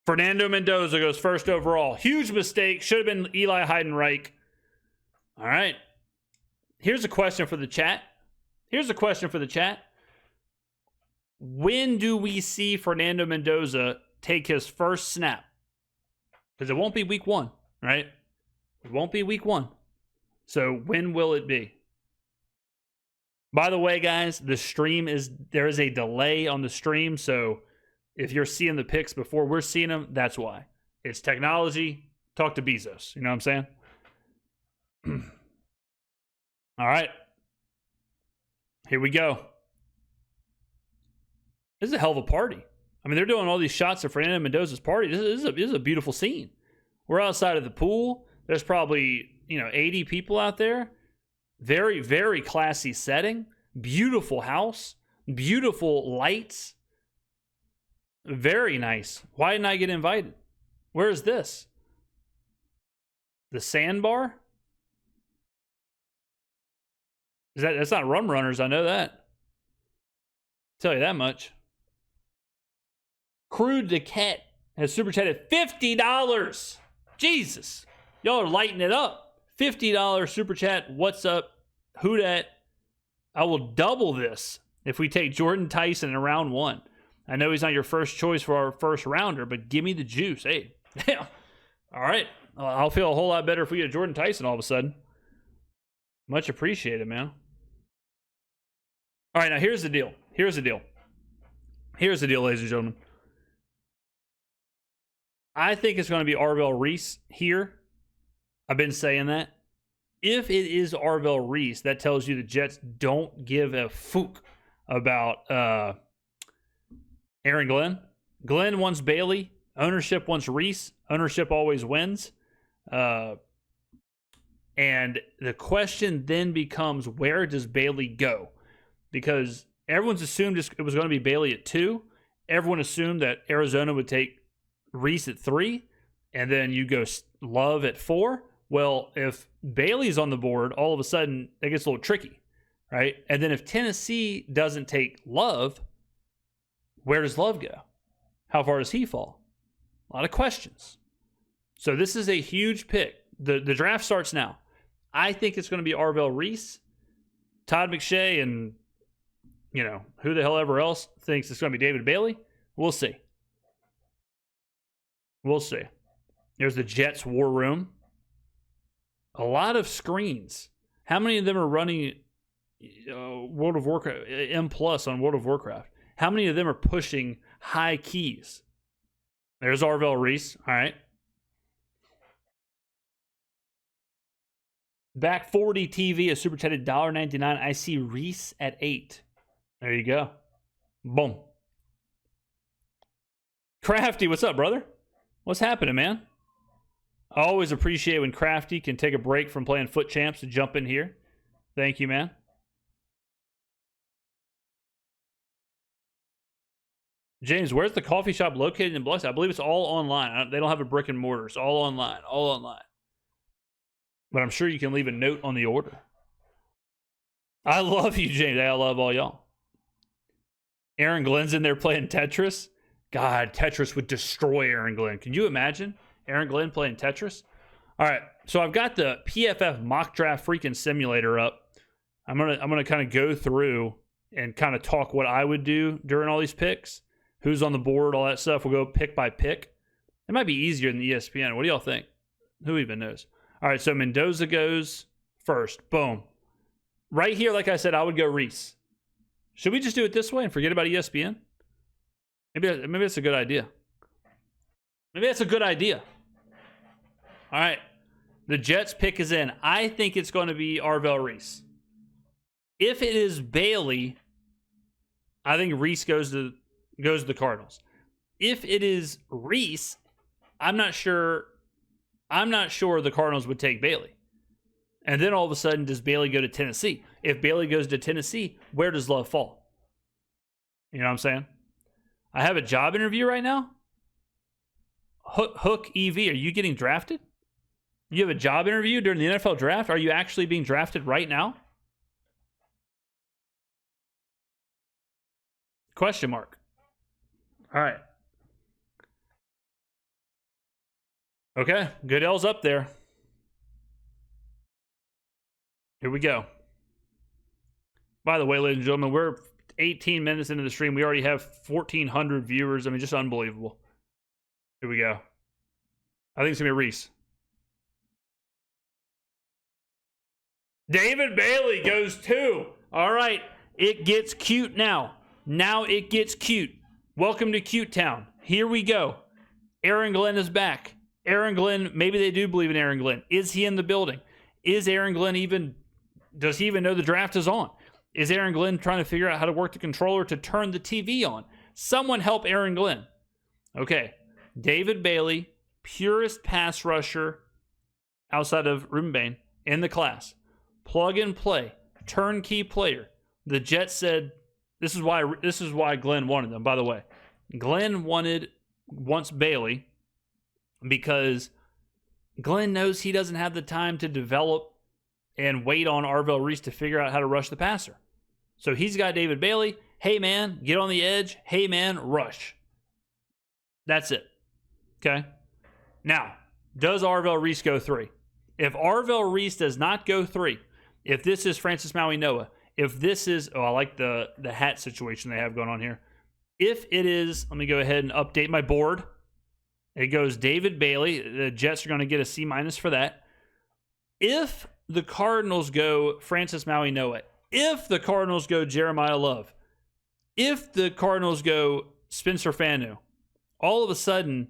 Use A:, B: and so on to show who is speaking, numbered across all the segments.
A: Fernando Mendoza goes first overall. Huge mistake. Should have been Eli Heidenreich. All right. Here's a question for the chat. When do we see Fernando Mendoza take his first snap? Because it won't be week 1, right? It won't be week 1. So when will it be? By the way, guys, there is a delay on the stream. So if you're seeing the picks before we're seeing them, that's why. It's technology. Talk to Bezos. You know what I'm saying? All right. Here we go. This is a hell of a party. I mean, they're doing all these shots of Fernando Mendoza's party. This is a beautiful scene. We're outside of the pool. There's probably, 80 people out there. Very, very classy setting. Beautiful house. Beautiful lights. Very nice. Why didn't I get invited? Where is this? The sandbar? That's not Rum Runners, I know that. I'll tell you that much. Crude Dequette has super chatted $50. Jesus. Y'all are lighting it up. $50 super chat. What's up? Who dat? I will double this if we take Jordan Tyson in round 1. I know he's not your first choice for our first rounder, but give me the juice. Hey, yeah. All right. I'll feel a whole lot better if we get Jordan Tyson all of a sudden. Much appreciated, man. All right, now here's the deal, ladies and gentlemen. I think it's going to be Arvell Reese here. I've been saying that. If it is Arvell Reese, that tells you the Jets don't give a fook about Aaron Glenn. Glenn wants Bailey. Ownership wants Reese. Ownership always wins. And the question then becomes, where does Bailey go? Because everyone's assumed it was going to be Bailey at 2. Everyone assumed that Arizona would take Reese at 3. And then you go Love at 4. Well, if Bailey's on the board, all of a sudden, that gets a little tricky, right? And then if Tennessee doesn't take Love, where does Love go? How far does he fall? A lot of questions. So this is a huge pick. The draft starts now. I think it's going to be Arvell Reese. Todd McShay and, who the hell ever else thinks it's going to be David Bailey. We'll see. There's the Jets war room. A lot of screens. How many of them are running World of Warcraft, M+ on World of Warcraft? How many of them are pushing high keys? There's Arvell Reese. All right. Back 40 TV is super chatted $1.99. I see Reese at 8. There you go. Boom. Crafty, what's up, brother? What's happening, man? I always appreciate when Crafty can take a break from playing Foot Champs to jump in here. Thank you, man. James, where's the coffee shop located in Biloxi? I believe it's all online. They don't have a brick and mortar. It's all online. But I'm sure you can leave a note on the order. I love you, James. I love all y'all. Aaron Glenn's in there playing Tetris. God, Tetris would destroy Aaron Glenn. Can you imagine Aaron Glenn playing Tetris? All right, so I've got the PFF mock draft freaking simulator up. I'm gonna kind of go through and kind of talk what I would do during all these picks, who's on the board, all that stuff. We'll go pick by pick. It might be easier than ESPN. What do y'all think? Who even knows? All right, so Mendoza goes first. Boom. Right here, like I said, I would go Reese. Should we just do it this way and forget about ESPN? Maybe that's a good idea. All right. The Jets pick is in. I think it's going to be Arvell Reese. If it is Bailey, I think Reese goes to the Cardinals. If it is Reese, I'm not sure the Cardinals would take Bailey. And then all of a sudden, does Bailey go to Tennessee? If Bailey goes to Tennessee, where does Love fall? You know what I'm saying? I have a job interview right now. Hook EV, are you getting drafted? You have a job interview during the NFL draft? Are you actually being drafted right now? Question mark. All right. Okay, Goodell's up there. Here we go. By the way, ladies and gentlemen, we're 18 minutes into the stream. We already have 1,400 viewers. I mean, just unbelievable. Here we go. I think it's going to be Reese. David Bailey goes 2. All right. It gets cute now. Now it gets cute. Welcome to Cute Town. Here we go. Aaron Glenn is back. Aaron Glenn, maybe they do believe in Aaron Glenn. Is he in the building? Is Aaron Glenn even, does he even know the draft is on? Is Aaron Glenn trying to figure out how to work the controller to turn the TV on? Someone help Aaron Glenn. Okay. David Bailey, purest pass rusher outside of Ruben Bain in the class. Plug and play, turnkey player. The Jets said, this is why Glenn wanted them, by the way. Glenn wants Bailey because Glenn knows he doesn't have the time to develop and wait on Arvell Reese to figure out how to rush the passer. So he's got David Bailey. Hey, man, get on the edge. Hey, man, rush. That's it. Okay? Now, does Arvell Reese go 3? If Arvell Reese does not go 3, if this is Francis Maui Noah, if this is, I like the hat situation they have going on here. If it is, let me go ahead and update my board. It goes David Bailey. The Jets are going to get a C- for that. If the Cardinals go Francis Maui Noah, if the Cardinals go Jeremiah Love, if the Cardinals go Spencer Fanu, all of a sudden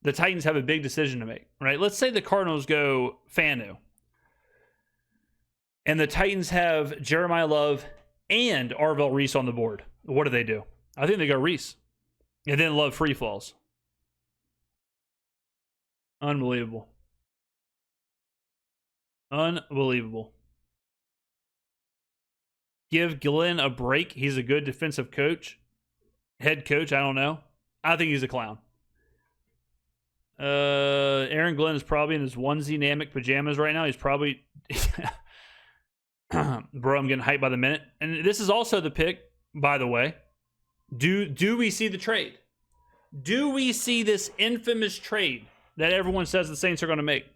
A: the Titans have a big decision to make, right? Let's say the Cardinals go Fanu and the Titans have Jeremiah Love and Arvell Reese on the board. What do? I think they go Reese and then Love free falls. Unbelievable. Unbelievable. Give Glenn a break. He's a good defensive coach. Head coach, I don't know. I think he's a clown. Aaron Glenn is probably in his onesie Namek pajamas right now. He's probably... Bro, I'm getting hyped by the minute. And this is also the pick, by the way. Do we see the trade? Do we see this infamous trade that everyone says the Saints are going to make?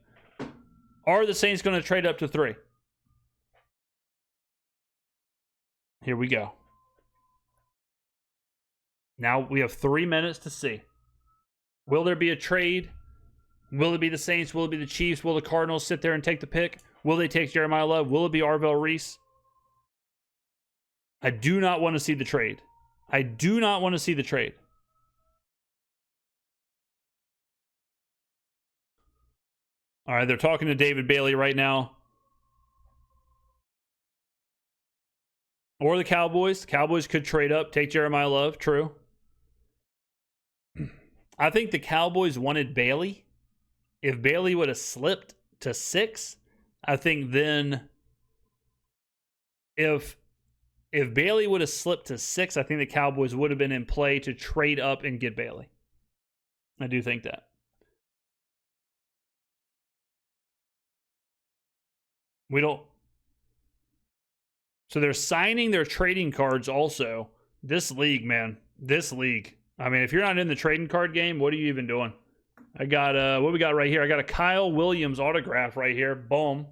A: Are the Saints going to trade up to 3? Here we go. Now we have 3 minutes to see. Will there be a trade? Will it be the Saints? Will it be the Chiefs? Will the Cardinals sit there and take the pick? Will they take Jeremiah Love? Will it be Arvell Reese? I do not want to see the trade. I do not want to see the trade. All right, they're talking to David Bailey right now. Or the Cowboys. The Cowboys could trade up, take Jeremiah Love. True. I think the Cowboys wanted Bailey. If Bailey would have slipped to 6, I think then if Bailey would have slipped to 6, I think the Cowboys would have been in play to trade up and get Bailey. I do think that. We don't. So they're signing their trading cards also. This league, man. This league. I mean, if you're not in the trading card game, what are you even doing? I got what we got right here. I got a Kyle Williams autograph right here. Boom.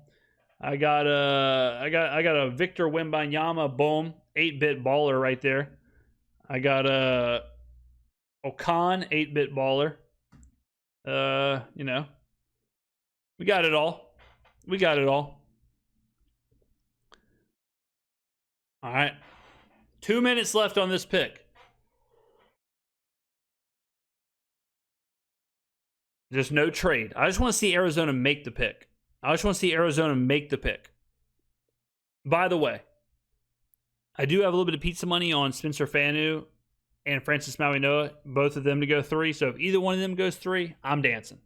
A: I got a Victor Wembanyama. Boom. 8-bit baller right there. I got a Okan 8-bit baller. You know. We got it all. We got it all. All right. 2 minutes left on this pick. There's no trade. I just want to see Arizona make the pick. I just want to see Arizona make the pick. By the way, I do have a little bit of pizza money on Spencer Fanu and Francis Maui Noah, both of them to go 3. So if either one of them goes 3, I'm dancing.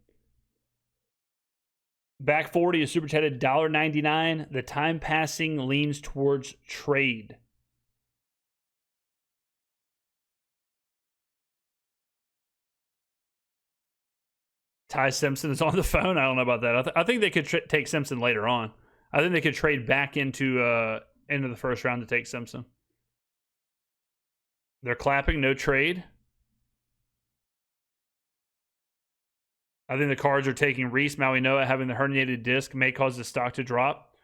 A: Back 40 is super chatted $1.99. The time passing leans towards trade. Ty Simpson is on the phone. I don't know about that. I think they could take Simpson later on. I think they could trade back into the first round to take Simpson. They're clapping, no trade. I think the Cards are taking Reese. Maui Noah having the herniated disc may cause the stock to drop.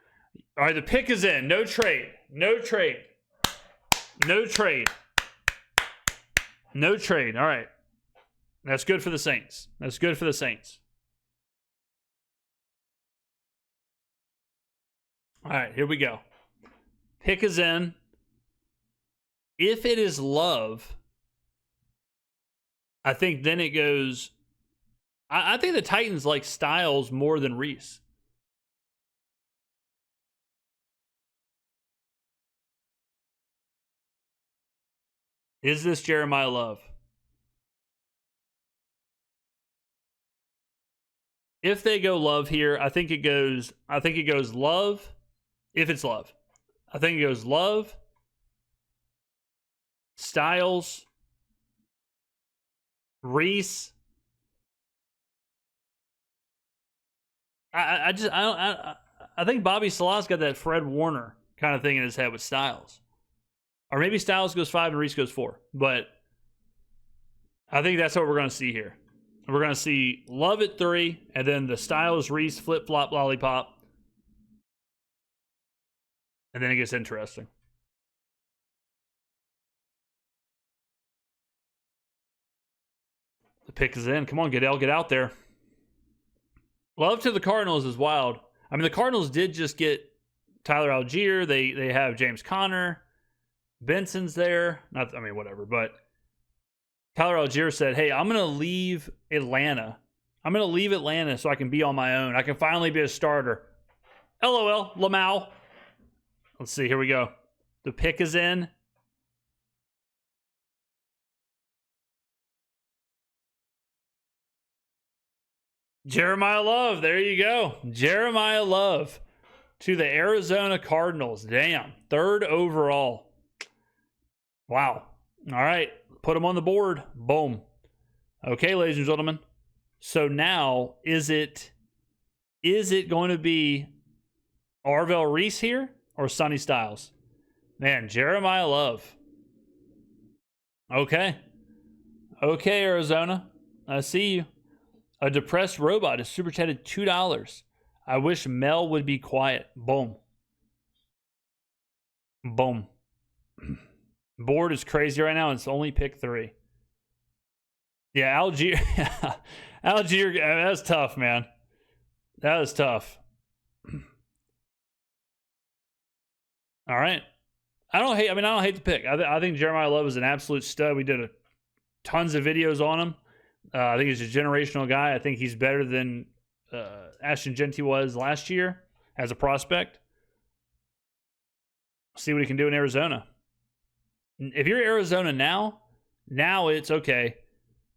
A: All right, the pick is in. No trade. No trade. No trade. No trade. All right. That's good for the Saints. That's good for the Saints. All right, here we go. Pick is in. If it is Love, I think then it goes. I think the Titans like Styles more than Reese. Is this Jeremiah Love? If they go Love here, I think it goes Love. If it's Love, I think it goes Love, Styles, Reese. I think Bobby Salah's got that Fred Warner kind of thing in his head with Styles. Or maybe Styles goes 5 and Reese goes 4. But I think that's what we're going to see here. We're going to see Love at 3, and then the Styles, Reese, flip-flop, lollipop. And then it gets interesting. The pick is in. Come on, Goodell, get out there. Love to the Cardinals is wild. I mean, the Cardinals did just get Tyler Algier. They have James Conner. Benson's there. Whatever. But Tyler Algier said, hey, I'm going to leave Atlanta. I'm going to leave Atlanta so I can be on my own. I can finally be a starter. LOL, Lamau. Let's see. Here we go. The pick is in. Jeremiah Love. There you go. Jeremiah Love to the Arizona Cardinals. Damn. 3rd overall. Wow. All right. Put him on the board. Boom. Okay, ladies and gentlemen. So now, is it going to be Arvell Reese here or Sonny Styles? Man, Jeremiah Love. Okay. Okay, Arizona. I see you. A depressed robot is super chatted $2. I wish Mel would be quiet. Boom. Boom. Board is crazy right now. It's only pick 3. Yeah, Algier. Algier, that's tough, man. That is tough. All right. I don't hate the pick. I think Jeremiah Love is an absolute stud. We did tons of videos on him. I think he's a generational guy. I think he's better than Ashton Genty was last year as a prospect. See what he can do in Arizona. If you're Arizona now it's okay.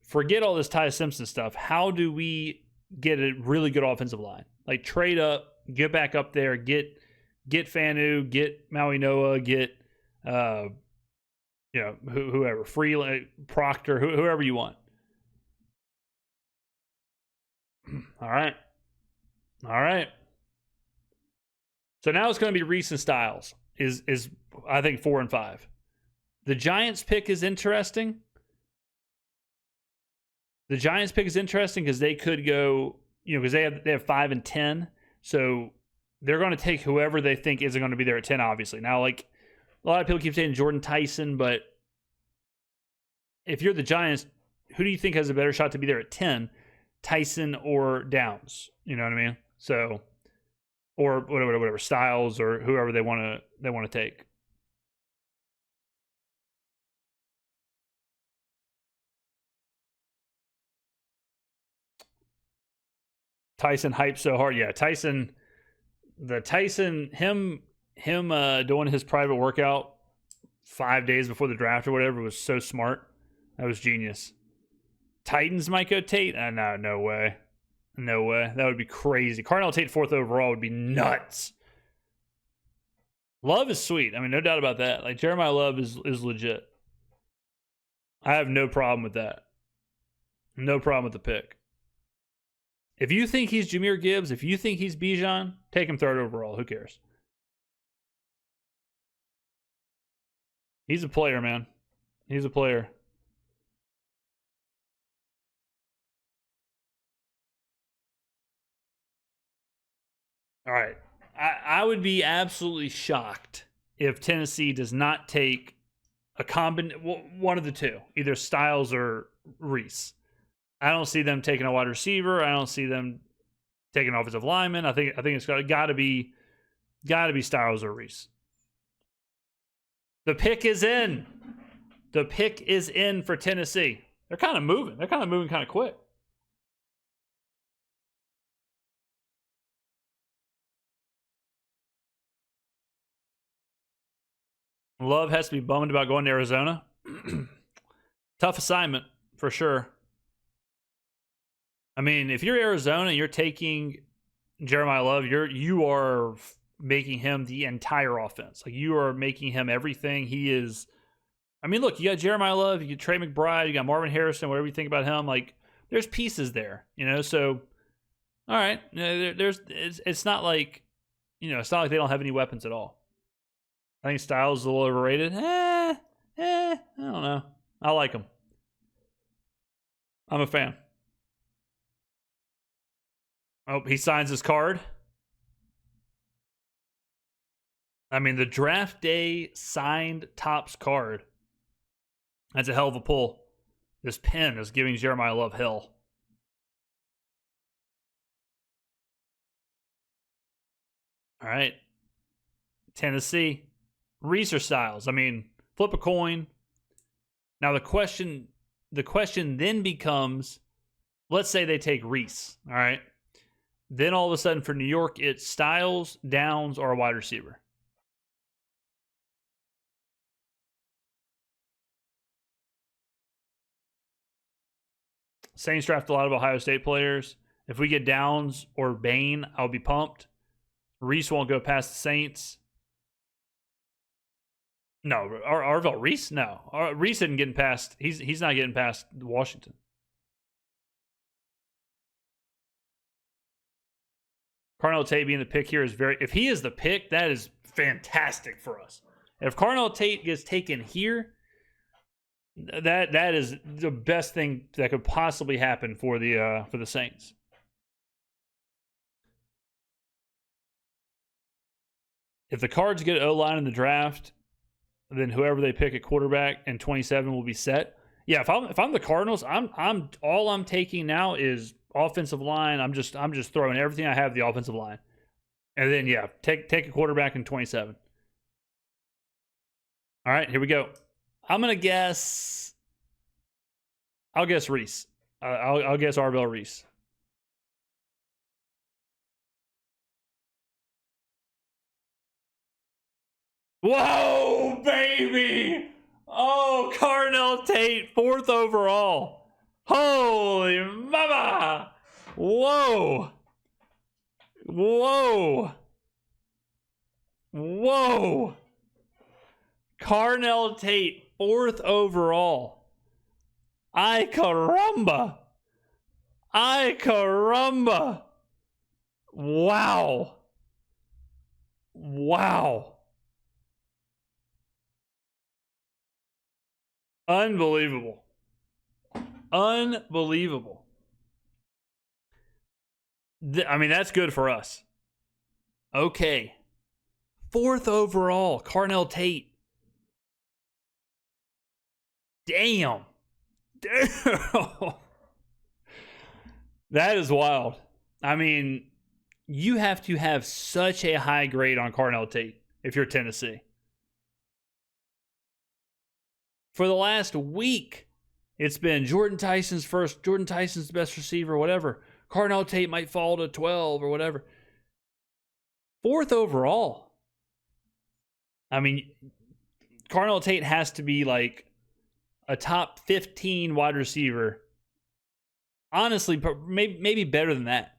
A: Forget all this Ty Simpson stuff. How do we get a really good offensive line? Like trade up, get back up there, get Fanu, get Maui Noah, get whoever, Freeland, Proctor, whoever you want. All right. So now it's going to be Reese and Styles is I think 4 and 5. The Giants pick is interesting. The Giants pick is interesting because they could go, because they have 5 and 10. So they're going to take whoever they think isn't going to be there at 10, obviously. Now, like, a lot of people keep saying Jordan Tyson, but if you're the Giants, who do you think has a better shot to be there at 10? Tyson or Downs? You know what I mean? So, or whatever, Styles or whoever they want to take. Tyson hyped so hard. Yeah, Tyson, him doing his private workout 5 days before the draft or whatever was so smart. That was genius. Titans might go Tate? No way. No way. That would be crazy. Carnell Tate 4th overall would be nuts. Love is sweet. I mean, no doubt about that. Like, Jeremiah Love is legit. I have no problem with that. No problem with the pick. If you think he's Jahmyr Gibbs, if you think he's Bijan, take him 3rd overall. Who cares? He's a player, man. He's a player. All right. I would be absolutely shocked if Tennessee does not take one of the two, either Styles or Reese. I don't see them taking a wide receiver. I don't see them taking an offensive lineman. I think it's got to be Styles or Reese. The pick is in. The pick is in for Tennessee. They're kind of moving. They're kind of moving kind of quick. Love has to be bummed about going to Arizona. Tough assignment for sure. I mean, if you're Arizona, you're taking Jeremiah Love. You are making him the entire offense. Like, you are making him everything he is. I mean, look, you got Jeremiah Love, you got Trey McBride, you got Marvin Harrison. Whatever you think about him, like, there's pieces there, you know. So, all right, it's not like, you know, it's not like they don't have any weapons at all. I think Styles is a little overrated. I don't know. I like him. I'm a fan. Oh, he signs his card. I mean, the draft day signed Topps card. That's a hell of a pull. This pen is giving Jeremiah Love hell. All right. Tennessee. Reese or Styles? I mean, flip a coin. Now the question then becomes, let's say they take Reese, all right? Then all of a sudden for New York, it's Styles, Downs, or a wide receiver. Saints draft a lot of Ohio State players. If we get Downs or Bain, I'll be pumped. Reese won't go past the Saints. No, Arvell Reese? No. Reese isn't getting past. He's not getting past Washington. Carnell Tate being the pick here is if he is the pick, that is fantastic for us. If Carnell Tate gets taken here, that is the best thing that could possibly happen for the Saints. If the Cards get O-line in the draft, then whoever they pick at quarterback in 27 will be set. Yeah, if I'm the Cardinals, I'm taking now is offensive line. I'm just throwing everything I have the offensive line. And then yeah, take a quarterback in 27. All right, here we go. I'm going to guess I'll guess Reese. I'll guess Arvell Reese. Whoa, baby! Oh, Carnell Tate, 4th overall. Holy mama! Whoa! Whoa! Whoa! Carnell Tate, 4th overall. Ay caramba! Ay caramba! Wow! Wow! Unbelievable. Unbelievable. I mean, that's good for us. Okay. 4th overall, Carnell Tate. Damn. Damn. That is wild. I mean, you have to have such a high grade on Carnell Tate if you're Tennessee. For the last week, it's been Jordan Tyson's first, Jordan Tyson's the best receiver, whatever. Carnell Tate might fall to 12 or whatever. 4th overall. I mean, Carnell Tate has to be like a top 15 wide receiver. Honestly, maybe better than that.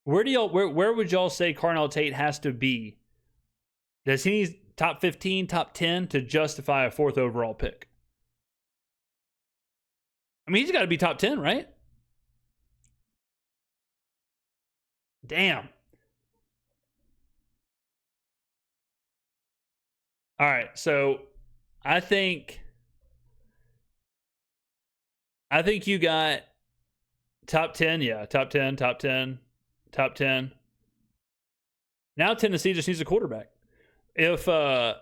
A: Where would y'all say Carnell Tate has to be? Does he need top 15, top 10 to justify a 4th overall pick? I mean, he's got to be top 10, right? Damn. All right, so I think you got top 10, yeah, top 10, top 10, top 10. Now Tennessee just needs a quarterback. If man,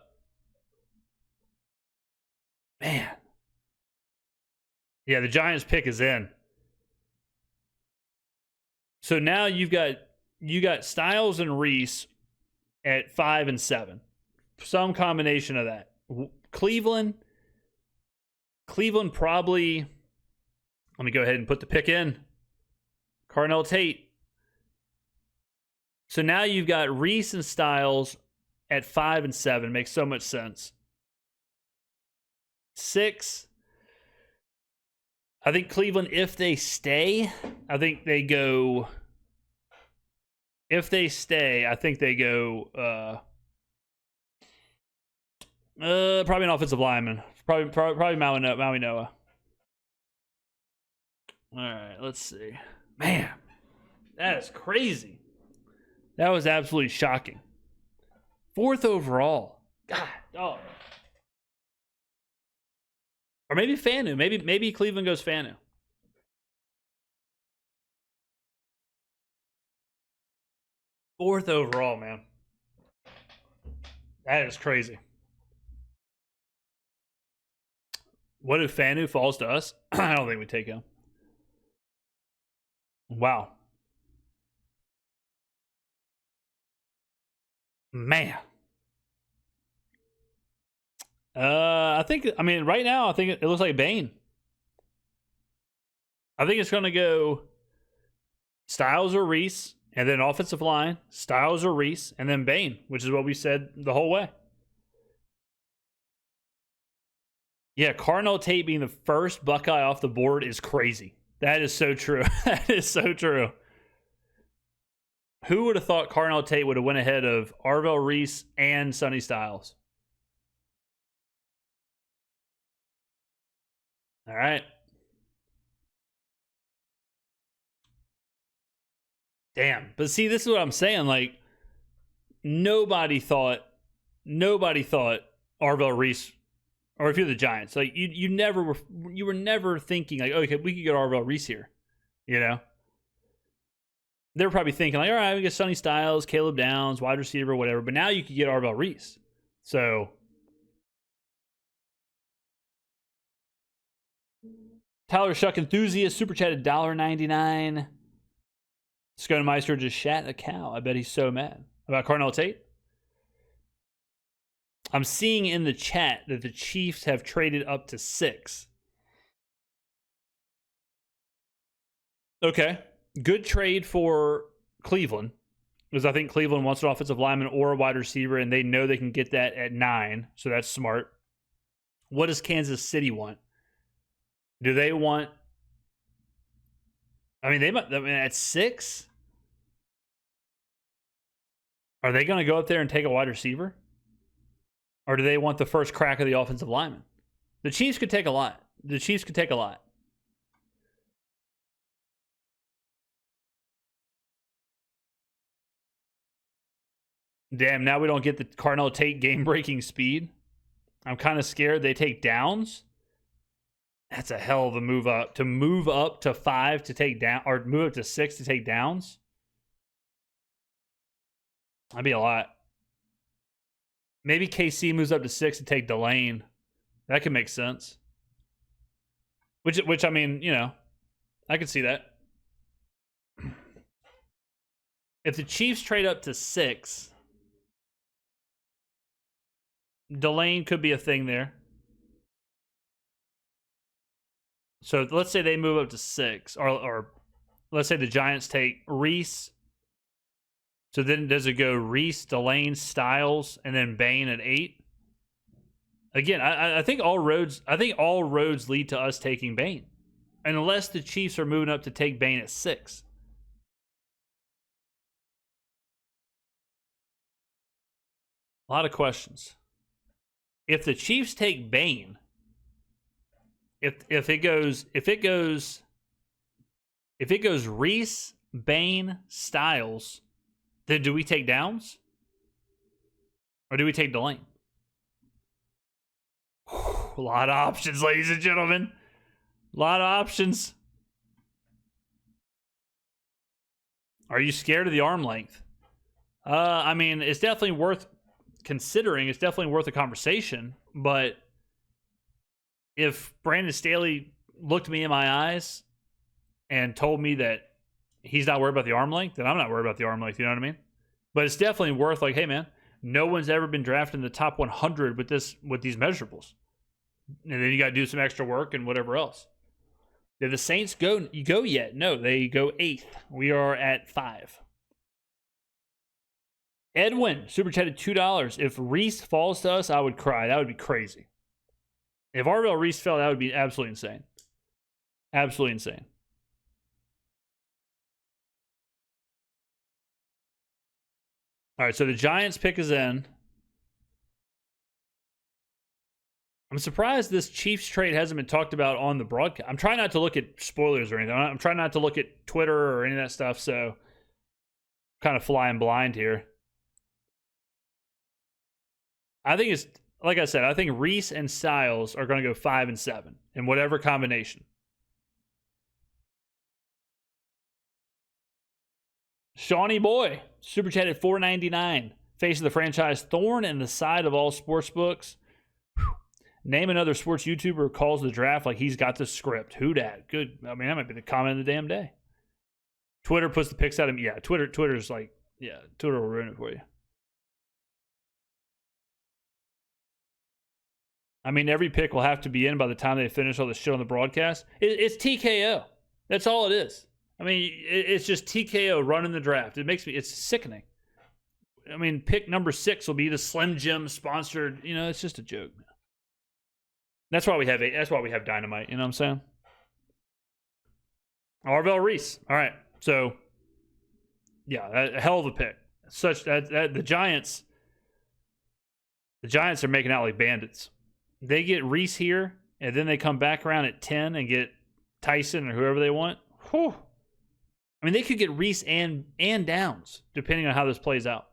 A: yeah, the Giants pick is in. So now you got Styles and Reese at 5 and 7, some combination of that. Cleveland probably. Let me go ahead and put the pick in. Carnell Tate. So now you've got Reese and Styles at 5 and 7. Makes so much sense. 6. I think Cleveland, if they stay, I think they go. If they stay, I think they go. Probably an offensive lineman. Probably Maui Noah. All right, let's see. Man, that is crazy. That was absolutely shocking. 4th overall. God, oh. Or maybe Fanu. Maybe Cleveland goes Fanu. Fourth overall, man. That is crazy. What if Fanu falls to us? I don't think we take him. Wow. Man. Right now, I think it looks like Bane. I think it's going to go Styles or Reese, and then offensive line, Styles or Reese, and then Bane, which is what we said the whole way. Yeah, Carnell Tate being the first Buckeye off the board is crazy. That is so true. That is so true. Who would have thought Carnell Tate would have went ahead of Arvell Reese and Sonny Styles? All right. Damn. But see, this is what I'm saying. Like, nobody thought Arvell Reese, or if you're the Giants, like you were never thinking like, okay, we could get Arvell Reese here. You know? They were probably thinking like, all right, we get Sonny Styles, Caleb Downs, wide receiver, whatever. But now you could get Arvell Reese. So Tyler Shuck enthusiast super chatted $1.99. Skonemeister just shat a cow. I bet he's so mad about Carnell Tate. I'm seeing in the chat that the Chiefs have traded up to 6. Okay. Good trade for Cleveland, because I think Cleveland wants an offensive lineman or a wide receiver, and they know they can get that at 9, so that's smart. What does Kansas City want? Do they want... at 6? Are they going to go up there and take a wide receiver? Or do they want the first crack of the offensive lineman? The Chiefs could take a lot. Damn, now we don't get the Carnell Tate game-breaking speed. I'm kind of scared they take Downs. That's a hell of a move up. To move up to 5 to take down, or move up to 6 to take Downs. That'd be a lot. Maybe KC moves up to 6 to take Delane. That could make sense. Which I mean, you know, I could see that. If the Chiefs trade up to 6, Delane could be a thing there. So let's say they move up to 6, or let's say the Giants take Reese. So then does it go Reese, Delane, Styles, and then Bane at 8? Again, I think all roads lead to us taking Bane, unless the Chiefs are moving up to take Bane at 6. A lot of questions. If the Chiefs take Bane, if it goes Reese, Bane, Styles, then do we take Downs? Or do we take Delane? A lot of options, ladies and gentlemen. A lot of options. Are you scared of the arm length? I mean, it's definitely worth considering. It's definitely worth a conversation. But if Brandon Staley looked me in my eyes and told me that he's not worried about the arm length, then I'm not worried about the arm length. You know what I mean? But it's definitely worth like, hey man, no one's ever been drafted in the top 100 with these measurables, and then you got to do some extra work and whatever else. Did the Saints go yet? No, they go 8th. We are at 5. Edwin super chatted $2. If Reese falls to us, I would cry. That would be crazy. If Arvell Reese fell, that would be absolutely insane. Absolutely insane. All right, so the Giants pick is in. I'm surprised this Chiefs trade hasn't been talked about on the broadcast. I'm trying not to look at spoilers or anything. I'm trying not to look at Twitter or any of that stuff, so I'm kind of flying blind here. I think it's, like I said, I think Reese and Styles are going to go 5 and 7 in whatever combination. Shawnee Boy, super chatted $4.99. Face of the franchise, thorn in the side of all sports books. Whew. Name another sports YouTuber who calls the draft like he's got the script. Who dat? Good. I mean, that might be the comment of the damn day. Twitter puts the picks out of him. Yeah, Twitter's like, yeah, Twitter will ruin it for you. I mean, every pick will have to be in by the time they finish all the shit on the broadcast. It's TKO. That's all it is. I mean, it's just TKO running the draft. It's sickening. I mean, pick number 6 will be the Slim Jim sponsored. You know, it's just a joke, man. That's why we have Dynamite. You know what I'm saying? Arvell Reese. All right. So, yeah, a hell of a pick. Such that the Giants are making out like bandits. They get Reese here, and then they come back around at 10 and get Tyson or whoever they want. Whew. I mean, they could get Reese and Downs, depending on how this plays out.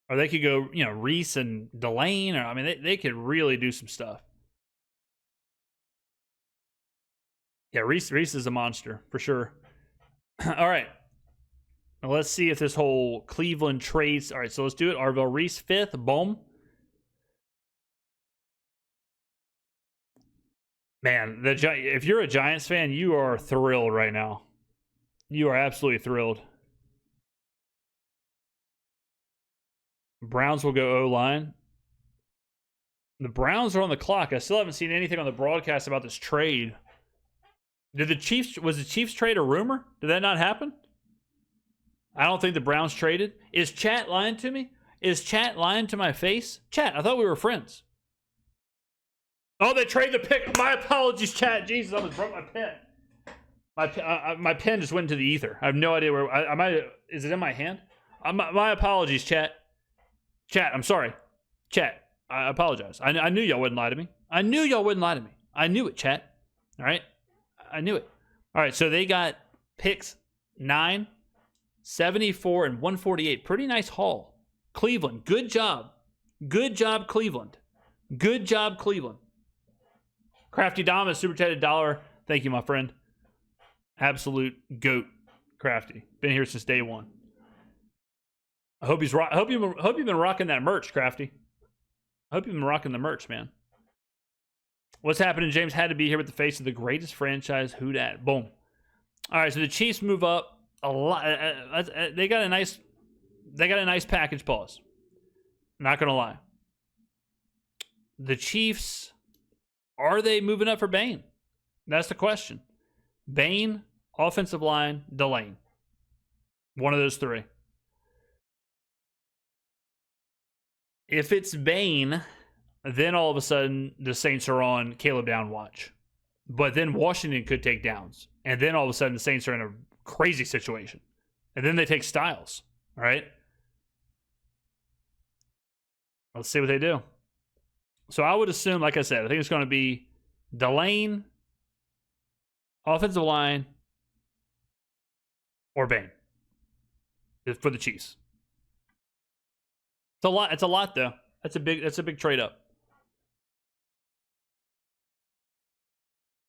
A: Or they could go, you know, Reese and Delane. Or I mean, they could really do some stuff. Yeah, Reese is a monster, for sure. All right. Now let's see if this whole Cleveland trades. All right, so let's do it. Arvell Reese, 5th. Boom. Man, if you're a Giants fan, you are thrilled right now. You are absolutely thrilled. Browns will go O-line. The Browns are on the clock. I still haven't seen anything on the broadcast about this trade. Was the Chiefs trade a rumor? Did that not happen? I don't think the Browns traded. Is chat lying to me? Is chat lying to my face? Chat, I thought we were friends. Oh, they trade the pick. My apologies, chat. Jesus, I almost broke my pen. My pen just went into the ether. I have no idea where. I might. Is it in my hand? My apologies, chat. Chat, I'm sorry. Chat, I apologize. I knew y'all wouldn't lie to me. I knew it, chat. All right? I knew it. All right, so they got picks 9, 74, and 148. Pretty nice haul. Cleveland, good job. Good job, Cleveland. Good job, Cleveland. Crafty Dom super chatted $1. Thank you, my friend. Absolute goat, Crafty. Been here since day one. I hope you've been rocking that merch, Crafty. I hope you've been rocking the merch, man. What's happening? James had to be here with the face of the greatest franchise. Who dat? Boom. All right, so the Chiefs move up a lot. They got a nice package. Pause. Not gonna lie. The Chiefs, are they moving up for Bain? That's the question. Bain, offensive line, Delane. One of those 3. If it's Bain, then all of a sudden the Saints are on Caleb Down watch. But then Washington could take Downs. And then all of a sudden the Saints are in a crazy situation. And then they take Styles. All right? Let's see what they do. So I would assume, like I said, I think it's going to be Delane, offensive line, or Bain for the Chiefs. It's a lot. It's a lot, though. That's a big trade up.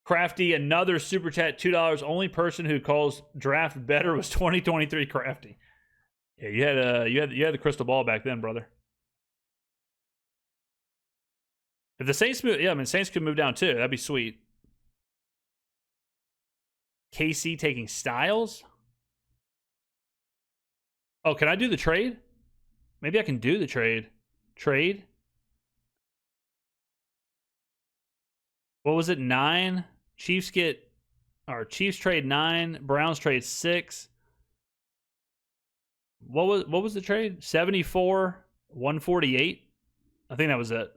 A: Crafty, another super chat, $2. Only person who calls draft better was 2023 Crafty. Yeah, you had the crystal ball back then, brother. If the Saints move, yeah, I mean Saints could move down too. That'd be sweet. KC taking Styles. Oh, can I do the trade? Maybe I can do the trade. Trade. What was it? 9. Chiefs trade 9. Browns trade 6. What was the trade? 74, 148. I think that was it.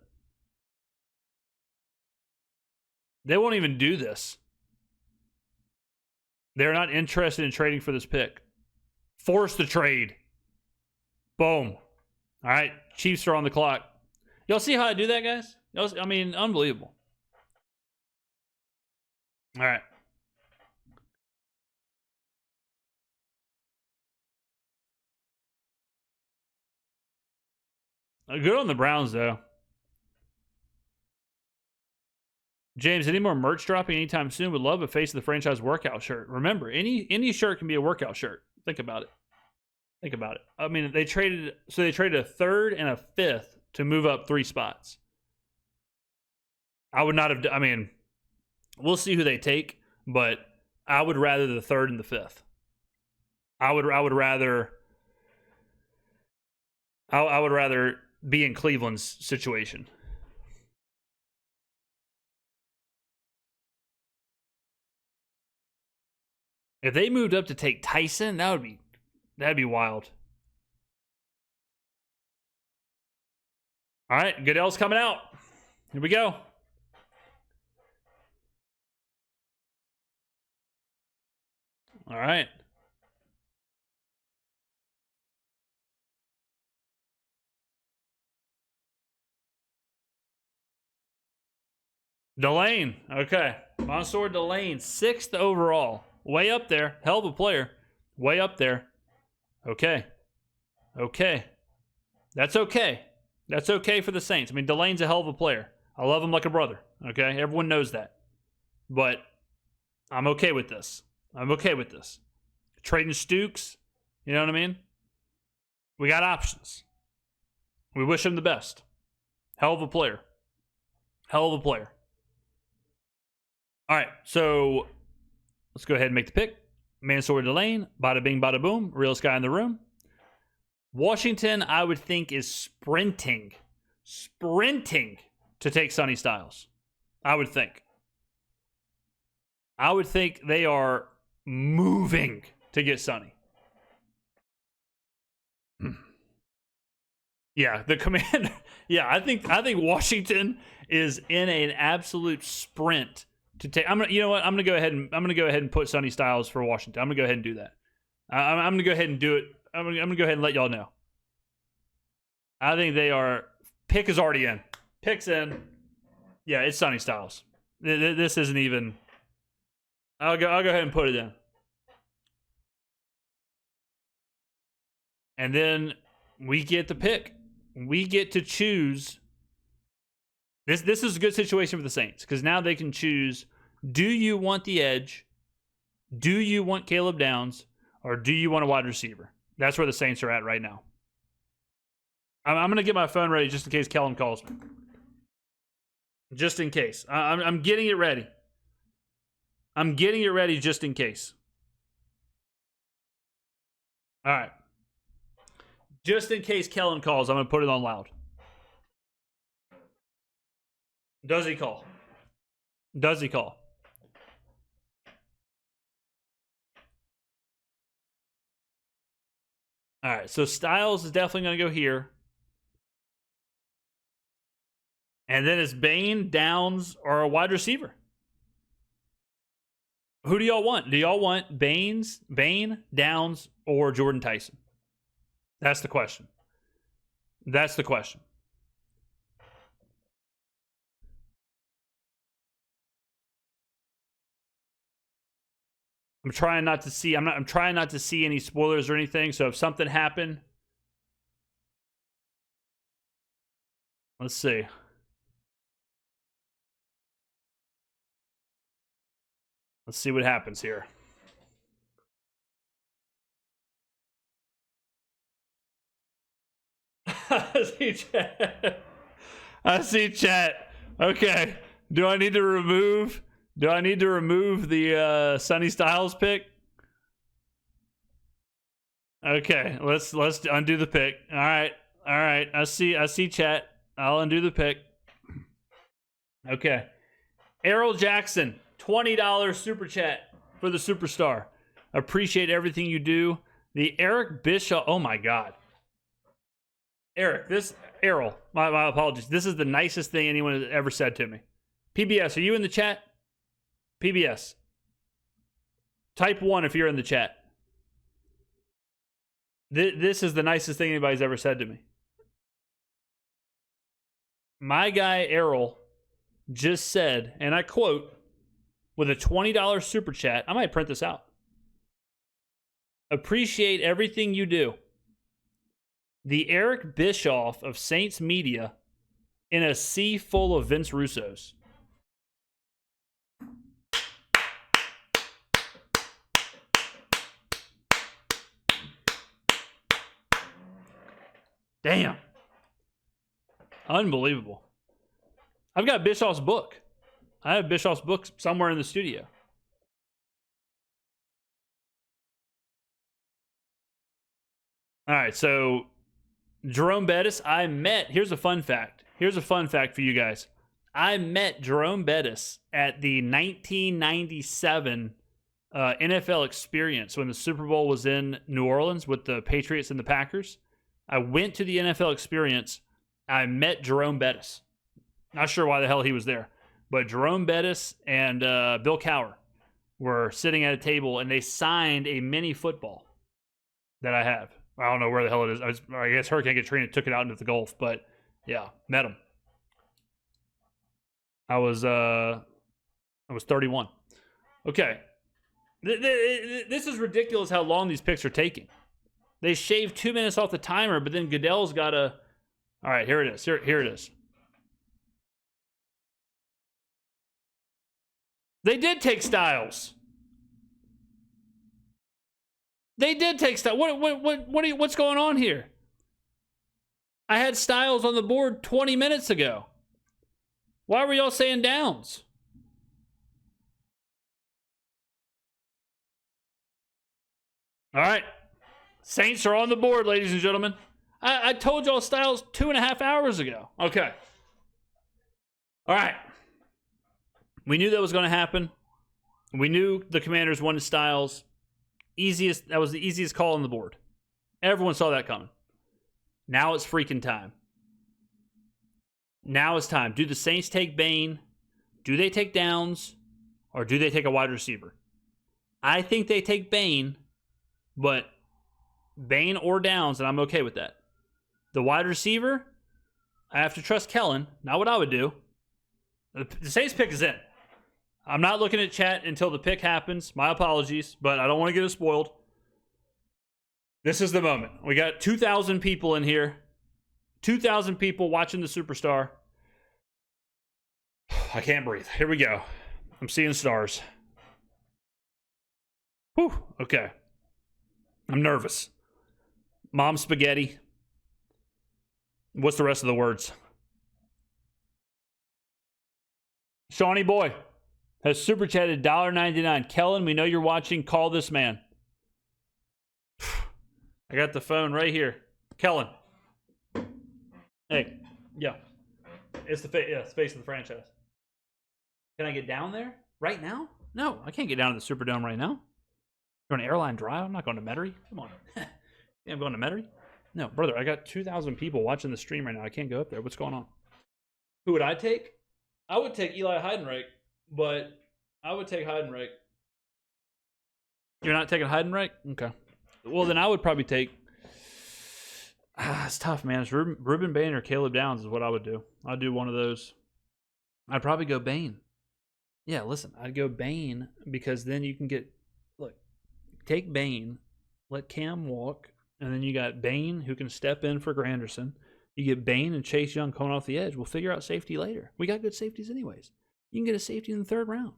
A: They won't even do this. They're not interested in trading for this pick. Force the trade. Boom. All right, Chiefs are on the clock. Y'all see how I do that, guys? I mean, unbelievable. All right. Good on the Browns, though. James, any more merch dropping anytime soon? Would love a Face of the Franchise workout shirt. Remember, any shirt can be a workout shirt. Think about it. Think about it. I mean, they traded a 3rd and a 5th to move up 3 spots. I would not have. I mean, we'll see who they take, but I would rather the 3rd and the 5th. I would rather be in Cleveland's situation. If they moved up to take Tyson, that'd be wild. All right, Goodell's coming out. Here we go. All right. Delane. Okay. Mansur Delane, 6th overall. Way up there. Hell of a player. Way up there. Okay. Okay. That's okay. That's okay for the Saints. I mean, Delane's a hell of a player. I love him like a brother. Okay? Everyone knows that. But I'm okay with this. I'm okay with this. Trading Stukes. You know what I mean? We got options. We wish him the best. Hell of a player. Hell of a player. All right, so let's go ahead and make the pick. Mansur Delane, bada bing, bada boom, realest guy in the room. Washington, I would think, is sprinting to take Sonny Styles. I would think they are moving to get Sonny. Yeah, the Commander. Yeah, I think Washington is in an absolute sprint to take. You know what? I'm gonna go ahead and put Sonny Styles for Washington. I'm gonna go ahead and do that. I'm gonna go ahead and do it. I'm gonna go ahead and let y'all know. I think they are. Pick is already in. Pick's in. Yeah, it's Sonny Styles. This isn't even. I'll go ahead and put it in. And then we get the pick. We get to choose. This is a good situation for the Saints because now they can choose: do you want the edge? Do you want Caleb Downs? Or do you want a wide receiver? That's where the Saints are at right now. I'm going to get my phone ready just in case Kellen calls me. Just in case. I'm getting it ready. I'm getting it ready just in case. All right. Just in case Kellen calls, I'm going to put it on loud. Does he call? Does he call? All right, so Styles is definitely going to go here. And then it's Bain, Downs, or a wide receiver. Who do y'all want? Do y'all want Bain, Downs, or Jordan Tyson? That's the question. That's the question. I'm trying not to see. I'm trying not to see any spoilers or anything. So if something happened, let's see. Let's see what happens here. I see chat. I see chat. Okay. Do I need to remove the Sonny Styles pick? Okay, let's undo the pick. All right. I see chat. I'll undo the pick. Okay. Errol Jackson, $20 super chat for the superstar. Appreciate everything you do. The Eric Bischoff. Oh my God. Errol, my apologies. This is the nicest thing anyone has ever said to me. PBS, are you in the chat? PBS. Type 1 if you're in the chat. This is the nicest thing anybody's ever said to me. My guy Errol just said, and I quote, with a $20 super chat, I might print this out. Appreciate everything you do. The Eric Bischoff of Saints Media in a sea full of Vince Russos. Damn. Unbelievable. I've got Bischoff's book. I have Bischoff's book somewhere in the studio. All right, so Jerome Bettis, here's a fun fact. Here's a fun fact for you guys. I met Jerome Bettis at the 1997 NFL experience when the Super Bowl was in New Orleans with the Patriots and the Packers. I went to the NFL experience. I met Jerome Bettis. Not sure why the hell he was there. But Jerome Bettis and Bill Cowher were sitting at a table, and they signed a mini football that I have. I don't know where the hell it is. I guess Hurricane Katrina took it out into the Gulf. But, yeah, met him. I was 31. Okay. This is ridiculous how long these picks are taking. They shaved 2 minutes off the timer, but then Goodell's got to... All right, here it is. Here it is. They did take Styles. They did take Styles. What's going on here? I had Styles on the board 20 minutes ago. Why were y'all saying Downs? All right. Saints are on the board, ladies and gentlemen. I told y'all Styles 2.5 hours ago. Okay. All right. We knew that was going to happen. We knew the Commanders wanted Styles. That was the easiest call on the board. Everyone saw that coming. Now it's freaking time. Now it's time. Do the Saints take Bain? Do they take Downs? Or do they take a wide receiver? I think they take Bain, but Bain or Downs, and I'm okay with that. The wide receiver, I have to trust Kellen. Not what I would do. The Saints pick is in. I'm not looking at chat until the pick happens. My apologies, but I don't want to get it spoiled. This is the moment. We got 2,000 people in here. 2,000 people watching the Superstar. I can't breathe. Here we go. I'm seeing stars. Whew. Okay. I'm nervous. Mom spaghetti. What's the rest of the words? Shawnee Boy has super chatted $1.99. Kellen, we know you're watching. Call this man. I got the phone right here. Kellen. Hey, yeah. It's the face of the franchise. Can I get down there right now? No, I can't get down to the Superdome right now. You're on Airline Drive? I'm not going to Metairie. Come on. Yeah, I'm going to Metairie? No, brother, I got 2,000 people watching the stream right now. I can't go up there. What's going on? Who would I take? I would take Eli Heidenreich, but I would take Heidenreich. You're not taking Heidenreich? Okay. Well, then I would probably take... it's tough, man. It's Ruben Bain or Caleb Downs is what I would do. I'd do one of those. I'd probably go Bain. Yeah, listen, I'd go Bain because then you can get... Look, take Bain, let Cam walk, and then you got Bain who can step in for Granderson. You get Bain and Chase Young coming off the edge. We'll figure out safety later. We got good safeties anyways. You can get a safety in the third round.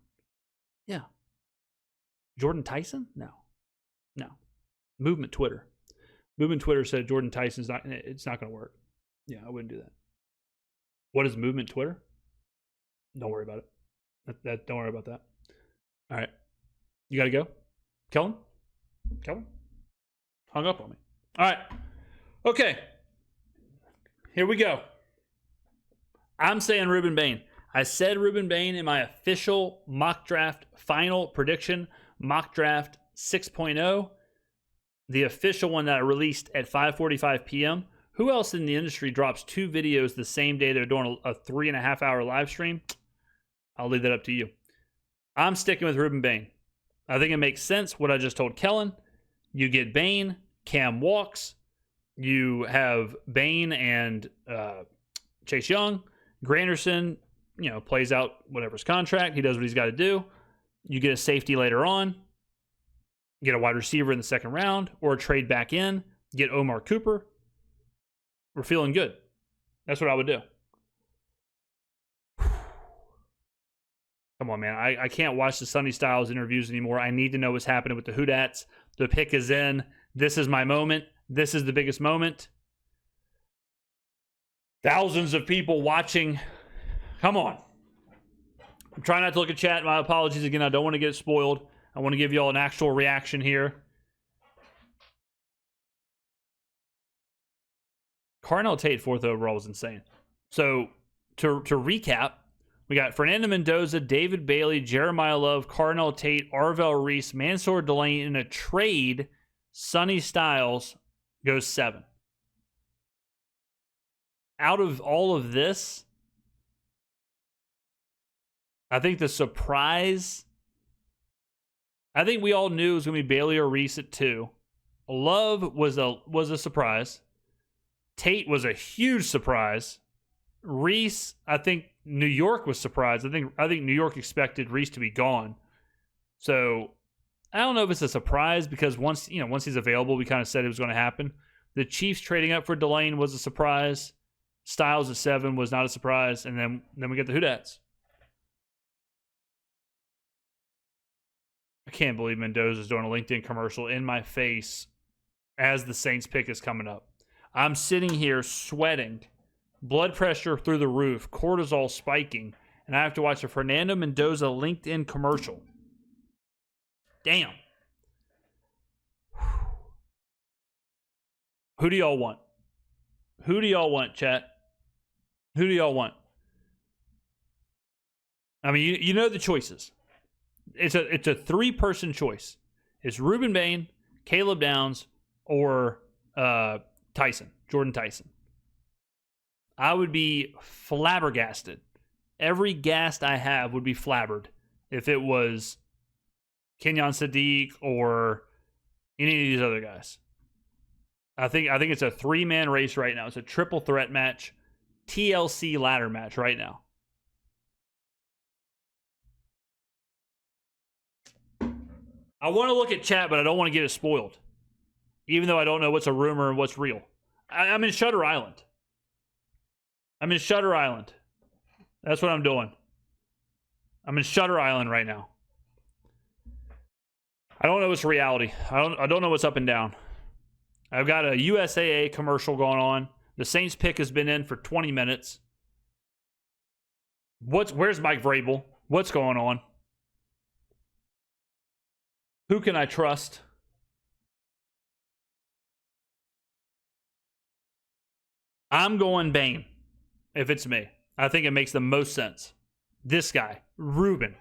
A: Yeah. Jordan Tyson? No. Movement Twitter said Jordan Tyson's not. It's not going to work. Yeah, I wouldn't do that. What is movement Twitter? Don't worry about it. Don't worry about that. All right. You got to go? Kellen? Hung up on me. All right. Okay. Here we go. I'm saying Ruben Bain. I said Ruben Bain in my official mock draft final prediction, mock draft 6.0, the official one that I released at 5:45 p.m. Who else in the industry drops 2 videos the same day they're doing a 3.5 hour live stream? I'll leave that up to you. I'm sticking with Ruben Bain. I think it makes sense what I just told Kellen. You get Bain, Cam walks. You have Bain and Chase Young. Granderson, plays out whatever's contract. He does what he's got to do. You get a safety later on. Get a wide receiver in the second round or trade back in. Get Omar Cooper. We're feeling good. That's what I would do. Come on, man. I can't watch the Sonny Styles interviews anymore. I need to know what's happening with the Houdats. The pick is in. This is my moment. This is the biggest moment. Thousands of people watching. Come on. I'm trying not to look at chat. My apologies again. I don't want to get spoiled. I want to give you all an actual reaction here. Carnell Tate, 4th overall, was insane. So, to recap, we got Fernando Mendoza, David Bailey, Jeremiah Love, Carnell Tate, Arvell Reese, Mansur Delane. In a trade, Sonny Styles goes 7. Out of all of this, I think the surprise, I think we all knew it was going to be Bailey or Reese at 2. Love was a surprise. Tate was a huge surprise. Reese, I think New York was surprised. I think New York expected Reese to be gone. So I don't know if it's a surprise because once he's available, we kind of said it was going to happen. The Chiefs trading up for Delane was a surprise. Styles at 7 was not a surprise, and then we get the Houdats. I can't believe Mendoza's doing a LinkedIn commercial in my face as the Saints pick is coming up. I'm sitting here sweating, blood pressure through the roof, cortisol spiking, and I have to watch a Fernando Mendoza LinkedIn commercial. Damn. Who do y'all want? Who do y'all want, chat? Who do y'all want? I mean, you know the choices. It's a 3-person choice. It's Ruben Bain, Caleb Downs, or Tyson, Jordan Tyson. I would be flabbergasted. Every gast I have would be flabbered if it was Kenyon Sadiq or any of these other guys. I think it's a 3-man race right now. It's a triple threat match, TLC ladder match right now. I want to look at chat, but I don't want to get it spoiled. Even though I don't know what's a rumor and what's real. I'm in Shutter Island. That's what I'm doing. I'm in Shutter Island right now. I don't know what's reality. I don't know what's up and down. I've got a USAA commercial going on. The Saints pick has been in for 20 minutes. Where's Mike Vrabel? What's going on? Who can I trust? I'm going Bain, if it's me. I think it makes the most sense. This guy, Ruben,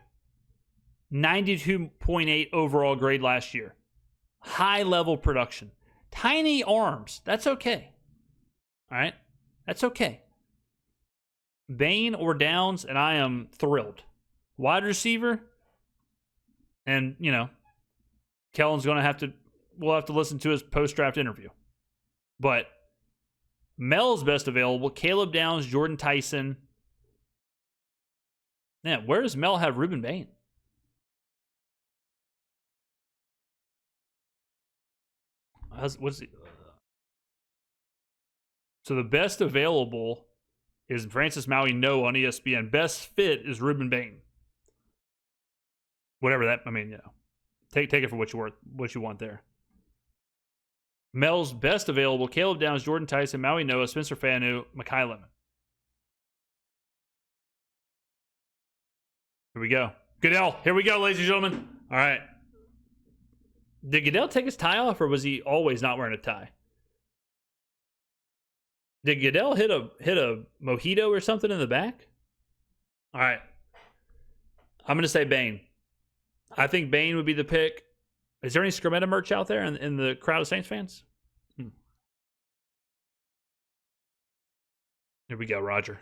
A: 92.8 overall grade last year. High level production. Tiny arms. That's okay. All right? That's okay. Bain or Downs, and I am thrilled. Wide receiver, and, Kellen's going to we'll have to listen to his post-draft interview. But Mel's best available, Caleb Downs, Jordan Tyson. Man, where does Mel have Ruben Bain? What's he? So the best available is Francis Maui No on ESPN. Best fit is Ruben Bain. Whatever that, take it for what you want there. Mel's best available: Caleb Downs, Jordan Tyson, Maui Noah, Spencer Fanu, Makai Lemon. Here we go. Goodell. Here we go, ladies and gentlemen. All right. Did Goodell take his tie off, or was he always not wearing a tie? Did Goodell hit a mojito or something in the back? All right. I'm going to say Bane. I think Bane would be the pick. Is there any Skrmetta merch out there in the crowd of Saints fans? Here we go, Roger.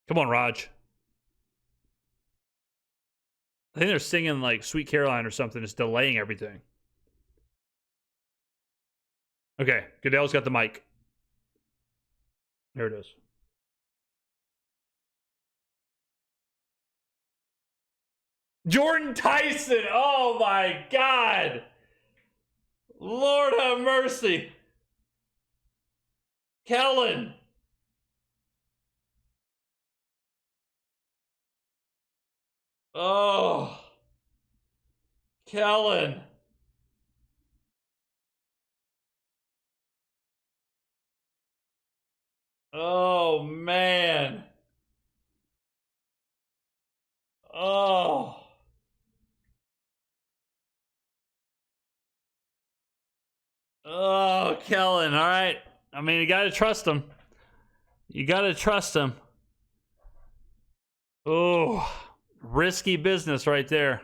A: Come on, Raj. I think they're singing like Sweet Caroline or something. It's delaying everything. Okay, Goodell's got the mic. There it is. Jordan Tyson. Oh my God. Lord have mercy. Kellen. Oh. Kellen. Oh man. Oh. Oh, Kellen. All right. I mean, you got to trust him. You got to trust him. Oh, risky business right there.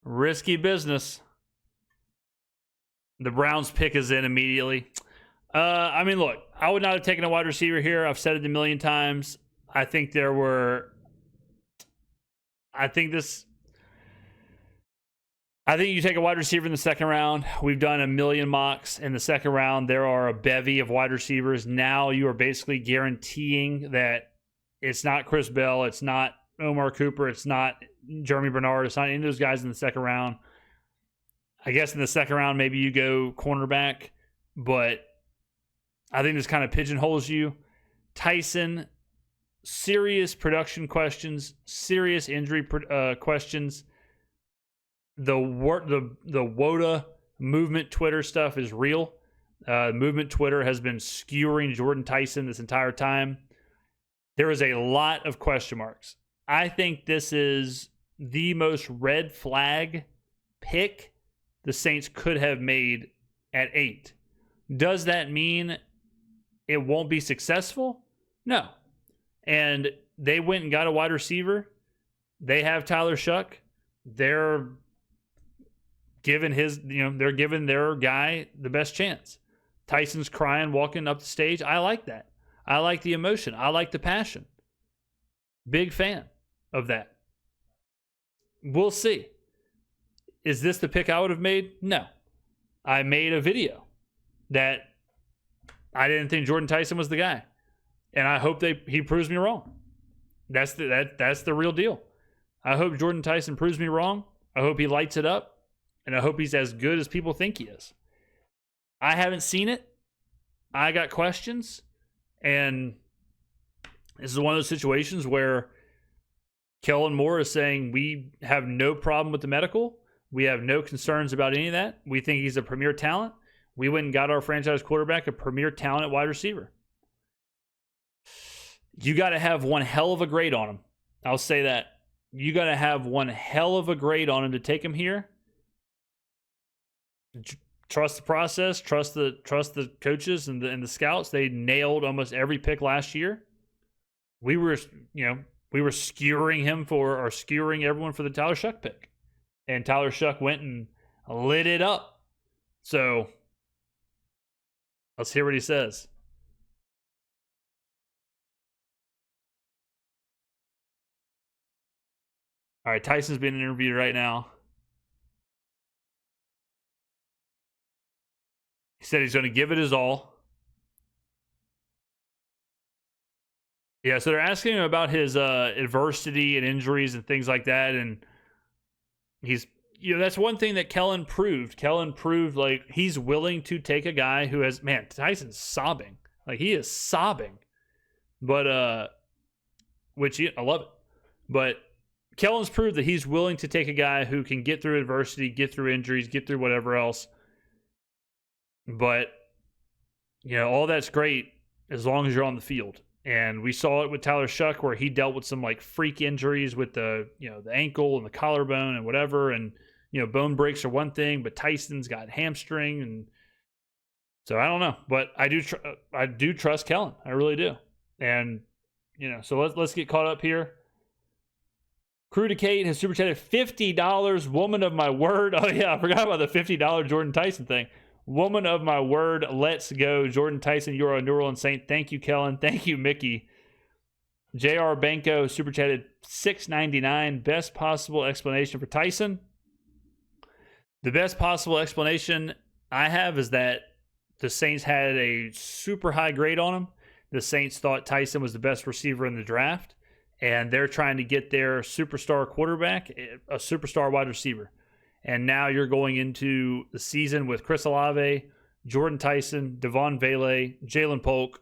A: Risky business. The Browns pick is in immediately. I mean, look, I would not have taken a wide receiver here. I've said it a million times. I think you take a wide receiver in the second round. We've done a million mocks in the second round. There are a bevy of wide receivers. Now you are basically guaranteeing that it's not Chris Bell, it's not Omar Cooper, it's not Jeremy Bernard, it's not any of those guys in the second round. I guess in the second round, maybe you go cornerback, but I think this kind of pigeonholes you. Tyson, serious production questions, serious injury questions. The WOTA movement Twitter stuff is real. Movement Twitter has been skewering Jordan Tyson this entire time. There is a lot of question marks. I think this is the most red flag pick the Saints could have made at 8. Does that mean it won't be successful? No. And they went and got a wide receiver. They have Tyler Shuck. They're giving they're giving their guy the best chance. Tyson's crying, walking up the stage. I like that. I like the emotion. I like the passion. Big fan of that. We'll see. Is this the pick I would have made? No. I made a video that I didn't think Jordan Tyson was the guy. And I hope he proves me wrong. That's the real deal. I hope Jordan Tyson proves me wrong. I hope he lights it up. And I hope he's as good as people think he is. I haven't seen it. I got questions. And this is one of those situations where Kellen Moore is saying we have no problem with the medical. We have no concerns about any of that. We think he's a premier talent. We went and got our franchise quarterback, a premier talent at wide receiver. You got to have one hell of a grade on him. I'll say that. You got to have one hell of a grade on him to take him here. Trust the process. Trust the coaches and the scouts. They nailed almost every pick last year. We were skewering everyone for the Tyler Shuck pick, and Tyler Shuck went and lit it up. So let's hear what he says. All right, Tyson's being interviewed right now. He said he's going to give it his all. Yeah, so they're asking him about his adversity and injuries and things like that, and he's, that's one thing that Kellen proved. Kellen proved like he's willing to take a guy who has, man, Tyson's sobbing. Like he is sobbing. But I love it. But Kellen's proved that he's willing to take a guy who can get through adversity, get through injuries, get through whatever else. But, all that's great as long as you're on the field. And we saw it with Tyler Shuck where he dealt with some like freak injuries with the ankle and the collarbone and whatever. And, bone breaks are one thing, but Tyson's got hamstring. And so I don't know, but I do trust Kellen. I really do. And, so let's get caught up here. Crew to Kate has super chatted $50. Woman of my word. Oh yeah, I forgot about the $50 Jordan Tyson thing. Woman of my word, let's go. Jordan Tyson, you're a New Orleans Saint. Thank you, Kellen. Thank you, Mickey. JR Banco super chatted $6.99. Best possible explanation for Tyson. The best possible explanation I have is that the Saints had a super high grade on him. The Saints thought Tyson was the best receiver in the draft, and they're trying to get their superstar quarterback, a superstar wide receiver. And now you're going into the season with Chris Olave, Jordan Tyson, Devon Vele, Jalen Polk,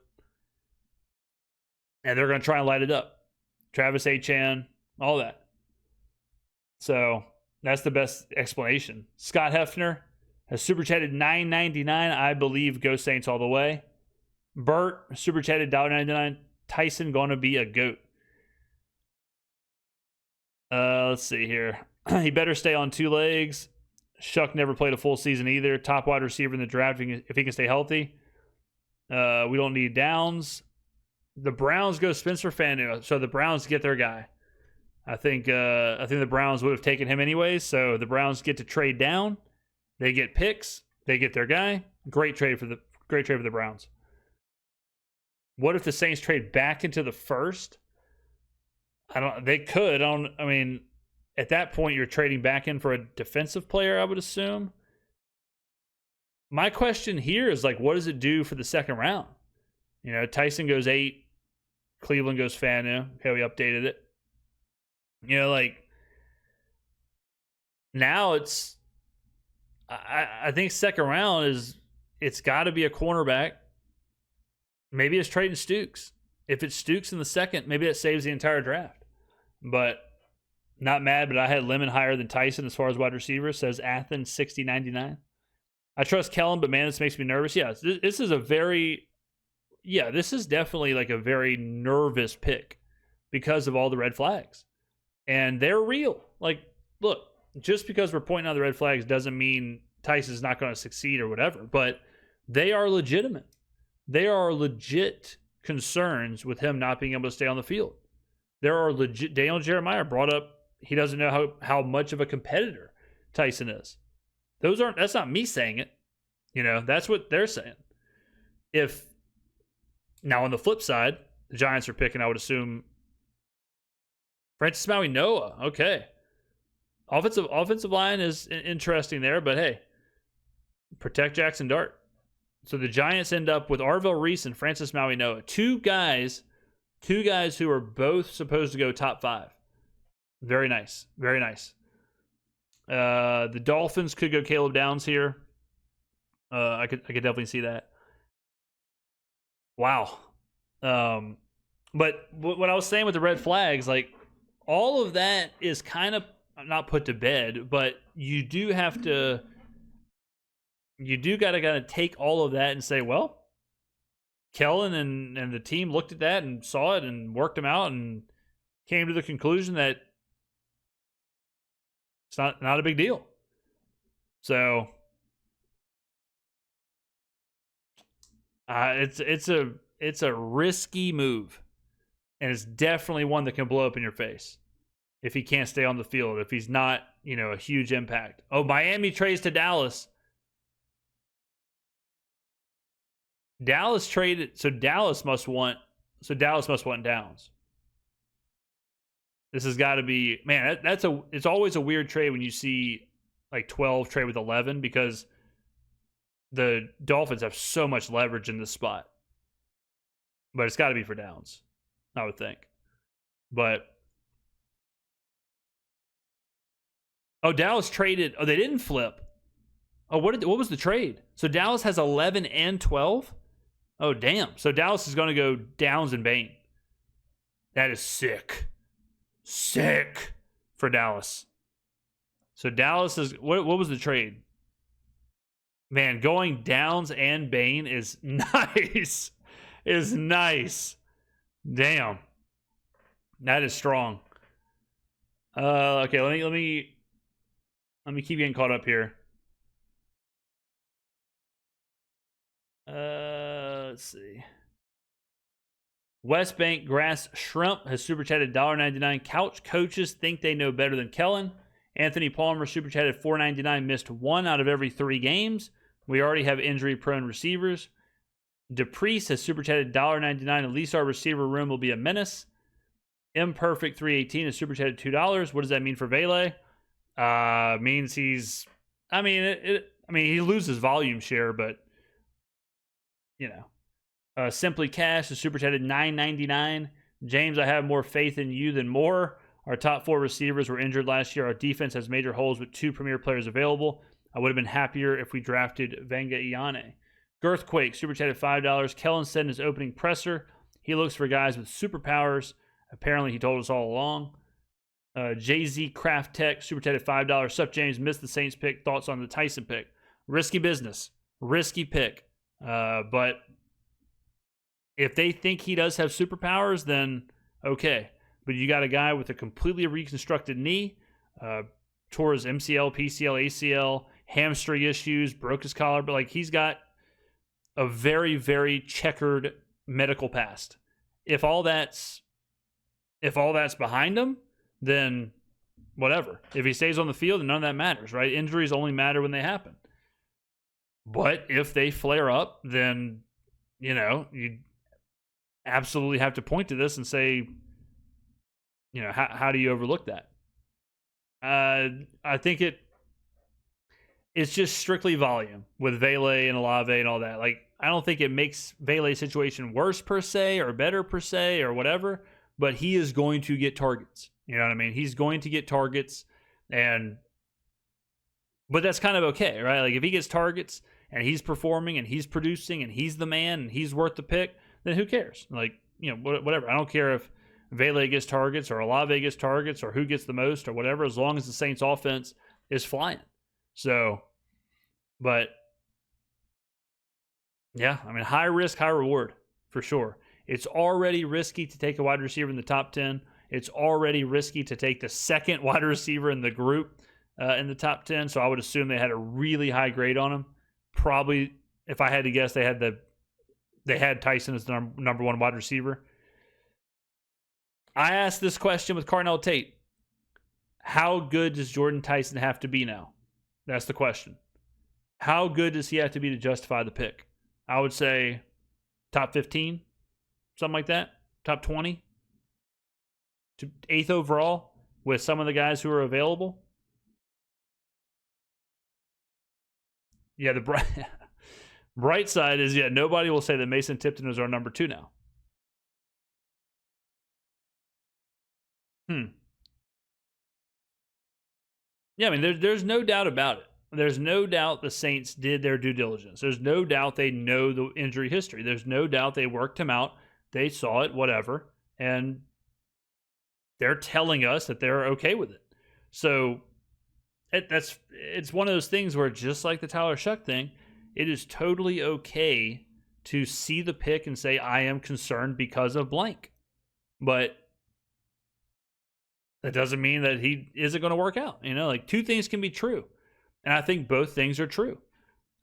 A: and they're going to try and light it up. Travis Achan, all that. So that's the best explanation. Scott Hefner has super chatted $9.99. I believe go Saints all the way. Bert super chatted $1.99. Tyson going to be a GOAT. Let's see here. He better stay on two legs. Shuck never played a full season either. Top wide receiver in the draft if he can stay healthy. We don't need Downs. The Browns go Spencer Fanu, so the Browns get their guy. I think the Browns would have taken him anyways, so the Browns get to trade down. They get picks. They get their guy. Great trade for the Browns. What if the Saints trade back into the first? They could. At that point, you're trading back in for a defensive player, I would assume. My question here is, what does it do for the second round? Tyson goes 8. Cleveland goes Fanu. Okay, we updated it. Now it's... I think second round it's got to be a cornerback. Maybe it's trading Stooks. If it's Stooks in the second, maybe that saves the entire draft. But... not mad, but I had Lemon higher than Tyson as far as wide receiver, says Athens 60.99. I trust Kellen, but man, this makes me nervous. Yeah, this is definitely like a very nervous pick because of all the red flags. And they're real. Look, just because we're pointing out the red flags doesn't mean Tyson's not going to succeed or whatever, but they are legitimate. They are legit concerns with him not being able to stay on the field. There are legit. Daniel Jeremiah brought up he doesn't know how much of a competitor Tyson is. That's not me saying it. That's what they're saying. Now on the flip side, the Giants are picking, I would assume, Francis Maui Noah. Okay. Offensive line is interesting there, but hey, protect Jackson Dart. So the Giants end up with Arvell Reese and Francis Maui Noah. Two guys who are both supposed to go top 5. Very nice. Very nice. The Dolphins could go Caleb Downs here. I could definitely see that. Wow. But what I was saying with the red flags, all of that is kind of not put to bed, but you do got to kind of take all of that and say, well, Kellen and the team looked at that and saw it and worked them out and came to the conclusion that it's not a big deal. So it's a risky move, and it's definitely one that can blow up in your face if he can't stay on the field, if he's not, a huge impact. Oh, Miami trades to Dallas. Dallas traded, so Dallas must want Downs. This has got to be, man, it's always a weird trade when you see 12 trade with 11 because the Dolphins have so much leverage in this spot. But it's got to be for Downs, I would think. But Dallas traded. Oh, they didn't flip. Oh, what was the trade? So Dallas has 11 and 12? Oh, damn. So Dallas is going to go Downs and Bain. That is sick. Sick. for Dallas. So Dallas is what was the trade? Man, going Downs and Bain is nice. Is nice. Damn. That is strong. Okay, let me keep getting caught up here. Let's see. West Bank Grass Shrimp has super chatted $1.99. Couch coaches think they know better than Kellen. Anthony Palmer super chatted $4.99. Missed 1 out of every 3 games. We already have injury-prone receivers. DePriest has super chatted $1.99. At least our receiver room will be a menace. Imperfect 318 has super chatted $2. What does that mean for Vele? Means he's. I mean, he loses volume share, but you know. Simply Cash has super chatted $9.99. James, I have more faith in you than more. Our top 4 receivers were injured last year. Our defense has major holes with 2 premier players available. I would have been happier if we drafted Venga Iane. Girthquake, super chatted $5. Kellen said in his opening presser, he looks for guys with superpowers. Apparently, he told us all along. JZ Craft Tech, super chatted $5. Sup, James? Missed the Saints pick. Thoughts on the Tyson pick? Risky business. Risky pick. But if they think he does have superpowers, then okay. But you got a guy with a completely reconstructed knee, tore his MCL, PCL, ACL, hamstring issues, broke his collar, but like he's got a very, very checkered medical past. If all that's behind him, then whatever. If he stays on the field, then none of that matters, right? Injuries only matter when they happen. But if they flare up, then you absolutely have to point to this and say, how do you overlook that? I think it's just strictly volume with Vele and Olave and all that. Like, I don't think it makes Vele's situation worse per se or better per se or whatever, but he is going to get targets. You know what I mean? He's going to get targets, but that's kind of okay, right? Like, if he gets targets and he's performing and he's producing and he's the man and he's worth the pick, then who cares? Like, whatever. I don't care if Vele gets targets or Olave gets targets or who gets the most or whatever, as long as the Saints offense is flying. So, but yeah, I mean, high risk, high reward for sure. It's already risky to take a wide receiver in the top 10. It's already risky to take the second wide receiver in the group in the top 10. So I would assume they had a really high grade on him. Probably, if I had to guess, they had Tyson as the number 1 wide receiver. I asked this question with Carnell Tate. How good does Jordan Tyson have to be now? That's the question. How good does he have to be to justify the pick? I would say top 15, something like that. Top 20 to 8th overall with some of the guys who are available. Yeah, the bright side is, nobody will say that Mason Tipton is our number 2 now. Yeah, I mean, there's no doubt about it. There's no doubt the Saints did their due diligence. There's no doubt they know the injury history. There's no doubt they worked him out. They saw it, whatever. And they're telling us that they're okay with it. So it's one of those things where, just like the Tyler Shuck thing, it is totally okay to see the pick and say, I am concerned because of blank. But that doesn't mean that he isn't going to work out. Like, 2 things can be true. And I think both things are true.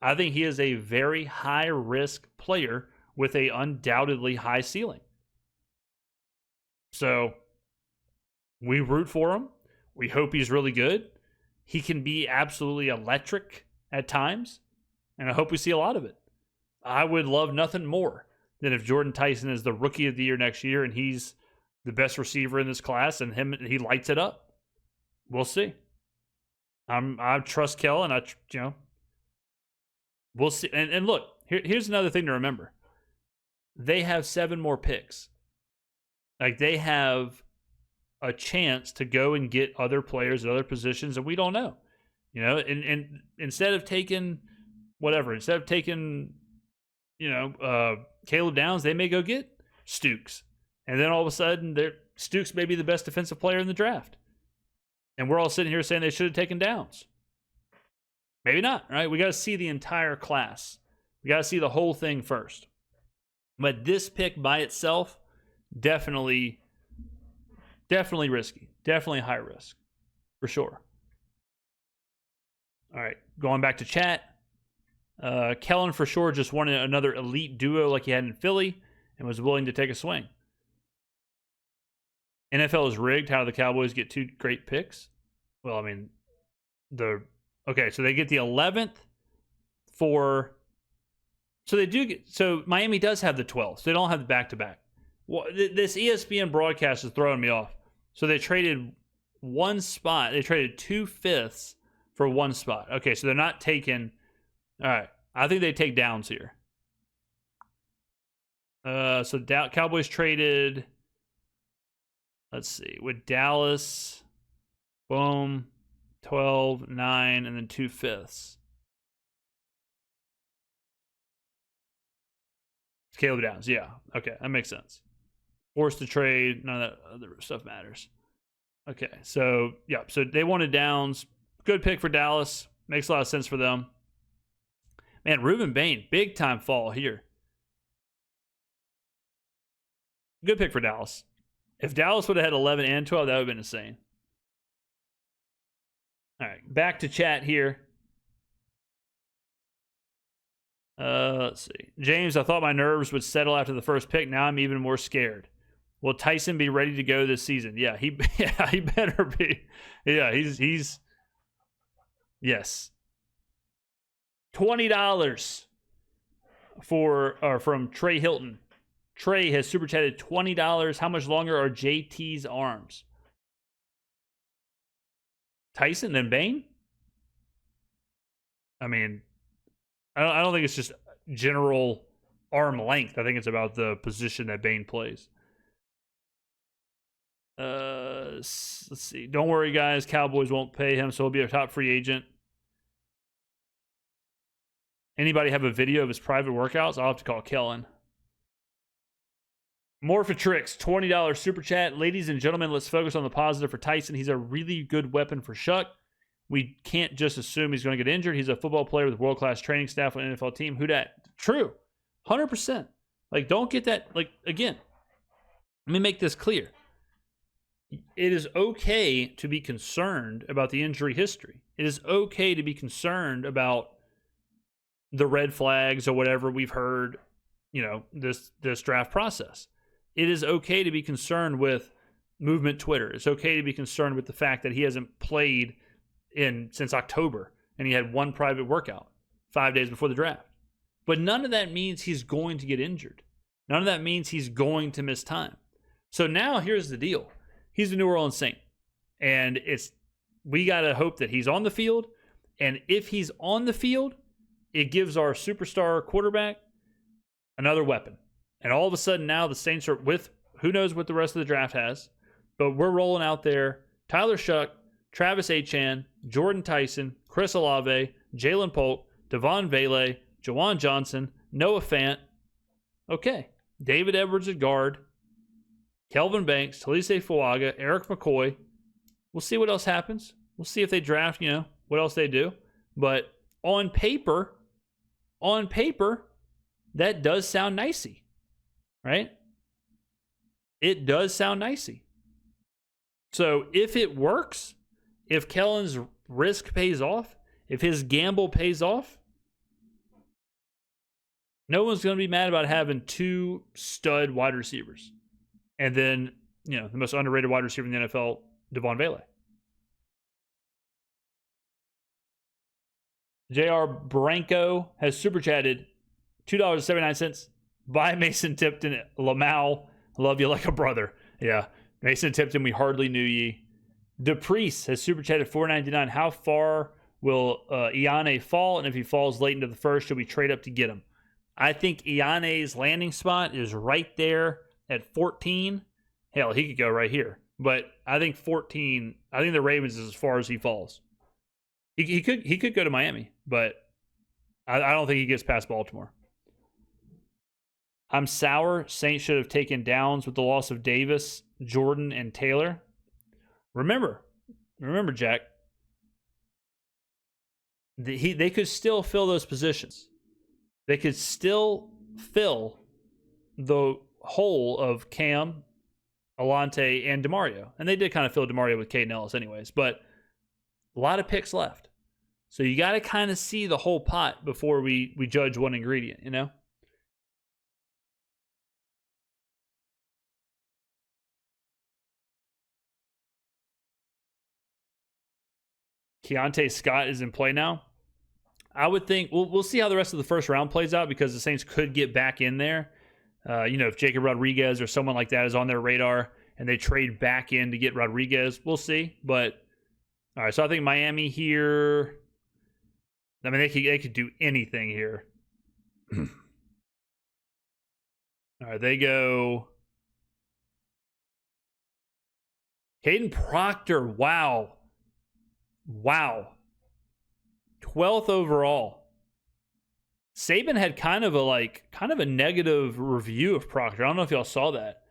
A: I think he is a very high-risk player with a undoubtedly high ceiling. So we root for him. We hope he's really good. He can be absolutely electric at times, and I hope we see a lot of it. I would love nothing more than if Jordan Tyson is the rookie of the year next year and he's the best receiver in this class and he lights it up. We'll see. I trust Kellen. We'll see. And look, here's another thing to remember. They have 7 more picks. Like, they have a chance to go and get other players at other positions, and we don't know. And instead of taking Caleb Downs, they may go get Stukes. And then all of a sudden, Stukes may be the best defensive player in the draft. And we're all sitting here saying they should have taken Downs. Maybe not, right? We got to see the entire class. We got to see the whole thing first. But this pick by itself, definitely risky. Definitely high risk, for sure. All right, going back to chat. Kellen for sure just wanted another elite duo like he had in Philly and was willing to take a swing. NFL is rigged. How do the Cowboys get 2 great picks? Well, I mean, okay, so they get the 11th for. So they do get. So Miami does have the 12th. So they don't have the back-to-back. Well, this ESPN broadcast is throwing me off. So they traded 1 spot. They traded 2 fifths for 1 spot. Okay, so they're not taking. All right, I think they take Downs here. So Cowboys traded. Let's see, with Dallas, boom, 12, 9, and then 2 fifths. Caleb Downs, yeah. Okay, that makes sense. Forced to trade, none of that other stuff matters. Okay, so, yeah, so they wanted Downs. Good pick for Dallas. Makes a lot of sense for them. Man, Reuben Bain, big time fall here. Good pick for Dallas. If Dallas would have had 11 and 12, that would have been insane. All right, back to chat here. Let's see. James, I thought my nerves would settle after the first pick. Now I'm even more scared. Will Tyson be ready to go this season? Yeah, he better be. Yeah, he's yes. $20 from Trey Hilton. Trey has super chatted $20. How much longer are JT's arms? Tyson then Bain? I mean, I don't think it's just general arm length. I think it's about the position that Bain plays. Let's see. Don't worry, guys. Cowboys won't pay him, so he'll be a top free agent. Anybody have a video of his private workouts? I'll have to call Kellen. Morphatrix, $20 super chat. Ladies and gentlemen, let's focus on the positive for Tyson. He's a really good weapon for Shuck. We can't just assume he's going to get injured. He's a football player with world-class training staff on an NFL team. Who dat? True. 100%. Like, don't get that. Like, again, let me make this clear. It is okay to be concerned about the injury history. It is okay to be concerned about the red flags or whatever we've heard, this draft process. It is okay to be concerned with movement Twitter. It's okay to be concerned with the fact that he hasn't played since October and he had 1 private workout 5 days before the draft. But none of that means he's going to get injured. None of that means he's going to miss time. So now here's the deal. He's a New Orleans Saint. And we got to hope that he's on the field. And if he's on the field, it gives our superstar quarterback another weapon. And all of a sudden now the Saints are with, who knows what the rest of the draft has, but we're rolling out there. Tyler Shuck, Travis Achan, Jordan Tyson, Chris Olave, Jalen Polk, Devon Vele, Jawan Johnson, Noah Fant. Okay. David Edwards at guard, Kelvin Banks, Talise Fuaga, Eric McCoy. We'll see what else happens. We'll see if they draft, what else they do. But on paper, that does sound nicey, right? It does sound nicey. So if it works, if Kellen's risk pays off, if his gamble pays off, no one's going to be mad about having 2 stud wide receivers. And then, the most underrated wide receiver in the NFL, Devon Vele. J.R. Branco has super chatted $2.79. Buy Mason Tipton, Lamau. Love you like a brother. Yeah. Mason Tipton, we hardly knew ye. DePriest has super chatted $4.99. How far will Iane fall? And if he falls late into the first, should we trade up to get him? I think Iane's landing spot is right there at 14. Hell, he could go right here. But I think 14, I think the Ravens is as far as he falls. He could go to Miami, but I don't think he gets past Baltimore. I'm sour. Saints should have taken Downs with the loss of Davis, Jordan, and Taylor. Remember, Remember, Jack, they could still fill those positions. They could still fill the hole of Cam, Alante, and DeMario. And they did kind of fill DeMario with Caden Ellis anyways, but a lot of picks left. So you got to kind of see the whole pot before we judge one ingredient, you know? Keontae Scott is in play now. I would think we'll see how the rest of the first round plays out because the Saints could get back in there. If Jacob Rodriguez or someone like that is on their radar and they trade back in to get Rodriguez, we'll see. But all right, so I think Miami here. I mean, they could do anything here. All right, they go. Caden Proctor, wow. 12th overall. Saban had kind of a negative review of Proctor. I don't know if y'all saw that.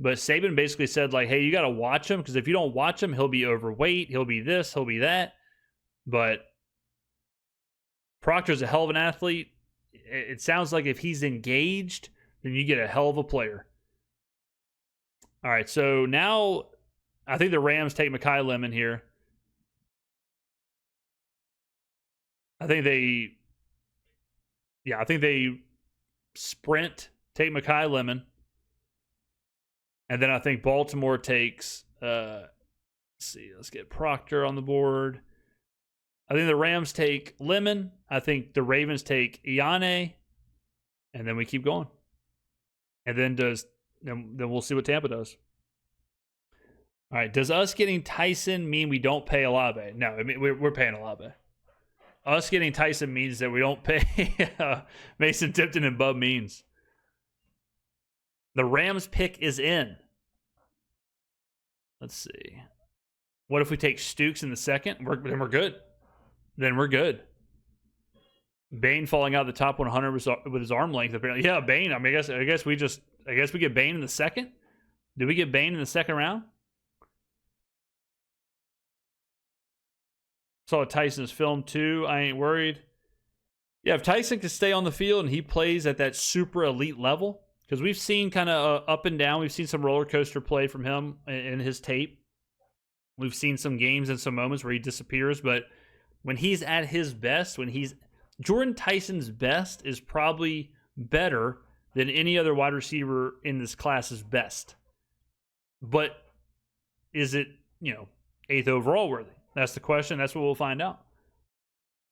A: But Saban basically said, like, hey, you got to watch him because if you don't watch him, he'll be overweight, he'll be this, he'll be that. But Proctor's a hell of an athlete. It sounds like if he's engaged, then you get a hell of a player. All right, so now I think the Rams take Mekhi Lemon here. I think they sprint, take Mekhi Lemon. And then I think Baltimore takes, let's get Proctor on the board. I think the Rams take Lemon. I think the Ravens take Iane. And then we keep going. And then we'll see what Tampa does. All right. Does us getting Tyson mean we don't pay Olave? No, I mean, we're paying Olave. Us getting Tyson means that we don't pay Mason Tipton and Bub Means. The Rams pick is in. Let's see. What if we take Stukes in the second? Then we're good. Then we're good. Bain falling out of the top 100 with his arm length. Apparently, yeah, Bain. I mean, I guess we get Bain in the second. Did we get Bain in the second round? Saw Tyson's film too. I ain't worried. Yeah, if Tyson can stay on the field and he plays at that super elite level, because we've seen kind of up and down. We've seen some roller coaster play from him in his tape. We've seen some games and some moments where he disappears. But when he's at his best, Jordan Tyson's best is probably better than any other wide receiver in this class's best. But is it, 8th overall worthy? That's the question. That's what we'll find out.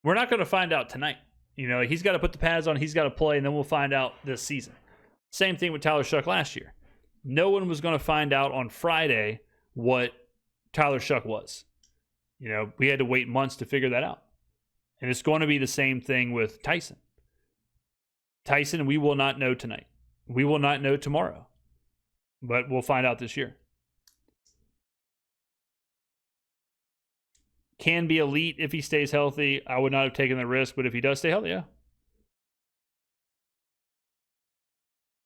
A: We're not going to find out tonight. He's got to put the pads on. He's got to play, and then we'll find out this season. Same thing with Tyler Shuck last year. No one was going to find out on Friday what Tyler Shuck was. We had to wait months to figure that out. And it's going to be the same thing with Tyson. Tyson, we will not know tonight. We will not know tomorrow. But we'll find out this year. Can be elite if he stays healthy. I would not have taken the risk, but if he does stay healthy, yeah.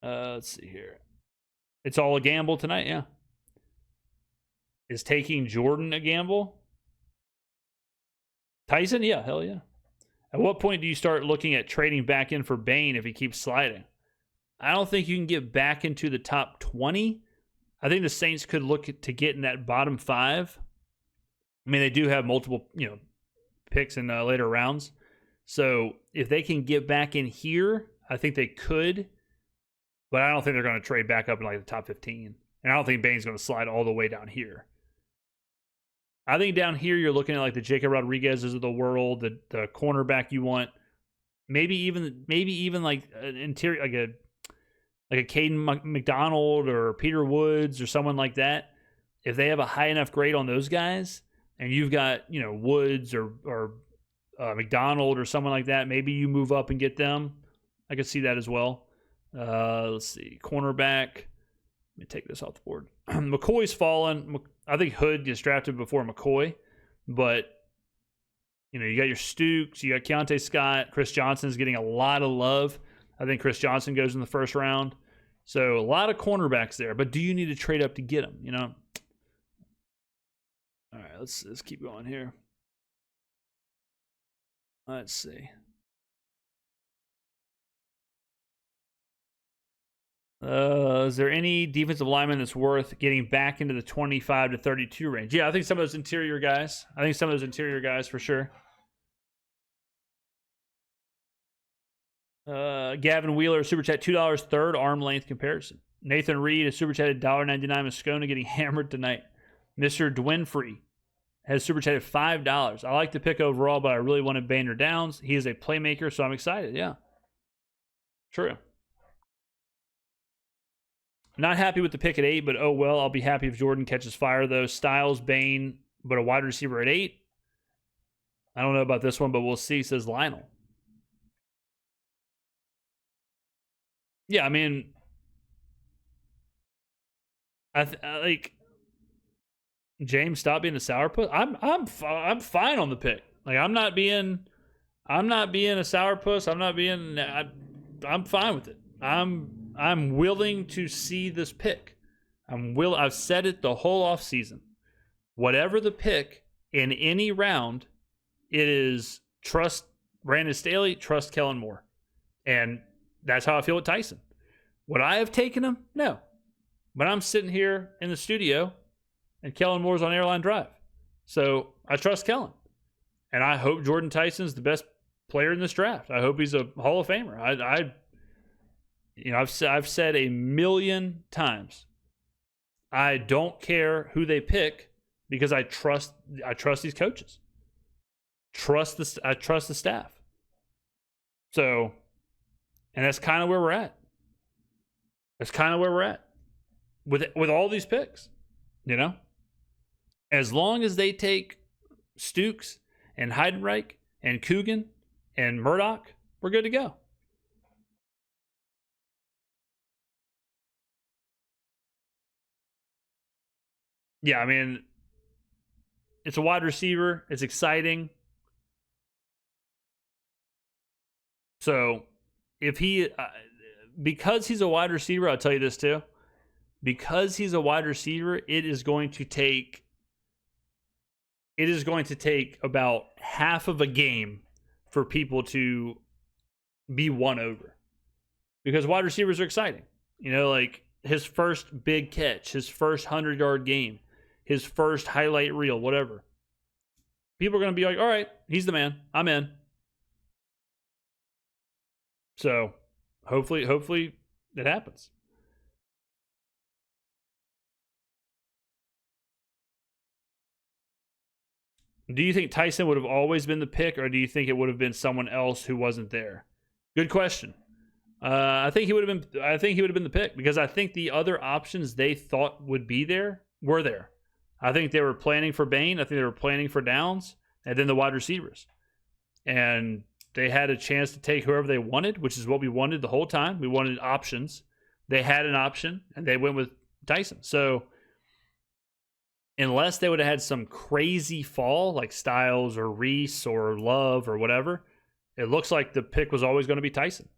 A: Let's see here. It's all a gamble tonight, yeah. Is taking Jordan a gamble? Tyson? Yeah, hell yeah. At what point do you start looking at trading back in for Bain if he keeps sliding? I don't think you can get back into the top 20. I think the Saints could look to get in that bottom 5. I mean, they do have multiple, picks in later rounds. So if they can get back in here, I think they could. But I don't think they're going to trade back up in the top 15. And I don't think Bain's going to slide all the way down here. I think down here you're looking at the Jacob Rodriguez's of the world, the cornerback you want. Maybe even like an interior, like a Caden McDonald or Peter Woods or someone like that. If they have a high enough grade on those guys, and you've got Woods or McDonald or someone like that, maybe you move up and get them. I could see that as well. Let's see, cornerback. Let me take this off the board. McCoy's fallen. I think Hood gets drafted before McCoy, but you got your Stukes, you got Keontae Scott, Chris Johnson's getting a lot of love. I think Chris Johnson goes in the first round. So a lot of cornerbacks there, but do you need to trade up to get them? All right, right, let's keep going here. Let's see. Is there any defensive lineman that's worth getting back into the 25 to 32 range? Yeah, I think some of those interior guys. For sure. Gavin Wheeler, super chat, $2, third arm length comparison. Nathan Reed, a super chatted $1.99. Moscona getting hammered tonight. Mr. Dwinfrey has super chatted $5. I like the pick overall, but I really wanted Banner Downs. He is a playmaker, so I'm excited. Yeah. True. Not happy with the pick at 8, but oh well. I'll be happy if Jordan catches fire, though. Styles, Bain, but a wide receiver at 8. I don't know about this one, but we'll see, says Lionel. Yeah, I mean, I like James. Stop being a sourpuss. I'm fine on the pick. Like I'm not being a sourpuss. I'm fine with it. I'm willing to see this pick. I've said it the whole offseason. Whatever the pick in any round, it is trust Brandon Staley, trust Kellen Moore, and that's how I feel with Tyson. Would I have taken him? No. But I'm sitting here in the studio and Kellen Moore's on Airline Drive. So I trust Kellen. And I hope Jordan Tyson's the best player in this draft. I hope he's a Hall of Famer. I've said a million times, I don't care who they pick because I trust these coaches. I trust the staff. So, and that's kind of where we're at. With all these picks, as long as they take Stukes and Heidenreich and Coogan and Murdoch, we're good to go. Yeah, I mean, it's a wide receiver. It's exciting. So if because he's a wide receiver, I'll tell you this too. Because he's a wide receiver, it is going to take about half of a game for people to be won over. Because wide receivers are exciting. Like his first big catch, his first 100-yard game, his first highlight reel, whatever. People are going to be like, all right, he's the man. I'm in. So hopefully it happens. Do you think Tyson would have always been the pick, or do you think it would have been someone else who wasn't there? Good question. I think he would have been the pick because I think the other options they thought would be there were there. I think they were planning for Bain. I think they were planning for Downs, and then the wide receivers. And they had a chance to take whoever they wanted, which is what we wanted the whole time. We wanted options. They had an option, and they went with Tyson. So unless they would have had some crazy fall like Styles or Reese or Love or whatever, it looks like the pick was always going to be Tyson.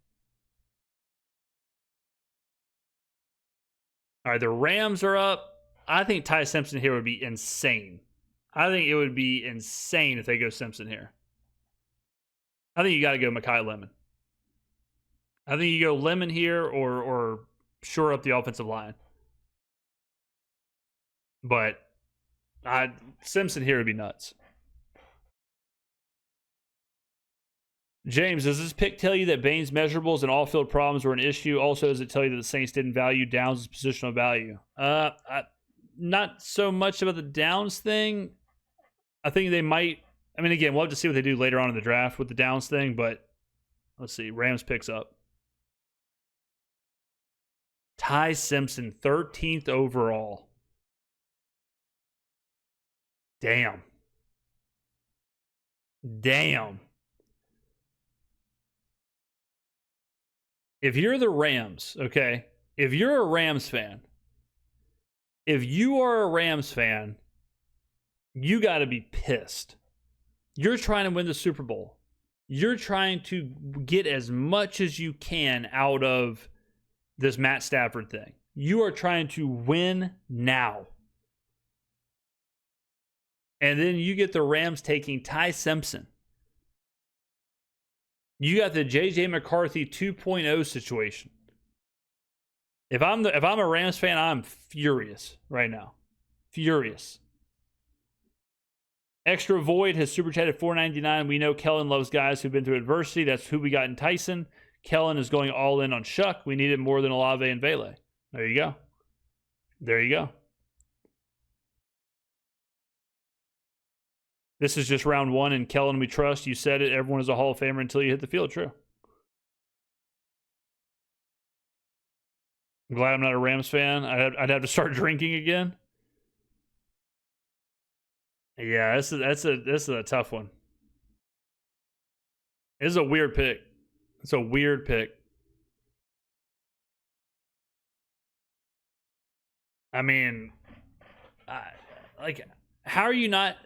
A: All right, the Rams are up. I think Ty Simpson here would be insane. I think it would be insane if they go Simpson here. I think you got to go Mekhi Lemon. I think you go Lemon here or shore up the offensive line. But Simpson here would be nuts. James, does this pick tell you that Bain's measurables and all-field problems were an issue? Also, does it tell you that the Saints didn't value Downs' positional value? Not so much about the Downs thing. I think they might. I mean, again, we'll have to see what they do later on in the draft with the Downs thing, but let's see. Rams picks up. Ty Simpson, 13th overall. Damn. If you're the Rams, okay, if you're a Rams fan, if you are a Rams fan, you got to be pissed. You're trying to win the Super Bowl. You're trying to get as much as you can out of this Matt Stafford thing. You are trying to win now. And then you get the Rams taking Ty Simpson. You got the J.J. McCarthy 2.0 situation. If I'm a Rams fan, I'm furious right now. Furious. Extra Void has super chatted $4.99. We know Kellen loves guys who've been through adversity. That's who we got in Tyson. Kellen is going all in on Shuck. We need it more than Olave and Vele. There you go. There you go. This is just round one, and Kellen, we trust. You said it. Everyone is a Hall of Famer until you hit the field. True. I'm glad I'm not a Rams fan. I'd have to start drinking again. Yeah, this is a tough one. This is a weird pick. It's a weird pick. I mean, like, how are you not?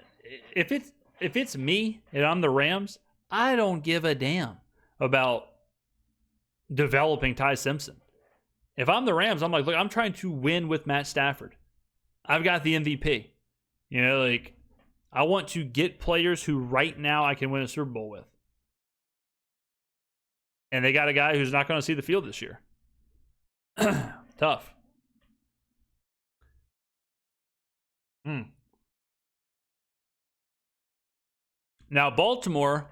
A: If it's me and I'm the Rams, I don't give a damn about developing Ty Simpson. If I'm the Rams, I'm like, look, I'm trying to win with Matt Stafford. I've got the MVP. You know, like, I want to get players who right now I can win a Super Bowl with. And they got a guy who's not going to see the field this year. Tough. Now, Baltimore,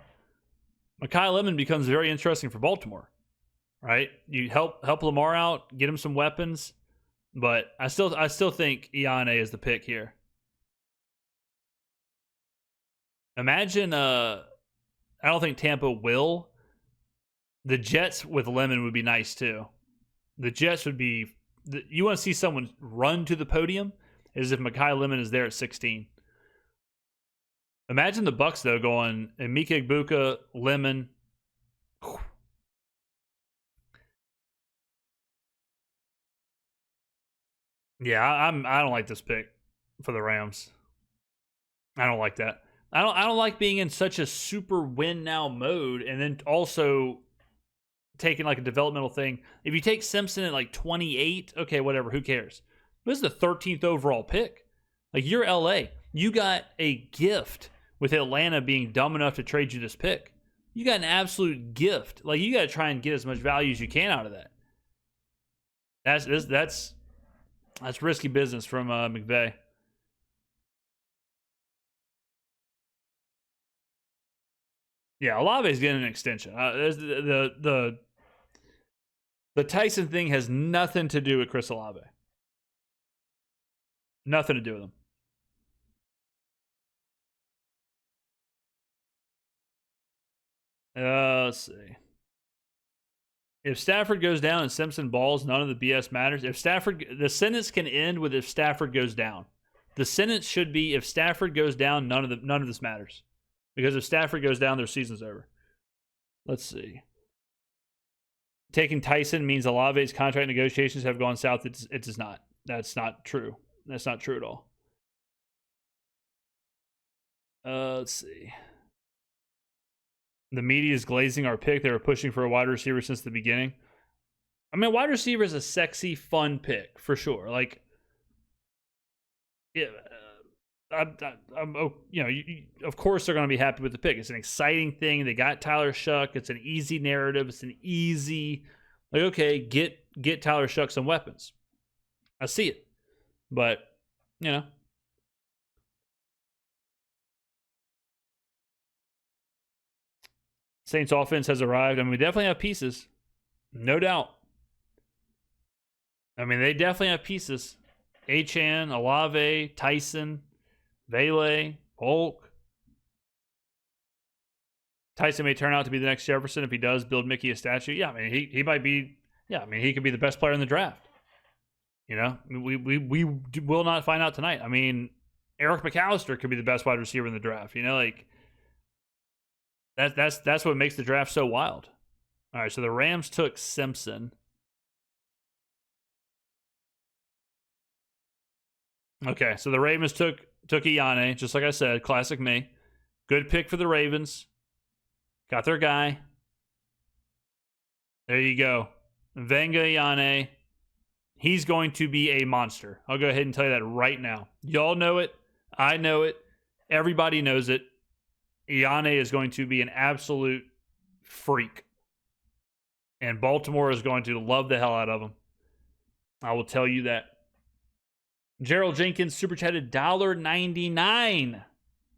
A: Mekhi Lemon becomes very interesting for Baltimore, right? You help Lamar out, get him some weapons, but I still think Iane is the pick here. Imagine, I don't think Tampa will. The Jets with Lemon would be nice too. The Jets would be. You want to see someone run to the podium? As if Mekhi Lemon is there at 16. Imagine the Bucks though going Emeka Egbuka, Lemon. Yeah, I don't like this pick for the Rams. I don't like that. I don't like being in such a super win now mode and then also taking like a developmental thing. If you take Simpson at like 28, okay, whatever, who cares? This is the 13th overall pick. Like, you're LA. You got a gift with Atlanta being dumb enough to trade you this pick. You got an absolute gift. Like, you got to try and get as much value as you can out of that. That's risky business from McVay. Yeah, Olave's getting an extension. The Tyson thing has nothing to do with Chris Olave. Nothing to do with him. Let's see. If Stafford goes down and Simpson balls, none of the BS matters. The sentence can end with if Stafford goes down. The sentence should be if Stafford goes down, none of this matters. Because if Stafford goes down, their season's over. Let's see. Taking Tyson means Olave's contract negotiations have gone south. It does not. That's not true. That's not true at all. Let's see. The media is glazing our pick. They were pushing for a wide receiver since the beginning. I mean, wide receiver is a sexy, fun pick for sure. Like, yeah, of course they're going to be happy with the pick. It's an exciting thing. They got Tyler Shuck. It's an easy narrative. It's an easy, like, okay, get Tyler Shuck some weapons. I see it. But, Saints offense has arrived. I mean, we definitely have pieces. No doubt. I mean, they definitely have pieces. Achane, Olave, Tyson, Vele, Polk. Tyson may turn out to be the next Jefferson if he does build Mickey a statue. Yeah, I mean, he might be. Yeah, I mean, he could be the best player in the draft. We will not find out tonight. I mean, Eric McAllister could be the best wide receiver in the draft. Like that's what makes the draft so wild. All right, so the Rams took Simpson. Okay, so the Ravens took Iane, just like I said, classic me. Good pick for the Ravens. Got their guy. There you go. Venga Iane. He's going to be a monster. I'll go ahead and tell you that right now. Y'all know it. I know it. Everybody knows it. Iane is going to be an absolute freak. And Baltimore is going to love the hell out of him. I will tell you that. Gerald Jenkins super chatted $1.99.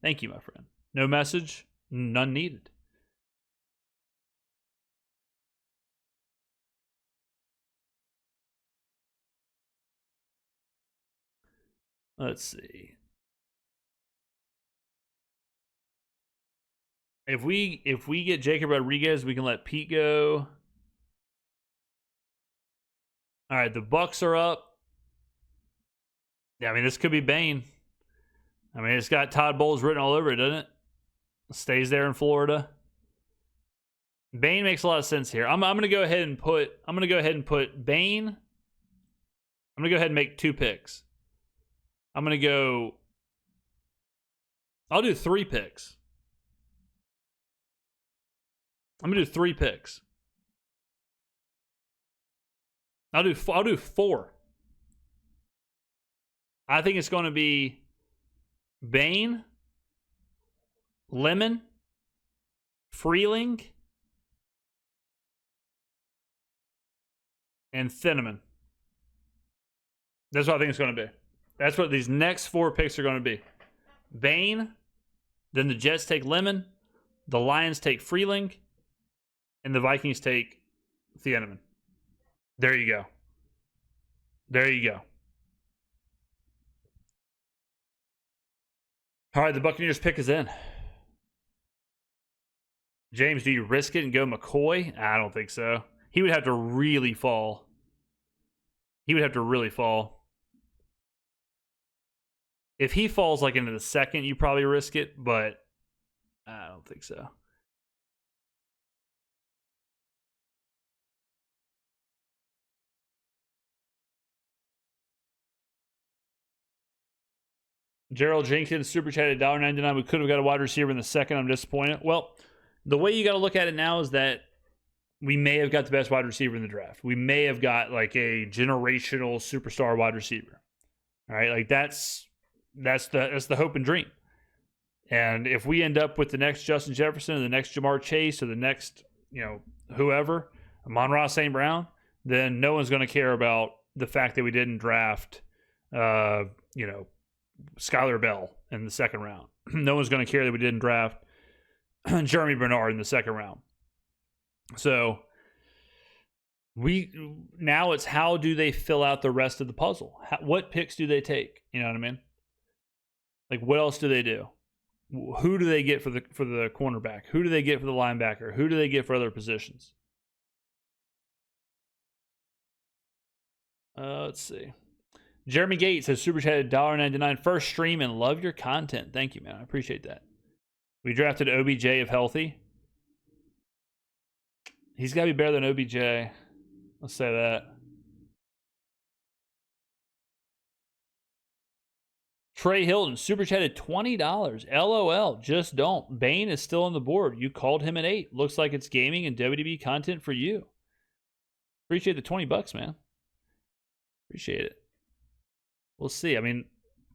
A: Thank you, my friend. No message, none needed. Let's see. If we get Jacob Rodriguez, we can let Pete go. All right, the Bucks are up. Yeah, I mean, this could be Bane. I mean, it's got Todd Bowles written all over it, doesn't it? Stays there in Florida. Bane makes a lot of sense here. I'm gonna go ahead and put Bane. I'm gonna go ahead and make 2 picks. I'll do 3 picks. I'm gonna do 3 picks. I'll do 4. I think it's going to be Bane, Lemon, Freeling, and Thieneman. That's what I think it's going to be. That's what these next 4 picks are going to be. Bane, then the Jets take Lemon, the Lions take Freeling, and the Vikings take Thieneman. There you go. There you go. All right, the Buccaneers pick is in. James, do you risk it and go McCoy? I don't think so. He would have to really fall. If he falls like into the second, you probably risk it, but I don't think so. Gerald Jenkins super chatted $1.99. We could have got a wide receiver in the second. I'm disappointed. Well, the way you got to look at it now is that we may have got the best wide receiver in the draft. We may have got like a generational superstar wide receiver. All right, like that's the hope and dream. And if we end up with the next Justin Jefferson, or the next Jamar Chase, or the next whoever, Amon-Ra St. Brown, then no one's going to care about the fact that we didn't draft Skylar Bell in the second round. No one's going to care that we didn't draft Jeremy Bernard in the second round. So now it's how do they fill out the rest of the puzzle? What picks do they take? You know what I mean? Like, what else do they do? Who do they get for the cornerback? Who do they get for the linebacker? Who do they get for other positions? Let's see. Jeremy Gates has super chatted $1.99. First stream and love your content. Thank you, man. I appreciate that. We drafted OBJ if healthy. He's got to be better than OBJ. Let's say that. Trey Hilton super chatted $20. LOL. Just don't. Bane is still on the board. You called him an 8. Looks like it's gaming and WWE content for you. Appreciate the $20, man. Appreciate it. We'll see. I mean,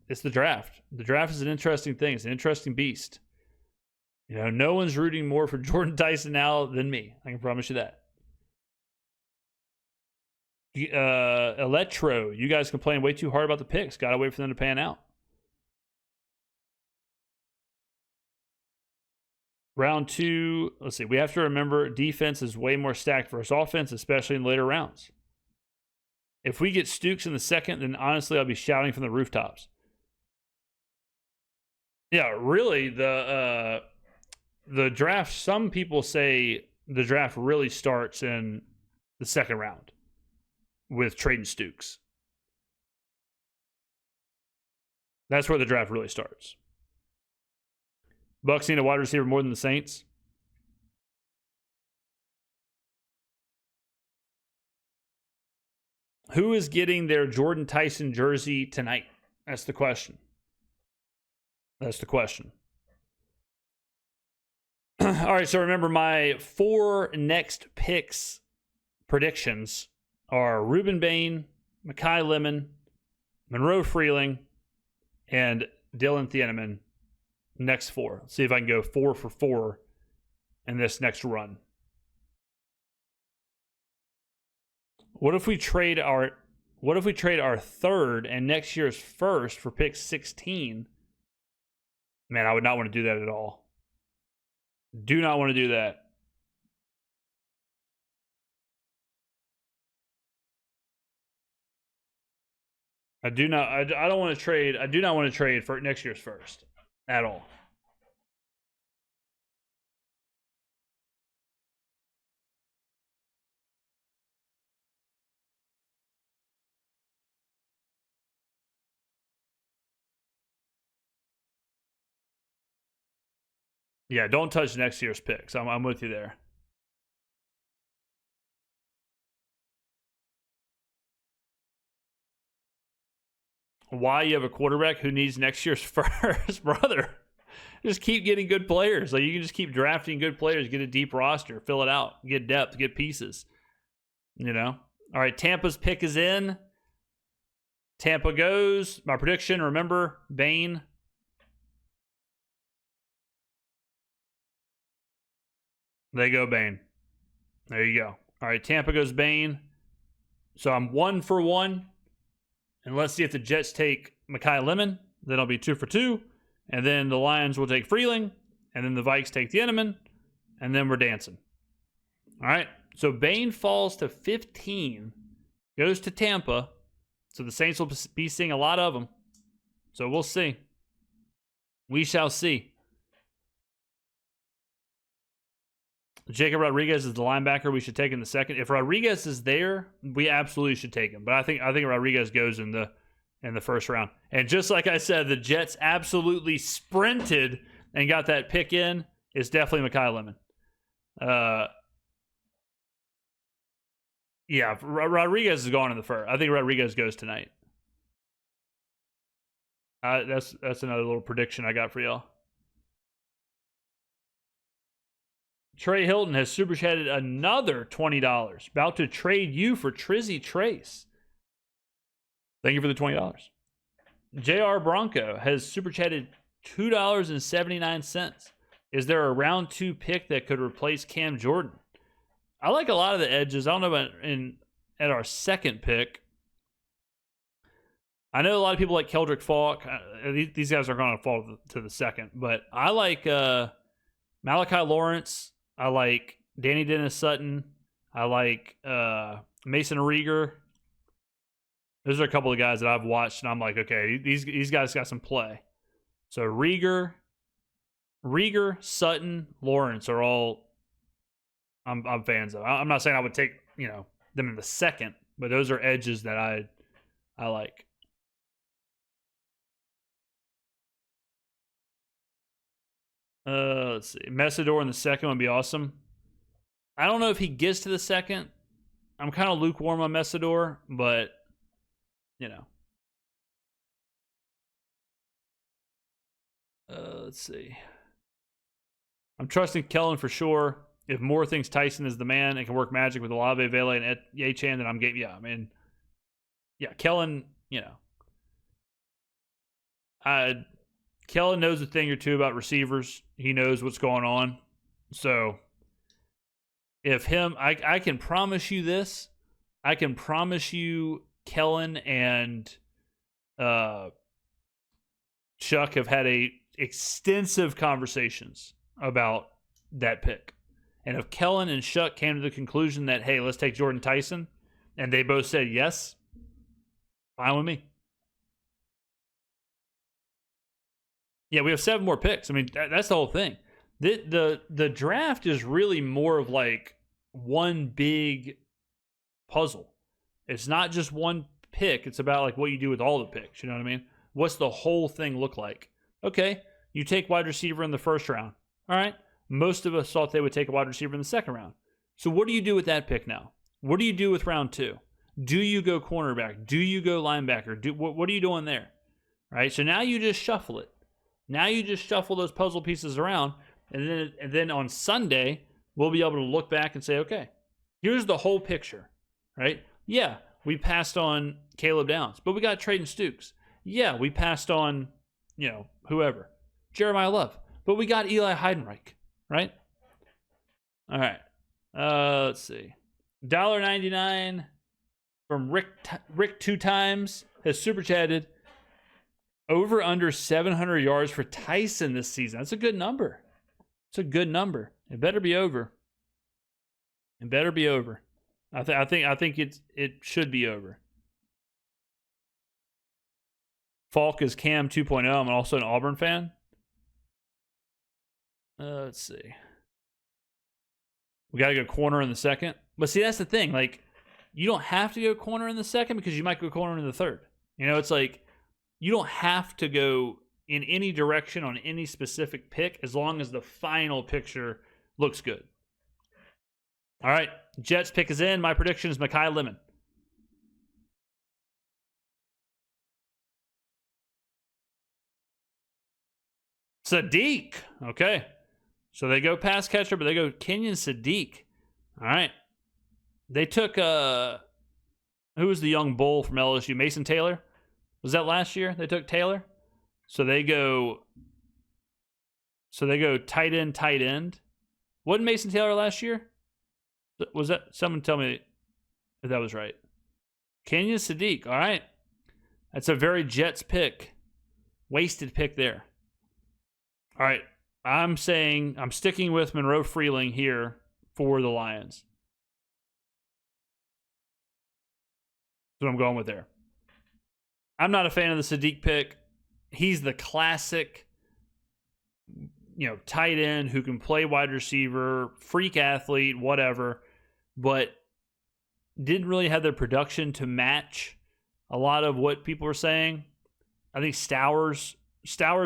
A: it's the draft. The draft is an interesting thing. It's an interesting beast. No one's rooting more for Jordan Tyson now than me. I can promise you that. Electro, you guys complain way too hard about the picks. Got to wait for them to pan out. Round 2, let's see. We have to remember defense is way more stacked versus offense, especially in later rounds. If we get Stukes in the second, then honestly, I'll be shouting from the rooftops. Yeah, really, the draft, some people say the draft really starts in the second round with trading Stukes. That's where the draft really starts. Bucks need a wide receiver more than the Saints. Who is getting their Jordan Tyson jersey tonight? That's the question. All right, so remember my 4 next picks predictions are Ruben Bain, Mekhi Lemon, Monroe Freeling, and Dylan Thieneman next 4. Let's see if I can go 4 for 4 in this next run. What if we trade our 3rd and next year's 1st for pick 16? Man, I would not want to do that at all. Do not want to do that. I don't want to trade. I do not want to trade for next year's 1st at all. Yeah, don't touch next year's picks. I'm with you there. Why you have a quarterback who needs next year's 1st, brother? Just keep getting good players. Like, you can just keep drafting good players, get a deep roster, fill it out, get depth, get pieces. You know? All right, Tampa's pick is in. Tampa goes. My prediction, remember, Bane. They go Bane. There you go. All right, Tampa goes Bane. So I'm 1 for 1. And let's see if the Jets take Mekhi Lemon. Then I'll be 2 for 2. And then the Lions will take Freeling. And then the Vikes take the Eneman. And then we're dancing. All right. So Bane falls to 15. Goes to Tampa. So the Saints will be seeing a lot of them. So we'll see. We shall see. Jacob Rodriguez is the linebacker we should take in the second. If Rodriguez is there, we absolutely should take him. But I think Rodriguez goes in the first round. And just like I said, the Jets absolutely sprinted and got that pick in. It's definitely Mekhi Lemon. Yeah, Rodriguez is gone in the first. I think Rodriguez goes tonight. That's another little prediction I got for y'all. Trey Hilton has super chatted another $20. About to trade you for Trizzy Trace. Thank you for the $20. JR Bronco has super chatted $2.79. Is there a round 2 pick that could replace Cam Jordan? I like a lot of the edges. I don't know about at our second pick. I know a lot of people like Keldrick Falk. These guys are going to fall to the second. But I like Malachi Lawrence. I like Danny Dennis Sutton. I like Mason Rieger. Those are a couple of guys that I've watched, and I'm like, okay, these guys got some play. So Rieger, Sutton, Lawrence are all I'm fans of. I'm not saying I would take them in the second, but those are edges that I like. Let's see. Messidor in the second would be awesome. I don't know if he gets to the second. I'm kind of lukewarm on Messidor, but let's see. I'm trusting Kellen for sure. If Moore thinks Tyson is the man and can work magic with Olave, Vele, and Yachan, then I'm game. Yeah, I mean, yeah, Kellen. Kellen knows a thing or two about receivers. He knows what's going on. So if I can promise you this. I can promise you Kellen and Chuck have had extensive conversations about that pick. And if Kellen and Chuck came to the conclusion that, hey, let's take Jordan Tyson, and they both said yes, fine with me. Yeah, we have 7 more picks. I mean, that's the whole thing. The draft is really more of like one big puzzle. It's not just one pick. It's about like what you do with all the picks. You know what I mean? What's the whole thing look like? Okay, you take wide receiver in the first round. All right. Most of us thought they would take a wide receiver in the second round. So what do you do with that pick now? What do you do with round 2? Do you go cornerback? Do you go linebacker? What are you doing there? Right? So now you just shuffle it. Now you just shuffle those puzzle pieces around, and then on Sunday, we'll be able to look back and say, okay, here's the whole picture, right? Yeah, we passed on Caleb Downs, but we got Trayton Stukes. Yeah, we passed on, whoever. Jeremiah Love. But we got Eli Heidenreich, right? All right. Let's see. $1.99 from Rick 2 times has super chatted. Over under 700 yards for Tyson this season. That's a good number. It's a good number. It better be over. It better be over. I think it should be over. Falk is Cam 2.0. I'm also an Auburn fan. Let's see. We got to go corner in the second. But see, that's the thing. Like, you don't have to go corner in the second because you might go corner in the third. You know, it's like you don't have to go in any direction on any specific pick as long as the final picture looks good. All right. Jets pick is in. My prediction is Mekhi Lemon. Sadiq. Okay. So they go pass catcher, but they go Kenyon Sadiq. All right. They took, who was the young bull from LSU? Mason Taylor? Was that last year they took Taylor? So they go tight end. Wasn't Mason Taylor last year? Was that? Someone tell me if that was right. Kenyon Sadiq. All right. That's a very Jets pick. Wasted pick there. All right. I'm sticking with Monroe Freeling here for the Lions. That's what I'm going with there. I'm not a fan of the Sadiq pick. He's the classic, tight end who can play wide receiver, freak athlete, whatever, but didn't really have the production to match a lot of what people were saying. I think Stowers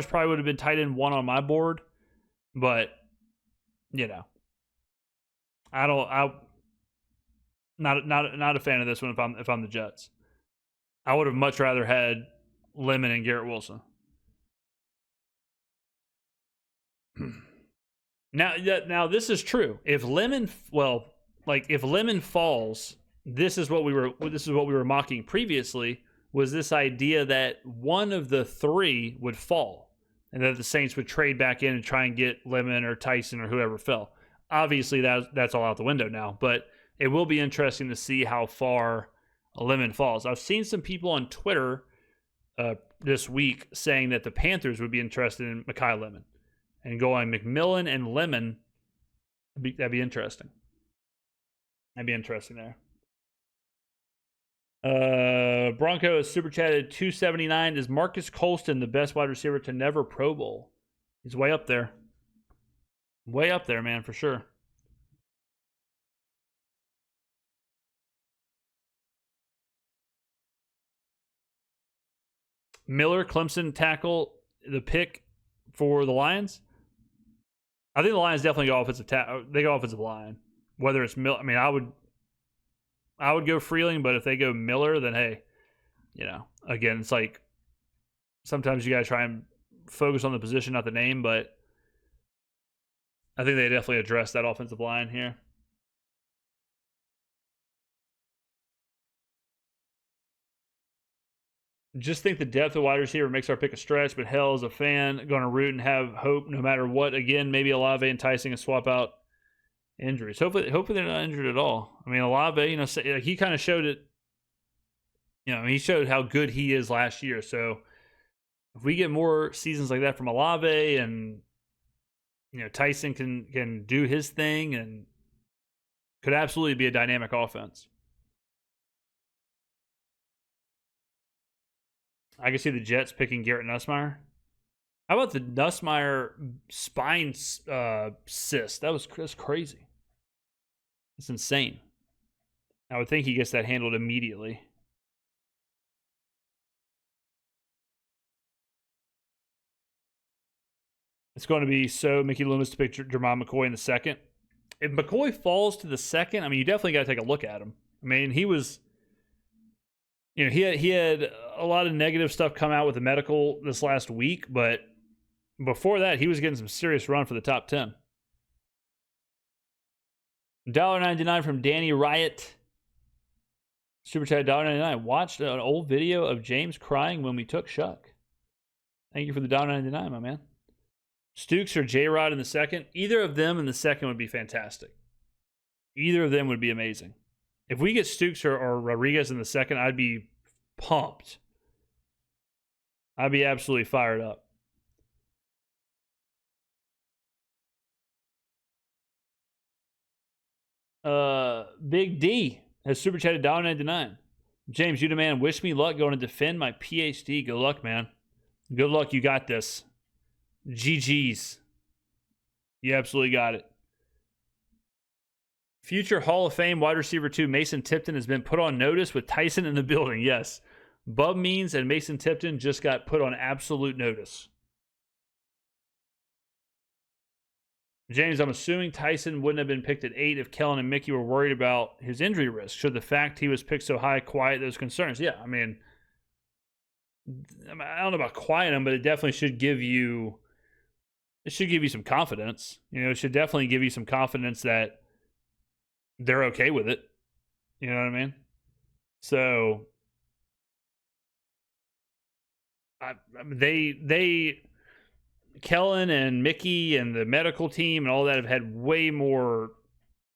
A: probably would have been tight end 1 on my board, but not a fan of this one if I'm the Jets. I would have much rather had Lemon and Garrett Wilson. Now this is true. If Lemon falls, this is what we were mocking previously, was this idea that one of the 3 would fall and that the Saints would trade back in and try and get Lemon or Tyson or whoever fell. Obviously that's all out the window now, but it will be interesting to see how far Lemon falls. I've seen some people on Twitter this week saying that the Panthers would be interested in Mekhi Lemon and going McMillan and Lemon. That'd be interesting. That'd be interesting there. Bronco is super chatted 279. Is Marcus Colston the best wide receiver to never Pro Bowl? He's way up there. Way up there, man, for sure. Miller, Clemson tackle, the pick for the Lions. I think the Lions definitely go offensive they go offensive line. Whether it's Miller, I mean, I would go Freeling, but if they go Miller, then hey, again, it's like sometimes you gotta try and focus on the position, not the name. But I think they definitely address that offensive line here. Just think the depth of wide receiver makes our pick a stretch, but hell, as a fan, going to root and have hope no matter what. Again, maybe Olave and Tyson can swap out injuries. Hopefully they're not injured at all. I mean, Olave, he kind of showed it. He showed how good he is last year. So if we get more seasons like that from Olave and Tyson can do his thing and could absolutely be a dynamic offense. I can see the Jets picking Garrett Nussmeier. How about the Nussmeier spine cyst? That's crazy. It's insane. I would think he gets that handled immediately. It's going to be Mickey Loomis to pick Jermon McCoy in the second. If McCoy falls to the second, I mean, you definitely got to take a look at him. I mean, he was... he had a lot of negative stuff come out with the medical this last week, but before that, he was getting some serious run for the top 10. $1.99 from Danny Riot. Super chat $1.99. Watched an old video of James crying when we took Shuck. Thank you for the $1.99, my man. Stukes or J-Rod in the second. Either of them in the second would be fantastic. Either of them would be amazing. If we get Stukes or Rodriguez in the second, I'd be pumped. I'd be absolutely fired up. Big D has super chatted $1.99. James, you demand wish me luck going to defend my PhD. Good luck, man. Good luck. You got this. GG's. You absolutely got it. Future Hall of Fame wide receiver 2 Mason Tipton has been put on notice with Tyson in the building. Yes. Bub Means and Mason Tipton just got put on absolute notice. James, I'm assuming Tyson wouldn't have been picked at 8 if Kellen and Mickey were worried about his injury risk. Should the fact he was picked so high quiet those concerns? Yeah, I mean, I don't know about quiet him, but it definitely should give you some confidence. You know, it should definitely give you some confidence that they're okay with it. You know what I mean? So Kellen and Mickey and the medical team and all that have had way more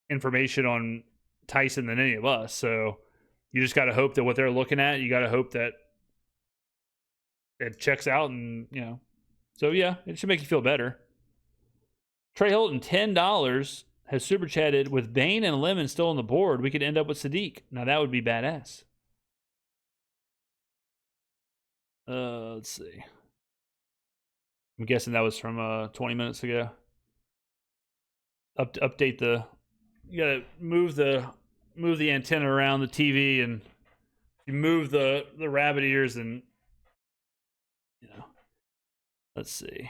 A: information on Tyson than any of us. So you just got to hope that what they're looking at, you got to hope that it checks out, and you know. So yeah, it should make you feel better. Trey Hilton, $10 has super chatted. With Bain and Lemon still on the board, we could end up with Sadiq. Now that would be badass. Let's see. I'm guessing that was from 20 minutes ago. Update the. You gotta move the antenna around the TV, and you move the rabbit ears, and you know. Let's see.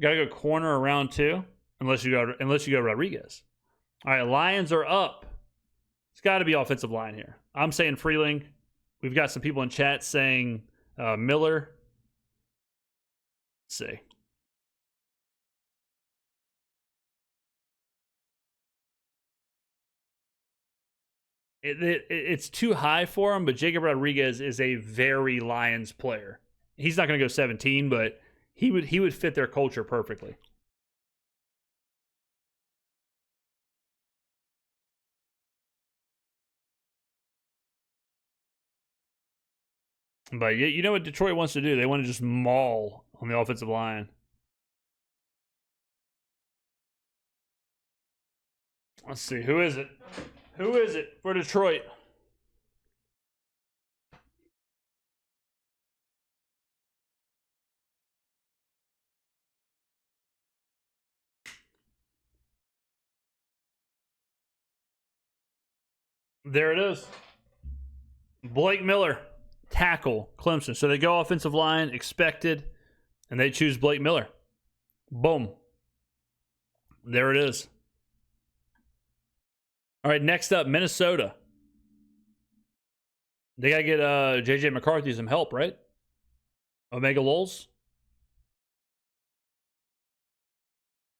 A: Gotta go corner around 2, unless you go Rodriguez. All right, Lions are up. It's got to be offensive line here. I'm saying Freeling. We've got some people in chat saying Miller. Let's see. It's too high for him, but Jacob Rodriguez is a very Lions player. He's not going to go 17, but he would fit their culture perfectly. But you know what Detroit wants to do? They want to just maul on the offensive line. Let's see. Who is it? Who is it for Detroit? There it is. Blake Miller, tackle, Clemson. So they go offensive line, expected, and they choose Blake Miller. Boom. There it is. All right, next up, Minnesota. They got to get J.J. McCarthy some help, right? Omega Lulz.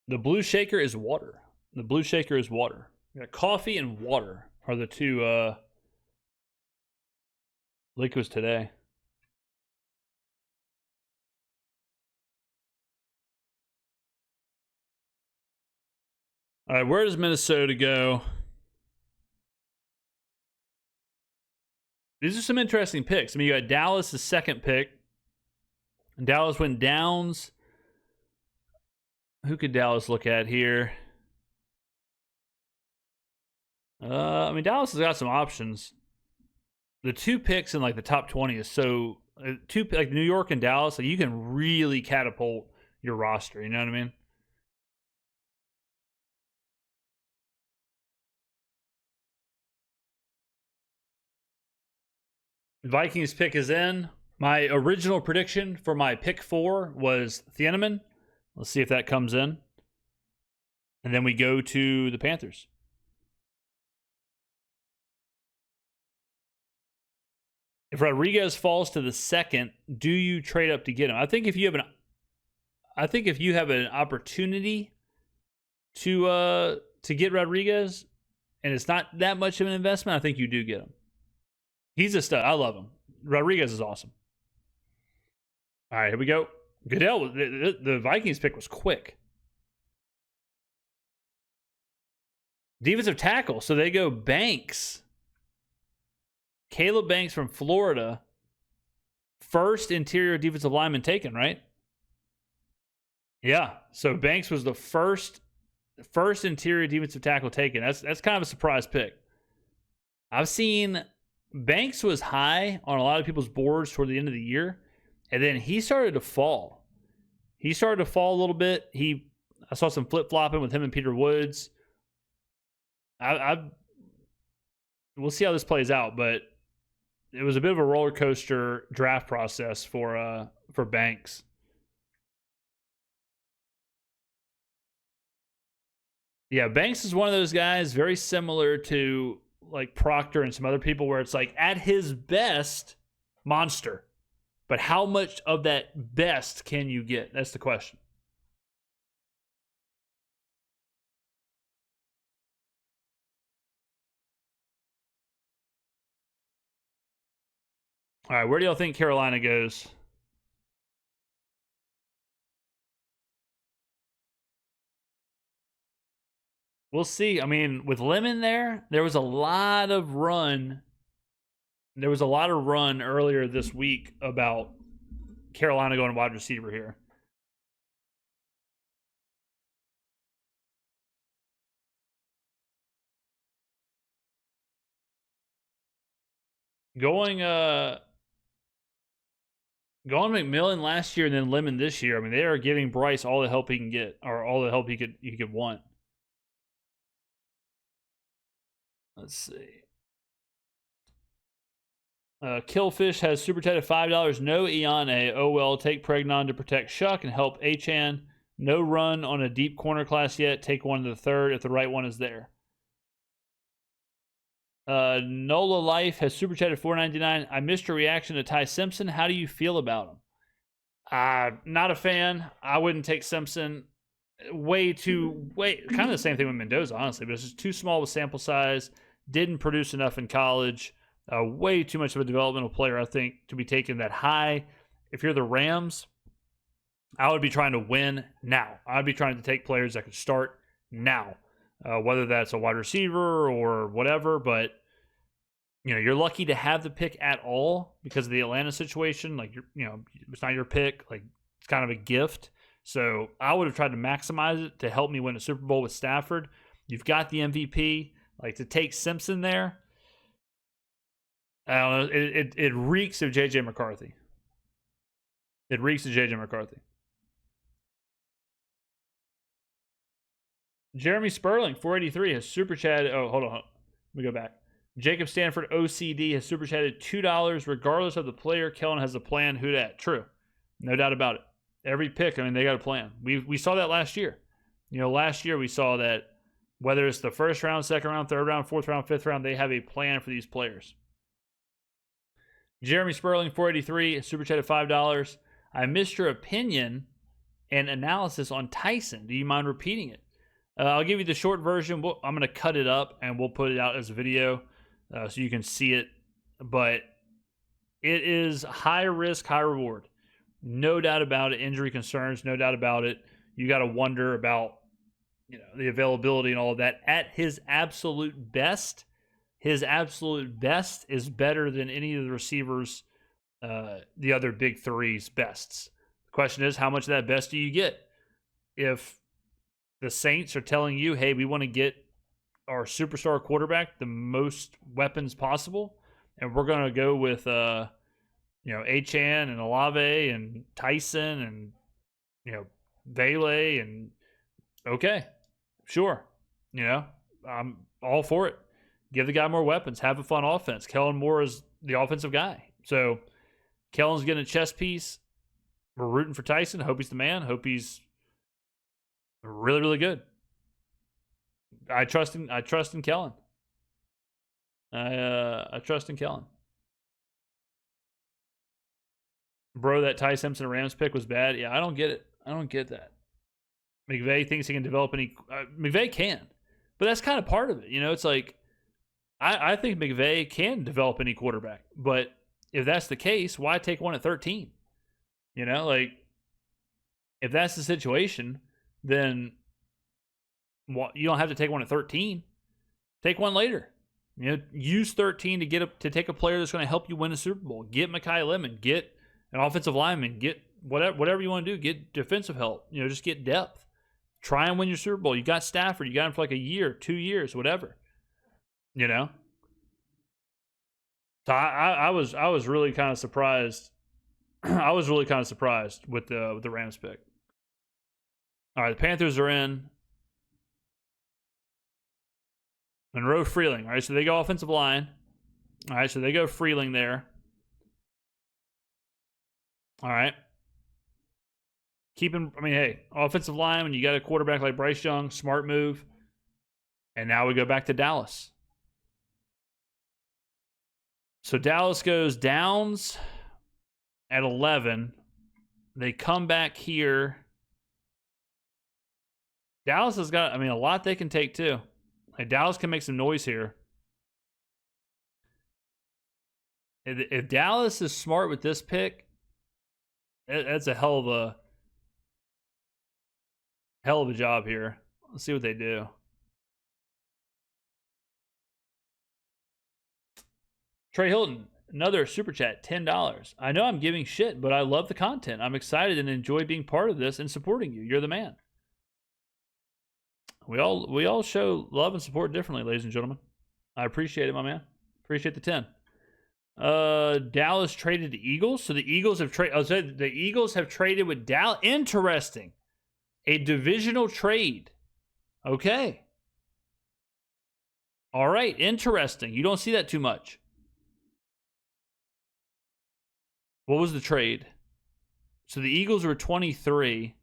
A: The blue shaker is water. The blue shaker is water. Yeah, coffee and water are the two liquids today. All right, where does Minnesota go? These are some interesting picks. I mean, you got Dallas, the second pick. Dallas went Downs. Who could Dallas look at here? I mean, Dallas has got some options. The 2 picks in like the top 20 is so like New York and Dallas. Like you can really catapult your roster. You know what I mean? Vikings pick is in. My original prediction for my pick 4 was Thieneman. Let's see if that comes in. And then we go to the Panthers. If Rodriguez falls to the second, do you trade up to get him? I think if you have an opportunity to get Rodriguez and it's not that much of an investment, I think you do get him. He's a stud. I love him. Rodriguez is awesome. All right, here we go. Goodell, the Vikings pick was quick. Defensive tackle. So they go Banks. Caleb Banks from Florida. First interior defensive lineman taken, right? Yeah. So Banks was the first interior defensive tackle taken. That's kind of a surprise pick. I've seen Banks was high on a lot of people's boards toward the end of the year, and then he started to fall. He started to fall a little bit. I saw some flip-flopping with him and Peter Woods. We'll see how this plays out, but it was a bit of a roller coaster draft process for Banks. Yeah, Banks is one of those guys very similar to like Proctor and some other people where it's like at his best, monster. But how much of that best can you get? That's the question. All right, where do y'all think Carolina goes? We'll see. I mean, with Lemon there was a lot of run. There was a lot of run earlier this week about Carolina going wide receiver here. Going McMillan last year and then Lemon this year. I mean, they are giving Bryce all the help he can get, or all the help he could want. Let's see. Killfish has super chat at $5. No Iane. Oh well, take Pregnon to protect Shuck and help Achan. No run on a deep corner class yet. Take one to the third if the right one is there. Nola Life has super chatted $4.99. I missed your reaction to Ty Simpson. How do you feel about him? Not a fan. I wouldn't take Simpson. Kind of the same thing with Mendoza, honestly, but it's just too small of a sample size. Didn't produce enough in college. Way too much of a developmental player, I think, to be taken that high. If you're the Rams, I would be trying to win now. I'd be trying to take players that could start now. Whether that's a wide receiver or whatever, but you're lucky to have the pick at all because of the Atlanta situation. Like it's not your pick. Like it's kind of a gift. So I would have tried to maximize it to help me win a Super Bowl with Stafford. You've got the MVP. Like to take Simpson there, I don't know. It reeks of JJ McCarthy. It reeks of JJ McCarthy. Jeremy Sperling, 483, has super chatted. Oh, hold on. Let me go back. Jacob Stanford, OCD, has super chatted $2. Regardless of the player, Kellen has a plan. Who dat? True. No doubt about it. Every pick, I mean, they got a plan. We saw that last year. Last year we saw that whether it's the first round, second round, third round, fourth round, fifth round, they have a plan for these players. Jeremy Sperling, 483, super chatted $5. I missed your opinion and analysis on Tyson. Do you mind repeating it? I'll give you the short version. I'm going to cut it up and we'll put it out as a video so you can see it. But it is high risk, high reward. No doubt about it. Injury concerns, no doubt about it. You got to wonder about the availability and all of that. At his absolute best is better than any of the receivers, the other big three's bests. The question is, how much of that best do you get? If the Saints are telling you, hey, we want to get our superstar quarterback the most weapons possible, and we're going to go with Achan and Olave and Tyson and Bailey and okay, sure, I'm all for it. Give the guy more weapons, have a fun offense. Kellen Moore is the offensive guy, so Kellen's getting a chess piece. We're rooting for Tyson. Hope he's the man. Hope he's really, really good. I trust in Kellen. I trust in Kellen. Bro, that Ty Simpson Rams pick was bad. Yeah, I don't get it. I don't get that. McVay thinks he can develop any. McVay can, but that's kind of part of it. It's like I think McVay can develop any quarterback, but if that's the case, why take one at 13? if that's the situation, then you don't have to take one at 13. Take one later. Use 13 to take a player that's going to help you win a Super Bowl. Get Makai Lemon. Get an offensive lineman. Get whatever you want to do. Get defensive help. Just get depth. Try and win your Super Bowl. You got Stafford. You got him for like a year, 2 years, whatever. So I was really kind of surprised. I was really kind of surprised with the Rams pick. All right, the Panthers are in. Monroe Freeling. All right, so they go offensive line. All right, so they go Freeling there. All right. Hey, offensive line, when you got a quarterback like Bryce Young, smart move. And now we go back to Dallas. So Dallas goes Downs at 11. They come back here. Dallas has got, a lot they can take too. Like Dallas can make some noise here. If Dallas is smart with this pick, that's a hell of a job here. Let's see what they do. Trey Hilton, another super chat, $10. I know I'm giving shit, but I love the content. I'm excited and enjoy being part of this and supporting you. You're the man. We all show love and support differently, ladies and gentlemen. I appreciate it, my man. Appreciate the 10. Dallas traded the Eagles, so the Eagles have traded. The Eagles have traded with Dallas. Interesting, a divisional trade. Okay. All right, interesting. You don't see that too much. What was the trade? So the Eagles were 23.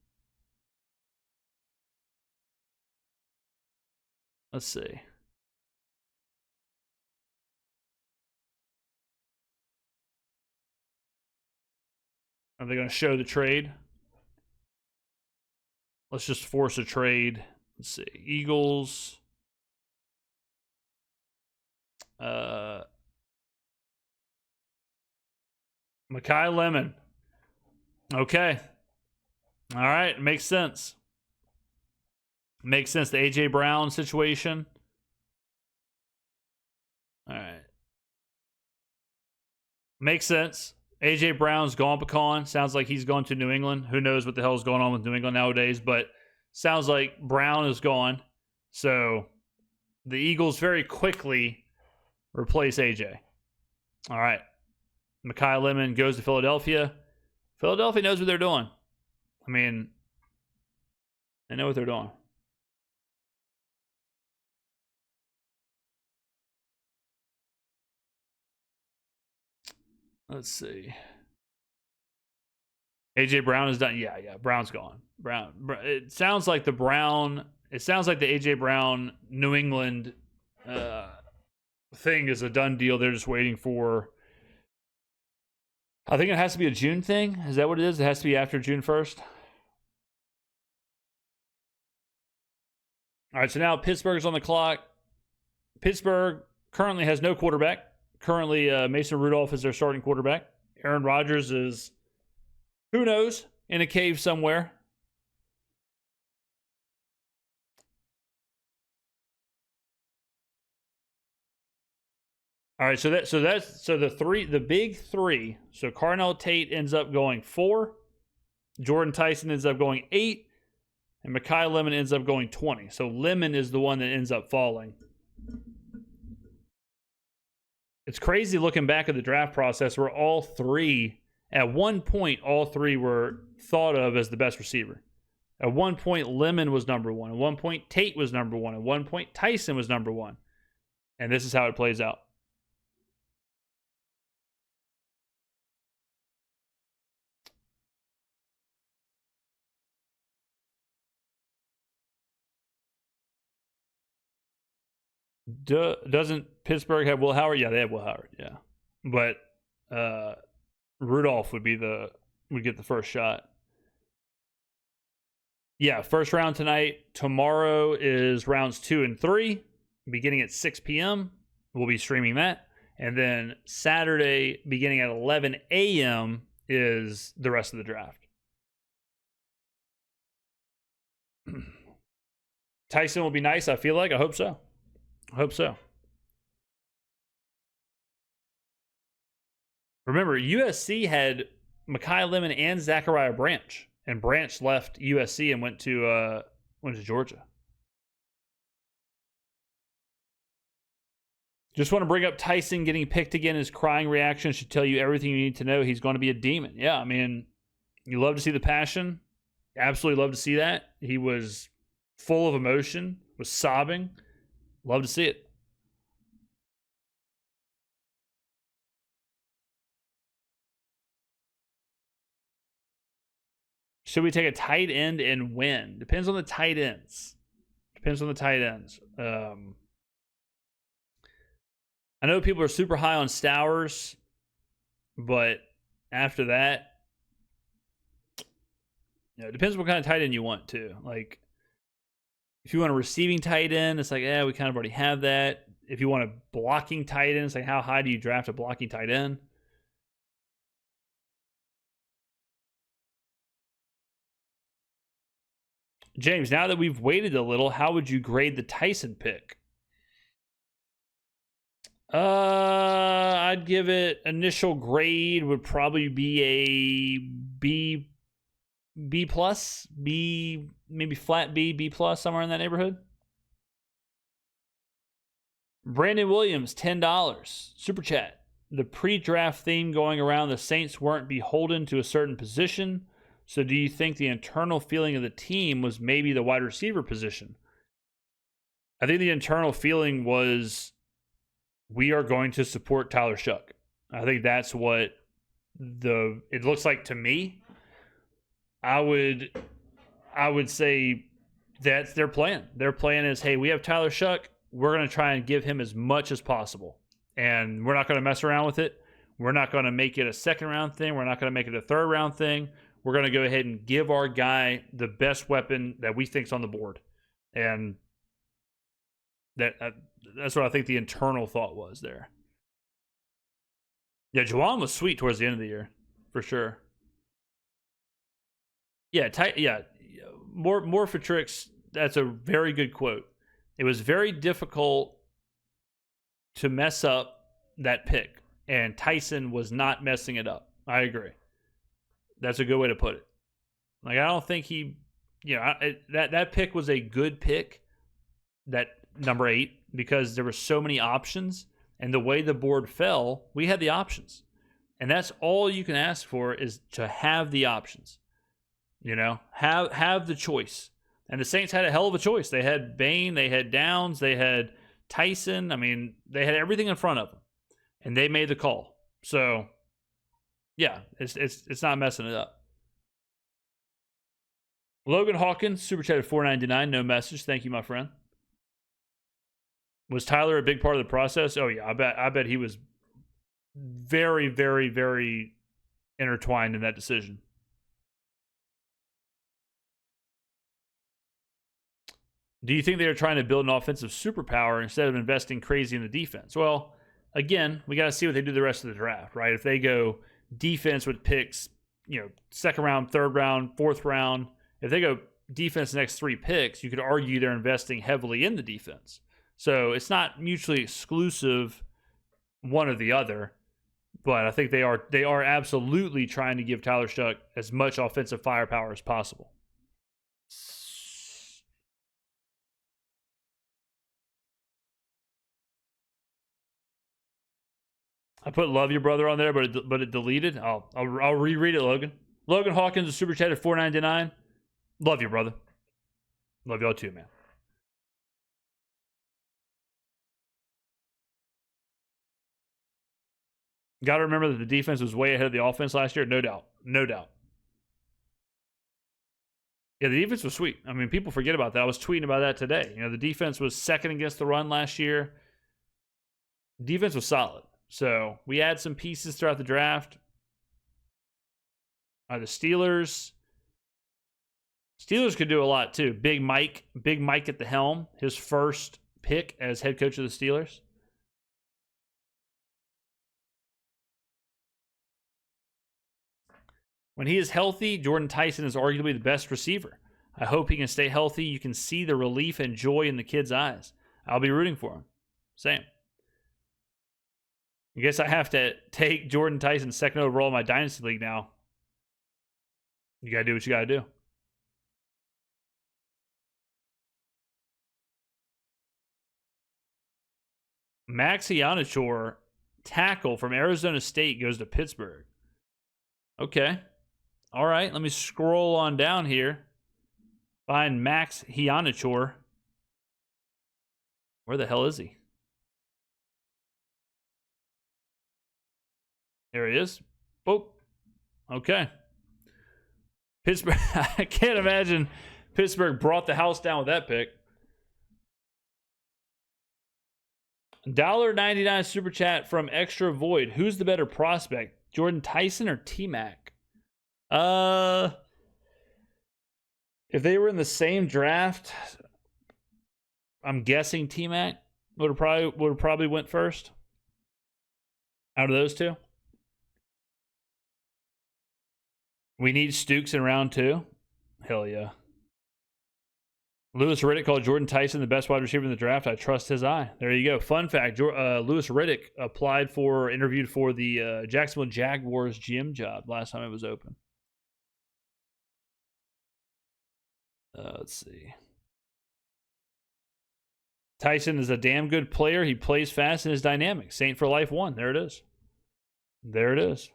A: Let's see. Are they going to show the trade? Let's just force a trade. Let's see. Eagles. Makai Lemon. Okay. All right. Makes sense. Makes sense. The A.J. Brown situation. All right. Makes sense. A.J. Brown's gone pecan. Sounds like he's going to New England. Who knows what the hell is going on with New England nowadays, but sounds like Brown is gone. So the Eagles very quickly replace A.J. All right. Makai Lemon goes to Philadelphia. Philadelphia knows what they're doing. They know what they're doing. Let's see. A.J. Brown is done. Yeah. Brown's gone. Brown. It sounds like the A.J. Brown New England thing is a done deal. They're just waiting for. I think it has to be a June thing. Is that what it is? It has to be after June 1st. All right. So now Pittsburgh's on the clock. Pittsburgh currently has no quarterback. Currently, Mason Rudolph is their starting quarterback. Aaron Rodgers is, who knows, in a cave somewhere. All right, so the big three. So Carnell Tate ends up going 4, Jordan Tyson ends up going 8, and Makai Lemon ends up going 20. So Lemon is the one that ends up falling. It's crazy looking back at the draft process where at one point, all three were thought of as the best receiver. At one point, Lemon was number 1. At one point, Tate was number 1. At one point, Tyson was number 1. And this is how it plays out. Doesn't Pittsburgh have Will Howard? Yeah, they have Will Howard. Yeah, but Rudolph would get the first shot. Yeah, first round tonight. Tomorrow is rounds 2 and 3, beginning at 6 p.m. We'll be streaming that, and then Saturday, beginning at 11 a.m., is the rest of the draft. Tyson will be nice, I feel like. I hope so. I hope so. Remember, USC had Mekhi Lemon and Zachariah Branch, and Branch left USC and went to Georgia. Just want to bring up Tyson getting picked again. His crying reaction should tell you everything you need to know. He's going to be a demon. Yeah, I mean, you love to see the passion. Absolutely love to see that. He was full of emotion, was sobbing. Love to see it. Should we take a tight end and win? Depends on the tight ends. I know people are super high on Stowers, but after that, it depends what kind of tight end you want too. Like, if you want a receiving tight end, it's like, we kind of already have that. If you want a blocking tight end, it's like, how high do you draft a blocking tight end? James, now that we've waited a little, how would you grade the Tyson pick? I'd give it, initial grade would probably be a B plus, maybe flat B plus, somewhere in that neighborhood. Brandon Williams, $10 super chat. The pre-draft theme going around, the Saints weren't beholden to a certain position. So do you think the internal feeling of the team was maybe the wide receiver position? I think the internal feeling was, we are going to support Tyler Shuck. I think that's what it looks like to me. I would say that's their plan. Their plan is, hey, we have Tyler Shuck. We're going to try and give him as much as possible. And we're not going to mess around with it. We're not going to make it a second round thing. We're not going to make it a third round thing. We're going to go ahead and give our guy the best weapon that we think's on the board. And that's what I think the internal thought was there. Yeah, Juwan was sweet towards the end of the year, for sure. Yeah, more for tricks. That's a very good quote. It was very difficult to mess up that pick, and Tyson was not messing it up. I agree. That's a good way to put it. Like, I don't think that pick was a good pick, that number 8, because there were so many options, and the way the board fell, we had the options. And that's all you can ask for, is to have the options. Have the choice. And the Saints had a hell of a choice. They had Bain, they had Downs, they had Tyson. I mean, they had everything in front of them, and they made the call. So, yeah, it's not messing it up. Logan Hawkins, super chat at $4.99, no message. Thank you, my friend. Was Tyler a big part of the process? Oh yeah, I bet he was very, very, very intertwined in that decision. Do you think they are trying to build an offensive superpower instead of investing crazy in the defense? Well, again, we got to see what they do the rest of the draft, right? If they go defense with picks, second round, third round, fourth round, if they go defense the next 3 picks, you could argue they're investing heavily in the defense. So it's not mutually exclusive, one or the other, but I think they are absolutely trying to give Tyler Shuck as much offensive firepower as possible. I put "love your brother" on there, but it deleted. I'll reread it, Logan. Logan Hawkins, a super chat at $4.99. Love you, brother. Love y'all too, man. Got to remember that the defense was way ahead of the offense last year. No doubt. Yeah, the defense was sweet. I mean, people forget about that. I was tweeting about that today. The defense was second against the run last year. Defense was solid. So we had some pieces throughout the draft. The Steelers could do a lot too. Big Mike at the helm. His first pick as head coach of the Steelers. When he is healthy, Jordan Tyson is arguably the best receiver. I hope he can stay healthy. You can see the relief and joy in the kid's eyes. I'll be rooting for him. Same. I guess I have to take Jordan Tyson second overall in my Dynasty League now. You got to do what you got to do. Max Ianichor, tackle from Arizona State, goes to Pittsburgh. Okay. All right, let me scroll on down here. Find Max Ianichor. Where the hell is he? There he is. Boop. Okay. Pittsburgh. I can't imagine Pittsburgh brought the house down with that pick. $1.99 super chat from Extra Void. Who's the better prospect, Jordan Tyson or T-Mac? If they were in the same draft, I'm guessing T-Mac would have probably went first out of those two. We need Stukes in round 2. Hell yeah. Louis Riddick called Jordan Tyson the best wide receiver in the draft. I trust his eye. There you go. Fun fact, Louis Riddick interviewed for the Jacksonville Jaguars GM job last time it was open. Let's see. Tyson is a damn good player. He plays fast and is dynamic. Saint for Life 1. There it is. There it is.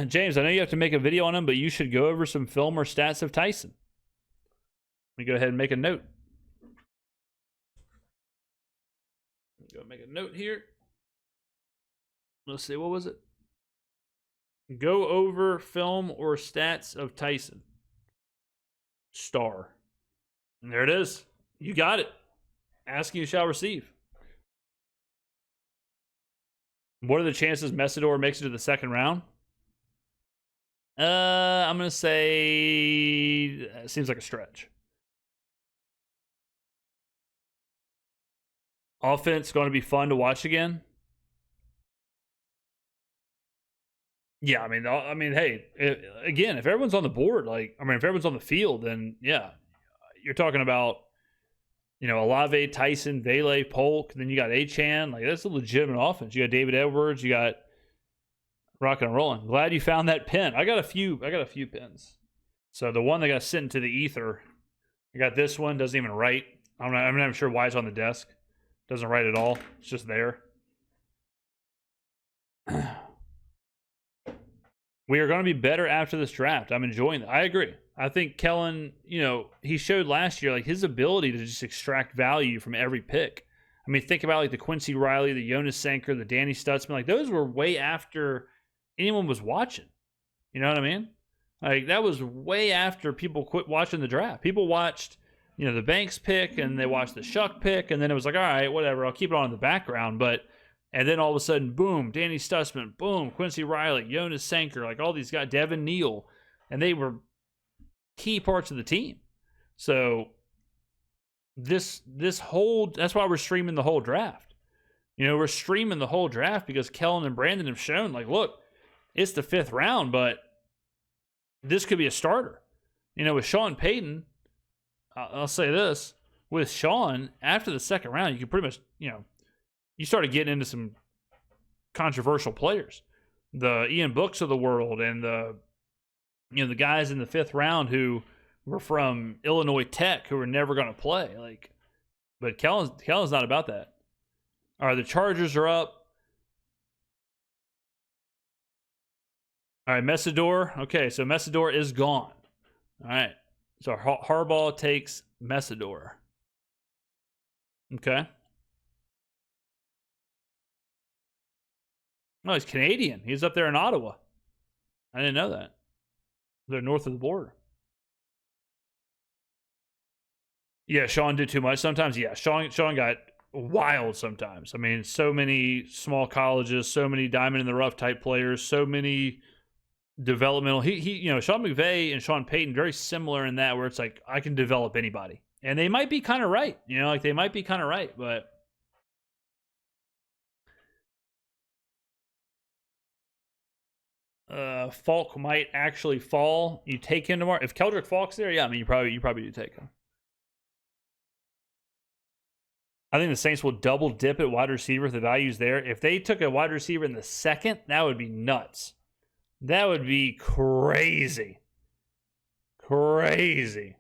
A: James, I know you have to make a video on him, but you should go over some film or stats of Tyson. Let me go ahead and make a note. Go make a note here. Let's see, what was it? Go over film or stats of Tyson. Star. And there it is. You got it. Ask you shall receive. What are the chances Messidor makes it to the second round? I'm going to say it seems like a stretch. Offense going to be fun to watch again. Yeah, I mean, hey, again, if everyone's on the board, if everyone's on the field, then yeah, you're talking about, Olave, Tyson, Vele, Polk, then you got Achane. Like, that's a legitimate offense. You got David Edwards, you got rocking and rolling. Glad you found that pin. I got a few pins. So the one that got sent into the ether, I got this one, doesn't even write. I'm not even sure why it's on the desk. Doesn't write at all. It's just there. We are going to be better after this draft. I'm enjoying it. I agree. I think Kellen, he showed last year his ability to just extract value from every pick. I mean, think about the Quincy Riley, the Jonas Sanker, the Danny Stutzman. Those were way after anyone was watching. You know what I mean? That was way after people quit watching the draft. People watched, the Banks pick, and they watched the Shuck pick, and then it was like, all right, whatever, I'll keep it on in the background. And then all of a sudden, boom, Danny Stutzman, boom, Quincy Riley, Jonas Sanker, all these guys, Devin Neal, and they were key parts of the team. So that's why we're streaming the whole draft. We're streaming the whole draft because Kellen and Brandon have shown, look, it's the 5th round, but this could be a starter. With Sean Payton, I'll say this, with Sean, after the 2nd round, you could pretty much, you started getting into some controversial players. The Ian Books of the world and the guys in the 5th round who were from Illinois Tech who were never going to play. But Kellen's not about that. All right, the Chargers are up. All right, Messidor. Okay, so Messidor is gone. All right, so Harbaugh takes Messidor. Okay. No, he's Canadian. He's up there in Ottawa. I didn't know that. They're north of the border. Yeah, Sean did too much sometimes. Yeah, Sean got wild sometimes. I mean, so many small colleges, so many diamond in the rough type players, so many developmental. Sean McVay and Sean Payton, very similar in that, where it's I can develop anybody. And they might be kind of right. They might be kind of right, but Falk might actually fall. You take him tomorrow. If Keldrick Falk's there, yeah, I mean, you probably do take him. I think the Saints will double dip at wide receiver if the value's there. If they took a wide receiver in the second, that would be nuts. That would be crazy. Crazy.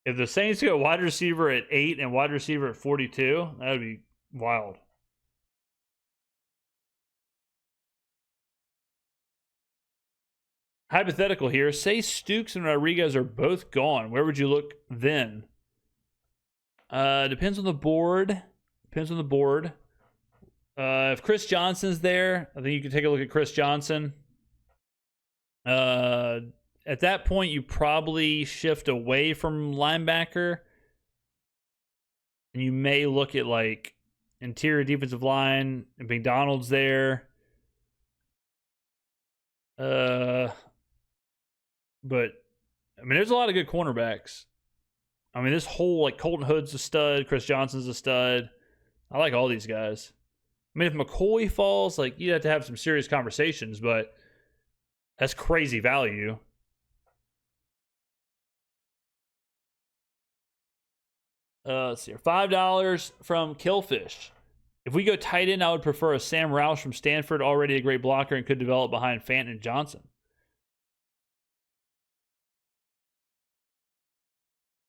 A: If the Saints go wide receiver at 8 and wide receiver at 42, that would be wild. Hypothetical here. Say Stukes and Rodriguez are both gone. Where would you look then? Depends on the board. If Chris Johnson's there, I think you can take a look at Chris Johnson. At that point, you probably shift away from linebacker. And you may look at like interior defensive line. If McDonald's there. But I mean, there's a lot of good cornerbacks. I mean, this whole like Colton Hood's a stud, Chris Johnson's a stud. I like all these guys. I mean, if McCoy falls, like you'd have to have some serious conversations, but that's crazy value. Let's see here. $5 from Killfish. If we go tight end, I would prefer a Sam Roush from Stanford, already a great blocker and could develop behind Fant and Johnson.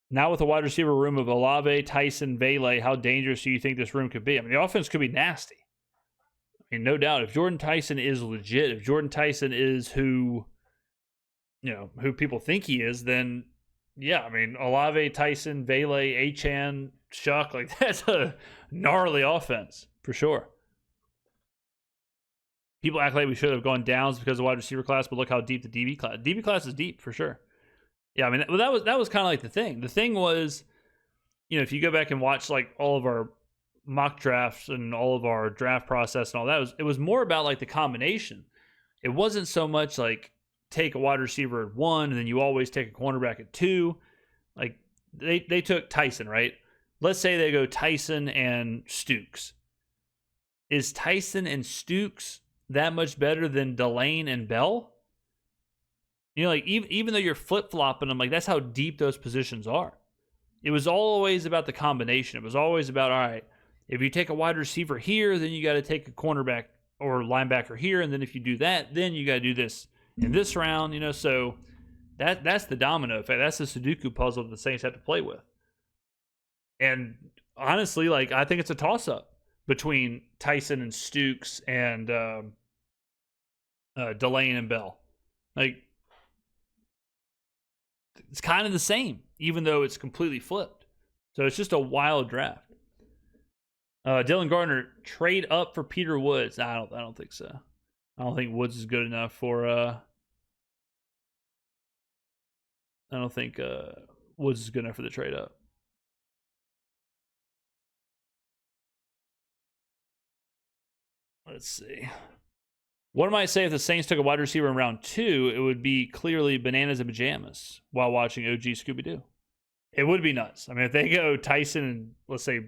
A: Now with a wide receiver room of Olave, Tyson, Vele, how dangerous do you think this room could be? I mean, the offense could be nasty. I mean, no doubt. If Jordan Tyson is legit, if Jordan Tyson is who people think he is, then yeah, I mean, Olave, Tyson, Vele, Achane, Shuck, like that's a gnarly offense for sure. People act like we should have gone downs because of the wide receiver class, but look how deep the DB class is deep for sure. Yeah, I mean, that was kind of like the thing. The thing was, if you go back and watch like all of our mock drafts and all of our draft process and all that, it was more about like the combination. It wasn't so much like take a wide receiver at 1 and then you always take a cornerback at 2. Like they took Tyson, right? Let's say they go Tyson and Stukes. Is Tyson and Stukes that much better than Delane and Bell? Like even though you're flip-flopping them, like that's how deep those positions are. It was always about the combination. It was always about, all right, if you take a wide receiver here, then you got to take a cornerback or linebacker here, and then if you do that, then you got to do this in this round, so that's the domino effect. That's the Sudoku puzzle that the Saints have to play with. And honestly, like I think it's a toss-up between Tyson and Stukes and Delane and Bell. Like, it's kind of the same, even though it's completely flipped. So it's just a wild draft. Dylan Gardner, trade up for Peter Woods. I don't think so. I don't think Woods is good enough for. I don't think Woods is good enough for the trade up. Let's see. What might I say if the Saints took a wide receiver in round 2? It would be clearly bananas and pajamas while watching OG Scooby-Doo. It would be nuts. I mean, if they go Tyson and let's say,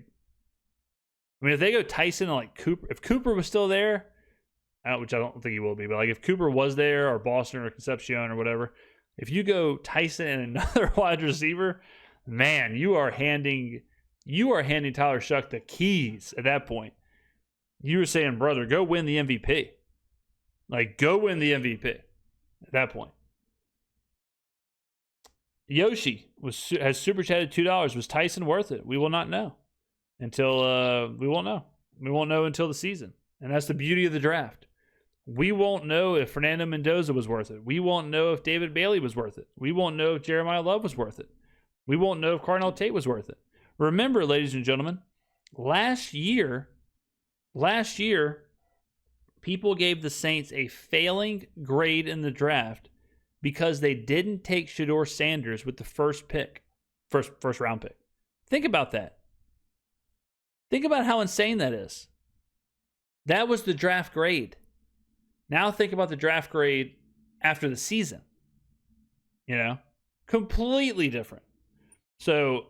A: if they go Tyson and like Cooper, if Cooper was still there, which I don't think he will be, but like if Cooper was there or Boston or Concepcion or whatever, if you go Tyson and another wide receiver, man, you are handing Tyler Shuck the keys at that point. You were saying, brother, go win the MVP. Like, go win the MVP at that point. Yoshi has super chatted $2. Was Tyson worth it? We will not know until we won't know. We won't know until the season, and that's the beauty of the draft. We won't know if Fernando Mendoza was worth it. We won't know if David Bailey was worth it. We won't know if Jeremiah Love was worth it. We won't know if Carnell Tate was worth it. Remember, ladies and gentlemen, last year, people gave the Saints a failing grade in the draft because they didn't take Shedeur Sanders with the first round pick. Think about that. Think about how insane that is. That was the draft grade. Now think about the draft grade after the season. Completely different. So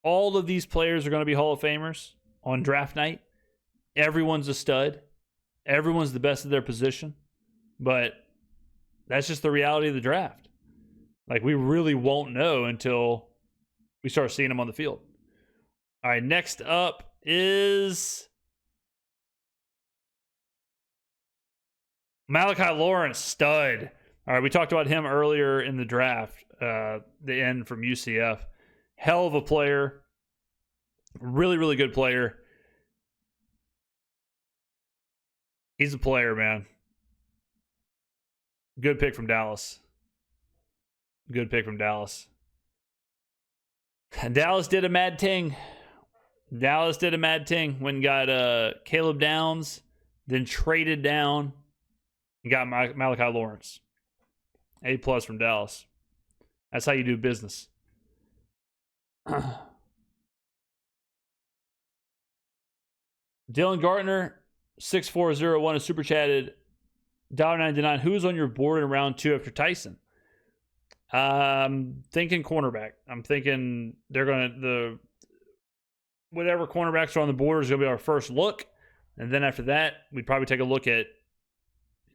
A: all of these players are going to be Hall of Famers on draft night. everyone's a stud. Everyone's the best of their position. But that's just the reality of the draft. Like, we really won't know until we start seeing them on the field. All right, next up is Malachi Lawrence, stud. All right, we talked about him earlier in the draft, the end from UCF. Hell of a player. Really, really good player. He's a player, man. Good pick from Dallas. Good pick from Dallas. Dallas did a mad ting. Went and got Caleb Downs, then traded down and got Malachi Lawrence. A+ from Dallas. That's how you do business. Dylan Gartner, 6401, is super chatted. $1.99. Who's on your board in round 2 after Tyson? Thinking cornerback. I'm thinking they're gonna whatever cornerbacks are on the board is gonna be our first look, and then after that, we'd probably take a look at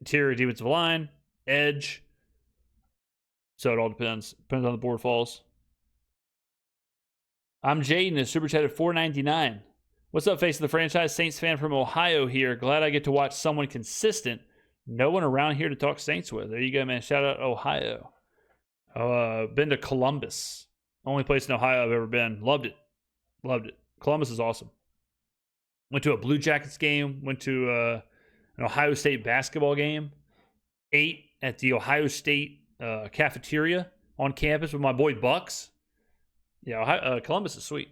A: interior defensive line, edge. So it all depends. Depends on the board falls. I'm Jaden, is super chatted $4.99. What's up, face of the franchise? Saints fan from Ohio here. Glad I get to watch someone consistent. No one around here to talk Saints with. There you go, man. Shout out Ohio. Been to Columbus. Only place in Ohio I've ever been. Loved it. Columbus is awesome. Went to a Blue Jackets game. Went to an Ohio State basketball game. Ate at the Ohio State cafeteria on campus with my boy Bucks. Yeah, Columbus is sweet.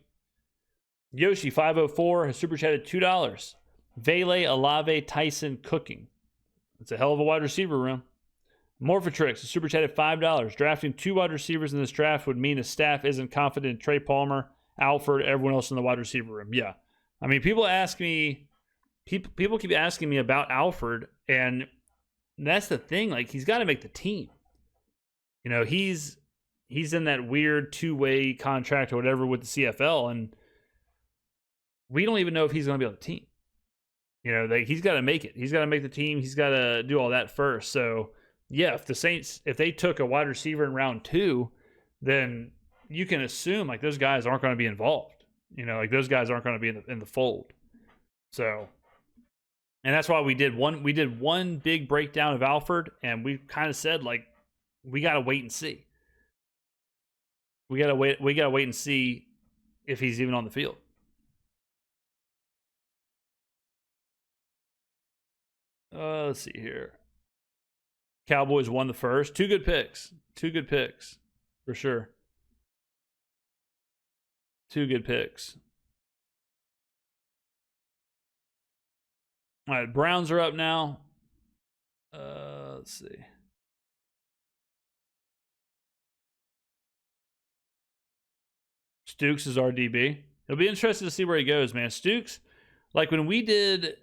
A: Yoshi 504 has super chatted $2. Vele, Alave, Tyson, Cooking. It's a hell of a wide receiver room. Morphatrix has super chatted $5. Drafting 2 wide receivers in this draft would mean the staff isn't confident in Trey Palmer, Alford, everyone else in the wide receiver room. Yeah. I mean, people keep asking me about Alford, and that's the thing. Like, he's got to make the team. You know, he's in that weird 2-way contract or whatever with the CFL, and we don't even know if he's going to be on the team. You know, he's got to make it. He's got to make the team. He's got to do all that first. So, yeah, if the Saints, if they took a wide receiver in round 2, then you can assume, like, those guys aren't going to be involved. You know, like, those guys aren't going to be in the fold. So, and that's why we did one big breakdown of Alford, and we kind of said, like, we got to wait and see. We got to wait and see if he's even on the field. Let's see here. Cowboys won the first. Two good picks. For sure. 2 good picks. All right, Browns are up now. Let's see. Stooks is our DB. It'll be interesting to see where he goes, man. Stooks, like when we did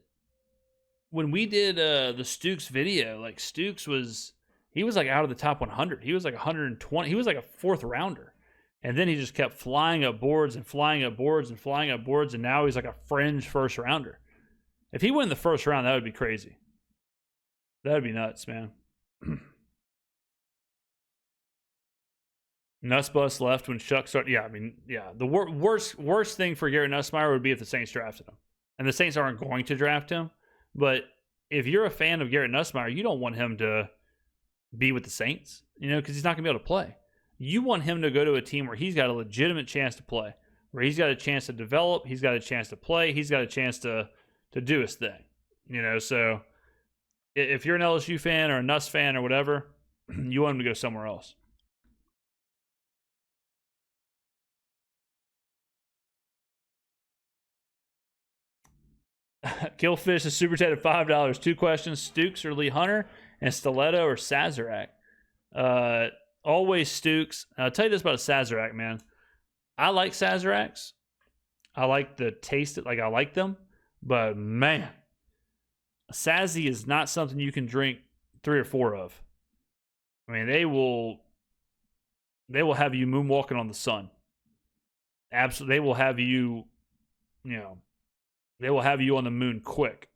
A: the Stooks video, like Stooks he was like out of the top 100. He was like 120. He was like a 4th rounder. And then he just kept flying up boards, and now he's like a fringe first rounder. If he went in the first round, that would be crazy. That would be nuts, man. Nussbus left when Shuck started. Yeah, I mean, yeah. The worst thing for Garrett Nussmeier would be if the Saints drafted him. And the Saints aren't going to draft him. But if you're a fan of Garrett Nussmeier, you don't want him to be with the Saints, you know, because he's not going to be able to play. You want him to go to a team where he's got a legitimate chance to play, where he's got a chance to develop, he's got a chance to play, he's got a chance to do his thing, you know. So if you're an LSU fan or a Nuss fan or whatever, you want him to go somewhere else. Killfish is super chatted $5. 2 questions: Stooks or Lee Hunter, and Stiletto or Sazerac. Always Stooks. I'll tell you this about a Sazerac, man. I like Sazeracs. I like the taste. I like them. But, man, a Sazzy is not something you can drink 3 or 4 of. I mean, they will have you moonwalking on the sun. Absolutely. They will have you, you know, they will have you on the moon quick.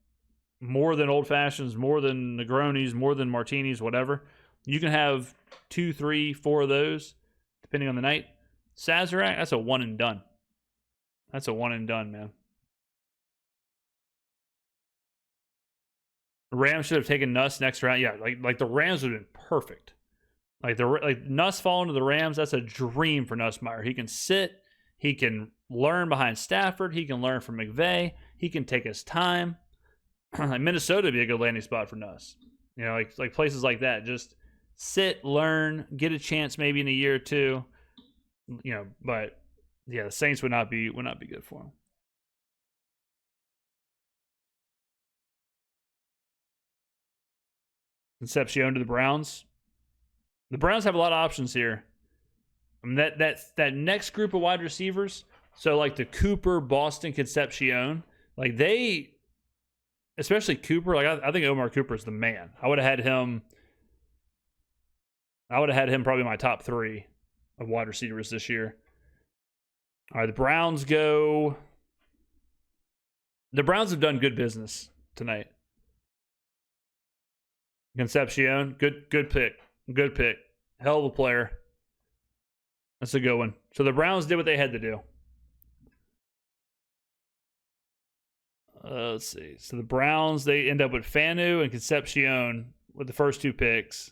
A: More than old fashions, more than Negronis, more than martinis, whatever. You can have 2, 3, 4 of those, depending on the night. Sazerac, that's a one and done. That's a one and done, man. Rams should have taken Nuss next round. Yeah, like the Rams would have been perfect. Like Nuss falling to the Rams, that's a dream for Nussmeier. He can sit, he can learn behind Stafford, he can learn from McVay, he can take his time. Like Minnesota would be a good landing spot for Nuss. You know, like places like that. Just sit, learn, get a chance maybe in a year or two. You know, but yeah, the Saints would not be good for him. Concepcion to the Browns. The Browns have a lot of options here. I mean, that next group of wide receivers. So like the Cooper, Boston, Concepcion, like they. Especially Cooper, like I think Omar Cooper is the man. I would have had him probably my top 3 of wide receivers this year. All right, the Browns go. The Browns have done good business tonight. Concepcion, good pick. Good pick. Hell of a player. That's a good one. So the Browns did what they had to do. Let's see. So the Browns, they end up with Fanu and Concepcion with the first 2 picks.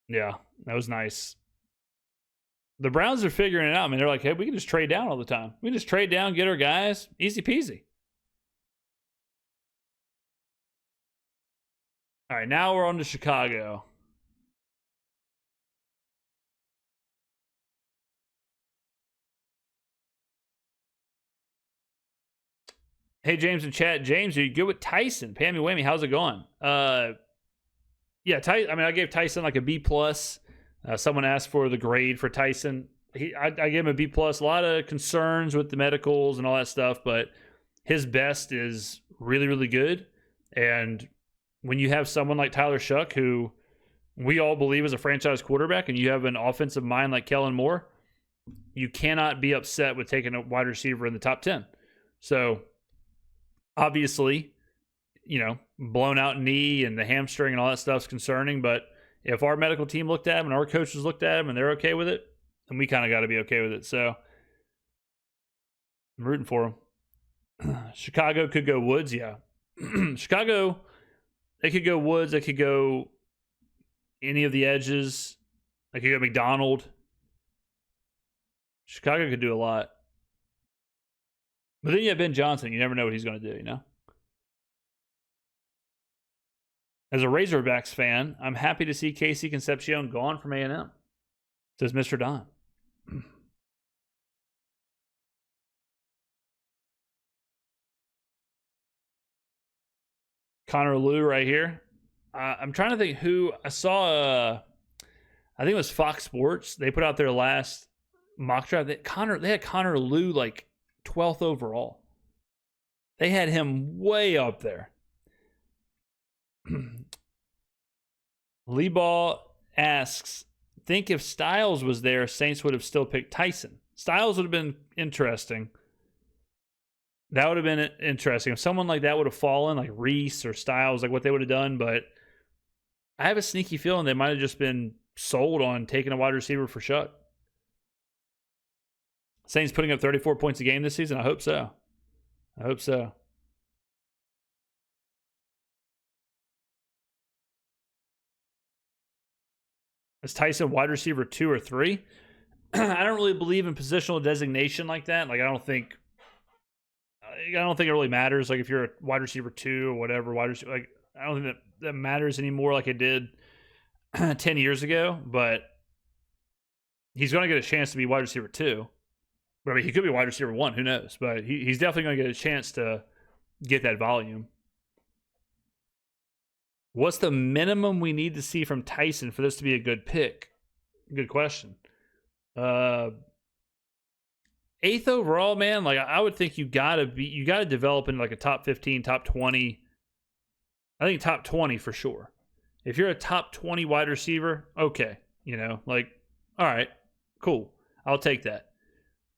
A: Yeah, that was nice. The Browns are figuring it out. I mean, they're like, hey, we can just trade down all the time. We can just trade down, get our guys. Easy peasy. All right, now we're on to Chicago. Hey, James in chat. James, are you good with Tyson? Pammy Whammy, how's it going? Yeah, I gave Tyson like a B+. Someone asked for the grade for Tyson. I gave him a B+. A lot of concerns with the medicals and all that stuff, but his best is really, really good. And when you have someone like Tyler Shuck, who we all believe is a franchise quarterback, and you have an offensive mind like Kellen Moore, you cannot be upset with taking a wide receiver in the top 10. So obviously, you know, blown out knee and the hamstring and all that stuff's concerning, but if our medical team looked at him and our coaches looked at him and they're okay with it, then we kind of got to be okay with it. So I'm rooting for him. Chicago could go Woods, yeah. Chicago, they could go Woods. They could go any of the edges. They could go McDonald. Chicago could do a lot. But then you have Ben Johnson. You never know what he's going to do, you know? As a Razorbacks fan, I'm happy to see Casey Concepcion gone from A&M, says Mr. Don. Connor Lew right here. I'm trying to think who I saw. I think it was Fox Sports. They put out their last mock draft. They had Connor Lew like 12th overall. They had him way up there. Lee Ball asks, think if Styles was there, Saints would have still picked Tyson. Styles would have been interesting. That would have been interesting. If someone like that would have fallen, like Reese or Styles, like what they would have done. But I have a sneaky feeling they might have just been sold on taking a wide receiver for Shuck. Saints putting up 34 points a game this season? I hope so. I hope so. Is Tyson wide receiver 2 or 3? I don't really believe in positional designation like that. Like I don't think it really matters. Like if you're a wide receiver 2 or whatever, wide receiver, like I don't think that matters anymore like it did 10 years ago. But he's going to get a chance to be wide receiver 2. But I mean, he could be wide receiver 1. Who knows? But he's definitely going to get a chance to get that volume. What's the minimum we need to see from Tyson for this to be a good pick? Good question. 8th overall, man. Like I would think you gotta develop in like a top 15, top 20. I think top 20 for sure. If you're a top 20 wide receiver, okay, you know, like all right, cool, I'll take that.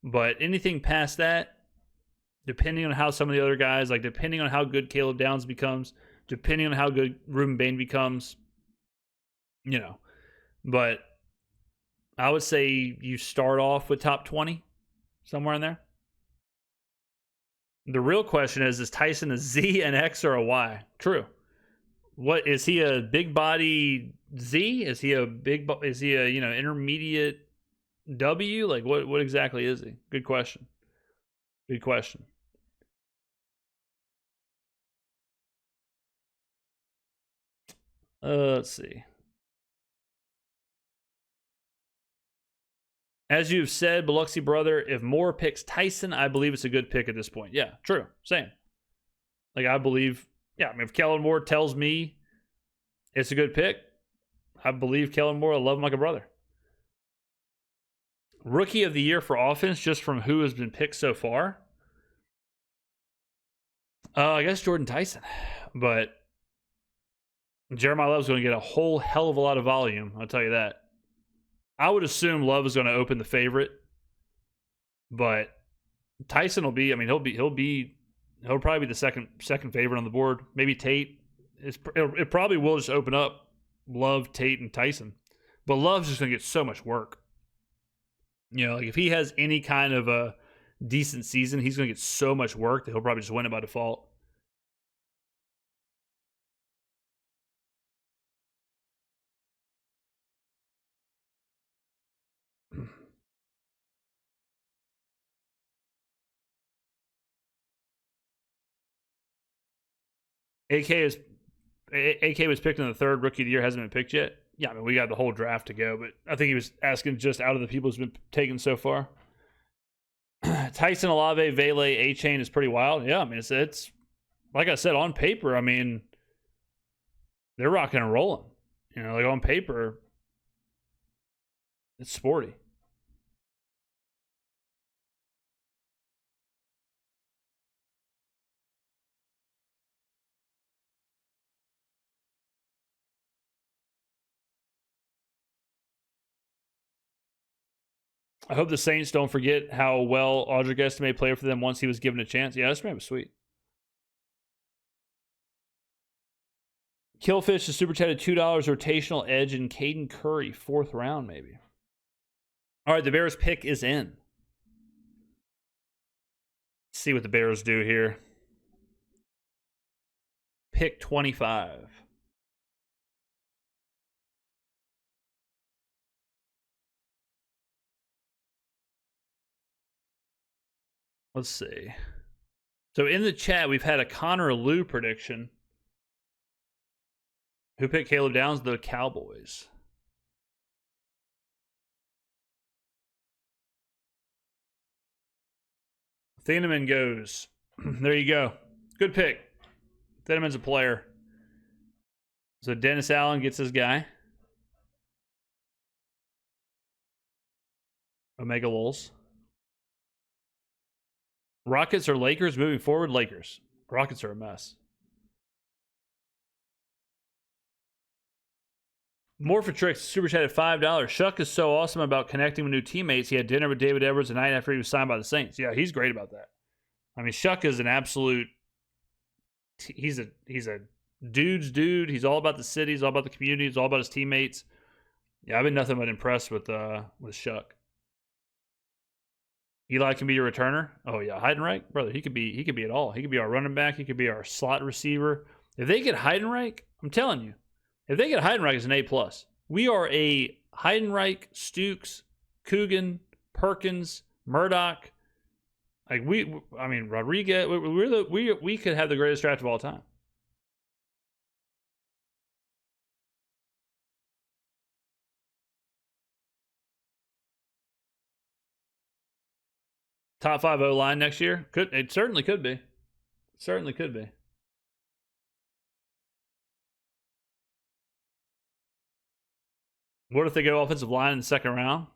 A: But anything past that, depending on how some of the other guys, like depending on how good Caleb Downs becomes, depending on how good Ruben Bain becomes, you know. But I would say you start off with top 20, somewhere in there. The real question is Tyson a Z, an X, or a Y? True. What is he, a big body Z? Is he a intermediate W? Like what exactly is he? Good question. Good question. Let's see. As you've said, Biloxi brother, if Moore picks Tyson, I believe it's a good pick at this point. Yeah, true. Same. Like, I believe, yeah, I mean, if Kellen Moore tells me it's a good pick, I believe Kellen Moore. I love him like a brother. Rookie of the year for offense, just from who has been picked so far. I guess Jordan Tyson. But Jeremiah Love's going to get a whole hell of a lot of volume, I'll tell you that. I would assume Love is going to open the favorite, but Tyson will be. I mean, he'll probably be the second favorite on the board. Maybe Tate. It probably will just open up Love, Tate, and Tyson. But Love's just going to get so much work. You know, like if he has any kind of a decent season, he's going to get so much work that he'll probably just win it by default. AK was picked in the third. Rookie of the year hasn't been picked yet. Yeah, I mean, we got the whole draft to go, but I think he was asking just out of the people who's been taken so far. Tyson, Olave, Vele, A-Chain is pretty wild. Yeah, I mean, it's like I said, on paper, I mean, they're rocking and rolling. You know, like on paper, it's sporty. I hope the Saints don't forget how well Audric Estime played for them once he was given a chance. Yeah, this man was sweet. Killfish is super chatted $2 rotational edge and Caden Curry, 4th round, maybe. All right, the Bears pick is in. Let's see what the Bears do here. Pick 25. Let's see. So in the chat, we've had a Connor Lou prediction. Who picked Caleb Downs? The Cowboys. Thieneman goes. There you go. Good pick. Thieneman's a player. So Dennis Allen gets his guy. Omega Lulz. Rockets or Lakers moving forward? Lakers. Rockets are a mess. More for Tricks, super chat at $5. Shuck is so awesome about connecting with new teammates. He had dinner with David Edwards the night after he was signed by the Saints. Yeah, he's great about that. I mean, Shuck is an absolute. He's a dude's dude. He's all about the city. He's all about the community. He's all about his teammates. Yeah, I've been nothing but impressed with Shuck. Eli can be your returner. Oh yeah, Heidenreich, brother. He could be it all. He could be our running back. He could be our slot receiver. If they get Heidenreich, I'm telling you, if they get Heidenreich as an A+, we are a Heidenreich, Stukes, Coogan, Perkins, Murdoch. Like Rodriguez. We could have the greatest draft of all time. Top 5 O-line next year? It certainly could be. Certainly could be. What if they go offensive line in the second round?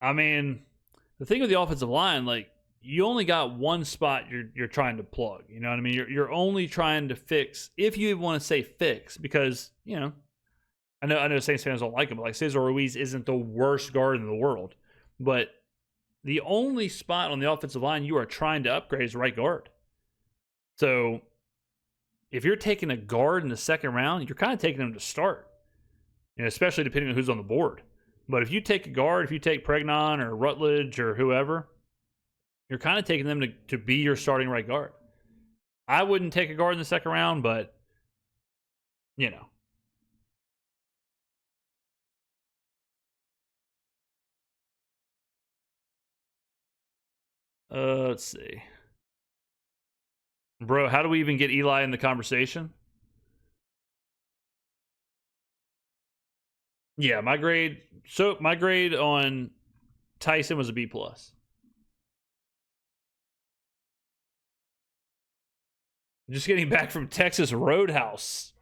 A: I mean, the thing with the offensive line, like, you only got one spot you're trying to plug. You know what I mean? You're only trying to fix, if you even want to say fix, because, you know, I know Saints fans don't like him, but like Cesar Ruiz isn't the worst guard in the world. But the only spot on the offensive line you are trying to upgrade is right guard. So if you're taking a guard in the second round, you're kind of taking them to start, and especially depending on who's on the board. But if you take a guard, if you take Pregnon or Rutledge or whoever, you're kind of taking them to be your starting right guard. I wouldn't take a guard in the second round, but, you know. Let's see. Bro, how do we even get Eli in the conversation? Yeah, my grade on Tyson was a B+. Just getting back from Texas Roadhouse.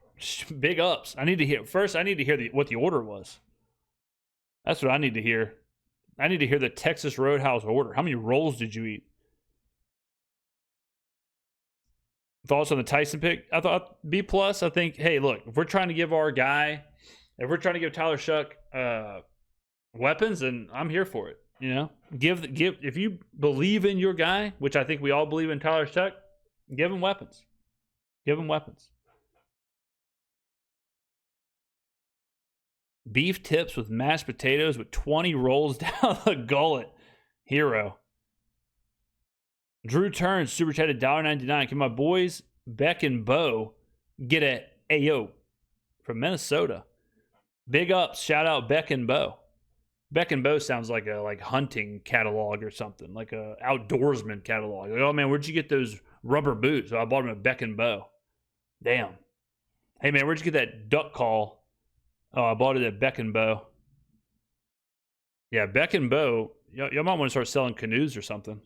A: Big ups. I need to hear what the order was. That's what I need to hear. I need to hear the Texas Roadhouse order. How many rolls did you eat? Thoughts on the Tyson pick? I thought B+. I think, hey, look, if we're trying to give Tyler Shuck weapons, and I'm here for it. You know, give if you believe in your guy, which I think we all believe in Tyler Shuck, give him weapons. Give him weapons. Beef tips with mashed potatoes with 20 rolls down the gullet. Hero. Drew Turns super chatted $1.99. Can my boys Beck and Bo get a Ayo from Minnesota? Big ups. Shout out Beck and Bo. Beck and Bo sounds like a hunting catalog or something, like a outdoorsman catalog. Like, oh man, where'd you get those rubber boots? So I bought them at Beck and Bo. Damn. Hey man, where'd you get that duck call? Oh, I bought it at Beck and Bo. Yeah, Beck and Bo. Y'all might want to start selling canoes or something.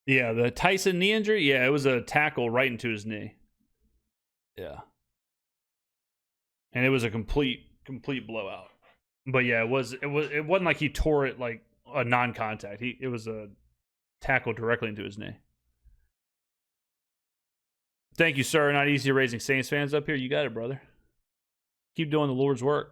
A: Yeah, the Tyson knee injury. Yeah, it was a tackle right into his knee. Yeah, and it was a complete blowout. But yeah, it wasn't like he tore it like a non-contact. It was a tackle directly into his knee. Thank you, sir. Not easy raising Saints fans up here. You got it, brother. Keep doing the Lord's work.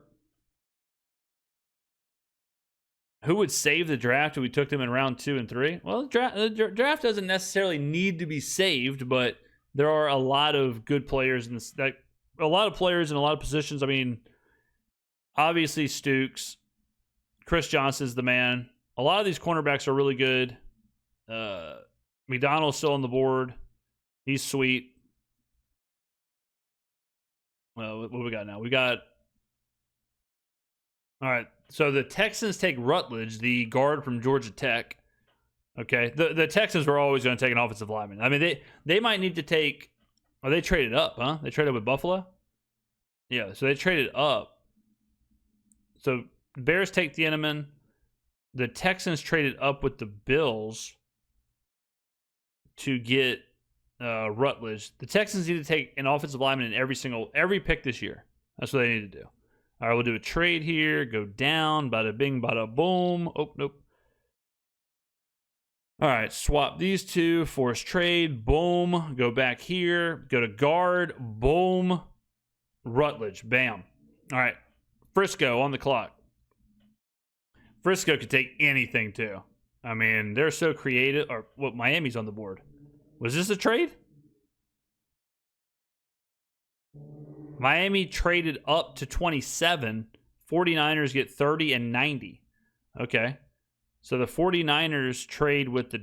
A: Who would save the draft if we took them in round 2 and 3? Well, the draft doesn't necessarily need to be saved, but there are a lot of good players in this, a lot of players in a lot of positions. I mean, obviously Stukes, Chris Johnson's the man. A lot of these cornerbacks are really good. McDonald's still on the board. He's sweet. Well, what we got now? We got. All right. So the Texans take Rutledge, the guard from Georgia Tech. Okay. The Texans were always going to take an offensive lineman. I mean, they might need to take. Oh, they traded up, huh? They traded with Buffalo? Yeah, so they traded up. So Bears take the Eneman. The Texans traded up with the Bills to get Rutledge. The Texans need to take an offensive lineman in every pick this year. That's what they need to do. All right, we'll do a trade here. Go down. Bada bing, bada boom. Oh, nope. All right, swap these two. Force trade. Boom. Go back here. Go to guard. Boom. Rutledge. Bam. All right. Frisco on the clock. Frisco could take anything, too. I mean, they're so creative. Or what? Miami's on the board. Was this a trade? Miami traded up to 27. 49ers get 30 and 90. Okay. So the 49ers trade with the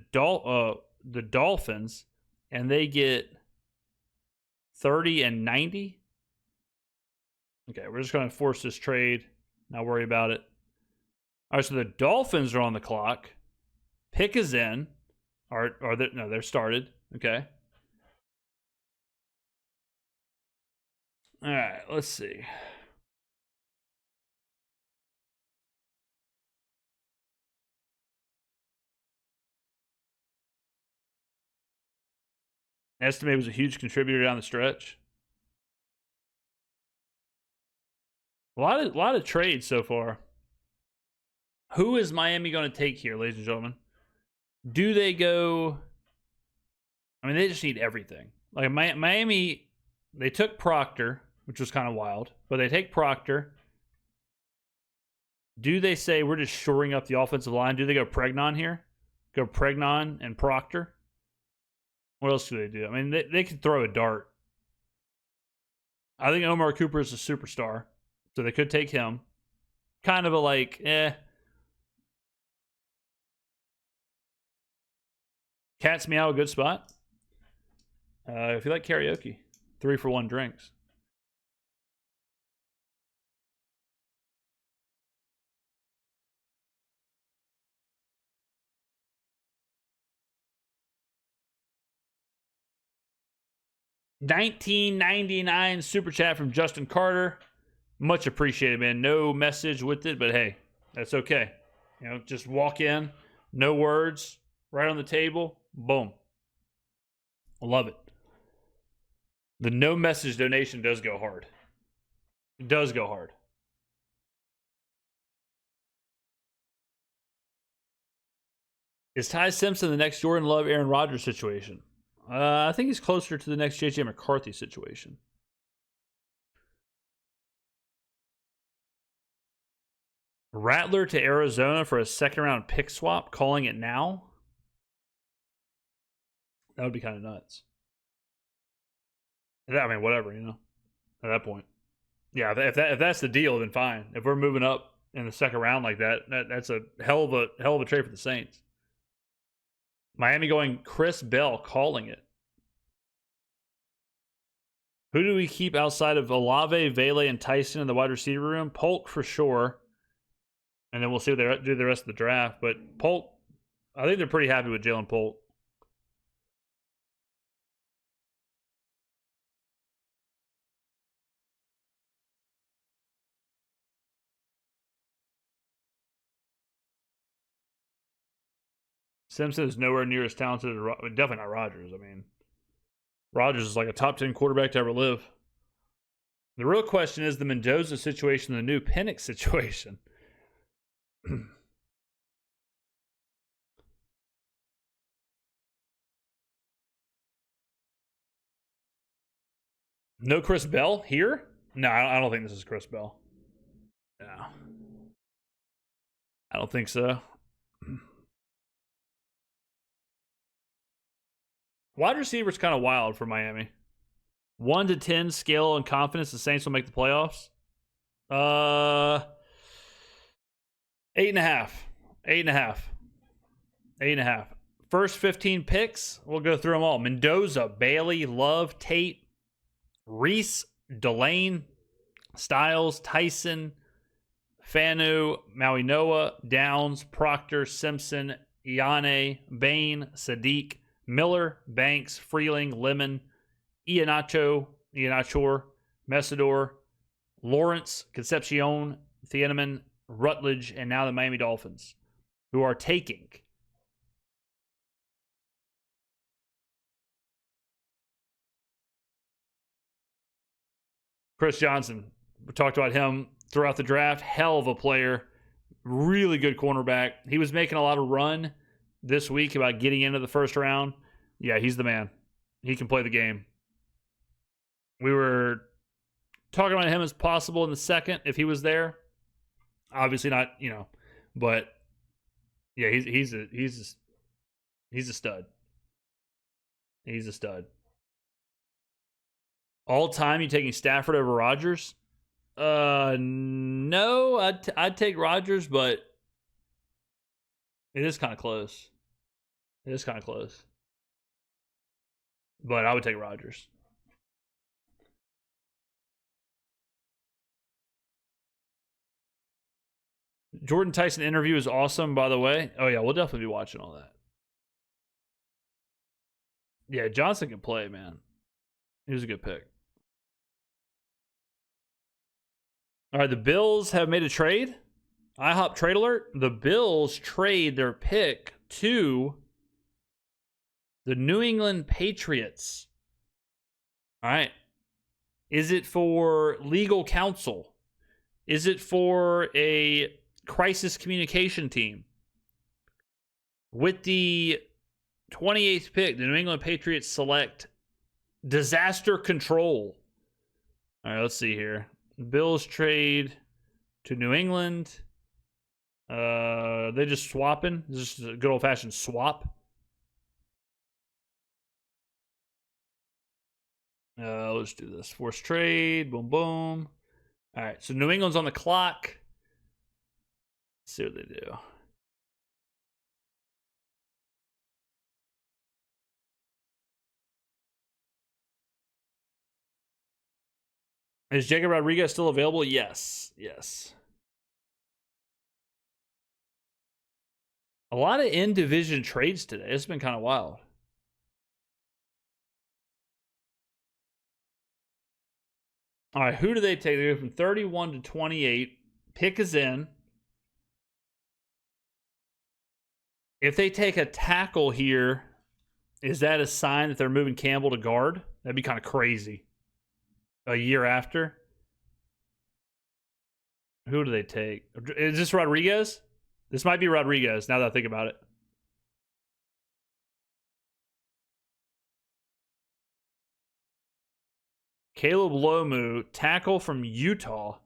A: Dolphins, and they get 30 and 90. Okay, we're just going to force this trade. Not worry about it. All right, so the Dolphins are on the clock. Pick is in. They're started. Okay. All right, let's see. Estimate was a huge contributor down the stretch. A lot of trades so far. Who is Miami going to take here, ladies and gentlemen? Do they go I mean, they just need everything. Like Miami, they took Proctor, which was kind of wild, but they take Proctor. Do they say we're just shoring up the offensive line? Do they go Pregnon here? Go Pregnon and Proctor? What else do they do? I mean, they could throw a dart. I think Omar Cooper is a superstar, so they could take him. Kind of a like, Cat's Meow, a good spot. If you like karaoke, 3-for-1 drinks. $19.99 super chat from Justin Carter. Much appreciated, man. No message with it, but hey, that's okay. You know, just walk in, no words, right on the table, boom. Love it. The no message donation does go hard. It does go hard. Is Ty Simpson the next Jordan Love, Aaron Rodgers situation? I think he's closer to the next J.J. McCarthy situation. Rattler to Arizona for a second-round pick swap, calling it now? That would be kind of nuts. I mean, whatever, you know, at that point. Yeah, if that's the deal, then fine. If we're moving up in the second round like that, that's a hell of a trade for the Saints. Miami going Chris Bell, calling it. Who do we keep outside of Olave, Vele, and Tyson in the wide receiver room? Polk for sure. And then we'll see what they do the rest of the draft. But Polk, I think they're pretty happy with Jalen Polk. Simpson is nowhere near as talented as definitely not Rodgers. I mean, Rodgers is like a top 10 quarterback to ever live. The real question is the Mendoza situation, the new Penix situation. No Chris Bell here? No, I don't think this is Chris Bell. No. I don't think so. Wide receiver's kind of wild for Miami. 1 to 10 scale and confidence the Saints will make the playoffs. 8.5. 8.5. 8.5. First 15 picks, we'll go through them all. Mendoza, Bailey, Love, Tate, Reese, Delane, Styles, Tyson, Fanu, Maui Noah, Downs, Proctor, Simpson, Iane, Bain, Sadiq, Miller, Banks, Freeling, Lemon, Iheanacho, Messidor, Lawrence, Concepcion, Thieneman, Rutledge, and now the Miami Dolphins, who are taking Chris Johnson. We talked about him throughout the draft. Hell of a player. Really good cornerback. He was making a lot of run this week about getting into the first round. Yeah, he's the man. He can play the game. We were talking about him as possible in the second if he was there. Obviously not, you know, but yeah, he's a stud. He's a stud. All time, you taking Stafford over Rodgers? No, I'd take Rodgers, but it is kind of close. It is kind of close. But I would take Rodgers. Jordan Tyson interview is awesome, by the way. Oh, yeah, we'll definitely be watching all that. Yeah, Johnson can play, man. He was a good pick. All right, the Bills have made a trade. IHOP trade alert. The Bills trade their pick to the New England Patriots. All right. Is it for legal counsel? Is it for a crisis communication team? With the 28th pick, the New England Patriots select disaster control. All right, let's see here. Bills trade to New England. They just swapping. This is a good old fashioned swap. Let's do this. Forced trade. Boom, boom. All right, so New England's on the clock. Let's see what they do. Is Jacob Rodriguez still available? Yes. Yes. A lot of in-division trades today. It's been kind of wild. All right, who do they take? They go from 31 to 28. Pick is in. If they take a tackle here, is that a sign that they're moving Campbell to guard? That'd be kind of crazy. A year after? Who do they take? Is this Rodriguez? This might be Rodriguez, now that I think about it. Caleb Lomu, tackle from Utah.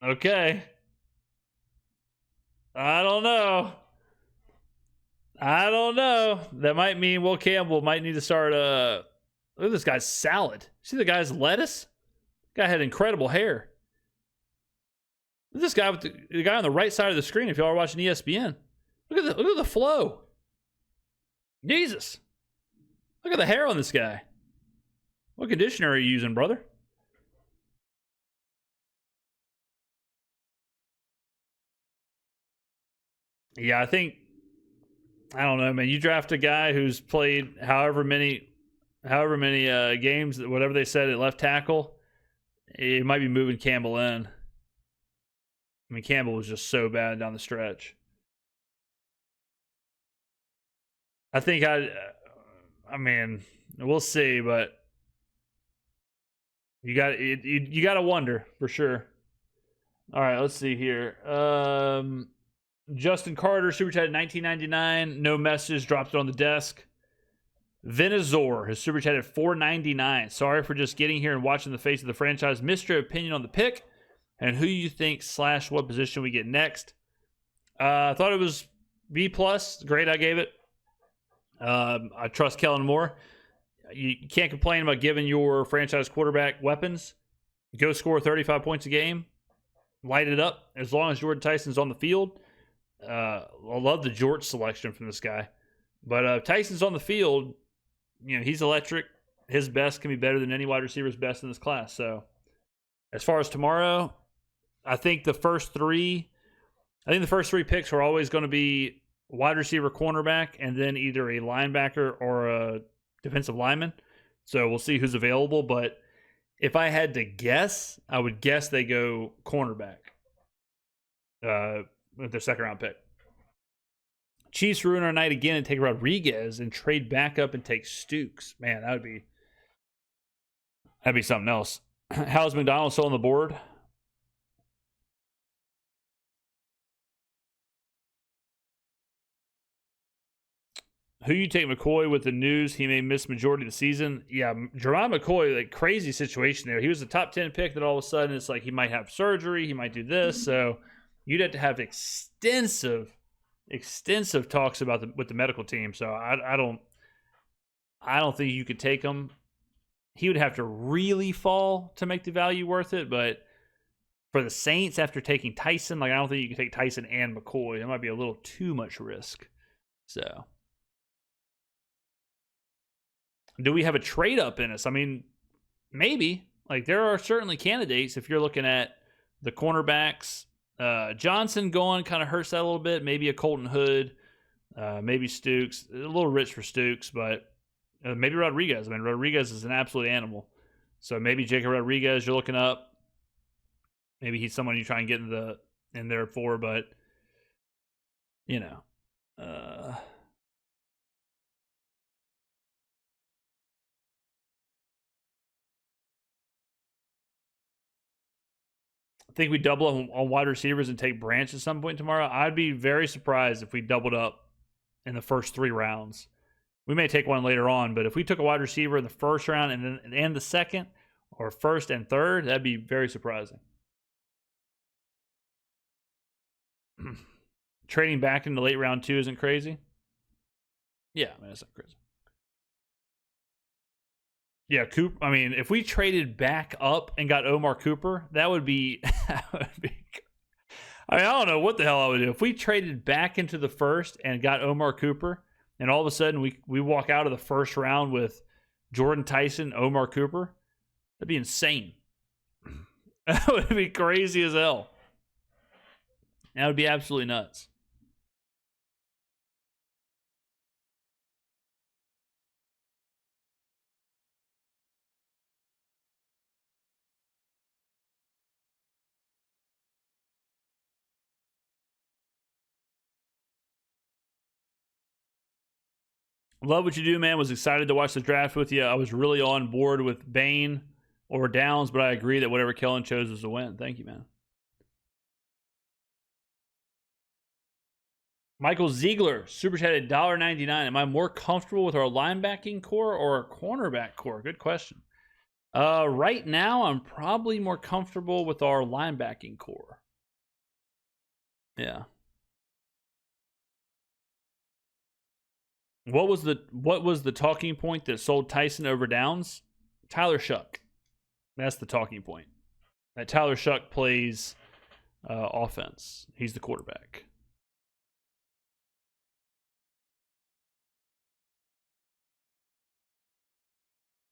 A: Okay. I don't know. That might mean Will Campbell might need to start. Look at this guy's salad. See the guy's lettuce? Guy had incredible hair. Look at this guy with the guy on the right side of the screen. If y'all are watching ESPN, look at the flow. Jesus, look at the hair on this guy. What conditioner are you using, brother? Yeah, I don't know, man. You draft a guy who's played however many games, whatever they said at left tackle. It might be moving Campbell in. I mean, Campbell was just so bad down the stretch. I mean, we'll see, but you got to wonder for sure. All right, let's see here. Justin Carter, super chat at 19.99. No message, dropped it on the desk. Venazor has super chatted at 4.99. Sorry for just getting here and watching the face of the franchise. Missed your opinion on the pick and who you think / what position we get next. I thought it was B+. Great, I gave it. I trust Kellen Moore. You can't complain about giving your franchise quarterback weapons. Go score 35 points a game. Light it up. As long as Jordan Tyson's on the field. I love the George selection from this guy. But Tyson's on the field, he's electric. His best can be better than any wide receiver's best in this class. So as far as tomorrow, I think the first three picks are always going to be wide receiver, cornerback, and then either a linebacker or a defensive lineman. So we'll see who's available. But if I had to guess, I would guess they go cornerback with their second round pick. Chiefs ruin our night again and take Rodriguez and trade back up and take Stukes. Man, that'd be something else. How's McDonald still on the board? Who you take McCoy with the news he may miss majority of the season? Yeah, Jerron McCoy, like crazy situation there. He was a top 10 pick, then all of a sudden it's like he might have surgery, he might do this. So you'd have to have extensive talks about with the medical team. So I don't think you could take him. He would have to really fall to make the value worth it. But for the Saints, after taking Tyson, I don't think you can take Tyson and McCoy. That might be a little too much risk. So, do we have a trade up in us? I mean, maybe. There are certainly candidates if you're looking at the cornerbacks. Johnson going kind of hurts that a little bit. Maybe a Colton Hood, maybe Stukes. A little rich for Stukes, but maybe Rodriguez. I mean, Rodriguez is an absolute animal. So maybe Jacob Rodriguez you're looking up. Maybe he's someone you try and get in there for, but I think we double on wide receivers and take Branch at some point tomorrow. I'd be very surprised if we doubled up in the first 3 rounds. We may take one later on, but if we took a wide receiver in the first round and the second, or first and third, that'd be very surprising. Trading back into late round 2 isn't crazy. Yeah, I mean, that's not crazy. Yeah, Cooper. I mean, if we traded back up and got Omar Cooper, that would be. I mean, I don't know what the hell I would do if we traded back into the first and got Omar Cooper, and all of a sudden we walk out of the first round with Jordan Tyson, Omar Cooper. That'd be insane. That would be crazy as hell. That would be absolutely nuts. Love what you do, man. Was excited to watch the draft with you. I was really on board with Bain or Downs, but I agree that whatever Kellen chose was a win. Thank you, man. Michael Ziegler, super chatted $1.99. Am I more comfortable with our linebacking core or our cornerback core? Good question. Right now, I'm probably more comfortable with our linebacking core. Yeah. What was the talking point that sold Tyson over Downs? Tyler Shuck. That's the talking point. That Tyler Shuck plays offense. He's the quarterback.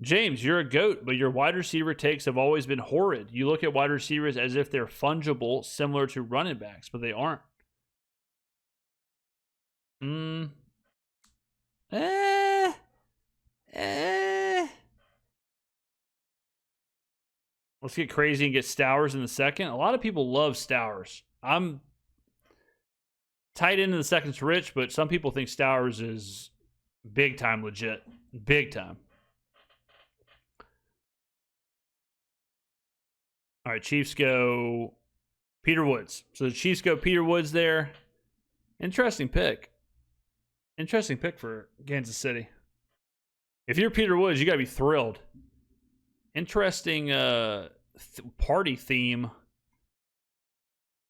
A: James, you're a goat, but your wide receiver takes have always been horrid. You look at wide receivers as if they're fungible, similar to running backs, but they aren't. Let's get crazy and get Stowers in the second. A lot of people love Stowers. I'm tight end in the second's rich, but some people think Stowers is big time legit. Big time. All right, Chiefs go Peter Woods. So the Chiefs go Peter Woods there. Interesting pick. Interesting pick for Kansas City. If you're Peter Woods, you got to be thrilled. Interesting party theme,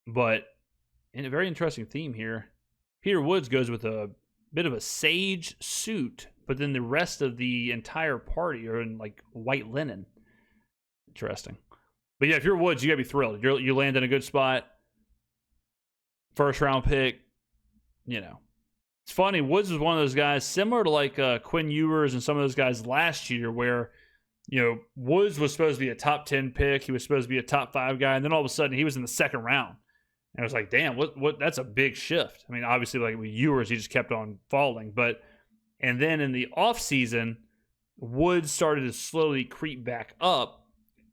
A: but in a very interesting theme here. Peter Woods goes with a bit of a sage suit, but then the rest of the entire party are in like white linen. Interesting. But yeah, if you're Woods, you got to be thrilled. You land in a good spot. First round pick, you know. It's funny, Woods was one of those guys similar to like Quinn Ewers and some of those guys last year where, you know, Woods was supposed to be a top 10 pick. He was supposed to be a top 5 guy. And then all of a sudden he was in the second round. And I was like, damn, what that's a big shift. I mean, obviously like with Ewers, he just kept on falling. And then in the offseason, Woods started to slowly creep back up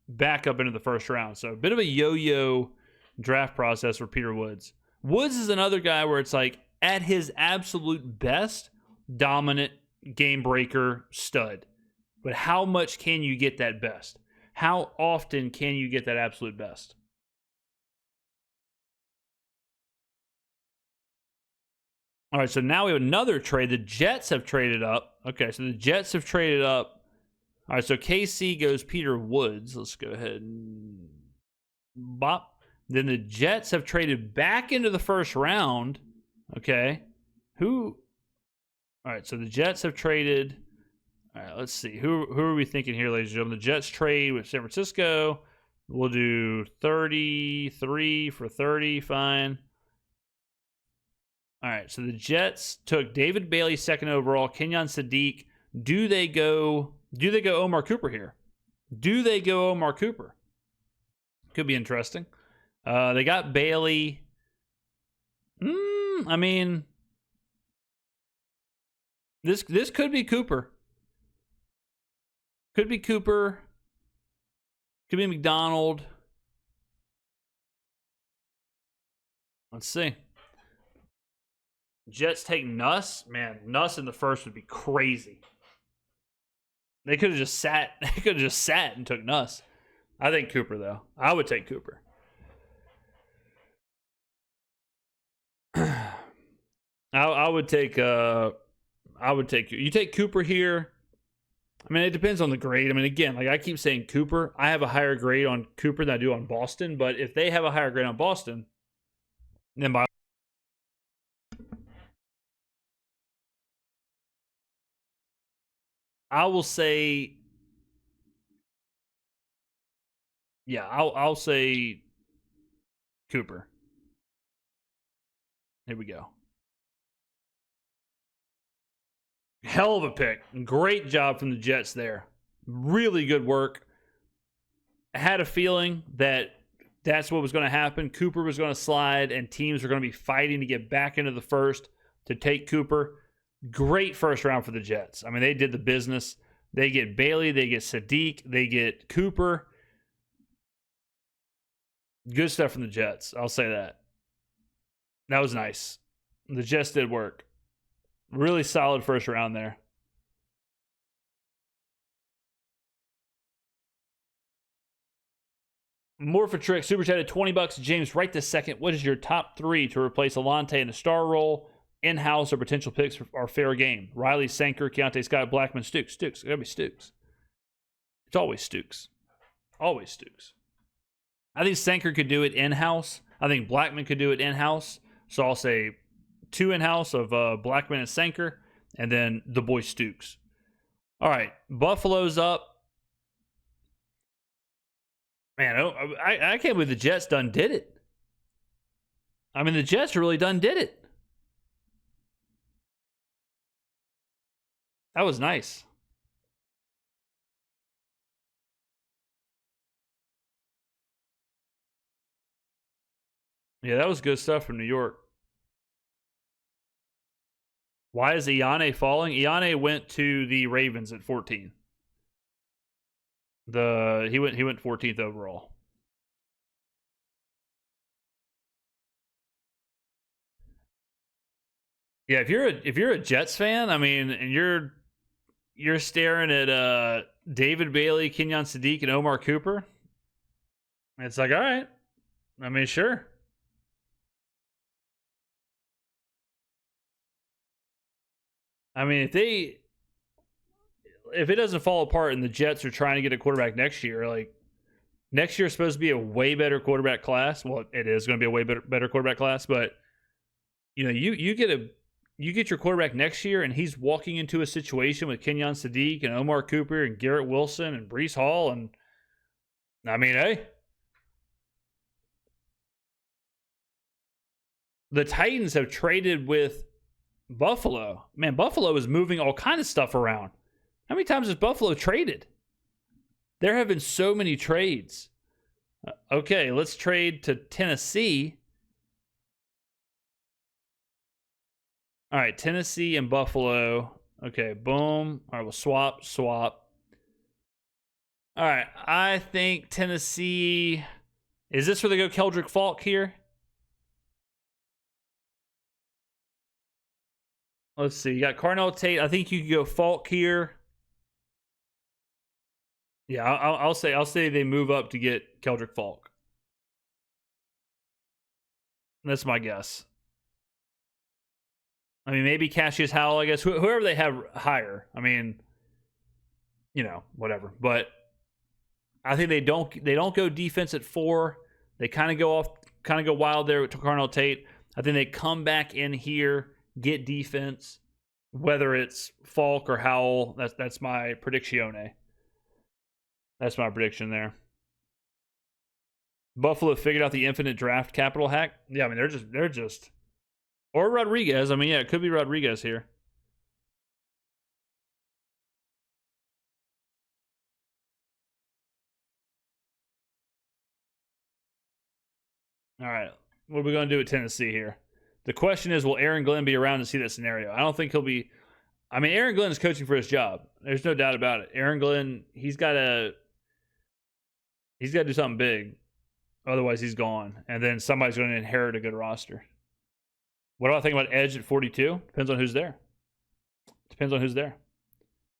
A: into the first round. So a bit of a yo-yo draft process for Peter Woods. Woods is another guy where it's like, at his absolute best, dominant, game breaker, stud. But how much can you get that best? How often can you get that absolute best? All right, so now we have another trade. The Jets have traded up. Okay, so the Jets have traded up. All right, so KC goes Peter Woods. Let's go ahead and bop. Then the Jets have traded back into the first round. Okay. All right, so the Jets have traded. All right, let's see. Who are we thinking here, ladies and gentlemen? The Jets trade with San Francisco. We'll do 33 for 30. Fine. All right, so the Jets took David Bailey, second overall, Kenyon Sadiq. Do they go Omar Cooper here? Do they go Omar Cooper? Could be interesting. They got Bailey. I mean, this could be Cooper. Could be Cooper. Could be McDonald. Let's see. Jets take Nuss. Man, Nuss in the first would be crazy. They could have just sat. They could have just sat and took Nuss. I think Cooper though. I would take Cooper. I would take you take Cooper here. I mean, it depends on the grade. I mean, again, like I keep saying Cooper, I have a higher grade on Cooper than I do on Boston, but if they have a higher grade on Boston, then by I will say, yeah, I'll say Cooper. Here we go. Hell of a pick. Great job from the Jets there. Really good work. I had a feeling that that's what was going to happen. Cooper was going to slide, and teams were going to be fighting to get back into the first to take Cooper. Great first round for the Jets. I mean, they did the business. They get Bailey, they get Sadiq, they get Cooper. Good stuff from the Jets. I'll say that. That was nice. The Jets did work. Really solid first round there. More for Trick. Super chatted $20. James, right this second. What is your top 3 to replace Alante in the star role? In-house or potential picks are fair game. Riley, Sanker, Keontae Scott, Blackman, Stukes. Stukes. It's gotta be Stukes. It's always Stukes. Always Stukes. I think Sanker could do it in-house. I think Blackman could do it in-house. So I'll say 2 in-house of Blackman and Sanker, and then the boy Stukes. All right, Buffalo's up. Man, I can't believe the Jets done did it. I mean, the Jets really done did it. That was nice. Yeah, that was good stuff from New York. Why is Iane falling? Iane went to the Ravens at 14. He went 14th overall. Yeah, if you're a Jets fan, I mean, and you're staring at David Bailey, Kenyon Sadiq, and Omar Cooper, it's like, all right. I mean, sure. I mean, if it doesn't fall apart and the Jets are trying to get a quarterback next year, like next year is supposed to be a way better quarterback class. Well, it is going to be a way better quarterback class, but you know, you get your quarterback next year and he's walking into a situation with Kenyon Sadiq and Omar Cooper and Garrett Wilson and Breece Hall, and I mean, hey, the Titans have traded with Buffalo. Man, Buffalo is moving all kind of stuff around. How many times has Buffalo traded? There have been so many trades. Okay, let's trade to Tennessee. All right, Tennessee and Buffalo. Okay, boom. All right, we'll swap. All right, I think Tennessee. Is this where they go Keldrick Falk here? Let's see. You got Carnell Tate. I think you could go Falk here. Yeah, I'll say they move up to get Keldrick Falk. That's my guess. I mean, maybe Cassius Howell, I guess. Whoever they have higher. I mean, you know, whatever. But I think they don't go defense at 4. They kind of go wild there to Carnell Tate. I think they come back in here, get defense, whether it's Falk or Howell. That's my prediction. That's my prediction there. Buffalo figured out the infinite draft capital hack. Yeah, I mean they're just or Rodriguez. I mean, yeah, it could be Rodriguez here. All right. What are we going to do at Tennessee here? The question is, will Aaron Glenn be around to see that scenario? I don't think he'll be. I mean, Aaron Glenn is coaching for his job. There's no doubt about it. Aaron Glenn, he's got to do something big. Otherwise, he's gone. And then somebody's going to inherit a good roster. What do I think about Edge at 42? Depends on who's there.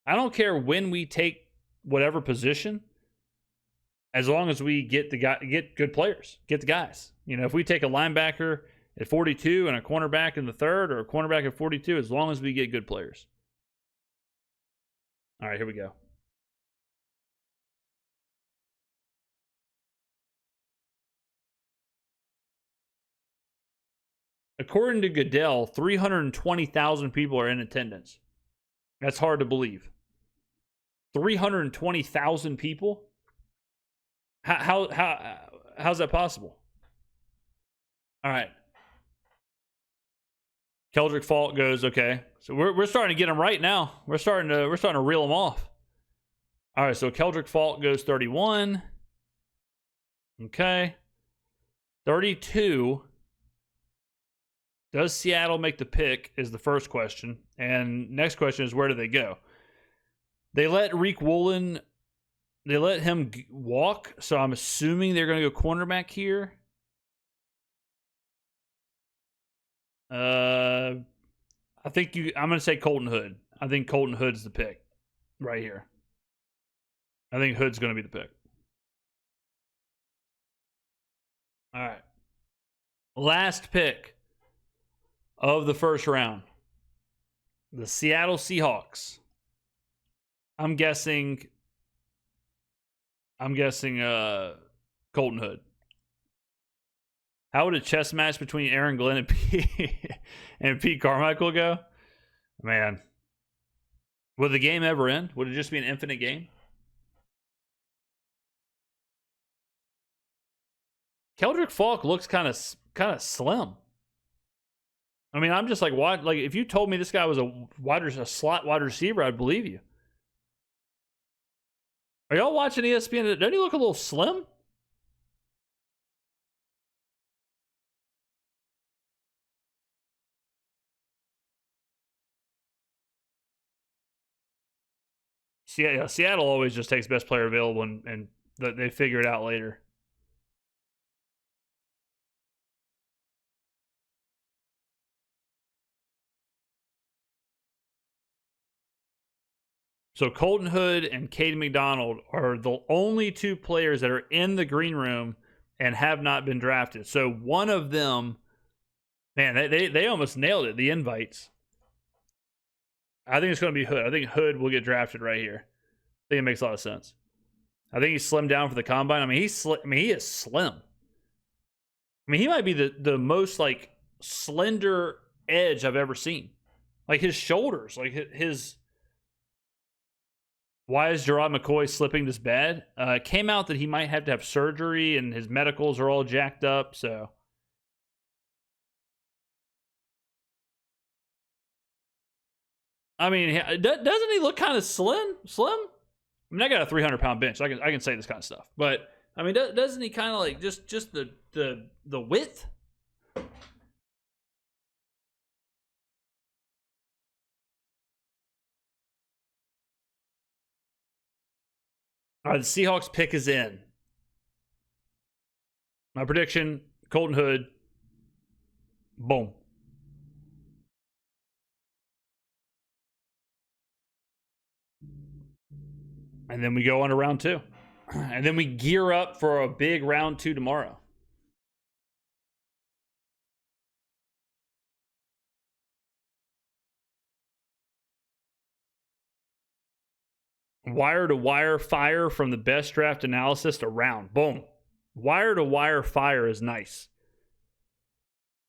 A: I don't care when we take whatever position, as long as we get good players, get the guys. You know, if we take a linebacker at 42 and a cornerback in the third, or a cornerback at 42, as long as we get good players. All right, here we go. According to Goodell, 320,000 people are in attendance. That's hard to believe. 320,000 people? How's that possible? All right. Keldrick Fault goes, okay. So we're starting to get them right now. We're starting to reel them off. All right, so Keldrick Fault goes 31. Okay. 32. Does Seattle make the pick is the first question. And next question is, where do they go? They let Reek Woolen, they let him walk, so I'm assuming they're going to go cornerback here. I'm going to say Colton Hood. I think Colton Hood's the pick right here. I think Hood's going to be the pick. All right. Last pick of the first round. The Seattle Seahawks. I'm guessing Colton Hood. How would a chess match between Aaron Glenn and Pete Carmichael go? Man. Would the game ever end? Would it just be an infinite game? Keldrick Falk looks kind of slim. I mean, I'm just like, what? Like, if you told me this guy was a slot wide receiver, I'd believe you. Are y'all watching ESPN? Doesn't he look a little slim? Yeah, Seattle always just takes best player available, and they figure it out later. So Colton Hood and Caden McDonald are the only two players that are in the green room and have not been drafted. So one of them, man, they almost nailed it, the invites. I think it's going to be Hood. I think Hood will get drafted right here. I think it makes a lot of sense. I think he's slimmed down for the combine. I mean, he is slim. I mean, he might be the most like slender edge I've ever seen. Like his shoulders, like his. Why is Gerard McCoy slipping this bad? It came out that he might have to have surgery, and his medicals are all jacked up. So, I mean, doesn't he look kind of slim? I mean, I got a 300-pound bench. I can say this kind of stuff, but I mean, doesn't he kind of like just the width? All right, the Seahawks pick is in. My prediction, Colton Hood. Boom. And then we go on to round 2. And then we gear up for a big round 2 tomorrow. Wire to wire fire from the best draft analysis around. Boom. Wire to wire fire is nice.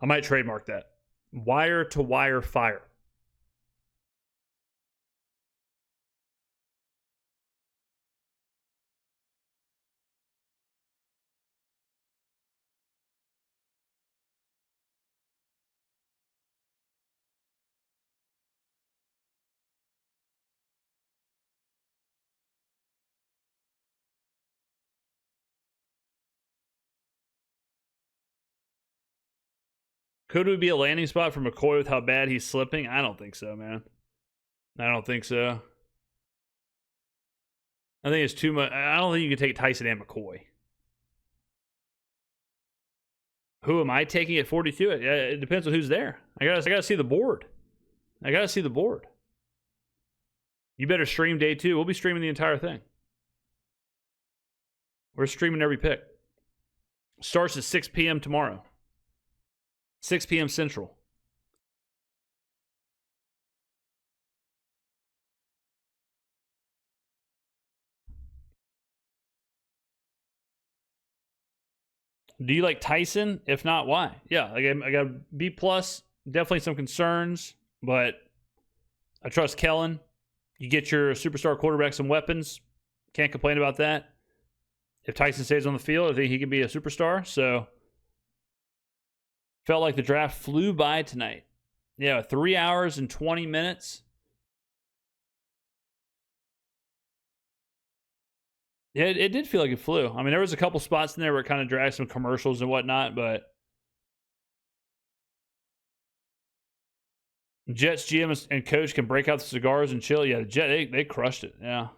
A: I might trademark that. Wire to wire fire. Could we be a landing spot for McCoy with how bad he's slipping? I don't think so, man. I don't think so. I think it's too much. I don't think you can take Tyson and McCoy. Who am I taking at 42? It depends on who's there. I gotta see the board. You better stream day 2. We'll be streaming the entire thing. We're streaming every pick. Starts at 6 p.m. tomorrow. 6 p.m. Central. Do you like Tyson? If not, why? Yeah, I got B+. Definitely some concerns, but I trust Kellen. You get your superstar quarterback some weapons. Can't complain about that. If Tyson stays on the field, I think he can be a superstar. So, felt like the draft flew by tonight. Yeah, 3 hours and 20 minutes. Yeah, it did feel like it flew. I mean, there was a couple spots in there where it kind of dragged some commercials and whatnot, but Jets GM and coach can break out the cigars and chill. Yeah, the Jet, they crushed it. Yeah.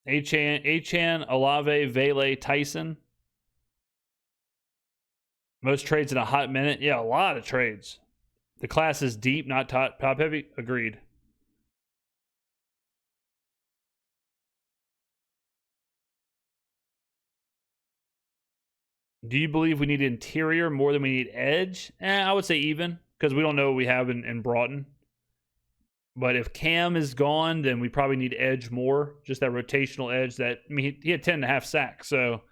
A: Achan, Olave, Vele, Tyson. Most trades in a hot minute. Yeah, a lot of trades. The class is deep, not top heavy. Agreed. Do you believe we need interior more than we need edge? I would say even, because we don't know what we have in Broughton. But if Cam is gone, then we probably need edge more. Just that rotational edge that, I mean, he had 10.5 sacks, so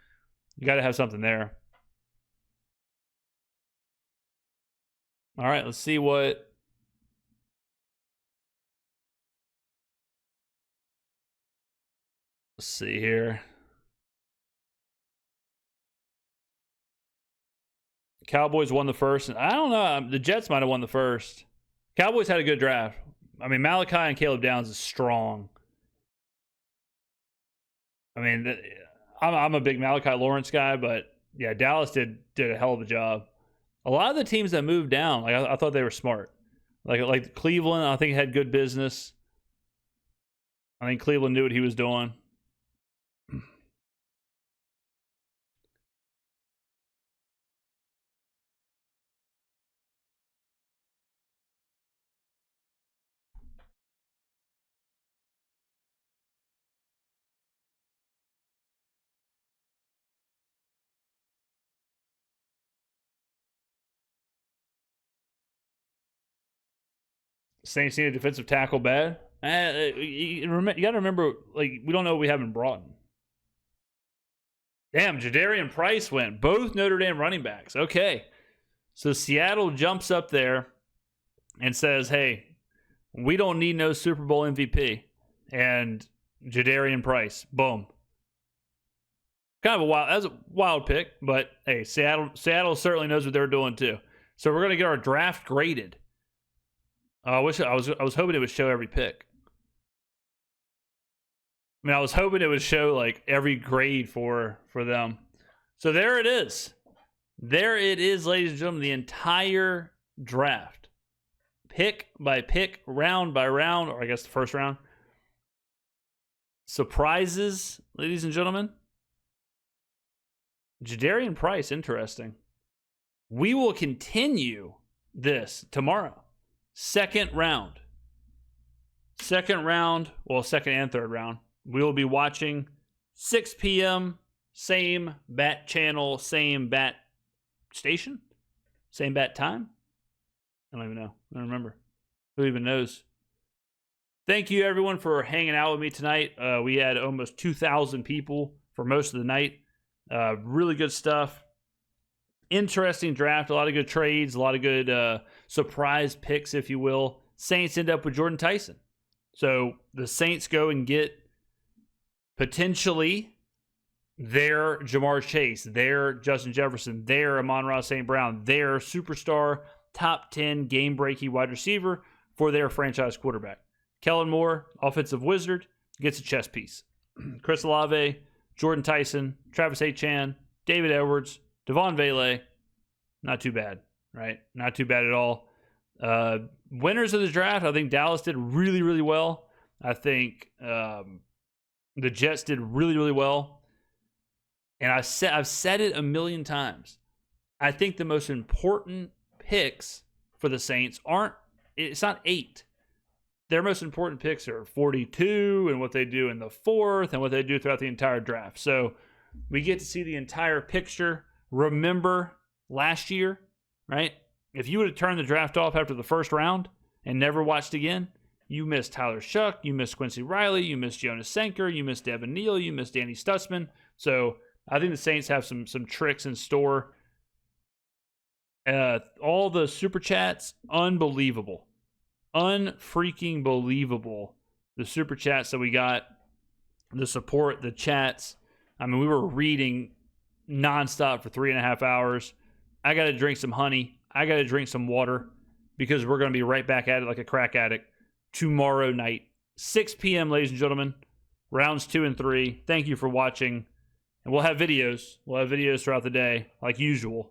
A: you got to have something there. All right, let's see what. Let's see here. Cowboys won the first. I don't know. The Jets might have won the first. Cowboys had a good draft. I mean, Malachi and Caleb Downs is strong. I mean, I'm a big Malachi Lawrence guy, but yeah, Dallas did a hell of a job. A lot of the teams that moved down, like I thought they were smart. Like Cleveland, I think had good business. I think Cleveland knew what he was doing. Saints need a defensive tackle bad. You got to remember, like, we don't know what we have in Broughton. Damn, Jadarian Price went. Both Notre Dame running backs. Okay. So Seattle jumps up there and says, hey, we don't need no Super Bowl MVP. And Jadarian Price. Boom. Kind of that's a wild pick, but hey, Seattle certainly knows what they're doing too. So we're gonna get our draft graded. I was hoping it would show every pick. I mean, I was hoping it would show like every grade for them. So there it is. There it is, ladies and gentlemen, the entire draft. Pick by pick, round by round, or I guess the first round. Surprises, ladies and gentlemen. Jadarian Price, interesting. We will continue this tomorrow. Second round. Second and third round. We will be watching 6 p.m. Same bat channel, same bat station, same bat time. I don't even know. I don't remember. Who even knows? Thank you, everyone, for hanging out with me tonight. We had almost 2,000 people for most of the night. Really good stuff. Interesting draft. A lot of good trades. A lot of good surprise picks, if you will. Saints end up with Jordan Tyson. So the Saints go and get potentially their Jamar Chase, their Justin Jefferson, their Amon-Ra St. Brown, their superstar top 10 game-breaking wide receiver for their franchise quarterback. Kellen Moore, offensive wizard, gets a chess piece. Chris Olave, Jordan Tyson, Travis Achan, David Edwards, Devon Vele. Not too bad, right? Not too bad at all. Winners of the draft, I think Dallas did really, really well. I think the Jets did really, really well. And I've said it a million times. I think the most important picks for the Saints it's not 8. Their most important picks are 42 and what they do in the 4th and what they do throughout the entire draft. So we get to see the entire picture. Remember last year, right? If you would have turned the draft off after the first round and never watched again, you missed Tyler Shuck, you missed Quincy Riley, you missed Jonas Senker, you missed Devin Neal, you missed Danny Stutzman. So I think the Saints have some tricks in store. All the super chats, unbelievable. Unfreaking believable. The super chats that we got, the support, the chats. I mean, we were reading nonstop for 3.5 hours. I got to drink some honey. I got to drink some water because we're going to be right back at it like a crack addict tomorrow night. 6 p.m., ladies and gentlemen. Rounds 2 and 3. Thank you for watching. And we'll have videos. We'll have videos throughout the day like usual.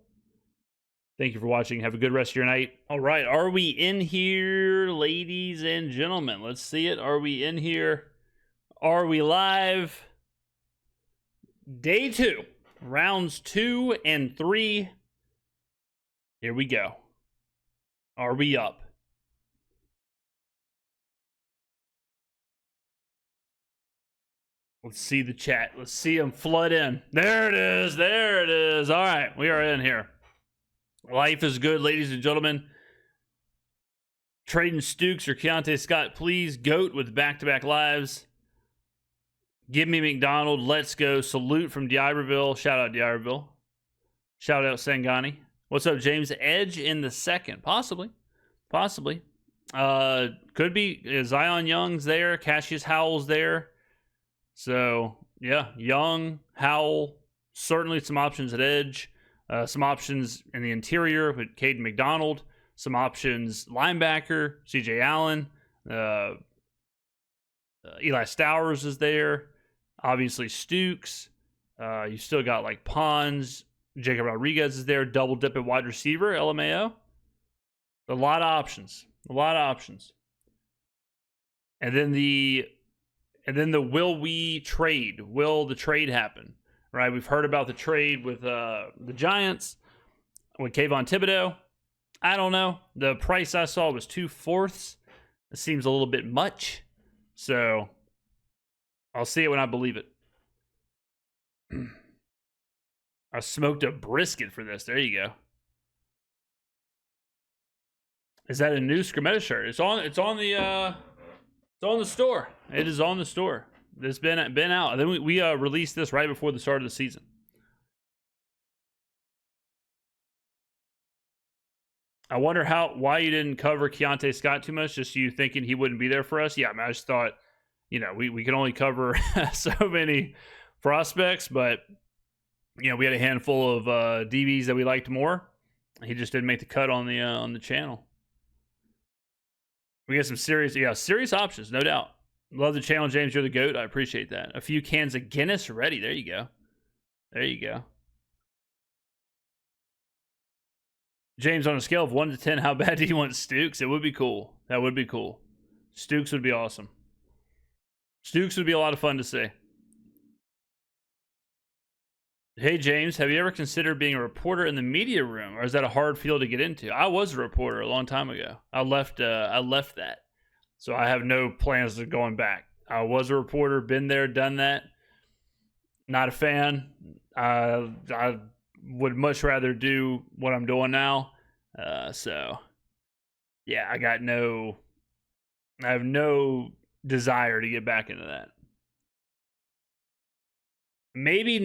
A: Thank you for watching. Have a good rest of your night. All right. Are we in here, ladies and gentlemen? Let's see it. Are we in here? Are we live? Day 2. Rounds 2 and 3. Here we go. Are we up? Let's see the chat. Let's see them flood in. There it is. There it is. All right. We are in here. Life is good, ladies and gentlemen. Trading Stukes or Keontae Scott, please. GOAT with back-to-back lives. Give me McDonald. Let's go. Salute from D'Iberville. Shout out D'Iberville. Shout out Sangani. What's up, James? Edge in the second. Possibly. Possibly. Could be. Zion Young's there. Cassius Howell's there. So, yeah. Young, Howell. Certainly some options at edge. Some options in the interior with Caden McDonald. Some options linebacker, C.J. Allen. Eli Stowers is there. Obviously, Stukes. You still got like Pons. Jacob Rodriguez is there. Double dip at wide receiver, LMAO. A lot of options. A lot of options. And then the will we trade? Will the trade happen? Right? We've heard about the trade with the Giants with Kayvon Thibodeau. I don't know. The price I saw was 2/4. It seems a little bit much. So I'll see it when I believe it. I smoked a brisket for this. There you go. Is that a new Skrmetta shirt? It's on the store. It is on the store. It's been out. And then we released this right before the start of the season. I wonder why you didn't cover Keontae Scott too much, just you thinking he wouldn't be there for us. Yeah, I mean, I just thought, we can only cover so many prospects, but we had a handful of DBs that we liked more. He just didn't make the cut on the channel. We got some serious options, no doubt. Love the channel, James. You're the GOAT. I appreciate that. A few cans of Guinness ready. There you go. There you go. James, on a scale of 1 to 10, how bad do you want Stukes? It would be cool. That would be cool. Stukes would be awesome. Stukes would be a lot of fun to see. Hey, James, have you ever considered being a reporter in the media room, or is that a hard field to get into? I was a reporter a long time ago. I left that. So I have no plans of going back. I was a reporter, been there, done that. Not a fan. I would much rather do what I'm doing now. So, yeah, I have no desire to get back into that. Maybe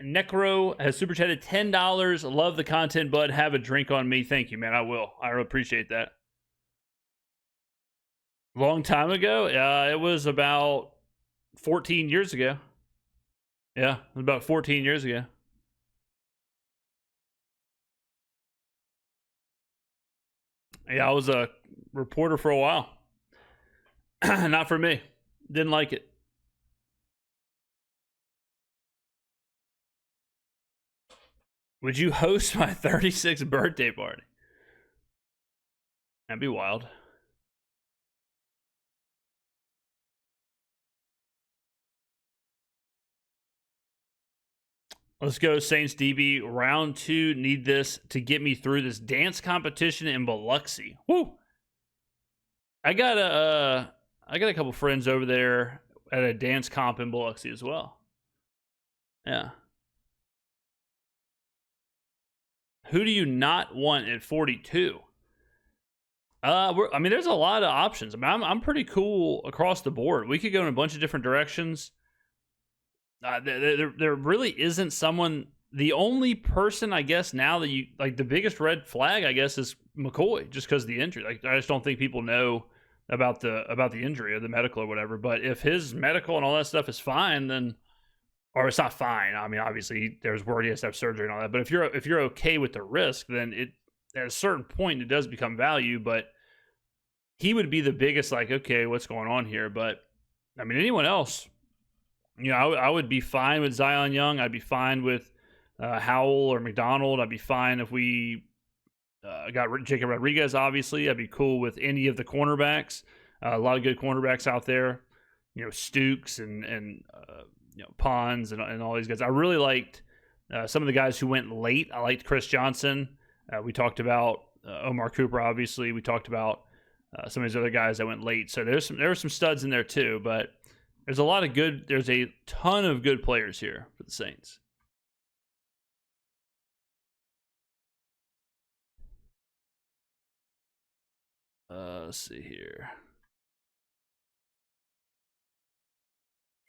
A: Necro has super chatted $10. Love the content, bud. Have a drink on me. Thank you, man. I will. I appreciate that. Long time ago? It was about 14 years ago. Yeah, it was about 14 years ago. Yeah, I was a reporter for a while. Not for me. Didn't like it. Would you host my 36th birthday party? That'd be wild. Let's go, Saints DB. Round 2. Need this to get me through this dance competition in Biloxi. Woo! I got a couple friends over there at a dance comp in Biloxi as well. Yeah. Who do you not want at 42? I mean, there's a lot of options. I mean, I'm pretty cool across the board. We could go in a bunch of different directions. There really isn't someone. The only person, I guess, now that you like, the biggest red flag, I guess, is McCoy, just because of the injury. Like, I just don't think people know about the injury or the medical or whatever. But if his medical and all that stuff is fine, then, or it's not fine. I mean, obviously, there's word he has to have surgery and all that. But if you're okay with the risk, then it, at a certain point, it does become value. But he would be the biggest, like, okay, what's going on here? But I mean, anyone else, you know, I would be fine with Zion Young. I'd be fine with Howell or McDonald. I'd be fine if we got Jacob Rodriguez, obviously. I'd be cool with any of the cornerbacks. A lot of good cornerbacks out there. You know, Stukes and you know, Pons and all these guys. I really liked some of the guys who went late. I liked Chris Johnson. We talked about Omar Cooper, obviously. We talked about some of these other guys that went late. So there were some studs in there too, but there's a ton of good players here for the Saints. Let's see here.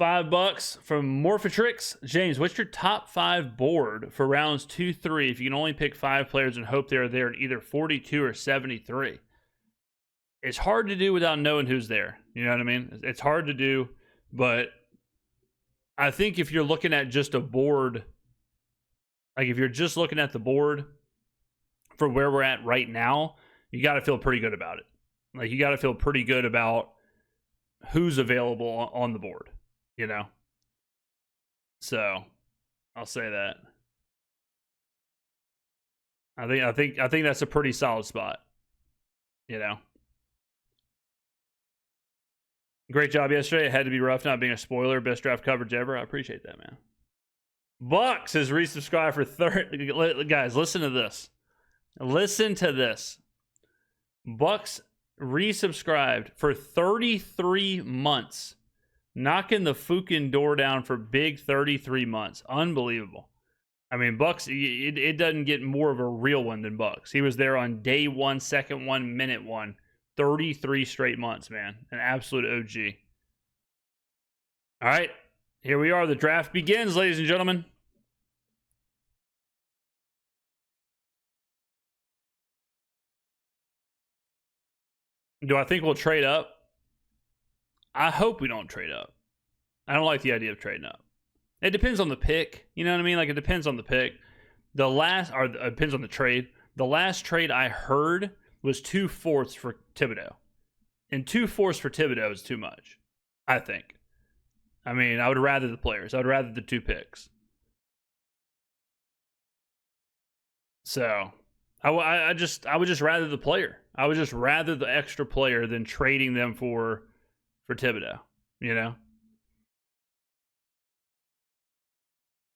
A: $5 from Morphatrix. James, what's your top 5 board for rounds 2-3 if you can only pick 5 players and hope they're there in either 42 or 73? It's hard to do without knowing who's there. You know what I mean? It's hard to do, but I think if you're looking at just a board, like if you're just looking at the board for where we're at right now, you got to feel pretty good about it. Like, you got to feel pretty good about who's available on the board, you know? So I'll say that. I think that's a pretty solid spot, you know? Great job yesterday. It had to be rough not being a spoiler. Best draft coverage ever. I appreciate that, man. Bucks has resubscribed for 30. Guys, listen to this. Listen to this. Bucks resubscribed for 33 months. Knocking the fucking door down for big 33 months. Unbelievable. I mean, Bucks, it doesn't get more of a real one than Bucks. He was there on day 1, second 1, minute 1. 33 straight months, man. An absolute OG. All right. Here we are. The draft begins, ladies and gentlemen. Do I think we'll trade up? I hope we don't trade up. I don't like the idea of trading up. It depends on the pick. You know what I mean? Like, it depends on the pick. It depends on the trade. The last trade I heard was 2/4 for Thibodeau. And 2/4 for Thibodeau is too much, I think. I mean, I would rather the players. I would rather the 2 picks. So, I would just rather the player. I would just rather the extra player than trading them for Thibodeau, you know?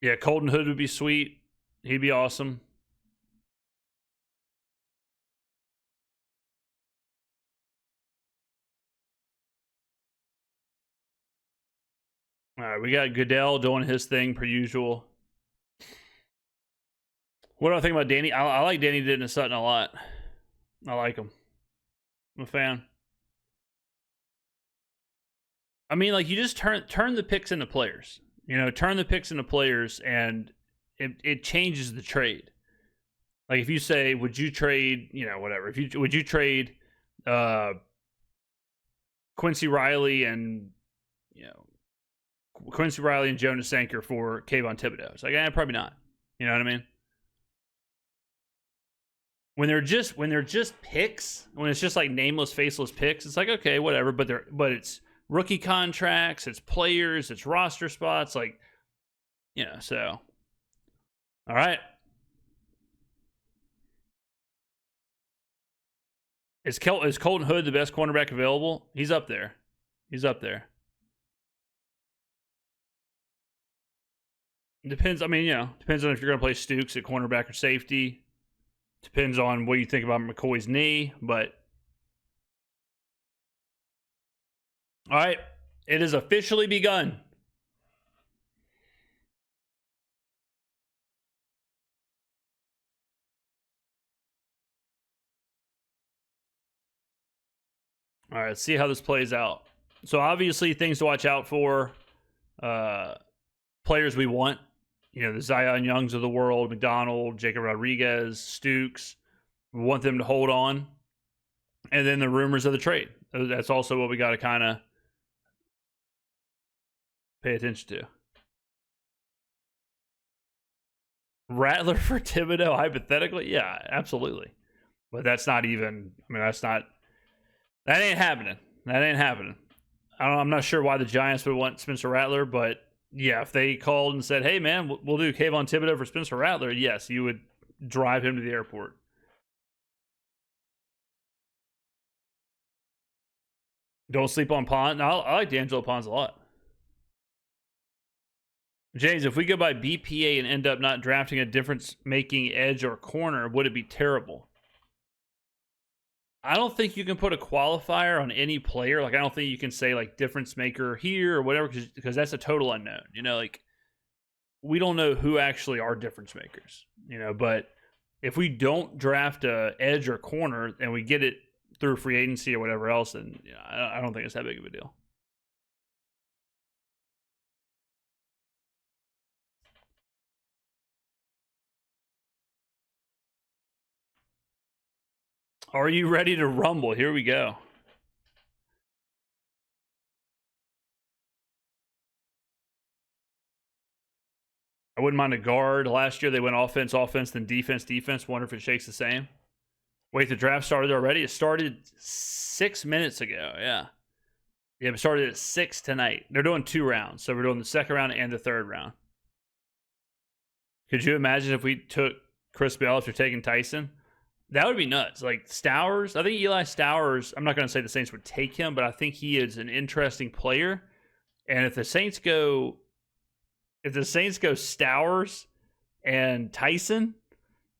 A: Yeah, Colton Hood would be sweet. He'd be awesome. All right, we got Goodell doing his thing per usual. What do I think about Danny? I like Danny Sutton a lot. I like him. I'm a fan. I mean, like, you just turn the picks into players. You know, turn the picks into players, and it changes the trade. Like, if you say, would you trade, you know, whatever. Would you trade Quincy Riley and, you know, Quincy Riley and Jonas Anchor for Kayvon Thibodeau? It's like, probably not. You know what I mean? When they're just picks, when it's just like nameless, faceless picks, it's like, okay, whatever. But it's rookie contracts, it's players, it's roster spots, like, you know. So, all right. Is Colton Hood the best cornerback available? He's up there. He's up there. It depends. I mean, you know, depends on if you're going to play Stukes at cornerback or safety. Depends on what you think about McCoy's knee, but all right, it has officially begun. All right, let's see how this plays out. So obviously things to watch out for. Players we want, the Zion Youngs of the world, McDonald, Jacob Rodriguez, Stukes. We want them to hold on. And then the rumors of the trade. That's also what we got to kind of pay attention to. Rattler for Thibodeau, hypothetically? Yeah, absolutely. But that's not even, that ain't happening. That ain't happening. I'm not sure why the Giants would want Spencer Rattler, but yeah, if they called and said, hey, man, we'll do Kayvon Thibodeau for Spencer Rattler, yes, you would drive him to the airport. Don't sleep on Pond. No, I like D'Angelo Ponds a lot. James, if we go by BPA and end up not drafting a difference-making edge or corner, would it be terrible? I don't think you can put a qualifier on any player. Like, I don't think you can say, like, difference maker here or whatever, because that's a total unknown. We don't know who actually are difference makers, but if we don't draft a edge or corner and we get it through free agency or whatever else, then I don't think it's that big of a deal. Are you ready to rumble? Here we go. I wouldn't mind a guard. Last year they went offense, then defense. Wonder if it shakes the same. Wait, the draft started already? It started 6 minutes ago. Yeah. Yeah, it started at 6 tonight. They're doing 2 rounds. So we're doing the second round and the third round. Could you imagine if we took Chris Bell after taking Tyson? That would be nuts. Like Stowers, I think Eli Stowers, I'm not going to say the Saints would take him, but I think he is an interesting player. And if the Saints go Stowers and Tyson,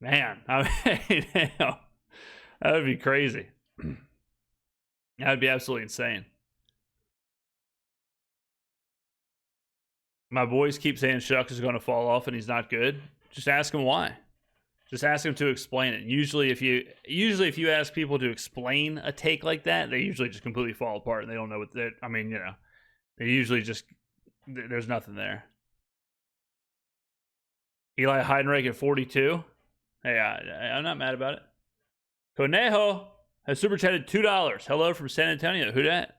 A: man, that would be crazy. That would be absolutely insane. My boys keep saying Shucks is going to fall off and he's not good. Just ask him why. Just ask him to explain it. Usually if you ask people to explain a take like that, they usually just completely fall apart and they don't know what they usually just, there's nothing there. Eli Heidenreich at 42. Hey, I'm not mad about it. Conejo has super chatted $2. Hello from San Antonio. Who that?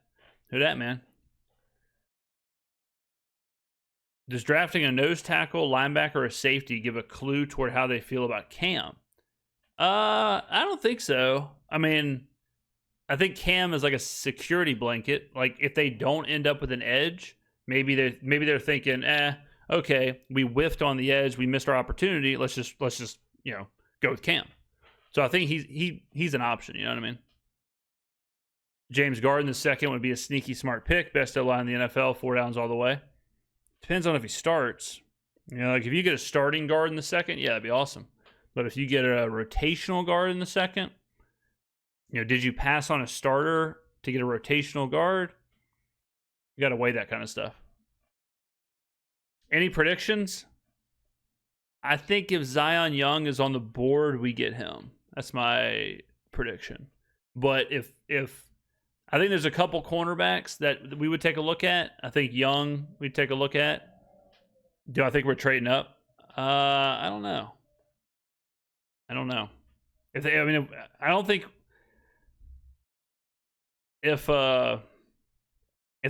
A: Who that, man? Does drafting a nose tackle, linebacker, or safety give a clue toward how they feel about Cam? I don't think so. I think Cam is like a security blanket. Like if they don't end up with an edge, maybe they're thinking, okay, we whiffed on the edge, we missed our opportunity. Let's just go with Cam. So I think he's an option. You know what I mean? James Garden the second would be a sneaky smart pick. Best O-line in the NFL, 4 downs all the way. Depends on if he starts. Like if you get a starting guard in the second, yeah, that'd be awesome. But if you get a rotational guard in the second, did you pass on a starter to get a rotational guard? You got to weigh that kind of stuff. Any predictions? I think if Zion Young is on the board, we get him. That's my prediction. But if I think there's a couple cornerbacks that we would take a look at. I think Young we'd take a look at. Do I think we're trading up? I don't know. I don't think if the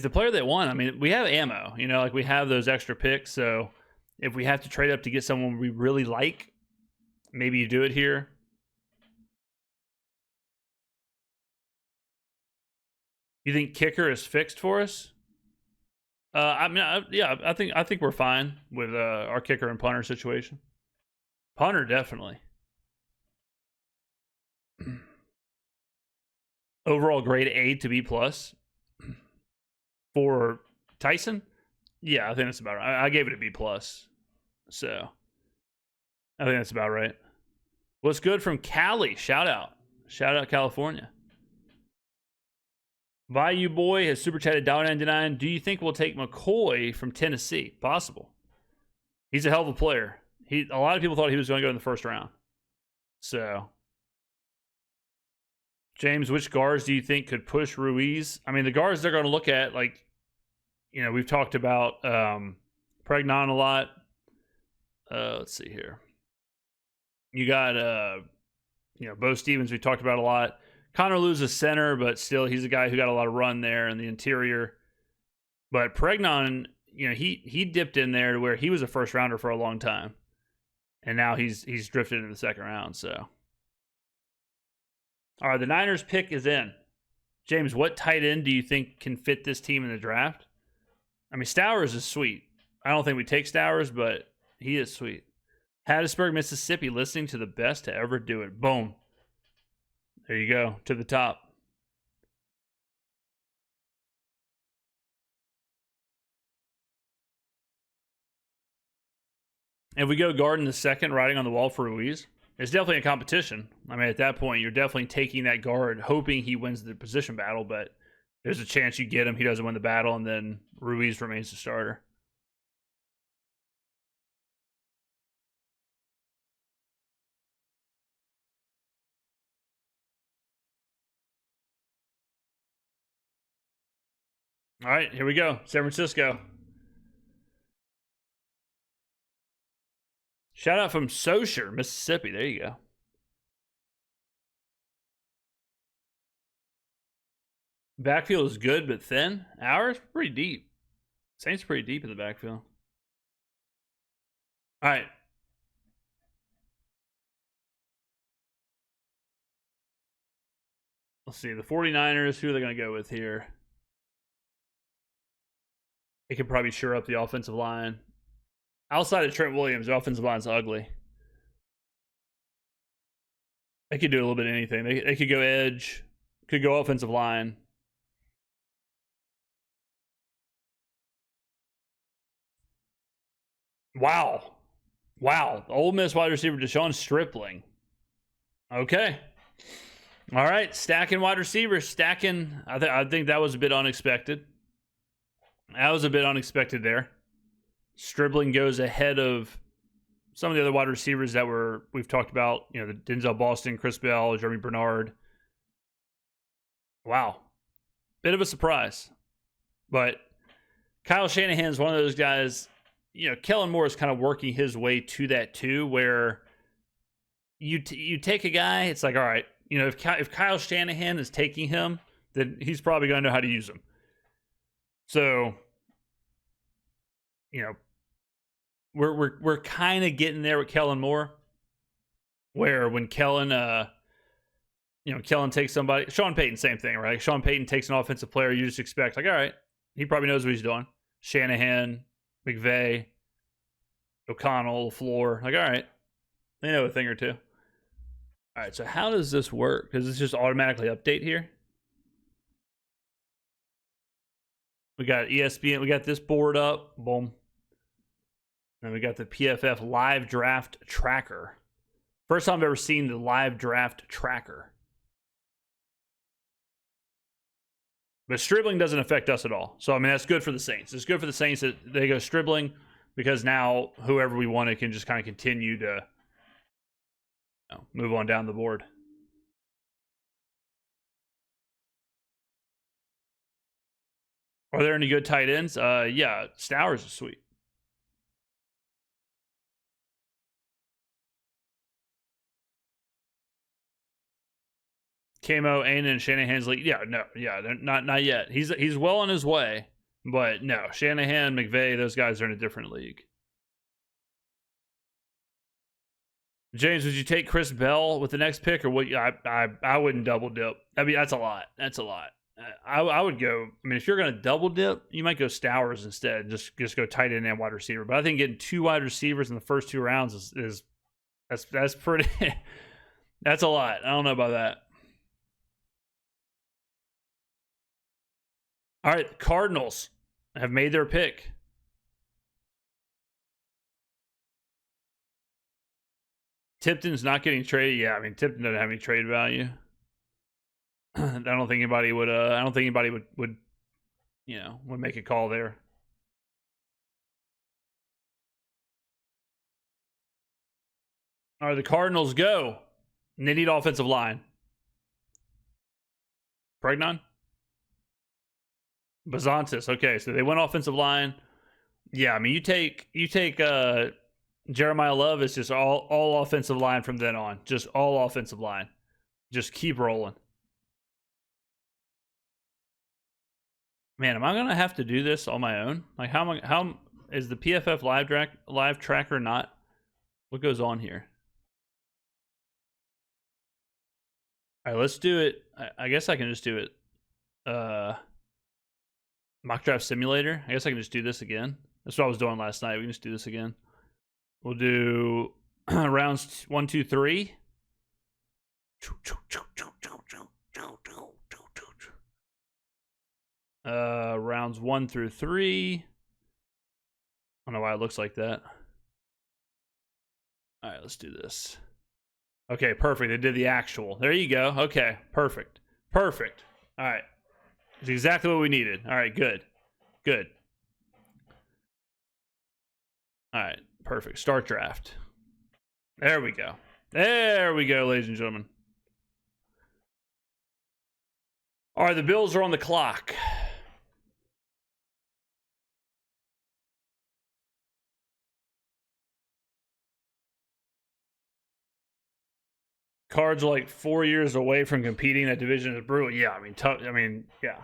A: player they want, we have ammo. Like we have those extra picks. So if we have to trade up to get someone we really like, maybe you do it here. You think kicker is fixed for us? I think we're fine with our kicker and punter situation. Punter, definitely. Overall grade A to B plus for Tyson. Yeah, I think that's about right. I gave it a B plus, so I think that's about right. What's good from Cali? Shout out California. Bayou Boy has super chatted $1.99. Do you think we'll take McCoy from Tennessee? Possible. He's a hell of a player. A lot of people thought he was going to go in the first round. So James, which guards do you think could push Ruiz? I mean, the guards they're going to look at, like, we've talked about Pregnon a lot. Let's see here. You got, Bo Stevens, we talked about a lot. Connor Lew's a center, but still, he's a guy who got a lot of run there in the interior. But Pregnon, he dipped in there to where he was a first rounder for a long time, and now he's drifted in the second round. So, all right, the Niners pick is in. James, what tight end do you think can fit this team in the draft? I mean, Stowers is sweet. I don't think we take Stowers, but he is sweet. Hattiesburg, Mississippi, listening to the best to ever do it. Boom. There you go, to the top. If we go guard in the second, riding on the wall for Ruiz, it's definitely a competition. I mean, at that point, you're definitely taking that guard, hoping he wins the position battle, but there's a chance you get him, he doesn't win the battle, and then Ruiz remains the starter. All right, here we go. San Francisco. Shout out from Socher, Mississippi. There you go. Backfield is good, but thin. Ours pretty deep. Saints pretty deep in the backfield. All right. Let's see. The 49ers, who are they going to go with here? It could probably shore up the offensive line. Outside of Trent Williams, the offensive line's ugly. They could do a little bit of anything. They could go edge, could go offensive line. Wow. Wow. Ole Miss wide receiver Deshaun Stripling. Okay. All right. Stacking wide receivers. Stacking. I think that was a bit unexpected. That was a bit unexpected there. Stripling goes ahead of some of the other wide receivers that we've talked about. The Denzel Boston, Chris Bell, Jeremy Bernard. Wow. Bit of a surprise. But Kyle Shanahan is one of those guys. Kellen Moore is kind of working his way to that too, where you take a guy, it's like, all right, if Kyle Shanahan is taking him, then he's probably going to know how to use him. So, we're kind of getting there with Kellen Moore, where when Kellen takes somebody, Sean Payton, same thing, right? Sean Payton takes an offensive player, you just expect, like, all right, he probably knows what he's doing. Shanahan, McVay, O'Connell, LaFleur, like, all right, they know a thing or two. All right, so how does this work? Does this just automatically update here? We got ESPN, we got this board up, boom. And we got the PFF live draft tracker. First time I've ever seen the live draft tracker. But Stribling doesn't affect us at all. So, I mean, that's good for the Saints. It's good for the Saints that they go Stribling, because now whoever we wanted can just kind of continue to move on down the board. Are there any good tight ends? Yeah, Stowers is sweet. Camo, Aiden, and Shanahan's league. Yeah, no, yeah, not yet. He's well on his way, but no, Shanahan, McVay, those guys are in a different league. James, would you take Chris Bell with the next pick, or what? I wouldn't double dip. I mean, that's a lot. That's a lot. I would go. I mean, if you're going to double dip, you might go Stowers instead. Just go tight end and wide receiver. But I think getting 2 wide receivers in the first 2 rounds is that's pretty. That's a lot. I don't know about that. All right, the Cardinals have made their pick. Tipton's not getting traded. Yeah, I mean, Tipton doesn't have any trade value. I don't think anybody would. Would make a call there. All right, the Cardinals go. And they need offensive line. Pregnon? Bazantis. Okay, so they went offensive line. Yeah, I mean, you take Jeremiah Love is just all offensive line from then on. Just all offensive line. Just keep rolling. Man, am I gonna have to do this on my own? Like, how is the PFF live tracker not? What goes on here? All right, let's do it. I guess I can just do it. Mock draft simulator. I guess I can just do this again. That's what I was doing last night. We can just do this again. We'll do rounds 1, 2, 3. Rounds 1 through 3. I don't know why it looks like that. All right, let's do this. Okay, perfect. They did the actual. There you go. Okay, perfect. Perfect. All right. It's exactly what we needed. All right, good. Good. All right, perfect. Start draft. There we go. There we go, ladies and gentlemen. All right, the Bills are on the clock. Cards are like 4 years away from competing. That division is brutal. Yeah, I mean, tough. I mean, yeah.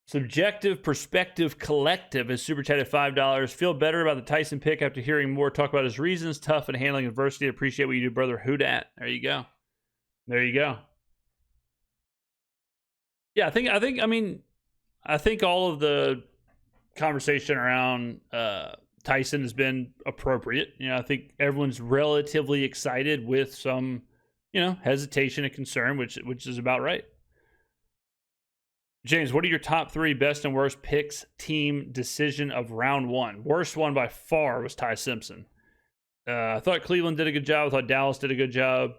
A: Subjective Perspective Collective is super chatted $5. Feel better about the Tyson pick after hearing more talk about his reasons. Tough and handling adversity. Appreciate what you do, brother. Who dat? There you go. There you go. Yeah, I think all of the conversation around Tyson has been appropriate. You know, I think everyone's relatively excited with some, hesitation and concern, which is about right. James, what are your top 3 best and worst picks team decision of round 1? Worst one by far was Ty Simpson. I thought Cleveland did a good job. I thought Dallas did a good job.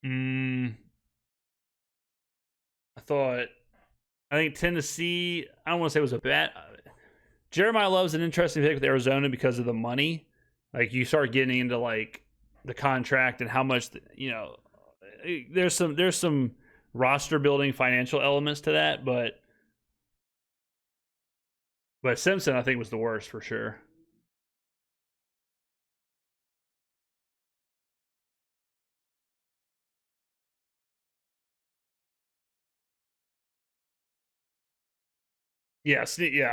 A: I think Tennessee, I don't want to say it was a bad. Jeremiah Love's an interesting pick with Arizona because of the money. Like, you start getting into like the contract and how much, there's some roster building financial elements to that, but Simpson I think was the worst for sure. Yeah,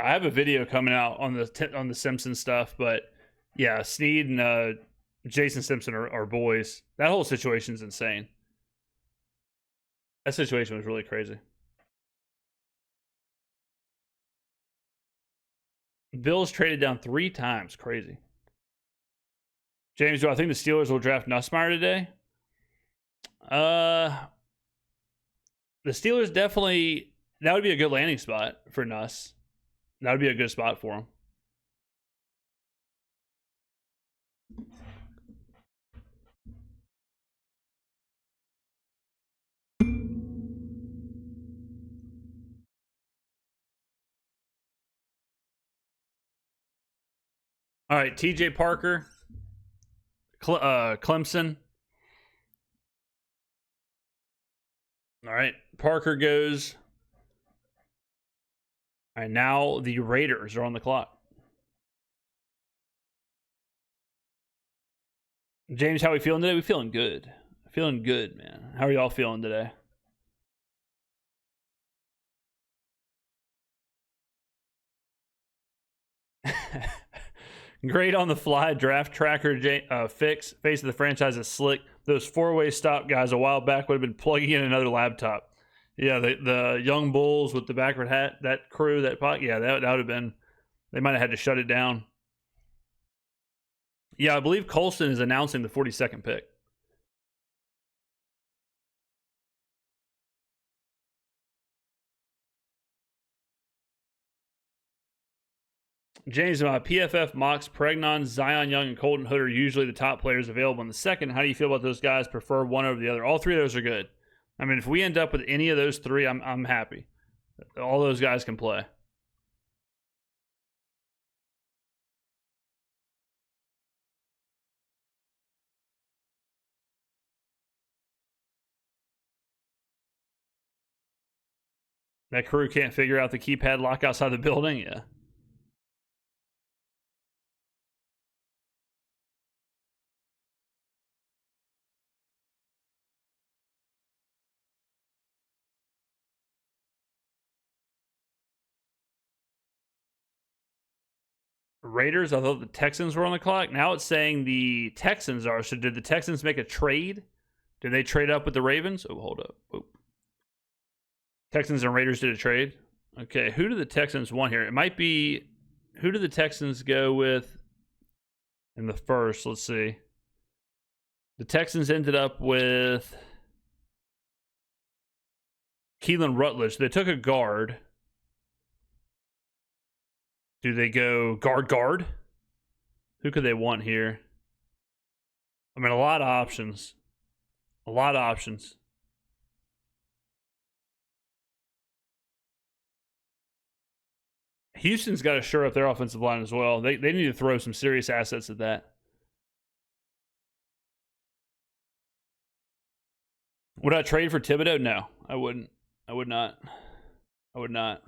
A: I have a video coming out on the Simpson stuff, but yeah, Snead and Jason Simpson are boys. That whole situation's insane. That situation was really crazy. Bills traded down 3 times. Crazy. James, do I think the Steelers will draft Nussmeier today? The Steelers definitely, that would be a good landing spot for Nuss. That would be a good spot for him. All right, TJ Parker, Clemson. All right, Parker goes. All right, now the Raiders are on the clock. James, how are we feeling today? We feeling good. Feeling good, man. How are y'all feeling today? Great on the fly draft tracker fix. Face of the franchise is slick. Those 4-way stop guys a while back would have been plugging in another laptop. Yeah, the young bulls with the backward hat, that crew, that pot. Yeah, that would have been. They might have had to shut it down. Yeah, I believe Colston is announcing the 42nd pick. James, PFF mocks Pregnon, Zion Young, and Colton Hood are usually the top players available in the second. How do you feel about those guys? Prefer one over the other? All 3 of those are good. I mean, if we end up with any of those 3, I'm happy. All those guys can play. That crew can't figure out the keypad lock outside the building? Yeah. Raiders, I thought the Texans were on the clock. Now it's saying the Texans are. So did the Texans make a trade? Did they trade up with the Ravens? Oh, hold up. Oh. Texans and Raiders did a trade. Okay, who do the Texans want here? It might be, who do the Texans go with in the first? Let's see. The Texans ended up with Keelan Rutledge. They took a guard. Do they go guard? Who could they want here? I mean, a lot of options. A lot of options. Houston's got to shore up their offensive line as well. They need to throw some serious assets at that. Would I trade for Thibodeau? No, I wouldn't. I would not. I would not.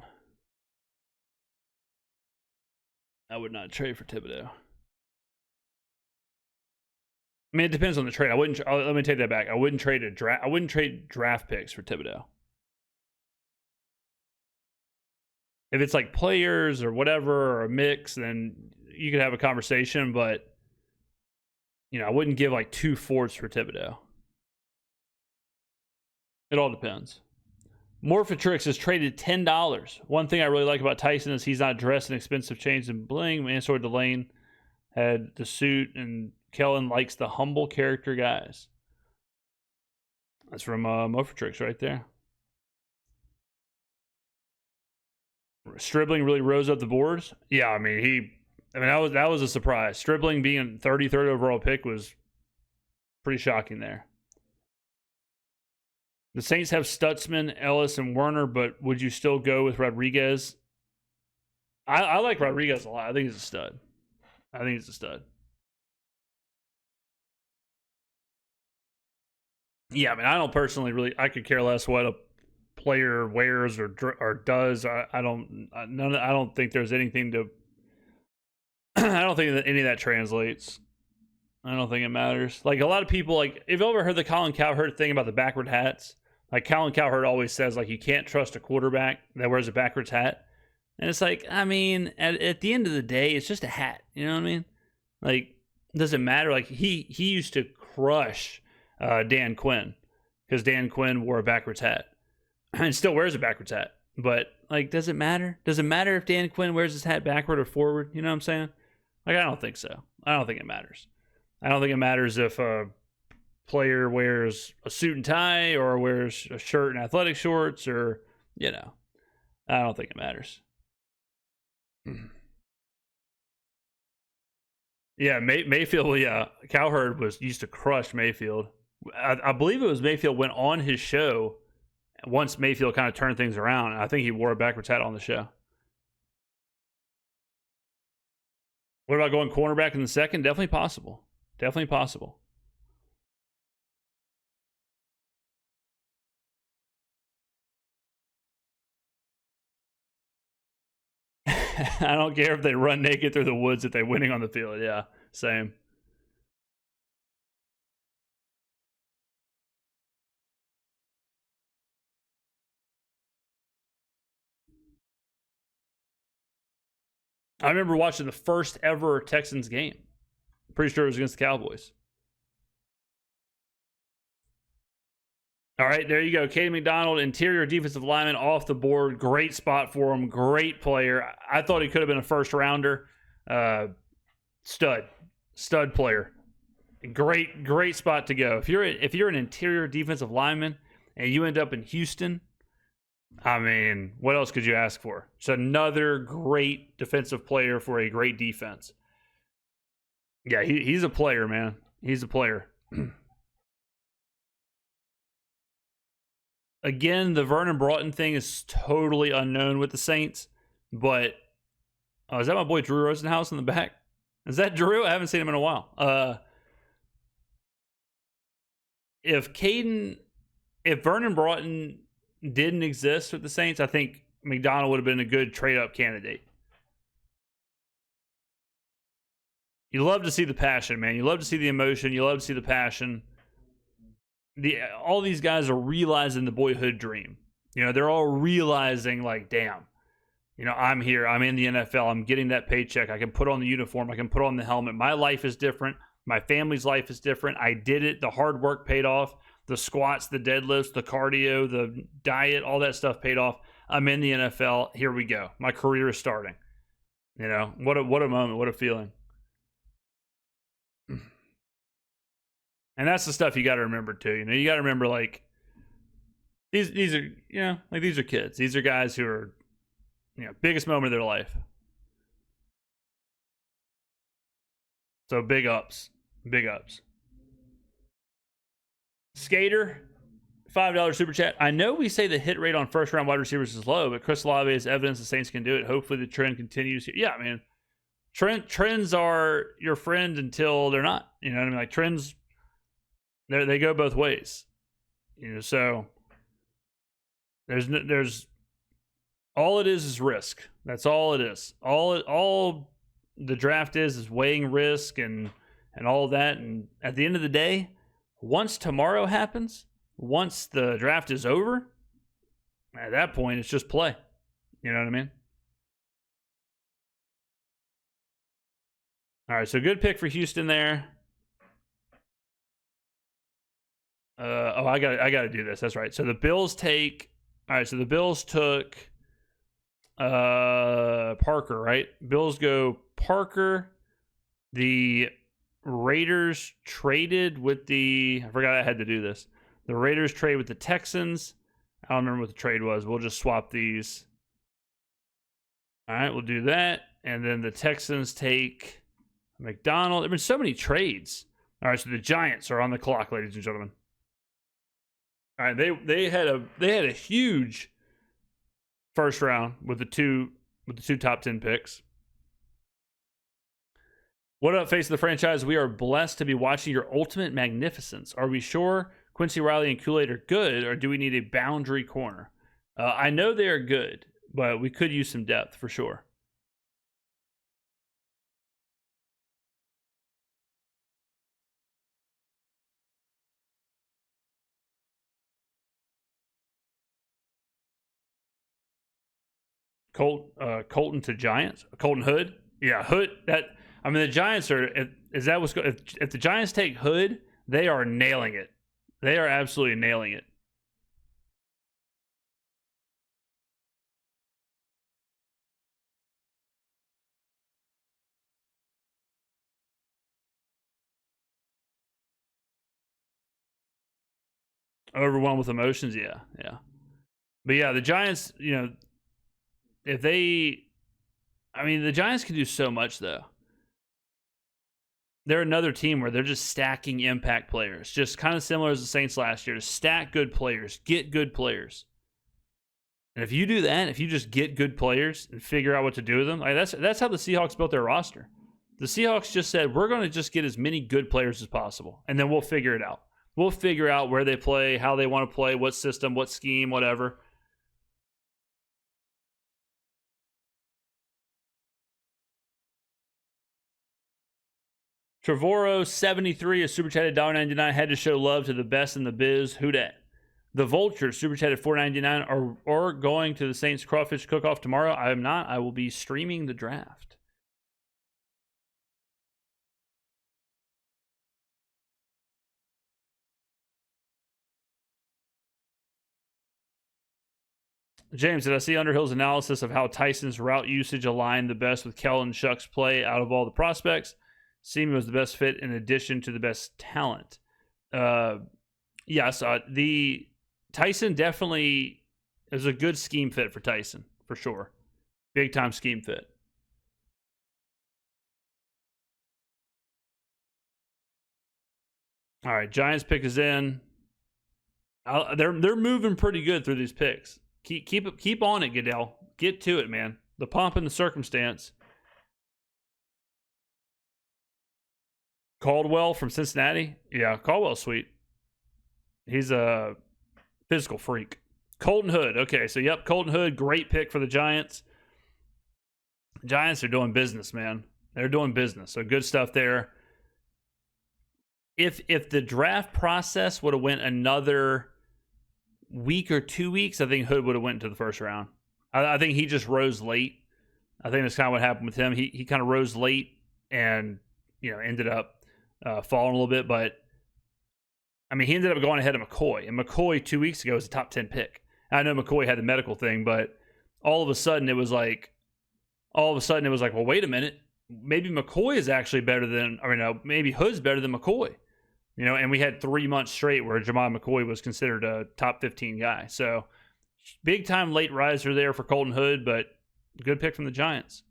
A: I would not trade for Thibodeau. I mean, it depends on the trade. I wouldn't. Let me take that back. I wouldn't trade a draft. I wouldn't trade draft picks for Thibodeau. If it's like players or whatever or a mix, then you could have a conversation. But I wouldn't give like 2 fourths for Thibodeau. It all depends. Morphatrix has traded $10. One thing I really like about Tyson is he's not dressed in expensive chains and bling. Mansur Delane had the suit, and Kellen likes the humble character guys. That's from Morphatrix right there. Stribling really rose up the boards. Yeah, I mean that was a surprise. Stribling being 33rd overall pick was pretty shocking there. The Saints have Stutzman, Ellis, and Werner, but would you still go with Rodriguez? I like Rodriguez a lot. I think he's a stud. Yeah, I mean, I don't personally really. I could care less what a player wears or does. I don't think there's anything to. I don't think that any of that translates. I don't think it matters. Like a lot of people, like if you ever heard the Colin Cowherd thing about the backward hats, like Colin Cowherd always says, like you can't trust a quarterback that wears a backwards hat, and it's like, I mean, at the end of the day, it's just a hat. You know what I mean? Like, does it matter? Like he used to crush Dan Quinn because Dan Quinn wore a backwards hat and still wears a backwards hat. But like, does it matter? Does it matter if Dan Quinn wears his hat backward or forward? You know what I'm saying? Like, I don't think so. I don't think it matters. I don't think it matters if a player wears a suit and tie or wears a shirt and athletic shorts or, I don't think it matters. Yeah, Mayfield, Cowherd used to crush Mayfield. I believe it was Mayfield went on his show once Mayfield kind of turned things around. I think he wore a backwards hat on the show. What about going cornerback in the second? Definitely possible. Definitely possible. I don't care if they run naked through the woods if they're winning on the field. Yeah, same. I remember watching the first ever Texans game. Pretty sure it was against the Cowboys. All right, there you go. Katie McDonald, interior defensive lineman off the board. Great spot for him. Great player. I thought he could have been a first rounder. Stud player. Great spot to go. If you're an interior defensive lineman and you end up in Houston, I mean, what else could you ask for? It's another great defensive player for a great defense. Yeah, he's a player, man. He's a player. Again, the Vernon Broughton thing is totally unknown with the Saints, but is that my boy Drew Rosenhaus in the back? Is that Drew? I haven't seen him in a while. If Vernon Broughton didn't exist with the Saints, I think McDonald would have been a good trade-up candidate. You love to see the passion, man. You love to see the emotion. You love to see the passion. All these guys are realizing the boyhood dream. You know, they're all realizing, like, damn, you know, I'm here. I'm in the NFL. I'm getting that paycheck. I can put on the uniform. I can put on the helmet. My life is different. My family's life is different. I did it. The hard work paid off. The squats, the deadlifts, the cardio, the diet, all that stuff paid off. I'm in the NFL. Here we go. My career is starting. You know, what a moment. What a feeling. And that's the stuff you got to remember too. You know, you got to remember, like, these are, you know, like, these are kids. These are guys who are, you know, biggest moment of their life. So big ups. Big ups. Skater, $5 super chat. I know we say the hit rate on first round wide receivers is low, but Chris Olave is evidence the Saints can do it. Hopefully the trend continues. Yeah, man. Trends are your friend until they're not. You know what I mean? Like, trends, they go both ways. You know, so there's all it is risk. That's all it is. All the draft is weighing risk and all of that. And at the end of the day, once tomorrow happens, once the draft is over, at that point, it's just play. You know what I mean? All right, so good pick for Houston there. I got to do this. That's right. So the Bills take. All right, so the Bills took Parker, right? Bills go Parker. The Raiders traded with the, I forgot I had to do this. The Raiders trade with the Texans. I don't remember what the trade was. We'll just swap these. All right, we'll do that. And then the Texans take McDonald. There have been so many trades. All right, so the Giants are on the clock, ladies and gentlemen. All right, they had a huge first round with the two top 10 picks. What up, face of the franchise? We are blessed to be watching your ultimate magnificence. Are we sure Quincy Riley and Kool-Aid are good, or do we need a boundary corner? I know they are good, but we could use some depth for sure. Colton to Giants? Colton Hood? Yeah, Hood. The Giants are. Is that what's going? If the Giants take Hood, they are nailing it. They are absolutely nailing it. Overwhelmed with emotions, yeah. But yeah, the Giants, you know, the Giants can do so much though. They're another team where they're just stacking impact players, just kind of similar as the Saints last year. To stack good players, get good players. And if you do that, if you just get good players and figure out what to do with them, like that's how the Seahawks built their roster. The Seahawks just said, we're going to just get as many good players as possible, and then we'll figure it out. We'll figure out where they play, how they want to play, what system, what scheme, whatever. Trevorrow 73 is super chatted $1.99. Had to show love to the best in the biz. Who dat? The Vulture super chatted $4.99 are going to the Saints Crawfish Cook-Off tomorrow. I am not. I will be streaming the draft. James, did I see Underhill's analysis of how Tyson's route usage aligned the best with Kellen Shuck's play out of all the prospects? Seemed was the best fit in addition to the best talent. Yes, the Tyson definitely is a good scheme fit for Tyson, for sure. Big time scheme fit. All right, Giants pick is in. They're moving pretty good through these picks. Keep on it, Goodell. Get to it, man. The pomp and the circumstance. Caldwell from Cincinnati. Yeah, Caldwell's sweet. He's a physical freak. Colton Hood. Okay, so yep, Colton Hood, great pick for the Giants. Giants are doing business, man. They're doing business. So good stuff there. If the draft process would have went another week or 2 weeks, I think Hood would have went into the first round. I think he just rose late. I think that's kind of what happened with him. He kind of rose late and ended up falling a little bit. But I mean, he ended up going ahead of McCoy, and McCoy 2 weeks ago was a top 10 pick. I know McCoy had the medical thing, but all of a sudden it was like, well, wait a minute, maybe McCoy is actually better than, maybe Hood's better than McCoy. And we had 3 months straight where Jamal McCoy was considered a top 15 guy. So big time late riser there for Colton Hood, but good pick from the Giants.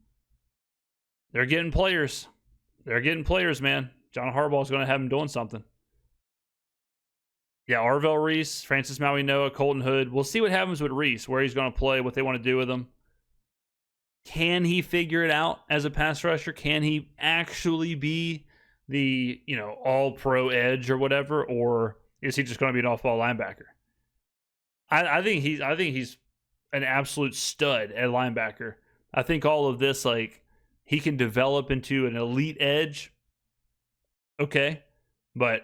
A: They're getting players. Man. John Harbaugh's going to have them doing something. Yeah, Arvell Reese, Francis Maui Noah, Colton Hood. We'll see what happens with Reese, where he's going to play, what they want to do with him. Can he figure it out as a pass rusher? Can he actually be the all-pro edge or whatever, or is he just going to be an off-ball linebacker? I think he's an absolute stud at linebacker. I think all of this, like, he can develop into an elite edge. Okay, but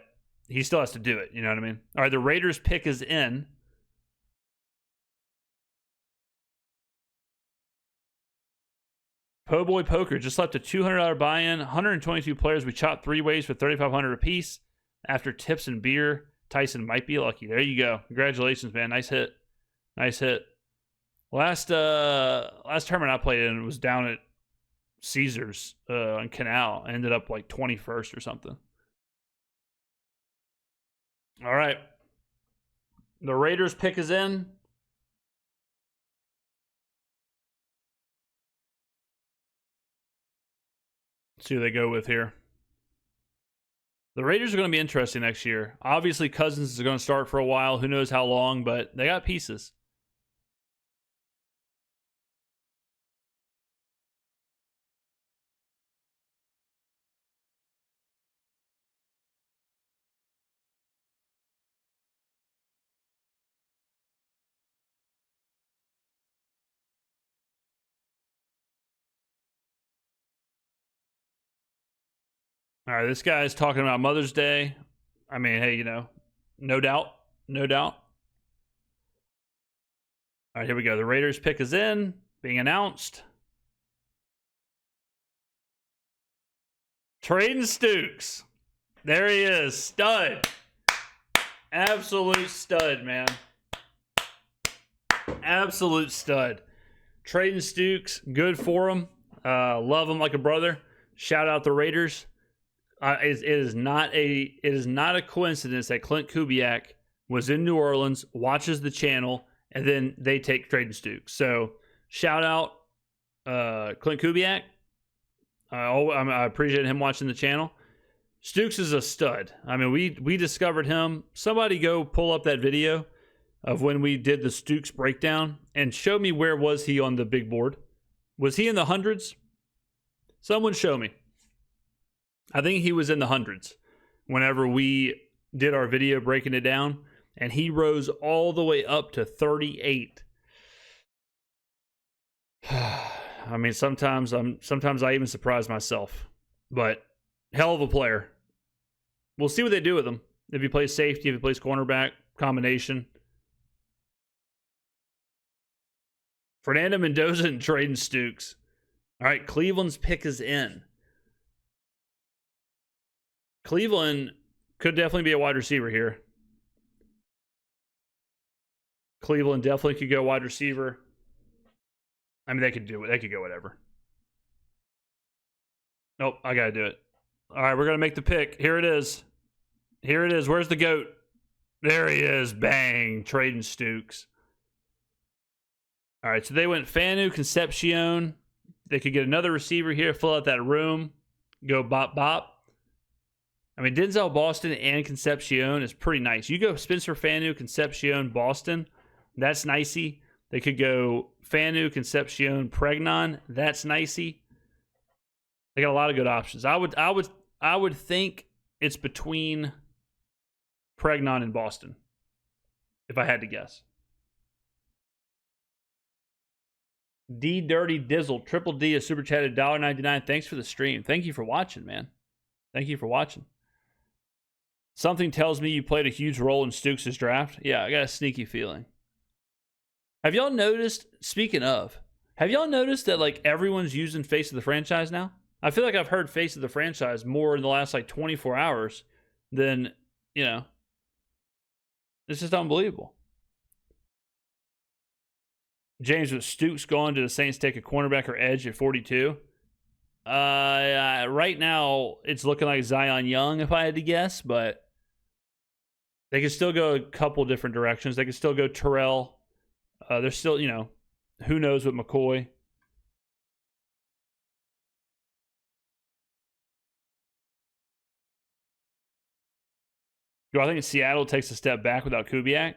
A: he still has to do it. You know what I mean? All right, the Raiders pick is in. Po' Boy Poker just left a $200 buy-in. 122 players. We chopped 3 ways for $3,500 apiece. After tips and beer, Tyson might be lucky. There you go. Congratulations, man. Nice hit. Last tournament I played in was down at Caesars on Canal. I ended up like 21st or something. All right. The Raiders pick is in. Let's see who they go with here. The Raiders are going to be interesting next year. Obviously, Cousins is going to start for a while. Who knows how long, but they got pieces. All right, this guy is talking about Mother's Day. I mean, hey, no doubt. All right, here we go. The Raiders pick is in, being announced. Trayden Stukes. There he is. Stud. Absolute stud, man. Absolute stud. Trayden Stukes, good for him. Love him like a brother. Shout out the Raiders. It is not a coincidence that Clint Kubiak was in New Orleans, watches the channel, and then they take Trayden Stukes. So shout out Clint Kubiak. I appreciate him watching the channel. Stukes is a stud. I mean, we discovered him. Somebody go pull up that video of when we did the Stukes breakdown and show me where was he on the big board. Was he in the hundreds? Someone show me. I think he was in the hundreds whenever we did our video breaking it down, and he rose all the way up to 38. I mean, sometimes I even surprise myself, but hell of a player. We'll see what they do with him. If he plays safety, if he plays cornerback, combination. Fernando Mendoza and Trayden Stukes. All right, Cleveland's pick is in. Cleveland could definitely be a wide receiver here. Cleveland definitely could go wide receiver. I mean, they could do it. They could go whatever. Nope, I got to do it. All right, we're going to make the pick. Here it is. Where's the GOAT? There he is. Bang. Trayden Stukes. All right, so they went Fanu, Concepcion. They could get another receiver here, fill out that room, go bop, bop. I mean, Denzel Boston and Concepcion is pretty nice. You go Spencer Fanu, Concepcion, Boston. That's nicey. They could go Fanu, Concepcion, Pregnon. That's nicey. They got a lot of good options. I would think it's between Pregnon and Boston, if I had to guess. D Dirty Dizzle, Triple D, a super chatted $1.99. Thanks for the stream. Thank you for watching, man. Thank you for watching. Something tells me you played a huge role in Stukes' draft. Yeah, I got a sneaky feeling. Have y'all noticed, speaking of, have y'all noticed that like everyone's using Face of the Franchise now? I feel like I've heard Face of the Franchise more in the last like 24 hours than, you know, it's just unbelievable. James, with Stukes gone, do the Saints take a cornerback or edge at 42? Right now, it's looking like Zion Young, if I had to guess, but they could still go a couple different directions. They could still go Terrell. There's still, you know, who knows with McCoy. Do I think Seattle takes a step back without Kubiak?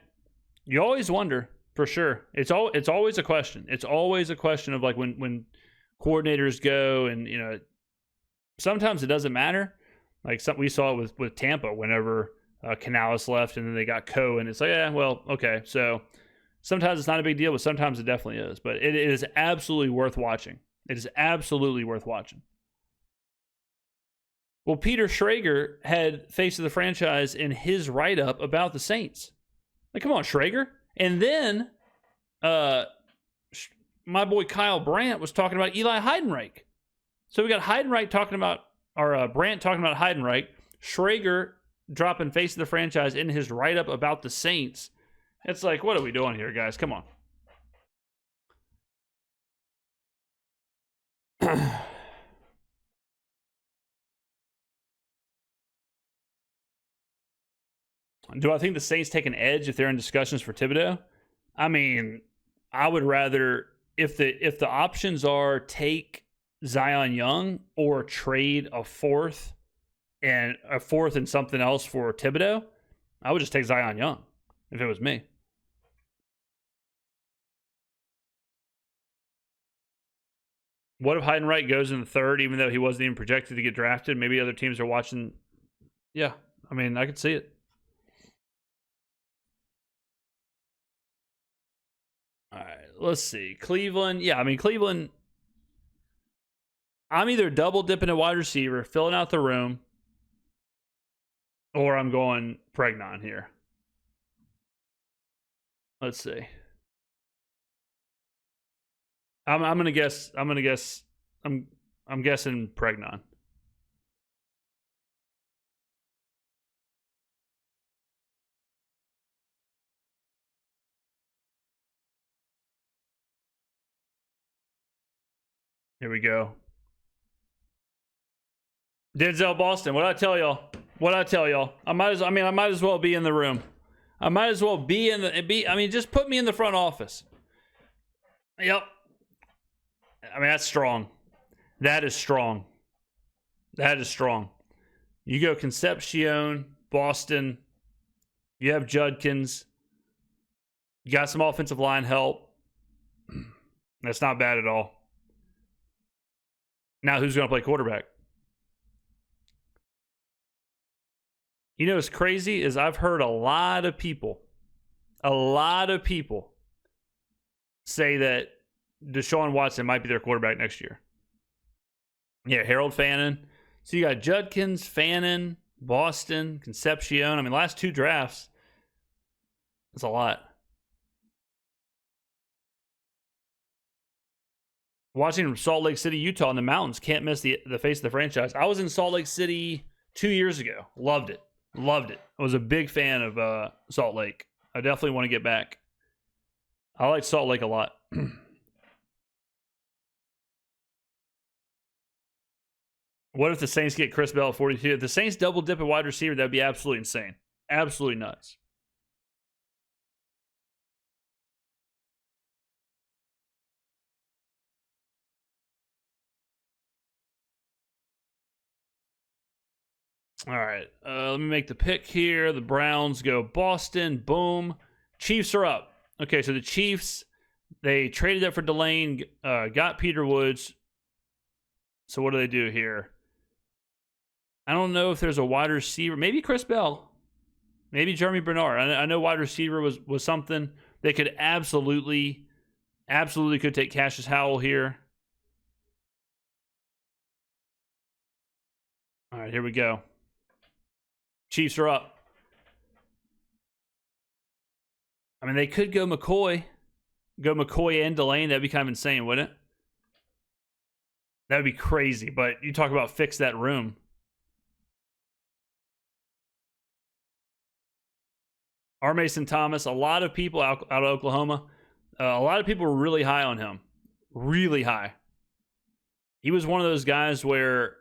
A: You always wonder, for sure. It's always a question. It's always a question of like when coordinators go, and you know, sometimes it doesn't matter. Like we saw it with Tampa whenever Canales left, and then they got Coe, and it's like, yeah, well, okay. So sometimes it's not a big deal, but sometimes it definitely is. But it is absolutely worth watching. It is absolutely worth watching. Well, Peter Schrager had Face of the Franchise in his write-up about the Saints. Like, come on, Schrager. And then my boy Kyle Brandt was talking about Eli Heidenreich. So we got Heidenreich talking about, or Brandt talking about Heidenreich. Schrager dropping Face of the Franchise in his write-up about the Saints. It's like, what are we doing here, guys? Come on. Do I think the Saints take an edge if they're in discussions for Thibodeau? I mean, I would rather, if the options are take Zion Young or trade a fourth and something else for Thibodeau, I would just take Zion Young if it was me. What if Heidenreich goes in the third, even though he wasn't even projected to get drafted? Maybe other teams are watching. Yeah, I mean, I could see it. All right, let's see. Cleveland. Yeah, I mean, Cleveland. I'm either double dipping a wide receiver, filling out the room, or I'm going Pregnon here. Let's see. I'm gonna guess. I'm guessing Pregnon. Here we go. Denzel Boston. What I tell y'all? I might as well be in the room. I might as well be in the. I mean, just put me in the front office. Yep. I mean, that's strong. That is strong. That is strong. You go Concepcion, Boston. You have Judkins. You got some offensive line help. That's not bad at all. Now, who's going to play quarterback? You know what's crazy is I've heard a lot of people say that Deshaun Watson might be their quarterback next year. Yeah, Harold Fannin. So you got Judkins, Fannin, Boston, Concepcion. I mean, last two drafts, that's a lot. Watching from Salt Lake City, Utah in the mountains, can't miss the Face of the Franchise. I was in Salt Lake City 2 years ago. Loved it. I was a big fan of Salt Lake. I definitely want to get back. I like Salt Lake a lot. What if the Saints get Chris Bell at 42? If the Saints double dip a wide receiver, that'd be absolutely insane. Absolutely nuts. All right, let me make the pick here. The Browns go Boston. Boom. Chiefs are up. Okay, so the Chiefs, they traded up for Delane, got Peter Woods. So what do they do here? I don't know if there's a wide receiver. Maybe Chris Bell. Maybe Jeremy Bernard. I know wide receiver was something they could absolutely Absolutely could take Cassius Howell here. All right, here we go. Chiefs are up. I mean, they could go McCoy. Go McCoy and Delane. That'd be kind of insane, wouldn't it? That'd be crazy. But you talk about fix that room. R. Mason Thomas. A lot of people out of Oklahoma. A lot of people were really high on him. Really high. He was one of those guys where,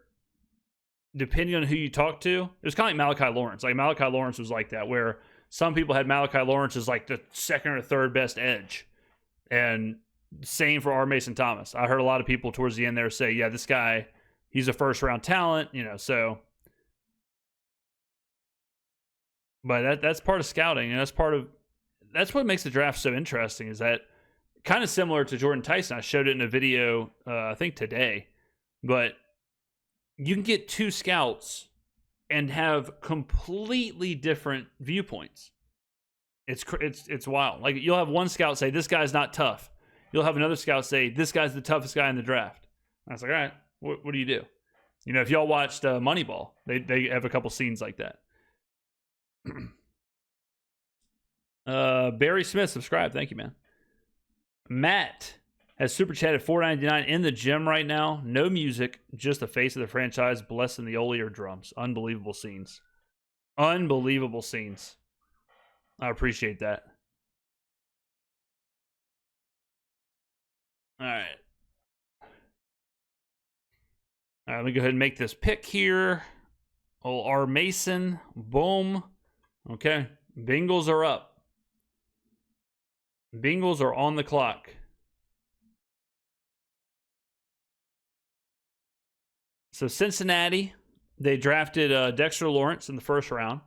A: depending on who you talk to, it was kind of like Malachi Lawrence. Like Malachi Lawrence was like that, where some people had Malachi Lawrence as like the second or third best edge. And same for R. Mason Thomas. I heard a lot of people towards the end there say, yeah, this guy, he's a first round talent, so. But that's part of scouting, and that's what makes the draft so interesting, is that kind of similar to Jordan Tyson. I showed it in a video, I think today, but you can get two scouts and have completely different viewpoints. It's wild. Like, you'll have one scout say, this guy's not tough. You'll have another scout say, this guy's the toughest guy in the draft. And I was like, all right, what do you do? If y'all watched Moneyball, they have a couple scenes like that. Barry Smith, subscribe. Thank you, man. Matt has super chatted $4.99 in the gym right now. No music, just the face of the franchise blessing the Olier drums. Unbelievable scenes. Unbelievable scenes. I appreciate that. All right. All right, let me go ahead and make this pick here. Old R. Mason. Boom. Okay. Bengals are up. Bengals are on the clock. So Cincinnati, they drafted Dexter Lawrence in the first round.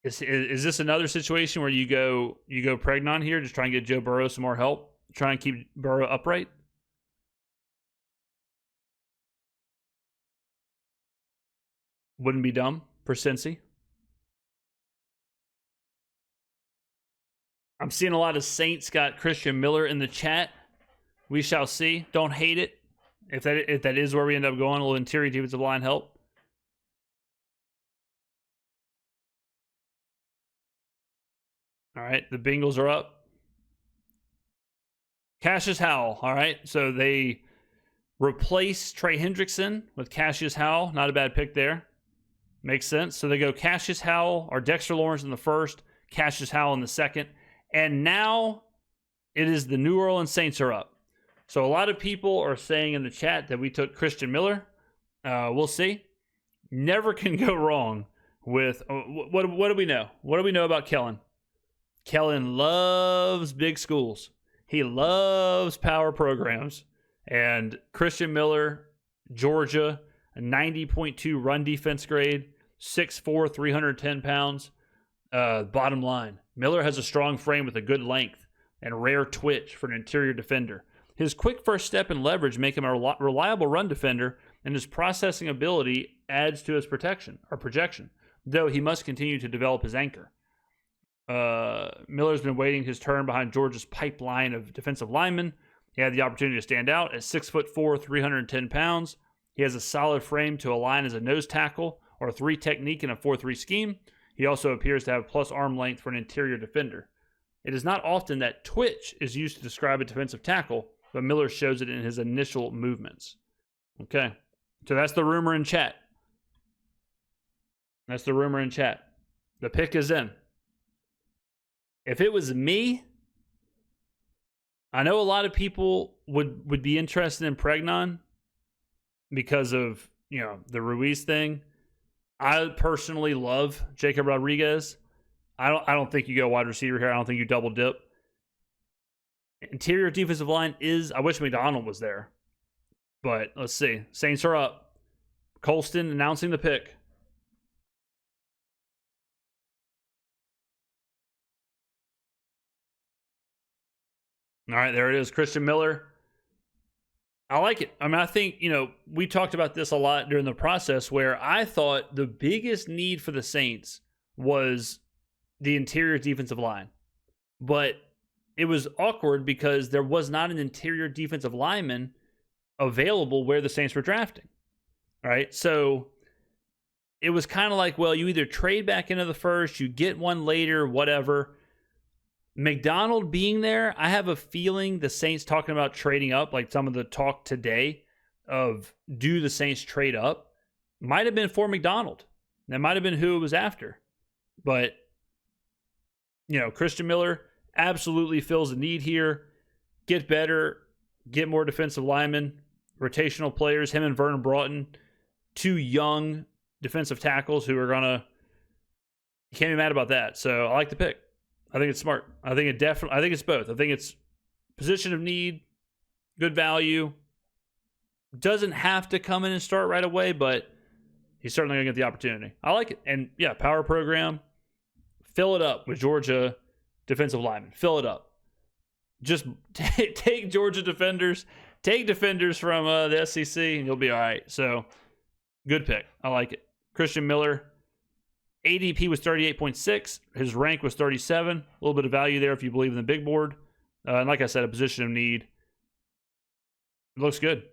A: Is this another situation where you go Pregnon here, just try and get Joe Burrow some more help, try and keep Burrow upright? Wouldn't be dumb for Cincy. I'm seeing a lot of Saints got Christian Miller in the chat. We shall see. Don't hate it. If that is where we end up going, a little interior defensive line help. All right, the Bengals are up. Cassius Howell. All right, so they replace Trey Hendrickson with Cassius Howell. Not a bad pick there. Makes sense. So they go Cassius Howell or Dexter Lawrence in the first, Cassius Howell in the second. And now it is the New Orleans Saints are up. So a lot of people are saying in the chat that we took Christian Miller. We'll see. Never can go wrong with what do we know? What do we know about Kellen? Kellen loves big schools. He loves power programs. And Christian Miller, Georgia, a 90.2 run defense grade, 6'4", 310 pounds. Bottom line, Miller has a strong frame with a good length and rare twitch for an interior defender. His quick first step and leverage make him a reliable run defender, and his processing ability adds to his projection, though he must continue to develop his anchor. Miller's been waiting his turn behind Georgia's pipeline of defensive linemen. He had the opportunity to stand out at 6'4", 310 pounds. He has a solid frame to align as a nose tackle or a 3 technique in a 4-3 scheme. He also appears to have plus arm length for an interior defender. It is not often that twitch is used to describe a defensive tackle, but Miller shows it in his initial movements. Okay, so that's the rumor in chat. The pick is in. If it was me, I know a lot of people would be interested in Pregnon because of, the Ruiz thing. I personally love Jacob Rodriguez. I don't think you go wide receiver here. I don't think you double dip. Interior defensive line I wish McDonald was there. But let's see. Saints are up. Colston announcing the pick. All right, there it is. Christian Miller. I like it. I mean, I think, we talked about this a lot during the process where I thought the biggest need for the Saints was the interior defensive line. But it was awkward because there was not an interior defensive lineman available where the Saints were drafting. Right? So it was kind of like, well, you either trade back into the first, you get one later, whatever. McDonald being there, I have a feeling the Saints talking about trading up, like some of the talk today of do the Saints trade up, might have been for McDonald. That might have been who it was after. But, Christian Miller absolutely fills a need here. Get better, get more defensive linemen, rotational players, him and Vernon Broughton, two young defensive tackles who are you can't be mad about that. So I like the pick. I think it's smart. I think it's both. I think it's position of need, good value. Doesn't have to come in and start right away, but he's certainly going to get the opportunity. I like it. And yeah, power program, fill it up with Georgia defensive linemen. Fill it up. Just take Georgia defenders, take defenders from the SEC, and you'll be all right. So good pick. I like it. Christian Miller, ADP was 38.6. His rank was 37. A little bit of value there if you believe in the big board. And like I said, a position of need. It looks good.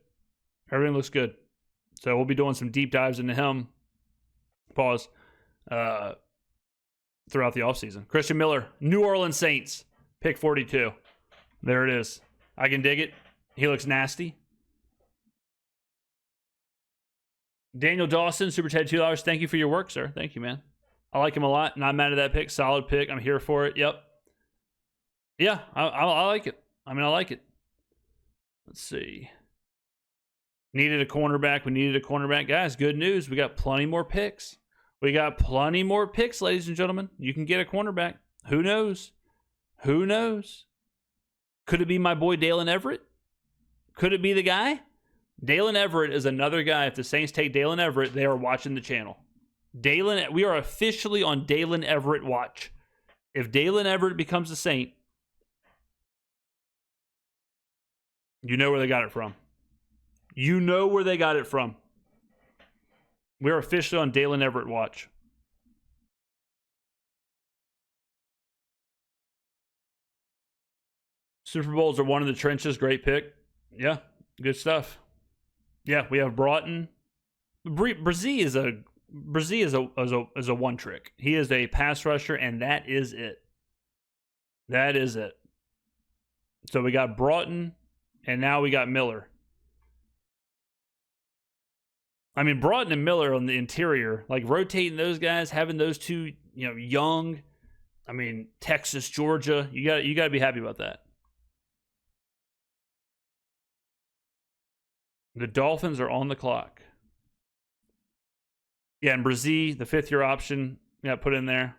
A: Everything looks good. So we'll be doing some deep dives into him. Pause. Throughout the offseason. Christian Miller, New Orleans Saints, pick 42. There it is. I can dig it. He looks nasty. Daniel Dawson, Super Chat $2. Thank you for your work, sir. Thank you, man. I like him a lot. Not mad at that pick. Solid pick. I'm here for it. Yep. Yeah, I like it. I like it. Let's see. Needed a cornerback. We needed a cornerback. Guys, good news. We got plenty more picks. Ladies and gentlemen. You can get a cornerback. Who knows? Could it be my boy Dalen Everett? Could it be the guy? Dalen Everett is another guy. If the Saints take Dalen Everett, they are watching the channel. We are officially on Dalen Everett watch. If Dalen Everett becomes a Saint, you know where they got it from. We're officially on Dalen Everett watch. Super Bowls are one of the trenches. Great pick. Yeah, good stuff. Yeah, we have Broughton. Brzee is a one trick. He is a pass rusher, and that is it. So we got Broughton, and now we got Miller. Broughton and Miller on the interior, like rotating those guys, having those two, young. Texas, Georgia. You got to be happy about that. The Dolphins are on the clock. Yeah, and Brzee, the fifth-year option, put in there.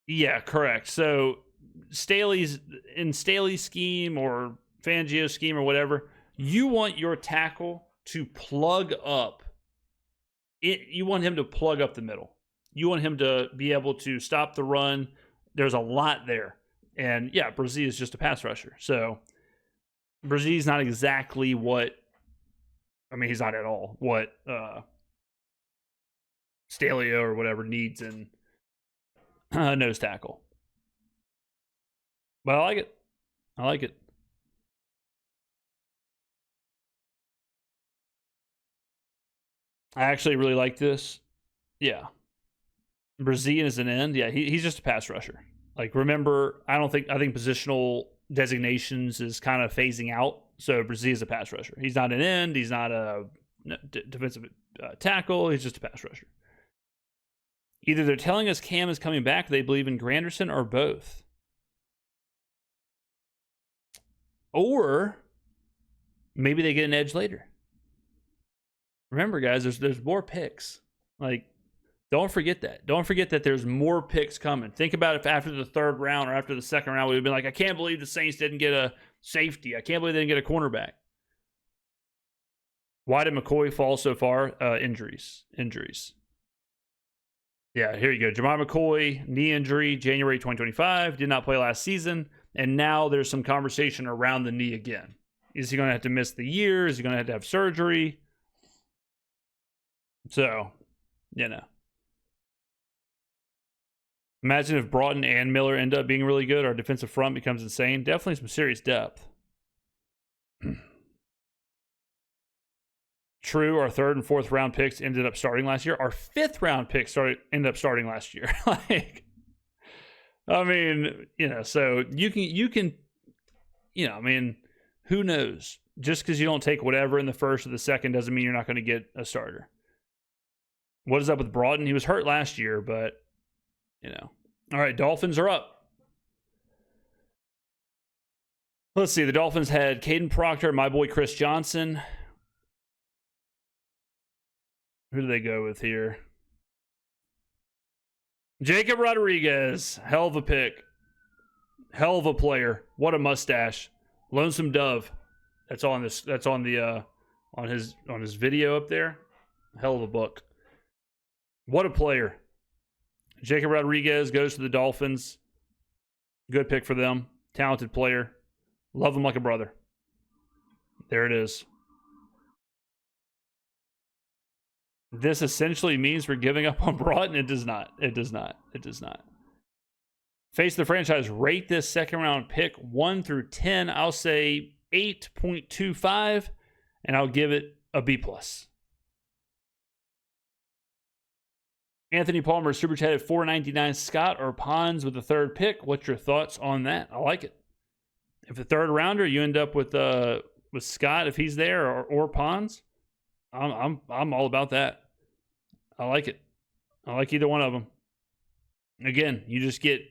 A: Yeah, correct. So Staley's scheme or Fangio's scheme or whatever, you want your tackle to plug up. You want him to plug up the middle. You want him to be able to stop the run. There's a lot there. And yeah, Brzee is just a pass rusher. So Brzee's not exactly what, he's not at all what Staley or whatever needs in nose tackle. But I like it. I actually really like this. Yeah. Brzee is an end. Yeah, he's just a pass rusher. Like, remember, I think positional designations is kind of phasing out. So Brzee is a pass rusher. He's not an end. He's not a defensive tackle. He's just a pass rusher. Either they're telling us Cam is coming back, or they believe in Granderson, or both. Or maybe they get an edge later. Remember, guys, there's more picks. Like, don't forget that. Don't forget that there's more picks coming. Think about if after the third round or after the second round, we would have been like, I can't believe the Saints didn't get a safety. I can't believe they didn't get a cornerback. Why did McCoy fall so far? Injuries. Yeah, here you go. Jamar McCoy, knee injury, January 2025, did not play last season, and now there's some conversation around the knee again. Is he going to have to miss the year? Is he going to have surgery? So, you know. Imagine if Broughton and Miller end up being really good. Our defensive front becomes insane. Definitely some serious depth. True, our third and fourth round picks ended up starting last year. Our fifth round picks ended up starting last year. Like, I mean, so you can, I mean, who knows? Just because you don't take whatever in the first or the second doesn't mean you're not going to get a starter. What is up with Broughton? He was hurt last year, but, All right, Dolphins are up. Let's see. The Dolphins had Caden Proctor, my boy Chris Johnson. Who do they go with here? Jacob Rodriguez. Hell of a pick. Hell of a player. What a mustache. Lonesome Dove. That's on this. That's on the on his video up there. Hell of a book. What a player. Jacob Rodriguez goes to the Dolphins. Good pick for them. Talented player. Love him like a brother. There it is. This essentially means we're giving up on Broughton. It does not. It does not. It does not. Face the franchise. Rate this second round pick 1 through 10. I'll say 8.25, and I'll give it a B+. Anthony Palmer, super chat at $4.99. Scott or Pons with the third pick. What's your thoughts on that? I like it. If the third rounder, you end up with Scott if he's there, or Pons, I'm all about that. I like it. I like either one of them. Again, you just get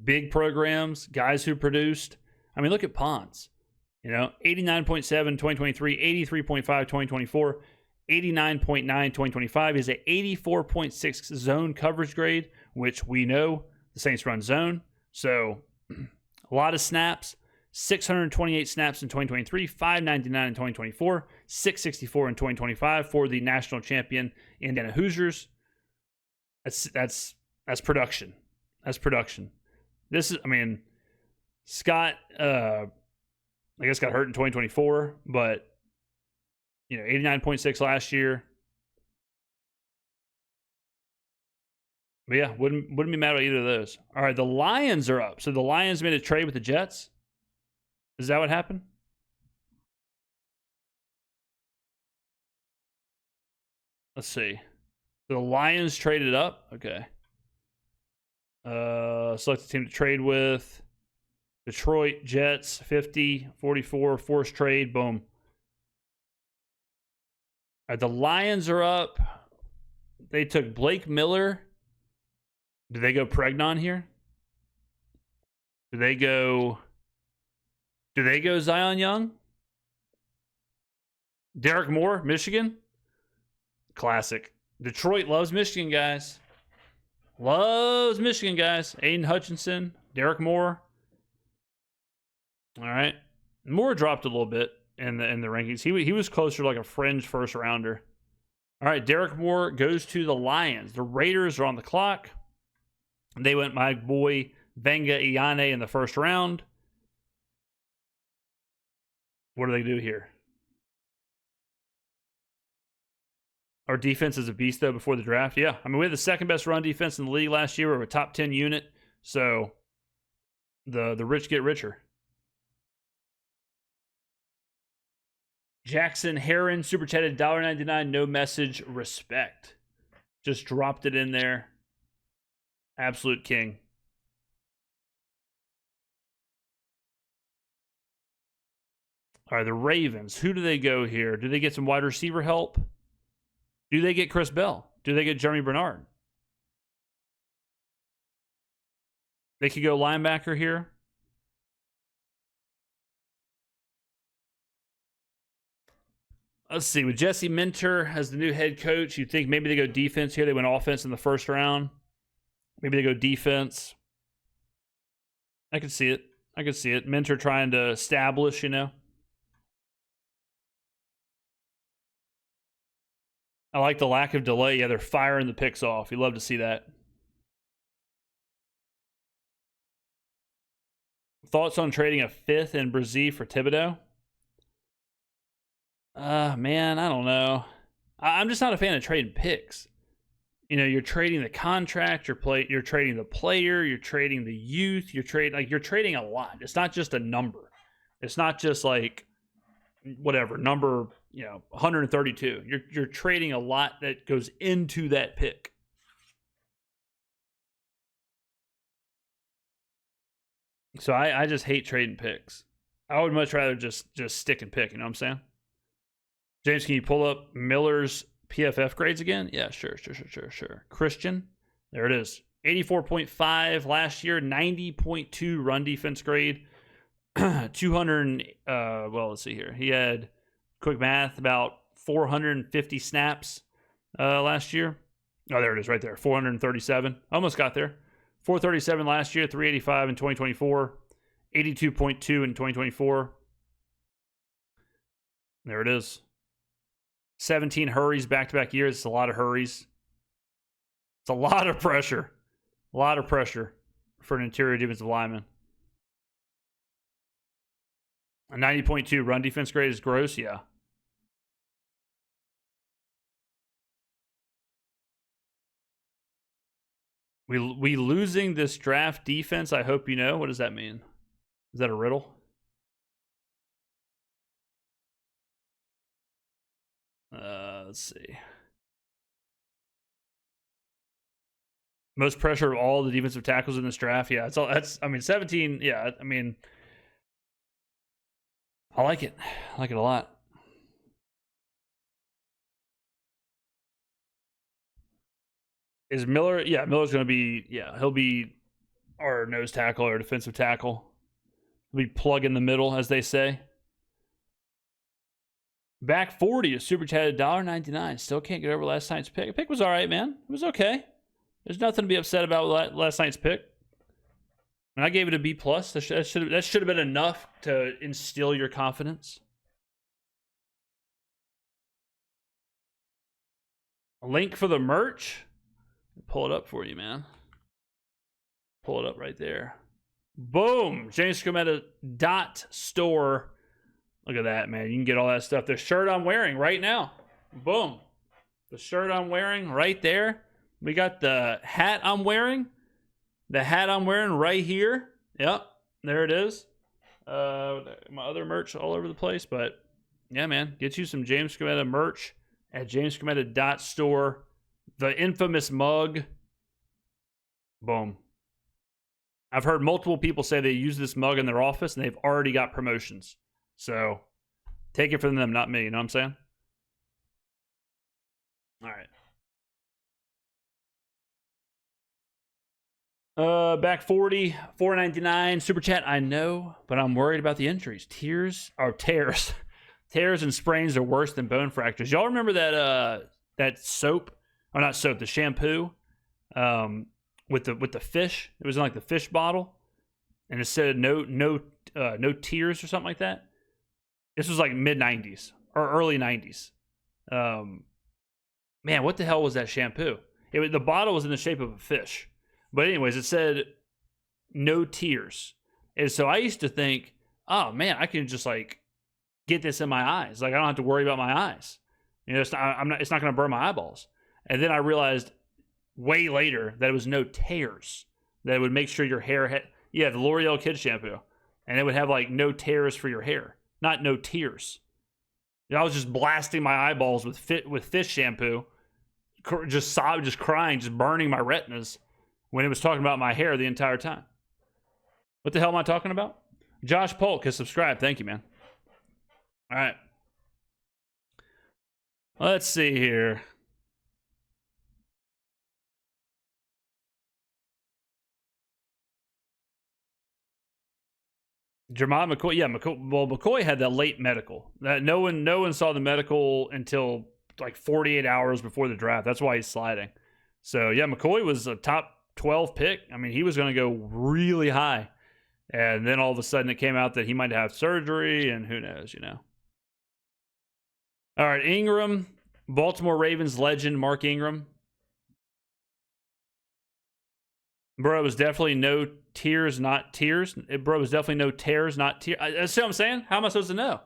A: big programs, guys who produced. I mean, look at Pons. 89.7 2023, 83.5 2024, 89.9 2025 is an 84.6 zone coverage grade, which we know the Saints run zone. So a lot of snaps. 628 snaps in 2023, 599 in 2024, 664 in 2025 for the national champion Indiana Hoosiers. That's production. That's production. This is, Scott, I guess got hurt in 2024, but 89.6 last year. But yeah, wouldn't be mad at either of those. All right, the Lions are up. So the Lions made a trade with the Jets. Is that what happened? Let's see. The Lions traded up. Okay. Select the team to trade with. Detroit Jets 50-44 forced trade. Boom. All right, the Lions are up. They took Blake Miller. Do they go Pregnon here? Do they go Zion Young? Derek Moore, Michigan? Classic. Detroit loves Michigan, guys. Loves Michigan, guys. Aiden Hutchinson, Derek Moore. All right. Moore dropped a little bit in the rankings. He was closer to like a fringe first rounder. All right, Derek Moore goes to the Lions. The Raiders are on the clock. They went my boy Venga Iane in the first round. What do they do here? Our defense is a beast, though, before the draft. Yeah, we had the second best run defense in the league last year. We were a top 10 unit. So the rich get richer. Jackson Heron, super chatted, $1.99, no message, respect. Just dropped it in there. Absolute king. All right, the Ravens. Who do they go here? Do they get some wide receiver help? Do they get Chris Bell? Do they get Jeremy Bernard? They could go linebacker here. Let's see. With Jesse Minter as the new head coach, you'd think maybe they go defense here. They went offense in the first round. Maybe they go defense. I could see it. Minter trying to establish, I like the lack of delay. Yeah, they're firing the picks off. You love to see that. Thoughts on trading a fifth in Brazil for Thibodeau? Man, I don't know. I'm just not a fan of trading picks. You know, you're trading the contract, you're trading the player, you're trading the youth, you're trading a lot. It's not just a number. It's not just like whatever number, 132. You're trading a lot that goes into that pick. So I just hate trading picks. I would much rather just stick and pick. You know what I'm saying? James, can you pull up Miller's PFF grades again? Yeah, sure. Christian, there it is. 84.5 last year, 90.2 run defense grade, 200. Let's see here. He had, quick math, about 450 snaps last year. Oh, there it is, right there. 437. Almost got there. 437 last year, 385 in 2024, 82.2 in 2024. There it is. 17 hurries back-to-back years. It's a lot of hurries. It's a lot of pressure. A lot of pressure for an interior defensive lineman. A 90.2 run defense grade is gross, yeah. We losing this draft defense, I hope you know. What does that mean? Is that a riddle? Let's see. Most pressure of all the defensive tackles in this draft. Yeah, 17. Yeah, I like it. I like it a lot. Is Miller? Yeah, Miller's going to be. Yeah, he'll be our nose tackle or defensive tackle. He'll be plug in the middle, as they say. Back 40 is super chatted $1.99. Still can't get over last night's pick. The pick was all right, man. It was okay. There's nothing to be upset about with last night's pick. And I gave it a B+. That should have been enough to instill your confidence. A link for the merch. Pull it up for you, man. Pull it up right there. Boom. James Skrmetta .store. Look at that, man. You can get all that stuff. The shirt I'm wearing right now. Boom. The shirt I'm wearing right there. We got the hat I'm wearing. The hat I'm wearing right here. Yep. There it is. My other merch all over the place. But, yeah, man. Get you some James Skrmetta merch at jamesskrmetta.store. The infamous mug. Boom. I've heard multiple people say they use this mug in their office and they've already got promotions. So take it from them, not me. You know what I'm saying? All right. Back 40, $4.99. Super chat, I know, but I'm worried about the injuries. Tears and sprains are worse than bone fractures. Y'all remember that soap? Or not soap, the shampoo with the fish. It was in like the fish bottle. And it said no tears or something like that. This was like mid-90s or early 90s. Man, what the hell was that shampoo? The bottle was in the shape of a fish. But anyways, it said no tears. And so I used to think, oh man, I can just like get this in my eyes. Like I don't have to worry about my eyes. It's not going to burn my eyeballs. And then I realized way later that it was no tears. That it would make sure your hair had, the L'Oreal Kids shampoo. And it would have like no tears for your hair. Not no tears. I was just blasting my eyeballs with fish shampoo, just crying, just burning my retinas when it was talking about my hair the entire time. What the hell am I talking about? Josh Polk has subscribed. Thank you, man. All right. Let's see here. Jermod McCoy, McCoy had that late medical. That no one saw the medical until like 48 hours before the draft. That's why he's sliding. So yeah, McCoy was a top 12 pick. I mean, he was going to go really high, and then all of a sudden it came out that he might have surgery, and who knows, All right, Ingram, Baltimore Ravens legend Mark Ingram. Bro, it was definitely no tears, not tears. Bro, it was definitely no tears, not tears. That's what I'm saying. How am I supposed to know?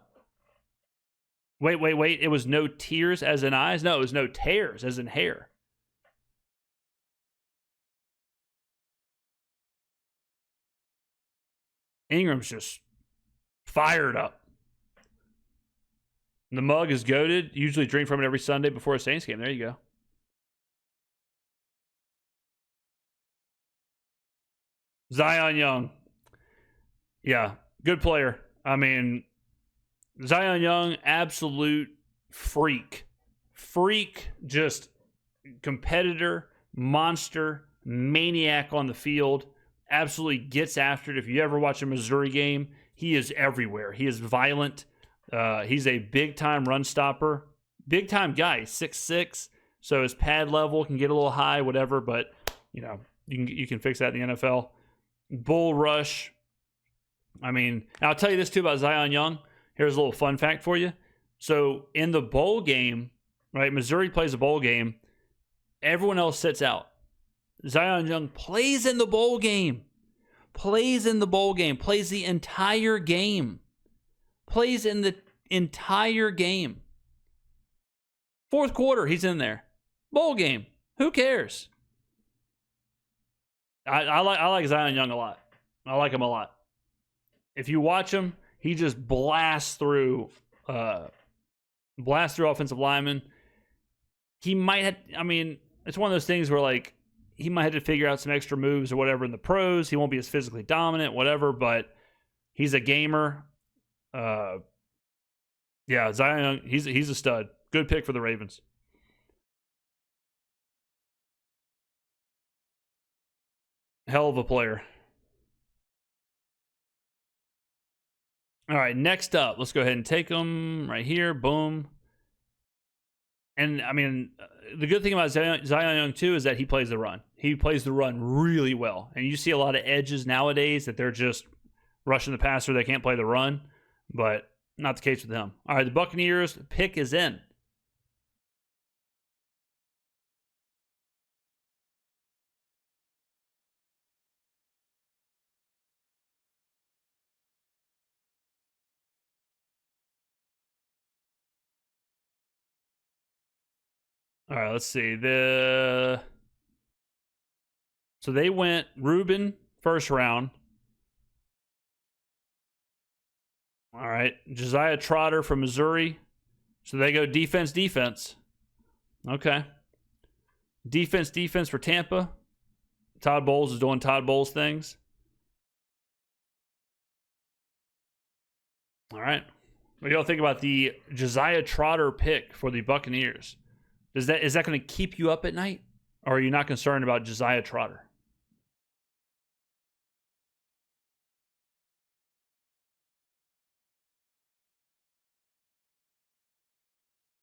A: Wait. It was no tears as in eyes? No, it was no tears as in hair. Ingram's just fired up. The mug is goated. Usually drink from it every Sunday before a Saints game. There you go. Zion Young. Yeah, good player. I mean, Zion Young, absolute freak. Freak, just competitor, monster, maniac on the field. Absolutely gets after it. If you ever watch a Missouri game, he is everywhere. He is violent. He's a big-time run stopper. Big-time guy. 6'6", so his pad level can get a little high, whatever, but, you can fix that in the NFL. Bull rush. I mean, I'll tell you this, too, about Zion Young. Here's a little fun fact for you. So, in the bowl game, right, Missouri plays a bowl game. Everyone else sits out. Zion Young plays in the bowl game. Plays the entire game. Plays in the entire game. Fourth quarter, he's in there. Bowl game. Who cares? I like Zion Young a lot. I like him a lot. If you watch him, he just blasts through offensive linemen. He might have, it's one of those things where, he might have to figure out some extra moves or whatever in the pros. He won't be as physically dominant, whatever, but he's a gamer. Zion Young, he's a stud. Good pick for the Ravens. Hell of a player. All right, next up, let's go ahead and take them right here. Boom. And, the good thing about Zion Young, too, is that he plays the run. He plays the run really well. And you see a lot of edges nowadays that they're just rushing the passer. They can't play the run. But not the case with him. All right, the Buccaneers pick is in. All right, let's see. So they went Reuben first round. All right, Josiah Trotter from Missouri. So they go defense. Okay. Defense for Tampa. Todd Bowles is doing Todd Bowles things. All right. What do y'all think about the Josiah Trotter pick for the Buccaneers? Is that going to keep you up at night? Or are you not concerned about Josiah Trotter?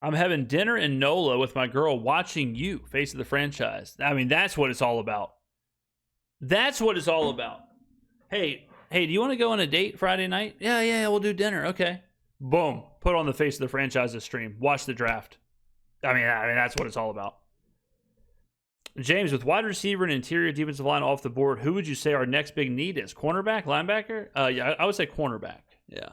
A: I'm having dinner in NOLA with my girl watching you, Face of the Franchise. That's what it's all about. That's what it's all about. Hey, do you want to go on a date Friday night? Yeah, we'll do dinner. Okay. Boom. Put on the Face of the Franchise stream. Watch the draft. That's what it's all about. James, with wide receiver and interior defensive line off the board, who would you say our next big need is? Cornerback? Linebacker? Yeah, I would say cornerback. Yeah.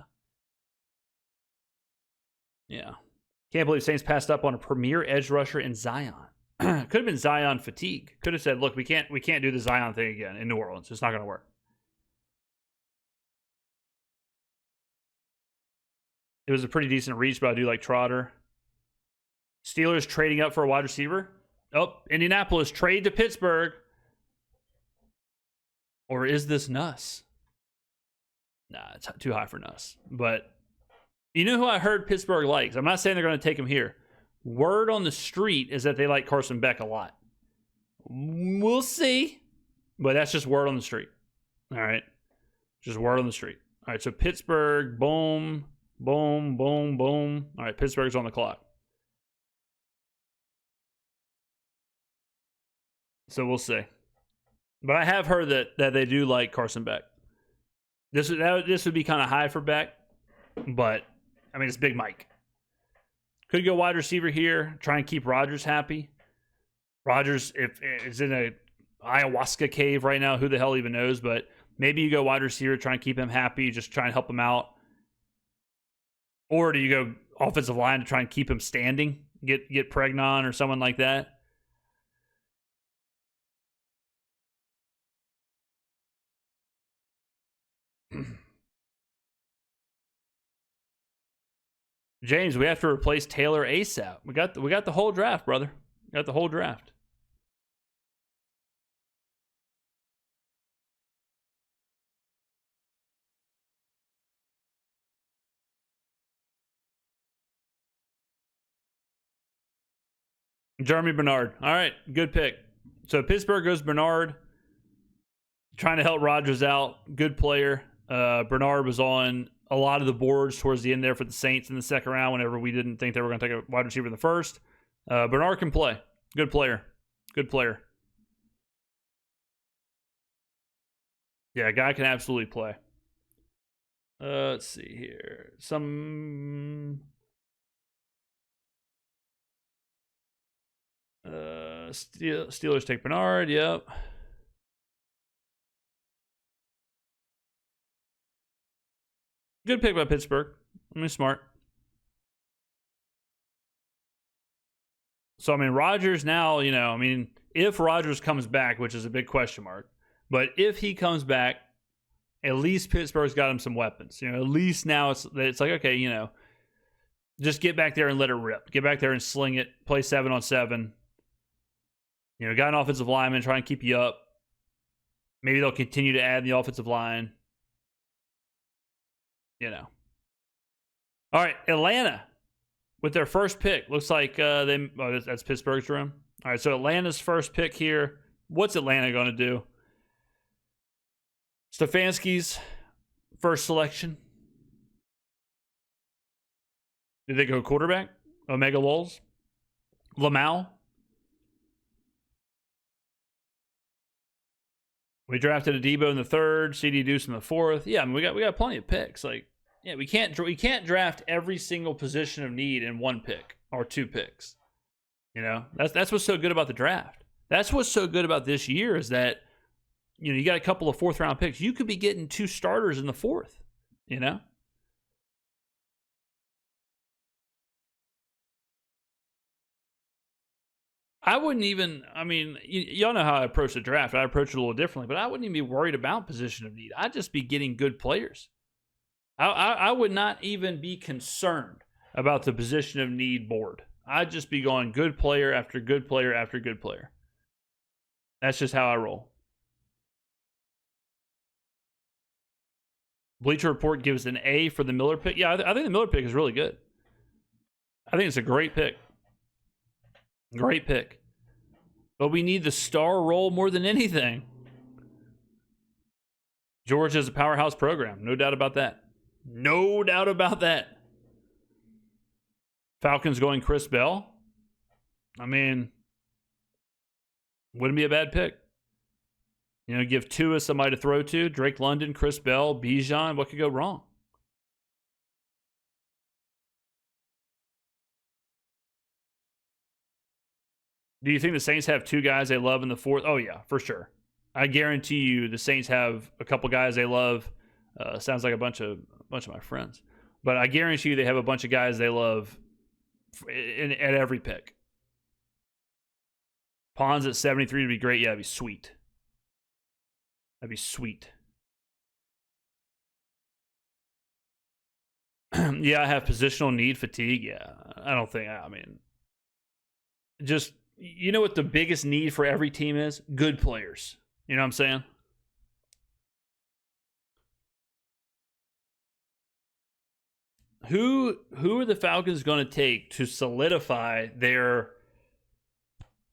A: Can't believe Saints passed up on a premier edge rusher in Zion. Could have been Zion fatigue. Could have said, look, we can't do the Zion thing again in New Orleans. It's not going to work. It was a pretty decent reach, but I do like Trotter. Steelers trading up for a wide receiver. Oh, Indianapolis trade to Pittsburgh. Or is this Nuss? Nah, it's too high for Nuss. But you know who I heard Pittsburgh likes? I'm not saying they're going to take him here. Word on the street is that they like Carson Beck a lot. We'll see. But that's just word on the street. All right. Just word on the street. All right, so Pittsburgh, boom, boom, boom, boom. All right, Pittsburgh's on the clock. So we'll see. But I have heard that they do like Carson Beck. This would be kind of high for Beck, but it's Big Mike. Could go wide receiver here. Try and keep Rodgers happy. Rodgers is in a ayahuasca cave right now. Who the hell even knows? But maybe you go wide receiver, try and keep him happy. Just try and help him out. Or do you go offensive line to try and keep him standing. Get Pregnon or someone like that. James, we have to replace Taylor ASAP. We got the whole draft, brother. We got the whole draft. Jeremy Bernard. All right, good pick. So Pittsburgh goes Bernard. Trying to help Rodgers out. Good player. Bernard was on a lot of the boards towards the end there for the Saints in the second round whenever we didn't think they were going to take a wide receiver in the first. Bernard can play. Good player. Good player. Yeah, guy can absolutely play. Let's see here. Steelers take Bernard. Yep. Good pick by Pittsburgh. I mean, smart. So, I mean, Rodgers now, if Rodgers comes back, which is a big question mark, but if he comes back, at least Pittsburgh's got him some weapons. At least now it's like, okay, just get back there and let it rip. Get back there and sling it. Play 7-on-7. Got an offensive lineman trying to keep you up. Maybe they'll continue to add the offensive line. All right, Atlanta with their first pick. Looks like that's Pittsburgh's room. All right, so Atlanta's first pick here. What's Atlanta going to do? Stefanski's first selection. Did they go quarterback? Omega Lowles? Lamau? We drafted a Debo in the third, CD Deuce in the fourth. Yeah, I mean, we got plenty of picks. We can't draft every single position of need in one pick or two picks. That's what's so good about the draft. That's what's so good about this year is that you got a couple of fourth round picks. You could be getting two starters in the fourth. I wouldn't even, y'all know how I approach the draft. I approach it a little differently, but I wouldn't even be worried about position of need. I'd just be getting good players. I would not even be concerned about the position of need board. I'd just be going good player after good player after good player. That's just how I roll. Bleacher Report gives an A for the Miller pick. Yeah, I think the Miller pick is really good. I think it's a great pick. Great pick. But we need the star role more than anything. Georgia's a powerhouse program. No doubt about that. No doubt about that. Falcons going Chris Bell. Wouldn't be a bad pick. Give Tua somebody to throw to. Drake London, Chris Bell, Bijan. What could go wrong? Do you think the Saints have two guys they love in the fourth? Oh, yeah, for sure. I guarantee you the Saints have a couple guys they love. Sounds like a bunch of my friends. But I guarantee you they have a bunch of guys they love at every pick. Pons at 73 would be great. Yeah, that'd be sweet. That'd be sweet. Yeah, I have positional need fatigue. Yeah, I don't think, just, what the biggest need for every team is? Good players. You know what I'm saying? Who are the Falcons going to take to solidify their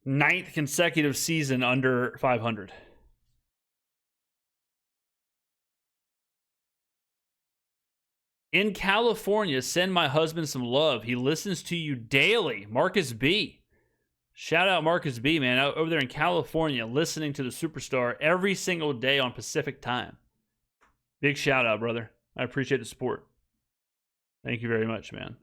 A: 9th consecutive season under 500? In California, send my husband some love. He listens to you daily. Marcus B. Shout out Marcus B, man. Over there in California, listening to the Superstar every single day on Pacific time. Big shout out, brother. I appreciate the support. Thank you very much, man.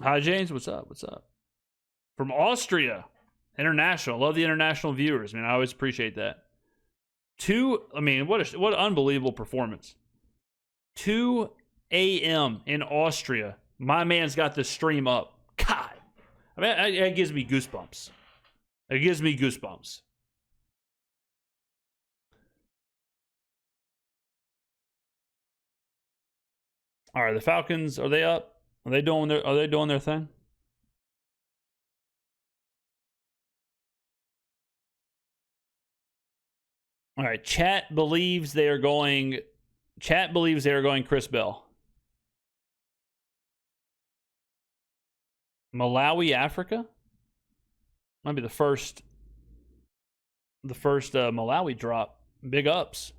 A: Hi, James. What's up? What's up? From Austria. International. Love the international viewers, man. I always appreciate that. I mean, what an unbelievable performance. 2 a.m. in Austria. My man's got the stream up. God. I mean, it gives me goosebumps. It gives me goosebumps. All right, the Falcons, are they up? Are they doing their thing? All right, chat believes they are going Chris Bell. Malawi, Africa? Might be the first Malawi drop. Big ups.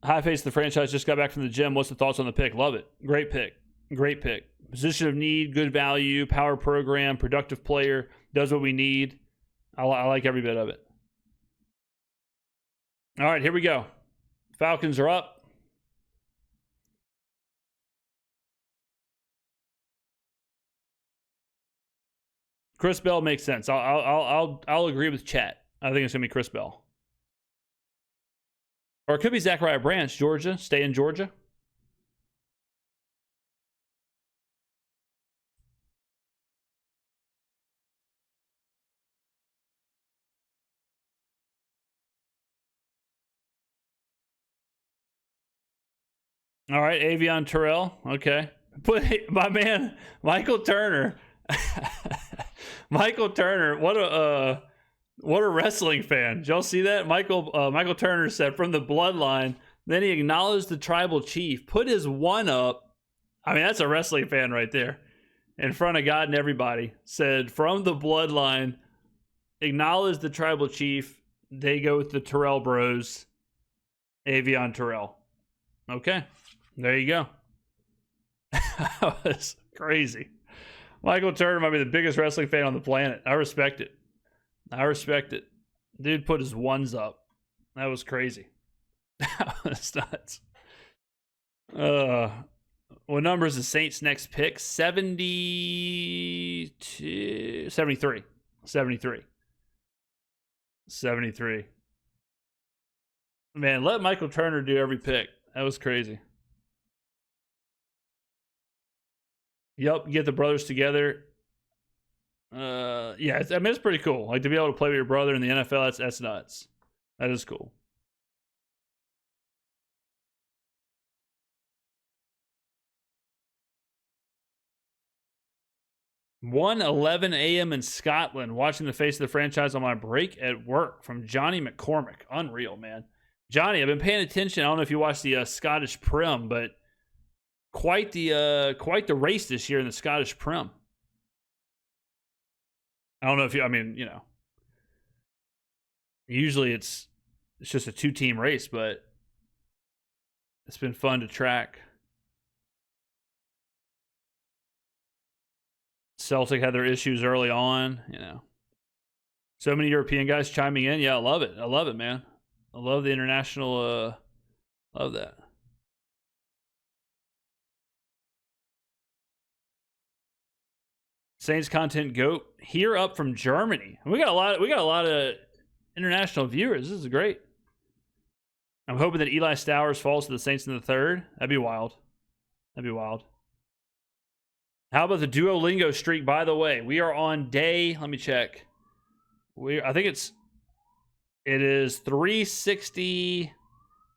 A: High face, the franchise just got back from the gym. What's the thoughts on the pick? Love it. Great pick. Great pick. Position of need, good value, power program, productive player, does what we need. I like every bit of it. All right, here we go. Falcons are up. Chris Bell makes sense. I'll agree with chat. I think it's gonna be Chris Bell. Or it could be Zachariah Branch, Georgia. Stay in Georgia. All right, Avion Terrell. Okay. Put my man, Michael Turner. Michael Turner, what a wrestling fan. Did y'all see that? Michael Turner said from the bloodline. Then he acknowledged the tribal chief, put his one up. I mean, that's a wrestling fan right there. In front of God and everybody. Said from the bloodline, acknowledged the tribal chief. They go with the Terrell bros. Avion Terrell. Okay. There you go. That was crazy. Michael Turner might be the biggest wrestling fan on the planet. I respect it. Dude put his ones up. That was crazy. That was nuts. What number is the Saints' next pick? 73. 73. Man, let Michael Turner do every pick. That was crazy. Yep, get the brothers together. Yeah, I mean, it's pretty cool. Like, to be able to play with your brother in the NFL, that's nuts. That is cool. 1:11 a.m. in Scotland, watching the face of the franchise on my break at work from Johnny McCormick. Unreal, man. Johnny, I've been paying attention. I don't know if you watched the Scottish Prim, but quite the race this year in the Scottish Prim. I don't know if you, I mean, you know, usually it's just a 2-team race, but it's been fun to track. Celtic had their issues early on, you know. So many European guys chiming in. Yeah, I love it. I love it, man. I love the international, love that. Saints content goat here up from Germany. We got a lot of international viewers. This is great. I'm hoping that Eli Stowers falls to the Saints in the third. That'd be wild. How about the Duolingo streak, by the way? We are on day, let me check. I think it is 360.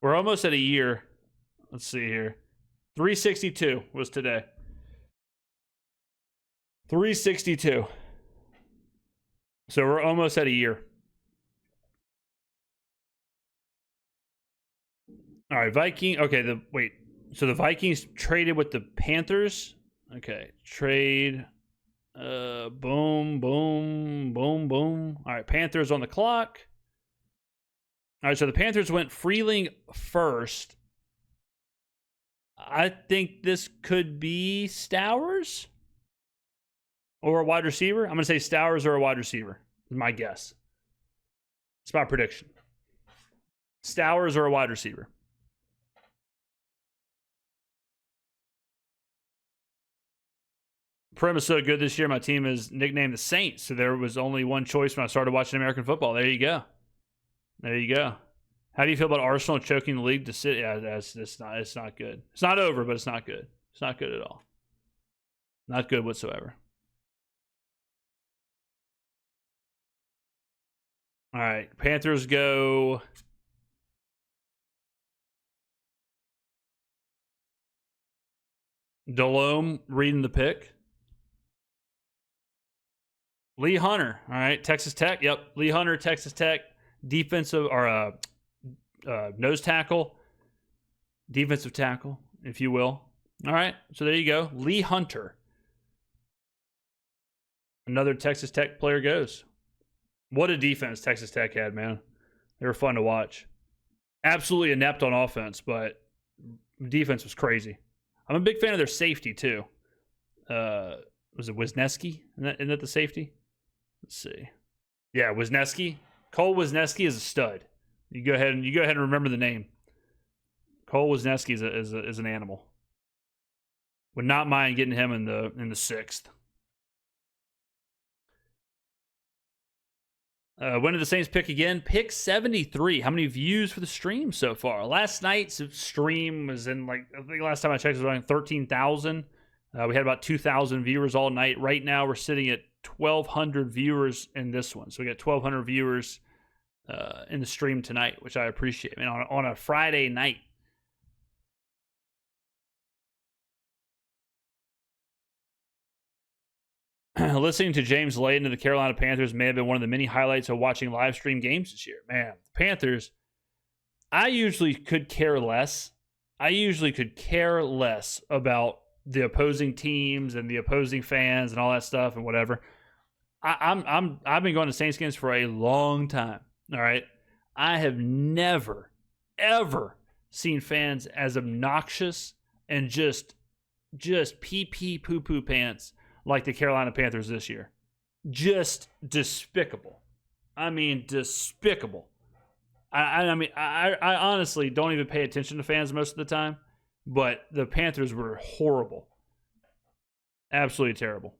A: We're almost at a year. Let's see here. 362 was today. 362. So we're almost at a year. All right, Viking. Okay, so the Vikings traded with the Panthers. Okay, trade. Boom. All right, Panthers on the clock. All right, so the Panthers went Freeling first. I think this could be Stowers or a wide receiver. I'm going to say Stowers or a wide receiver. Is my guess. It's my prediction. Stowers or a wide receiver. Prim is so good this year. My team is nicknamed the Saints, so there was only one choice when I started watching American football. There you go. There you go. How do you feel about Arsenal choking the league to sit? Yeah, it's not good. It's not over, but it's not good. It's not good at all. Not good whatsoever. All right, Panthers go. Delome reading the pick. Lee Hunter. All right, Texas Tech. Yep, Lee Hunter, Texas Tech. Defensive or nose tackle, defensive tackle, if you will. All right, so there you go. Lee Hunter. Another Texas Tech player goes. What a defense Texas Tech had, man. They were fun to watch. Absolutely inept on offense, but defense was crazy. I'm a big fan of their safety, too. Was it Wisniewski? Isn't that the safety? Let's see. Yeah, Wisniewski. Cole Wisniewski is a stud. You go ahead and remember the name. Cole Wisniewski is an animal. Would not mind getting him in the sixth. When did the Saints pick again? Pick 73. How many views for the stream so far? Last night's stream was in I think last time I checked it was around 13,000. We had about 2,000 viewers all night. Right now we're sitting at 1,200 viewers in this one. So we got 1,200 viewers in the stream tonight, which I appreciate. I mean, on a Friday night. Listening to James Skrmetta of the Carolina Panthers may have been one of the many highlights of watching live stream games this year. Man, Panthers, I usually could care less. About the opposing teams and the opposing fans and all that stuff and whatever. I've been going to Saints games for a long time. All right. I have never, ever seen fans as obnoxious and just pee poo poo pants like the Carolina Panthers this year. Just despicable. I mean, despicable. I honestly don't even pay attention to fans most of the time, but the Panthers were horrible. Absolutely terrible.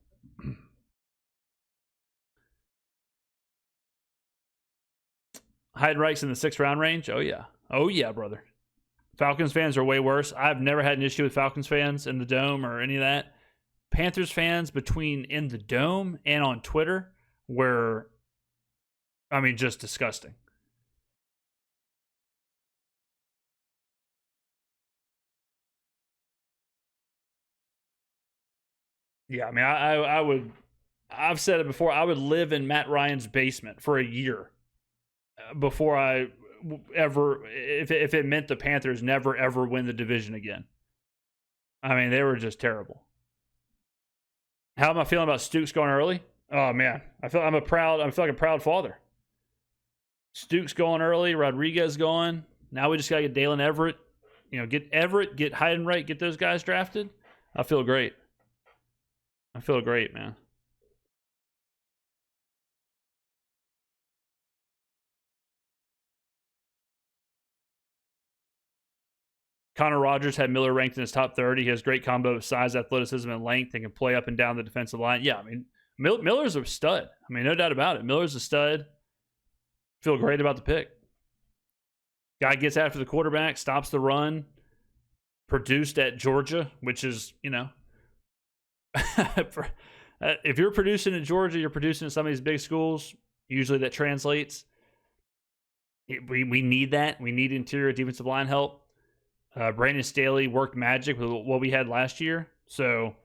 A: Heidenreich's in the 6th round range? Oh, yeah. Oh, yeah, brother. Falcons fans are way worse. I've never had an issue with Falcons fans in the Dome or any of that. Panthers fans between in the Dome and on Twitter were, I mean, just disgusting. Yeah, I mean, I've said it before, I would live in Matt Ryan's basement for a year before I ever, if it meant the Panthers never, ever win the division again. I mean, they were just terrible. How am I feeling about Stooks going early? Oh, man. I feel like a proud father. Stooks going early, Rodriguez going. Now we just got to get Dalen Everett. Get Everett, get Heidenreich, get those guys drafted. I feel great. I feel great, man. Connor Rogers had Miller ranked in his top 30. He has great combo of size, athleticism, and length and can play up and down the defensive line. Yeah, I mean, Miller's a stud. I mean, no doubt about it. Miller's a stud. Feel great about the pick. Guy gets after the quarterback, stops the run, produced at Georgia, which is, if you're producing at Georgia, you're producing at some of these big schools. Usually that translates. We need that. We need interior defensive line help. Brandon Staley worked magic with what we had last year. So,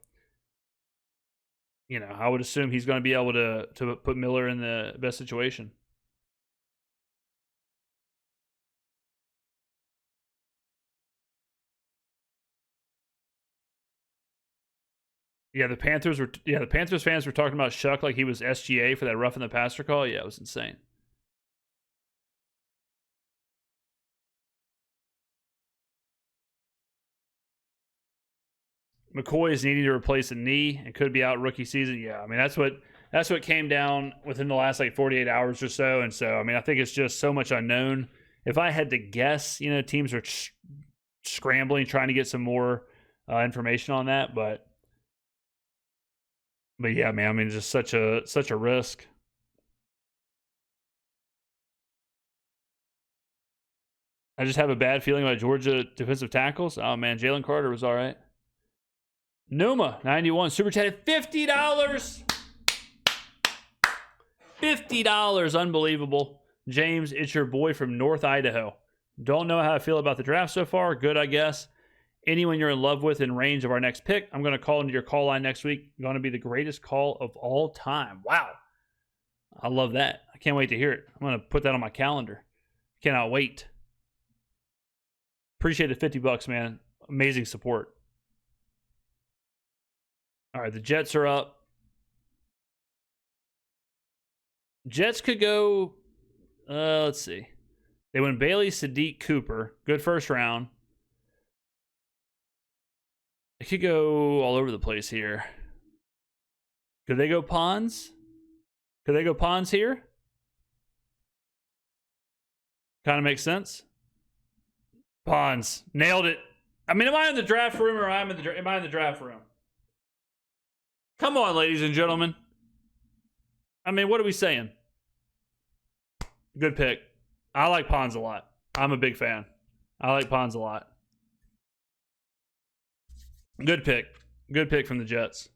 A: I would assume he's going to be able to put Miller in the best situation. Yeah, the Panthers fans were talking about Shuck like he was SGA for that roughing the passer call. Yeah, it was insane. McCoy is needing to replace a knee and could be out rookie season. Yeah, I mean that's what came down within the last 48 hours or so. And so, I mean, I think it's just so much unknown. If I had to guess, teams are scrambling, trying to get some more information on that. But But yeah, man, I mean, just such a risk. I just have a bad feeling about Georgia defensive tackles. Oh man, Jalen Carter was all right. Numa 91 super chatted $50. $50, unbelievable. James, it's your boy from North Idaho. Don't know how I feel about the draft so far. Good, I guess. Anyone you're in love with in range of our next pick, I'm going to call into your call line next week. Going to be the greatest call of all time. Wow. I love that. I can't wait to hear it. I'm going to put that on my calendar. Cannot wait. Appreciate the $50, man. Amazing support. All right, the Jets are up. Jets could go, let's see. They went Bailey, Sadiq, Cooper. Good first round. They could go all over the place here. Could they go Pons? Could they go Pons here? Kind of makes sense. Pons. Nailed it. I mean, am I in the draft room or am I in the draft room? Come on, ladies and gentlemen. I mean, what are we saying? Good pick. I like Pons a lot. I'm a big fan. I like Pons a lot. Good pick. Good pick from the Jets.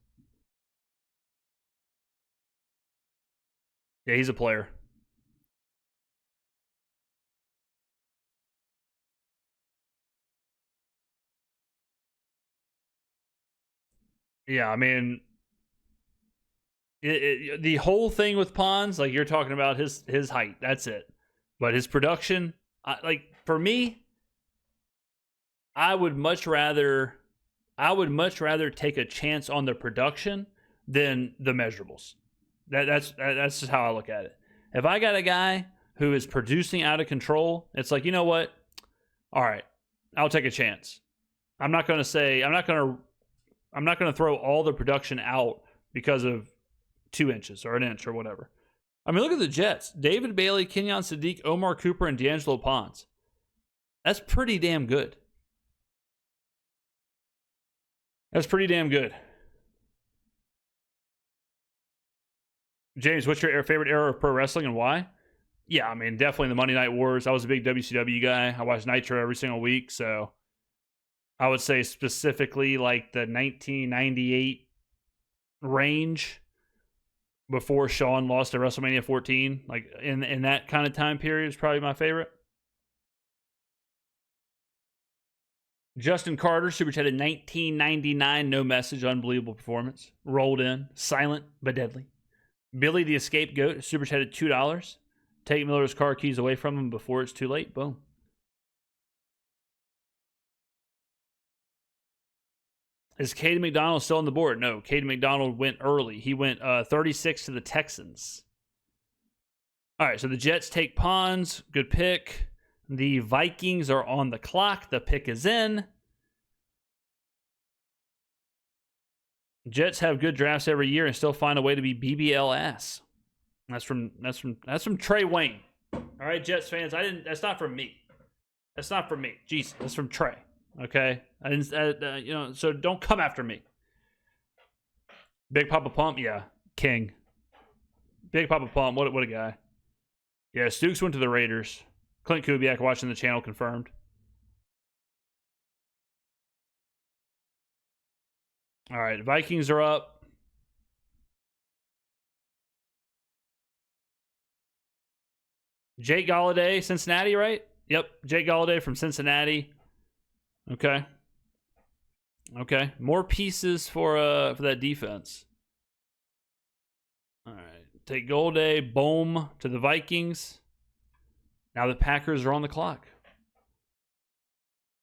A: Yeah, he's a player. Yeah, I mean, the whole thing with Pons, like you're talking about his height, that's it. But his production, for me, I would much rather take a chance on the production than the measurables. That's just how I look at it. If I got a guy who is producing out of control, it's like, you know what? All right, I'll take a chance. I'm not going to throw all the production out because of 2 inches or an inch or whatever. I mean, look at the Jets. David Bailey, Kenyon Sadiq, Omar Cooper, and D'Angelo Pons. That's pretty damn good. That's pretty damn good. James, what's your favorite era of pro wrestling and why? Yeah, I mean, definitely the Monday Night Wars. I was a big WCW guy. I watched Nitro every single week, so I would say specifically like the 1998 range before Shawn lost at WrestleMania 14. Like in that kind of time period is probably my favorite. Justin Carter, super chatted 1999, no message, unbelievable performance. Rolled in, silent but deadly. Billy the Scapegoat, super chatted $2. Take Miller's car keys away from him before it's too late. Boom. Is Caden McDonald still on the board? No, Caden McDonald went early. He went 36 to the Texans. All right, so the Jets take Pons. Good pick. The Vikings are on the clock. The pick is in. Jets have good drafts every year and still find a way to be BBL ass. That's from Trey Wayne. All right, Jets fans. That's not from me. That's not from me. Jesus, that's from Trey. Okay, I didn't. So don't come after me. Big Papa Pump, yeah, king. Big Papa Pump, what a guy. Yeah, Stooks went to the Raiders. Clint Kubiak watching the channel confirmed. All right, Vikings are up. Jake Galladay, Cincinnati, right? Yep, Jake Galladay from Cincinnati. Okay. More pieces for that defense. All right. Take Galladay, boom, to the Vikings. Now the Packers are on the clock.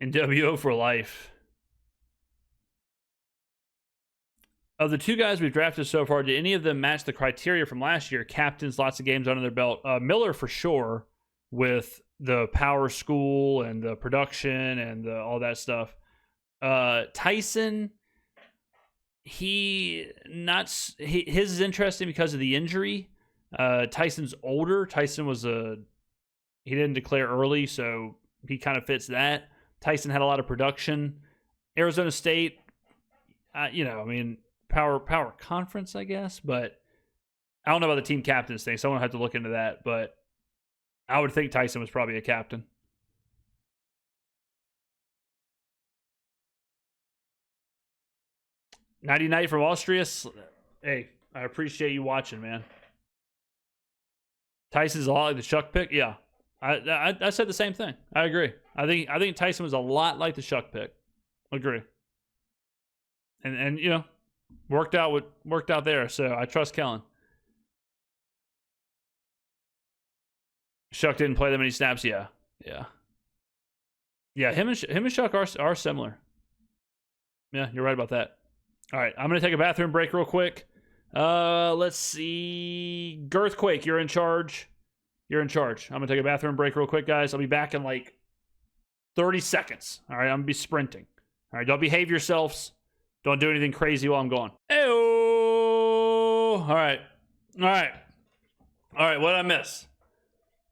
A: NWO for life. Of the 2 guys we've drafted so far, did any of them match the criteria from last year? Captains, lots of games under their belt. Miller for sure, with the power school and the production and all that stuff. Tyson, his is interesting because of the injury. Tyson's older. Tyson he didn't declare early, so he kind of fits that. Tyson had a lot of production. Arizona State, power conference, I guess. But I don't know about the team captains thing. Someone had to look into that. But I would think Tyson was probably a captain. Nighty night from Austria. Hey, I appreciate you watching, man. Tyson's a lot like the Shuck pick. Yeah, I said the same thing. I agree. I think Tyson was a lot like the Shuck pick. Agree. And you know, worked out there. So I trust Kellen. Shuck didn't play that many snaps. Yeah. Him and Shuck are similar. Yeah, you're right about that. All right, I'm gonna take a bathroom break real quick. Let's see. Girthquake, you're in charge. I'm gonna take a bathroom break real quick, guys. I'll be back in like 30 seconds. All right, I'm gonna be sprinting. All right, don't behave yourselves. Don't do anything crazy while I'm gone. Hey-oh! All right. What did I miss?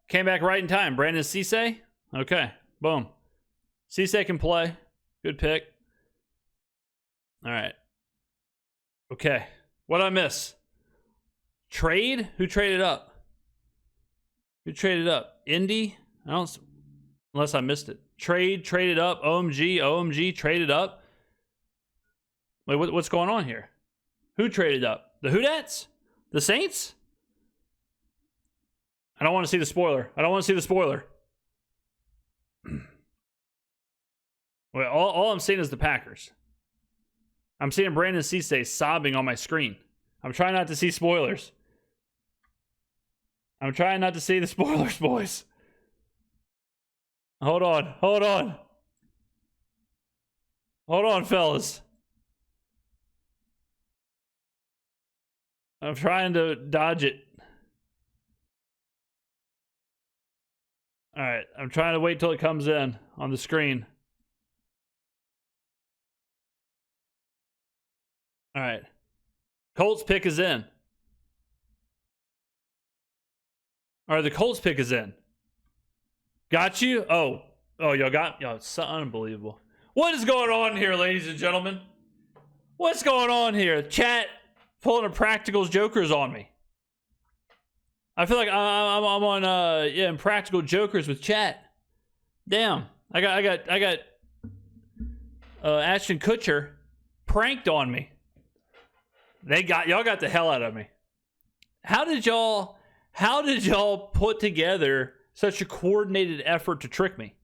A: Came back right in time. Brandon Cisse. Okay, boom. Cisse can play. Good pick. All right. Okay. What did I miss? Trade? Who traded up? Indy? Unless I missed it. Traded up. OMG, traded up. Wait, what's going on here? Who traded up? The Houdettes? The Saints? I don't want to see the spoiler. Wait, all I'm seeing is the Packers. I'm seeing Brandon Cisse sobbing on my screen. I'm trying not to see spoilers. I'm trying not to see the spoilers, boys. Hold on, fellas. I'm trying to dodge it. All right, I'm trying to wait till it comes in on the screen. All right. Colts pick is in. All right, the Colts pick is in. Got you? Oh, y'all got... Yo, it's so unbelievable. What is going on here, ladies and gentlemen? What's going on here? Chat pulling a practicals jokers on me. I feel like I'm on Impractical Jokers with chat. Damn. I got Ashton Kutcher pranked on me. Y'all got the hell out of me. How did y'all put together such a coordinated effort to trick me?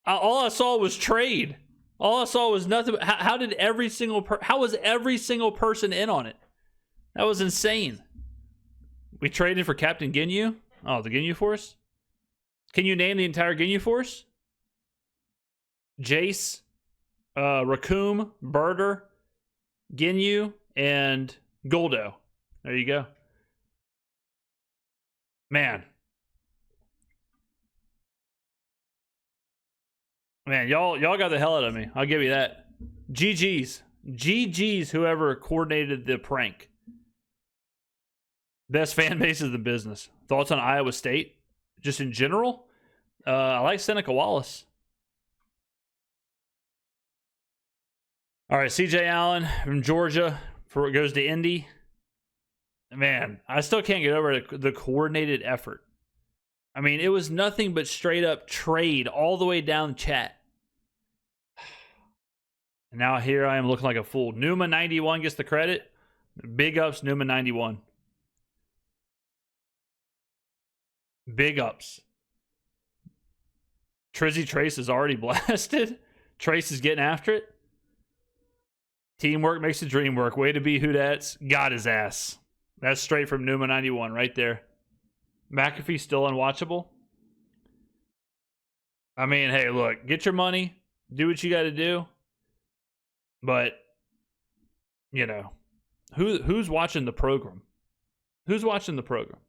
A: All I saw was trade. All I saw was nothing. How was every single person in on it? That was insane. We traded for Captain Ginyu. Oh, the Ginyu Force. Can you name the entire Ginyu Force? Jace, Raccoon, Birder, Ginyu, and Goldo. There you go. Man, y'all got the hell out of me. I'll give you that. GG's, whoever coordinated the prank. Best fan base in the business. Thoughts on Iowa State? Just in general? I like Seneca Wallace. All right, CJ Allen from Georgia goes to Indy. Man, I still can't get over the coordinated effort. I mean, it was nothing but straight up trade all the way down the chat. And now here I am looking like a fool. Numa 91 gets the credit. Big ups, Numa 91. Big ups. Trizzy Trace is already blasted. Trace is getting after it. Teamwork makes the dream work. Way to be, Houdettes. Got his ass. That's straight from Numa 91 right there. McAfee still unwatchable. I mean, hey, look, get your money. Do what you got to do. But, you know, who's watching the program? Who's watching the program?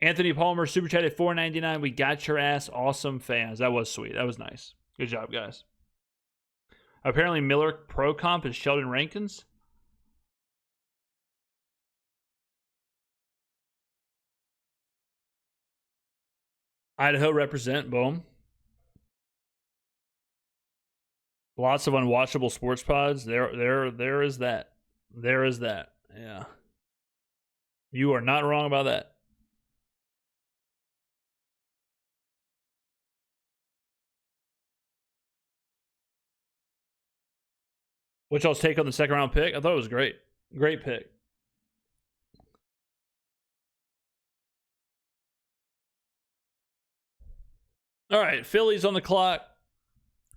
A: Anthony Palmer, Super Chat at $4.99. We got your ass. Awesome fans. That was sweet. That was nice. Good job, guys. Apparently, Miller Pro Comp is Sheldon Rankins. Idaho represent. Boom. Lots of unwatchable sports pods. There is that. There is that. Yeah. You are not wrong about that. What y'all's take on the second round pick? I thought it was great. Great pick. All right, Philly's on the clock.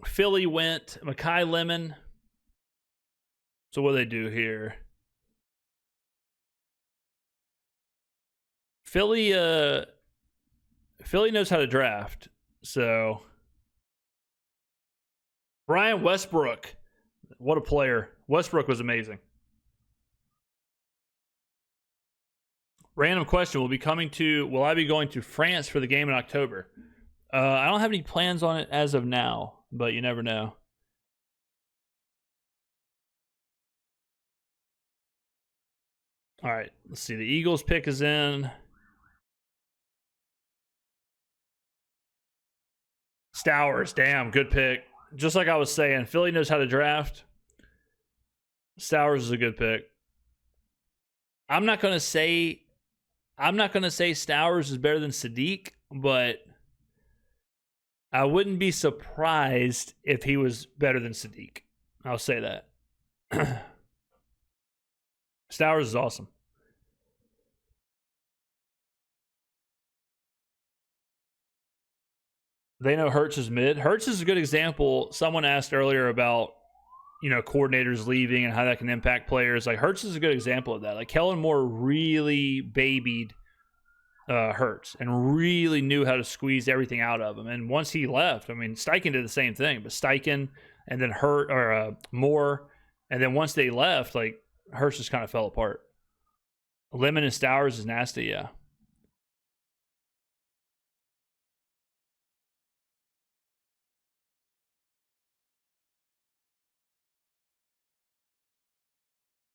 A: Philly went Makai Lemon. So what do they do here? Philly knows how to draft. So Brian Westbrook, what a player. Westbrook was amazing. Random question, will I be going to France for the game in October? I don't have any plans on it as of now, but you never know. All right, let's see. The Eagles pick is in. Stowers, damn, good pick. Just like I was saying, Philly knows how to draft. Stowers is a good pick. I'm not gonna say Stowers is better than Sadiq, but I wouldn't be surprised if he was better than Sadiq. I'll say that. Stowers is awesome. They know Hurts is mid. Hurts is a good example. Someone asked earlier about, coordinators leaving and how that can impact players. Like, Hurts is a good example of that. Like, Kellen Moore really babied Hurts and really knew how to squeeze everything out of him. And once he left, I mean, Steichen did the same thing, but Steichen and then Moore, and then once they left, like, Hurts just kind of fell apart. Lemon and Stowers is nasty, yeah.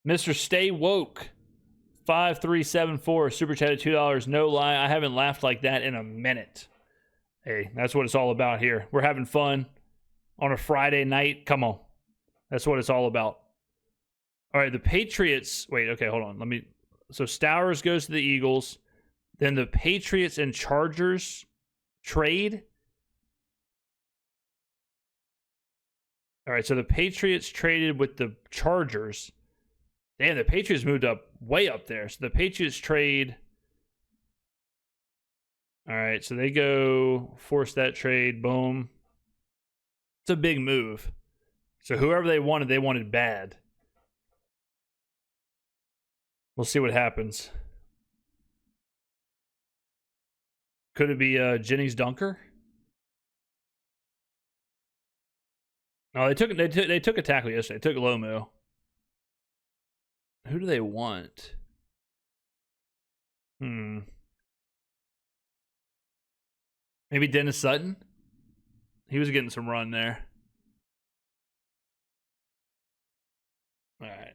A: Mr. Stay Woke, 5374, super chatted $2. No lie, I haven't laughed like that in a minute. Hey, that's what it's all about here. We're having fun on a Friday night. Come on. That's what it's all about. All right, the Patriots. Wait, okay, hold on. So Stowers goes to the Eagles. Then the Patriots and Chargers trade. All right, so the Patriots traded with the Chargers. Damn, the Patriots moved up way up there. So the Patriots trade. All right, so they go force that trade. Boom. It's a big move. So whoever they wanted bad. We'll see what happens. Could it be Jennings Dunker? No, they took a tackle yesterday. They took Lomu. Who do they want? Maybe Dennis Sutton? He was getting some run there. All right.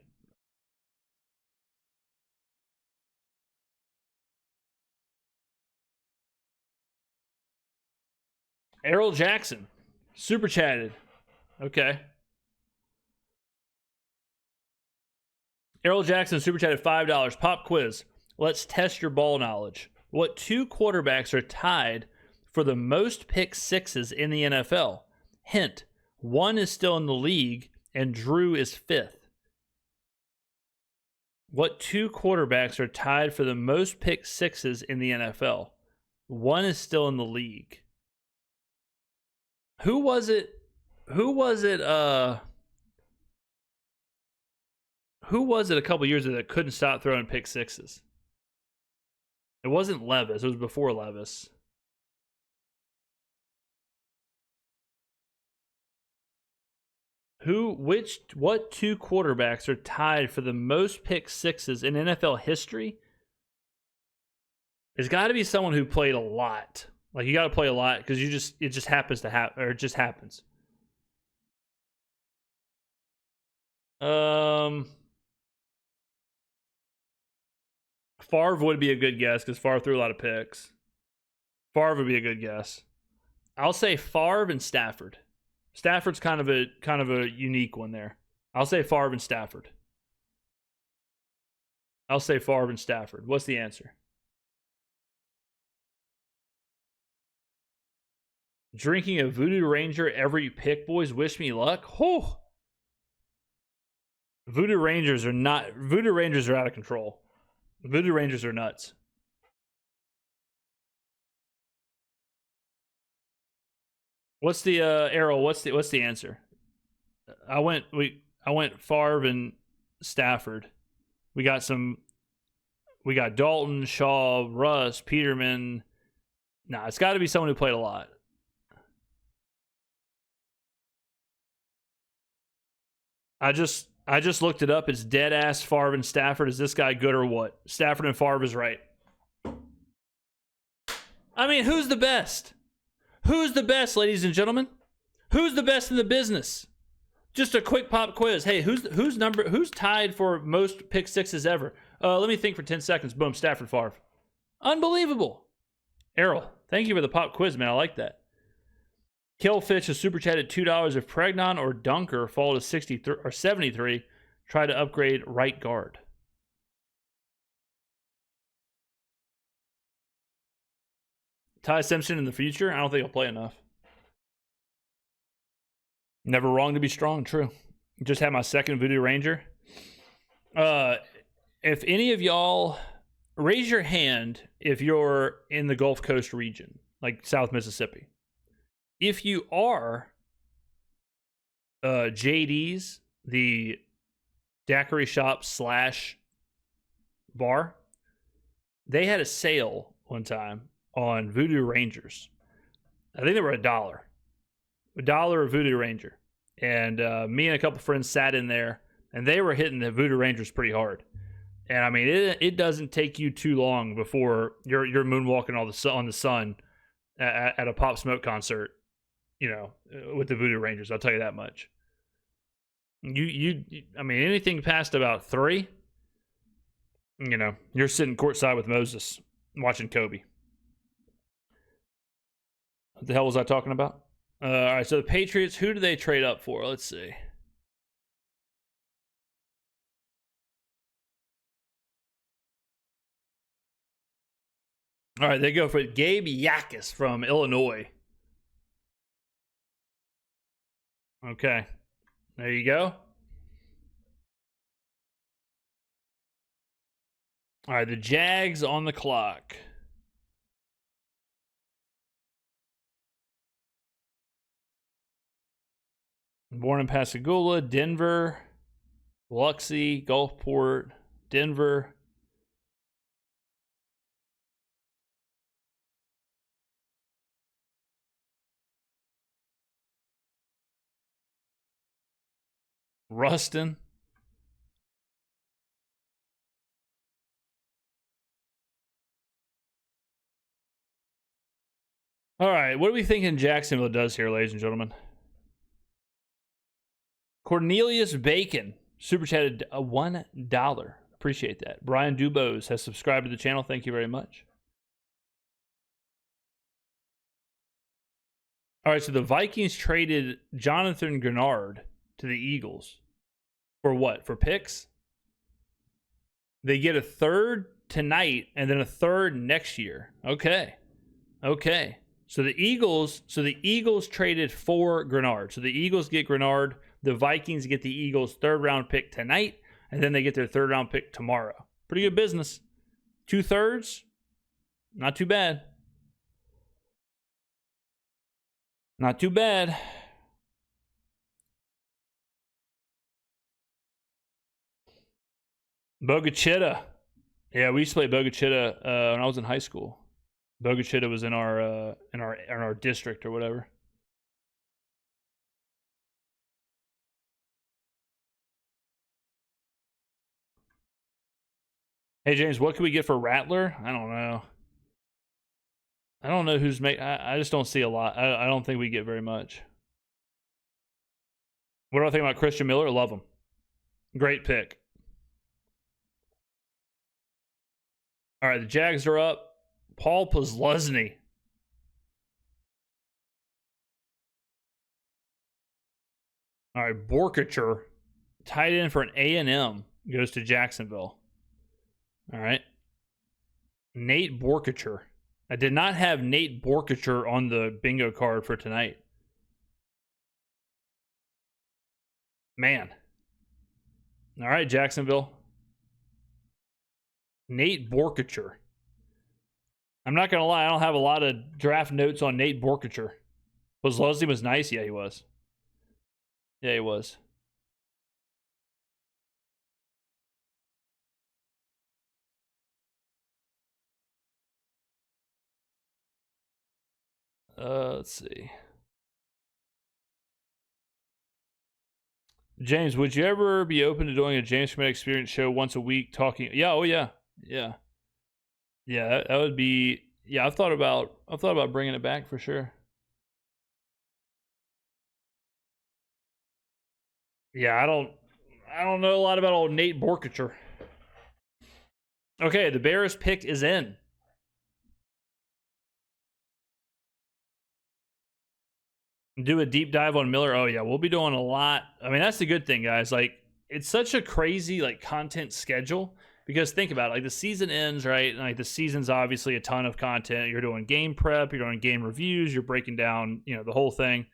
A: Errol Jackson. Super chatted. Okay. Errol Jackson super chatted $5. Pop quiz. Let's test your ball knowledge. What two quarterbacks are tied for the most pick sixes in the NFL? Hint, one is still in the league and Drew is fifth. What two quarterbacks are tied for the most pick sixes in the NFL? One is still in the league. Who was it a couple years ago that couldn't stop throwing pick sixes? It wasn't Levis. It was before Levis. What two quarterbacks are tied for the most pick sixes in NFL history? There's got to be someone who played a lot. Like, you got to play a lot because it just happens to happen, or it just happens. Favre would be a good guess because Favre threw a lot of picks. Favre would be a good guess. I'll say Favre and Stafford. Stafford's kind of a unique one there. I'll say Favre and Stafford. I'll say Favre and Stafford. What's the answer? Drinking a Voodoo Ranger every pick, boys. Wish me luck. Oh. Voodoo Rangers are out of control. Voodoo Rangers are nuts. What's the Errol? What's the answer? I went Favre and Stafford. We got Dalton, Shaw, Russ, Peterman. Nah, it's got to be someone who played a lot. I just looked it up. It's dead ass Favre and Stafford. Is this guy good or what? Stafford and Favre is right. I mean, who's the best? Who's the best, ladies and gentlemen? Who's the best in the business? Just a quick pop quiz. Hey, who's tied for most pick sixes ever? Let me think for 10 seconds. Boom, Stafford, Favre. Unbelievable. Errol, thank you for the pop quiz, man. I like that. Killfish has super chatted $2. If Pregnon or Dunker fall to 63 or 73, try to upgrade right guard. Ty Simpson in the future? I don't think he'll play enough. Never wrong to be strong, true. Just had my second Voodoo Ranger. If any of y'all, raise your hand if you're in the Gulf Coast region, like South Mississippi. If you are, JD's, the daiquiri shop / bar, they had a sale one time on Voodoo Rangers. I think they were $1. $1 a Voodoo Ranger. And me and a couple friends sat in there, and they were hitting the Voodoo Rangers pretty hard. And I mean, it doesn't take you too long before you're moonwalking on the sun at a Pop Smoke concert, you know, with the Voodoo Rangers. I'll tell you that much. I mean, anything past about 3, you know, you're sitting courtside with Moses watching Kobe. What the hell was I talking about? All right, so the Patriots, who do they trade up for? Let's see. All right, they go for Gabe Yakis from Illinois. Okay, there you go. All right, the Jags on the clock. Born in Pascagoula, Denver, Biloxi, Gulfport, Denver. Ruston. All right, what are we thinking Jacksonville does here, ladies and gentlemen? Cornelius Bacon super chatted $1. Appreciate that. Brian Dubose has subscribed to the channel. Thank you very much. All right, so the Vikings traded Jonathan Grenard to the Eagles. For what? For picks? They get a third tonight and then a third next year. Okay. So the Eagles traded for Grenard. So the Eagles get Grenard. The Vikings get the Eagles' third-round pick tonight, and then they get their third-round pick tomorrow. Pretty good business. 2/3, not too bad. Not too bad. Bogachita. Yeah, we used to play Bogachita when I was in high school. Bogachita was in our district or whatever. Hey, James, what can we get for Rattler? I don't know. I don't know who's making... I just don't see a lot. I don't think we get very much. What do I think about Christian Miller? Love him. Great pick. All right, the Jags are up. Paul Posluszny. All right, Borkacher, tight end for an A&M, goes to Jacksonville. All right. Nate Borkacher. I did not have Nate Borkacher on the bingo card for tonight. Man. All right, Jacksonville. Nate Borkacher. I'm not going to lie, I don't have a lot of draft notes on Nate Borkacher. Was Leslie was nice? Yeah, he was. Yeah, he was. Let's see. James, would you ever be open to doing a James Skrmetta experience show once a week talking? Yeah, oh yeah. Yeah. Yeah, that would be I've thought about bringing it back for sure. Yeah, I don't know a lot about old Nate Borkacher. Okay, the Bears pick is in. Do a deep dive on Miller. Oh yeah, we'll be doing a lot. I mean, that's the good thing, guys. Like, it's such a crazy like content schedule because think about it. Like, the season ends, right? And, like, the season's obviously a ton of content. You're doing game prep, you're doing game reviews, you're breaking down, the whole thing.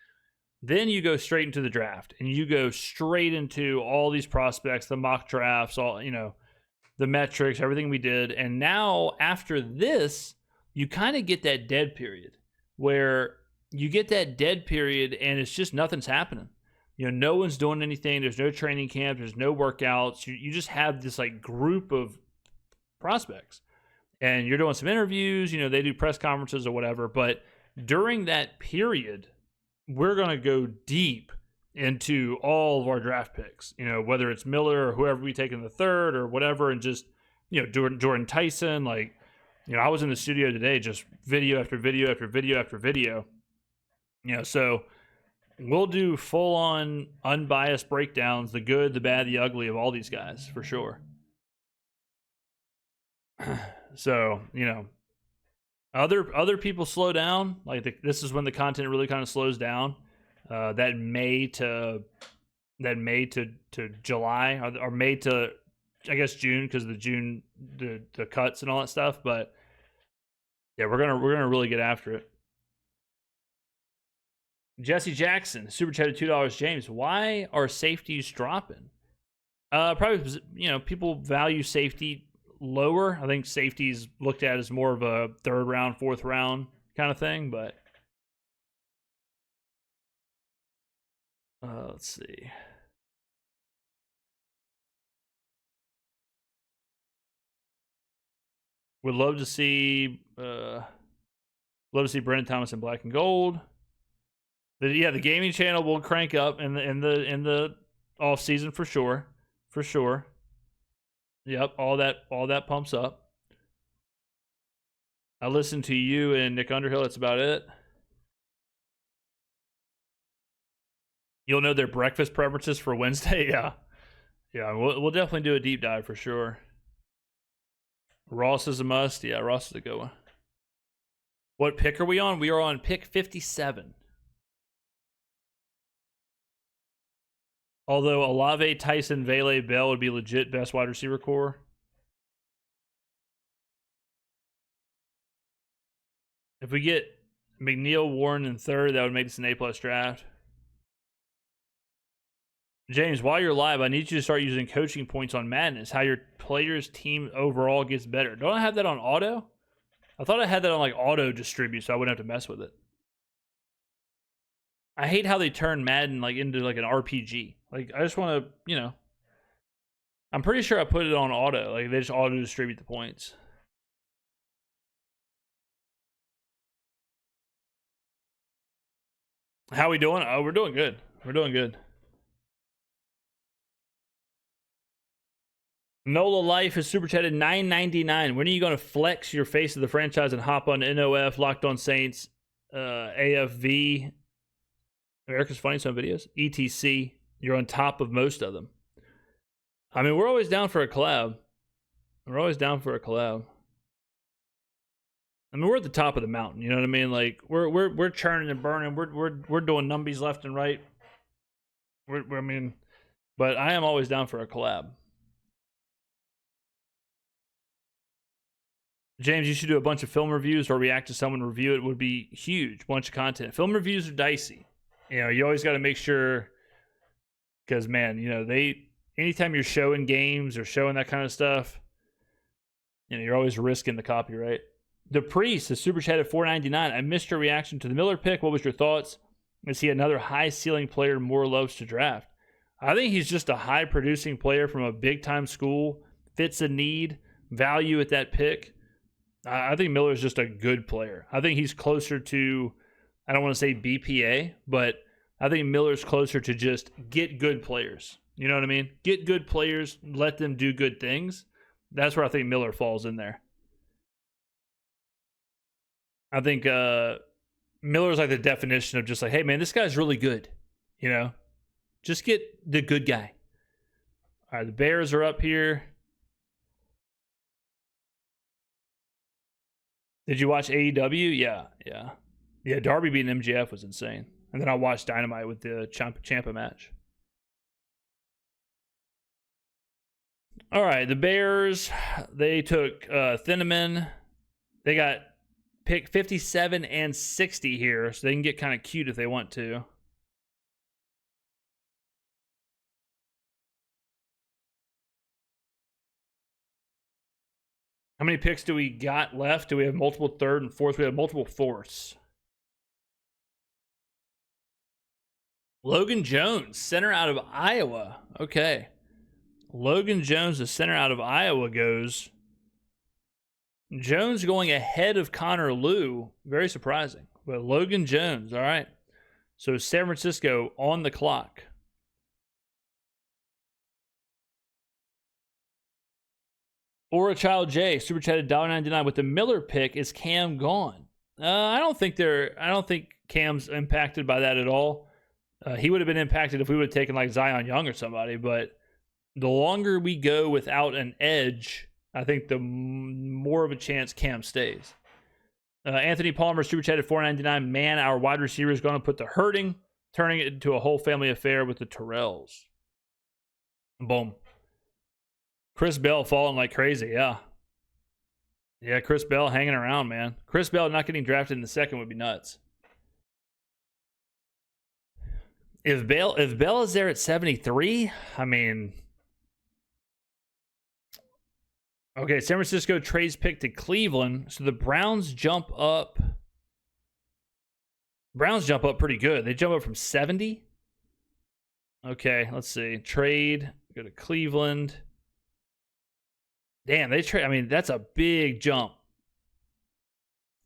A: Then you go straight into the draft and you go straight into all these prospects, the mock drafts, all, the metrics, everything we did. And now after this, you kind of get that dead period where and it's just nothing's happening. No one's doing anything. There's no training camp. There's no workouts. You just have this like group of prospects and you're doing some interviews, they do press conferences or whatever. But during that period, we're going to go deep into all of our draft picks, whether it's Miller or whoever we take in the third or whatever. And just, Jordan Tyson, like, I was in the studio today, just video after video after video after video. So we'll do full-on, unbiased breakdowns, the good, the bad, the ugly of all these guys, for sure. So, other people slow down. Like, this is when the content really kind of slows down. That May to July, or May to, I guess, June, because the cuts and all that stuff. But yeah, we're gonna really get after it. Jesse Jackson, super chatted $2. James, why are safeties dropping? Probably, people value safety lower. I think safety's looked at as more of a third round, fourth round kind of thing. But let's see. Would love to see Brendan Thomas in black and gold. The gaming channel will crank up in the off season for sure. Yep, all that pumps up. I listened to you and Nick Underhill. That's about it. You'll know their breakfast preferences for Wednesday. Yeah. We'll definitely do a deep dive for sure. Ross is a must. Yeah, Ross is a good one. What pick are we on? We are on pick 57. Although Olave, Tyson, Vele, Bell would be legit best wide receiver core. If we get McNeil, Warren in third, that would make this an A+ draft. James, while you're live, I need you to start using coaching points on Madness. How your players' team overall gets better. Don't I have that on auto? I thought I had that on like auto distribute, so I wouldn't have to mess with it. I hate how they turn Madden like into like an RPG. Like, I just want to, I'm pretty sure I put it on auto. Like, they just auto distribute the points. How we doing? Oh, we're doing good. Nola Life is super chatted $9.99. When are you going to flex your face of the franchise and hop on NOF, Locked On Saints, AFV, America's Funniest Home Videos, etc.? You're on top of most of them. I mean, we're always down for a collab. I mean, we're at the top of the mountain. You know what I mean? Like, we're churning and burning. We're doing numbies left and right. I mean, but I am always down for a collab. James, you should do a bunch of film reviews or react to someone review it. It would be huge. Bunch of content. Film reviews are dicey. You always got to make sure, because man, anytime you're showing games or showing that kind of stuff, you're always risking the copyright. The Priest, the super chat at $4.99. I missed your reaction to the Miller pick. What was your thoughts? Is he another high ceiling player Moore loves to draft? I think he's just a high producing player from a big time school. Fits a need, value at that pick. I think Miller's just a good player. I think he's closer to, I don't want to say BPA, but I think Miller's closer to just get good players. You know what I mean? Get good players, let them do good things. That's where I think Miller falls in there. I think Miller's like the definition of just like, hey, man, this guy's really good. Just get the good guy. All right, the Bears are up here. Did you watch AEW? Yeah. Darby beating MJF was insane. And then I watched Dynamite with the Ciampa match. All right, the Bears, they took Thieneman. They got pick 57 and 60 here, so they can get kind of cute if they want to. How many picks do we got left? Do we have multiple third and fourth? We have multiple fourths. Logan Jones, center out of Iowa. Okay. Logan Jones, the center out of Iowa, goes. Jones going ahead of Connor Liu. Very surprising. But Logan Jones, all right. So San Francisco on the clock. Or a Child J, super chatted $1.99 with the Miller pick. Is Cam gone? I don't think Cam's impacted by that at all. He would have been impacted if we would have taken like Zion Young or somebody, but the longer we go without an edge, I think the more of a chance Cam stays. Anthony Palmer, super chatted $4.99. Man, our wide receiver is going to put the hurting, turning it into a whole family affair with the Terrells. Boom. Chris Bell falling like crazy, yeah. Yeah, Chris Bell hanging around, man. Chris Bell not getting drafted in the second would be nuts. If Bell is there at 73, I mean... Okay, San Francisco trades pick to Cleveland, so the Browns jump up. Browns jump up pretty good. They jump up from 70. Okay, let's see. Trade, go to Cleveland. Damn, they trade. I mean, that's a big jump.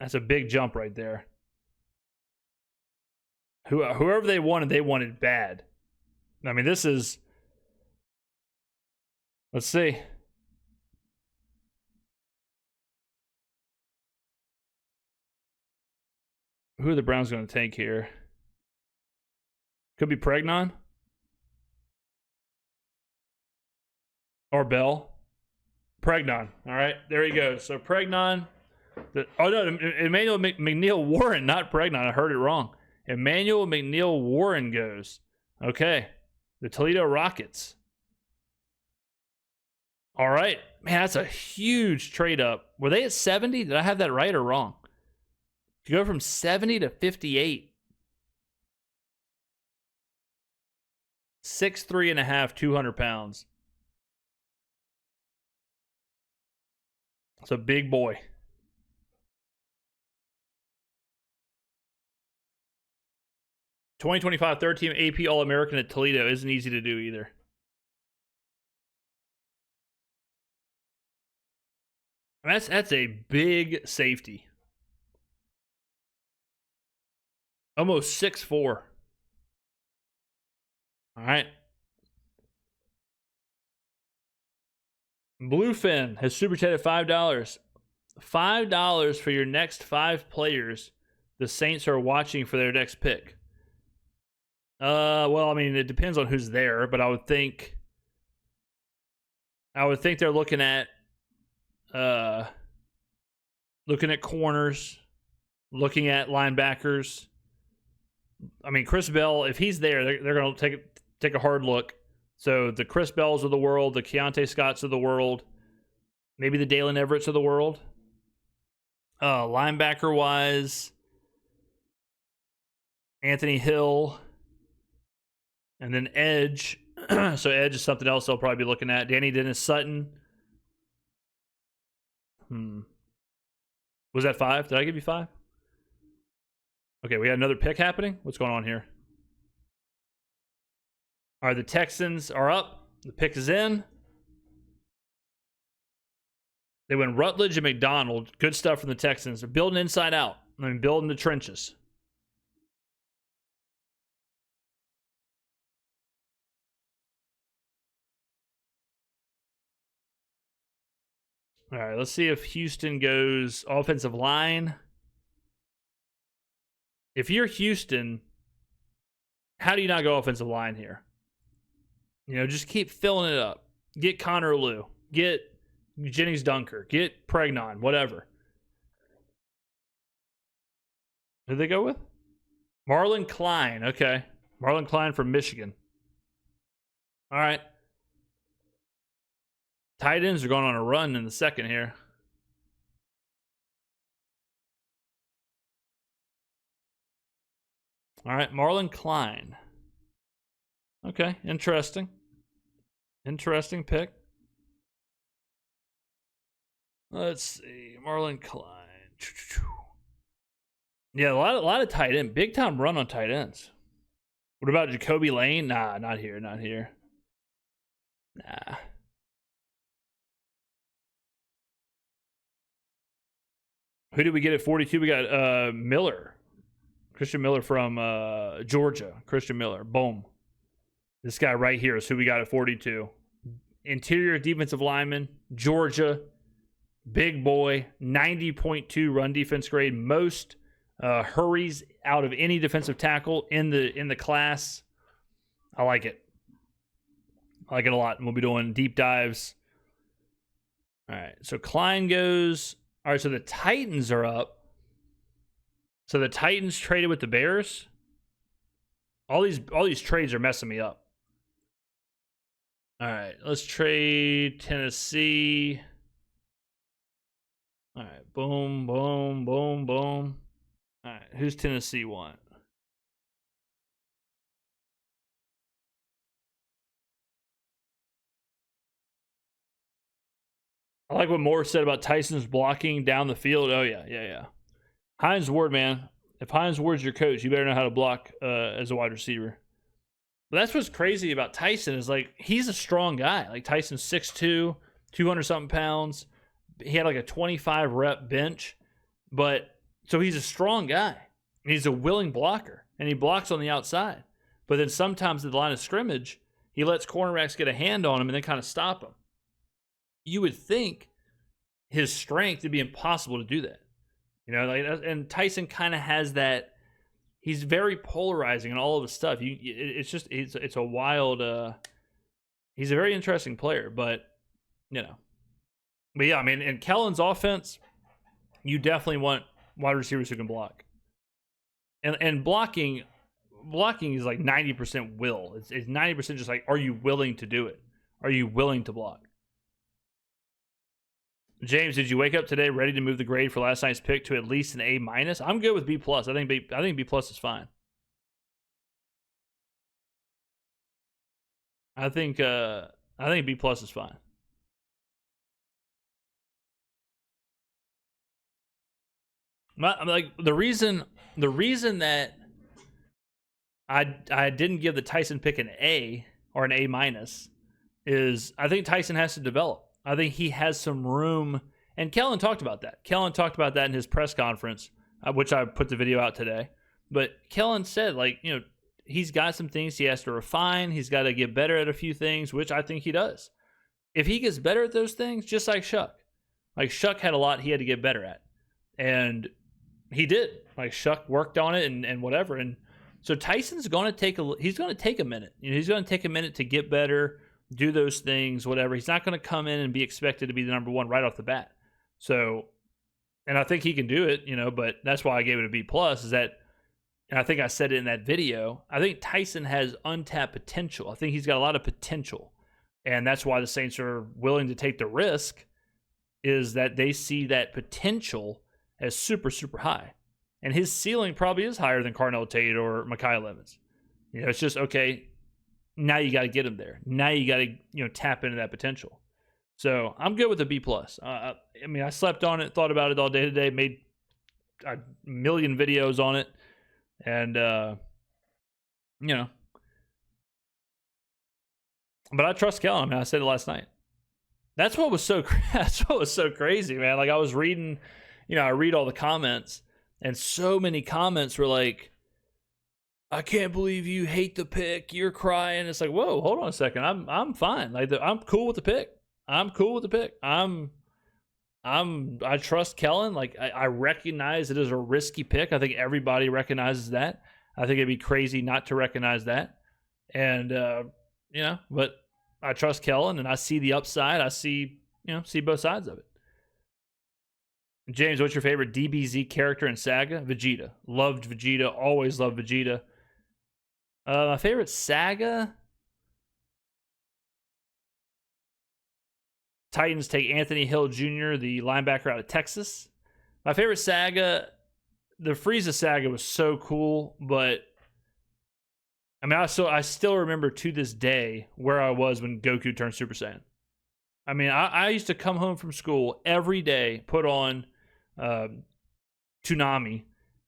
A: That's a big jump right there. Whoever they wanted bad. I mean, this is... Let's see. Who are the Browns going to take here? Could be Pregnon. Or Bell. Pregnon. All right, there he goes. So Pregnon. Emmanuel McNeil Warren, not Pregnon. I heard it wrong. Emmanuel McNeil Warren goes. Okay. The Toledo Rockets. All right. Man, that's a huge trade up. Were they at 70? Did I have that right or wrong? To go from 70 to 58. 6'3.5", 200 pounds. It's a big boy. (2025) third team AP All-American at Toledo isn't easy to do either. That's a big safety. Almost 6'4". All right. Bluefin has super chatted $5. $5 for your next 5 players the Saints are watching for their next pick. Well, I mean, it depends on who's there, but I would think they're looking at corners, looking at linebackers. I mean, Chris Bell, if he's there, they're going to take a hard look. So the Chris Bells of the world, the Keontae Scotts of the world, maybe the Dalen Everetts of the world. Linebacker-wise, Anthony Hill, and then edge. So edge is something else they'll probably be looking at. Danny Dennis Sutton. Was that 5? Did I give you 5? Okay, we got another pick happening. What's going on here? All right, the Texans are up. The pick is in. They went Rutledge and McDonald. Good stuff from the Texans. They're building inside out. I mean, building the trenches. All right, let's see if Houston goes offensive line. If you're Houston, how do you not go offensive line here? You know, just keep filling it up. Get Connor Lew. Get Jennings Dunker. Get Pregnon. Whatever. Who did they go with? Marlon Klein. Okay. Marlon Klein from Michigan. All right. Tight ends are going on a run in the second here. All right, Marlon Klein. Okay, interesting. Interesting pick. Let's see, Marlon Klein. Yeah, a lot of tight end. Big time run on tight ends. What about Jacoby Lane? Nah, not here, not here. Nah. Who did we get at 42? We got Miller. Christian Miller from Georgia. Christian Miller. Boom. This guy right here is who we got at 42. Interior defensive lineman. Georgia. Big boy. 90.2 run defense grade. Most hurries out of any defensive tackle in the class. I like it. I like it a lot. And we'll be doing deep dives. All right. So Klein goes. All right, so the Titans are up. So the Titans traded with the Bears. All these trades are messing me up. All right, let's trade Tennessee. All right, boom, boom, boom, boom. All right, who's Tennessee want? I like what Moore said about Tyson's blocking down the field. Oh, yeah. Hines Ward, man. If Hines Ward's your coach, you better know how to block as a wide receiver. But that's what's crazy about Tyson is, like, he's a strong guy. Like, Tyson's 6'2", 200-something pounds. He had, like, a 25-rep bench. But, so he's a strong guy. And he's a willing blocker. And he blocks on the outside. But then sometimes at the line of scrimmage, he lets cornerbacks get a hand on him and then kind of stop him. You would think his strength would be impossible to do that. You know, like, and Tyson kind of has that. He's very polarizing in all of the stuff. It's a wild. He's a very interesting player, but yeah, I mean, in Kellen's offense, you definitely want wide receivers who can block. And blocking is like 90% will. It's 90% just like, are you willing to do it? Are you willing to block? James, did you wake up today ready to move the grade for last night's pick to at least an A-? I'm good with B+. I think B+ is fine. I think B+ is fine. Like the reason that I didn't give the Tyson pick an A or an A- is I think Tyson has to develop. I think he has some room, and Kellen talked about that. Kellen talked about that in his press conference, which I put the video out today. But Kellen said, like, you know, he's got some things he has to refine. He's got to get better at a few things, which I think he does. If he gets better at those things, just like Shuck had a lot he had to get better at, and he did. Like, Shuck worked on it and whatever. And so Tyson's going to take a minute. You know, he's going to take a minute to get better. Do those things, whatever. He's not going to come in and be expected to be the number one right off the bat. So, and I think he can do it, you know, but that's why I gave it a B+, is that and I think I said it in that video, I think Tyson has untapped potential. I think he's got a lot of potential. And that's why the Saints are willing to take the risk, is that they see that potential as super, super high. And his ceiling probably is higher than Carnell Tate or Mekhi Evans. You know, it's just, okay, now you got to get him there. Now you got to, tap into that potential. So I'm good with a B+. I mean, I slept on it, thought about it all day today, made a million videos on it. And, but I trust Kellen. I mean, I said it last night. That's what was so crazy, man. Like, I was reading, I read all the comments, and so many comments were like, I can't believe you hate the pick. You're crying. It's like, whoa, hold on a second. I'm fine. Like, I'm cool with the pick. I trust Kellen. Like, I recognize it is a risky pick. I think everybody recognizes that. I think it'd be crazy not to recognize that. And, but I trust Kellen, and I see the upside. I see both sides of it. James, what's your favorite DBZ character in Saga? Vegeta. Loved Vegeta. Always loved Vegeta. My favorite Saga? Titans take Anthony Hill Jr., the linebacker out of Texas. My favorite Saga, the Frieza Saga was so cool, but I mean, I still remember to this day where I was when Goku turned Super Saiyan. I mean, I used to come home from school every day, put on Toonami,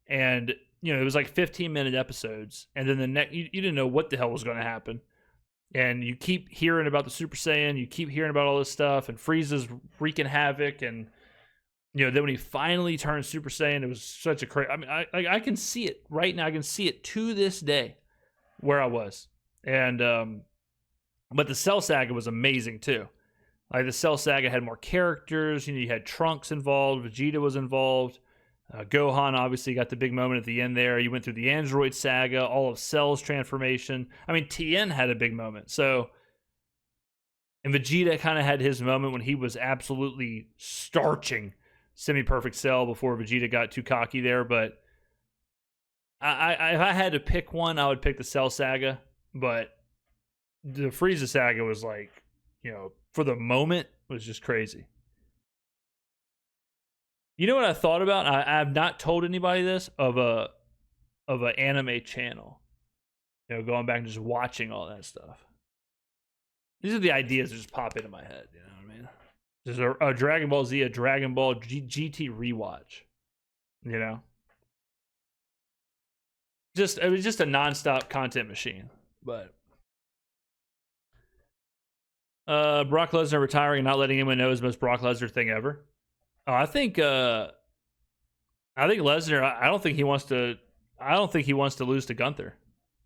A: and it was like 15-minute episodes, and then the next you didn't know what the hell was going to happen, and you keep hearing about the Super Saiyan, you keep hearing about all this stuff, and Frieza's wreaking havoc, and then when he finally turned Super Saiyan, it was such a crazy. I mean, I can see it right now. I can see it to this day where I was, and but the Cell Saga was amazing too. Like, the Cell Saga had more characters. You had Trunks involved. Vegeta was involved. Gohan obviously got the big moment at the end there. You went through the Android Saga, all of Cell's transformation. I mean, Tien had a big moment. So, and Vegeta kind of had his moment when he was absolutely starching Semi-Perfect Cell before Vegeta got too cocky there. But if I had to pick one, I would pick the Cell Saga. But the Frieza Saga was like, for the moment, was just crazy. You know what I thought about? I have not told anybody this, of an anime channel. Going back and just watching all that stuff. These are the ideas that just pop into my head. You know what I mean? There's a Dragon Ball Z, a Dragon Ball GT rewatch. It was just a nonstop content machine. But Brock Lesnar retiring and not letting anyone know is the most Brock Lesnar thing ever. I think Lesnar. I don't think he wants to. I don't think he wants to lose to Gunther.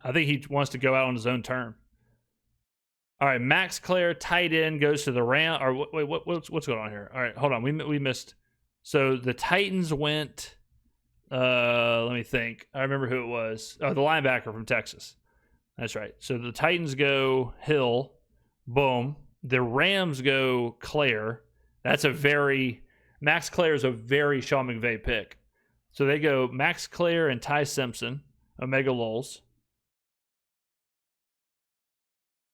A: I think he wants to go out on his own term. All right, Max Clare, tight end, goes to the Ram. Or wait, what's going on here? All right, hold on. We missed. So the Titans went. Let me think. I remember who it was. Oh, the linebacker from Texas. That's right. So the Titans go Hill. Boom. The Rams go Clare. That's Max Clare is a very Sean McVay pick. So they go Max Clare and Ty Simpson, Omega Lulz.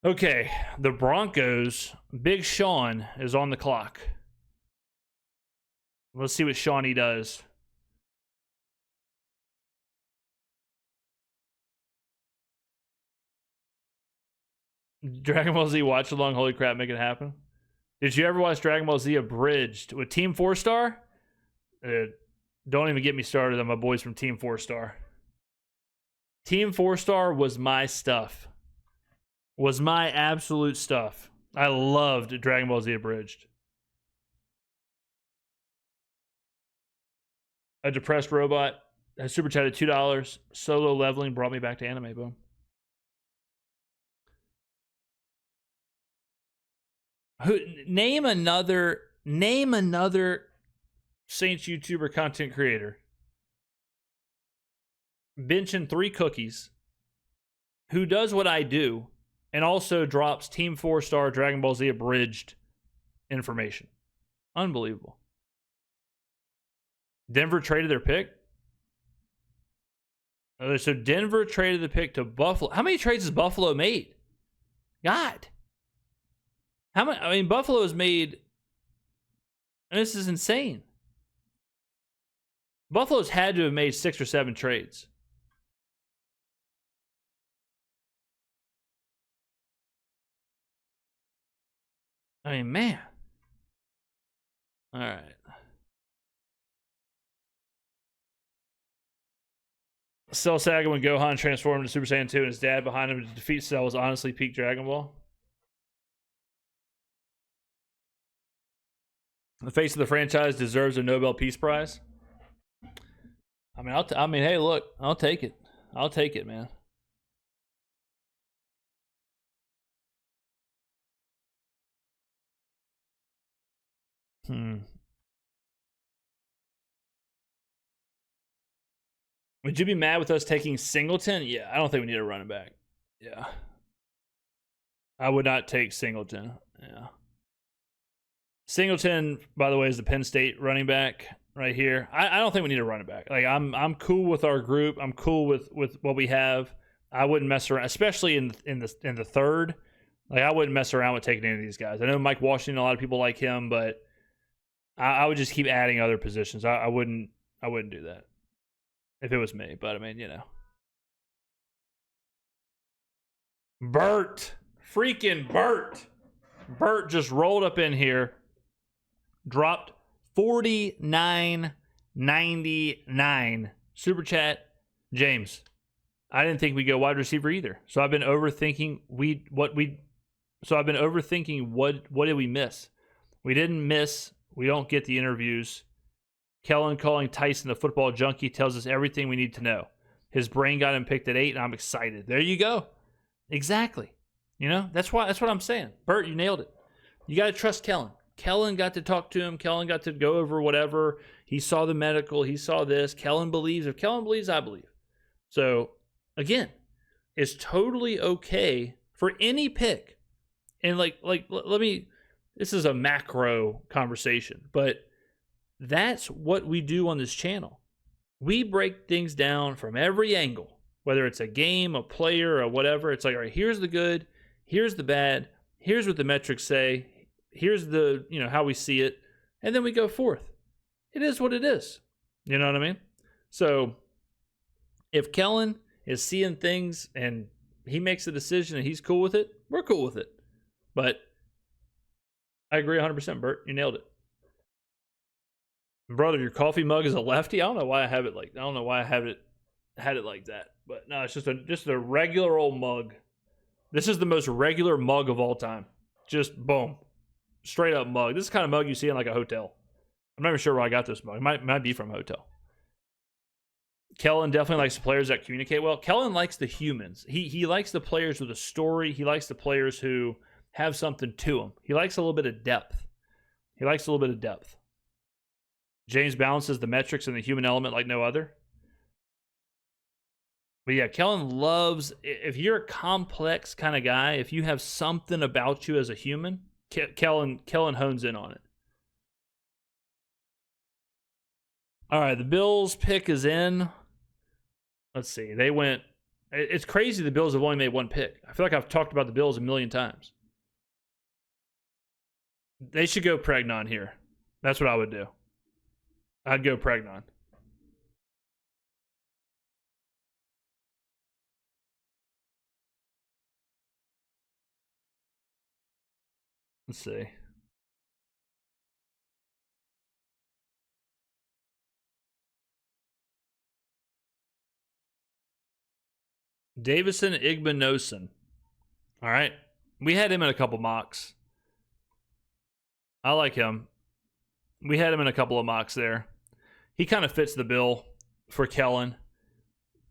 A: Okay, the Broncos, Big Sean is on the clock. Let's see what Shawnee does. Dragon Ball Z watch along, holy crap, make it happen. Did you ever watch Dragon Ball Z Abridged with Team 4-Star? Don't even get me started on my boys from Team 4-Star. Team 4-Star was my stuff. Was my absolute stuff. I loved Dragon Ball Z Abridged. A depressed robot has super chatted $2. Solo leveling brought me back to anime. Boom. Name another Saints YouTuber content creator benching 3 cookies who does what I do and also drops Team 4-Star Dragon Ball Z Abridged information. Unbelievable. Denver traded their pick. So Denver traded the pick to Buffalo. How many trades has Buffalo made? God. How many? I mean, Buffalo has made, and this is insane. Buffalo's had to have made 6 or 7 trades. I mean, man. All right. Cell Saga when Gohan transformed into Super Saiyan 2 and his dad behind him to defeat Cell was honestly peak Dragon Ball. The face of the franchise deserves a Nobel Peace Prize. I mean, hey, look, I'll take it. I'll take it, man. Would you be mad with us taking Singleton? Yeah, I don't think we need a running back. Yeah. I would not take Singleton. Yeah. Singleton, by the way, is the Penn State running back right here. I don't think we need a running back. Like I'm cool with our group. I'm cool with what we have. I wouldn't mess around, especially in the third. Like I wouldn't mess around with taking any of these guys. I know Mike Washington, a lot of people like him, but I would just keep adding other positions. I wouldn't do that if it was me. But I mean, you know. Bert. Freaking Bert. Bert just rolled up in here, dropped $49.99 super chat. James, I didn't think we'd go wide receiver either. So I've been overthinking what did we miss? We didn't miss. We don't get the interviews. Kellen calling Tyson the football junkie tells us everything we need to know. His brain got him picked at 8, and I'm excited. There you go. Exactly. You know, that's what I'm saying. Bert, you nailed it. You got to trust Kellen. Kellen got to talk to him. Kellen got to go over whatever. He saw the medical. He saw this. Kellen believes. If Kellen believes, I believe. So, again, it's totally okay for any pick. And let me, this is a macro conversation, but that's what we do on this channel. We break things down from every angle, whether it's a game, a player, or whatever. It's like, all right, here's the good, here's the bad, here's what the metrics say, here's the, how we see it, and then we go forth. It is what it is. You know what I mean? So if Kellen is seeing things and he makes a decision and he's cool with it, we're cool with it. But I agree 100%, Bert. You nailed it. Brother, your coffee mug is a lefty. I don't know why I have it like had it like that. But no, it's just a regular old mug. This is the most regular mug of all time. Just boom. Straight up mug. This is the kind of mug you see in like a hotel. I'm not even sure where I got this mug. It might be from a hotel. Kellen definitely likes the players that communicate well. Kellen likes the humans. He likes the players with a story. He likes the players who have something to them. He likes a little bit of depth. James balances the metrics and the human element like no other. But yeah, Kellen loves, if you're a complex kind of guy, if you have something about you as a human, Kellen hones in on it. All right, the Bills pick is in. Let's see. They went, it's crazy the Bills have only made one pick. I feel like I've talked about the Bills a million times. They should go Pregnon here. That's what I would do. I'd go Pregnon. Let's see. Davison Igbinosun. All right. We had him in a couple mocks. I like him. We had him in a couple of mocks there. He kind of fits the bill for Kellen.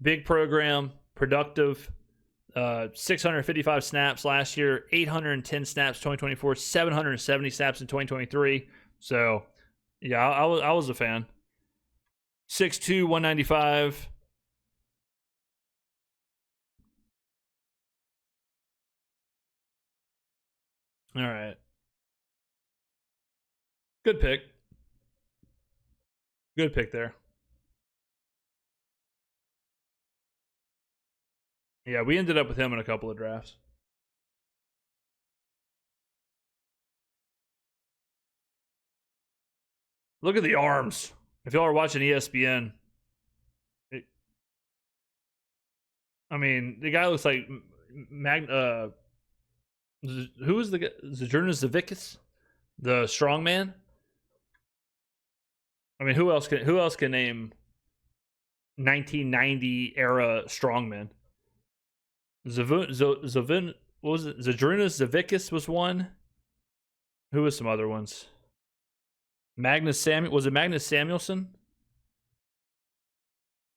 A: Big program, productive, 655 snaps last year, 810 snaps 2024, 770 snaps in 2023. So, yeah, I was a fan. 6'2", 195. All right. Good pick. Good pick there. Yeah, we ended up with him in a couple of drafts. Look at the arms. If y'all are watching ESPN, I mean, the guy looks like who was the guy? Zydrunas Savickas, the strongman. I mean, who else can name 1990 era strongman? Zavin, what was it? Zydrunas Savickas was one. Who was some other ones? Was it Magnus Samuelson?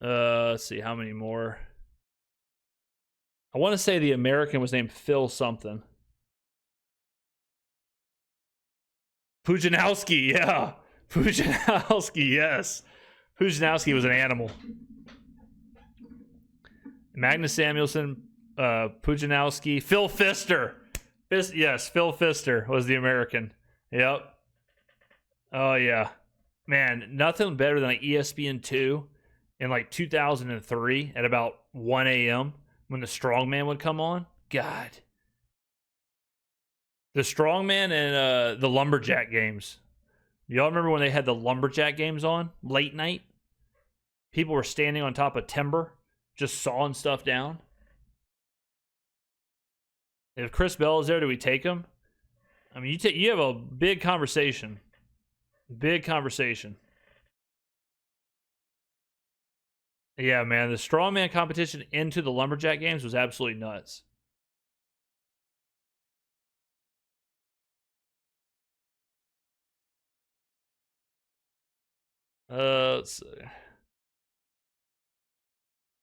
A: Let's see how many more. I want to say the American was named Phil something. Pujanowski, yeah. Pujanowski, yes. Pujanowski was an animal. Magnus Samuelson, Pujanowski, Phil Pfister. Yes, Phil Pfister was the American. Yep. Oh, yeah. Man, nothing better than like ESPN2 in like 2003 at about 1 a.m. when the strongman would come on. God. The strongman and the lumberjack games. Y'all remember when they had the lumberjack games on late night? People were standing on top of timber, just sawing stuff down. If Chris Bell is there, do we take him? I mean, you have a big conversation. Big conversation. Yeah, man, the strongman competition into the lumberjack games was absolutely nuts. Let's see.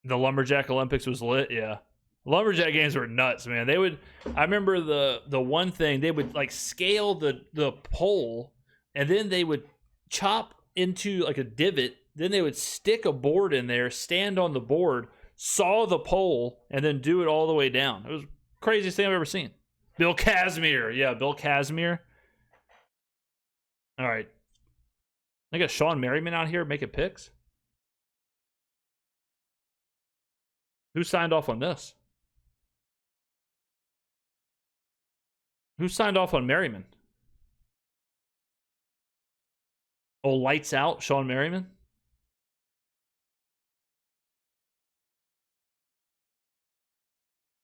A: The lumberjack Olympics was lit, yeah. Lumberjack games were nuts, man. I remember the one thing, they would like scale the pole, and then they would chop into like a divot. Then they would stick a board in there, stand on the board, saw the pole, and then do it all the way down. It was the craziest thing I've ever seen. Bill Casimir. Yeah, Bill Casimir. All right. I got Sean Merriman out here making picks. Who signed off on this? Who signed off on Merriman? Oh, lights out, Sean Merriman?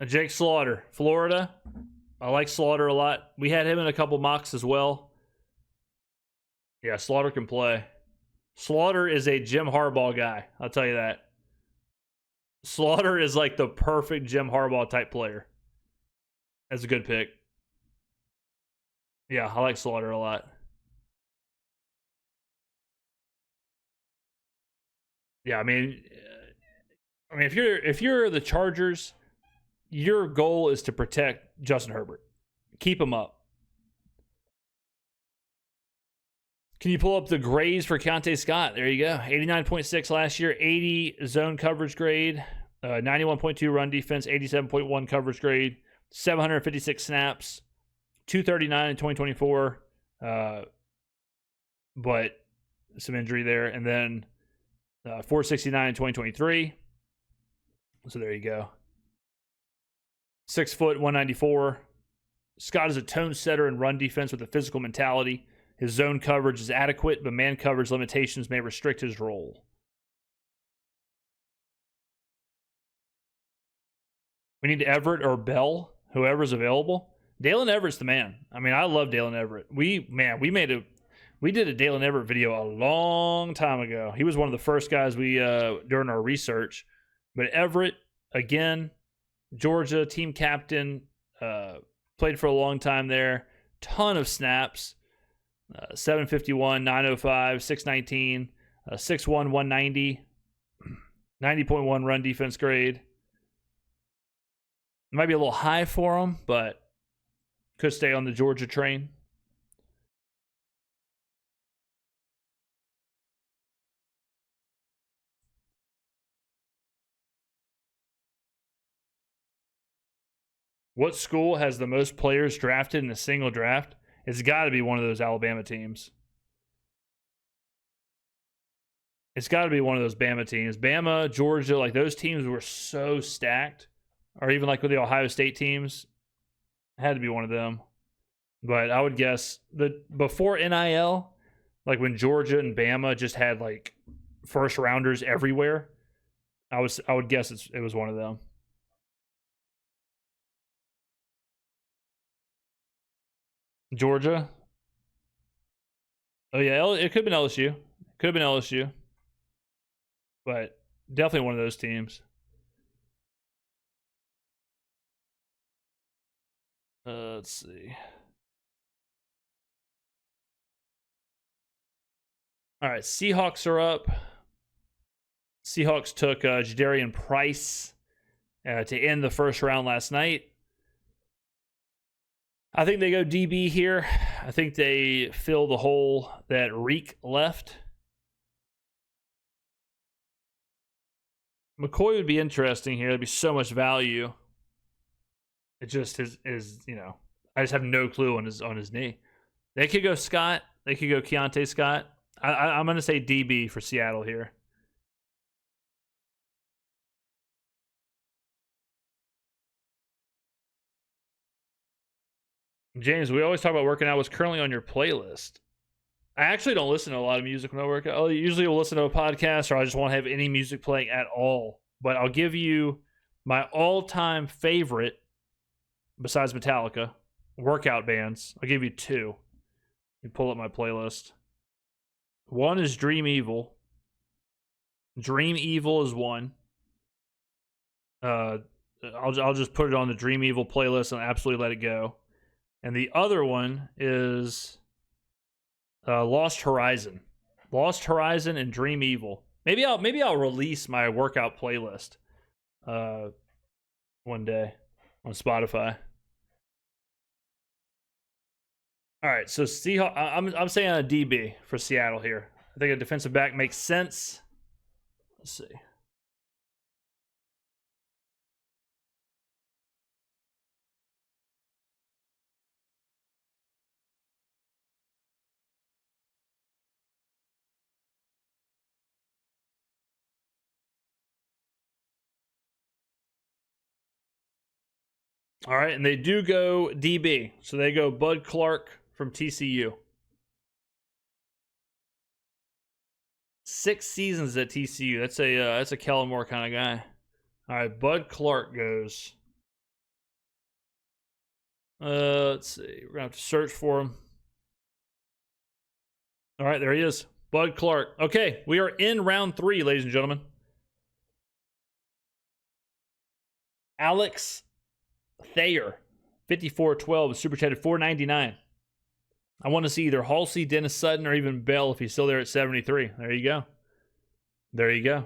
A: Jake Slaughter, Florida. I like Slaughter a lot. We had him in a couple mocks as well. Yeah, Slaughter can play. Slaughter is a Jim Harbaugh guy. I'll tell you that. Slaughter is like the perfect Jim Harbaugh type player. That's a good pick. Yeah, I like Slaughter a lot. Yeah, I mean, if you're the Chargers, your goal is to protect Justin Herbert. Keep him up. Can you pull up the grades for Keontae Scott? There you go. 89.6 last year, 80 zone coverage grade, 91.2 run defense, 87.1 coverage grade, 756 snaps, 239 in 2024, but some injury there. And then 469 in 2023. So there you go. 6 foot, 194. Scott is a tone setter in run defense with a physical mentality. His zone coverage is adequate, but man coverage limitations may restrict his role. We need Everett or Bell, whoever's available. Dalen Everett's the man. I mean, I love Dalen Everett. We did a Dalen Everett video a long time ago. He was one of the first guys we during our research. But Everett, again, Georgia team captain, played for a long time there. Ton of snaps. 751, 905, 619, 6'1", 190, 90.1 run defense grade. It might be a little high for him, but could stay on the Georgia train. What school has the most players drafted in a single draft? It's got to be one of those Alabama teams. It's got to be one of those Bama teams. Bama, Georgia, like those teams were so stacked. or even like with the Ohio State teams. It had to be one of them. But I would guess that before NIL, like when Georgia and Bama just had like first rounders everywhere, I would guess it was one of them. Georgia. Oh yeah, it could have been LSU. Could have been LSU. But definitely one of those teams. Let's see. All right, Seahawks are up. Seahawks took Jadarian Price to end the first round last night. I think they go DB here. I think they fill the hole that Reek left. McCoy would be interesting here. There'd be so much value. It just is I just have no clue on his knee. They could go Scott. They could go Keontae Scott. I'm going to say DB for Seattle here. James, we always talk about working out. What's currently on your playlist? I actually don't listen to a lot of music when I work out. I usually will listen to a podcast, or I just won't have any music playing at all. But I'll give you my all-time favorite, besides Metallica, workout bands. I'll give you two. You pull up my playlist. One is Dream Evil. Dream Evil is one. I'll just put it on the Dream Evil playlist and absolutely let it go. And the other one is Lost Horizon. Lost Horizon and Dream Evil. Maybe I'll release my workout playlist one day on Spotify. All right, so Seahawks. I'm saying a DB for Seattle here. I think a defensive back makes sense. Let's see. All right, and they do go DB. So they go Bud Clark from TCU. 6 seasons at TCU. That's a Kellen Moore kind of guy. All right, Bud Clark goes. Let's see. We're going to have to search for him. All right, there he is. Bud Clark. Okay, we are in round 3, ladies and gentlemen. Alex Thayer, 5412, super chatted $4.99. I want to see either Halsey, Dennis Sutton, or even Bell if he's still there at 73. There you go. There you go.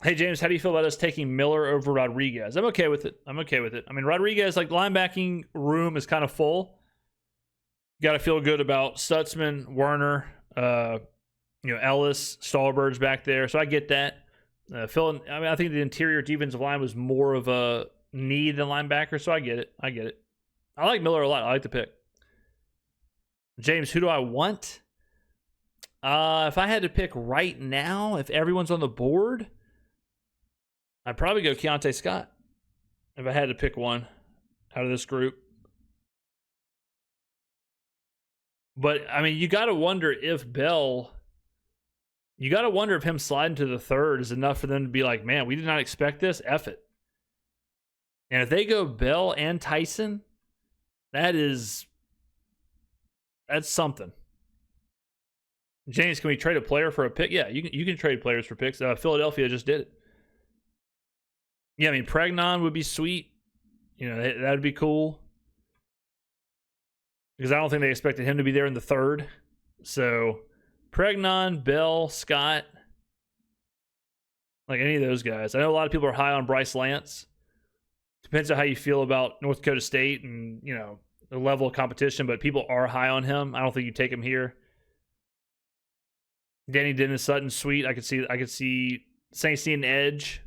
A: Hey, James, how do you feel about us taking Miller over Rodriguez? I'm okay with it. I mean, Rodriguez, like, linebacking room is kind of full. You got to feel good about Stutzman, Werner, Ellis, Stallbirds back there. So I get that. I think the interior defensive line was more of a need than linebacker, so I get it. I like Miller a lot. I like the pick. James, who do I want? If I had to pick right now, if everyone's on the board, I'd probably go Keontae Scott. If I had to pick one out of this group. But, I mean, you got to wonder if him sliding to the third is enough for them to be like, man, we did not expect this. F it. And if they go Bell and Tyson, that's something. James, can we trade a player for a pick? Yeah, you can trade players for picks. Philadelphia just did it. Yeah, I mean, Pregnon would be sweet. That would be cool. Because I don't think they expected him to be there in the third. So, Pregnon, Bell, Scott, like any of those guys. I know a lot of people are high on Bryce Lance. Depends on how you feel about North Dakota State and, the level of competition, but people are high on him. I don't think you take him here. Danny Dennis Sutton, sweet. I could see St. Stephen edge.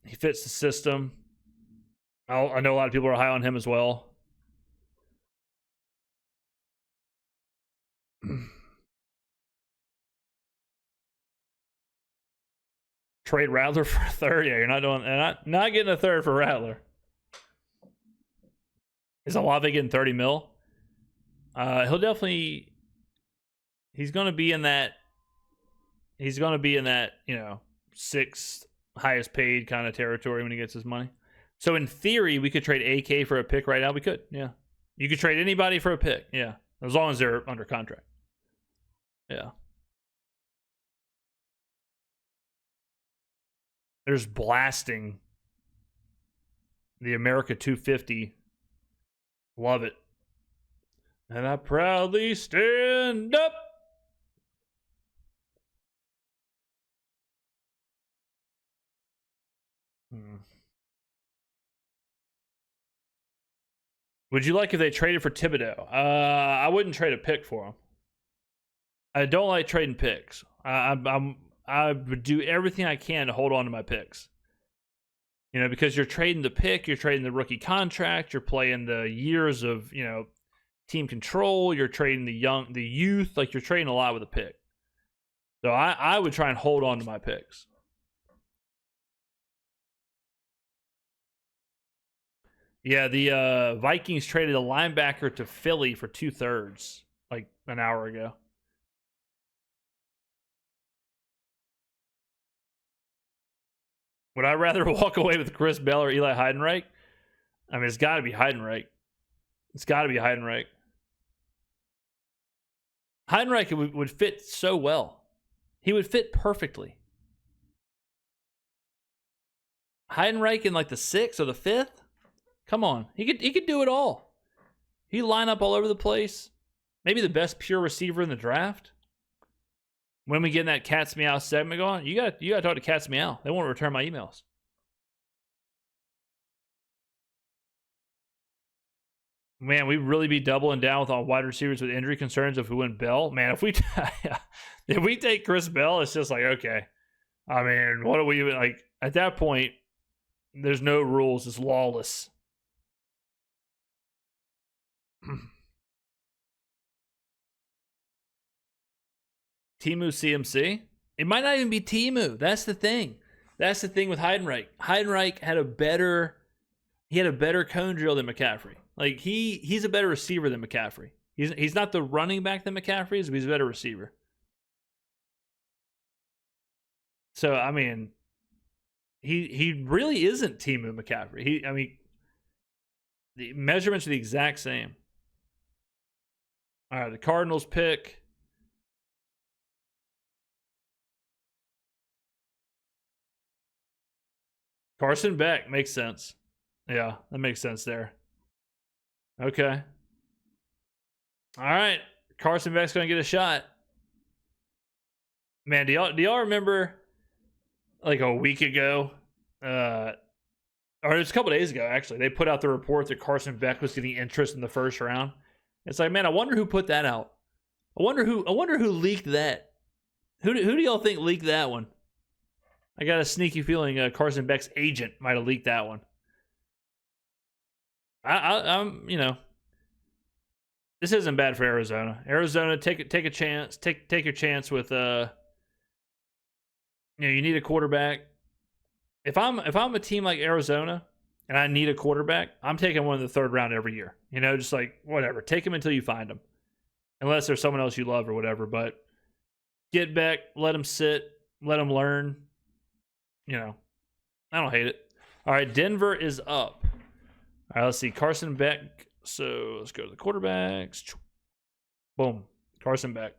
A: He fits the system. I know a lot of people are high on him as well. Trade Rattler for a third. Yeah, you're not doing not getting a third for Rattler. Is Olave getting 30 mil? He'll definitely. He's going to be in that. He's going to be in that, sixth highest paid kind of territory when he gets his money. So in theory, we could trade AK for a pick right now. We could, yeah. You could trade anybody for a pick, yeah, as long as they're under contract. Yeah. There's blasting the America 250. Love it. And I proudly stand up. Would you like if they traded for Thibodeau? I wouldn't trade a pick for him. I don't like trading picks. I would do everything I can to hold on to my picks. Because you're trading the pick, you're trading the rookie contract, you're playing the years of, team control, you're trading the youth, like you're trading a lot with a pick. So I would try and hold on to my picks. Yeah, the Vikings traded a linebacker to Philly for 2/3 like an hour ago. Would I rather walk away with Chris Bell or Eli Heidenreich? I mean, it's got to be Heidenreich. It's got to be Heidenreich. Heidenreich would fit so well. He would fit perfectly. Heidenreich in like the 6th or the 5th? Come on. He could do it all. He'd line up all over the place. Maybe the best pure receiver in the draft. When we get in that Cat's Meow segment going, you got to talk to Cat's Meow. They won't return my emails. Man, we'd really be doubling down with all wide receivers with injury concerns if we went Bell. Man, if we take Chris Bell, it's just like, okay. I mean, what do we even like at that point? There's no rules. It's lawless. Timu CMC? It might not even be Timu. That's the thing. That's the thing with Heidenreich. Heidenreich had a better cone drill than McCaffrey. Like he's a better receiver than McCaffrey. He's not the running back that McCaffrey is, but he's a better receiver. So I mean, he really isn't Timu McCaffrey. The measurements are the exact same. All right, the Cardinals pick. Carson Beck makes sense. Yeah, that makes sense there. Okay. All right. Carson Beck's going to get a shot. Man, do y'all remember like a week ago, or it was a couple days ago actually, they put out the report that Carson Beck was getting interest in the first round. It's like, man, I wonder who put that out. I wonder who leaked that. Who do y'all think leaked that one? I got a sneaky feeling Carson Beck's agent might have leaked that one. I'm this isn't bad for Arizona. Arizona, take a chance. Take your chance with you need a quarterback. If I'm a team like Arizona and I need a quarterback, I'm taking one in the 3rd round every year. Just like whatever. Take him until you find him. Unless there's someone else you love or whatever, but get Beck, let him sit, let him learn. I don't hate it. All right, Denver is up. All right, let's see. Carson Beck. So let's go to the quarterbacks. Boom. Carson Beck.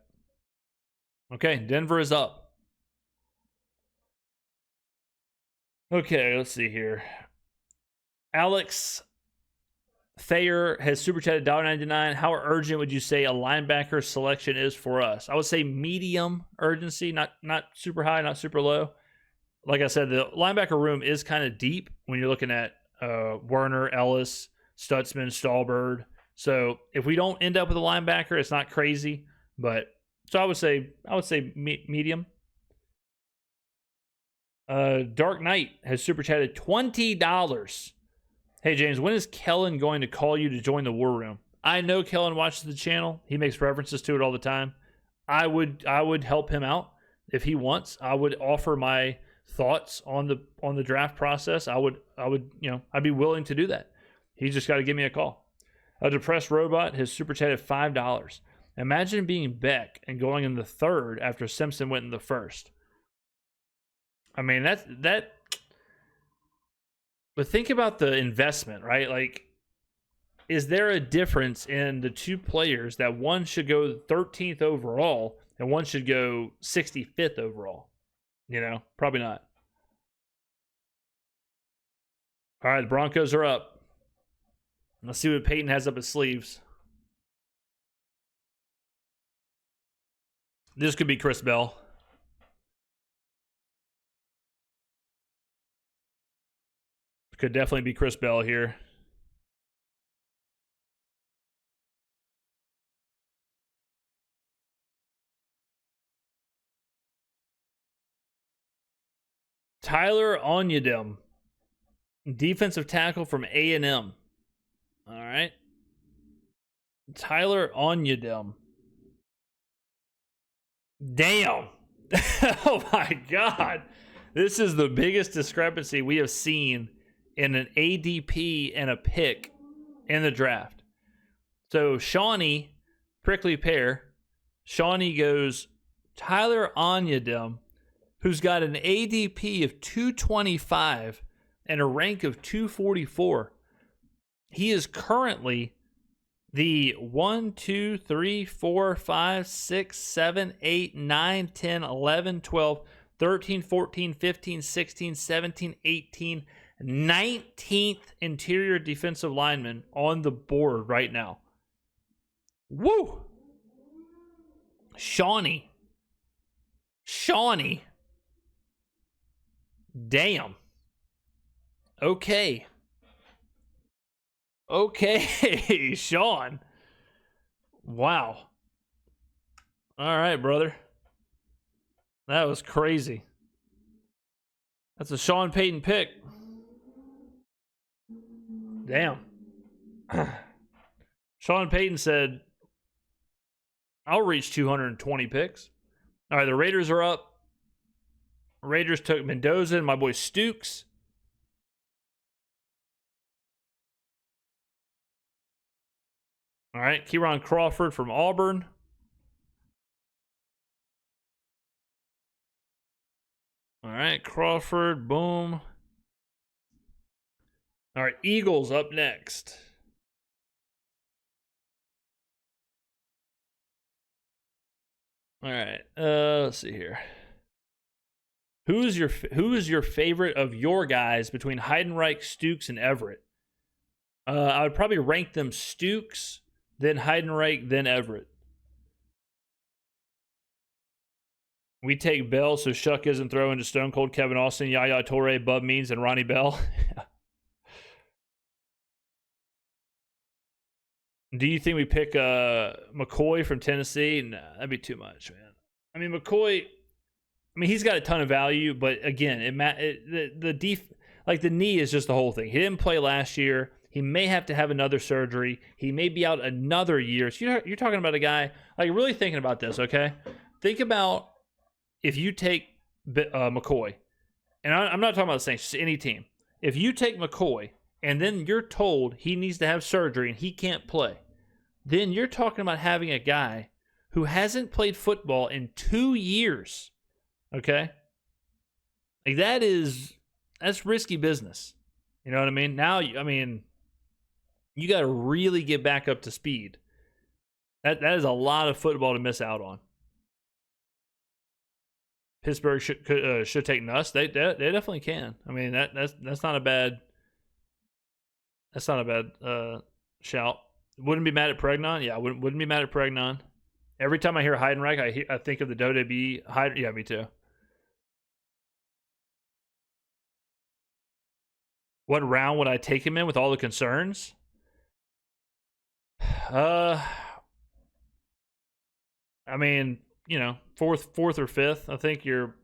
A: Okay, Denver is up. Okay, let's see here. Alex Thayer has super chatted $1.99. How urgent would you say a linebacker selection is for us? I would say medium urgency, not super high, not super low. Like I said, the linebacker room is kind of deep when you're looking at Werner, Ellis, Stutzman, Stallbird. So if we don't end up with a linebacker, it's not crazy. But so I would say medium. Dark Knight has super chatted $20. Hey James, when is Kellen going to call you to join the war room? I know Kellen watches the channel. He makes references to it all the time. I would help him out if he wants. I would offer my thoughts on the draft process, I would I'd be willing to do that. He just got to give me a call. A depressed robot has super chatted $5. Imagine being Beck and going in the third after Simpson went in the first. I mean, that. But think about the investment, right? Like, is there a difference in the two players that one should go 13th overall and one should go 65th overall? Probably not. All right, the Broncos are up. Let's see what Peyton has up his sleeves. This could be Chris Bell. Could definitely be Chris Bell here. Tyler Onyedem, defensive tackle from A&M. All right. Tyler Onyedem. Damn. Oh my God. This is the biggest discrepancy we have seen in an ADP and a pick in the draft. So Shawnee, prickly pear, Shawnee goes Tyler Onyedem, who's got an ADP of 225 and a rank of 244. He is currently the 1, 2, 3, 4, 5, 6, 7, 8, 9, 10, 11, 12, 13, 14, 15, 16, 17, 18, 19th interior defensive lineman on the board right now. Woo! Shawnee. Damn. Okay, Sean. Wow. All right, brother. That was crazy. That's a Sean Payton pick. Damn. Sean Payton said, I'll reach 220 picks. All right, the Raiders are up. Raiders took Mendoza and my boy Stukes. All right, Kieron Crawford from Auburn. All right, Crawford, boom. All right, Eagles up next. All right, let's see here. Who is your favorite of your guys between Heidenreich, Stukes, and Everett? I would probably rank them Stukes, then Heidenreich, then Everett. We take Bell so Shuck isn't throwing to Stone Cold Kevin Austin, Yaya Toure, Bub Means, and Ronnie Bell. Do you think we pick McCoy from Tennessee? Nah, that'd be too much, man. I mean, McCoy, he's got a ton of value, but again, the knee is just the whole thing. He didn't play last year. He may have to have another surgery. He may be out another year. So you're talking about a guy, like, really thinking about this, okay? Think about if you take McCoy, and I'm not talking about the Saints, just any team. If you take McCoy and then you're told he needs to have surgery and he can't play, then you're talking about having a guy who hasn't played football in 2 years, okay? Like, that's risky business. You know what I mean? Now, you got to really get back up to speed. That is a lot of football to miss out on. Pittsburgh should take Nuss. They definitely can. I mean, that's not a bad. That's not a bad shout. Wouldn't be mad at Pregnon. Yeah, wouldn't be mad at Pregnon. Every time I hear Heidenreich, I think of the Dodo B. Yeah, me too. What round would I take him in with all the concerns? Fourth or fifth. I think you're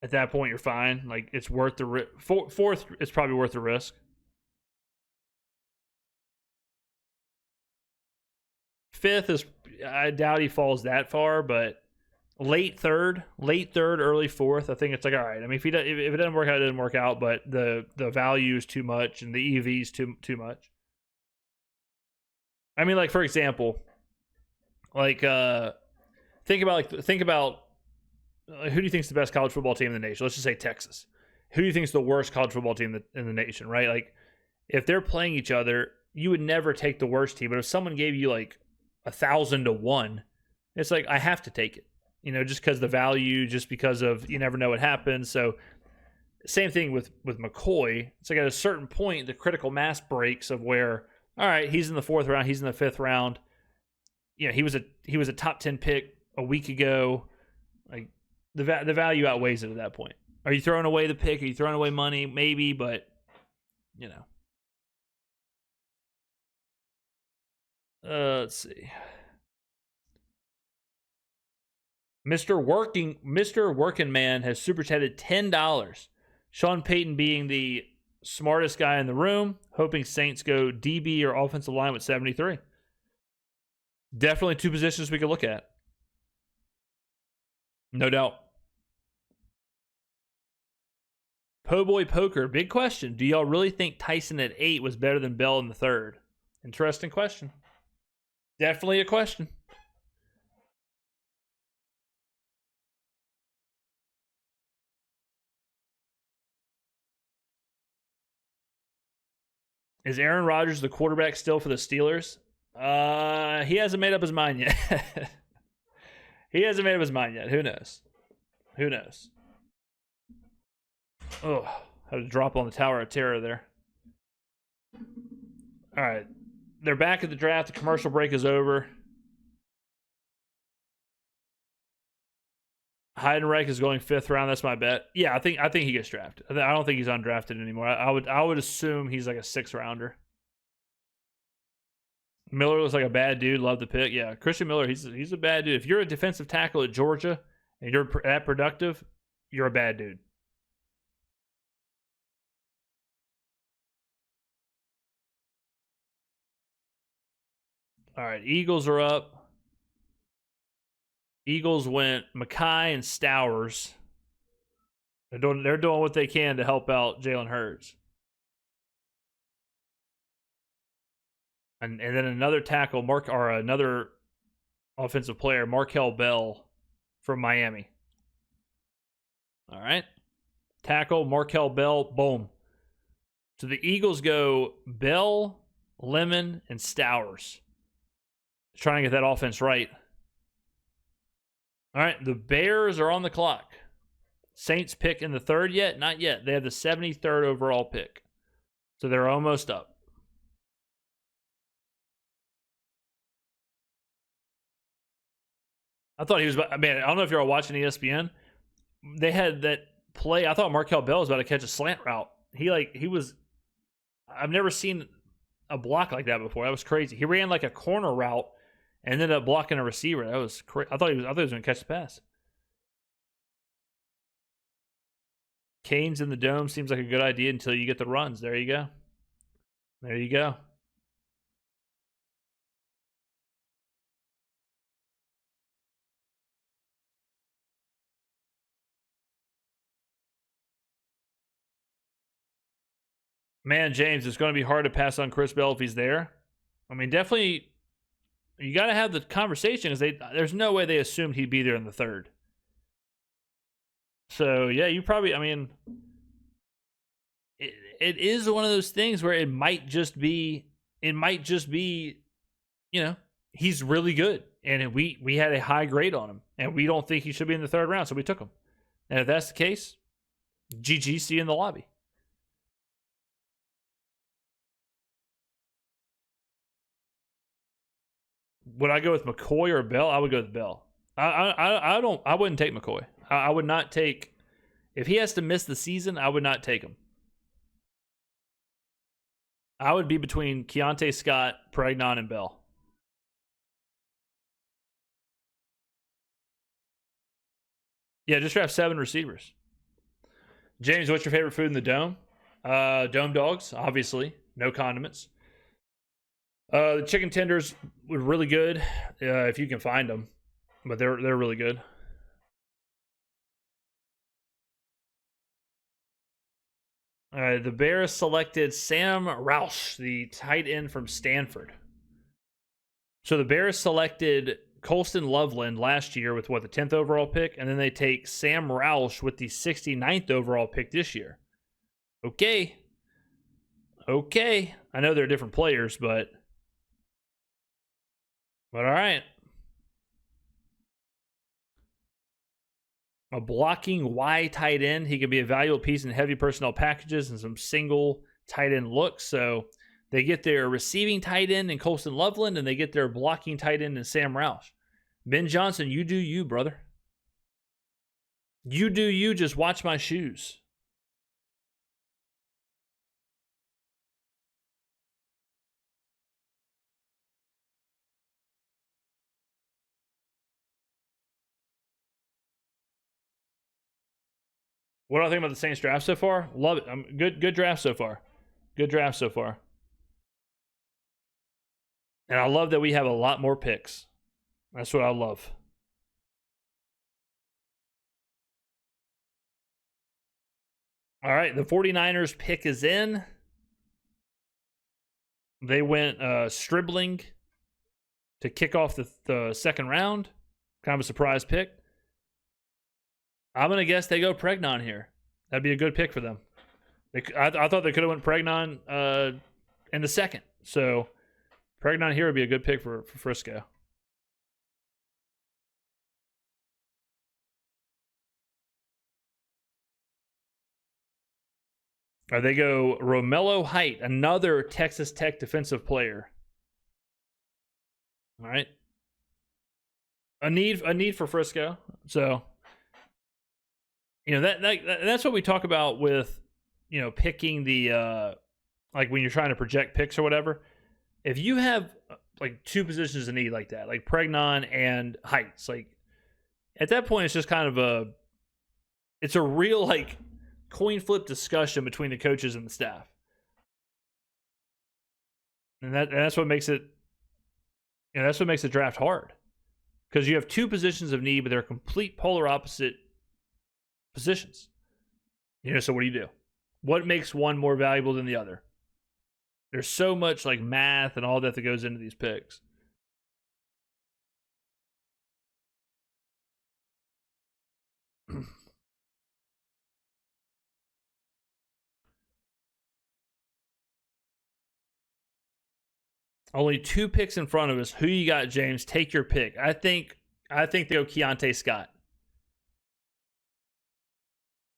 A: at that point. You're fine. Like, it's worth the risk. Fourth, it's probably worth the risk. Fifth is, I doubt he falls that far, but late third, early fourth. I think it's like, all right. I mean, if it doesn't work out, it doesn't work out. But the value is too much, and the EV is too much. I mean, like for example, like think about who do you think is the best college football team in the nation? Let's just say Texas. Who do you think is the worst college football team in the nation? Right? Like if they're playing each other, you would never take the worst team. But if someone gave you like 1,000 to 1, it's like I have to take it. You know, just because the value, just because of you never know what happens. So same thing with McCoy. It's like at a certain point, the critical mass breaks of where, all right, he's in the 4th round, he's in the 5th round. You know, he was a top 10 pick a week ago. Like the value outweighs it at that point. Are you throwing away the pick? Are you throwing away money? Maybe, but you know. Let's see. Mr. Working Man has super chatted $10. Sean Payton being the smartest guy in the room, hoping Saints go DB or offensive line with 73. Definitely two positions we could look at. No doubt. Po' Boy Poker, big question. Do y'all really think Tyson at 8 was better than Bell in the 3rd? Interesting question. Definitely a question. Is Aaron Rodgers the quarterback still for the Steelers? He hasn't made up his mind yet. He hasn't made up his mind yet. Who knows? Who knows? Oh, had to drop on the Tower of Terror there. All right. They're back at the draft. The commercial break is over. Heidenreich is going 5th round. That's my bet. Yeah, I think he gets drafted. I don't think he's undrafted anymore. I would assume he's like a 6th rounder. Miller looks like a bad dude. Love the pick. Yeah, Christian Miller. He's a bad dude. If you're a defensive tackle at Georgia and you're that productive, you're a bad dude. All right, Eagles are up. Eagles went Mackay and Stowers. They're doing what they can to help out Jalen Hurts. And then another tackle, another offensive player, Markel Bell from Miami. All right. Tackle, Markel Bell, boom. So the Eagles go Bell, Lemon, and Stowers. Trying to get that offense right. All right, the Bears are on the clock. Saints pick in the 3rd yet? Not yet. They have the 73rd overall pick. So they're almost up. I thought he was, man, I don't know if you're all watching ESPN. They had that play. I thought Markel Bell was about to catch a slant route. I've never seen a block like that before. That was crazy. He ran like a corner route and ended up blocking a receiver. That was crazy. I thought he was going to catch the pass. Canes in the dome seems like a good idea until you get the runs. There you go. There you go. Man, James, it's going to be hard to pass on Chris Bell if he's there. I mean, definitely, you got to have the conversation. There's no way they assumed he'd be there in the 3rd. So, yeah, you probably, I mean, it is one of those things where it might just be, you know, he's really good. And we had a high grade on him. And we don't think he should be in the 3rd round, so we took him. And if that's the case, GG, see you in the lobby. Would I go with McCoy or Bell? I would go with Bell. I wouldn't take McCoy. I would not take, if he has to miss the season, I would not take him. I would be between Keontae Scott, Pregnon, and Bell. Yeah, just draft 7 receivers. James, what's your favorite food in the dome? Dome dogs, obviously. No condiments. The chicken tenders were really good if you can find them, but they're really good. The Bears selected Sam Roush, the tight end from Stanford. So the Bears selected Colston Loveland last year with the 10th overall pick, and then they take Sam Roush with the 69th overall pick this year. Okay. I know they're different players, but all right. A blocking Y tight end. He can be a valuable piece in heavy personnel packages and some single tight end looks. So they get their receiving tight end in Colston Loveland, and they get their blocking tight end in Sam Roush. Ben Johnson, you do you, brother. You do you. Just watch my shoes. What do I think about the Saints draft so far? Love it. Good draft so far. Good draft so far. And I love that we have a lot more picks. That's what I love. All right, the 49ers pick is in. They went Stribling to kick off the second round. Kind of a surprise pick. I'm going to guess they go Pregnon here. That'd be a good pick for them. I thought they could have went Pregnon in the second. So Pregnon here would be a good pick for Frisco. They go Romello Height, another Texas Tech defensive player. All right. A need for Frisco. So, that's what we talk about with, picking the like when you're trying to project picks or whatever. If you have like two positions of need like that, like Pregnon and Heights, like at that point it's just kind of it's a real like coin flip discussion between the coaches and the staff. And that's what makes it that's what makes the draft hard. Because you have two positions of need, but they're complete polar opposite positions. So what do you do? What makes one more valuable than the other? There's so much like math and all that goes into these picks. Only two picks in front of us. Who you got, James? Take your pick. I think they go Keontae Scott.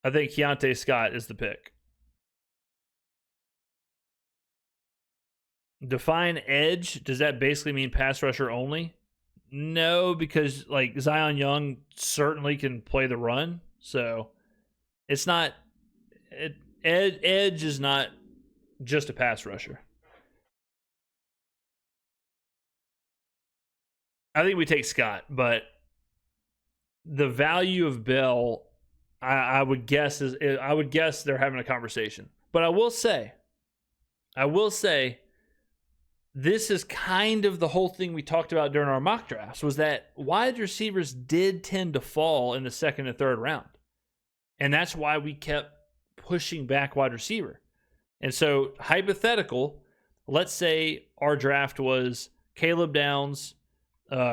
A: I think Keontae Scott is the pick. Define edge. Does that basically mean pass rusher only? No, because like Zion Young certainly can play the run. So it's not. Edge is not just a pass rusher. I think we take Scott, but the value of Bell, I would guess they're having a conversation. But I will say, this is kind of the whole thing we talked about during our mock drafts, was that wide receivers did tend to fall in the second and third round. And that's why we kept pushing back wide receiver. And so, hypothetical, let's say our draft was Caleb Downs,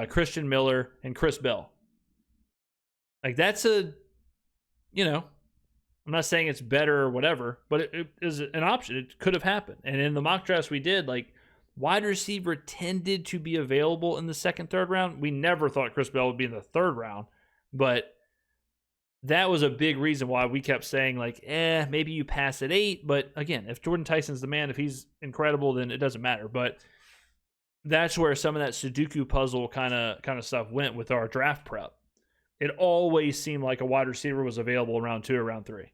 A: Christian Miller, and Chris Bell. Like that's I'm not saying it's better or whatever, but it is an option. It could have happened. And in the mock drafts we did, like wide receiver tended to be available in the second, third round. We never thought Chris Bell would be in the third round, but that was a big reason why we kept saying like, maybe you pass at 8. But again, if Jordan Tyson's the man, if he's incredible, then it doesn't matter. But that's where some of that Sudoku puzzle kind of stuff went with our draft prep. It always seemed like a wide receiver was available in round 2 or round 3.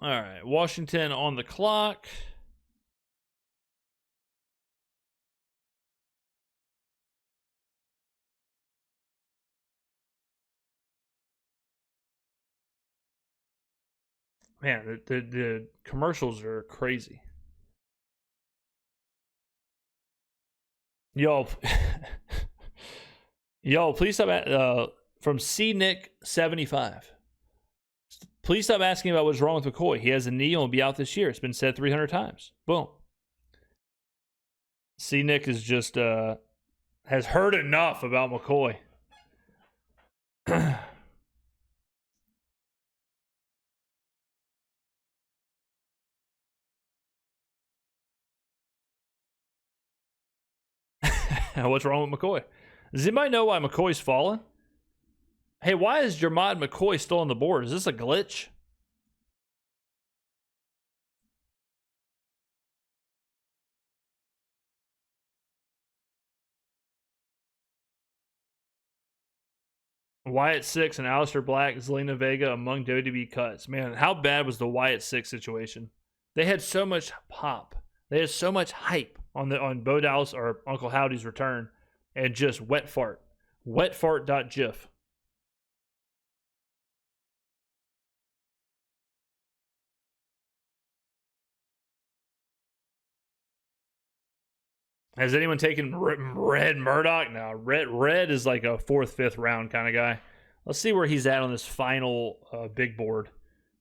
A: All right, Washington on the clock. Man, the commercials are crazy. Y'all, Yo, please stop from CNick75. Please stop asking about what's wrong with McCoy. He has a knee and will be out this year. It's been said 300 times. Boom. CNick is just has heard enough about McCoy. What's wrong with McCoy? Does anybody know why McCoy's fallen? Hey, why is Jermod McCoy still on the board? Is this a glitch? Wyatt 6 and Aleister Black, Zelina Vega among WWE cuts. Man, how bad was the Wyatt 6 situation? They had so much pop. They had so much hype on Bo Dallas or Uncle Howdy's return, and just wet fart. Wetfart.gif. Has anyone taken Red Murdoch? No, Red is like a 4th, 5th round kind of guy. Let's see where he's at on this final big board.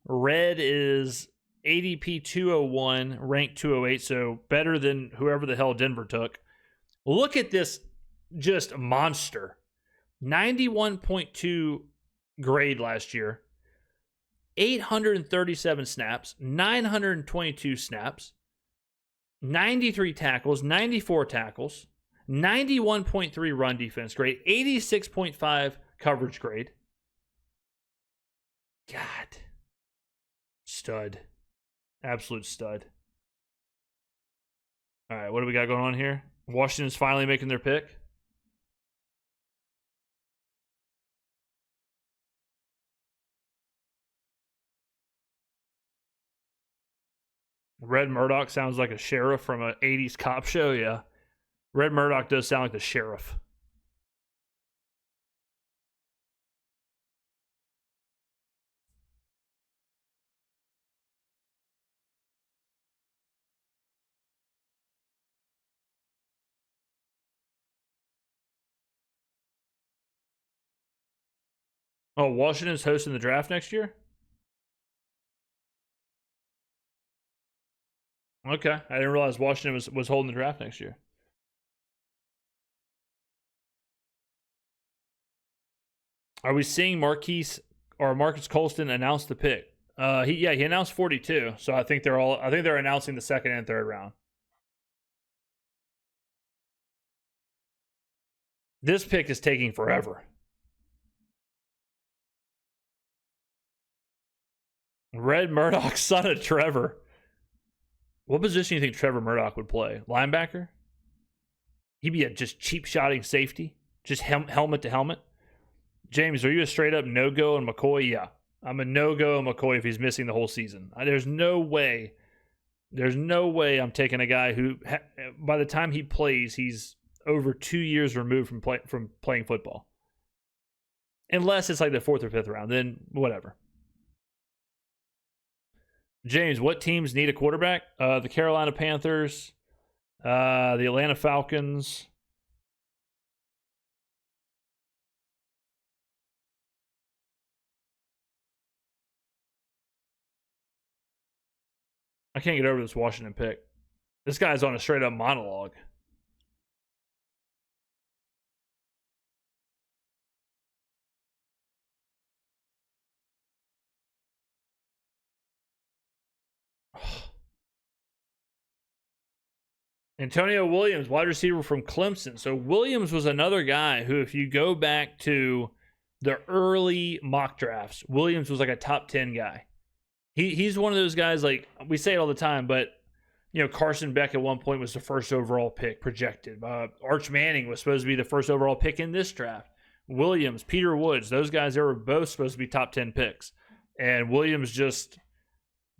A: Red is ADP 201, ranked 208, so better than whoever the hell Denver took. Look at this just monster. 91.2 grade last year. 837 snaps, 922 snaps. 93 tackles, 94 tackles, 91.3 run defense grade, 86.5 coverage grade. God. Stud. Absolute stud. All right, what do we got going on here? Washington's finally making their pick. Red Murdoch sounds like a sheriff from an 80s cop show, yeah. Red Murdoch does sound like the sheriff. Oh, Washington's hosting the draft next year? Okay, I didn't realize Washington was holding the draft next year. Are we seeing Marquise or Marcus Colston announce the pick? He announced 42, so I think they're announcing the 2nd and 3rd round. This pick is taking forever. Red Murdoch, son of Trevor. What position do you think Trevor Murdoch would play? Linebacker? He'd be a just cheap shotting safety, just helmet to helmet. James, are you a straight up no-go on McCoy? Yeah. I'm a no-go on McCoy if he's missing the whole season. There's no way I'm taking a guy who, by the time he plays, he's over 2 years removed from playing football. Unless it's like the 4th or 5th round, then whatever. James, what teams need a quarterback? The Carolina Panthers, the Atlanta Falcons. I can't get over this Washington pick. This guy's on a straight up monologue. Antonio Williams, wide receiver from Clemson. So Williams was another guy who, if you go back to the early mock drafts, Williams was like a top 10 guy. He's one of those guys, like we say it all the time, but you know, Carson Beck at one point was the 1st overall pick projected. Arch Manning was supposed to be the 1st overall pick in this draft. Williams, Peter Woods, those guys, they were both supposed to be top 10 picks. And Williams just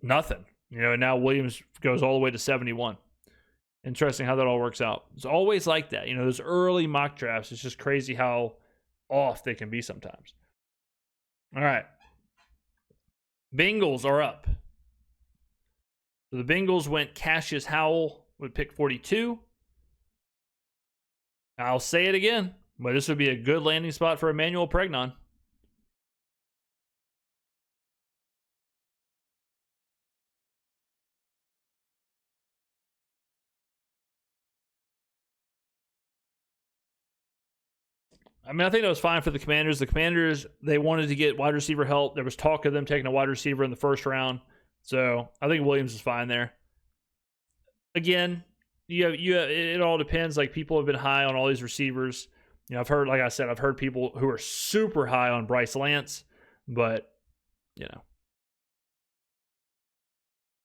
A: nothing. You know, and now Williams goes all the way to 71. Interesting how that all works out. It's always like that. You know, those early mock drafts, it's just crazy how off they can be sometimes. All right. Bengals are up. So the Bengals went Cassius Howell with pick 42. I'll say it again. But this would be a good landing spot for Emmanuel Pregnon. I mean, I think that was fine for the Commanders. The Commanders, they wanted to get wide receiver help. There was talk of them taking a wide receiver in the first round. So I think Williams is fine there. Again, it all depends. Like, people have been high on all these receivers. You know, I've heard, like I said, I've heard people who are super high on Bryce Lance, but, you know.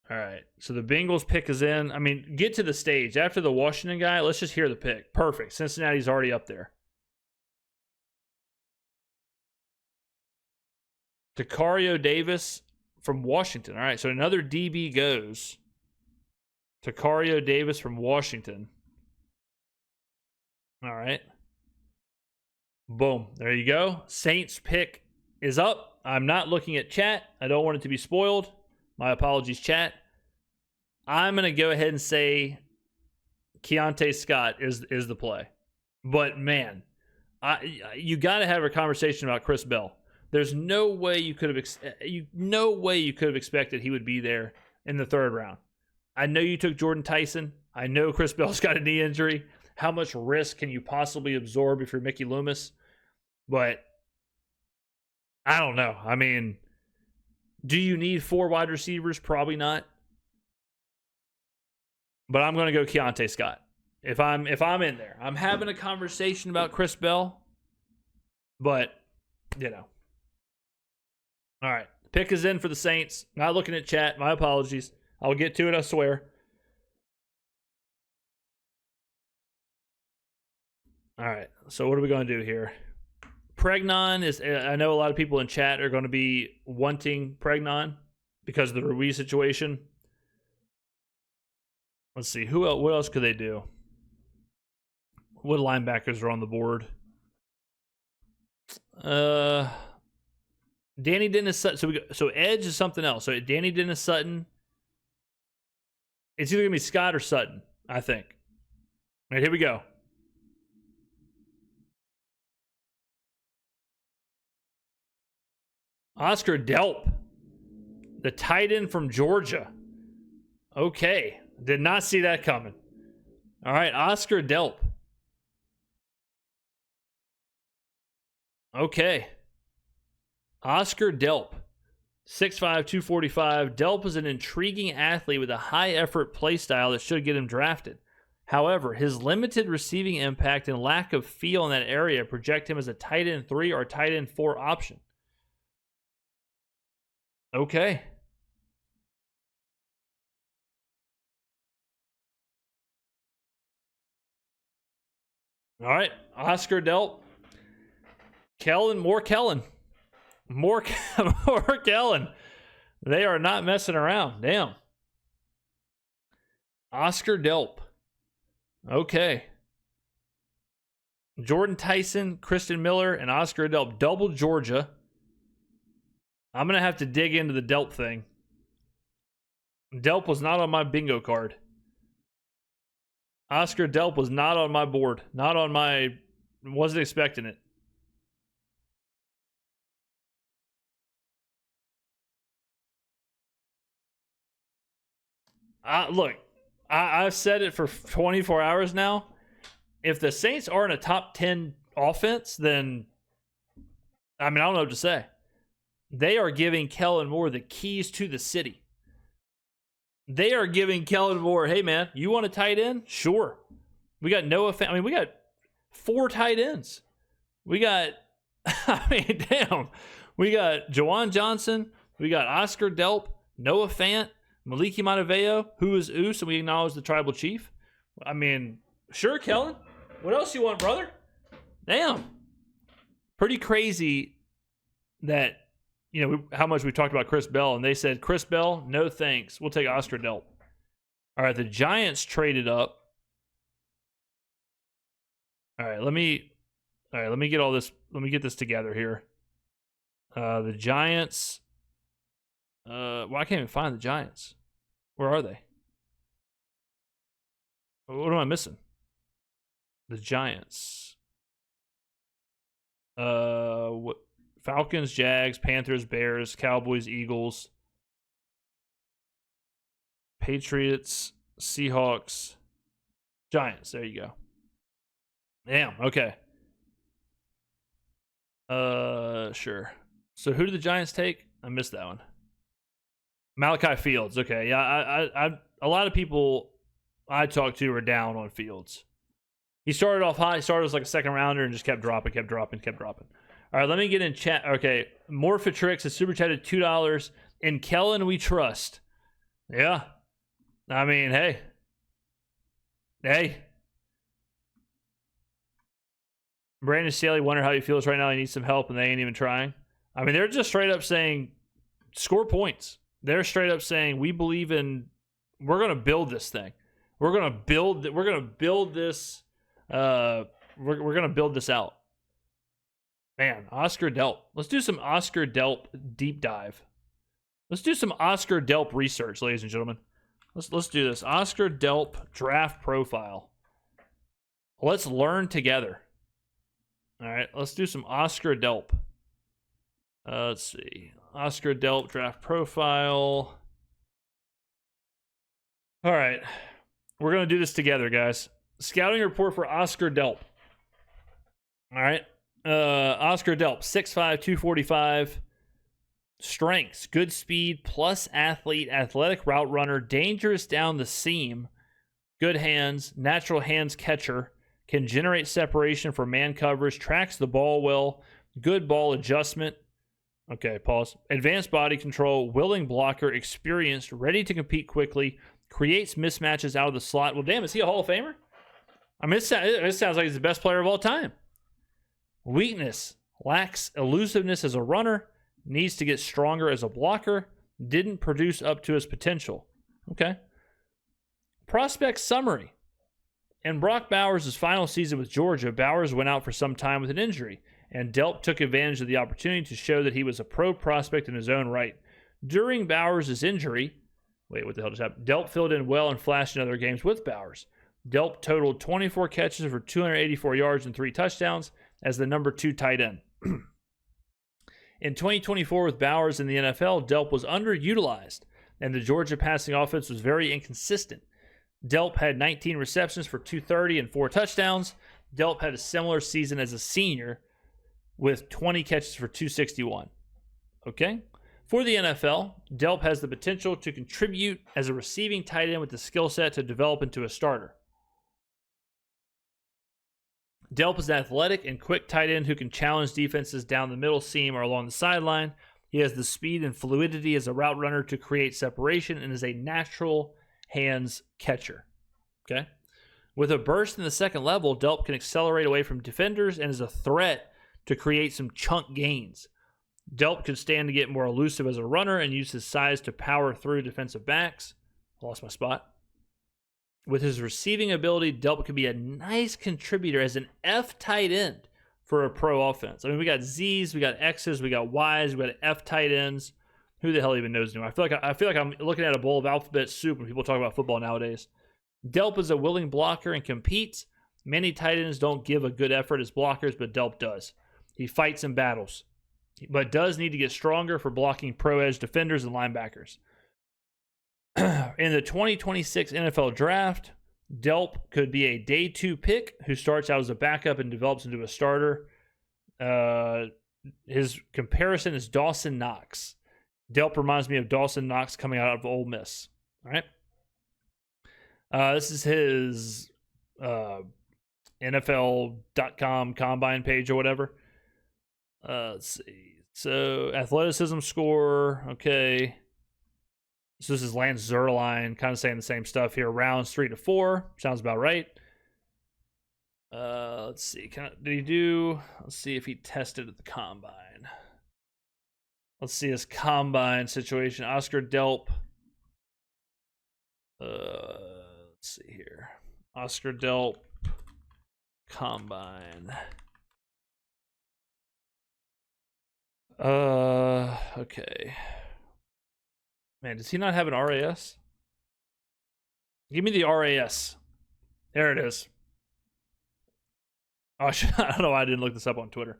A: All right, so the Bengals pick is in. I mean, get to the stage. After the Washington guy, let's just hear the pick. Perfect. Cincinnati's already up there. Tacario Davis from Washington. All right, so another DB goes. Tacario Davis from Washington. All right. Boom. There you go. Saints pick is up. I'm not looking at chat. I don't want it to be spoiled. My apologies, chat. I'm going to go ahead and say Keontae Scott is the play. But, man, you got to have a conversation about Chris Bell. There's no way you could have expected he would be there in the third round. I know you took Jordan Tyson. I know Chris Bell's got a knee injury. How much risk can you possibly absorb if you're Mickey Loomis? But I don't know. I mean, do you need 4 wide receivers? Probably not. But I'm going to go Keontae Scott. If I'm in there, I'm having a conversation about Chris Bell. But, you know. All right. Pick is in for the Saints. Not looking at chat. My apologies. I'll get to it, I swear. All right. So what are we going to do here? Pregnon is, I know a lot of people in chat are going to be wanting Pregnon because of the Ruiz situation. Let's see. What else could they do? What linebackers are on the board? Danny Dennis Sutton. So edge is something else. So Danny Dennis Sutton. It's either going to be Scott or Sutton, I think. All right, here we go. Oscar Delp, the tight end from Georgia. Okay. Did not see that coming. All right, Oscar Delp. Okay. Oscar Delp, 6'5", 245. Delp is an intriguing athlete with a high-effort play style that should get him drafted. However, his limited receiving impact and lack of feel in that area project him as a tight end 3 or tight end 4 option. Okay. All right, Oscar Delp. More Kellen. More Kellen. They are not messing around. Damn. Oscar Delp. Okay. Jordan Tyson, Kristen Miller, and Oscar Delp. Double Georgia. I'm going to have to dig into the Delp thing. Delp was not on my bingo card. Oscar Delp was not on my board. Wasn't expecting it. Look, I've said it for 24 hours now. If the Saints aren't a top 10 offense, then, I mean, I don't know what to say. They are giving Kellen Moore the keys to the city. They are giving Kellen Moore, hey, man, you want a tight end? Sure. We got Noah. We got 4 tight ends. We got, damn. We got Jawan Johnson. We got Oscar Delp, Noah Fant, Maliki Mataveo, who is Oos, and we acknowledge the tribal chief. I mean, sure, Kellen. What else you want, brother? Damn. Pretty crazy that, how much we talked about Chris Bell, and they said, Chris Bell, no thanks. We'll take Oscar Delp. All right, the Giants traded up. All right, let me get all this. Let me get this together here. The Giants. I can't even find the Giants. Where are they? What am I missing? The Giants. Falcons, Jags, Panthers, Bears, Cowboys, Eagles, Patriots, Seahawks, Giants. There you go. Damn. Okay. Sure. So who did the Giants take? I missed that one. Malachi Fields. Okay. Yeah. I a lot of people I talked to were down on Fields. He started off high. He started as like a second rounder and just kept dropping. All right, let me get in chat. Okay, Morphatrix has super chatted $2. In Kellen we trust. Yeah. I mean, hey. Brandon Staley wonder how he feels right now. He needs some help, and they ain't even trying. I mean, they're just straight up saying, score points. They're straight up saying, we believe in. We're gonna build this thing. We're gonna build this. We're gonna build this out. Man, Oscar Delp. Let's do some Oscar Delp deep dive. Let's do some Oscar Delp research, ladies and gentlemen. Let's do this. Oscar Delp draft profile. Let's learn together. All right, let's do some Oscar Delp. Let's see. Oscar Delp draft profile. All right. We're going to do this together, guys. Scouting report for Oscar Delp. All right. Oscar Delp, 6'5", 245. Strengths, good speed, plus athlete, athletic route runner, dangerous down the seam, good hands, natural hands catcher, can generate separation for man coverage, tracks the ball well, good ball adjustment. Okay, pause. Advanced body control, willing blocker, experienced, ready to compete quickly, creates mismatches out of the slot. Well, damn, is he a Hall of Famer? I mean, it sounds like he's the best player of all time. Weakness, lacks elusiveness as a runner, needs to get stronger as a blocker, didn't produce up to his potential. Okay. Prospect summary. In Brock Bowers' final season with Georgia, Bowers went out for some time with an injury, and Delp took advantage of the opportunity to show that he was a pro prospect in his own right. During Bowers' injury, what the hell just happened? Delp filled in well and flashed in other games with Bowers. Delp totaled 24 catches for 284 yards and 3 touchdowns as the number 2 tight end. In 2024, with Bowers in the NFL, Delp was underutilized, and the Georgia passing offense was very inconsistent. Delp had 19 receptions for 230 and 4 touchdowns. Delp had a similar season as a senior with 20 catches for 261. Okay? For the NFL, Delp has the potential to contribute as a receiving tight end with the skill set to develop into a starter. Delp is an athletic and quick tight end who can challenge defenses down the middle seam or along the sideline. He has the speed and fluidity as a route runner to create separation and is a natural hands catcher. Okay? With a burst in the second level, Delp can accelerate away from defenders and is a threat to create some chunk gains. Delp could stand to get more elusive as a runner and use his size to power through defensive backs. Lost my spot. With his receiving ability, Delp could be a nice contributor as an F tight end for a pro offense. I mean, we got Z's, we got X's, we got Y's, we got F tight ends. Who the hell even knows anymore? I feel like I'm looking at a bowl of alphabet soup when people talk about football nowadays. Delp is a willing blocker and competes. Many tight ends don't give a good effort as blockers, but Delp does. He fights in battles, but does need to get stronger for blocking pro edge defenders and linebackers. In the 2026 NFL Draft, Delp could be a day 2 pick who starts out as a backup and develops into a starter. His comparison is Dawson Knox. Delp reminds me of Dawson Knox coming out of Ole Miss. All right. This is his NFL.com combine page or whatever. Let's see. So, athleticism score. Okay. So this is Lance Zierlein, kind of saying the same stuff here. Rounds 3 to 4. Sounds about right. Let's see. Let's see if he tested at the combine. Let's see his combine situation. Oscar Delp. Let's see here. Oscar Delp combine. Okay. Man, does he not have an RAS? Give me the RAS. There it is. Oh, I don't know why I didn't look this up on Twitter.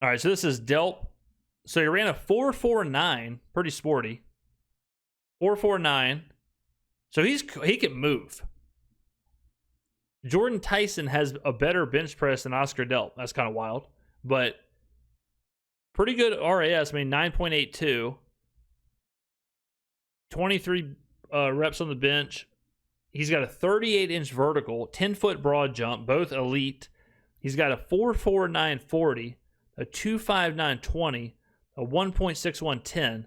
A: All right, so this is Delp. So he ran a 4.49, pretty sporty. 4.49. So he can move. Jordan Tyson has a better bench press than Oscar Delp. That's kind of wild, but pretty good RAS. I mean, 9.82, 23 reps on the bench. He's got a 38-inch vertical, 10-foot broad jump, both elite. He's got a 4.49 40, a 2.59 20, a 1.61 10.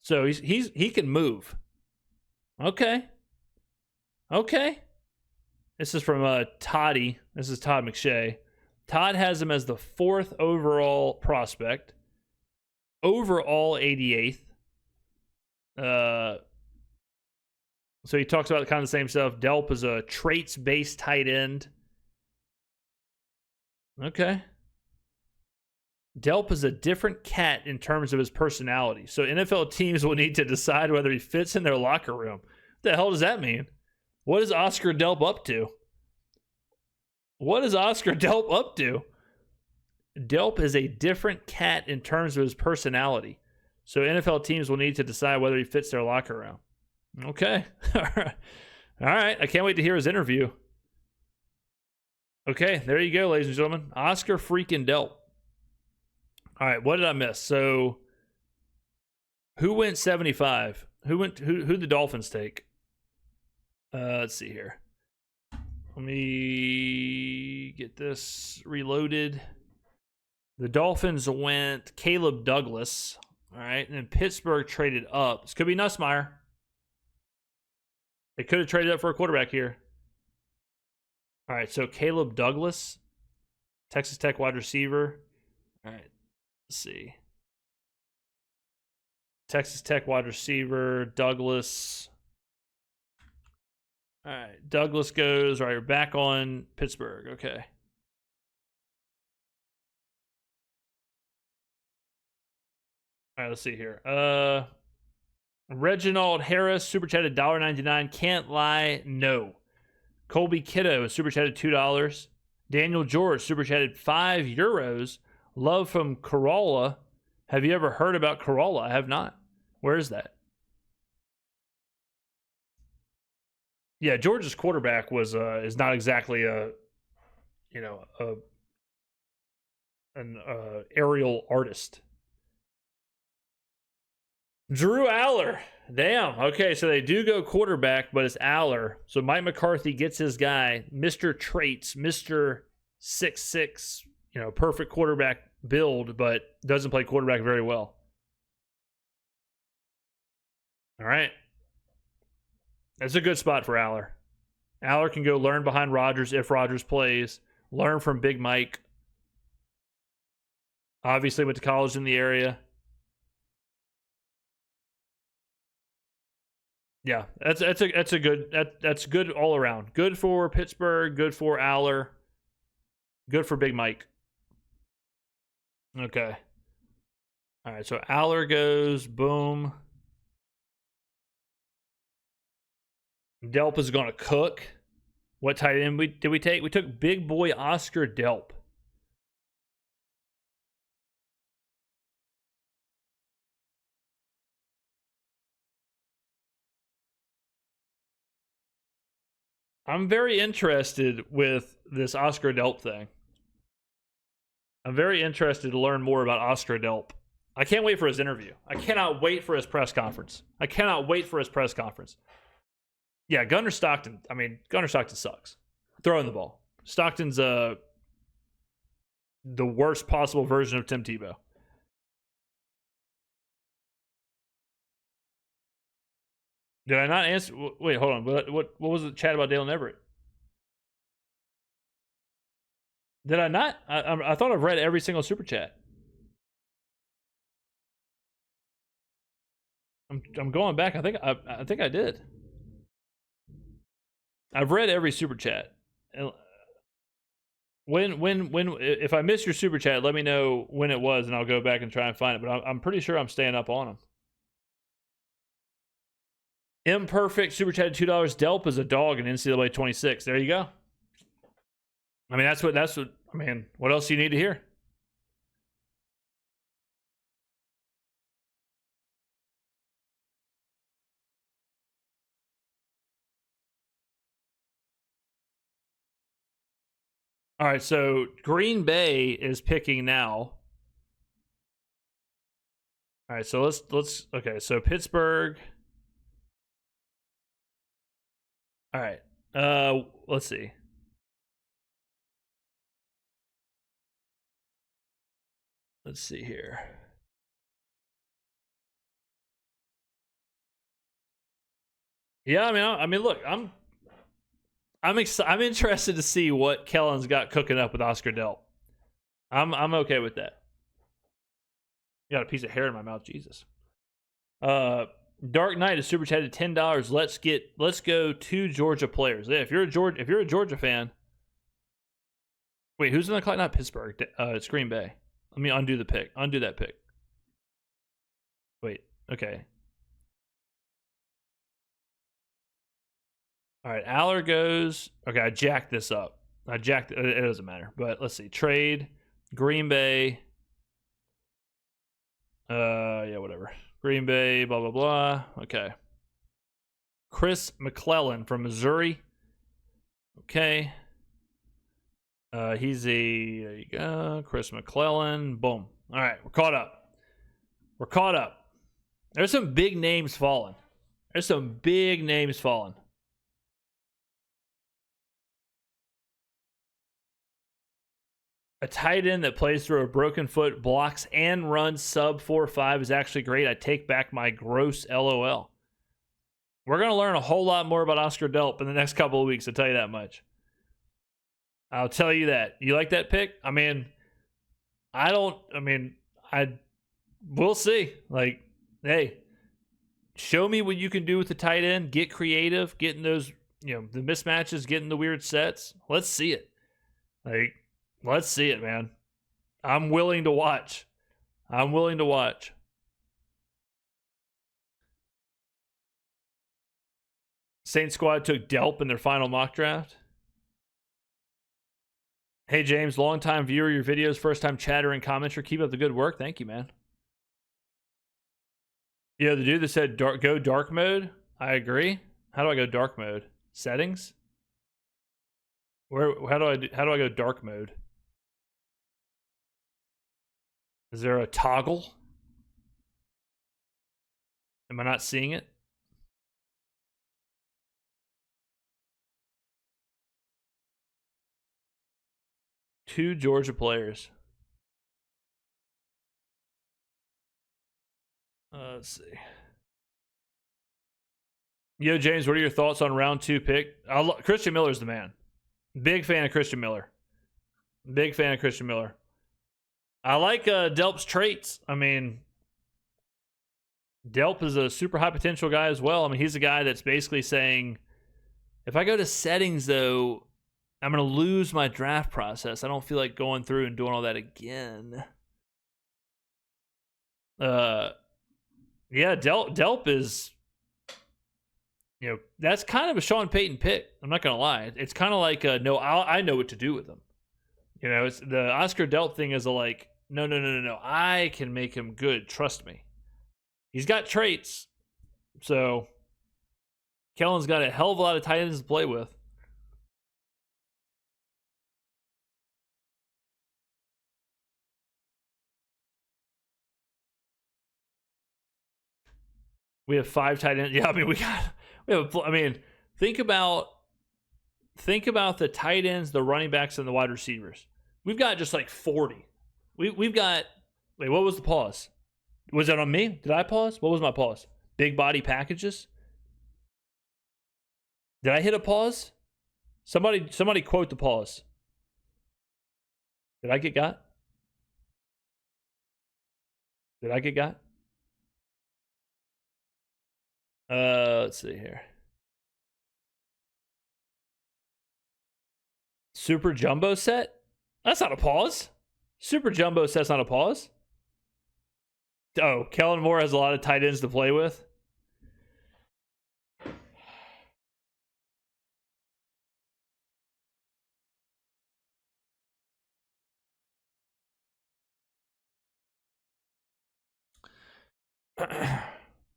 A: So he can move. Okay. This is from Toddy. This is Todd McShay. Todd has him as the 4th overall prospect. Overall 88th. So he talks about kind of the same stuff. Delp is a traits-based tight end. Okay. Delp is a different cat in terms of his personality. So NFL teams will need to decide whether he fits in their locker room. What the hell does that mean? What is Oscar Delp up to? What is Oscar Delp up to? Delp is a different cat in terms of his personality. So NFL teams will need to decide whether he fits their locker room. Okay. All right. I can't wait to hear his interview. Okay, there you go, ladies and gentlemen. Oscar freaking Delp. All right, what did I miss? So, who went 75? Who the Dolphins take? Let's see here. Let me get this reloaded. The Dolphins went Caleb Douglas. All right, and then Pittsburgh traded up. This could be Nussmeier. They could have traded up for a quarterback here. All right, so Caleb Douglas, Texas Tech wide receiver. All right, let's see. Texas Tech wide receiver, Douglas. All right, Douglas goes. All right, we're back on Pittsburgh. Okay. All right, let's see here. Reginald Harris, super chatted $1.99. Can't lie, no. Colby Kiddo, super chatted $2. Daniel George, super chatted €5. Love from Corolla. Have you ever heard about Corolla? I have not. Where is that? Yeah, Georgia's quarterback was is not exactly an aerial artist. Drew Aller. Damn. Okay, so they do go quarterback, but it's Aller. So Mike McCarthy gets his guy, Mr. Traits, Mr. 6'6", perfect quarterback build, but doesn't play quarterback very well. All right. That's a good spot for Aller. Aller can go learn behind Rodgers if Rodgers plays, learn from Big Mike. Obviously went to college in the area. Yeah, that's good all around. Good for Pittsburgh, good for Aller, good for Big Mike. Okay. All right, so Aller goes, boom. Delp is going to cook. What tight end did we take? We took big boy Oscar Delp. I'm very interested with this Oscar Delp thing. I'm very interested to learn more about Oscar Delp. I can't wait for his interview. I cannot wait for his press conference. Yeah, Gunnar Stockton. I mean, Gunnar Stockton sucks. Throwing the ball. Stockton's the worst possible version of Tim Tebow. Did I not answer? Wait, hold on. What was the chat about Dalen Everett? Did I not? I thought I've read every single super chat. I'm going back. I think I did. I've read every super chat. When if I miss your super chat, let me know when it was, and I'll go back and try and find it. But I'm pretty sure I'm staying up on them. Imperfect super chatted $2. Delp is a dog in NCAA 26. There you go. I mean, that's what. I mean, what else do you need to hear? All right, so Green Bay is picking now. All right, so let's okay, so Pittsburgh. All right. Let's see. Let's see here. Yeah, I mean, look, I'm interested to see what Kellen's got cooking up with Oscar Delp. I'm okay with that. Got a piece of hair in my mouth, Jesus. Dark Knight is super chatted $10. Let's go 2 Georgia players. Yeah, if you're a Georgia fan. Wait, who's in the clock? Not Pittsburgh. It's Green Bay. Let me undo the pick. Undo that pick. Wait. Okay. All right. Aller goes. Okay, I jacked this up. It doesn't matter. But let's see. Trade Green Bay. Yeah, whatever. Green Bay. Blah blah blah. Okay. Chris McClellan from Missouri. Okay. He's a there you go. Chris McClellan. Boom. All right, we're caught up. We're caught up. There's some big names falling. There's some big names falling. A tight end that plays through a broken foot, blocks and runs sub 4.5 is actually great. I take back my gross LOL. We're going to learn a whole lot more about Oscar Delp in the next couple of weeks, I'll tell you that much. I'll tell you that. You like that pick? I mean, we'll see. Like, hey, show me what you can do with the tight end. Get creative, getting those, the mismatches, getting the weird sets. Let's see it. Like, let's see it, man. I'm willing to watch. Saint Squad took Delp in their final mock draft. Hey, James, long-time viewer, your videos, first-time chatter and commenter. Keep up the good work. Thank you, man. Yeah, the dude that said go dark mode. I agree. How do I go dark mode? Settings? How do I go dark mode? Is there a toggle? Am I not seeing it? Two Georgia players. Let's see. Yo, James, what are your thoughts on round 2 pick? Christian Miller's the man. Big fan of Christian Miller. I like Delp's traits. I mean, Delp is a super high potential guy as well. I mean, he's a guy that's basically saying, if I go to settings, though, I'm going to lose my draft process. I don't feel like going through and doing all that again. Yeah, Delp is, that's kind of a Sean Payton pick. I'm not going to lie. It's kind of like, no, I know what to do with him. It's the Oscar Delp thing is no. I can make him good. Trust me. He's got traits. So, Kellen's got a hell of a lot of tight ends to play with. We have 5 tight ends. Yeah, I mean, think about the tight ends, the running backs, and the wide receivers. We've got just like 40. We've got. Wait, what was the pause? Was that on me? Did I pause? What was my pause? Big body packages. Did I hit a pause? Somebody quote the pause. Did I get got? Let's see here. Super Jumbo set? That's not a pause. Super Jumbo set's not a pause. Oh, Kellen Moore has a lot of tight ends to play with.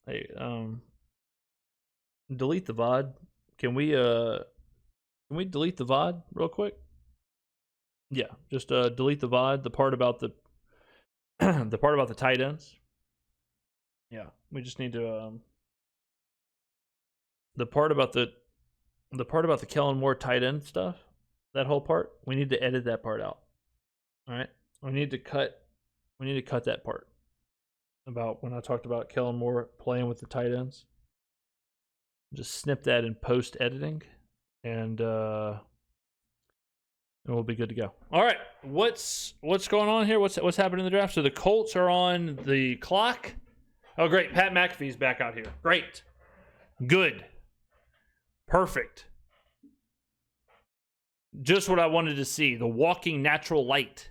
A: Hey, delete the VOD. Can we delete the VOD real quick? Yeah, just delete the VOD. The part about the the part about the tight ends. Yeah, we just need to the part about the Kellen Moore tight end stuff. That whole part, we need to edit that part out. All right, we need to cut that part about when I talked about Kellen Moore playing with the tight ends. Just snip that in post editing, and we'll be good to go. All right, what's going on here? What's happening in the draft? So the Colts are on the clock. Oh, great! Pat McAfee's back out here. Great, good, perfect. Just what I wanted to see. The walking natural light.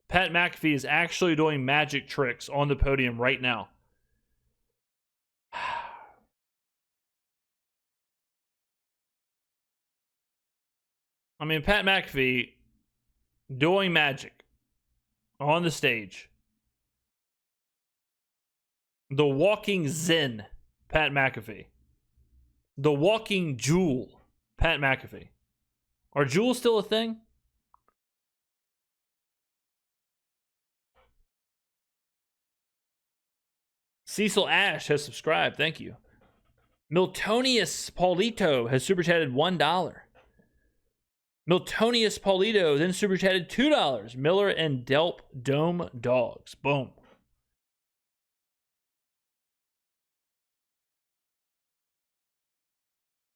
A: Pat McAfee is actually doing magic tricks on the podium right now. I mean, Pat McAfee doing magic on the stage. The walking Zen, Pat McAfee. The walking jewel, Pat McAfee. Are jewels still a thing? Cecil Ash has subscribed. Thank you. Miltonius Paulito has super chatted $1. Miltonius Paulito then super chatted $2. Miller and Delp Dome Dogs. Boom.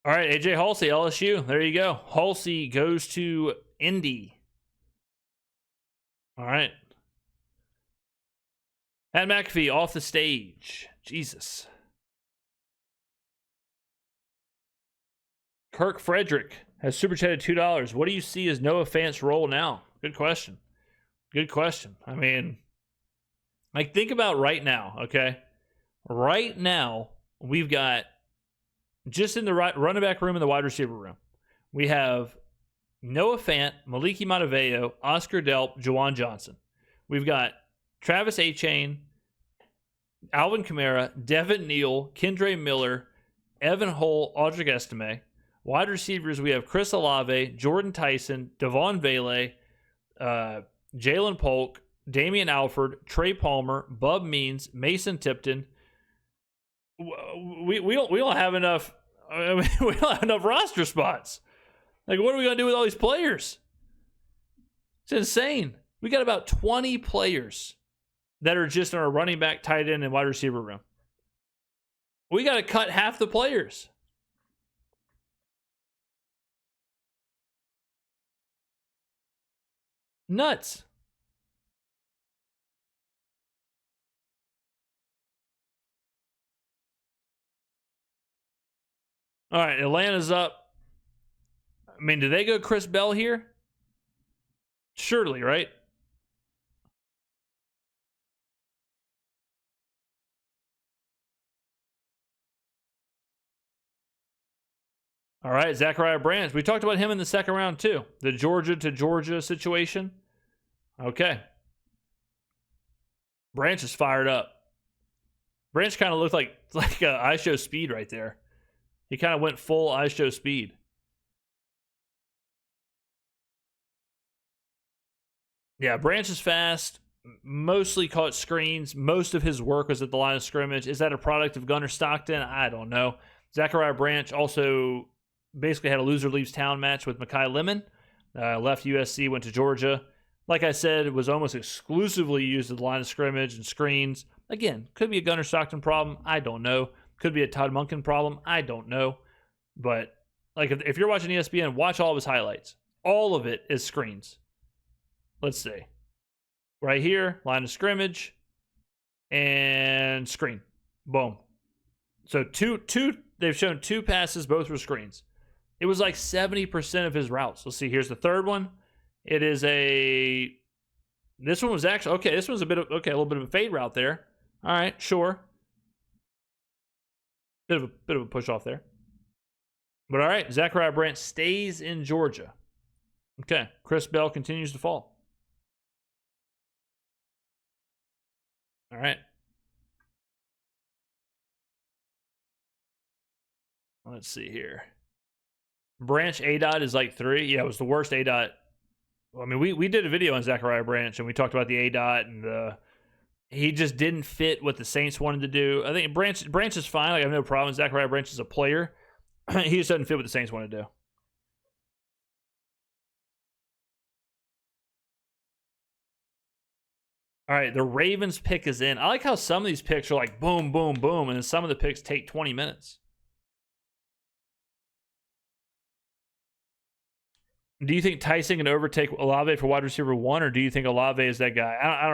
A: All right, AJ Halsey, LSU. There you go. Halsey goes to Indy. All right. Pat McAfee off the stage. Jesus. Kirk Frederick has super chatted $2. What do you see as Noah Fant's role now? Good question. Good question. I mean, like, think about right now, okay? Right now, we've got, just in the running back room and the wide receiver room, we have Noah Fant, Maliki Mataveo, Oscar Delp, Juwan Johnson. We've got Travis Achane, Alvin Kamara, Devin Neal, Kendre Miller, Evan Hull, Audric Estime. Wide receivers, we have Chris Olave, Jordan Tyson, Devon Vele, Jalen Polk, Damian Alford, Trey Palmer, Bub Means, Mason Tipton. We don't have enough. I mean, we don't have enough roster spots. Like, what are we gonna do with all these players? It's insane. We got about 20 players that are just in our running back, tight end, and wide receiver room. We got to cut half the players. Nuts. All right, Atlanta's up. I mean, do they go Chris Bell here? Surely, right? All right, Zachariah Branch. We talked about him in the second round, too. The Georgia to Georgia situation. Okay. Branch is fired up. Branch kind of looked like I show speed right there. He kind of went full I show speed. Yeah, Branch is fast. Mostly caught screens. Most of his work was at the line of scrimmage. Is that a product of Gunnar Stockton? I don't know. Zachariah Branch also basically had a loser leaves town match with Mekhi Lemon. Left USC, went to Georgia. Like I said, it was almost exclusively used at the line of scrimmage and screens. Again, could be a Gunnar Stockton problem. I don't know. Could be a Todd Monken problem. I don't know. But like, if you're watching ESPN, watch all of his highlights. All of it is screens. Let's see. Right here, line of scrimmage and screen. Boom. So two. They've shown two passes, both were screens. It was like 70% of his routes. Let's see. Here's the third one. It is this one was actually, okay, this one's a little bit of a fade route there. All right, sure. Bit of a push off there. But all right, Zachariah Branch stays in Georgia. Okay, Chris Bell continues to fall. All right. Let's see here. Branch ADOT is like 3. Yeah, it was the worst ADOT I mean, we did a video on Zachariah Branch, and we talked about the A dot and he just didn't fit what the Saints wanted to do. I think Branch is fine. Like, I have no problem with Zachariah Branch as a player. He just doesn't fit what the Saints want to do. All right, the Ravens pick is in. I like how some of these picks are like boom, boom, boom, and then some of the picks take 20 minutes. Do you think Tyson can overtake Olave for wide receiver 1, or do you think Olave is that guy? I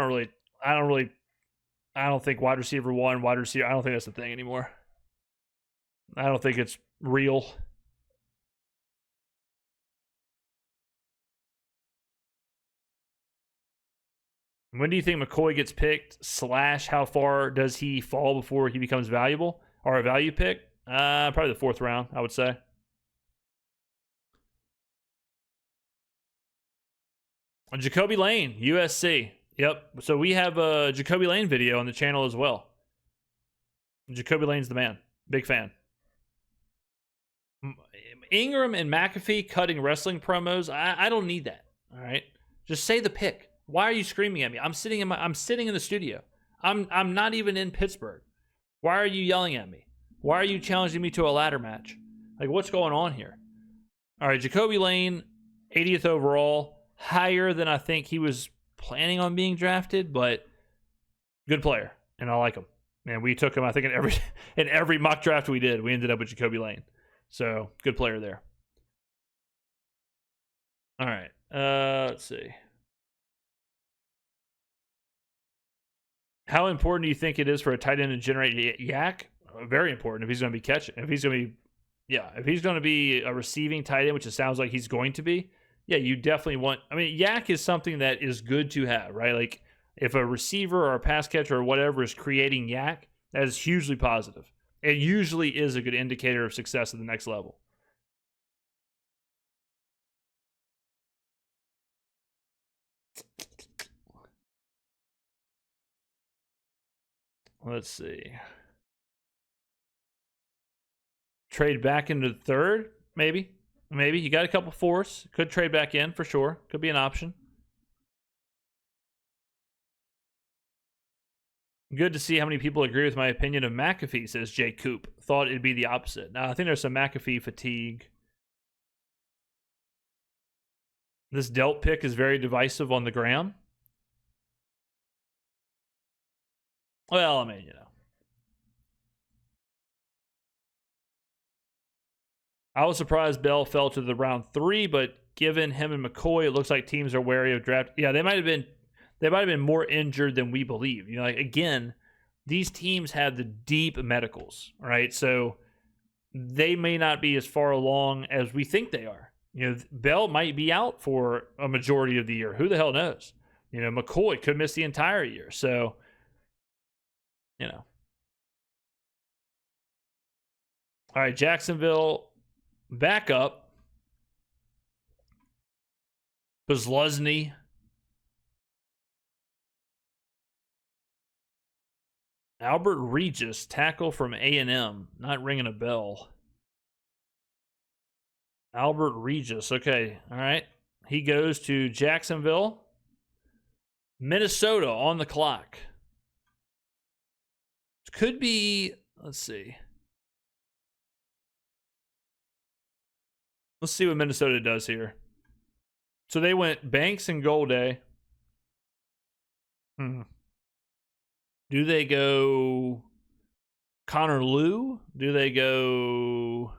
A: don't think wide receiver 1, wide receiver. I don't think that's the thing anymore. I don't think it's real. When do you think McCoy gets picked? / how far does he fall before he becomes valuable or a value pick? Probably the 4th round, I would say. Jacoby Lane, USC. Yep. So we have a Jacoby Lane video on the channel as well. Jacoby Lane's the man. Big fan. Ingram and McAfee cutting wrestling promos. I don't need that. All right. Just say the pick. Why are you screaming at me? I'm sitting in the studio. I'm not even in Pittsburgh. Why are you yelling at me? Why are you challenging me to a ladder match? Like, what's going on here? All right, Jacoby Lane, 80th overall, higher than I think he was planning on being drafted, but good player, and I like him. And we took him, I think, in every mock draft we did, we ended up with Jacoby Lane. So, good player there. All right, let's see. How important do you think it is for a tight end to generate yak? Very important if he's going to be catching. If he's going to be a receiving tight end, which it sounds like he's going to be, yeah, you definitely want. I mean, yak is something that is good to have, right? Like if a receiver or a pass catcher or whatever is creating yak, that is hugely positive. It usually is a good indicator of success at the next level. Let's see. Trade back into the 3rd, maybe. You got a couple 4s. Could trade back in for sure. Could be an option. Good to see how many people agree with my opinion of McAfee, says Jay Coop. Thought it'd be the opposite. Now, I think there's some McAfee fatigue. This Delt pick is very divisive on the ground. Well, I mean, I was surprised Bell fell to the round 3, but given him and McCoy, it looks like teams are wary of draft. Yeah, they might have been more injured than we believe. Like, again, these teams have the deep medicals, right? So they may not be as far along as we think they are. Bell might be out for a majority of the year. Who the hell knows? McCoy could miss the entire year. So, all right, Jacksonville back up. Bezluzny. Albert Regis, tackle from A&M. Not ringing a bell. Albert Regis. Okay, all right. He goes to Jacksonville. Minnesota on the clock. Could be, let's see. Let's see what Minnesota does here. So they went Banks and Golday. Do they go Connor Lew? Do they go...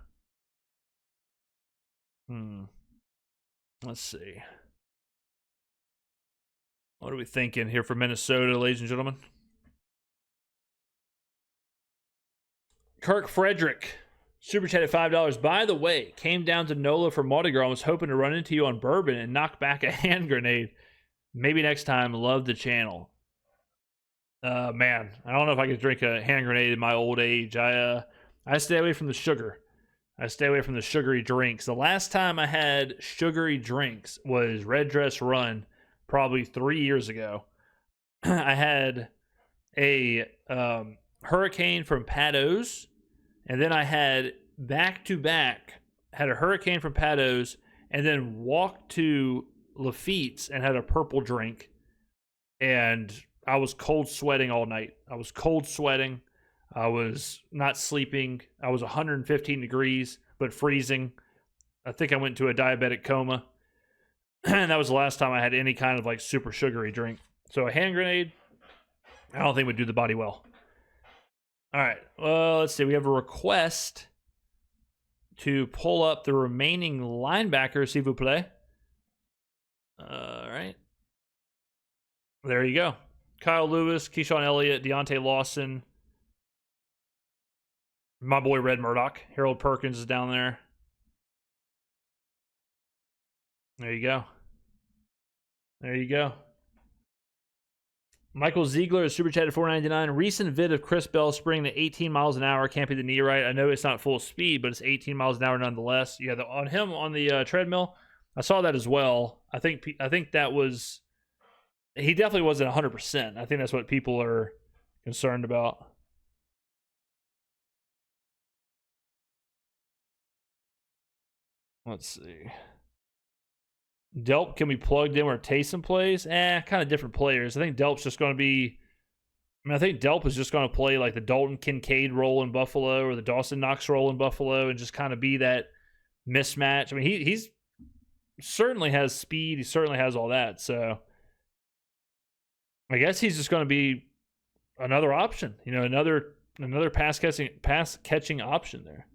A: Let's see. What are we thinking here for Minnesota, ladies and gentlemen? Kirk Frederick, super chat at $5. By the way, came down to NOLA for Mardi Gras and was hoping to run into you on bourbon and knock back a hand grenade. Maybe next time. Love the channel. Man, I don't know if I could drink a hand grenade in my old age. I stay away from the sugar. I stay away from the sugary drinks. The last time I had sugary drinks was Red Dress Run, probably 3 years ago. I had a hurricane from Pados, and then I had back-to-back, had a hurricane from Pados, and then walked to Lafitte's and had a purple drink, and I was cold sweating all night. I was cold sweating. I was not sleeping. I was 115 degrees, but freezing. I think I went into a diabetic coma. And that was the last time I had any kind of like super sugary drink. So a hand grenade, I don't think would do the body well. All right. Well, let's see. We have a request to pull up the remaining linebackers, s'il vous plaît. All right. There you go. Kyle Lewis, Keyshawn Elliott, Deontay Lawson, my boy Red Murdoch, Harold Perkins is down there. There you go. There you go. Michael Ziegler is super chatted $4.99. Recent vid of Chris Bell sprinting to 18 miles an hour. Can't be the knee right. I know it's not full speed, but it's 18 miles an hour nonetheless. Yeah, on him on the treadmill, I saw that as well. I think that was, he definitely wasn't 100%. I think that's what people are concerned about. Let's see. Delp can be plugged in where Tyson plays. Kind of different players. I think Delp's just going to be, I think Delp is just going to play like the Dalton Kincaid role in Buffalo or the Dawson Knox role in Buffalo and just kind of be that mismatch. I mean, he's certainly has speed. He certainly has all that. So I guess he's just going to be another option, another pass catching option there.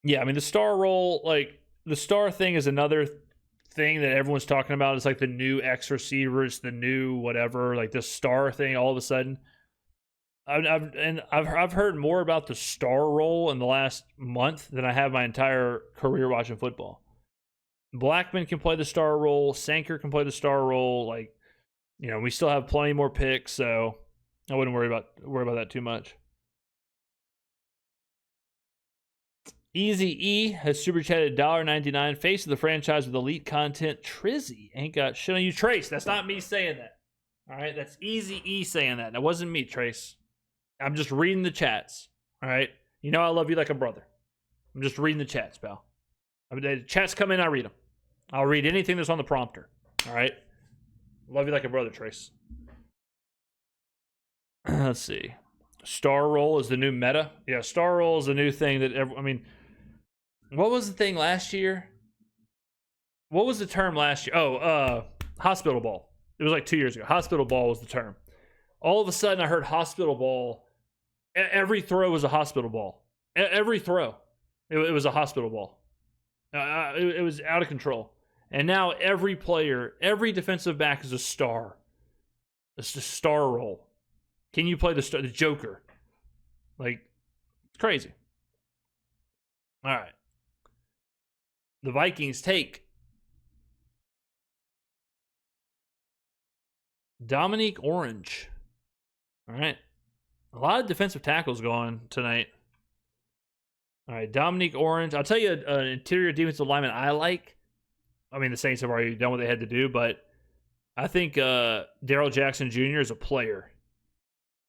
A: Yeah, I mean, the star role, like, the star thing is another thing that everyone's talking about. It's like the new X receivers, the new whatever, like the star thing all of a sudden. I've heard more about the star role in the last month than I have my entire career watching football. Blackman can play the star role. Sanker can play the star role. Like, we still have plenty more picks, so I wouldn't worry about that too much. Easy E has super chatted $1.99. Face of the franchise with elite content. Trizzy ain't got shit on you, Trace. That's not me saying that. All right, that's Easy E saying that. That wasn't me, Trace. I'm just reading the chats. All right, I love you like a brother. I'm just reading the chats, pal. The chats come in, I read them. I'll read anything that's on the prompter. All right, love you like a brother, Trace. Let's see. Star roll is the new meta. Yeah, star roll is the new thing that what was the thing last year? What was the term last year? Oh, hospital ball. It was like 2 years ago. Hospital ball was the term. All of a sudden, I heard hospital ball. Every throw was a hospital ball. Every throw, it was a hospital ball. It was out of control. And now every player, every defensive back is a star. It's a star role. Can you play the Joker? Like, it's crazy. All right. The Vikings take Dominique Orange. All right. A lot of defensive tackles going tonight. All right, Dominique Orange. I'll tell you an interior defensive lineman I like. I mean, the Saints have already done what they had to do, but I think Darrell Jackson Jr. is a player.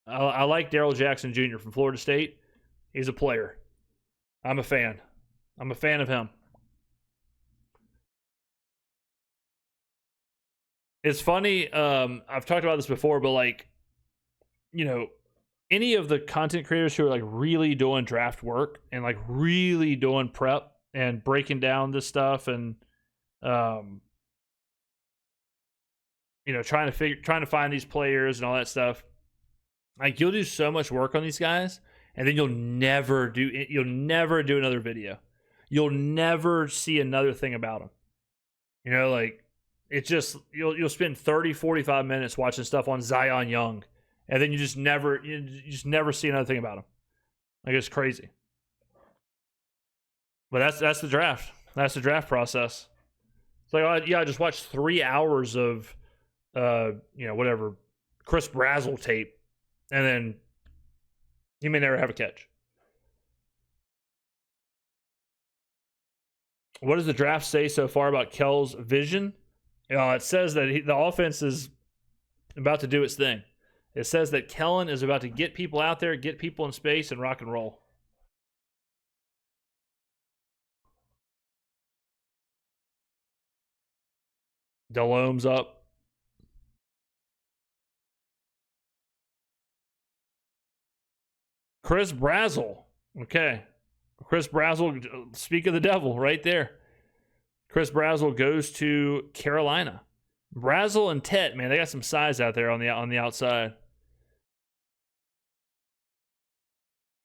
A: I like Darrell Jackson Jr. from Florida State. He's a player. I'm a fan. I'm a fan of him. It's funny. I've talked about this before, but like, any of the content creators who are like really doing draft work and like really doing prep and breaking down this stuff and, trying to find these players and all that stuff. Like, you'll do so much work on these guys, and then you'll never do another video. You'll never see another thing about them. Like, it's just, you'll spend 30, 45 minutes watching stuff on Zion Young, and then you just never see another thing about him. Like, it's crazy. But that's the draft. That's the draft process. It's like, I just watched 3 hours of, whatever, Chris Brazzle tape, and then he may never have a catch. What does the draft say so far about Kell's vision? It says that the offense is about to do its thing. It says that Kellen is about to get people out there, get people in space, and rock and roll. Dalome's up. Chris Brazzell. Okay. Chris Brazzell, speak of the devil right there. Chris Brazzell goes to Carolina. Brazzell and Tate, man, they got some size out there on the outside.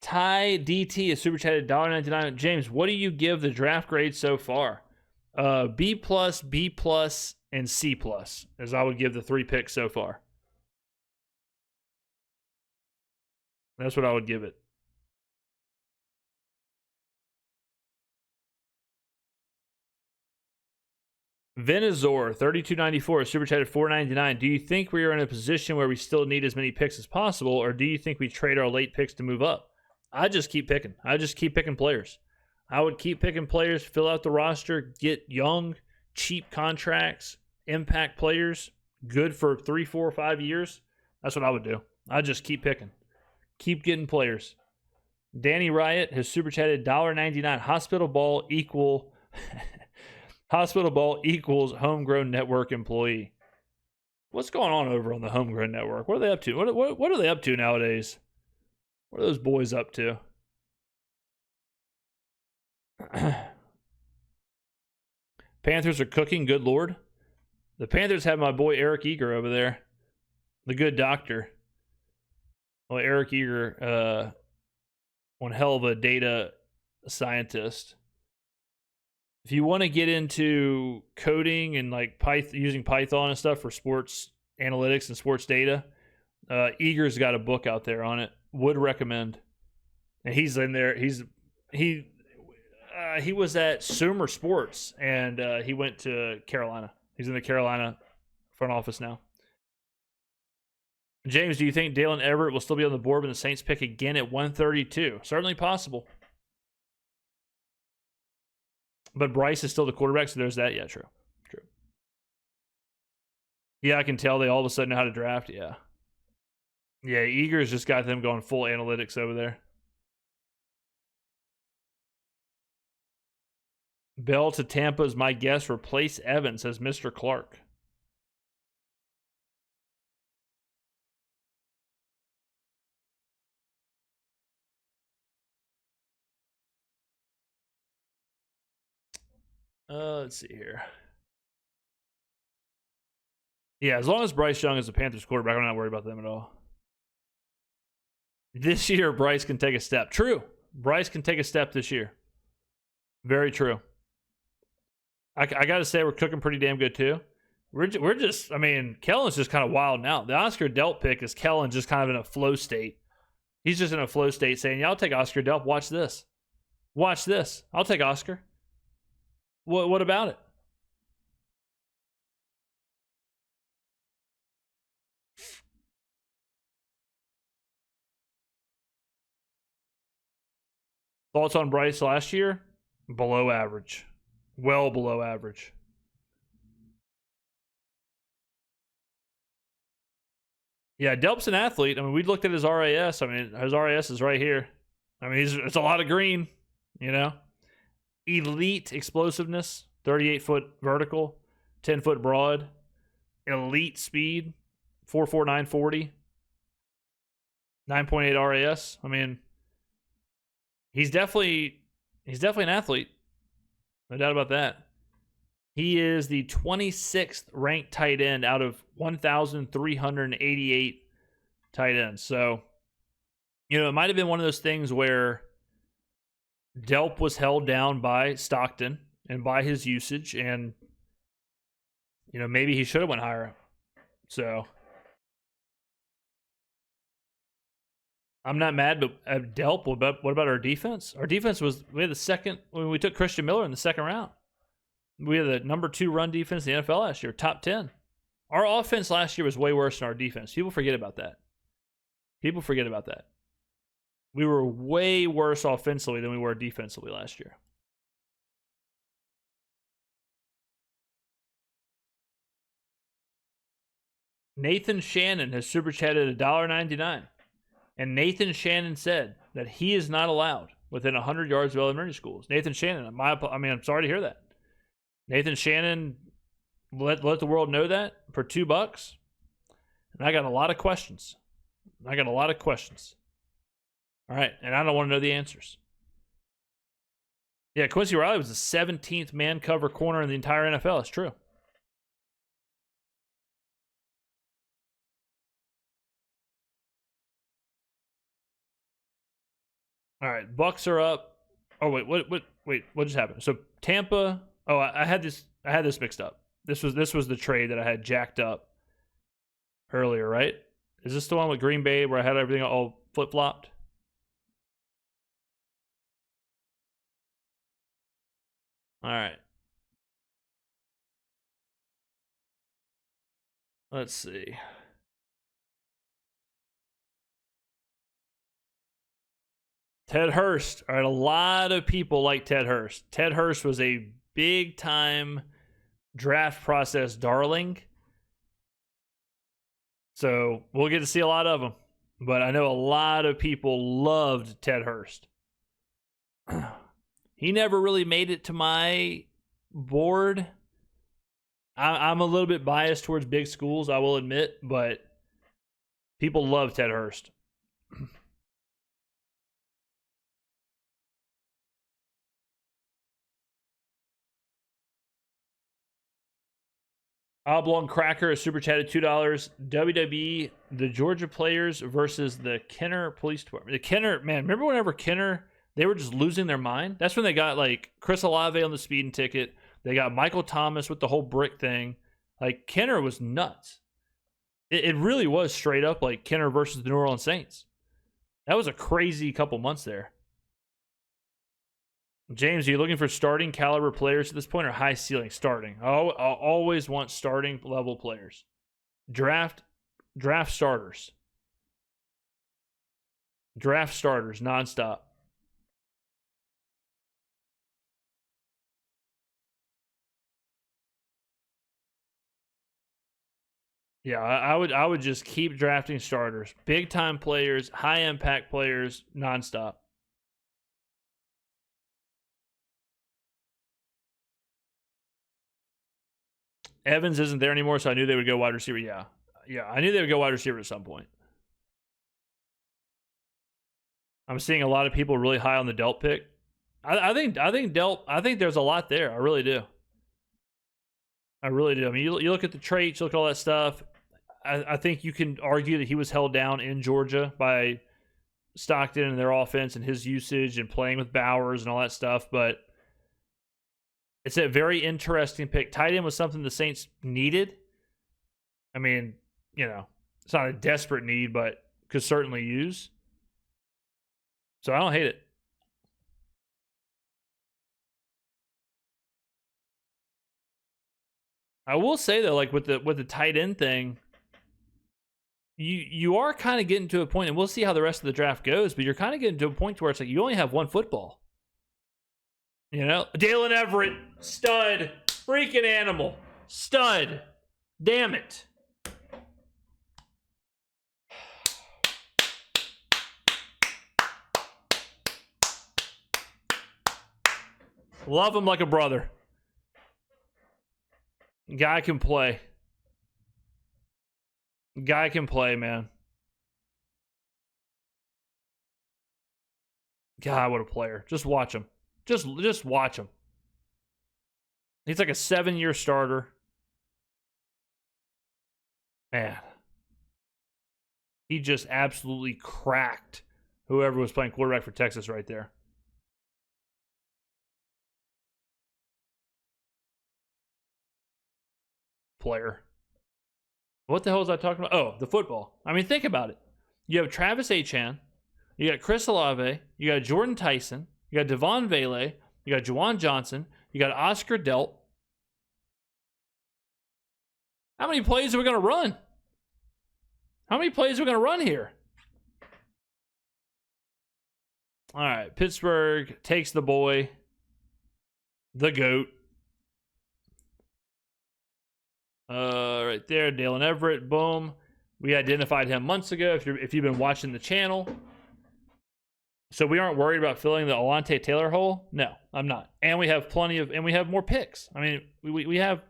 A: Ty DT is super chatted $1.99. James, what do you give the draft grade so far? B+, B+, and C+, as I would give the 3 picks so far. That's what I would give it. Venazor, 32.94, super chatted $4.99. Do you think we are in a position where we still need as many picks as possible, or do you think we trade our late picks to move up? I just keep picking. I just keep picking players. I would keep picking players, fill out the roster, get young, cheap contracts, impact players, good for 3, 4, 5 years. That's what I would do. I just keep picking. Keep getting players. Danny Riot has super chatted $1.99. Hospital ball equals homegrown network employee. What's going on over on the homegrown network? What are they up to? What are they up to nowadays? What are those boys up to? Panthers are cooking, good lord. The Panthers have my boy Eric Eager over there. The good doctor. Well, Eric Eager, one hell of a data scientist. If you want to get into coding and like using Python and stuff for sports analytics and sports data, Eager's got a book out there on it. Would recommend. And he's in there. He was at Sumer Sports, and he went to Carolina. He's in the Carolina front office now. James, do you think Dalen Everett will still be on the board when the Saints pick again at 132? Certainly possible. But Bryce is still the quarterback, so there's that. Yeah, true. Yeah, I can tell they all of a sudden know how to draft. Yeah. Yeah, Eager's just got them going full analytics over there. Bell to Tampa is my guess. Replace Evans, says Mr. Clark. Let's see here. Yeah, as long as Bryce Young is the Panthers quarterback, I'm not worried about them at all. This year, Bryce can take a step. True. Bryce can take a step this year. Very true. I got to say, we're cooking pretty damn good, too. We're just, I mean, Kellen's just kind of wild now. The Oscar Delp pick is Kellen just kind of in a flow state. He's just in a flow state saying, yeah, I'll take Oscar Delp. Watch this. Watch this. I'll take Oscar. What about it? Thoughts on Bryce last year? Below average. Well below average. Yeah, Delp's an athlete. I mean, we looked at his RAS. I mean, his RAS is right here. I mean, it's a lot of green, you know? Elite explosiveness, 38-foot vertical, 10-foot broad. Elite speed, 4.49 40. 9.8 RAS. I mean, he's definitely an athlete. No doubt about that. He is the 26th ranked tight end out of 1,388 tight ends. So, you know, it might have been one of those things where Delp was held down by Stockton and by his usage, and, you know, maybe he should have went higher. So, I'm not mad, but at Delp, what about our defense? Our defense we had the second, when we took Christian Miller in the second round. We had the number 2 run defense in the NFL last year, top 10. Our offense last year was way worse than our defense. People forget about that. We were way worse offensively than we were defensively last year. Nathan Shannon has super chatted $1.99. And Nathan Shannon said that he is not allowed within 100 yards of elementary schools. Nathan Shannon, I'm sorry to hear that. Nathan Shannon, Let the world know that for $2. And I got a lot of questions. All right, and I don't want to know the answers. Yeah, Quincy Riley was the 17th man cover corner in the entire NFL. It's true. All right, Bucks are up. Oh wait, what just happened? So Tampa. Oh, I had this mixed up. This was the trade that I had jacked up earlier, right? Is this the one with Green Bay where I had everything all flip flopped? All right. Let's see. Ted Hurst. All right, a lot of people like Ted Hurst. Ted Hurst was a big time draft process darling. So we'll get to see a lot of them. But I know a lot of people loved Ted Hurst. He never really made it to my board. I'm a little bit biased towards big schools, I will admit, but people love Ted Hurst. Oblong Cracker, a super chatted $2. WWE, the Georgia players versus the Kenner Police Department. The Kenner, man, remember whenever Kenner, they were just losing their mind? That's when they got like Chris Olave on the speeding ticket. They got Michael Thomas with the whole brick thing. Like Kenner was nuts. It really was straight up like Kenner versus the New Orleans Saints. That was a crazy couple months there. James, are you looking for starting caliber players at this point or high ceiling? Starting. I'll always want starting level players. Draft starters. Draft starters nonstop. Yeah, I would just keep drafting starters. Big time players, high impact players, nonstop. Evans isn't there anymore, so I knew they would go wide receiver. Yeah, I knew they would go wide receiver at some point. I'm seeing a lot of people really high on the Delp pick. I think Delp. I think there's a lot there. I really do. I mean, you look at the traits, you look at all that stuff. I think you can argue that he was held down in Georgia by Stockton and their offense and his usage and playing with Bowers and all that stuff, but it's a very interesting pick. Tight end was something the Saints needed. I mean, it's not a desperate need, but could certainly use. So I don't hate it. I will say though, like with the tight end thing, you are kind of getting to a point, and we'll see how the rest of the draft goes, but you're kind of getting to a point where it's like you only have one football. Dalen Everett, stud, freaking animal, stud, damn it. Love him like a brother. Guy can play. Guy can play, man. God, what a player. Just watch him. Just watch him. He's like a 7-year starter. Man. He just absolutely cracked whoever was playing quarterback for Texas right there. Player. What the hell was I talking about? Oh, the football. I mean, think about it. You have Travis Etienne. You got Chris Olave. You got Jordan Tyson. You got Devon Vele. You got Juwan Johnson. You got Oscar Delp. How many plays are we going to run? How many plays are we going to run here? All right. Pittsburgh takes the boy. The GOAT. Right there, Dalen Everett, boom. We identified him months ago. If you've been watching the channel, so we aren't worried about filling the Alontae Taylor hole. No, I'm not. And we have we have more picks. I mean, we have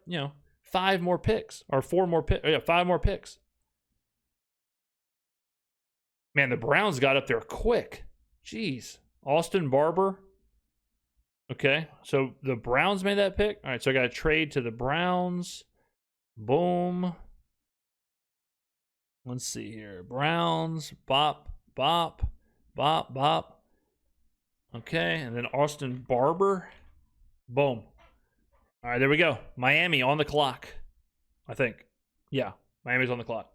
A: 5 more picks or 4 more picks. Yeah, 5 more picks. Man, the Browns got up there quick. Jeez. Austin Barber. Okay, so the Browns made that pick. All right, so I got to trade to the Browns. Boom. Let's see here. Browns. Bop, bop, bop, bop. Okay, and then Austin Barber. Boom. All right, there we go. Miami on the clock, I think. Yeah, Miami's on the clock.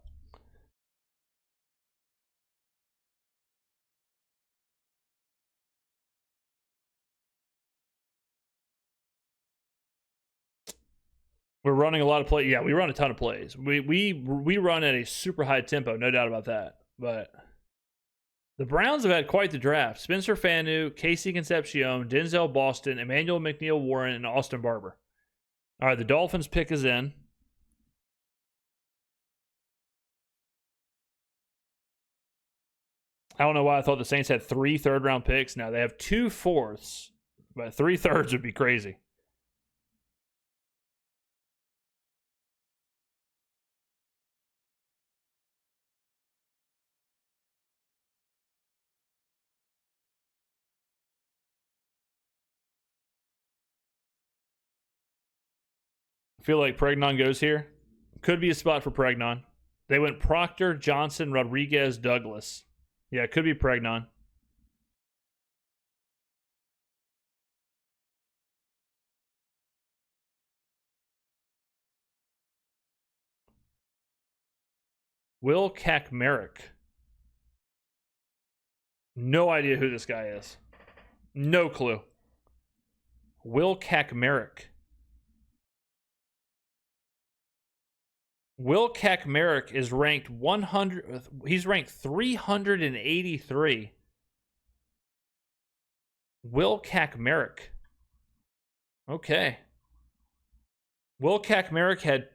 A: We're running a lot of plays. Yeah, we run a ton of plays. We run at a super high tempo, no doubt about that. But the Browns have had quite the draft. Spencer Fanu, Casey Concepcion, Denzel Boston, Emmanuel McNeil Warren, and Austin Barber. All right, the Dolphins pick is in. I don't know why I thought the Saints had 3 third-round picks. Now they have 2 fourths, but 3 thirds would be crazy. I feel like Pregnon goes here. Could be a spot for Pregnon. They went Proctor, Johnson, Rodriguez, Douglas. Yeah, it could be Pregnon. Will Kakmerick. No idea who this guy is. No clue. Will Kakmerick. Will Kakmerick is ranked 100. He's ranked 383. Will Kakmerick. Okay. Will Kakmerick had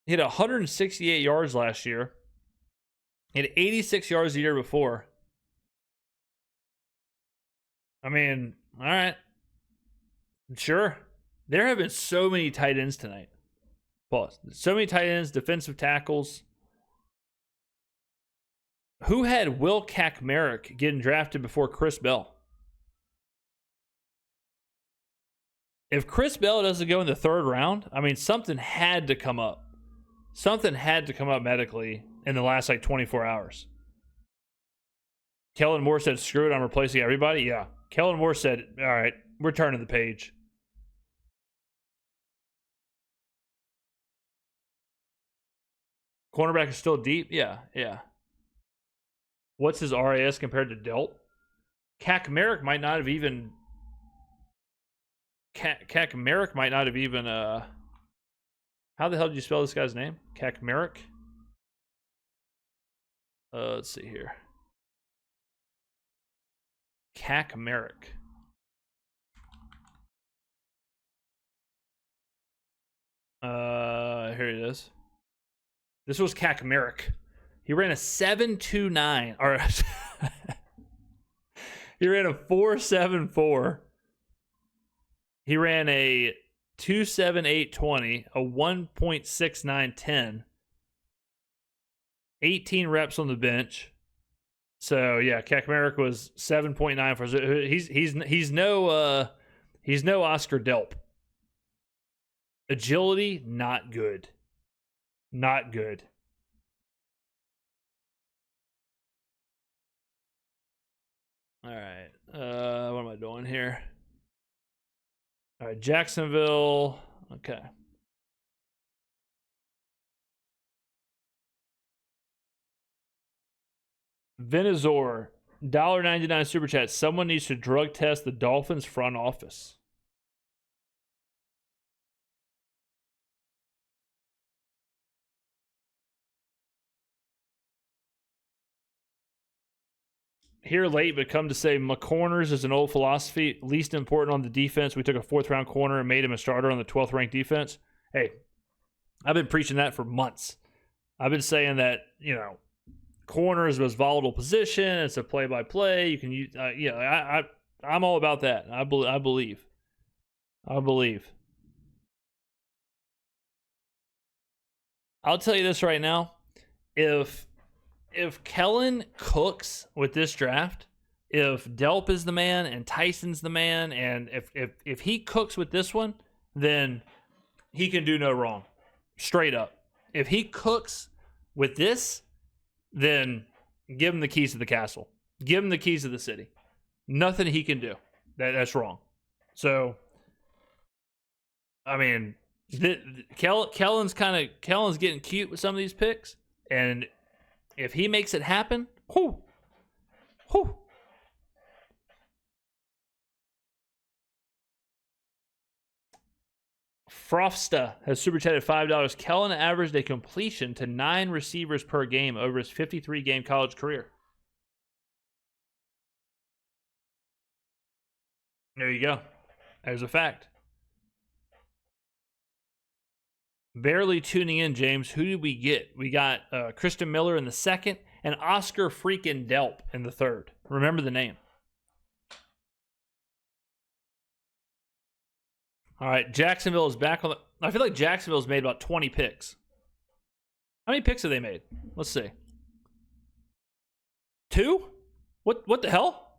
A: 168 yards last year. He had 86 yards the year before. I mean, all right. Sure. There have been so many tight ends tonight. Pause. So many tight ends, defensive tackles. Who had Will Kakmerick getting drafted before Chris Bell? If Chris Bell doesn't go in the 3rd round, I mean, something had to come up. Something had to come up medically in the last, 24 hours. Kellen Moore said, screw it, I'm replacing everybody. Yeah. Kellen Moore said, all right, we're turning the page. Cornerback is still deep? Yeah. What's his RAS compared to Delt? Kakmerick might not have even... Kakmerick might not have even... How the hell did you spell this guy's name? Kakmerick? Let's see here. Kakmerick. Here it is. This was Kakmerick. He ran a 7.29. Or he ran a 4.74. He ran a 2.7820, a 1.6910. 18 reps on the bench. So yeah, Kakmerick was 7.9 for. He's no Oscar Delp. Agility, not good. Not good. All right. What am I doing here? All right, Jacksonville. Okay. Venazor, $1.99 super chat. Someone needs to drug test the Dolphins front office. Here late, but come to say McCorners is an old philosophy. Least important on the defense. We took a 4th round corner and made him a starter on the 12th ranked defense. Hey, I've been preaching that for months. I've been saying that, corner is the most volatile position. It's a play-by-play. You can use, I'm all about that. I believe. I'll tell you this right now. If Kellen cooks with this draft, if Delp is the man and Tyson's the man, and if he cooks with this one, then he can do no wrong. Straight up. If he cooks with this, then give him the keys to the castle. Give him the keys to the city. Nothing he can do. That's wrong. So, I mean, Kellen's getting cute with some of these picks, and if he makes it happen, whoo. Frofsta has super chatted $5. Kellen averaged a completion to 9 receivers per game over his 53-game college career. There you go. There's a fact. Barely tuning in, James. Who did we get? We got Christian Miller in the second and Oscar freaking Delp in the third. Remember the name. All right, Jacksonville is back on the... I feel like Jacksonville's made about 20 picks. How many picks have they made? Let's see. 2? What the hell?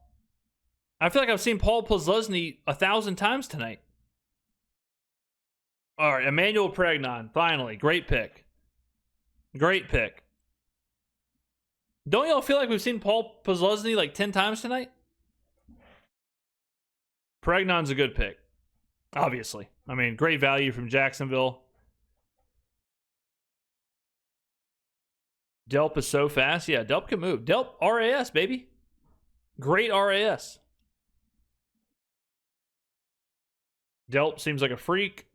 A: I feel like I've seen Paul Posluszny 1,000 times tonight. All right, Emmanuel Pregnon, finally. Great pick. Great pick. Don't y'all feel like we've seen Paul Posluszny like 10 times tonight? Pregnon's a good pick. Obviously. I mean, great value from Jacksonville. Delp is so fast. Yeah, Delp can move. Delp, RAS, baby. Great RAS. Delp seems like a freak.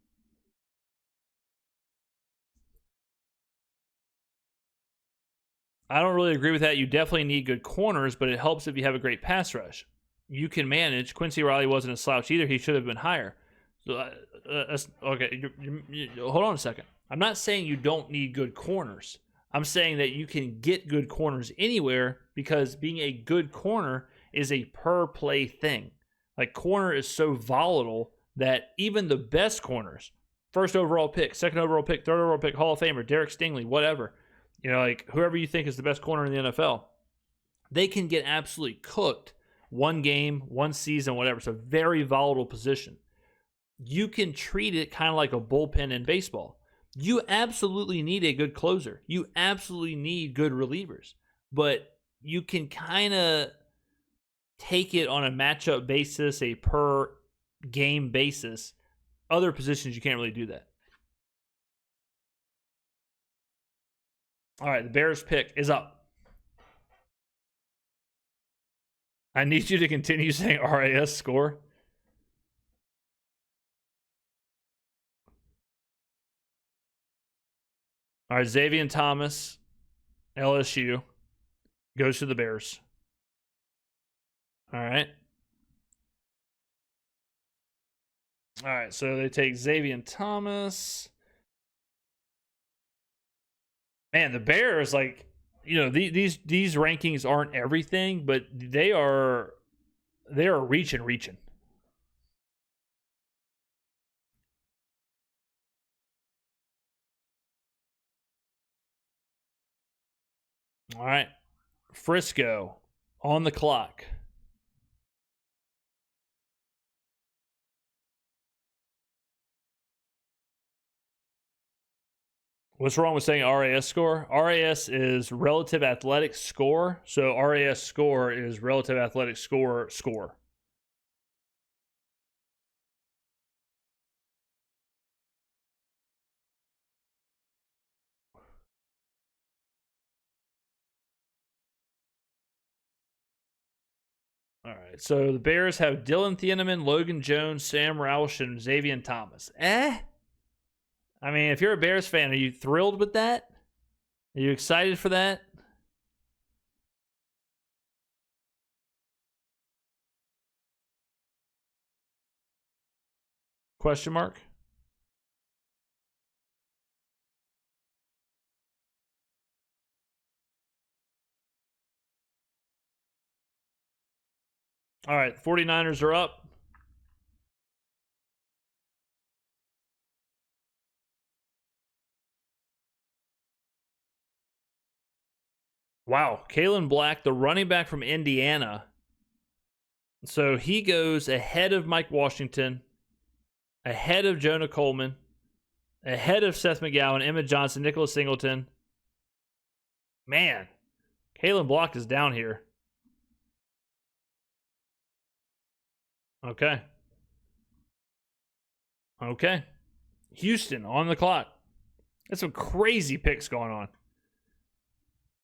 A: I don't really agree with that. You definitely need good corners, but it helps if you have a great pass rush. You can manage. Quincy Riley wasn't a slouch either. He should have been higher. So, okay, hold on a second. I'm not saying you don't need good corners. I'm saying that you can get good corners anywhere because being a good corner is a per play thing. Like, corner is so volatile that even the best corners, first overall pick, second overall pick, third overall pick, Hall of Famer, Derek Stingley, whatever, you know, like whoever you think is the best corner in the NFL, they can get absolutely cooked one game, one season, whatever. It's a very volatile position. You can treat it kind of like a bullpen in baseball. You absolutely need a good closer. You absolutely need good relievers. But you can kind of take it on a matchup basis, a per game basis. Other positions, you can't really do that. All right, the Bears pick is up. I need you to continue saying RAS score. All right, Xavier Thomas, LSU, goes to the Bears. All right. All right, so they take Xavier Thomas. Man, the Bears, like, you know, these rankings aren't everything, but they are reaching. All right. Frisco on the clock. What's wrong with saying RAS score? RAS is relative athletic score. So RAS score is relative athletic score. All right. So the Bears have Dylan Thieneman, Logan Jones, Sam Roush, and Xavier Thomas. I mean, if you're a Bears fan, are you thrilled with that? Are you excited for that? Question mark? All right, 49ers are up. Wow. Kalen Black, the running back from Indiana. So he goes ahead of Mike Washington, ahead of Jonah Coleman, ahead of Seth McGowan, Emmett Johnson, Nicholas Singleton. Man, Kalen Black is down here. Okay. Houston on the clock. There's some crazy picks going on.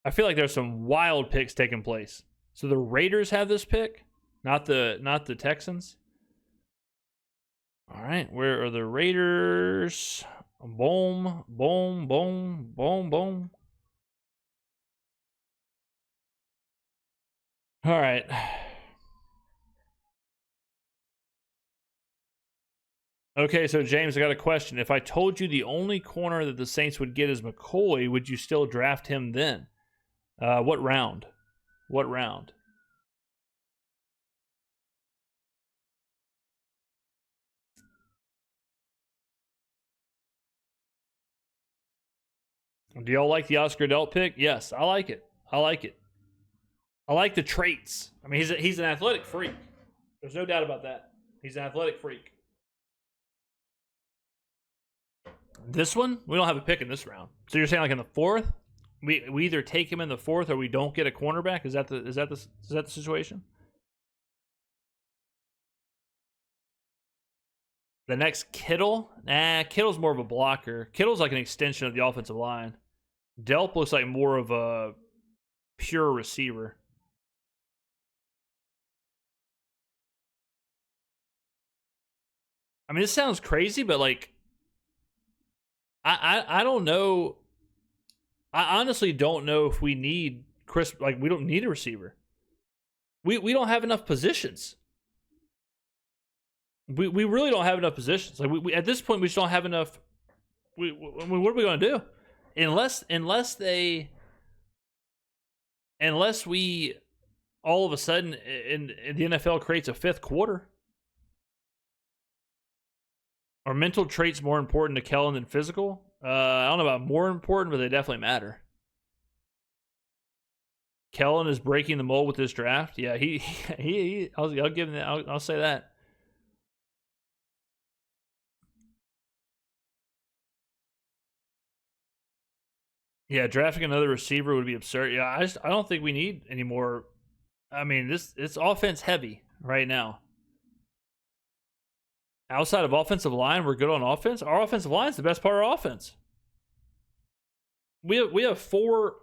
A: I feel like there's some wild picks taking place. So the Raiders have this pick, not the Texans. All right, where are the Raiders? Boom, boom, boom, boom, boom. All right. Okay, so James, I got a question. If I told you the only corner that the Saints would get is McCoy, would you still draft him then? What round? What round? Do y'all like the Oscar Delp pick? Yes, I like it. I like it. I like the traits. I mean, he's an athletic freak. There's no doubt about that. He's an athletic freak. This one, we don't have a pick in this round. So you're saying like in the fourth, we either take him in the fourth or we don't get a cornerback. Is that the situation? The next Kittle, Kittle's more of a blocker. Kittle's like an extension of the offensive line. Delp looks like more of a pure receiver. I mean, this sounds crazy, but like, I don't know. I honestly don't know if we need Chris. Like, we don't need a receiver. We don't have enough positions. We really don't have enough positions. Like we at this point, we just don't have enough. What are we going to do? Unless we all of a sudden in the NFL creates a fifth quarter. Are mental traits more important to Kellen than physical? I don't know about more important, but they definitely matter. Kellen is breaking the mold with this draft. Yeah, I'll give him that. I'll say that. Yeah, drafting another receiver would be absurd. Yeah, I don't think we need any more. I mean, it's offense heavy right now. Outside of offensive line, we're good on offense. Our offensive line is the best part of our offense. We have four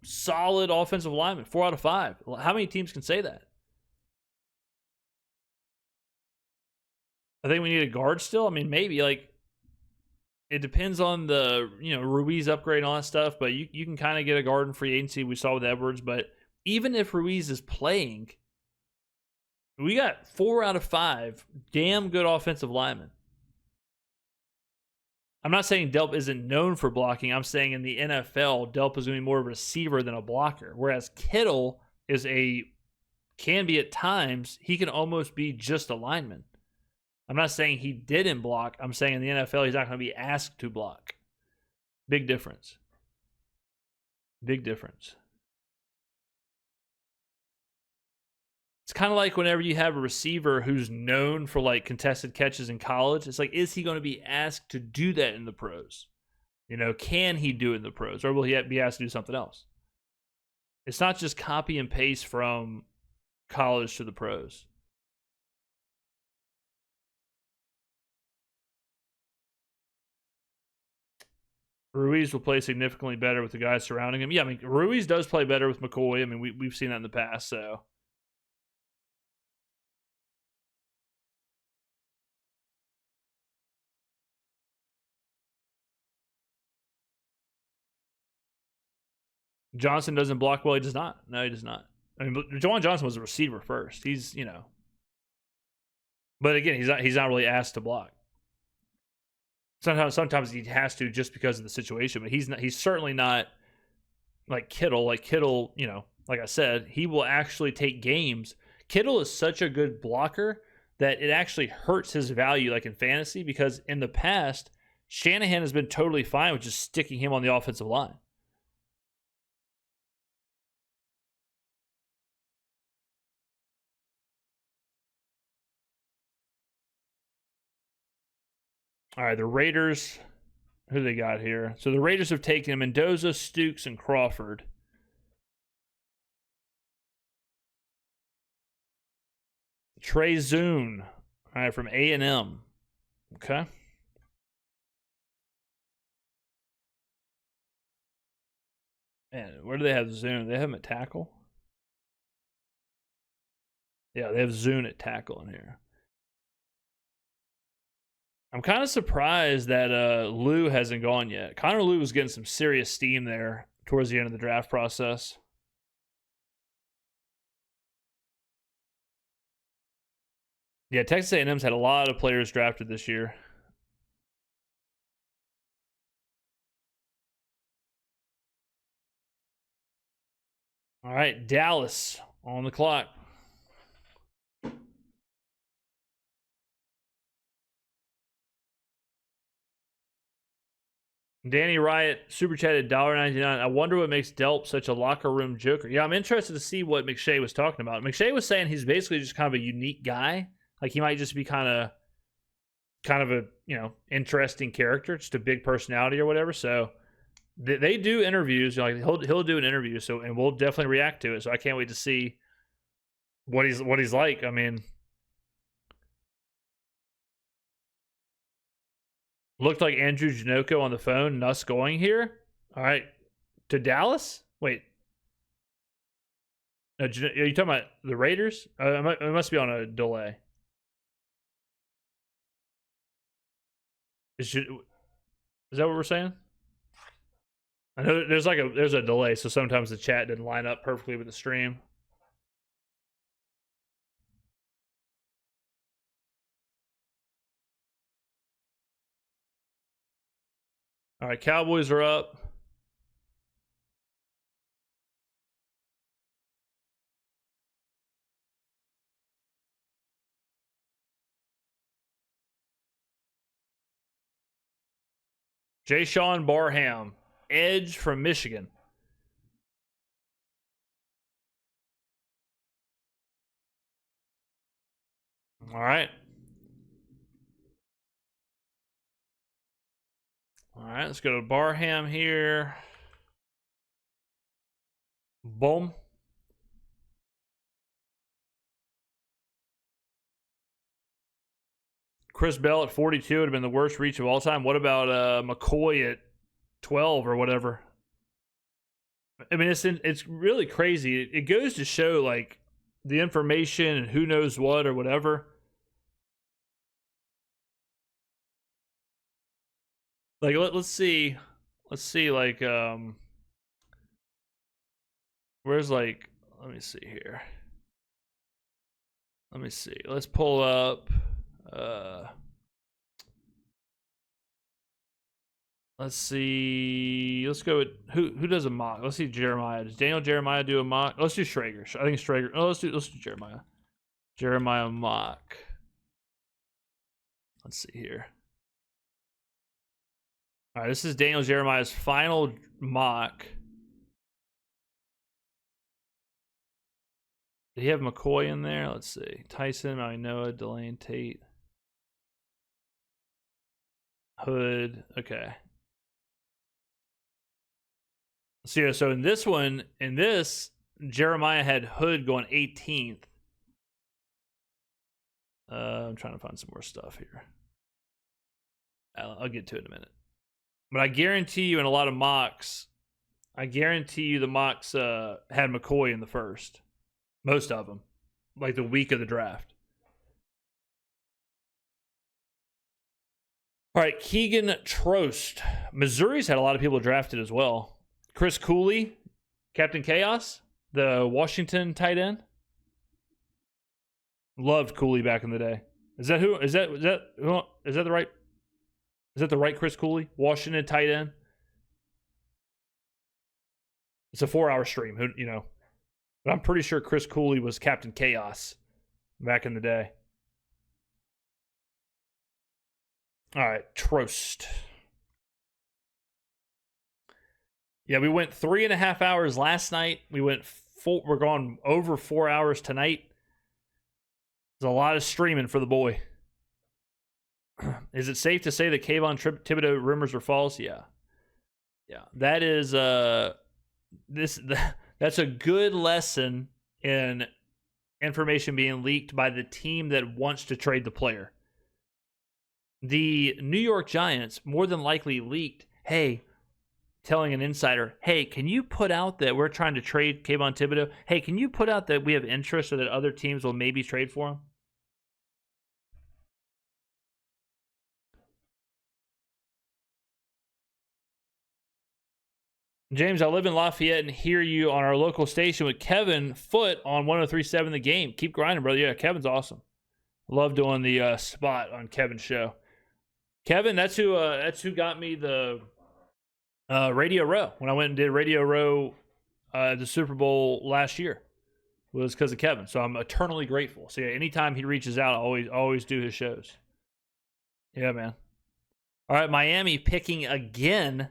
A: solid offensive linemen, 4 out of 5. How many teams can say that? I think we need a guard still. I mean, maybe like it depends on the Ruiz upgrade and all that stuff, but you can kind of get a guard in free agency. We saw with Edwards, but even if Ruiz is playing, we got 4 out of 5 damn good offensive linemen. I'm not saying Delp isn't known for blocking. I'm saying in the NFL, Delp is going to be more of a receiver than a blocker. Whereas Kittle can be at times, he can almost be just a lineman. I'm not saying he didn't block. I'm saying in the NFL, he's not going to be asked to block. Big difference. Big difference. It's kind of like whenever you have a receiver who's known for like contested catches in college. It's like, is he going to be asked to do that in the pros? Can he do it in the pros, or will he be asked to do something else? It's not just copy and paste from college to the pros. Ruiz will play significantly better with the guys surrounding him. Yeah, I mean, Ruiz does play better with McCoy. I mean, we've seen that in the past, so. Johnson doesn't block well. He does not. No, he does not. I mean, Juwan Johnson was a receiver first. He's, but again, he's not really asked to block. Sometimes he has to just because of the situation, but he's certainly not like Kittle. Like Kittle, like I said, he will actually take games. Kittle is such a good blocker that it actually hurts his value, like in fantasy, because in the past, Shanahan has been totally fine with just sticking him on the offensive line. All right, the Raiders. Who they got here? So the Raiders have taken Mendoza, Stukes, and Crawford. Trey Zune. All right, from A&M. Okay. Man, where do they have Zune? They have him at tackle? Yeah, they have Zune at tackle in here. I'm kind of surprised that Lou hasn't gone yet. Connor Lou was getting some serious steam there towards the end of the draft process. Yeah, Texas A&M's had a lot of players drafted this year. All right, Dallas on the clock. Danny Riot super chatted $1.99. I wonder what makes Delp such a locker room joker. Yeah, I'm interested to see what McShay was talking about. McShay was saying he's basically just kind of a unique guy. Like he might just be kind of a interesting character, just a big personality or whatever. So they do interviews. Like he'll do an interview. So and we'll definitely react to it. So I can't wait to see what he's like. I mean. Looked like Andrew Janoko on the phone and us going here. All right. To Dallas? Wait. No, are you talking about the Raiders? It must be on a delay. Is that what we're saying? I know there's a delay, so sometimes the chat didn't line up perfectly with the stream. All right, Cowboys are up. Jay Sean Barham, edge from Michigan. All right. All right, let's go to Barham here. Boom. Chris Bell at 42 would have been the worst reach of all time. What about McCoy at 12 or whatever? I mean, it's really crazy. It goes to show like the information and who knows what or whatever. Like let's see like where's like let me see here. Let me see. Let's pull up let's see. Let's go with who does a mock. Let's see Jeremiah. Does Daniel Jeremiah do a mock? Let's do Schrager. I think Schrager. Oh, let's do Jeremiah. Jeremiah mock. Let's see here. All right, this is Daniel Jeremiah's final mock. Did he have McCoy in there? Let's see. Tyson, Noah, Delane, Tate, Hood. Okay. So in this, Jeremiah had Hood going 18th. I'm trying to find some more stuff here. I'll get to it in a minute. But I guarantee you in a lot of mocks, the mocks had McCoy in the first. Most of them. Like the week of the draft. All right, Keegan Trost. Missouri's had a lot of people drafted as well. Chris Cooley, Captain Chaos, the Washington tight end. Loved Cooley back in the day. Is that the right Chris Cooley? Washington tight end. It's a 4-hour stream, but I'm pretty sure Chris Cooley was Captain Chaos back in the day. All right, Trost. Yeah, we went 3.5 hours last night. We're going over 4 hours tonight. There's a lot of streaming for the boy. Is it safe to say that Kayvon Thibodeau rumors are false? Yeah. That is that's a good lesson in information being leaked by the team that wants to trade the player. The New York Giants more than likely leaked, hey, telling an insider, hey, can you put out that we're trying to trade Kayvon Thibodeau? Hey, can you put out that we have interest so that other teams will maybe trade for him? James, I live in Lafayette and hear you on our local station with Kevin Foote on 103.7 The Game. Keep grinding, brother. Yeah, Kevin's awesome. Love doing the spot on Kevin's show. Kevin, that's who got me the Radio Row when I went and did Radio Row the Super Bowl last year. Was because of Kevin, so I'm eternally grateful. So yeah, anytime he reaches out, I always do his shows. Yeah, man. All right, Miami picking again.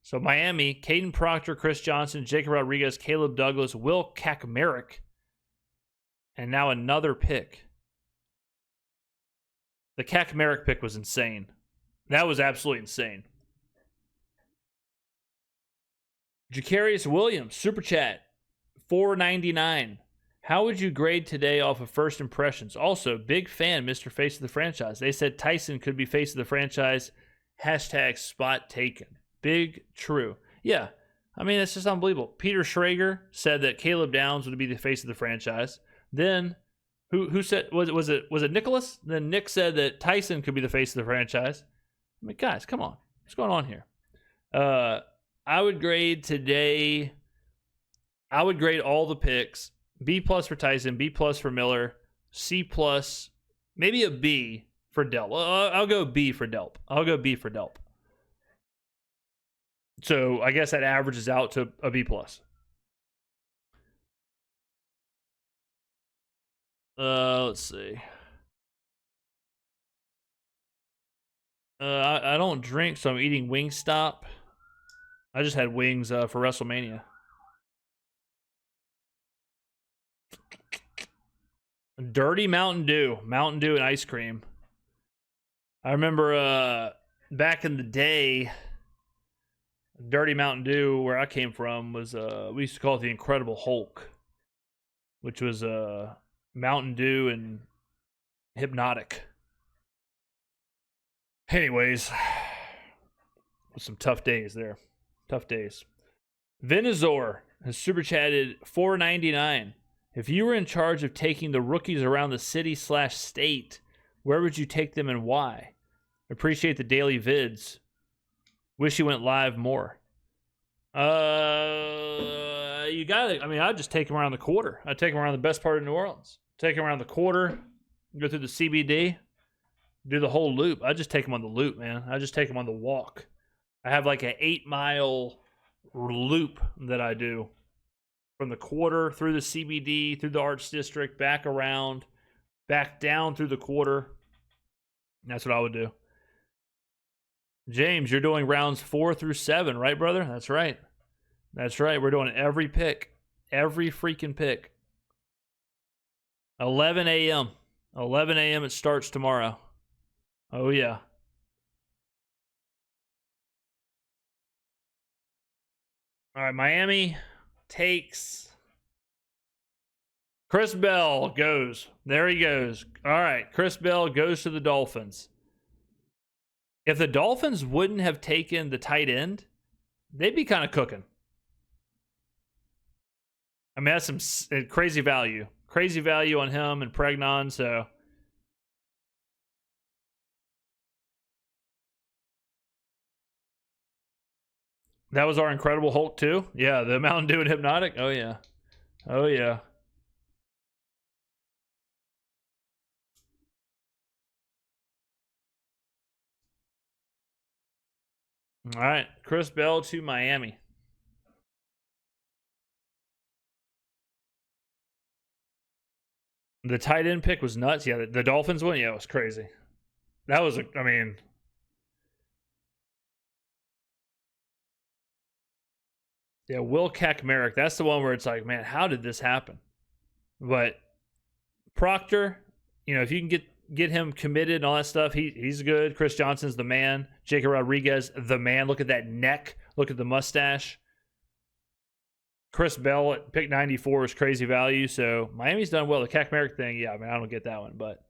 A: So Miami, Caden Proctor, Chris Johnson, Jacob Rodriguez, Caleb Douglas, Will Kaczmarek, and now another pick. The Kaczmarek pick was insane. That was absolutely insane. Jacarius Williams, Super Chat, $4.99. How would you grade today off of first impressions? Also, big fan, Mr. Face of the Franchise. They said Tyson could be face of the franchise. # spot taken. Big true. Yeah, I mean, it's just unbelievable. Peter Schrager said that Caleb Downs would be the face of the franchise. Then, who said, was it Nicholas? Then Nick said that Tyson could be the face of the franchise. I mean, guys, come on. What's going on here? I would grade today, I would grade all the picks. B+ for Tyson, B+ for Miller, C+, maybe a B for Delp. I'll go B for Delp. So I guess that averages out to a B+. Let's see. I don't drink, so I'm eating Wingstop. I just had wings for WrestleMania. Dirty Mountain Dew and ice cream. I remember back in the day, Dirty Mountain Dew, where I came from, was we used to call it the Incredible Hulk, which was Mountain Dew and Hypnotic. Anyways, some tough days there. Tough days. Venizor has super chatted $4.99. If you were in charge of taking the rookies around the city/state, where would you take them and why? Appreciate the daily vids. Wish you went live more. You got it. I mean, I'd just take them around the quarter. I'd take them around the best part of New Orleans. Take them around the quarter, go through the CBD, do the whole loop. I'd just take them on the loop, man. I'd just take them on the walk. I have like an 8-mile loop that I do from the quarter through the CBD, through the Arts District, back around, back down through the quarter. That's what I would do. James, you're doing rounds 4 through 7, right, brother? That's right. That's right. We're doing every pick. Every freaking pick. 11 a.m. 11 a.m. it starts tomorrow. Oh, yeah. All right, Miami takes. Chris Bell goes. There he goes. All right, Chris Bell goes to the Dolphins. If the Dolphins wouldn't have taken the tight end, they'd be kind of cooking. I mean, that's some crazy value. Crazy value on him and Pregnon, so. That was our Incredible Hulk, too? Yeah, the Mountain Dew and Hypnotic? Oh, yeah. Oh, yeah. All right, Chris Bell to Miami. The tight end pick was nuts. Yeah, the Dolphins one, yeah, it was crazy. That was, I mean. Yeah, Will Kaczmarek. That's the one where it's like, man, how did this happen? But Proctor, you know, if you can get get him committed and all that stuff. He's good. Chris Johnson's the man. Jacob Rodriguez, the man. Look at that neck. Look at the mustache. Chris Bell at pick 94 is crazy value. So Miami's done well. The Cac Merrick thing, yeah, I mean, I don't get that one, but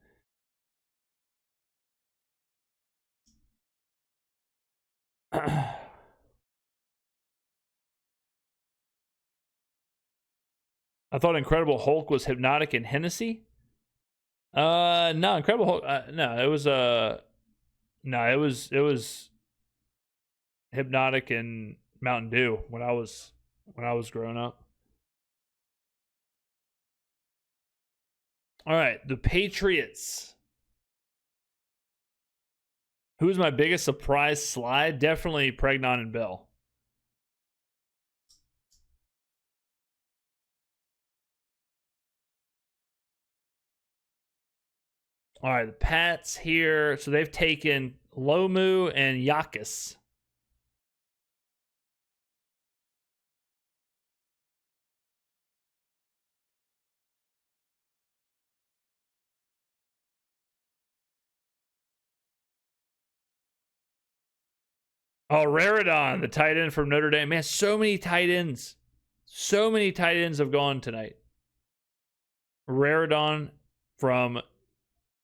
A: I thought Incredible Hulk was Hypnotic and Hennessy. No, Incredible Hulk. No, it was it was Hypnotic and Mountain Dew when I was growing up. All right, the Patriots. Who's my biggest surprise slide? Definitely Pregnon and Bell. All right, the Pats here. So they've taken Lomu and Yakis. Oh, Raridon, the tight end from Notre Dame. Man, so many tight ends. So many tight ends have gone tonight. Raridon from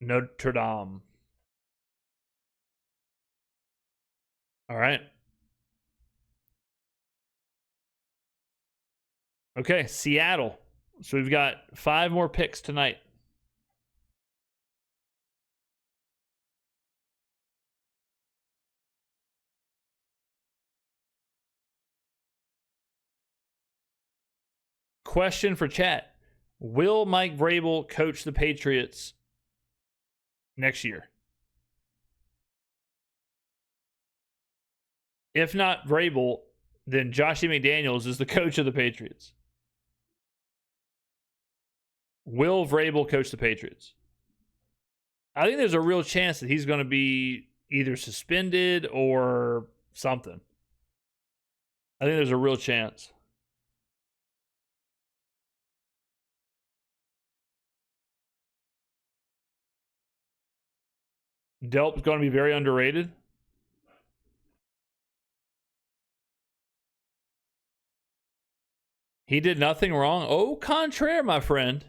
A: Notre Dame. All right. Okay, Seattle. So we've got 5 more picks tonight. Question for chat. Will Mike Vrabel coach the Patriots next year? If not Vrabel, then Josh McDaniels is the coach of the Patriots. Will Vrabel coach the Patriots? I think there's a real chance that he's going to be either suspended or something. I think there's a real chance. Delp's going to be very underrated. He did nothing wrong. Au contraire, my friend.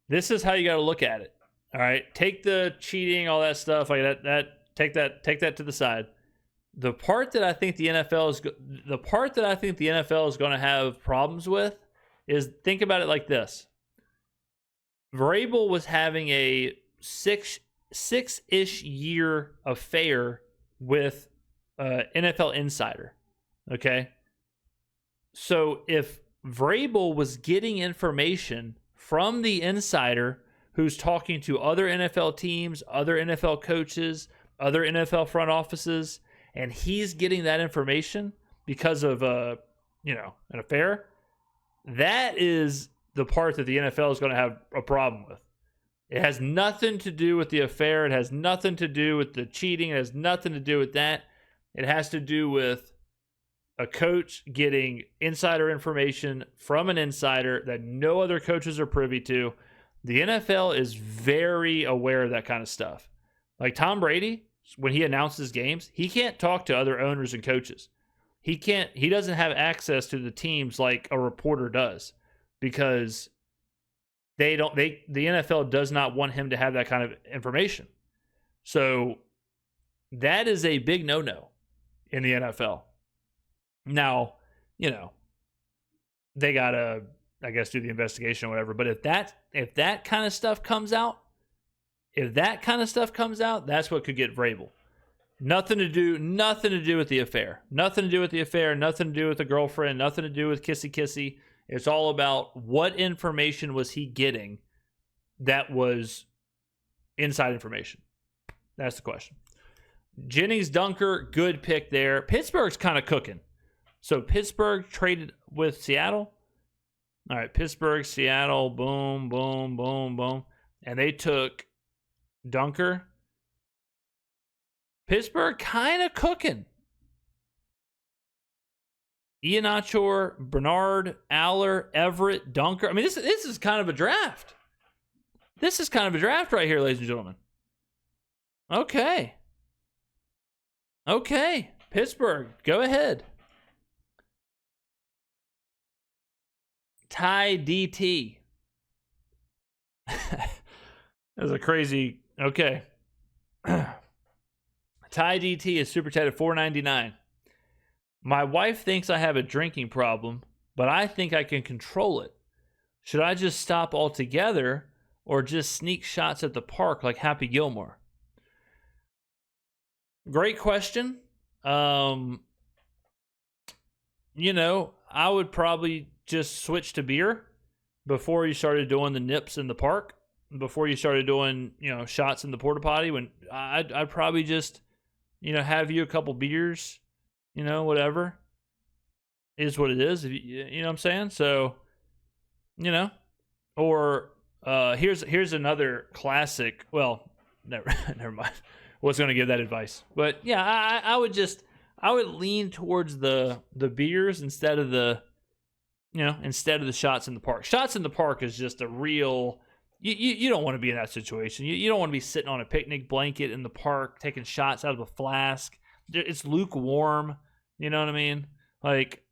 A: This is how you got to look at it. All right, take the cheating, all that stuff like that. Take that to the side. The part that I think the NFL is going to have problems with is, think about it like this. Vrabel was having a six-ish year affair with NFL Insider. Okay, so if Vrabel was getting information from the insider who's talking to other NFL teams, other NFL coaches, other NFL front offices, and he's getting that information because of an affair, that is the part that the NFL is going to have a problem with. It has nothing to do with the affair. It has nothing to do with the cheating. It has nothing to do with that. It has to do with a coach getting insider information from an insider that no other coaches are privy to. The NFL is very aware of that kind of stuff. Like Tom Brady, when he announces games, he can't talk to other owners and coaches. He doesn't have access to the teams like a reporter does, because the NFL does not want him to have that kind of information. So that is a big no-no in the NFL. Now, they got to, I guess, do the investigation or whatever. But if that kind of stuff comes out, that's what could get Vrabel. Nothing to do with the affair. Nothing to do with the girlfriend. Nothing to do with kissy. It's all about what information was he getting that was inside information. That's the question. Jennings Dunker, good pick there. Pittsburgh's kind of cooking. So Pittsburgh traded with Seattle. All right, Pittsburgh, Seattle, boom, boom, boom, boom. And they took Dunker. Pittsburgh kind of cooking. Iheanacho, Bernard, Aller, Everett, Dunker. I mean, this is kind of a draft. This is kind of a draft right here, ladies and gentlemen. Okay. Okay. Pittsburgh, go ahead. Ty DT. That's a crazy. Okay. Ty DT is super chat at $4.99. My wife thinks I have a drinking problem, but I think I can control it. Should I just stop altogether or just sneak shots at the park like Happy Gilmore? Great question. You know, I would probably just switch to beer before you started doing the nips in the park, before you started doing, you know, shots in the porta potty. When I'd probably just, you know, have you a couple beers, you know, whatever is what it is. You know what I'm saying? So, you know, or here's another classic. Well, never mind. Was going to give that advice, but yeah, I would lean towards the beers instead of the, you know, instead of the shots in the park. Shots in the park is just a real. You don't want to be in that situation. You don't want to be sitting on a picnic blanket in the park taking shots out of a flask. It's lukewarm. You know what I mean? Like,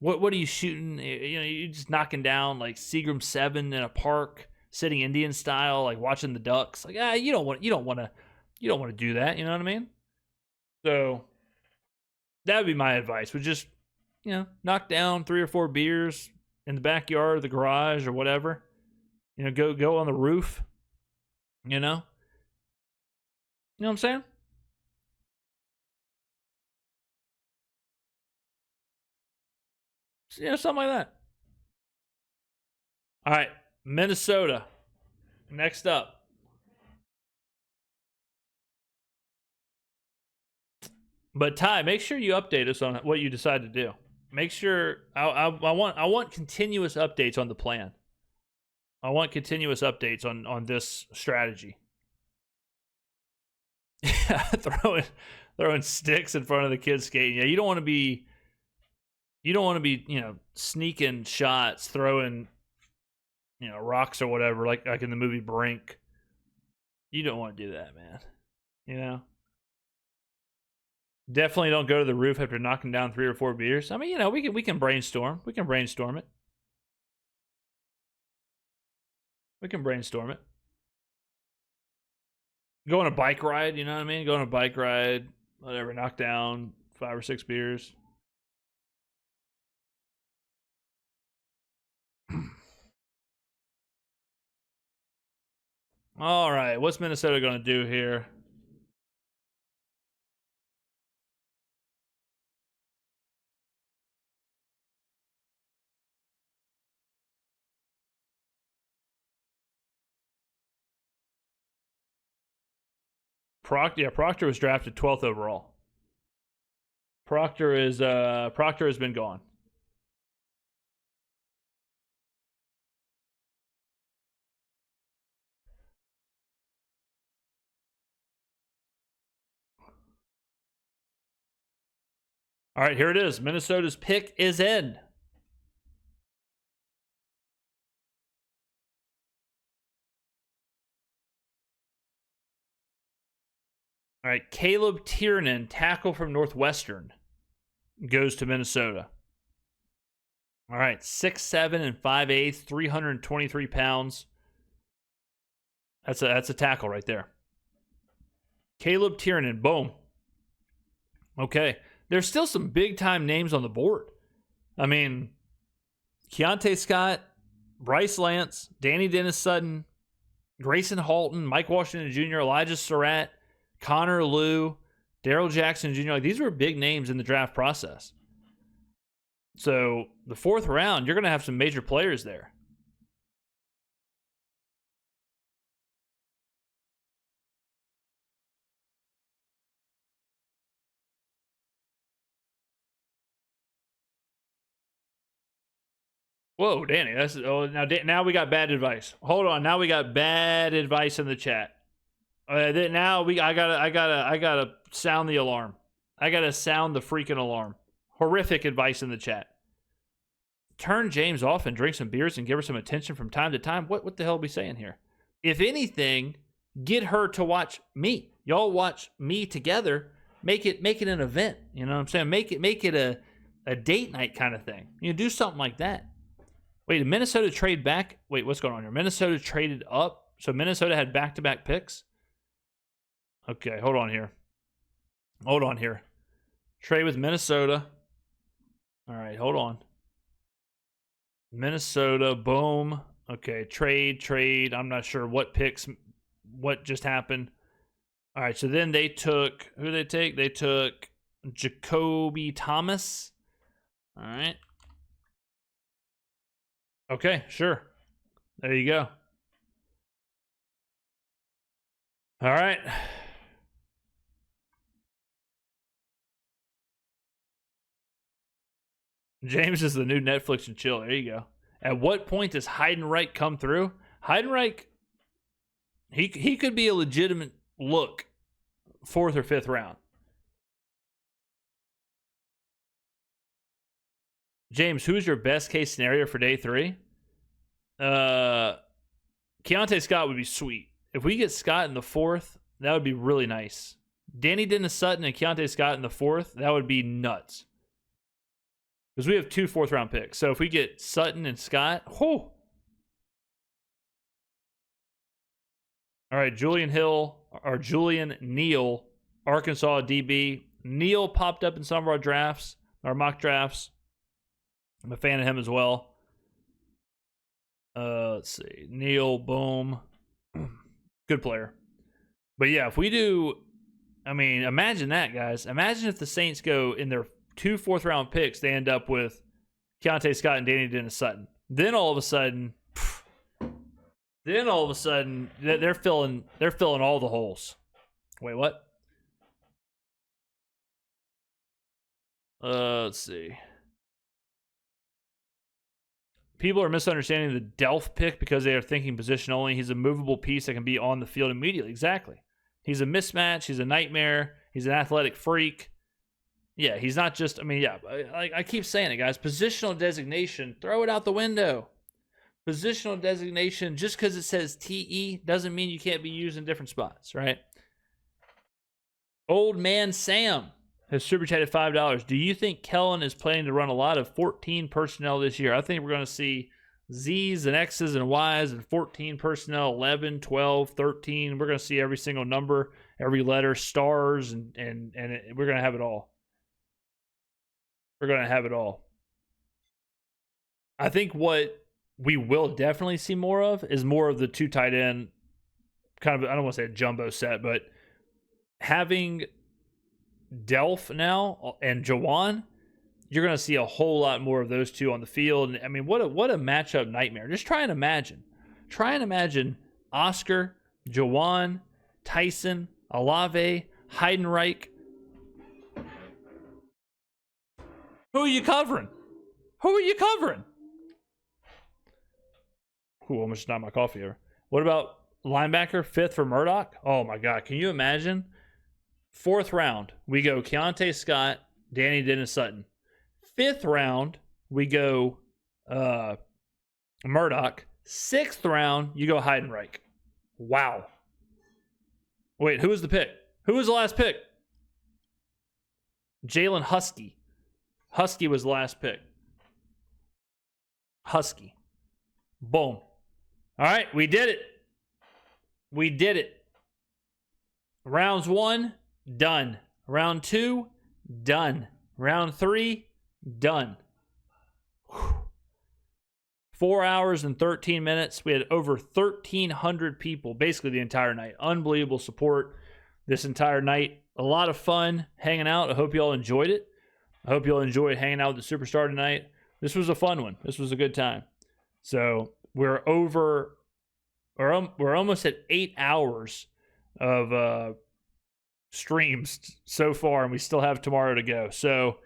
A: what are you shooting? You know, you're just knocking down like Seagram 7 in a park, sitting Indian style, like watching the ducks. Like, you don't want to do that. You know what I mean? So that would be my advice. Would just, you know, knock down 3 or 4 beers in the backyard or the garage or whatever. You know, go on the roof. You know what I'm saying? You know, something like that. All right, Minnesota. Next up. But Ty, make sure you update us on what you decide to do. Make sure I want continuous updates on the plan. I want continuous updates on this strategy. throwing sticks in front of the kids skating. Yeah, you don't want to be, you know, sneaking shots, throwing, you know, rocks or whatever, like in the movie Brink. You don't want to do that, man. You know? Definitely don't go to the roof after knocking down 3 or 4 beers. I mean, you know, we can brainstorm. We can brainstorm it. Go on a bike ride, you know what I mean? Go on a bike ride, whatever, knock down 5 or 6 beers. All right, what's Minnesota going to do here? Proctor was drafted 12th overall. Proctor has been gone. All right, here it is. Minnesota's pick is in. All right, Caleb Tiernan, tackle from Northwestern, goes to Minnesota. All right, 6'7" and 5'8", 323 pounds. That's a tackle right there. Caleb Tiernan, boom. Okay, there's still some big time names on the board. I mean, Keontae Scott, Bryce Lance, Danny Dennis Sutton, Grayson Halton, Mike Washington Jr., Elijah Surratt, Connor Liu, Daryl Jackson Jr. Like, these were big names in the draft process. So the 4th round, you're going to have some major players there. Whoa, Danny, now we got bad advice. Hold on, now we got bad advice in the chat. I gotta sound the alarm. I gotta sound the freaking alarm. Horrific advice in the chat. Turn James off and drink some beers and give her some attention from time to time. What the hell are we saying here? If anything, Get her to watch me. Y'all watch me together. Make it an event. You know what I'm saying? Make it a date night kind of thing. You know, do something like that. Wait, did Minnesota trade back? Wait, what's going on here? Minnesota traded up. So Minnesota had back-to-back picks. Okay, hold on here. Trade with Minnesota. All right, hold on. Minnesota, boom. Okay, trade. I'm not sure what picks, what just happened. All right, so then they took, who did they take? They took Jacoby Thomas. All right. Okay, sure. There you go. All right. James is the new Netflix and chill. There you go. At what point does Heidenreich come through? Heidenreich, he could be a legitimate look 4th or 5th round. James, who's your best case scenario for day 3? Keontae Scott would be sweet. If we get Scott in the 4th, that would be really nice. Danny Dennis Sutton and Keontae Scott in the 4th, that would be nuts. Because we have 2 4th round picks. So if we get Sutton and Scott, whoo. All right, Julian Neal, Arkansas DB. Neal popped up in some of our drafts, our mock drafts. I'm a fan of him as well. Let's see. Neal, boom. Good player. But yeah, if we do, I mean, imagine that, guys. Imagine if the Saints go in their 2 4th round picks, they end up with Keontae Scott and Danny Dennis Sutton. Then all of a sudden, they're filling all the holes. Wait, what? Let's see. People are misunderstanding the Delph pick because they are thinking position only. He's a movable piece that can be on the field immediately. Exactly. He's a mismatch. He's a nightmare. He's an athletic freak. Yeah, he's not just, I mean, yeah, I keep saying it, guys. Positional designation, throw it out the window. Positional designation, just because it says TE doesn't mean you can't be used in different spots, right? Old Man Sam has super chatted $5. Do you think Kellen is planning to run a lot of 14 personnel this year? I think we're going to see Z's and X's and Y's and 14 personnel, 11, 12, 13. We're going to see every single number, every letter, stars, and we're going to have it all. We're going to have it all. I think what we will definitely see more of is more of the 2 tight end, kind of, I don't want to say a jumbo set, but having Delph now and Jawan, you're going to see a whole lot more of those 2 on the field. And I mean, what a matchup nightmare. Just try and imagine. Oscar, Jawan, Tyson, Olave, Heidenreich. Who are you covering? Ooh, almost knocked my coffee over. What about linebacker, 5th for Murdoch? Oh my God, can you imagine? 4th round, we go Keontae Scott, Danny Dennis Sutton. 5th round, we go Murdoch. 6th round, you go Heidenreich. Wow. Wait, who was the pick? Who was the last pick? Jalen Husky. Husky was the last pick. Husky. Boom. All right, we did it. Rounds 1, done. Round 2, done. Round 3, done. 4 hours and 13 minutes. We had over 1,300 people, basically the entire night. Unbelievable support this entire night. A lot of fun hanging out. I hope you all enjoyed it. I hope you all enjoyed hanging out with the Superstar tonight. This was a fun one. This was a good time. So we're almost at 8 hours of streams so far, and we still have tomorrow to go. So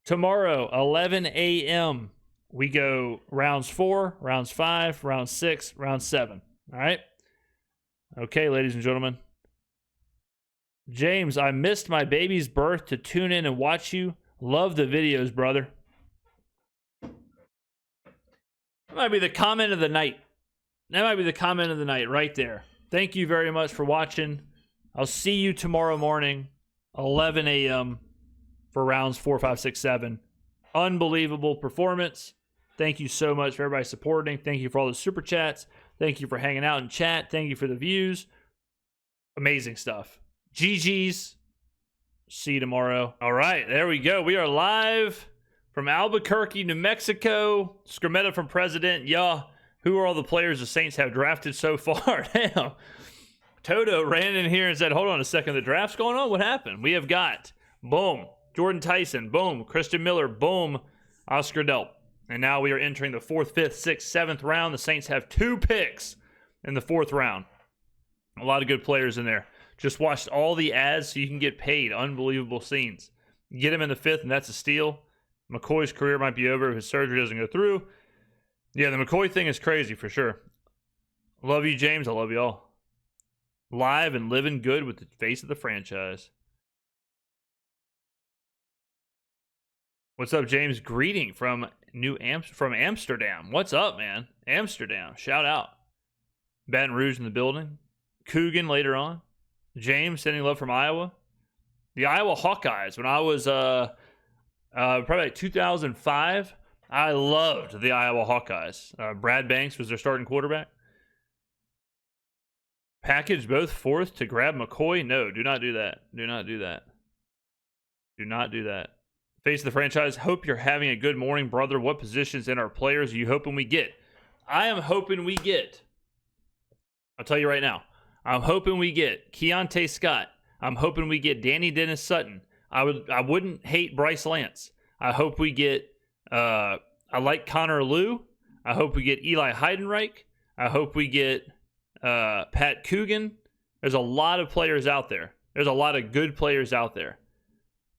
A: tomorrow, 11 a.m., we go rounds 4, rounds 5, round 6, round 7. All right? Okay, ladies and gentlemen. James, I missed my baby's birth to tune in and watch you. Love the videos, brother. That might be the comment of the night. That might be the comment of the night right there. Thank you very much for watching. I'll see you tomorrow morning, 11 a.m. for rounds 4, 5, 6, 7. Unbelievable performance. Thank you so much for everybody supporting. Thank you for all the super chats. Thank you for hanging out in chat. Thank you for the views. Amazing stuff. GG's. See you tomorrow. All right, there we go. We are live from Albuquerque, New Mexico. Skrmetta from President. Yeah. Who are all the players the Saints have drafted so far? Damn. Toto ran in here and said, hold on a second. The draft's going on? What happened? We have got, boom, Jordan Tyson. Boom, Christian Miller. Boom, Oscar Delp. And now we are entering the 4th, 5th, 6th, 7th round. The Saints have 2 picks in the 4th round. A lot of good players in there. Just watched all the ads so you can get paid. Unbelievable scenes. Get him in the 5th, and that's a steal. McCoy's career might be over if his surgery doesn't go through. Yeah, the McCoy thing is crazy for sure. Love you, James. I love you all. Live and living good with the face of the franchise. What's up, James? Greeting from Amsterdam. What's up, man? Amsterdam. Shout out. Baton Rouge in the building. Coogan later on. James sending love from Iowa. The Iowa Hawkeyes. When I was probably like 2005, I loved the Iowa Hawkeyes. Brad Banks was their starting quarterback. Package both 4th to grab McCoy? No, do not do that. Do not do that. Do not do that. Face of the franchise, hope you're having a good morning, brother. What positions in our players are you hoping we get? I am hoping we get, I'll tell you right now, I'm hoping we get Keontae Scott. I'm hoping we get Danny Dennis Sutton. I wouldn't hate Bryce Lance. I hope we get I like Connor Liu. I hope we get Eli Heidenreich. I hope we get Pat Coogan. There's a lot of players out there. There's a lot of good players out there.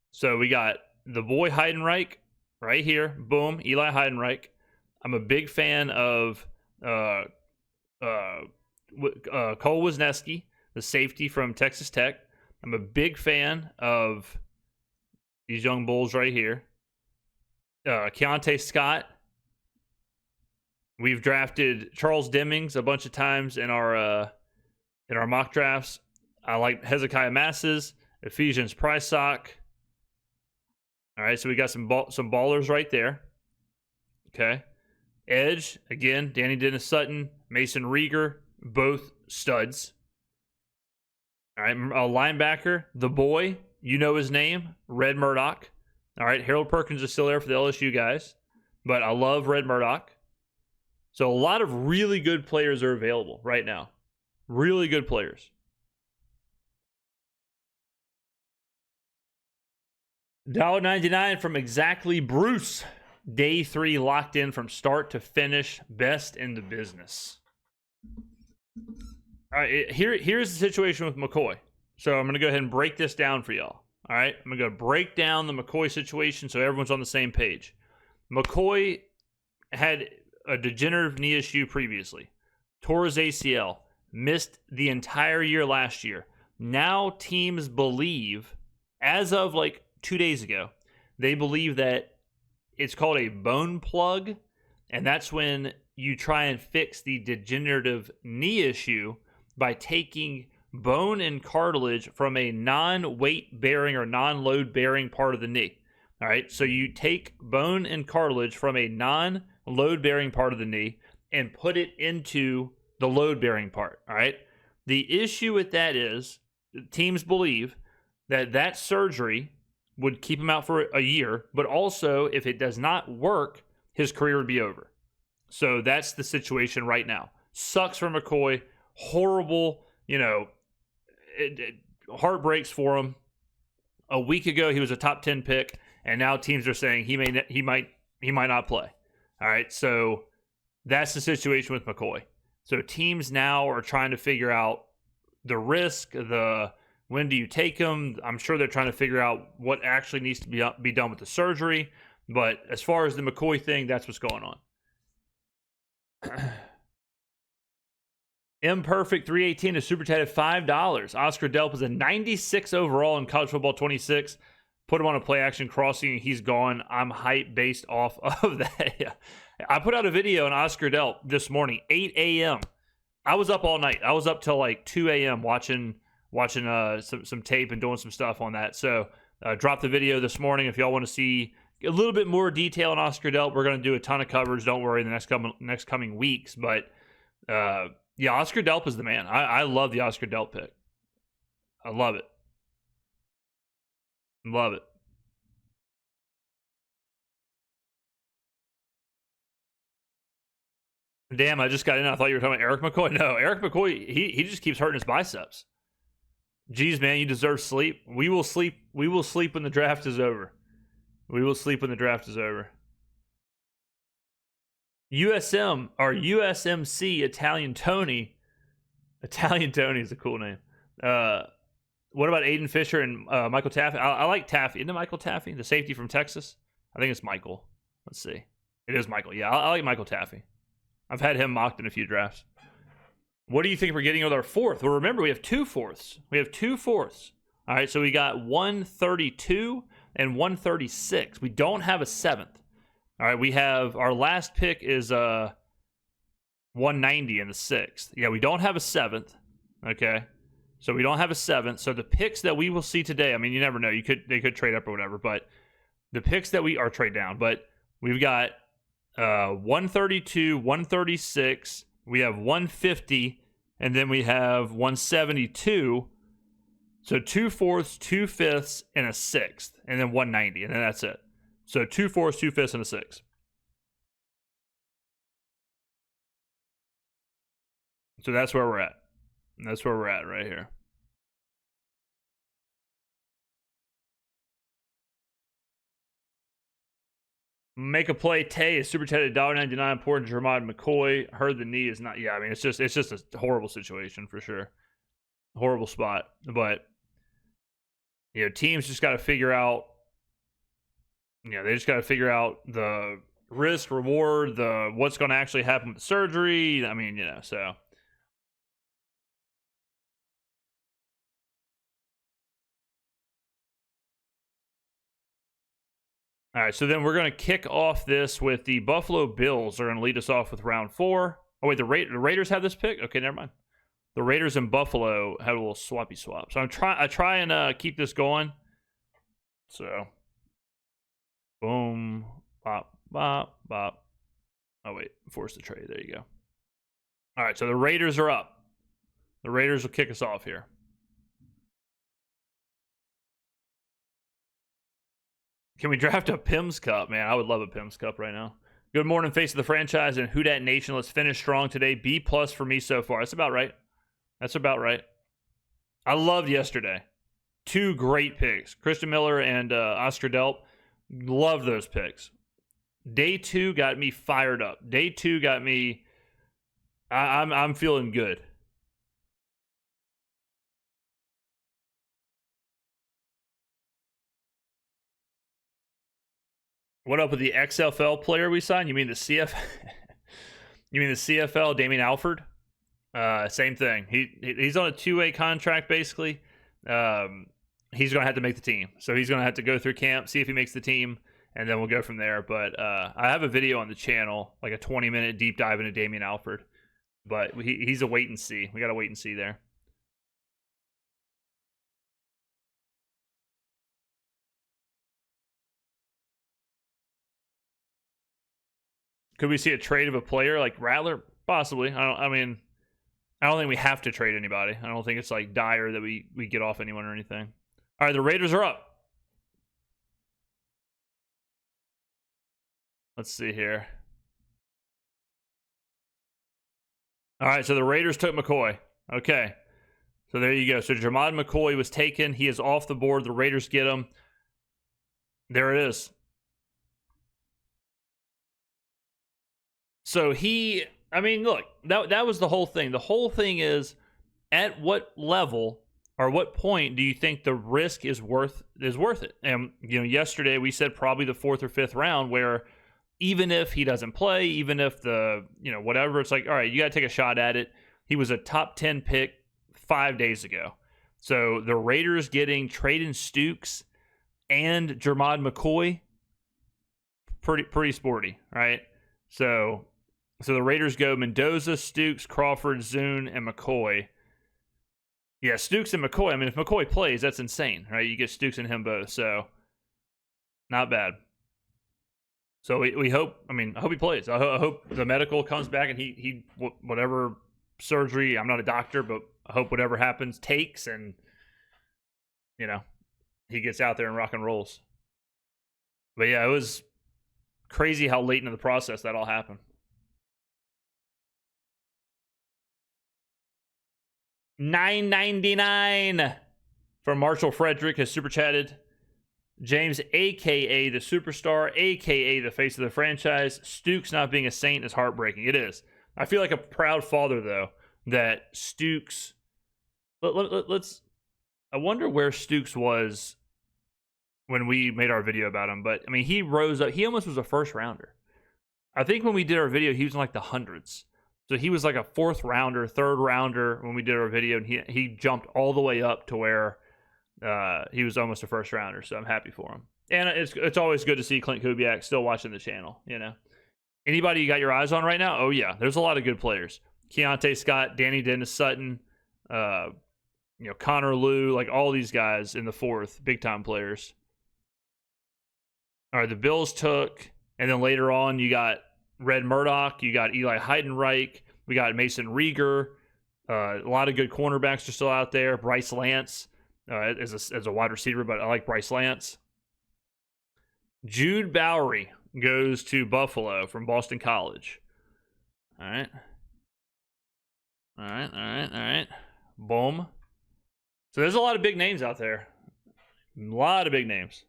A: So we got the boy Heidenreich right here. Boom, Eli Heidenreich. I'm a big fan of Cole Wisniewski, the safety from Texas Tech. I'm a big fan of these young bulls right here. Keontae Scott. We've drafted Charles Demings a bunch of times in our mock drafts. I like Hezekiah Masses, Ephesians Prysock. All right, so we got some ballers right there. Okay. Edge, again, Danny Dennis Sutton, Mason Rieger, both studs. All right, a linebacker, the boy, you know his name, Red Murdoch. All right, Harold Perkins is still there for the LSU guys, but I love Red Murdoch. So a lot of really good players are available right now. Really good players. $1.99 from Exactly Bruce. Day 3 locked in from start to finish. Best in the business. All right, here's the situation with McCoy. So I'm going to go ahead and break this down for y'all. All right, I'm going to go break down the McCoy situation so everyone's on the same page. McCoy had a degenerative knee issue previously. Tore his ACL. Missed the entire year last year. Now teams believe, as of like 2 days ago, they believe that it's called a bone plug, and that's when you try and fix the degenerative knee issue by taking bone and cartilage from a non-weight bearing or non-load bearing part of the knee. All right, so you take bone and cartilage from a non-load bearing part of the knee and put it into the load bearing part. All right, the issue with that is teams believe that surgery would keep him out for a year, but also if it does not work, his career would be over. So that's the situation right now. Sucks for McCoy. Horrible, it heartbreaks for him. A week ago, he was a top 10 pick, and now teams are saying he might not play. All right, so that's the situation with McCoy. So teams now are trying to figure out the risk, when do you take him? I'm sure they're trying to figure out what actually needs to be done with the surgery. But as far as the McCoy thing, that's what's going on. Imperfect 318 is super chatted $5. Oscar Delp is a 96 overall in college football 26. Put him on a play action crossing and he's gone. I'm hyped based off of that. I put out a video on Oscar Delp this morning, 8 a.m. I was up all night. I was up till like 2 a.m. watching some tape and doing some stuff on that. So dropped the video this morning. If y'all want to see a little bit more detail on Oscar Delp, we're going to do a ton of coverage. Don't worry, in the next coming weeks. But yeah, Oscar Delp is the man. I love the Oscar Delp pick. I love it. Love it. Damn, I just got in. I thought you were talking about Eric McCoy. No, Eric McCoy, he just keeps hurting his biceps. Jeez, man, you deserve sleep. We will sleep. We will sleep when the draft is over. We will sleep when the draft is over. USM or USMC Italian Tony. Italian Tony is a cool name. What about Aiden Fisher and Michael Taffy? I like Taffy. Isn't it Michael Taffy, the safety from Texas? I think it's Michael. Let's see. It is Michael. Yeah, I like Michael Taffy. I've had him mocked in a few drafts. What do you think we're getting with our fourth? Well, remember, we have 2 fourths. We have 2 fourths. All right, so we got 132 and 136. We don't have a 7th. All right, we have our last pick is 190 in the 6th. Yeah, we don't have a 7th. Okay, so we don't have a 7th. So the picks that we will see today, I mean, you never know. They could trade up or whatever, but the picks that we are trade down. But we've got 132, 136. We have 150, and then we have 172. So 2 fourths, 2 fifths, and a 6th, and then 190, and then that's it. So 2 fourths, 2 fifths, and a 6th. So that's where we're at. That's where we're at right here. Make a play. Tay is super chatted $1.99. Poor Jermod McCoy. Heard the knee is not. Yeah, I mean it's just a horrible situation for sure. Horrible spot, but teams just got to figure out. They just got to figure out the risk, reward, the what's going to actually happen with the surgery. I mean, so. All right, so then we're going to kick off this with the Buffalo Bills. They're going to lead us off with round 4. Oh, wait, the Raiders have this pick? Okay, never mind. The Raiders and Buffalo had a little swappy swap. So I try and keep this going. So, boom, bop, bop, bop. Oh, wait, force the trade. There you go. All right, so the Raiders are up. The Raiders will kick us off here. Can we draft a Pims Cup? Man, I would love a Pims Cup right now. Good morning, face of the franchise and Who Dat Nation. Let's finish strong today. B+ for me so far. That's about right. That's about right. I loved yesterday. 2 great picks. Christian Miller and Oscar Delp. Love those picks. Day 2 got me fired up. Day 2 got me... I'm feeling good. What up with the XFL player we signed? You mean the CF? You mean the CFL, Damian Alford? Same thing. He's on a 2-way contract basically. He's going to have to make the team. So he's going to have to go through camp, see if he makes the team, and then we'll go from there. But I have a video on the channel, like a 20-minute deep dive into Damian Alford. But he's a wait and see. We got to wait and see there. Could we see a trade of a player like Rattler? Possibly. I don't think we have to trade anybody. I don't think it's like dire that we get off anyone or anything. All right, the Raiders are up. Let's see here. All right, so the Raiders took McCoy. Okay. So there you go. So Jermod McCoy was taken. He is off the board. The Raiders get him. There it is. So look, that was the whole thing. The whole thing is, at what level or what point do you think the risk is worth it? And yesterday we said probably the 4th or 5th round, where even if he doesn't play, even if the whatever, it's like, all right, you got to take a shot at it. He was a top 10 pick 5 days ago. So the Raiders getting Traden Stukes and Jermod McCoy, pretty sporty, right? So So the Raiders go Mendoza, Stukes, Crawford, Zune, and McCoy. Yeah, Stukes and McCoy. I mean, if McCoy plays, that's insane, right? You get Stukes and him both, so not bad. So we hope. I mean, I hope he plays. I hope the medical comes back and he whatever surgery. I'm not a doctor, but I hope whatever happens takes, and he gets out there and rock and rolls. But yeah, it was crazy how late into the process that all happened. $9.99 from Marshall Frederick has super chatted. James, a.k.a. the superstar, a.k.a. the face of the franchise. Stukes not being a Saint is heartbreaking. It is. I feel like a proud father, though, that Stukes... Let's... I wonder where Stukes was when we made our video about him. But, I mean, he rose up. He almost was a first rounder. I think when we did our video, he was in like the hundreds. So he was like a fourth rounder, third rounder when we did our video. And he jumped all the way up to where he was almost a first rounder. So I'm happy for him. And it's always good to see Clint Kubiak still watching the channel, Anybody you got your eyes on right now? Oh, yeah. There's a lot of good players. Keontae Scott, Danny Dennis Sutton, Connor Liu, like all these guys in the fourth, big-time players. All right, the Bills took, and then later on you got Red Murdoch, you got Eli Heidenreich, we got Mason Rieger, a lot of good cornerbacks are still out there. Bryce Lance as a wide receiver, but I like Bryce Lance. Jude Bowery goes to Buffalo from Boston College. All right. Boom. So there's a lot of big names out there. A lot of big names.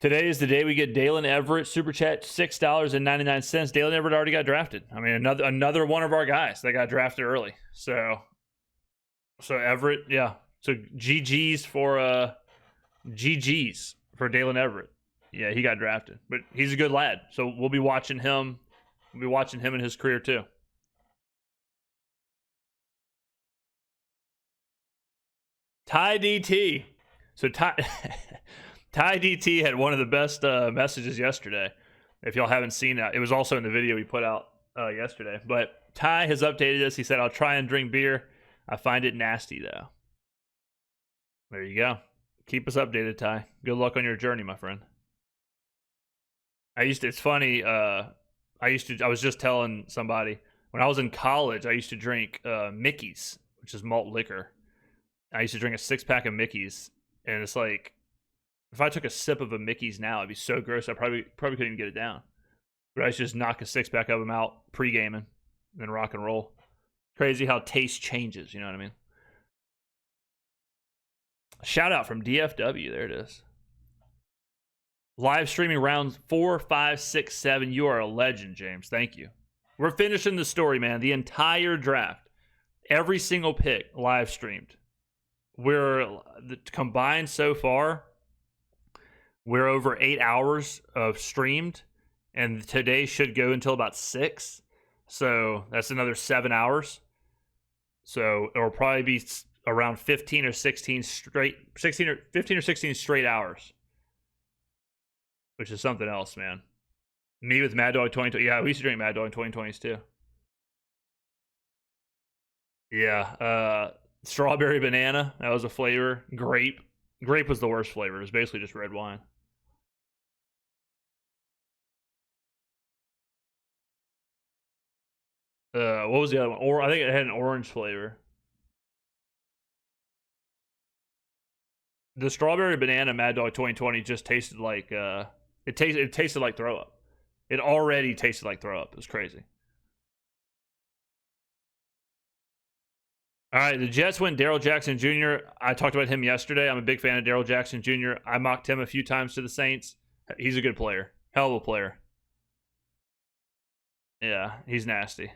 A: Today is the day we get Dalen Everett, Super Chat, $6.99. Dalen Everett already got drafted. I mean, another one of our guys that got drafted early. So Everett, yeah. So GG's for Dalen Everett. Yeah, he got drafted. But he's a good lad. So we'll be watching him. We'll be watching him in his career too. Ty DT. So Ty DT had one of the best messages yesterday. If y'all haven't seen that, it was also in the video we put out yesterday. But Ty has updated us. He said, "I'll try and drink beer. I find it nasty though." There you go. Keep us updated, Ty. Good luck on your journey, my friend. It's funny. I was just telling somebody when I was in college, I used to drink Mickey's, which is malt liquor. I used to drink a 6-pack of Mickey's, and it's like, if I took a sip of a Mickey's now, it'd be so gross. I probably couldn't even get it down. But I used to just knock a 6-pack of them out pre-gaming, then rock and roll. Crazy how taste changes. You know what I mean? Shout out from DFW. There it is. Live streaming rounds 4, 5, 6, 7. You are a legend, James. Thank you. We're finishing the story, man. The entire draft, every single pick live streamed. We're combined so far. We're over 8 hours of streamed, and today should go until about 6. So that's another 7 hours. So it'll probably be around 15 or 16 straight, 15 or 16 straight hours, which is something else, man. Me with Mad Dog 2020. Yeah, we used to drink Mad Dog in 2020s too. Yeah, strawberry banana, that was a flavor. Grape was the worst flavor. It was basically just red wine. What was the other one? I think it had an orange flavor. The strawberry banana Mad Dog 2020 just tasted like it tasted like throw up. It already tasted like throw up. It was crazy. All right, the Jets went Darrell Jackson Jr. I talked about him yesterday. I'm a big fan of Darrell Jackson Jr. I mocked him a few times to the Saints. He's a good player. Hell of a player. Yeah, he's nasty.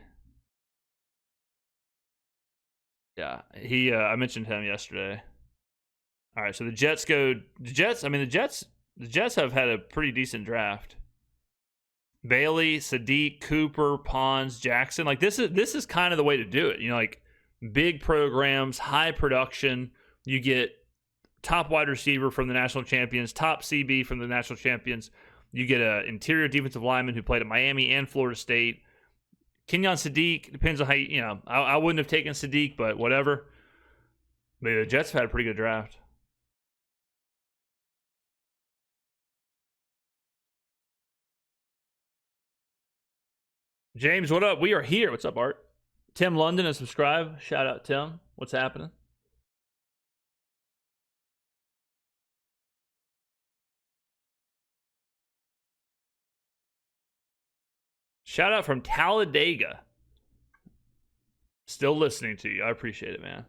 A: Yeah, I mentioned him yesterday. All right, so the Jets go. The Jets have had a pretty decent draft. Bailey, Sadiq, Cooper, Pons, Jackson. Like this is kind of the way to do it. Like big programs, high production. You get top wide receiver from the national champions, top CB from the national champions. You get an interior defensive lineman who played at Miami and Florida State. Kenyon Sadiq, depends on how you know. I wouldn't have taken Sadiq, but whatever. But the Jets have had a pretty good draft. James, what up? We are here. What's up, Art? Tim London has subscribed. Shout out, Tim. What's happening? Shout out from Talladega. Still listening to you. I appreciate it, man.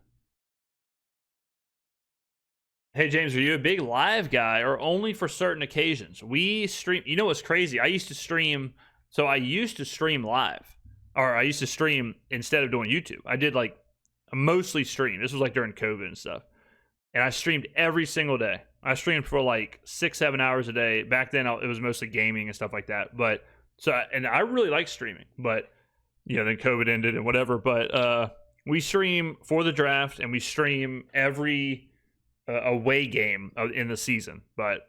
A: Hey, James, are you a big live guy or only for certain occasions? We stream. You know what's crazy? I used to stream. So I used to stream live. Or I used to stream instead of doing YouTube. I did like mostly stream. This was like during COVID and stuff. And I streamed every single day. I streamed for like 6-7 hours a day. Back then, it was mostly gaming and stuff like that. But and I really like streaming. But then COVID ended and whatever. But we stream for the draft and we stream every away game in the season. But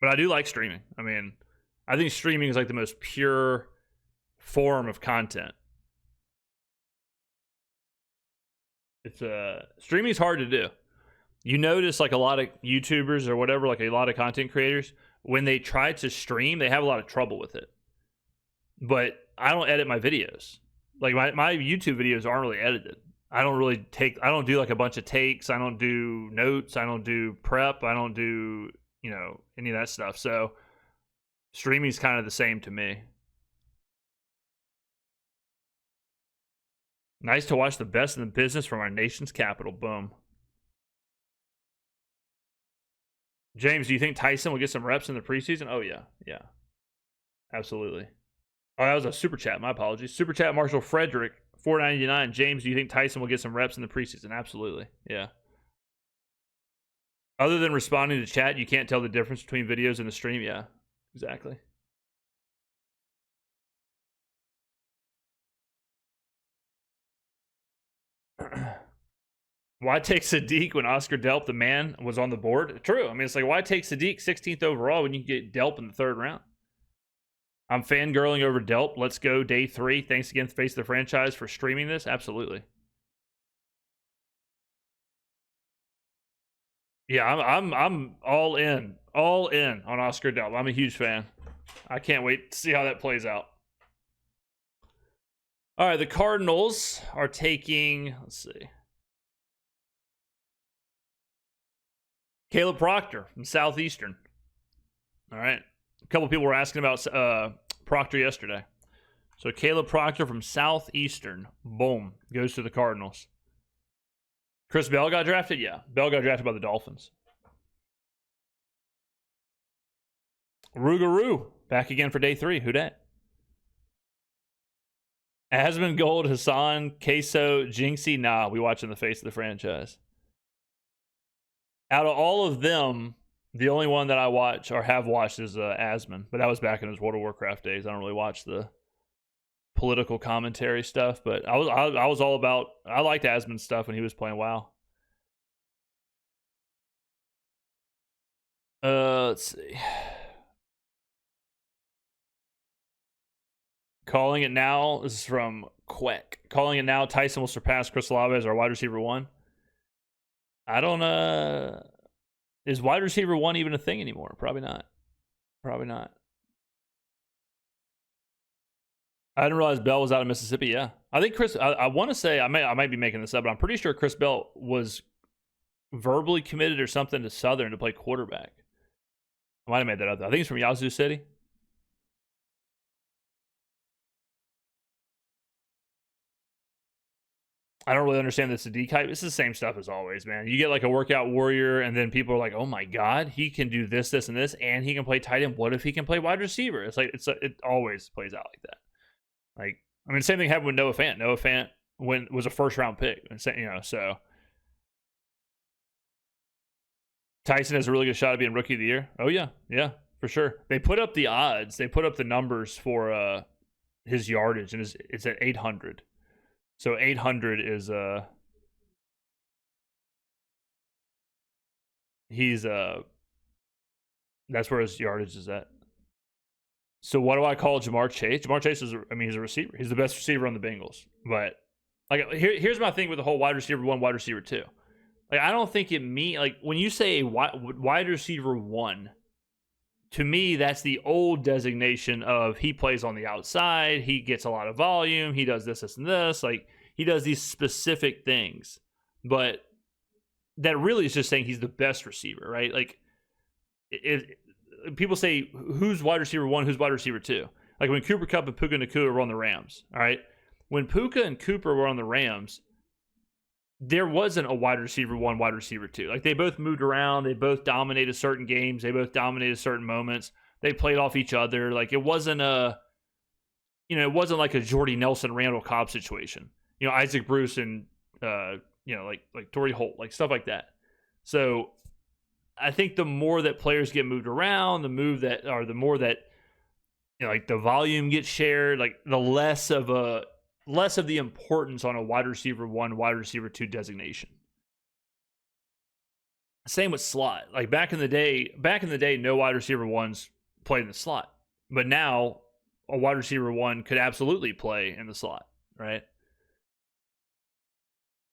A: I do like streaming. I mean, I think streaming is like the most pure form of content. It's streaming is hard to do. You notice like a lot of YouTubers or whatever, like a lot of content creators, when they try to stream, they have a lot of trouble with it. But I don't edit my videos. Like my YouTube videos aren't really edited. I don't do like a bunch of takes. I don't do notes. I don't do prep. I don't do, any of that stuff. So streaming is kind of the same to me. Nice to watch the best in the business from our nation's capital. Boom. James, do you think Tyson will get some reps in the preseason? Oh, yeah. Yeah. Absolutely. Oh, that was a super chat. My apologies. Super chat Marshall Frederick, $4.99. James, do you think Tyson will get some reps in the preseason? Absolutely. Yeah. Other than responding to chat, you can't tell the difference between videos and the stream. Yeah, exactly. Why take Sadiq when Oscar Delp, the man, was on the board? True. I mean, it's like, why take Sadiq 16th overall when you can get Delp in the 3rd round? I'm fangirling over Delp. Let's go day 3. Thanks again, Face of the Franchise, for streaming this. Absolutely. Yeah, I'm all in on Oscar Delp. I'm a huge fan. I can't wait to see how that plays out. All right, the Cardinals are taking, let's see, Caleb Proctor from Southeastern. All right. A couple people were asking about Proctor yesterday. So Caleb Proctor from Southeastern, boom, goes to the Cardinals. Chris Bell got drafted? Yeah. Bell got drafted by the Dolphins. Rougarou, back again for day 3. Who dat? Asmon Gold, Hassan, Queso, Jinxie. Nah, we watching the Face of the Franchise. Out of all of them, the only one that I watch or have watched is Asmon, but that was back in his World of Warcraft days. I don't really watch the political commentary stuff, but I was all about. I liked Asmon's stuff when he was playing WoW. Let's see. Calling it now. This is from Queck. Calling it now. Tyson will surpass Chris Olave as our wide receiver 1. I don't is wide receiver 1 even a thing anymore? Probably not. Probably not. I didn't realize Bell was out of Mississippi. Yeah. I think Chris, I want to say, I might be making this up, but I'm pretty sure Chris Bell was verbally committed or something to Southern to play quarterback. I might have made that up. I think he's from Yazoo City. I don't really understand the Sadiq hype. It's the same stuff as always, man. You get like a workout warrior, and then people are like, "Oh my god, he can do this, this, and this, and he can play tight end. What if he can play wide receiver?" It's like it always plays out like that. Like, I mean, same thing happened with Noah Fant. Noah Fant was a 1st-round pick, so Tyson has a really good shot at being Rookie of the Year. Oh yeah, for sure. They put up the odds. They put up the numbers for his yardage, and it's at 800. So 800 is he's that's where his yardage is at. So what do I call Jamar Chase? Jamar Chase is, he's a receiver. He's the best receiver on the Bengals. But like, here's my thing with the whole wide receiver 1, wide receiver 2. Like, I don't think it means, like, when you say a wide receiver 1, to me, that's the old designation of he plays on the outside, he gets a lot of volume, he does this, this, and this. Like, he does these specific things. But that really is just saying he's the best receiver, right? Like, people say, who's wide receiver 1, who's wide receiver 2? Like, when Cooper Kupp and Puka Nacua were on the Rams, all right? When Puka and Cooper were on the Rams, there wasn't a wide receiver 1, wide receiver 2. Like, they both moved around. They both dominated certain games. They both dominated certain moments. They played off each other. Like, it wasn't it wasn't like a Jordy Nelson, Randall Cobb situation. Isaac Bruce and, like Torrey Holt, like stuff like that. So I think the more that players get moved around, the more that, like the volume gets shared, like the less of the importance on a wide receiver 1, wide receiver 2 designation. Same with slot. Like back in the day, no wide receiver 1s played in the slot. But now a wide receiver 1 could absolutely play in the slot, right?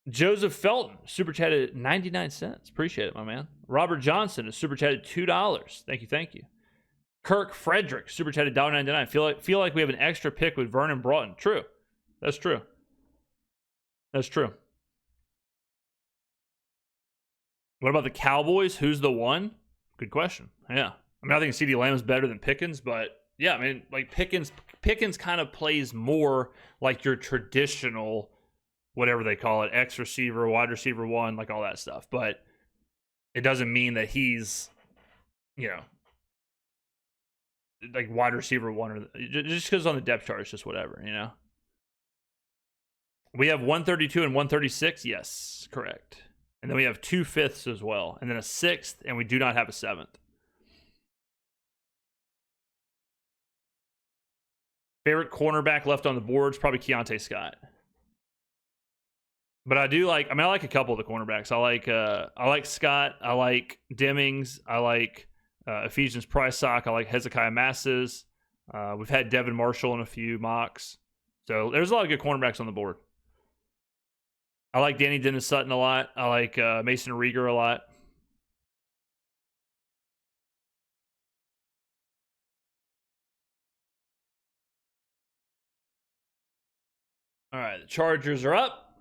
A: Joseph Felton, super chatted 99 cents. Appreciate it, my man. Robert Johnson is super chatted $2. Thank you. Kirk Frederick, super chatted $1.99. Feel like we have an extra pick with Vernon Broughton. True. That's true. What about the Cowboys? Who's the 1? Good question. Yeah. I think CeeDee Lamb is better than Pickens, but yeah, like Pickens kind of plays more like your traditional, whatever they call it, X receiver, wide receiver 1, like all that stuff. But it doesn't mean that he's, like wide receiver 1 or just because on the depth chart, it's just whatever, We have 132 and 136. Yes, correct. And then we have 2 5ths as well. And then a 6th, and we do not have a 7th. Favorite cornerback left on the board is probably Keontae Scott. But I do like, I like a couple of the cornerbacks. I like Scott. I like Demings. I like Ephesians Pricesock. I like Hezekiah Masses. We've had Devin Marshall in a few mocks. So there's a lot of good cornerbacks on the board. I like Danny Dennis Sutton a lot. I like Mason Rieger a lot. All right, the Chargers are up.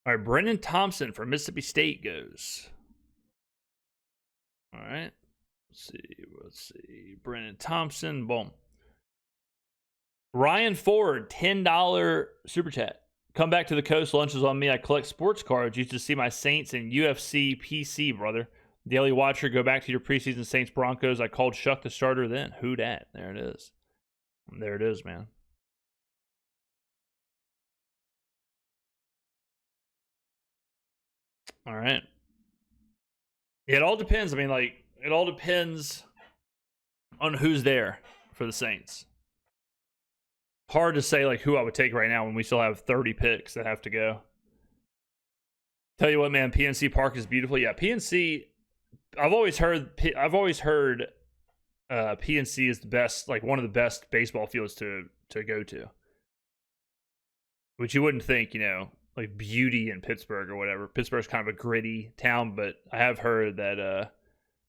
A: All right, Brennan Thompson from Mississippi State goes. All right. Let's see. Brennan Thompson. Boom. Ryan Ford, $10 super chat. Come back to the coast. Lunch is on me. I collect sports cards. Used to see my Saints and UFC PC, brother. Daily Watcher, go back to your preseason Saints Broncos. I called Shuck the starter then. Who dat? There it is. There it is, man. All right. It all depends. It all depends on who's there for the Saints. Hard to say like who I would take right now when we still have 30 picks that have to go. Tell you what, man, PNC Park is beautiful. Yeah, PNC. I've always heard PNC is the best, like one of the best baseball fields to go to. Which you wouldn't think, like beauty in Pittsburgh or whatever. Pittsburgh's kind of a gritty town, but I have heard that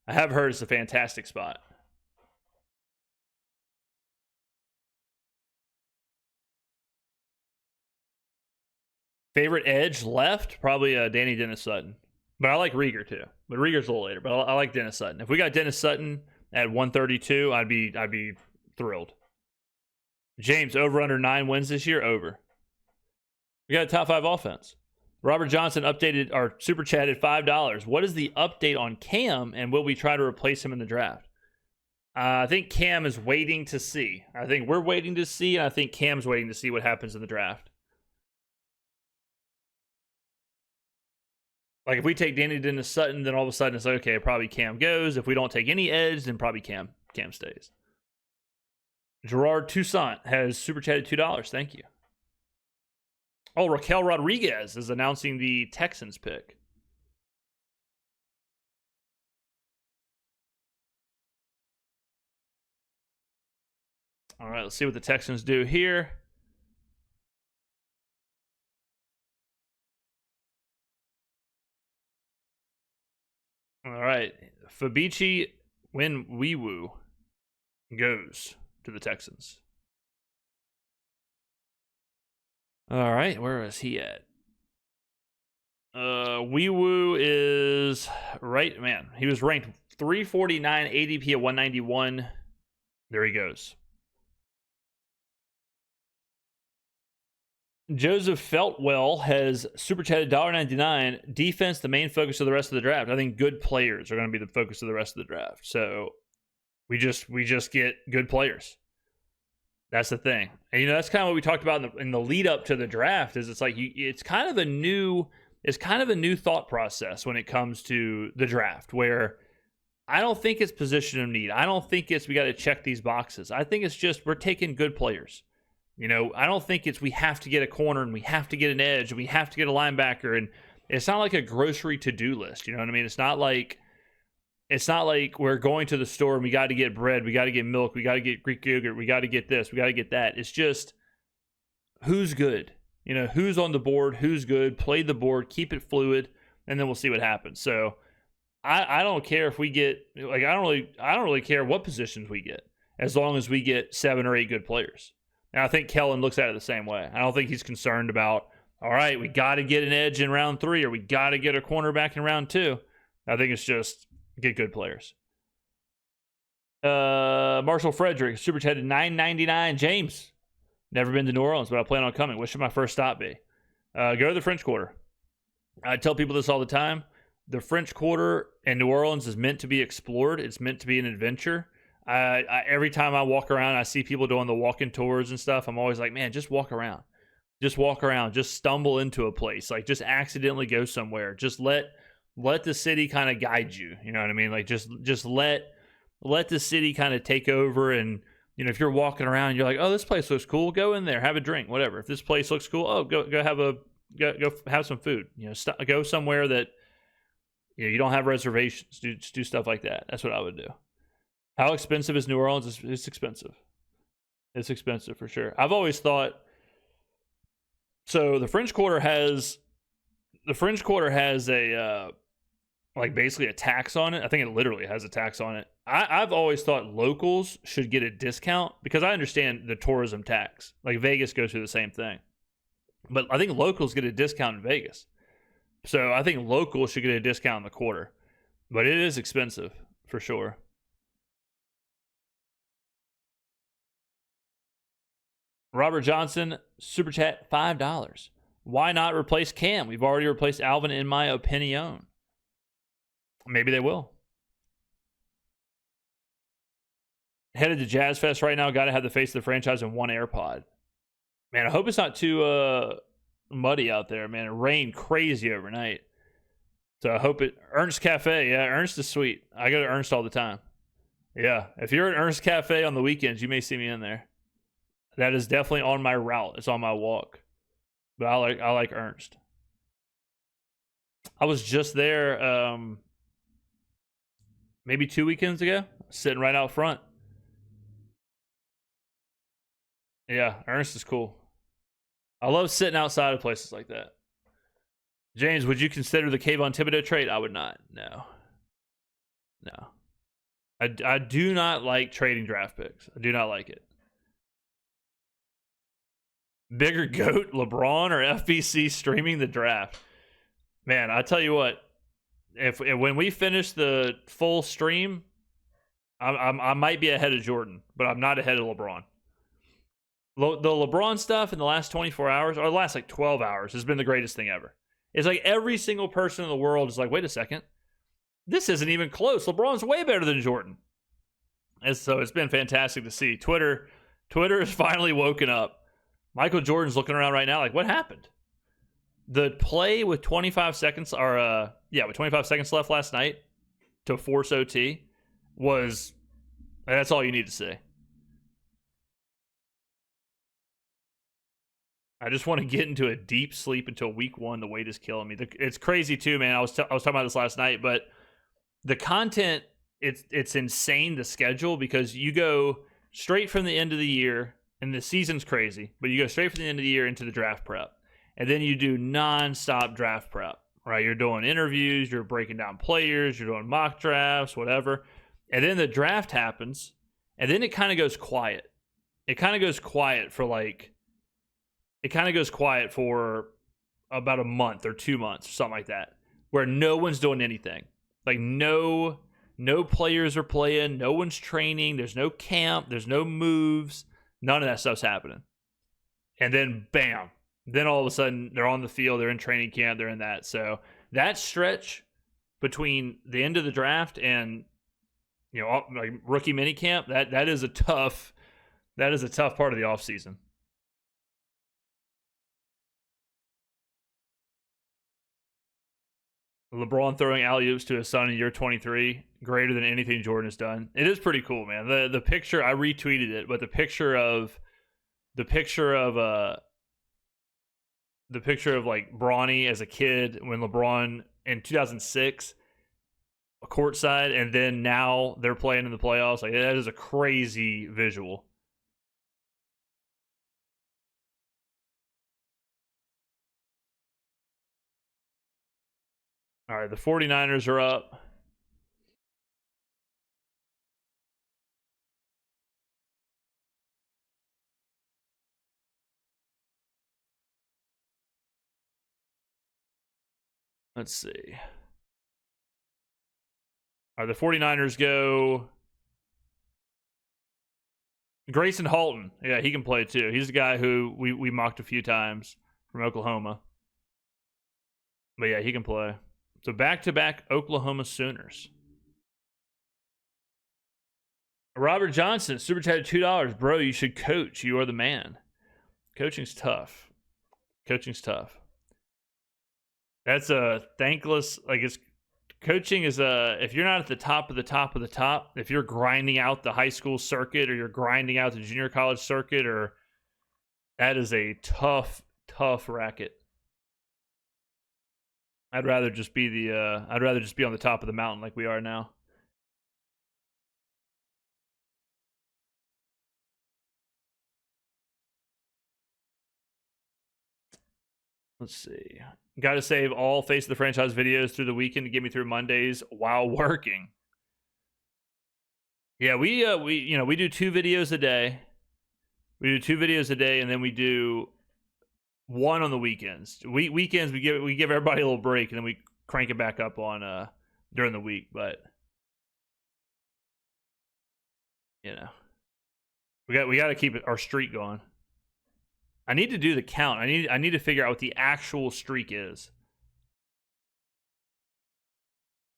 A: it's a fantastic spot. Favorite edge left? Probably Danny Dennis Sutton. But I like Rieger too. But Rieger's a little later. But I like Dennis Sutton. If we got Dennis Sutton at 132, I'd be thrilled. James, over under 9 wins this year? Over. We got a top 5 offense. Robert Johnson updated our super chat at $5. What is the update on Cam, and will we try to replace him in the draft? I think Cam is waiting to see. I think we're waiting to see, and I think Cam's waiting to see what happens in the draft. Like, if we take Danny Dennis Sutton, then all of a sudden it's like, okay, probably Cam goes. If we don't take any edge, then probably Cam stays. Gerard Toussaint has super chatted $2. Thank you. Oh, Raquel Rodriguez is announcing the Texans pick. All right, let's see what the Texans do here. All right, Fabici Wenwiwu goes to the Texans. All right, where is he at? Weewoo is right, man. He was ranked 349 ADP at 191. There he goes. Joseph Feltwell has super chatted $1.99. Defense, the main focus of the rest of the draft. I think good players are going to be the focus of the rest of the draft. So we just get good players. That's the thing. And that's kind of what we talked about in the lead up to the draft. Is it's like it's kind of a new thought process when it comes to the draft, where I don't think it's position of need. I don't think it's we got to check these boxes. I think it's just we're taking good players. I don't think it's we have to get a corner and we have to get an edge and we have to get a linebacker, and it's not like a grocery to-do list. You know what I mean? It's not like we're going to the store and we got to get bread, we got to get milk, we got to get Greek yogurt, we got to get this, we got to get that. It's just who's good, who's on the board, who's good, play the board, keep it fluid, and then we'll see what happens. So I don't care if we get I don't really care what positions we get, as long as we get 7 or 8 good players. And I think Kellen looks at it the same way. I don't think he's concerned about, all right, we got to get an edge in round 3 or we got to get a cornerback in round 2. I think it's just get good players. Marshall Frederick, super chat at $9.99. James, never been to New Orleans, but I plan on coming. What should my first stop be? Go to the French Quarter. I tell people this all the time. The French Quarter in New Orleans is meant to be explored. It's meant to be an adventure. Every time I walk around, I see people doing the walk-in tours and stuff. I'm always like, man, just walk around. Just walk around. Just stumble into a place. Like, just accidentally go somewhere. Just let the city kind of guide you. You know what I mean? Like, just let the city kind of take over. And, if you're walking around and you're like, oh, this place looks cool, go in there, have a drink, whatever. If this place looks cool, oh, go have some food. Go somewhere that you don't have reservations. Do stuff like that. That's what I would do. How expensive is New Orleans? It's expensive. It's expensive for sure. I've always thought, so the French Quarter has a basically a tax on it. I think it literally has a tax on it. I've always thought locals should get a discount because I understand the tourism tax. Like Vegas goes through the same thing. But I think locals get a discount in Vegas. So I think locals should get a discount in the Quarter. But it is expensive for sure. Robert Johnson, super chat, $5. Why not replace Cam? We've already replaced Alvin, in my opinion. Maybe they will. Headed to Jazz Fest right now. Got to have the face of the franchise in one AirPod. Man, I hope it's not too muddy out there, man. It rained crazy overnight. So I hope it... Ernst Cafe. Yeah, Ernst is sweet. I go to Ernst all the time. Yeah, if you're at Ernst Cafe on the weekends, you may see me in there. That is definitely on my route. It's on my walk. But I like Ernst. I was just there maybe 2 weekends ago, sitting right out front. Yeah, Ernst is cool. I love sitting outside of places like that. James, would you consider the Kayvon Thibodeau trade? I would not. No. I do not like trading draft picks. I do not like it. Bigger GOAT, LeBron or FBC streaming the draft? Man, I tell you what, if when we finish the full stream, I might be ahead of Jordan, but I'm not ahead of LeBron. The LeBron stuff in the last 24 hours, or the last 12 hours, has been the greatest thing ever. It's like every single person in the world is like, wait a second, this isn't even close. LeBron's way better than Jordan. And so it's been fantastic to see. Twitter has finally woken up. Michael Jordan's looking around right now like, what happened? The play with 25 seconds, with 25 seconds left last night to force OT that's all you need to say. I just want to get into a deep sleep until week 1. The weight is killing me. It's crazy too, man. I was talking about this last night, but the content, it's insane, the schedule, because you go straight from the end of the year, and the season's crazy, but you go straight from the end of the year into the draft prep, and then you do nonstop draft prep, right? You're doing interviews, you're breaking down players, you're doing mock drafts, whatever, and then the draft happens, and then it kind of goes quiet. It kind of goes quiet for about a month or 2 months or something like that, where no one's doing anything. Like no players are playing, no one's training, there's no camp, there's no moves, none of that stuff's happening. And then bam, then all of a sudden they're on the field, they're in training camp, they're in that. So that stretch between the end of the draft and like rookie minicamp, that is a tough part of the offseason. LeBron throwing alley-oops to his son in year 23, greater than anything Jordan has done. It is pretty cool, man. The picture, I retweeted it, but the picture of like Bronny as a kid when LeBron in 2006 courtside, and then now they're playing in the playoffs. Like, that is a crazy visual. All right, the 49ers are up. Let's see. All right, the 49ers go Grayson Halton. Yeah, he can play too. He's the guy who we mocked a few times from Oklahoma. But yeah, he can play. So back-to-back Oklahoma Sooners. Robert Johnson, super chatted $2. Bro, you should coach. You are the man. Coaching's tough. That's a thankless, coaching is if you're not at the top of the top of the top, if you're grinding out the high school circuit or you're grinding out the junior college circuit, that is a tough racket. I'd rather just be on the top of the mountain like we are now. Let's see. Got to save all Face of the Franchise videos through the weekend to get me through Mondays while working. Yeah, we do 2 videos a day. And then we do 1 on the weekends. Weekends we give everybody a little break, and then we crank it back up on during the week. But we got to keep our streak going. I need to do the count. I need to figure out what the actual streak is.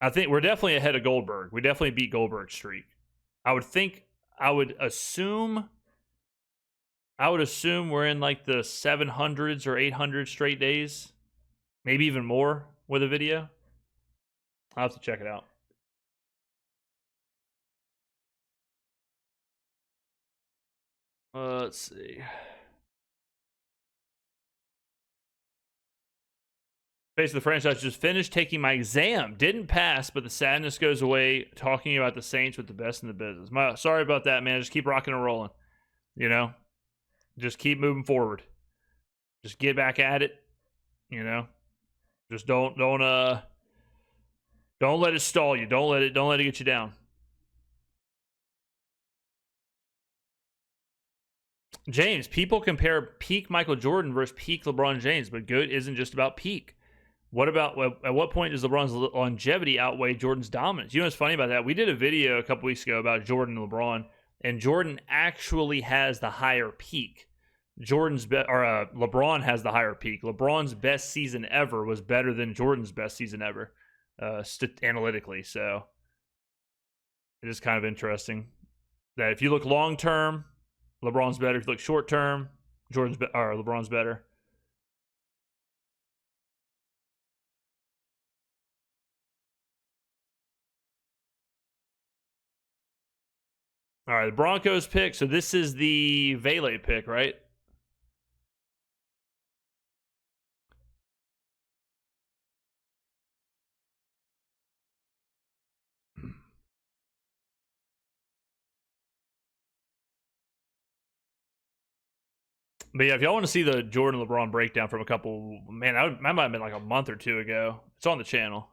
A: I think we're definitely ahead of Goldberg. We definitely beat Goldberg's streak. I would assume we're in like the 700s or 800 straight days. Maybe even more with a video. I'll have to check it out. Let's see. Face of the Franchise just finished taking my exam. Didn't pass, but the sadness goes away talking about the Saints with the best in the business. Sorry about that, man. Just keep rocking and rolling. Just keep moving forward. Just get back at it. Just don't let it stall you. Don't let it get you down. James, people compare peak Michael Jordan versus peak LeBron James, but good isn't just about peak. What about, at what point does LeBron's longevity outweigh Jordan's dominance? You know what's funny about that? We did a video a couple weeks ago about Jordan and LeBron, and Jordan actually has the higher peak. LeBron has the higher peak. LeBron's best season ever was better than Jordan's best season ever, analytically. So it is kind of interesting that if you look long term, LeBron's better. If you look short term, LeBron's better. All right, the Broncos pick. So this is the Vele pick, right? But yeah, if y'all want to see the Jordan LeBron breakdown from a couple, man, that might have been like a month or two ago. It's on the channel.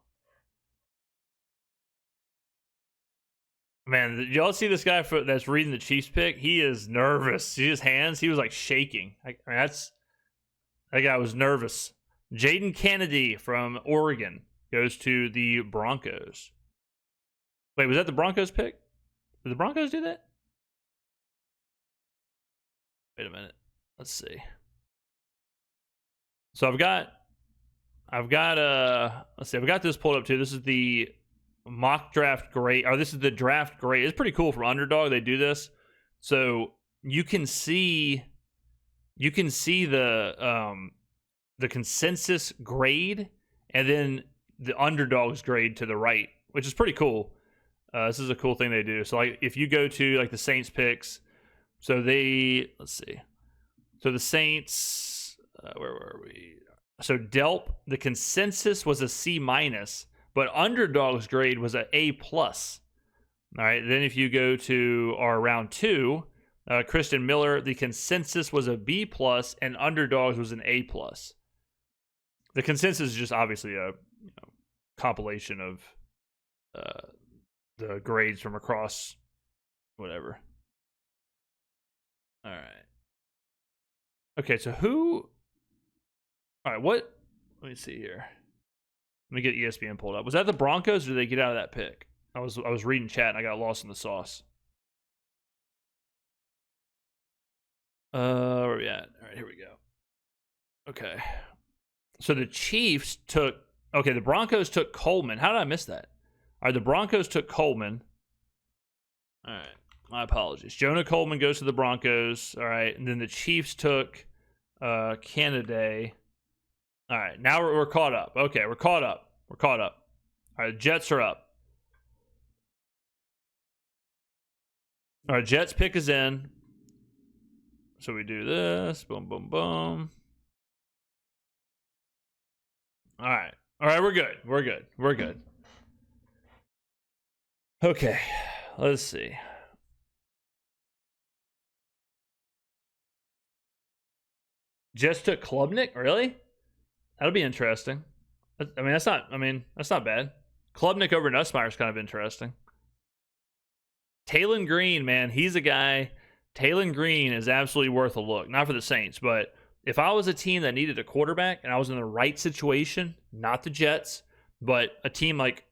A: Man, did y'all see this guy that's reading the Chiefs pick? He is nervous. See his hands? He was like shaking. That guy was nervous. Jaden Kennedy from Oregon goes to the Broncos. Wait, was that the Broncos pick? Did the Broncos do that? Wait a minute. Let's see. So I've got this pulled up too. This is the mock draft grade, or this is the draft grade. It's pretty cool from Underdog. They do this. So you can see the consensus grade and then the Underdog's grade to the right, which is pretty cool. This is a cool thing they do. So like if you go to like the Saints picks, so let's see. So the Saints, where were we? So Delp, the consensus was a C-, but Underdog's grade was an A+. All right, then if you go to our round 2, Kristen Miller, the consensus was a B+, and Underdog's was an A+. The consensus is just obviously a compilation of the grades from across whatever. All right. Okay, so who... All right, what... Let me see here. Let me get ESPN pulled up. Was that the Broncos, or did they get out of that pick? I was reading chat, and I got lost in the sauce. Where are we at? All right, here we go. Okay. So the Chiefs took... Okay, the Broncos took Coleman. How did I miss that? All right, the Broncos took Coleman. All right. My apologies. Jonah Coleman goes to the Broncos. All right. And then the Chiefs took Canada. All right. Now we're caught up. Okay. We're caught up. All right. Jets are up. All right. Jets pick is in. So we do this. Boom, boom, boom. All right. We're good. Okay. Let's see. Just took Klubnik? Really? That'll be interesting. That's not bad. Klubnik over Nussmeier is kind of interesting. Taylon Green, man, he's a guy. Taylon Green is absolutely worth a look. Not for the Saints, but if I was a team that needed a quarterback and I was in the right situation, not the Jets, but a team like,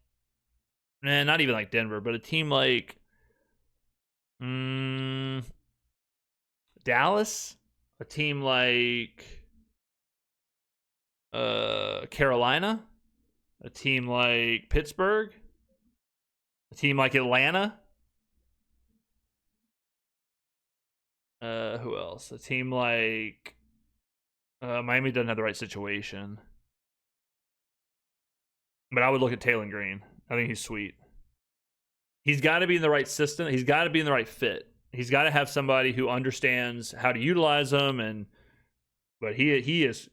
A: not even like Denver, but a team like Dallas, a team like Carolina, a team like Pittsburgh, a team like Atlanta. Who else? A team like Miami doesn't have the right situation. But I would look at Taylon Green. I think he's sweet. He's got to be in the right system. He's got to be in the right fit. He's got to have somebody who understands how to utilize them. But he is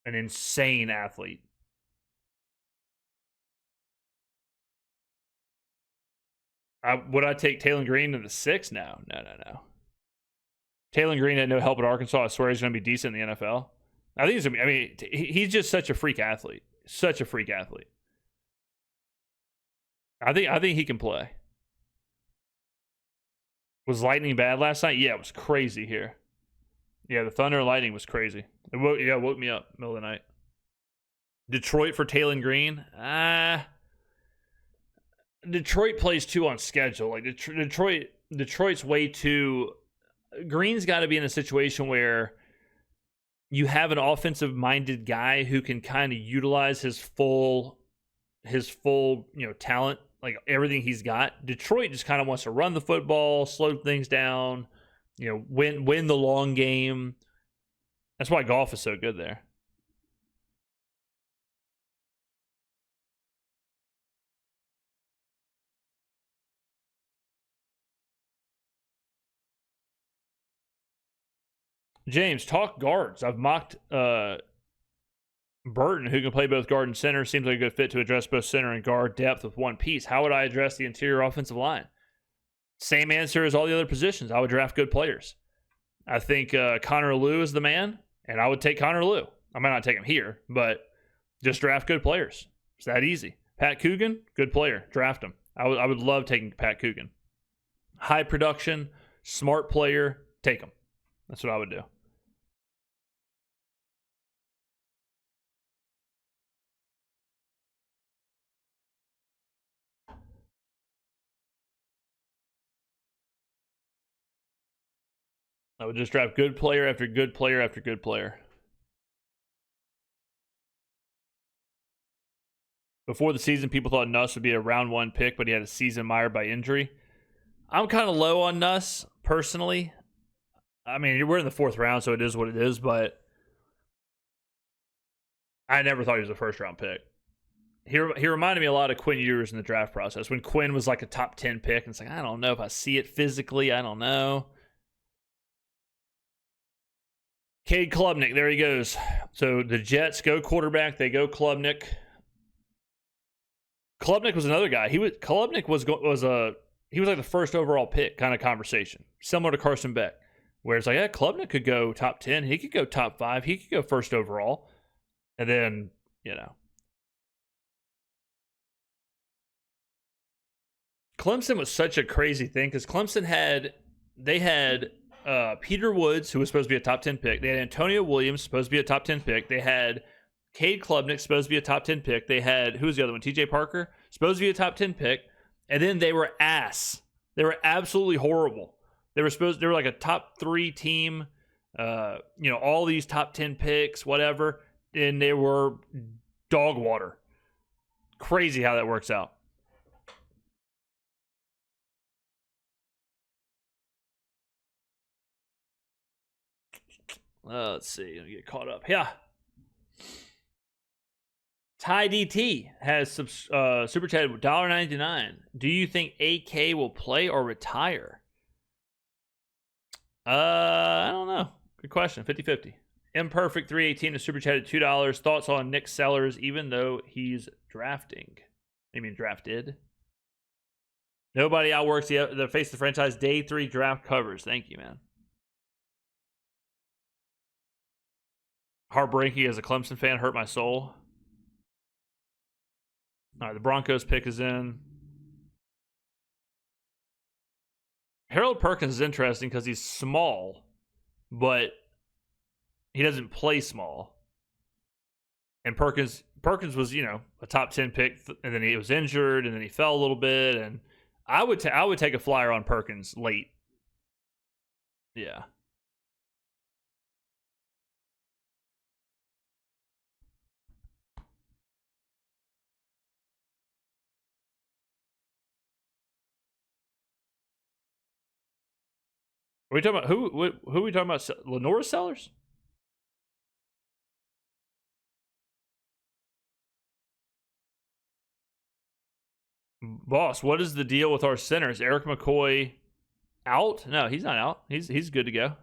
A: an insane athlete. Would I take Taylon Green to the 6? No. Taylon Green had no help at Arkansas. I swear he's going to be decent in the NFL. I think he's just such a freak athlete. I think he can play. Was Lightning bad last night? Yeah, it was crazy here. Yeah, the Thunder and Lightning was crazy. It woke me up middle of the night. Detroit for Taylon Green? Detroit plays too on schedule. Like Detroit's way too... Green's got to be in a situation where you have an offensive-minded guy who can kind of utilize his full, talent, like everything he's got. Detroit just kind of wants to run the football, slow things down, win the long game. That's why golf is so good there. James, talk guards. I've mocked Burton, who can play both guard and center. Seems like a good fit to address both center and guard depth with one piece. How would I address the interior offensive line? Same answer as all the other positions. I would draft good players. I think Connor Liu is the man, and I would take Connor Liu. I might not take him here, but just draft good players. It's that easy. Pat Coogan, good player. Draft him. I would love taking Pat Coogan. High production, smart player, take him. That's what I would do. I would just draft good player after good player after good player. Before the season, people thought Nuss would be a round 1 pick, but he had a season mired by injury. I'm kind of low on Nuss, personally. I mean, we're in the 4th round, so it is what it is, but I never thought he was a first-round pick. He reminded me a lot of Quinn Ewers in the draft process. When Quinn was like a top 10 pick, and it's like, I don't know if I see it physically. I don't know. Cade Klubnik, there he goes. So the Jets go quarterback. They go Klubnik. Klubnik was another guy. Klubnik was like the first overall pick kind of conversation, similar to Carson Beck, where it's like, yeah, Klubnik could go top 10. He could go top 5. He could go first overall. And then, Clemson was such a crazy thing because Clemson had Peter Woods, who was supposed to be a top 10 pick. They had Antonio Williams, supposed to be a top 10 pick. They had Cade Klubnik, supposed to be a top 10 pick. They had, who's the other one? TJ Parker, supposed to be a top 10 pick. And then they were ass. They were absolutely horrible. They were like a top 3 team, all these top 10 picks, whatever. And they were dog water. Crazy how that works out. Let's see. Let me get caught up. Yeah. Ty DT has super chatted $1.99. Do you think AK will play or retire? I don't know. Good question. 50-50. Imperfect 318 is super chatted $2. Thoughts on Nick Sellers, even though he's drafting? I mean, drafted. Nobody outworks the face of the franchise. Day 3 draft covers. Thank you, man. Heartbreaking as a Clemson fan. Hurt my soul. All right, the Broncos pick is in. Harold Perkins is interesting because he's small, but he doesn't play small. And Perkins was, a top 10 pick, and then he was injured, and then he fell a little bit. And I would take a flyer on Perkins late. Yeah. Are we talking about who are we talking about? Lenora Sellers? Boss, what is the deal with our center? Is Eric McCoy out? No, he's not out. He's good to go.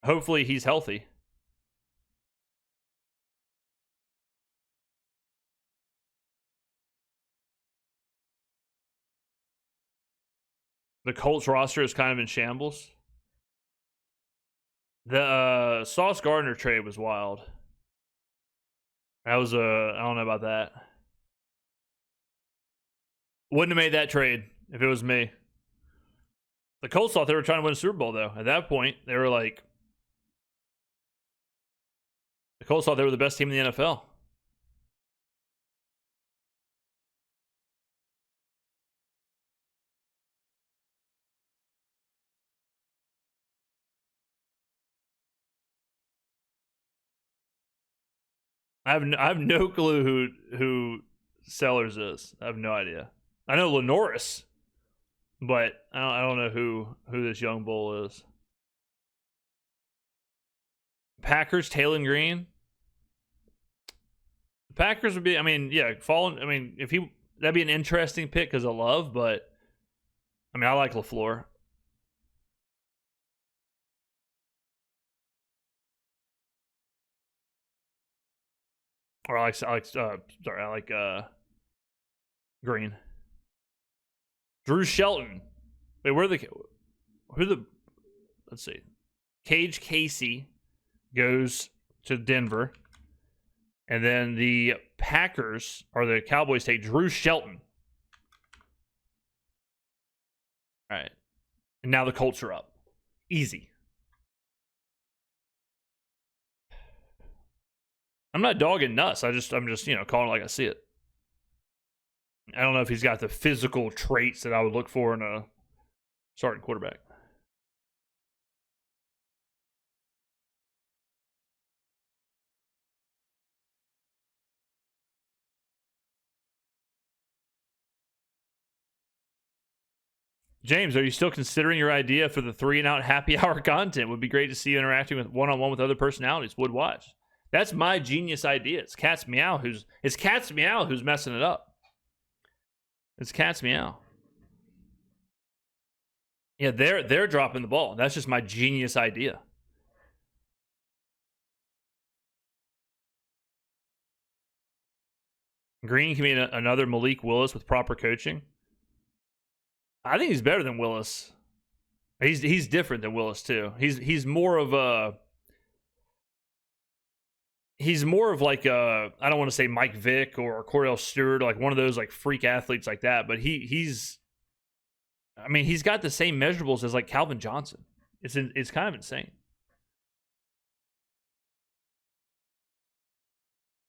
A: Hopefully he's healthy. The Colts roster is kind of in shambles. The Sauce Gardner trade was wild. That was I don't know about that. Wouldn't have made that trade if it was me. The Colts thought they were trying to win a Super Bowl, though. At that point, they were like, the Colts thought they were the best team in the NFL. I have no clue who Sellers is. I have no idea. I know Lenoris, but I don't know who this young bull is. Packers, Taylor Green. The Packers would be, that'd be an interesting pick because of Love, but I like LaFleur. Or I like Green. Drew Shelton. Wait, who the let's see. Cage Casey goes to Denver. And then the Packers, or the Cowboys, take Drew Shelton. All right. And now the Colts are up. Easy. I'm not dogging Nuss. I'm just, calling it like I see it. I don't know if he's got the physical traits that I would look for in a starting quarterback. James, are you still considering your idea for the 3-and-out happy hour content? Would be great to see you interacting with one-on-one with other personalities. Would watch. That's my genius idea. It's Cat's Meow who's messing it up. It's Cat's Meow. Yeah, they're dropping the ball. That's just my genius idea. Green can be another Malik Willis with proper coaching. I think he's better than Willis. He's different than Willis too. He's more of like a, I don't want to say Mike Vick or Cordell Stewart, like one of those like freak athletes like that, but he's got the same measurables as like Calvin Johnson. It's kind of insane.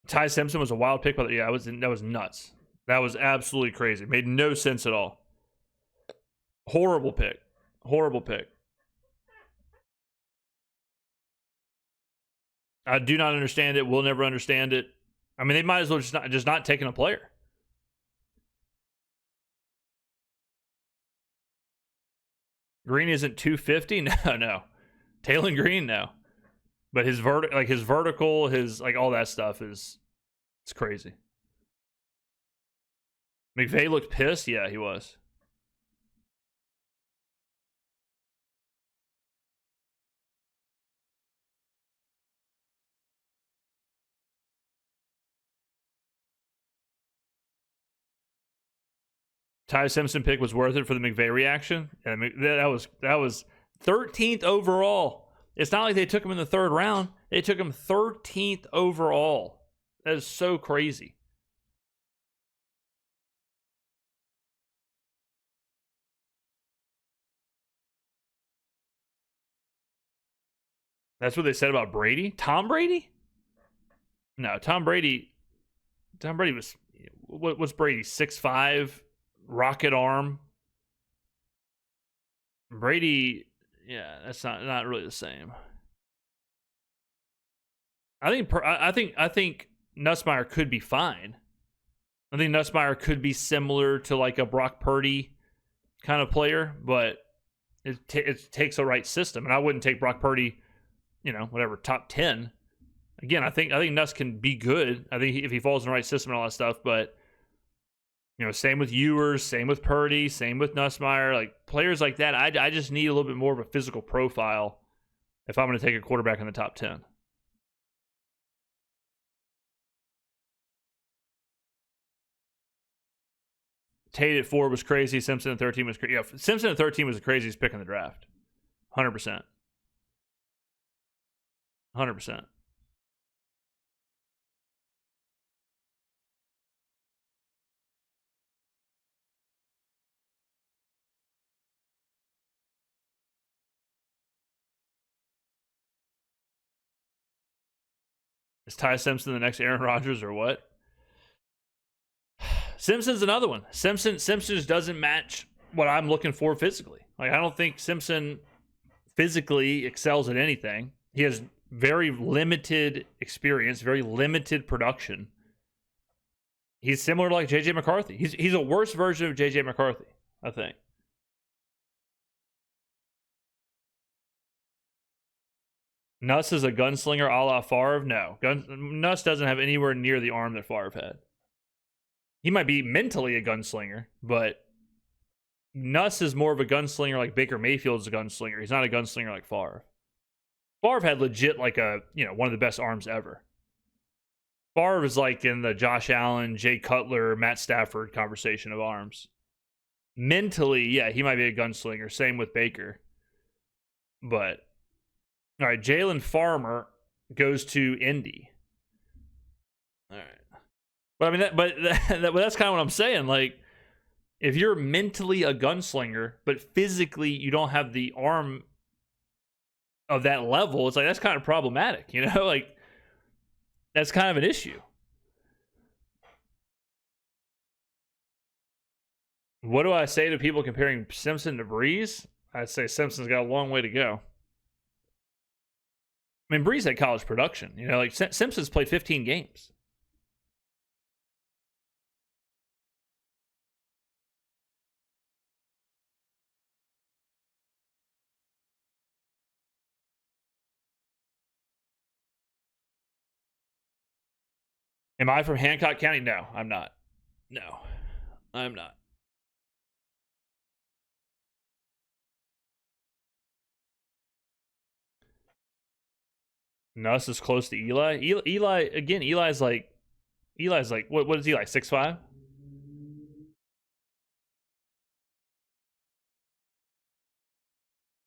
A: Ty Simpson was a wild pick, but yeah, that was nuts. That was absolutely crazy. Made no sense at all. Horrible pick. I do not understand it. We'll never understand it. I mean, they might as well just not taking a player. Green isn't 250? No. Taylor Green, no. But his vertical, his like all that stuff it's crazy. McVay looked pissed. Yeah, he was. Ty Simpson pick was worth it for the McVay reaction. And that was 13th overall. It's not like they took him in the third round. They took him 13th overall. That is so crazy. That's what they said about Brady? Tom Brady? No, Tom Brady was, what was Brady? 6'5", rocket arm. Brady, yeah, that's not really the same. I think Nussmeier could be fine. I think Nussmeier could be similar to like a Brock Purdy kind of player, but it takes a right system, and I wouldn't take Brock Purdy, top 10. Again, I think Nuss can be good. I think if he falls in the right system and all that stuff, but same with Ewers, same with Purdy, same with Nussmeier, like players like that. I just need a little bit more of a physical profile if I'm going to take a quarterback in the top 10. Tate at 4 was crazy. Simpson at 13 was crazy. Yeah, Simpson at 13 was the craziest pick in the draft. 100%. 100%. Is Ty Simpson the next Aaron Rodgers or what? Simpson's another one. Simpson just doesn't match what I'm looking for physically. Like, I don't think Simpson physically excels at anything. He has very limited experience, very limited production. He's similar to like JJ McCarthy. He's a worse version of JJ McCarthy, I think. Nuss is a gunslinger a la Favre? No. Nuss doesn't have anywhere near the arm that Favre had. He might be mentally a gunslinger, but Nuss is more of a gunslinger like Baker Mayfield's a gunslinger. He's not a gunslinger like Favre. Favre had legit like one of the best arms ever. Favre is like in the Josh Allen, Jay Cutler, Matt Stafford conversation of arms. Mentally, yeah, he might be a gunslinger. Same with Baker. But all right, Jalen Farmer goes to Indy. All right. But I mean, that's kind of what I'm saying. Like, if you're mentally a gunslinger, but physically you don't have the arm of that level, it's like that's kind of problematic, you know? Like, that's kind of an issue. What do I say to people comparing Simpson to Breeze? I'd say Simpson's got a long way to go. I mean, Breeze had college production, you know, like Simpson's played 15 games. Am I from Hancock County? No, I'm not. No, I'm not. Nuss is close to Eli. Eli again. Eli's like what is Eli? 6'5"?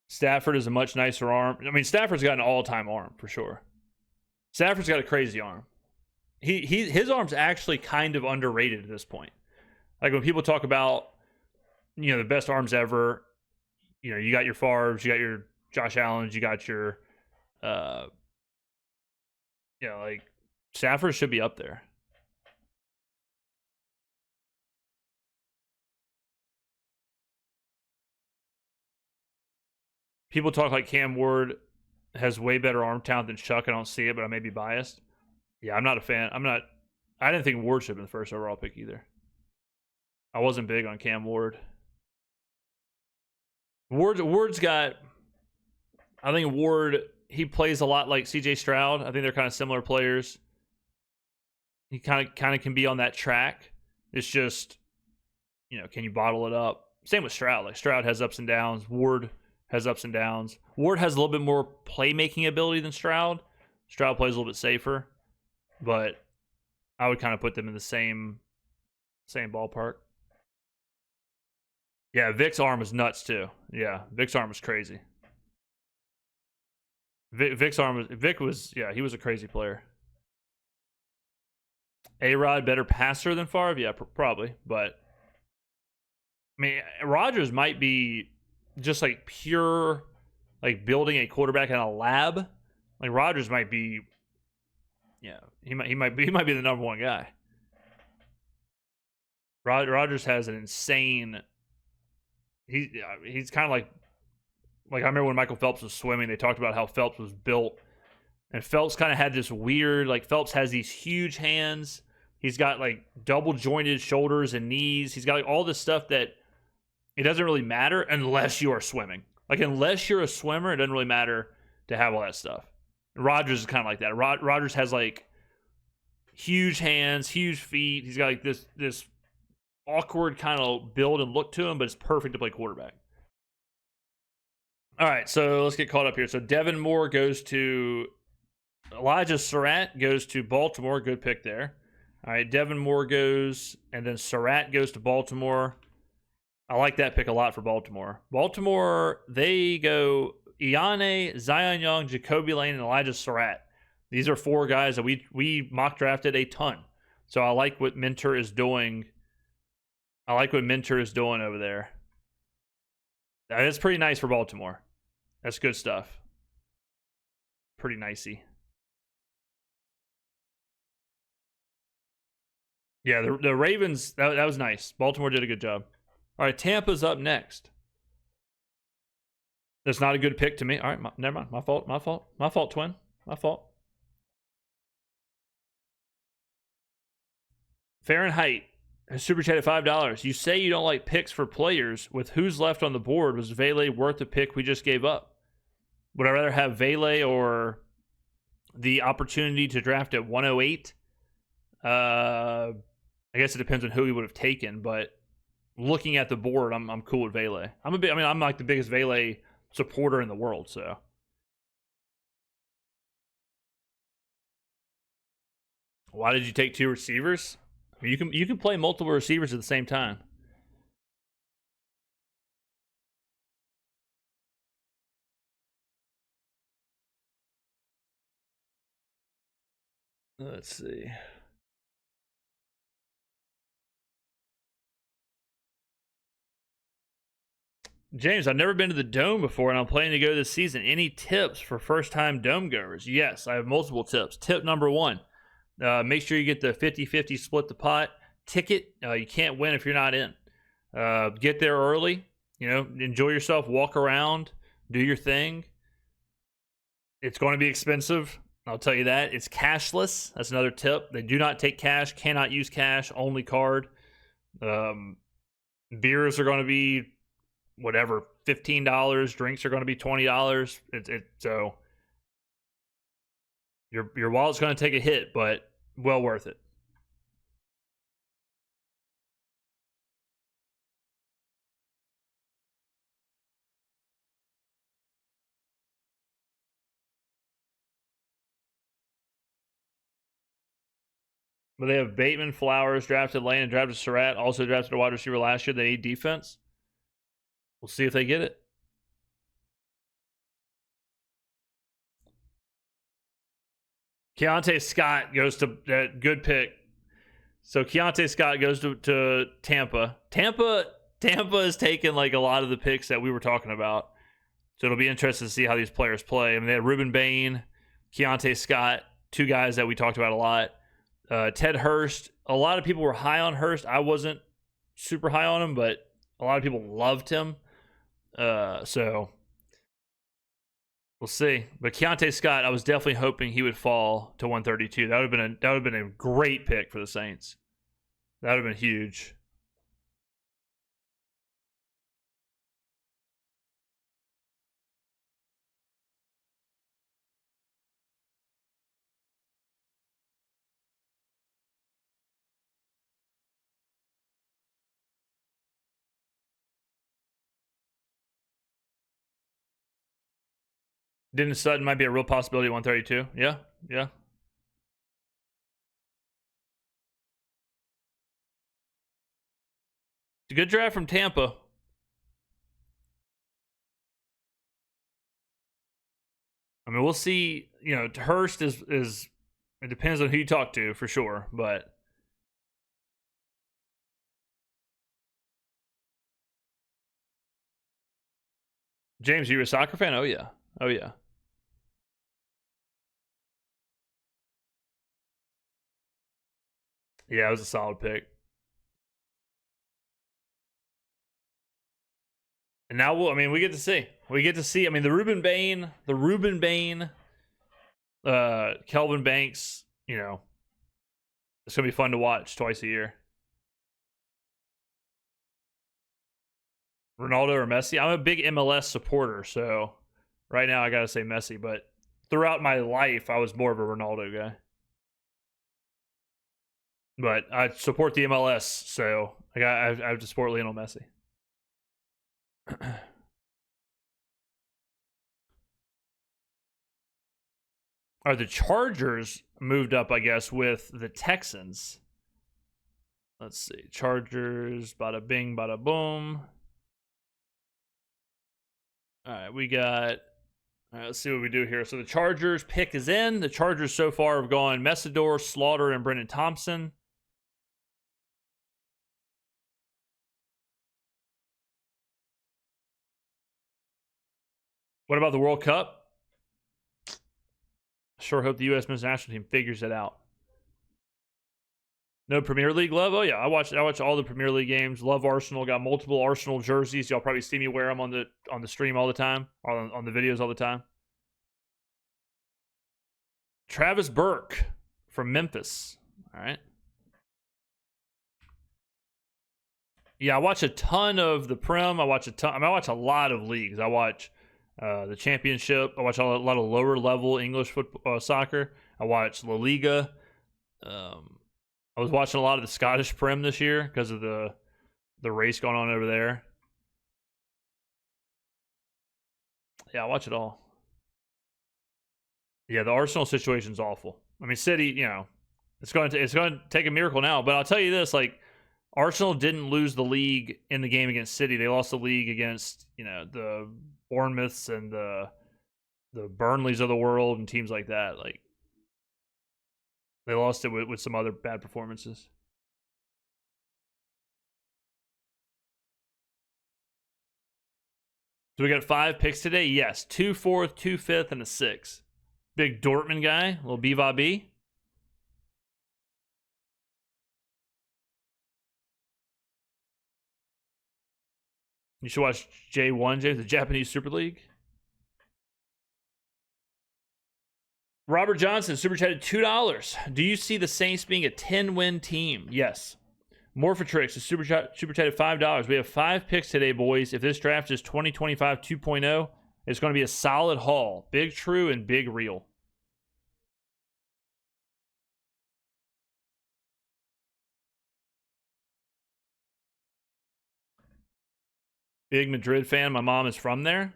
A: Stafford is a much nicer arm. I mean, Stafford's got an all-time arm for sure. Stafford's got a crazy arm. His arm's actually kind of underrated at this point. Like when people talk about, you know, the best arms ever, you know, you got your Favres, you got your Josh Allens, you got your, you know, like Stafford should be up there. People talk like Cam Ward has way better arm talent than Chuck. I don't see it, but I may be biased. Yeah, I'm not a fan. I didn't think Ward should have been the first overall pick either. I wasn't big on Cam Ward. Ward's got, I think Ward, he plays a lot like CJ Stroud. I think they're kind of similar players. He kind of can be on that track. It's just, you know, can you bottle it up? Same with Stroud. Like Stroud has ups and downs. Ward has ups and downs. Ward has a little bit more playmaking ability than Stroud. Stroud plays a little bit safer, but I would kind of put them in the same ballpark. Yeah, Vic's arm is nuts too. Yeah, Vic's arm was crazy. Vic was he was a crazy player. A-Rod better passer than Favre? Yeah, probably. But I mean, Rodgers might be just like pure, like building a quarterback in a lab. Like Rodgers might be, yeah, he might be the number one guy. Rodgers has an insane. He's kind of like I remember when Michael Phelps was swimming, they talked about how Phelps was built, and Phelps kind of had this weird, like Phelps has these huge hands. He's got like double jointed shoulders and knees. He's got like all this stuff that it doesn't really matter unless you are swimming. Like unless you're a swimmer, it doesn't really matter to have all that stuff. Rodgers is kind of like that. Rodgers has like huge hands, huge feet. He's got like this awkward kind of build and look to him, but it's perfect to play quarterback. All right, so let's get caught up here. So Devin Moore goes to Elijah Surratt goes to Baltimore. Good pick there. All right, Devin Moore goes, and then Surratt goes to Baltimore. I like that pick a lot for Baltimore. Baltimore, they go Iane, Zion Young, Jacoby Lane, and Elijah Surratt. These are four guys that we mock drafted a ton. So I like what Minter is doing. I like what Minter is doing over there. That's pretty nice for Baltimore. That's good stuff. Pretty nicey. Yeah, the Ravens, that was nice. Baltimore did a good job. All right, Tampa's up next. That's not a good pick to me. All right, never mind. My fault, twin. My fault. Fahrenheit has super chatted $5. You say you don't like picks for players. With who's left on the board, was Vele worth the pick we just gave up? Would I rather have Vele or the opportunity to draft at 108? I guess it depends on who he would have taken, but looking at the board, I'm cool with Vele. I'm like the biggest Vele supporter in the world, so. Why did you take two receivers? You can play multiple receivers at the same time. Let's see. James, I've never been to the Dome before, and I'm planning to go this season. Any tips for first-time Dome goers? Yes, I have multiple tips. Tip number one, make sure you get the 50-50 split the pot ticket. You can't win if you're not in. Get there early. Enjoy yourself, walk around, do your thing. It's going to be expensive. I'll tell you that. It's cashless. That's another tip. They do not take cash, cannot use cash, only card. Beers are going to be whatever, $15. Drinks are going to be $20. So your wallet's going to take a hit, but well worth it. But they have Bateman, Flowers, drafted Lane, and drafted Surratt. Also drafted a wide receiver last year. They need defense. We'll see if they get it. Keontae Scott goes to good pick. So Keontae Scott goes to Tampa. Tampa is taking like a lot of the picks that we were talking about. So it'll be interesting to see how these players play. I mean, they had Ruben Bain, Keontae Scott, two guys that we talked about a lot. Ted Hurst. A lot of people were high on Hurst. I wasn't super high on him, but a lot of people loved him. So we'll see. But Keontae Scott, I was definitely hoping he would fall to 132. That would have been a great pick for the Saints. That would have been huge. Didn't Sutton might be a real possibility at 132? Yeah. It's a good draft from Tampa. I mean, we'll see. Hurst is it depends on who you talk to for sure, but James, you a soccer fan? Oh yeah. Yeah, it was a solid pick. And now we get to see. I mean, the Ruben Bain, Kelvin Banks, it's gonna be fun to watch twice a year. Ronaldo or Messi? I'm a big MLS supporter, so right now I gotta say Messi, but throughout my life I was more of a Ronaldo guy. But I support the MLS, so I have to support Lionel Messi. Are the Chargers moved up, I guess, with the Texans? Let's see. Chargers, bada bing, bada boom. All right, let's see what we do here. So the Chargers pick is in. The Chargers so far have gone Messidor, Slaughter, and Brennan Thompson. What about the World Cup? Sure hope the U.S. men's national team figures it out. No Premier League love? Oh yeah, I watch all the Premier League games. Love Arsenal. Got multiple Arsenal jerseys. Y'all probably see me wear them on the stream all the time, on the videos all the time. Travis Burke from Memphis. All right. Yeah, I watch a ton of the Prem. I watch a lot of leagues. I watch the Championship. I watch a lot of lower level English football, soccer. I watch La Liga. I was watching a lot of the Scottish Prem this year because of the race going on over there. Yeah, I watch it all. Yeah, the Arsenal situation's awful. I mean, City, it's going to take a miracle now. But I'll tell you this: like, Arsenal didn't lose the league in the game against City. They lost the league against the Bournemouths and the Burnleys of the world and teams like that. Like, They lost it with some other bad performances. So we got 5 picks today? Yes. 2 4th, 2 5th, and a 6. Big Dortmund guy. Little B-Va-B. You should watch J1, James, the Japanese Super League. Robert Johnson, super chatted $2. Do you see the Saints being a 10-win team? Yes. More for tricks. Super chatted $5. We have 5 picks today, boys. If this draft is 2025 2.0, it's going to be a solid haul. Big true and big real. Big Madrid fan. My mom is from there.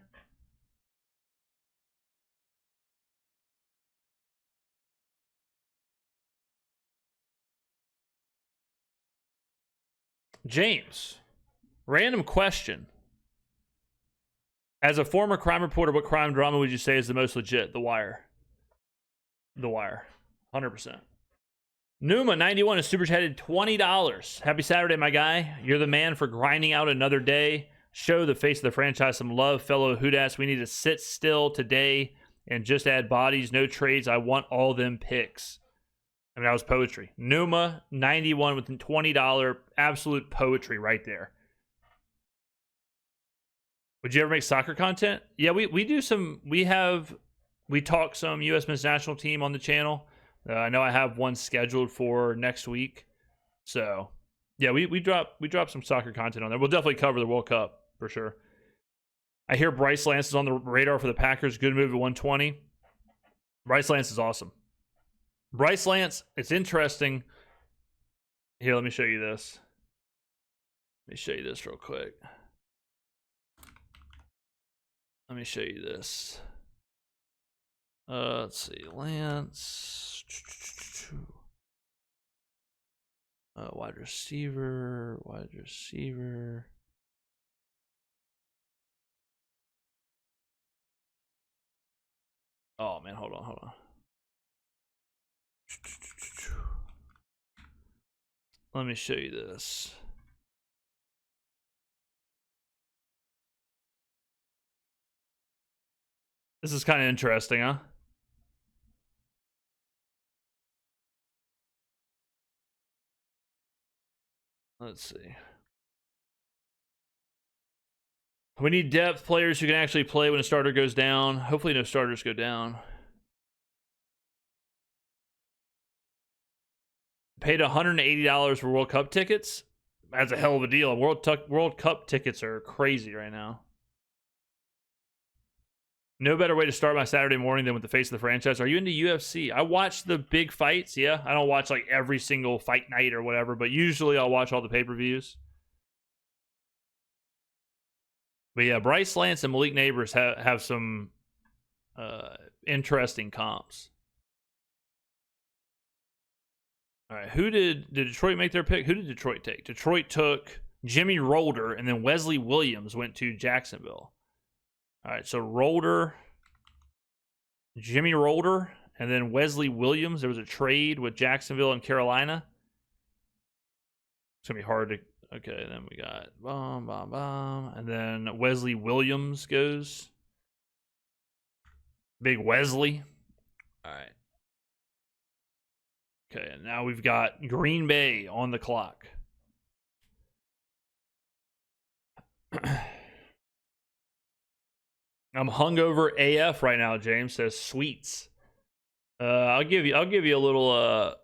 A: James, random question. As a former crime reporter, what crime drama would you say is the most legit? The Wire. The Wire. 100%. Numa91 is super chatted $20. Happy Saturday, my guy. You're the man for grinding out another day. Show the face of the franchise some love, fellow Hoodats. We need to sit still today and just add bodies, no trades. I want all them picks. I mean, that was poetry. Numa91 with $20. Absolute poetry right there. Would you ever make soccer content? Yeah, we do some. We talk some U.S. men's national team on the channel. I know I have one scheduled for next week. So, yeah, we drop some soccer content on there. We'll definitely cover the World Cup for sure. I hear Bryce Lance is on the radar for the Packers. Good move at 120. Bryce Lance is awesome. Bryce Lance, it's interesting. Here, let me show you this. Let me show you this real quick. Let me show you this. Let's see. Lance. Wide receiver. Oh, man. Hold on. Let me show you this. This is kind of interesting, huh? Let's see. We need depth players who can actually play when a starter goes down. Hopefully no starters go down. Paid $180 for World Cup tickets. That's a hell of a deal. World Cup tickets are crazy right now. No better way to start my Saturday morning than with the face of the franchise. Are you into UFC? I watch the big fights, yeah. I don't watch like every single fight night or whatever, but usually I'll watch all the pay-per-views. But yeah, Bryce Lance and Malik Neighbors have some interesting comps. All right, did Detroit make their pick? Who did Detroit take? Detroit took Jimmy Rolder, and then Wesley Williams went to Jacksonville. All right, so Jimmy Rolder, and then Wesley Williams. There was a trade with Jacksonville and Carolina. It's going to be hard to... Okay, then we got... And then Wesley Williams goes. Big Wesley. All right. Okay, and now we've got Green Bay on the clock. I'm hungover AF right now, James says sweets. I'll give you a little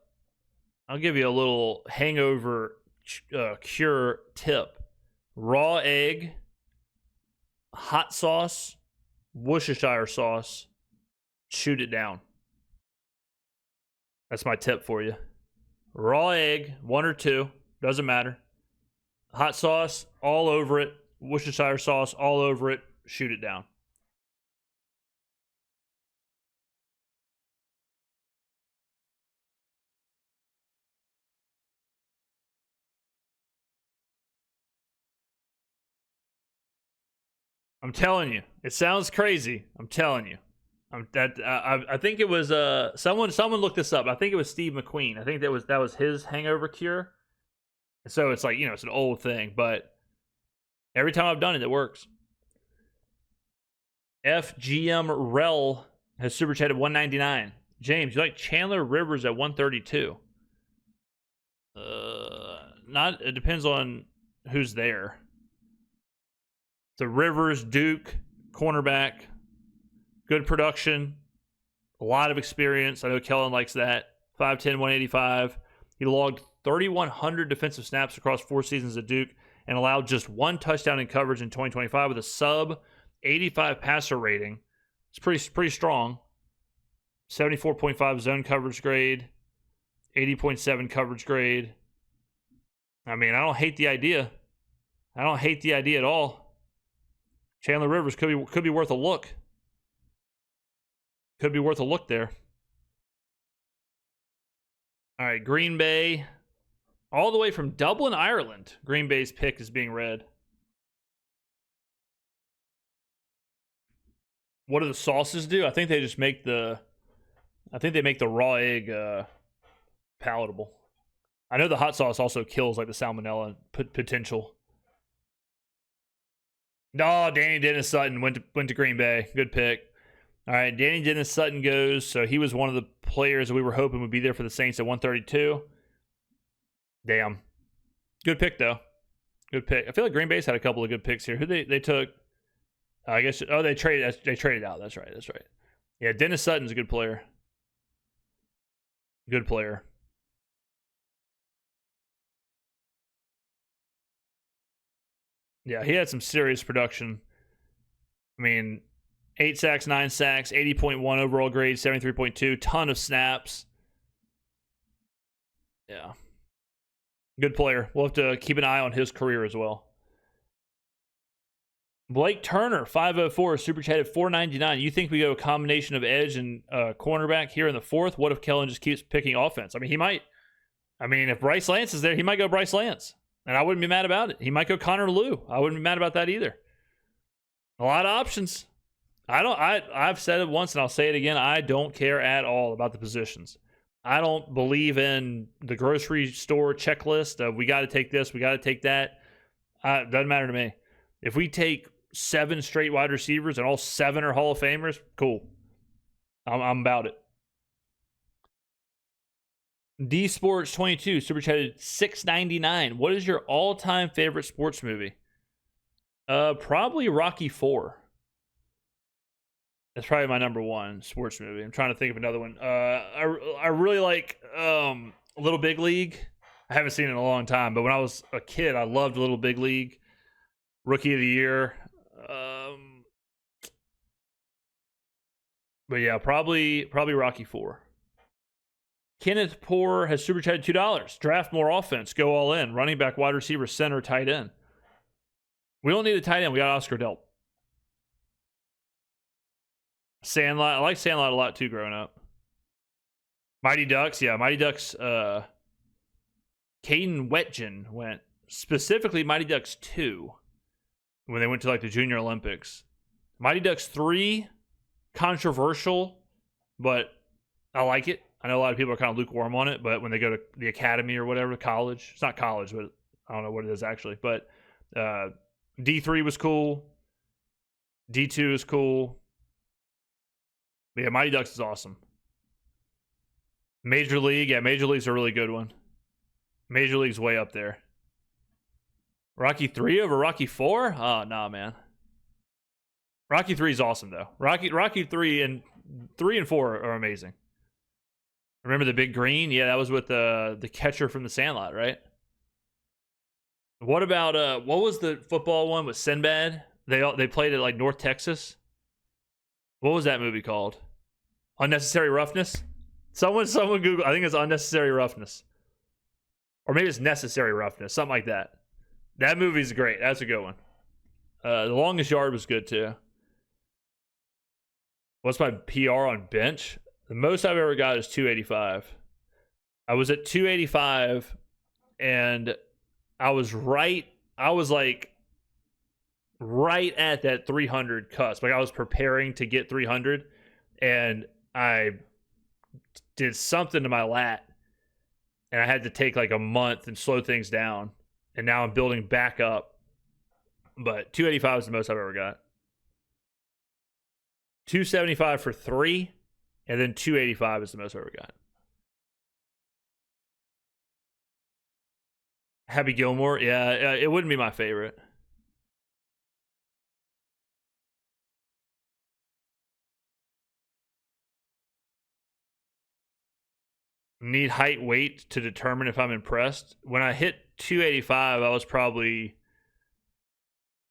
A: hangover cure tip. Raw egg, hot sauce, Worcestershire sauce, shoot it down. That's my tip for you. Raw egg, 1 or 2, doesn't matter. Hot sauce all over it, Worcestershire sauce all over it, shoot it down. I'm telling you, it sounds crazy. I'm telling you. I think it was someone looked this up. I think it was Steve McQueen. I think that was his hangover cure. So it's like, it's an old thing, but every time I've done it, it works. FGM Rel has super chatted 199. James, you like Chandler Rivers at 132? Not. It depends on who's there. The Rivers, Duke, cornerback, good production, a lot of experience. I know Kellen likes that. 5'10", 185. He logged 3,100 defensive snaps across 4 seasons at Duke and allowed just 1 touchdown in coverage in 2025 with a sub 85 passer rating. It's pretty strong. 74.5 zone coverage grade, 80.7 coverage grade. I mean, I don't hate the idea. I don't hate the idea at all. Chandler Rivers could be worth a look. Could be worth a look there. All right, Green Bay, all the way from Dublin, Ireland. Green Bay's pick is being read. What do the sauces do? I think they just make the raw egg palatable. I know the hot sauce also kills like the salmonella potential. No, Danny Dennis Sutton went to Green Bay. Good pick. All right, Danny Dennis Sutton goes. So he was one of the players that we were hoping would be there for the Saints at 132. Damn. Good pick, though. Good pick. I feel like Green Bay's had a couple of good picks here. Who they took? I guess. Oh, they traded out. That's right. Yeah, Dennis Sutton's a good player. Good player. Yeah, he had some serious production. I mean, 8 sacks, 9 sacks, 80.1 overall grade, 73.2, ton of snaps. Yeah. Good player. We'll have to keep an eye on his career as well. Blake Turner, 504, super chatted 499. You think we go a combination of edge and cornerback here in the 4th? What if Kellen just keeps picking offense? I mean, he might. I mean, if Bryce Lance is there, he might go Bryce Lance. And I wouldn't be mad about it. He might go Connor Lew. I wouldn't be mad about that either. A lot of options. I've said it once and I'll say it again. I don't care at all about the positions. I don't believe in the grocery store checklist of we got to take this, we got to take that. Doesn't matter to me. If we take 7 straight wide receivers and all 7 are Hall of Famers, cool. I'm about it. D Sports 22 super chatted $6.99. What is your all-time favorite sports movie? Probably Rocky 4. That's probably my number 1 sports movie. I'm trying to think of another one. I really like Little Big League. I haven't seen it in a long time, but when I was a kid, I loved Little Big League. Rookie of the Year. But yeah, probably Rocky 4. Kenneth Poor has super chatted $2. Draft more offense. Go all in. Running back, wide receiver, center, tight end. We don't need a tight end. We got Oscar Delp. Sandlot. I like Sandlot a lot too growing up. Mighty Ducks. Yeah, Mighty Ducks. Caden Wetjen went. Specifically Mighty Ducks 2 when they went to like the Junior Olympics. Mighty Ducks 3, controversial, but I like it. I know a lot of people are kind of lukewarm on it, but when they go to the academy or whatever, college, it's not college, but I don't know what it is actually. But D3 was cool. D2 is cool. But yeah, Mighty Ducks is awesome. Major League, yeah, Major League's a really good one. Major League's way up there. Rocky 3 over Rocky 4? Oh, nah, man. Rocky 3 is awesome, though. Rocky 3 and 4 are amazing. Remember the big green? Yeah, that was with the catcher from the Sandlot, right? What about what was the football one with Sinbad? They played at like North Texas. What was that movie called? Unnecessary Roughness? Someone Google. I think it's Unnecessary Roughness. Or maybe it's Necessary Roughness, something like that. That movie's great. That's a good one. The Longest Yard was good too. What's my PR on bench? The most I've ever got is 285. I was at 285 and I was like right at that 300 cusp. Like I was preparing to get 300 and I did something to my lat, and I had to take like a month and slow things down, and now I'm building back up. But 285 is the most I've ever got. 275 for 3, and then 285 is the most I've ever got. Happy Gilmore, yeah, it wouldn't be my favorite. Need height weight to determine if I'm impressed. When I hit 285, I was probably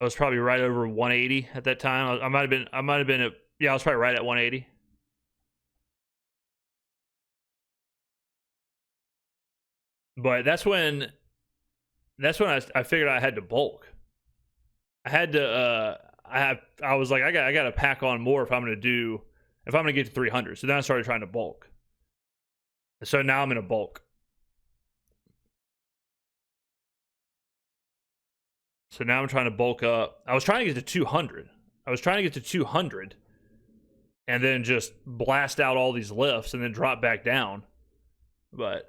A: right over 180 at that time. I might have been at, yeah, I was probably right at 180. But that's when I figured I had to bulk. I had to I was like, I got to pack on more if I'm going to get to 300. So then I started trying to bulk. So now I'm in a bulk. So now I'm trying to bulk up. I was trying to get to 200. And then just blast out all these lifts and then drop back down. But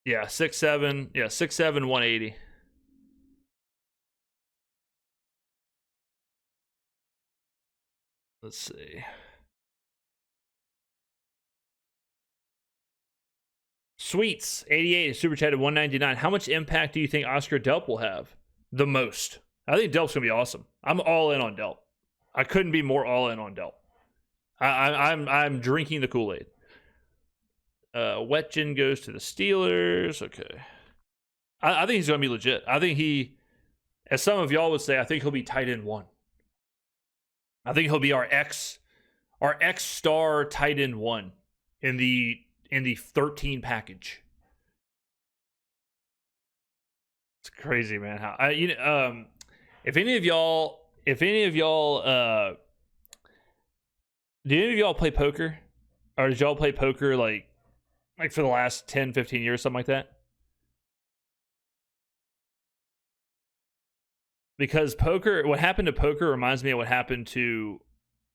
A: yeah, 6'7", 6'7", 180. Let's see. Sweets 88 super chatted 199. How much impact do you think Oscar Delp will have? The most. I think Delp's gonna be awesome. I'm all in on Delp. I couldn't be more all in on Delp. I'm drinking the Kool-Aid. Wetjen goes to the Steelers. Okay. I think he's gonna be legit. I think he, as some of y'all would say, I think he'll be tight end 1. I think he'll be our X star tight end 1 in the 13 package. It's crazy, man. How if any of y'all do any of y'all play poker? Or did y'all play poker like for the last 10, 15 years, something like that? Because what happened to poker reminds me of what happened to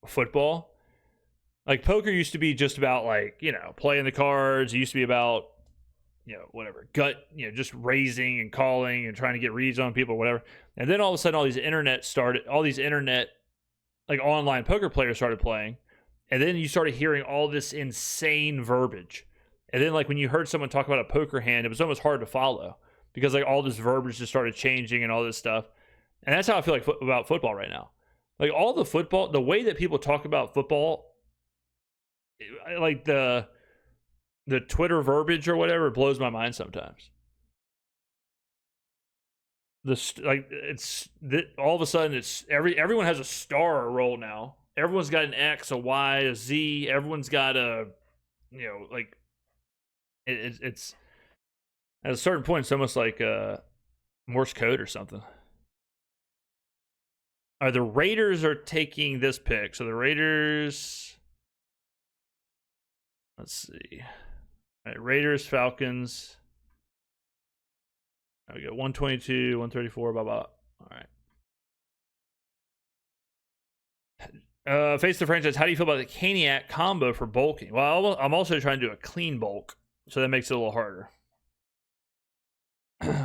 A: football. Like poker used to be just about like, playing the cards. It used to be about, whatever, gut, just raising and calling and trying to get reads on people or whatever. And then all of a sudden all these internet like online poker players started playing. And then you started hearing all this insane verbiage. And then like when you heard someone talk about a poker hand, it was almost hard to follow because like all this verbiage just started changing and all this stuff. And that's how I feel like about football right now. Like all the football, the way that people talk about football, like the Twitter verbiage or whatever, blows my mind sometimes. All of a sudden it's everyone has a star role now. Everyone's got an X, a Y, a Z. Everyone's got a, like it's at a certain point it's almost like Morse code or something. The Raiders are taking this pick. So the Raiders, let's see. All right, Raiders, Falcons. There we go. 122, 134, blah, blah. All right. Face the franchise. How do you feel about the Caniac combo for bulking? Well, I'm also trying to do a clean bulk, so that makes it a little harder.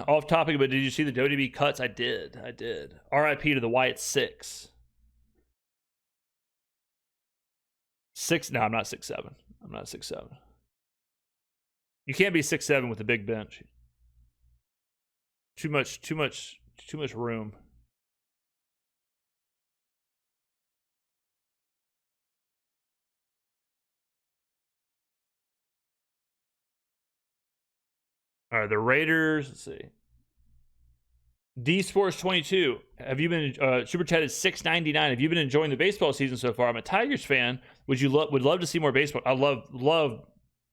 A: Off topic, but did you see the WWE cuts? I did. RIP to the Wyatt 6. 6. No, I'm not 6'7". You can't be 6'7" with a big bench. Too much room. All right, the Raiders. Let's see. D Sports 22. Have you been super chatted 699? Have you been enjoying the baseball season so far? I'm a Tigers fan. Would love to see more baseball? I love.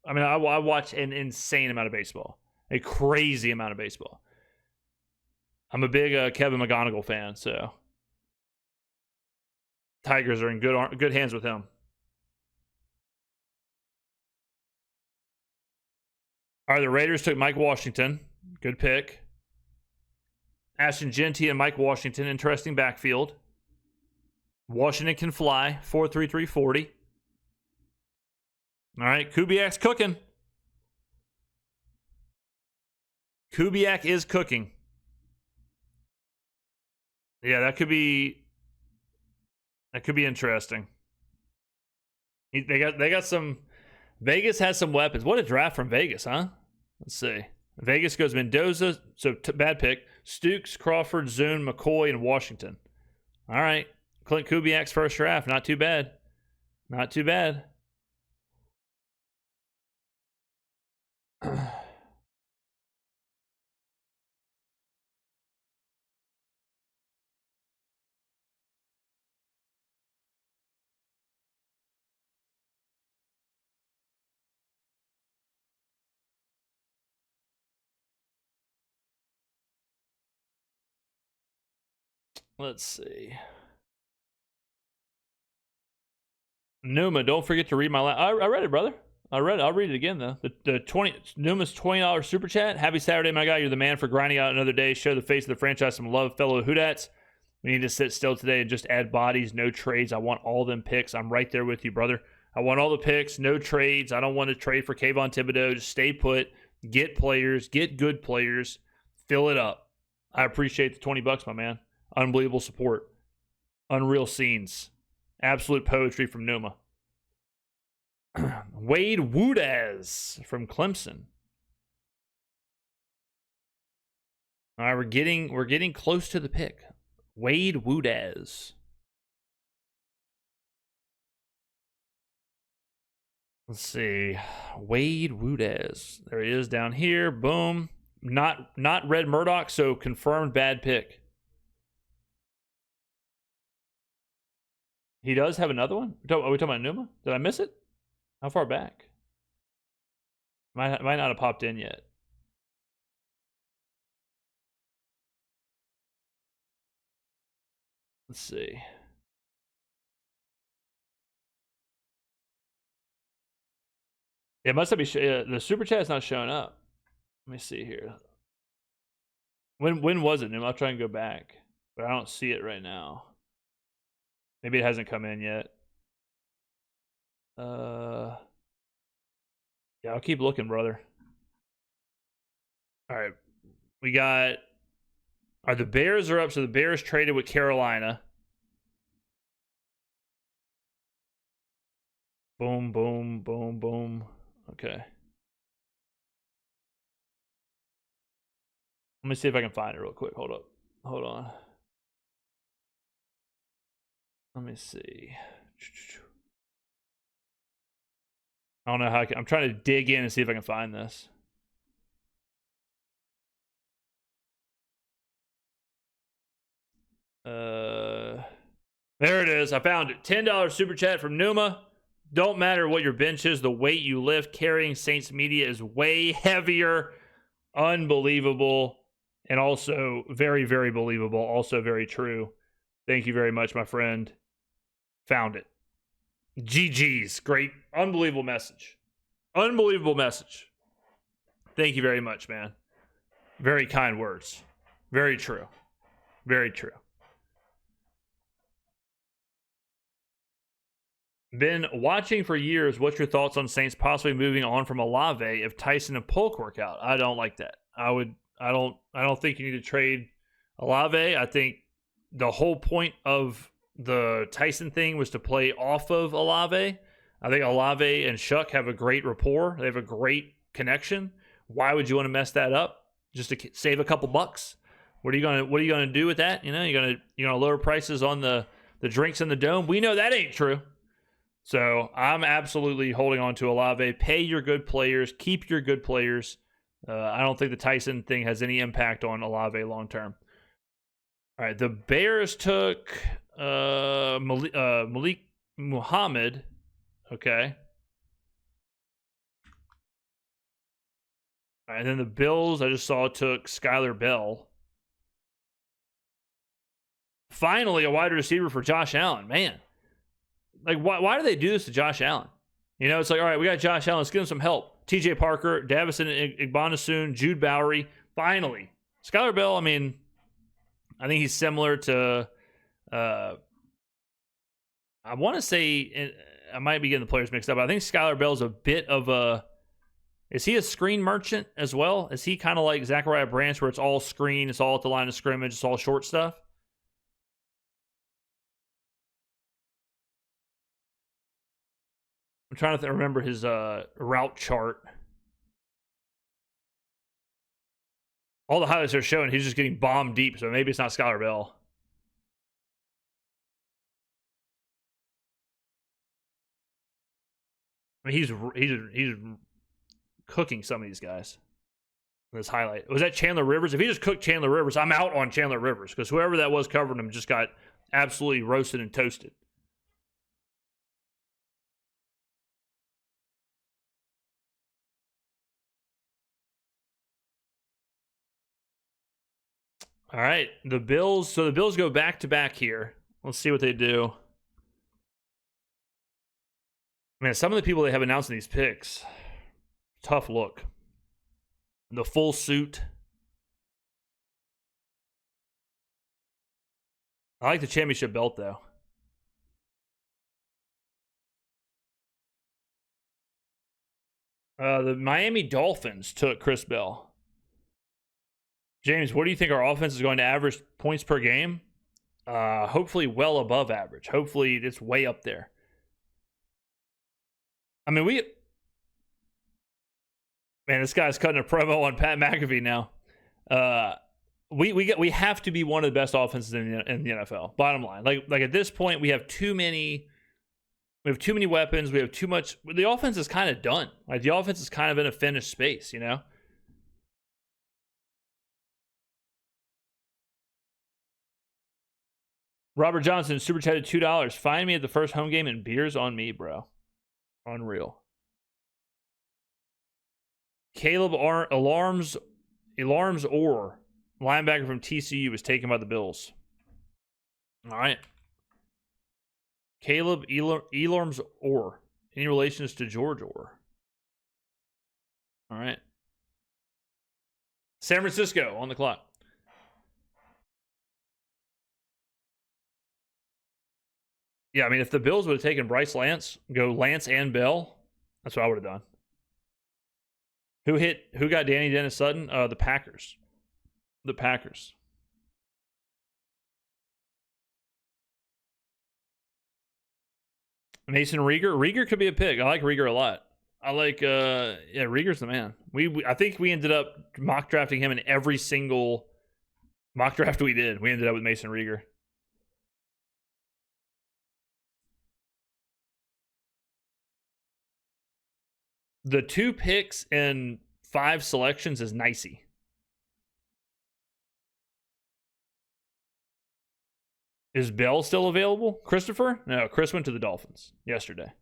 A: I mean, I watch an insane amount of baseball, a crazy amount of baseball. I'm a big Kevin McGonigal fan, so Tigers are in good hands with him. All right, the Raiders took Mike Washington. Good pick. Ashton Genty and Mike Washington, interesting backfield. Washington can fly, 4.33 40. All right, Kubiak's cooking. Kubiak is cooking. Yeah, that could be interesting. They got some. Vegas has some weapons. What a draft from Vegas, huh? Let's see. Vegas goes Mendoza, so bad pick. Stukes, Crawford, Zune, McCoy, and Washington. All right, Clint Kubiak's first draft. Not too bad. Not too bad. Let's see. Numa, don't forget to read my I read it, brother. I read it. I'll read it again, though. Numa's $20 super chat. Happy Saturday, my guy. You're the man for grinding out another day. Show the face of the franchise some love, fellow Hoodats. We need to sit still today and just add bodies, no trades. I want all them picks. I'm right there with you, brother. I want all the picks, no trades. I don't want to trade for Kayvon Thibodeau. Just stay put, get players, get good players, fill it up. I appreciate the $20, my man. Unbelievable support. Unreal scenes. Absolute poetry from Numa. Wade Woodaz from Clemson. All right, we're getting close to the pick. Wade Woodaz. Let's see. Wade Woodaz. There he is down here. Boom. Not Red Murdoch, so confirmed bad pick. He does have another one? Are we talking about Numa? Did I miss it? How far back? Might not have popped in yet. Let's see. It must have been the super chat is not showing up. Let me see here. When was it, Numa? I'll try and go back, but I don't see it right now. Maybe it hasn't come in yet. Yeah, I'll keep looking, brother. All right. We got... the Bears are up, so the Bears traded with Carolina. Boom, boom, boom, boom. Okay. Let me see if I can find it real quick. Hold up. Hold on. Let me see. I don't know how I'm trying to dig in and see if I can find this. There it is. I found it. $10 super chat from Numa. Don't matter what your bench is, the weight you lift carrying Saints media is way heavier. Unbelievable. And also very, very believable. Also very true. Thank you very much, my friend. Found it. GG's. Great. Unbelievable message. Unbelievable message. Thank you very much, man. Very kind words. Very true. Very true. Been watching for years. What's your thoughts on Saints possibly moving on from Olave if Tyson and Polk work out? I don't like that. I don't think you need to trade Olave. I think the whole point of the Tyson thing was to play off of Olave. I think Olave and Shuck have a great rapport. They have a great connection. Why would you want to mess that up? Just to save a couple bucks? What are you gonna do with that? You know, you're gonna lower prices on the drinks in the dome. We know that ain't true. So I'm absolutely holding on to Olave. Pay your good players. Keep your good players. I don't think the Tyson thing has any impact on Olave long term. All right, the Bears took Malik Muhammad. Okay. All right, and then the Bills, I just saw, took Skylar Bell. Finally, a wide receiver for Josh Allen. Man. Like, why do they do this to Josh Allen? You know, it's like, all right, we got Josh Allen. Let's give him some help. TJ Parker, Davison Igbonasoon, Jude Bowery. Finally. Skylar Bell, I mean, I think he's similar to, I want to say, I might be getting the players mixed up. I think Skylar Bell's a bit of a, is he a screen merchant as well? Is he kind of like Zachariah Branch where it's all screen, it's all at the line of scrimmage, it's all short stuff? I'm trying to remember his route chart. All the highlights are showing he's just getting bombed deep, so maybe it's not Skylar Bell. I mean, he's cooking some of these guys. This highlight. Was that Chandler Rivers? If he just cooked Chandler Rivers, I'm out on Chandler Rivers because whoever that was covering him just got absolutely roasted and toasted. All right, the Bills. So the Bills go back to back here. Let's see what they do. Man, some of the people they have announcing these picks, tough look. The full suit. I like the championship belt, though. The Miami Dolphins took Chris Bell. James, what do you think our offense is going to average points per game? Hopefully well above average. Hopefully it's way up there. I mean, man, this guy's cutting a promo on Pat McAfee now. We have to be one of the best offenses in the NFL. Bottom line, like at this point, we have too many. We have too many weapons. We have too much. The offense is kind of done. Like the offense is kind of in a finished space, you know. Robert Johnson super chatted $2. Find me at the first home game and beers on me, bro. Unreal. Caleb Alarms Orr, linebacker from TCU, was taken by the Bills. All right. Caleb Elarms Orr. Any relations to George Orr? All right. San Francisco on the clock. Yeah, I mean, if the Bills would have taken Bryce Lance, go Lance and Bell, that's what I would have done. Who got Danny Dennis Sutton? The Packers. The Packers. Mason Rieger. Rieger could be a pick. I like Rieger a lot. I like Rieger's the man. I think we ended up mock drafting him in every single mock draft we did. We ended up with Mason Rieger. The 2 picks and 5 selections is nicey. Is Bell still available? Christopher? No, Chris went to the Dolphins yesterday.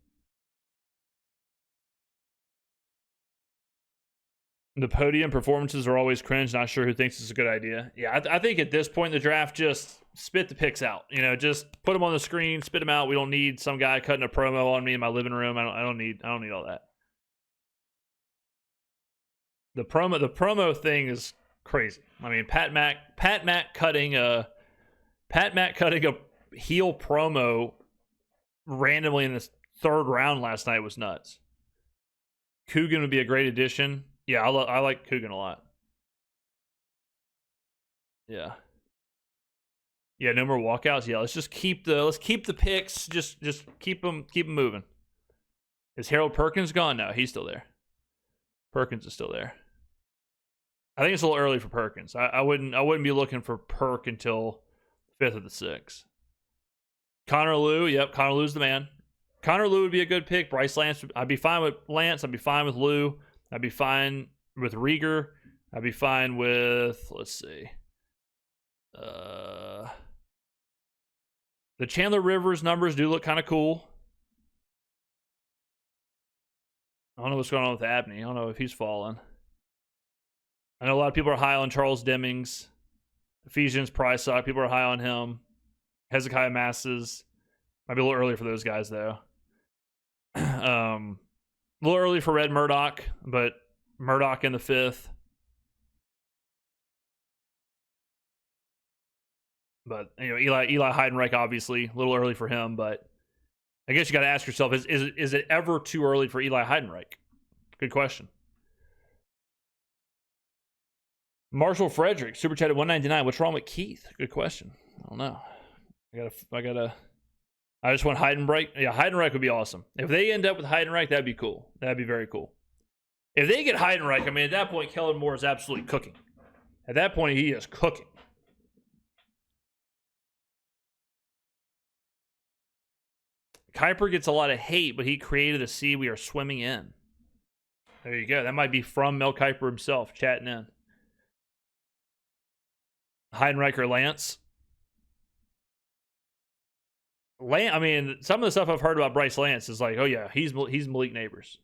A: The podium performances are always cringe. Not sure who thinks it's a good idea. Yeah, I think at this point in the draft, just spit the picks out. You know, just put them on the screen, spit them out. We don't need some guy cutting a promo on me in my living room. I don't need all that. The promo thing is crazy. I mean, Pat Mac cutting a heel promo randomly in the 3rd round last night was nuts. Coogan would be a great addition. Yeah, I like Coogan a lot. Yeah. Yeah, no more walkouts. Yeah, let's keep the picks. Just keep them moving. Is Harold Perkins gone? No, he's still there. Perkins is still there. I think it's a little early for Perkins. I wouldn't be looking for Perk until 5th of the 6th. Connor Lew, yep, Connor Lew's the man. Connor Lew would be a good pick. Bryce Lance, I'd be fine with Lance. I'd be fine with Lew. I'd be fine with Rieger. I'd be fine with, let's see. The Chandler Rivers numbers do look kind of cool. I don't know what's going on with Abney. I don't know if he's fallen. I know a lot of people are high on Charles Demings. Ephesians Prysock. People are high on him. Hezekiah Masses. Might be a little early for those guys, though. A little early for Red Murdoch, but Murdoch in the 5th. But Eli Heidenreich, obviously a little early for him. But I guess you got to ask yourself: is it ever too early for Eli Heidenreich? Good question. Marshall Frederick, super chat at 199. What's wrong with Keith? Good question. I don't know. I just want Heidenreich. Yeah, Heidenreich would be awesome. If they end up with Heidenreich, that'd be cool. That'd be very cool. If they get Heidenreich, I mean, at that point, Kellen Moore is absolutely cooking. At that point, he is cooking. Kuiper gets a lot of hate, but he created the sea we are swimming in. There you go. That might be from Mel Kiper himself chatting in. Heidenreich or Lance? I mean, some of the stuff I've heard about Bryce Lance is like, oh yeah, he's Malik Neighbors.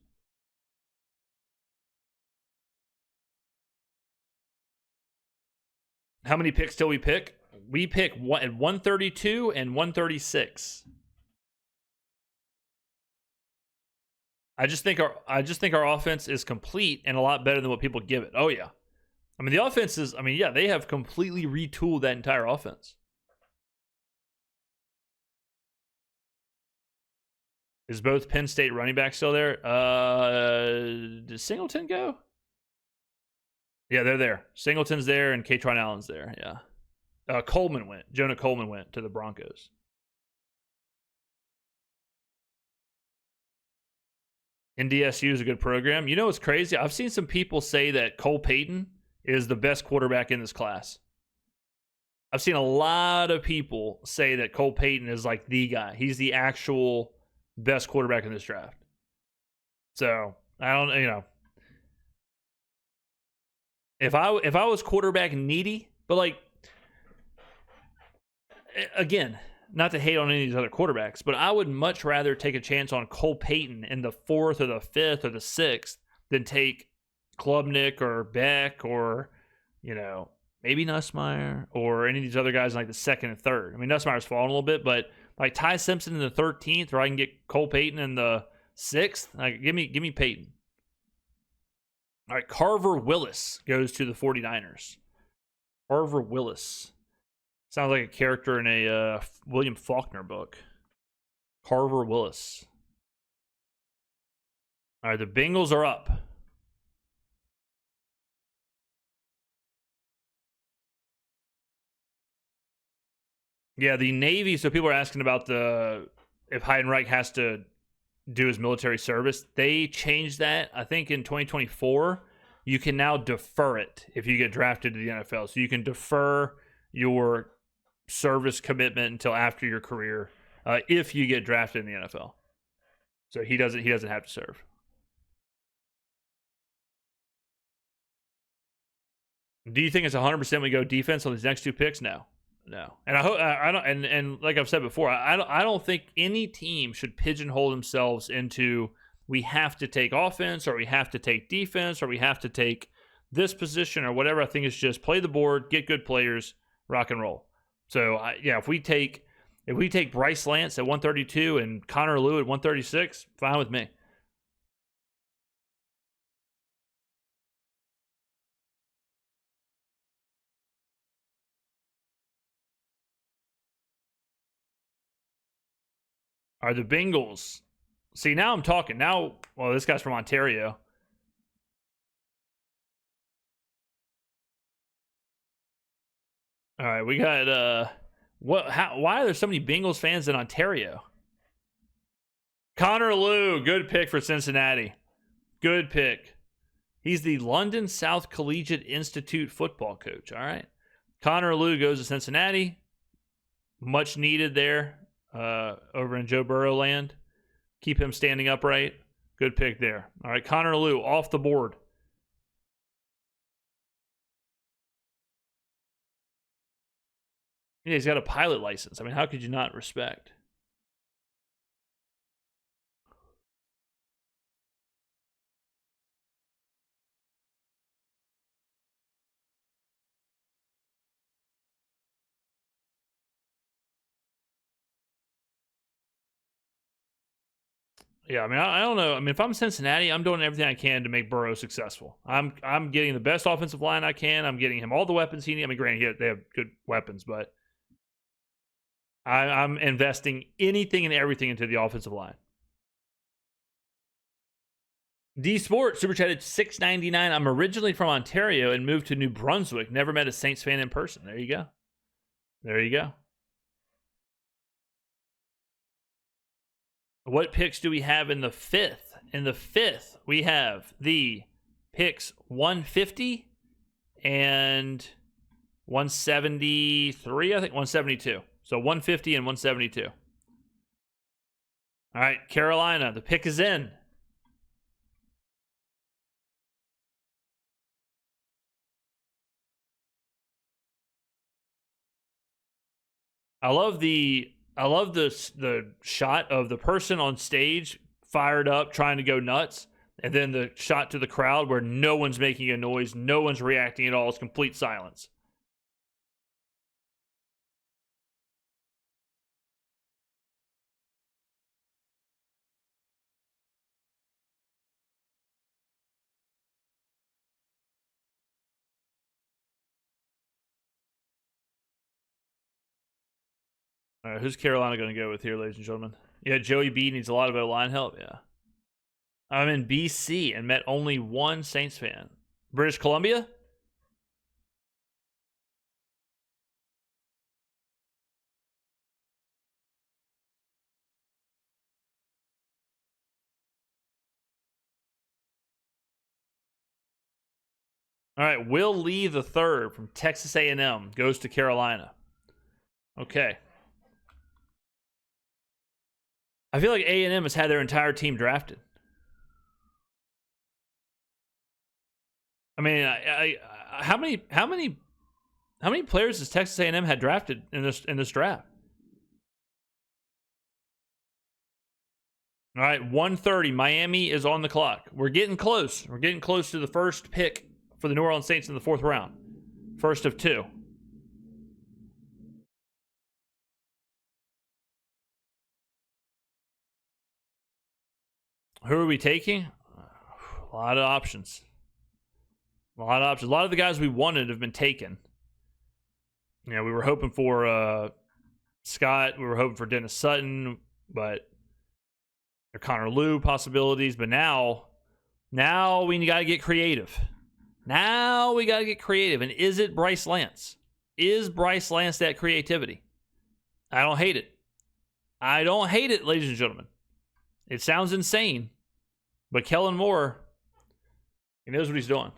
A: How many picks till we pick? We pick at 132 and 136. I just think our offense is complete and a lot better than what people give it. Oh yeah. I mean, the offense is, yeah, they have completely retooled that entire offense. Is both Penn State running backs still there? Does Singleton go? Yeah, they're there. Singleton's there and Katron Allen's there. Yeah. Coleman went. Jonah Coleman went to the Broncos. NDSU is a good program. You know what's crazy? I've seen some people say that Cole Payton is the best quarterback in this class. I've seen a lot of people say that Cole Payton is like the guy. He's the actual best quarterback in this draft. So, I don't, if I was quarterback needy, but like, again, not to hate on any of these other quarterbacks, but I would much rather take a chance on Cole Payton in the 4th or the 5th or the 6th than take Klubnik or Beck or, maybe Nussmeier or any of these other guys in like the 2nd and 3rd. I mean, Nussmeier's fallen a little bit, but like Ty Simpson in the 13th, or I can get Cole Payton in the 6th. Like, give me Payton. All right, Carver Willis goes to the 49ers. Carver Willis. Sounds like a character in a William Faulkner book. Carver Willis. All right, the Bengals are up. Yeah, the Navy. So people are asking about if Heidenreich has to do his military service. They changed that. I think in 2024, you can now defer it if you get drafted to the NFL. So you can defer your service commitment until after your career if you get drafted in the NFL. So he doesn't have to serve. Do you think it's 100% we go defense on these next 2 picks? No. And I hope I don't. And like I've said before, I don't think any team should pigeonhole themselves into we have to take offense or we have to take defense or we have to take this position or whatever. I think it's just play the board, get good players, rock and roll. So if we take Bryce Lance at 132 and Connor Lew at 136, fine with me. Are the Bengals? See, now I'm talking. Now, well, this guy's from Ontario. All right, we got why are there so many Bengals fans in Ontario? Connor Lew, good pick for Cincinnati. Good pick. He's the London South Collegiate Institute football coach. All right. Connor Lew goes to Cincinnati. Much needed there over in Joe Burrow land. Keep him standing upright. Good pick there. All right, Connor Lew off the board. Yeah, he's got a pilot license. I mean, how could you not respect? Yeah, I mean, I don't know. I mean, if I'm Cincinnati, I'm doing everything I can to make Burrow successful. I'm getting the best offensive line I can. I'm getting him all the weapons he needs. I mean, granted, they have good weapons, but I'm investing anything and everything into the offensive line. D Sport super chatted $6.99. I'm originally from Ontario and moved to New Brunswick. Never met a Saints fan in person. There you go. There you go. What picks do we have in the fifth? In the fifth, we have the picks 150 and 173, I think 172. So 150 and 172. All right, Carolina, the pick is in. I love the shot of the person on stage fired up trying to go nuts, and then the shot to the crowd where no one's making a noise, no one's reacting at all. It's complete silence. All right, who's Carolina going to go with here, ladies and gentlemen? Yeah, Joey B needs a lot of O-line help. Yeah. I'm in BC and met only one Saints fan. British Columbia? All right, Will Lee the third from Texas A&M goes to Carolina. Okay. I feel like A&M has had their entire team drafted. I mean, how many players has Texas A&M had drafted in this draft? All right, 1:30. Miami is on the clock. We're getting close. We're getting close to the first pick for the New Orleans Saints in the fourth round. First of two. Who are we taking? A lot of options. A lot of the guys we wanted have been taken. You know, we were hoping for Scott. We were hoping for Dennis Sutton, but there are Connor Lew possibilities. But now we got to get creative. Now we got to get creative. And is it Bryce Lance? Is Bryce Lance that creativity? I don't hate it. I don't hate it, ladies and gentlemen. It sounds insane, but Kellen Moore, he knows what he's doing.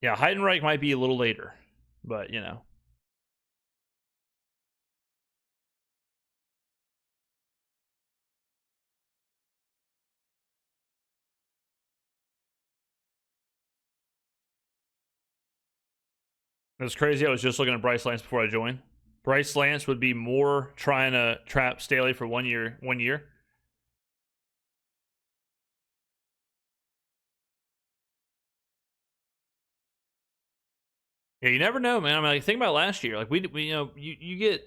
A: Yeah, Heidenreich might be a little later, but you know. That's crazy. I was just looking at Bryce Lance before I joined. Bryce Lance would be more trying to trap Staley for 1 year. 1 year. Yeah, you never know, man. I mean, like, think about last year. Like we you know, you get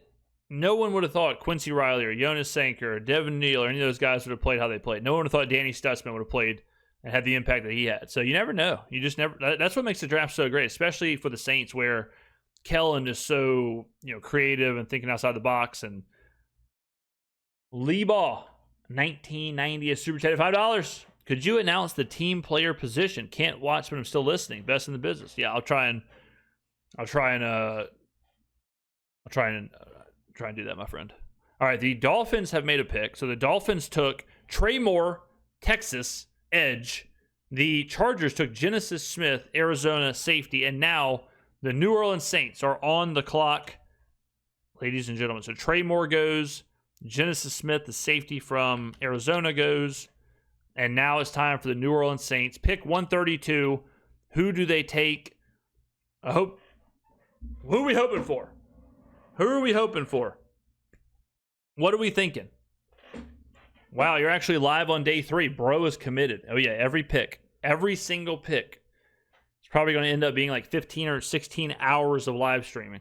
A: no one would have thought Quincy Riley or Jonas Sanker or Devin Neal or any of those guys would have played how they played. No one would have thought Danny Stutzman would have played and had the impact that he had. So you never know. You just never. That's what makes the draft so great, especially for the Saints, where Kellen is so, you know, creative and thinking outside the box. And Lee Ball, 1990 is super chat, $5. Could you announce the team player position? Can't watch, but I'm still listening. Best in the business. Yeah, I'll try and do that, my friend. All right, the Dolphins have made a pick. So the Dolphins took Trey Moore, Texas, edge. The Chargers took Genesis Smith, Arizona, safety. And now the New Orleans Saints are on the clock, ladies and gentlemen. So Trey Moore goes. Genesis Smith, the safety from Arizona, goes. And now it's time for the New Orleans Saints. Pick 132. Who do they take? Who are we hoping for? Who are we hoping for? What are we thinking? Wow, you're actually live on day 3. Bro is committed. Oh, yeah, every pick. Every single pick. It's probably going to end up being like 15 or 16 hours of live streaming.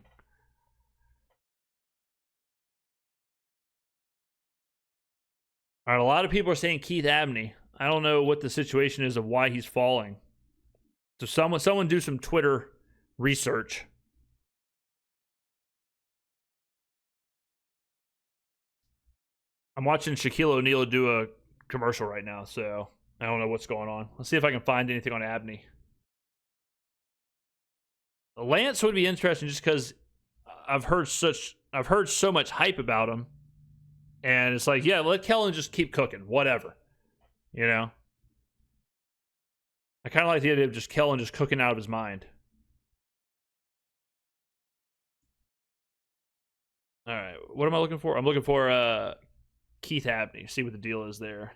A: All right, a lot of people are saying Keith Abney. I don't know what the situation is of why he's falling So someone do some Twitter research. I'm watching Shaquille O'Neal do a commercial right now, so I don't know what's going on. Let's see if I can find anything on Abney. Lance would be interesting just because I've heard so much hype about him, and it's like, yeah, let Kellen just keep cooking, whatever, you know. I kind of like the idea of just Kellen just cooking out of his mind. All right, what am I looking for? I'm looking for Keith Abney. See what the deal is there.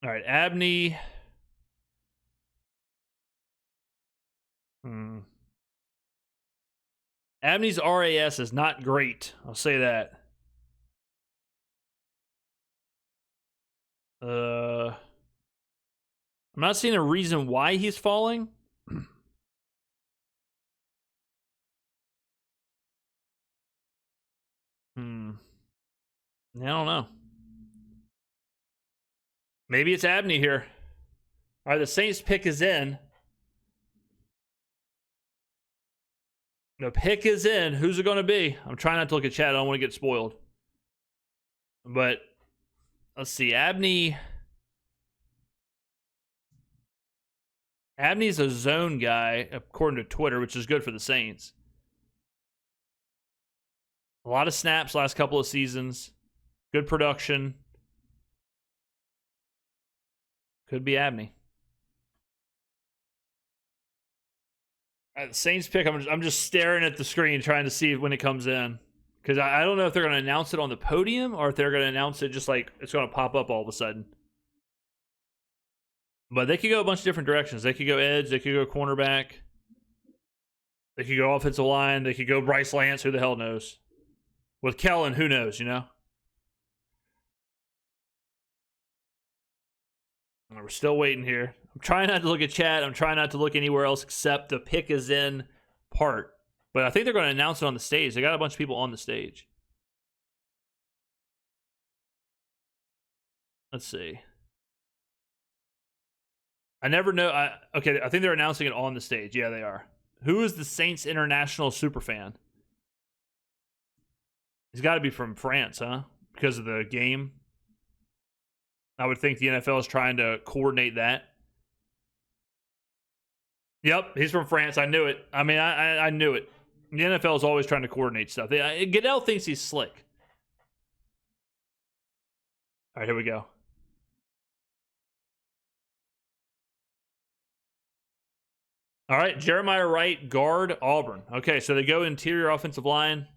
A: All right, Abney. Abney's RAS is not great. I'll say that. I'm not seeing a reason why he's falling. I don't know. Maybe it's Abney here. All right, the Saints pick is in. The pick is in. Who's it going to be? I'm trying not to look at chat. I don't want to get spoiled. But let's see. Abney's a zone guy, according to Twitter, which is good for the Saints. A lot of snaps last couple of seasons. Good production. Could be Abney. Saints pick. I'm just staring at the screen trying to see when it comes in, because I don't know if they're going to announce it on the podium or if they're going to announce it just like it's going to pop up all of a sudden. But they could go a bunch of different directions. They could go edge. They could go cornerback. They could go offensive line. They could go Bryce Lance. Who the hell knows? With Kellen, who knows? You know. And we're still waiting here. I'm trying not to look at chat. I'm trying not to look anywhere else except the pick is in part. But I think they're going to announce it on the stage. They got a bunch of people on the stage. Let's see. I never know. Okay, I think they're announcing it on the stage. Yeah, they are. Who is the Saints international superfan? He's got to be from France, huh? Because of the game. I would think the NFL is trying to coordinate that. Yep, he's from France. I knew it. I mean, I knew it. The NFL is always trying to coordinate stuff. Goodell thinks he's slick. All right, here we go. All right, Jeremiah Wright, guard, Auburn. Okay, so they go interior offensive line.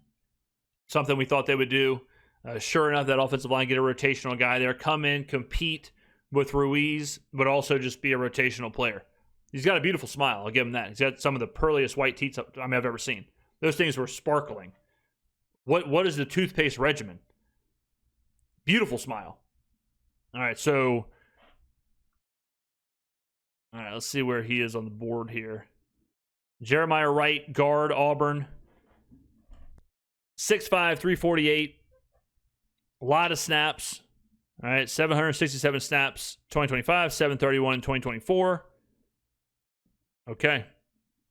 A: Something we thought they would do. Sure enough, that offensive line, get a rotational guy there. Come in, compete with Ruiz, but also just be a rotational player. He's got a beautiful smile. I'll give him that. He's got some of the pearliest white teeth I've ever seen. Those things were sparkling. What is the toothpaste regimen? Beautiful smile. All right, so... All right, let's see where he is on the board here. Jeremiah Wright, guard, Auburn. 6'5", 348. A lot of snaps. All right, 767 snaps 2025, 731 in 2024. Okay.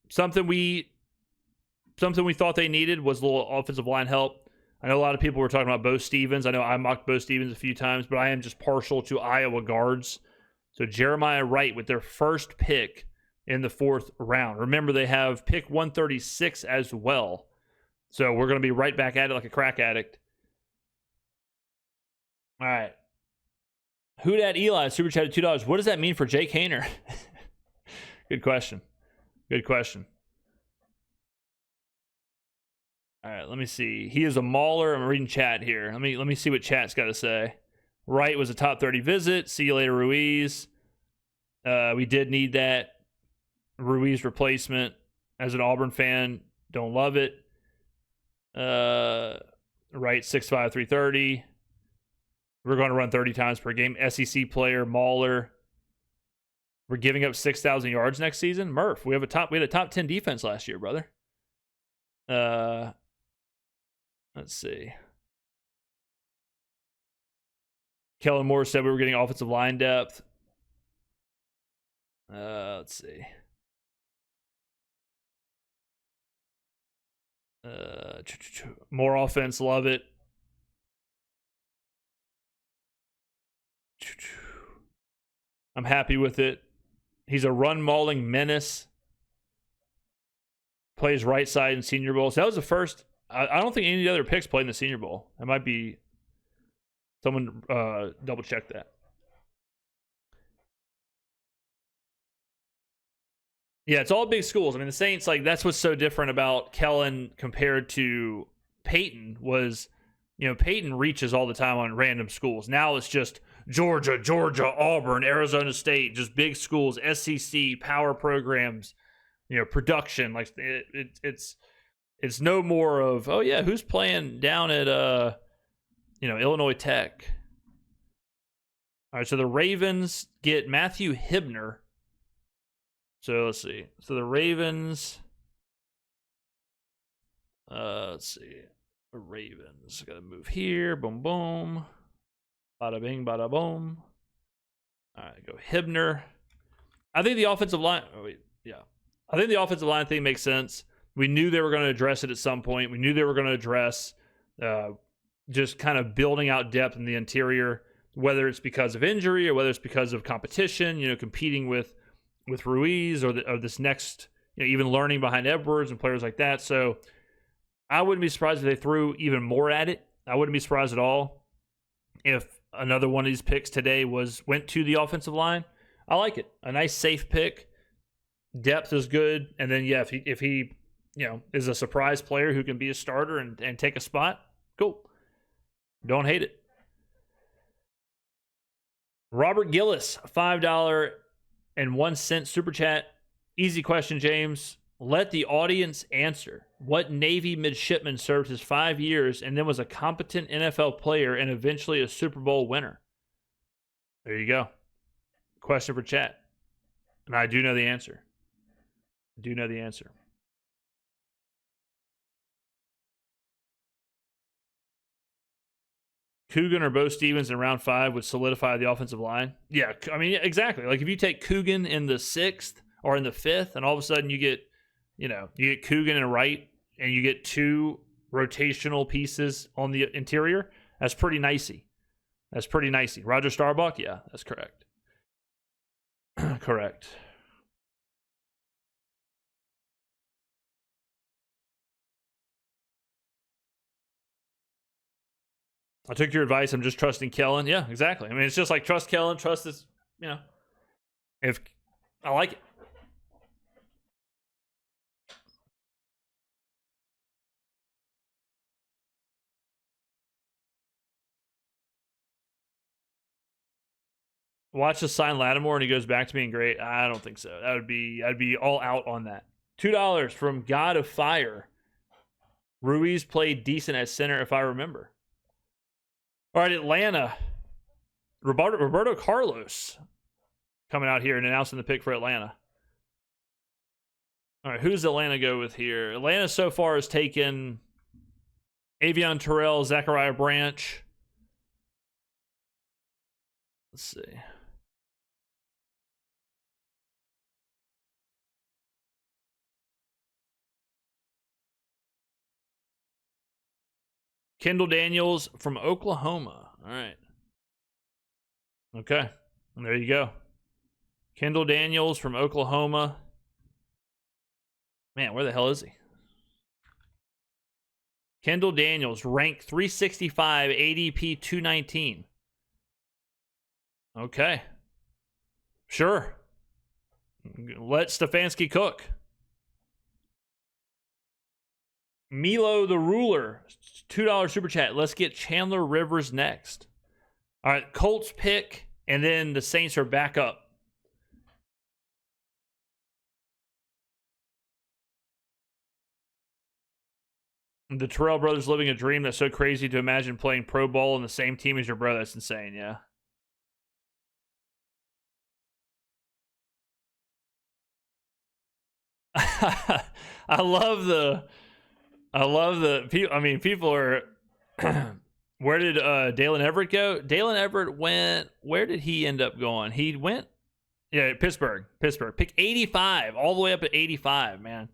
A: Something we thought they needed was a little offensive line help. I know a lot of people were talking about Bo Stevens. I know I mocked Bo Stevens a few times, but I am just partial to Iowa guards. So Jeremiah Wright with their first pick in the 4th round. Remember, they have pick 136 as well. So we're going to be right back at it like a crack addict. All right. Who dat Eli super chatted $2. What does that mean for Jake Haener? Good question. Good question. All right, let me see. He is a mauler. I'm reading chat here. Let me see what chat's got to say. Wright was a top 30 visit. See you later, Ruiz. We did need that Ruiz replacement. As an Auburn fan, don't love it. Wright, 6'5", 330. We're going to run 30 times per game. SEC player, mauler. We're giving up 6,000 yards next season. Murph, we had a top 10 defense last year, brother. Let's see. Kellen Moore said we were getting offensive line depth. Let's see. More offense, love it. I'm happy with it. He's a run mauling menace. Plays right side in Senior Bowl. So that was the first. I don't think any of the other picks played in the Senior Bowl. It might be someone double check that. Yeah, it's all big schools. I mean, the Saints, like, that's what's so different about Kellen compared to Peyton was, Peyton reaches all the time on random schools. Now it's just Georgia, Auburn, Arizona State, just big schools, SEC, power programs, production. Like, it's no more of, oh, yeah, who's playing down at, Illinois Tech. All right, so the Ravens get Matthew Hibner. So let's see. So the Ravens. Let's see. The Ravens. Got to move here. Boom, boom. Bada bing, bada boom. All right, go Hibner. I think the offensive line. Oh, wait. Yeah. I think the offensive line thing makes sense. We knew they were going to address it at some point. We knew they were going to address just kind of building out depth in the interior, whether it's because of injury or whether it's because of competition, competing with Ruiz or this next, even learning behind Edwards and players like that. So I wouldn't be surprised if they threw even more at it. I wouldn't be surprised at all if another one of these picks today went to the offensive line. I like it. A nice safe pick. Depth is good. And then, yeah, if he is a surprise player who can be a starter and take a spot, cool. Don't hate it. Robert Gillis, $5.01 super chat. Easy question, James. Let the audience answer. What Navy midshipman served his 5 years and then was a competent NFL player and eventually a Super Bowl winner? There you go. Question for chat. And I do know the answer. Coogan or Bo Stevens in round 5 would solidify the offensive line. Yeah, I mean, exactly. Like if you take Coogan in the 6th or in the 5th, and all of a sudden you get Coogan and right, and you get 2 rotational pieces on the interior, that's pretty nicey. Roger Starbuck, yeah, that's correct. Correct. I took your advice. I'm just trusting Kellen. Yeah, exactly. I mean, it's just like trust Kellen, trust this, if I like it. Watch us sign Lattimore and he goes back to being great. I don't think so. I'd be all out on that. $2 from God of Fire. Ruiz played decent at center, if I remember. All right, Atlanta. Roberto Carlos coming out here and announcing the pick for Atlanta. All right, who's Atlanta go with here? Atlanta so far has taken Avion Terrell, Zachariah Branch. Let's see. Kendall Daniels from Oklahoma. All right. Okay. And there you go. Kendall Daniels from Oklahoma. Man, where the hell is he? Kendall Daniels, ranked 365, ADP 219. Okay. Sure. Let Stefanski cook. Milo the Ruler, $2 super chat. Let's get Chandler Rivers next. All right, Colts pick, and then the Saints are back up. The Terrell brothers living a dream that's so crazy to imagine playing pro ball in the same team as your brother. That's insane, yeah. I love the people. I mean, people are. Where did Dalen Everett go? Dalen Everett went. Where did he end up going? He went. Yeah, Pittsburgh. Pick 85, all the way up at 85, man.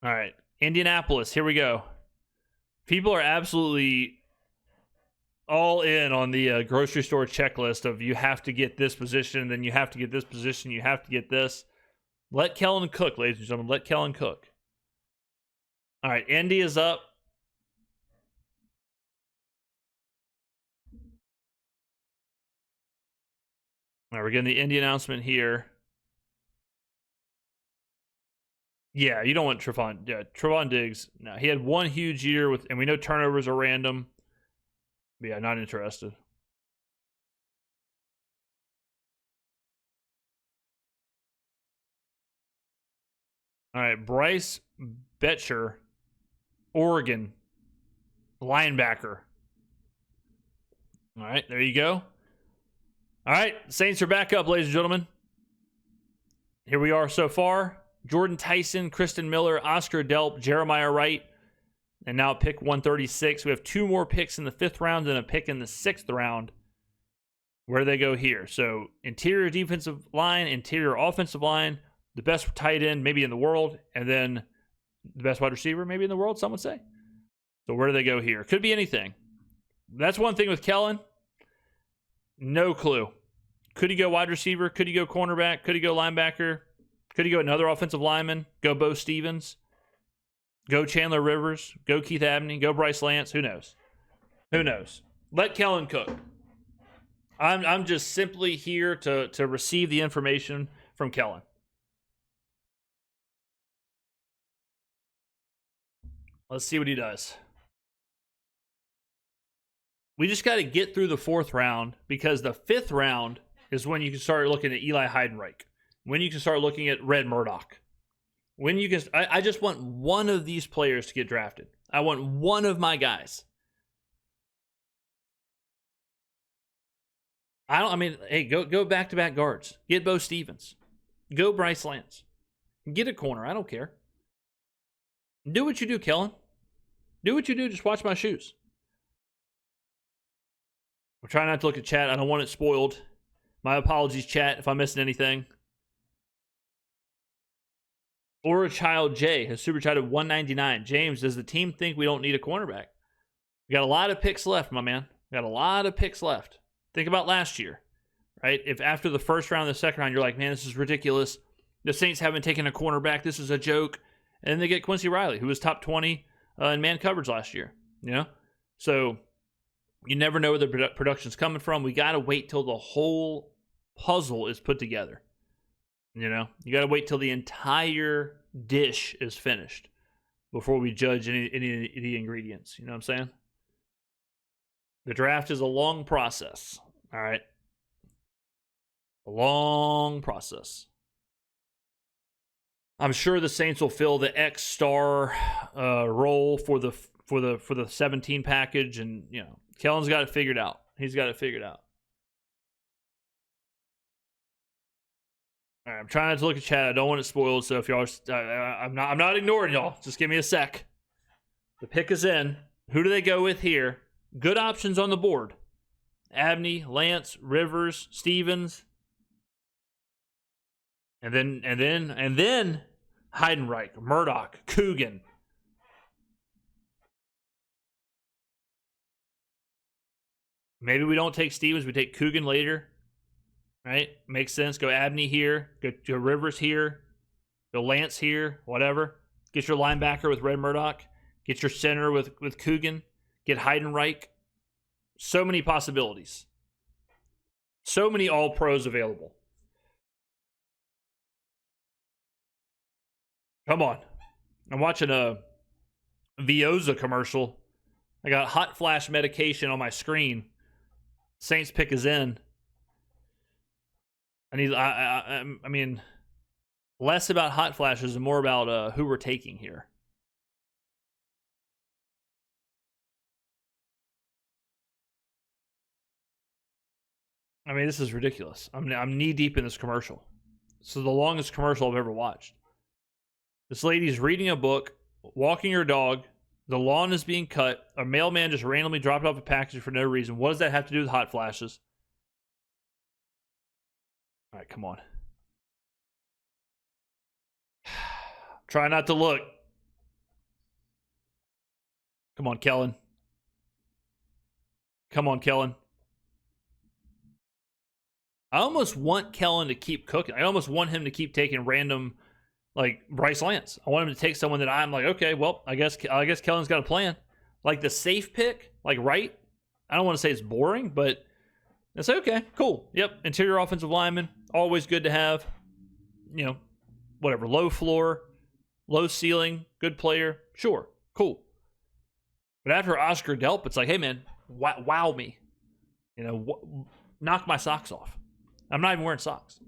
A: All right, Indianapolis. Here we go. People are absolutely all in on the grocery store checklist of you have to get this position, then you have to get this position, you have to get this. Let Kellen cook, ladies and gentlemen. Let Kellen cook. All right, Indy is up. All right, we're getting the Indy announcement here. Yeah, you don't want Trevon. Yeah, Trevon Diggs. No, he had one huge year with, and we know turnovers are random. But yeah, not interested. All right, Bryce Betcher, Oregon, linebacker. All right, there you go. All right, Saints are back up, ladies and gentlemen. Here we are so far. Jordan Tyson, Kristen Miller, Oscar Delp, Jeremiah Wright, and now pick 136. We have 2 more picks in the 5th round and a pick in the 6th round. Where do they go here? So interior defensive line, interior offensive line, the best tight end maybe in the world, and then the best wide receiver maybe in the world, some would say. So where do they go here? Could be anything. That's one thing with Kellen. No clue. Could he go wide receiver? Could he go cornerback? Could he go linebacker? Could he go another offensive lineman? Go Bo Stevens? Go Chandler Rivers? Go Keith Abney? Go Bryce Lance? Who knows? Who knows? Let Kellen cook. I'm just simply here to receive the information from Kellen. Let's see what he does. We just got to get through the 4th round because the 5th round is when you can start looking at Eli Heidenreich. When you can start looking at Red Murdoch. When you can, I just want one of these players to get drafted. I want one of my guys. Hey, go back-to-back guards. Get Bo Stevens. Go Bryce Lance. Get a corner. I don't care. Do what you do, Kellen. Do what you do. Just watch my shoes. We're trying not to look at chat. I don't want it spoiled. My apologies, chat, if I'm missing anything. Or a Child J has super chatted 199. James, does the team think we don't need a cornerback? We got a lot of picks left, my man. We got a lot of picks left. Think about last year, right? If after the 1st round, the 2nd round, you're like, man, this is ridiculous. The Saints haven't taken a cornerback. This is a joke. And then they get Quincy Riley, who was top 20 in man coverage last year. You know? So you never know where the production's coming from. We got to wait till the whole puzzle is put together. You know? You got to wait till the entire dish is finished before we judge any of the ingredients. You know what I'm saying? The draft is a long process. All right? A long process. I'm sure the Saints will fill the X-star role for the 17 package, and you know Kellen's got it figured out. He's got it figured out. All right, I'm trying not to look at chat. I don't want it spoiled. So if y'all, I'm not ignoring y'all. Just give me a sec. The pick is in. Who do they go with here? Good options on the board. Abney, Lance, Rivers, Stevens. And then Heidenreich, Murdoch, Coogan. Maybe we don't take Stevens, we take Coogan later. Right? Makes sense. Go Abney here, go Rivers here, go Lance here, whatever. Get your linebacker with Red Murdoch. Get your center with Coogan. Get Heidenreich. So many possibilities. So many all-pros available. Come on. I'm watching a Vioza commercial. I got hot flash medication on my screen. Saints pick is in. I mean, less about hot flashes and more about who we're taking here. I mean, this is ridiculous. I'm knee deep in this commercial. This is the longest commercial I've ever watched. This lady's reading a book, walking her dog. The lawn is being cut. A mailman just randomly dropped off a package for no reason. What does that have to do with hot flashes? All right, come on. Try not to look. Come on, Kellen. Come on, Kellen. I almost want Kellen to keep cooking. I almost want him to keep taking random, like Bryce Lance. I want him to take someone that I'm like, okay, well, I guess Kellen's got a plan. Like the safe pick, like right. I don't want to say it's boring, but it's okay, cool. Yep, interior offensive lineman, always good to have. You know, whatever, low floor, low ceiling, good player, sure, cool. But after Oscar Delp, it's like, hey man, wow me. You know, knock my socks off. I'm not even wearing socks.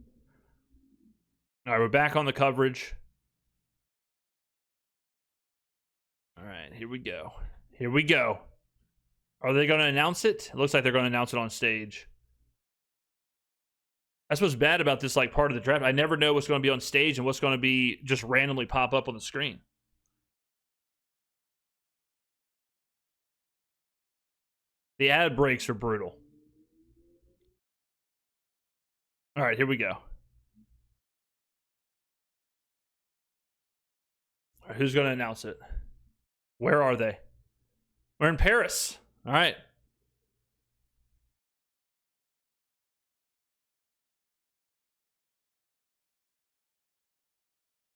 A: All right, we're back on the coverage. All right, here we go. Here we go. Are they going to announce it? It looks like they're going to announce it on stage. That's what's bad about this like part of the draft. I never know what's going to be on stage and what's going to be just randomly pop up on the screen. The ad breaks are brutal. All right, here we go. All right, who's going to announce it? Where are they? We're in Paris. All right.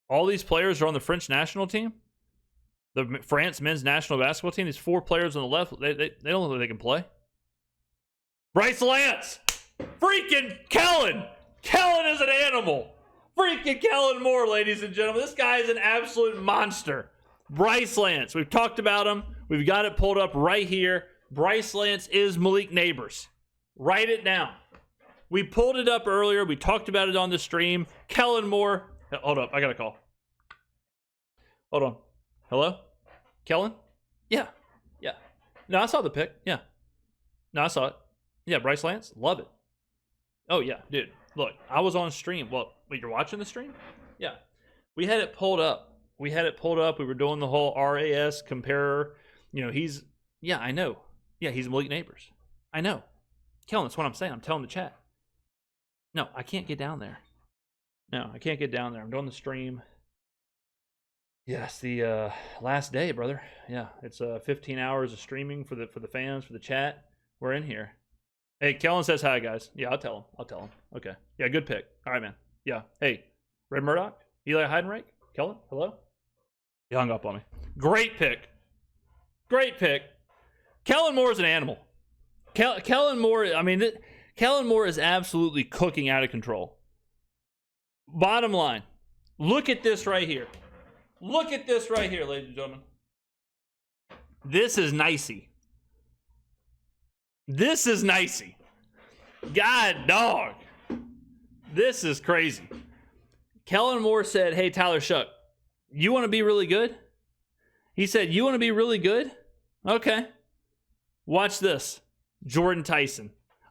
A: All these players are on the French national team? The France men's national basketball team? These 4 players on the left, they don't look like they can play. Bryce Lance! Freaking Kellen! Kellen is an animal! Freaking Kellen Moore, ladies and gentlemen. This guy is an absolute monster. Bryce Lance. We've talked about him. We've got it pulled up right here. Bryce Lance is Malik Neighbors. Write it down. We pulled it up earlier. We talked about it on the stream. Kellen Moore. Hold up. I got a call. Hold on. Hello? Kellen? Yeah. Yeah. No, I saw the pic. Yeah. No, I saw it. Yeah, Bryce Lance. Love it. Oh, yeah. Dude, look. I was on stream. Well, wait, you're watching the stream? Yeah. We had it pulled up. We were doing the whole RAS comparer. You know, he's... Yeah, I know. Yeah, he's Malik Neighbors. I know. Kellen, that's what I'm saying. I'm telling the chat. No, I can't get down there. No, I can't get down there. I'm doing the stream. Yes, the last day, brother. Yeah, it's 15 hours of streaming for the fans, for the chat. We're in here. Hey, Kellen says hi, guys. Yeah, I'll tell him. Okay. Yeah, good pick. All right, man. Yeah. Hey, Red Murdoch, Eli Heidenreich, Kellen, hello? He hung up on me. Great pick. Kellen Moore is an animal. Kellen Moore, I mean, Kellen Moore is absolutely cooking out of control. Bottom line, look at this right here. Look at this right here, ladies and gentlemen. This is nicey. God dog. This is crazy. Kellen Moore said, hey, Tyler Shuck, you want to be really good? He said, you want to be really good? Okay. Watch this. Jordan Tyson,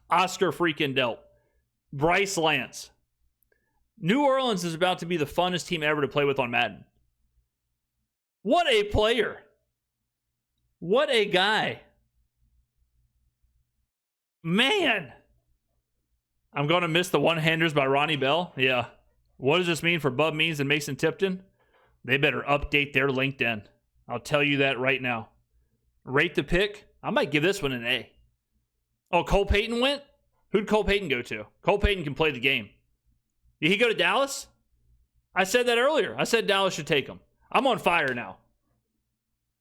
A: Oscar freaking Delp, Bryce Lance. New Orleans is about to be the funnest team ever to play with on Madden. What a player. What a guy. Man. I'm going to miss the one-handers by Ronnie Bell. Yeah. What does this mean for Bub Means and Mason Tipton? They better update their LinkedIn. I'll tell you that right now. Rate the pick. I might give this one an A. Oh, Cole Payton went? Who'd Cole Payton go to? Cole Payton can play the game. Did he go to Dallas? I said that earlier. I said Dallas should take him. I'm on fire now.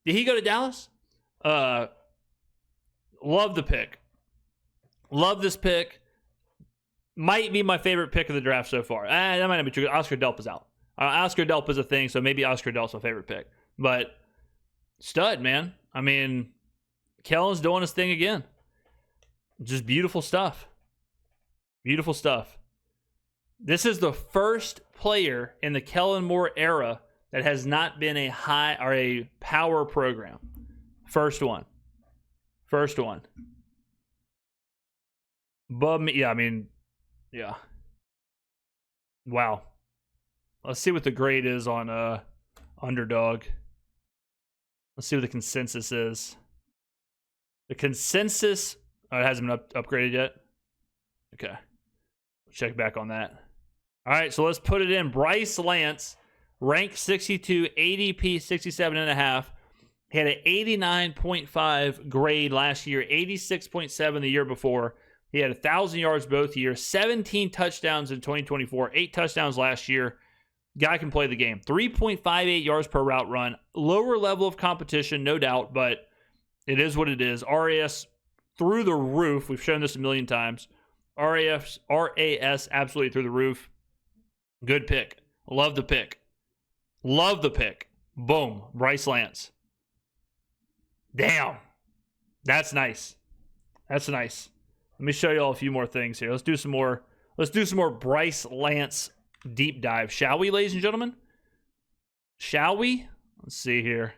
A: Did he go to Dallas? Love the pick. Love this pick. Might be my favorite pick of the draft so far. That might not be true. Oscar Delp is out. Oscar Delp is a thing, so maybe Oscar Delp's my favorite pick. But stud, man. I mean, Kellen's doing his thing again. Just beautiful stuff. Beautiful stuff. This is the first player in the Kellen Moore era that has not been a high or a power program. First one. Bub me, yeah, I mean, yeah. Wow. Let's see what the grade is on Underdog. Let's see what the consensus is. The consensus, it hasn't been upgraded yet. Okay. Check back on that. All right, so let's put it in. Bryce Lance, ranked 62, ADP 67.5. He had an 89.5 grade last year, 86.7 the year before. He had 1,000 yards both years, 17 touchdowns in 2024, 8 touchdowns last year. Guy can play the game. 3.58 yards per route run. Lower level of competition, no doubt, but it is what it is. RAS through the roof. We've shown this a million times. RAS absolutely through the roof. Good pick. Love the pick. Love the pick. Boom. Bryce Lance. Damn. That's nice. That's nice. Let me show you all a few more things here. Let's do some more Bryce Lance deep dive. Shall we, ladies and gentlemen? Shall we? Let's see here.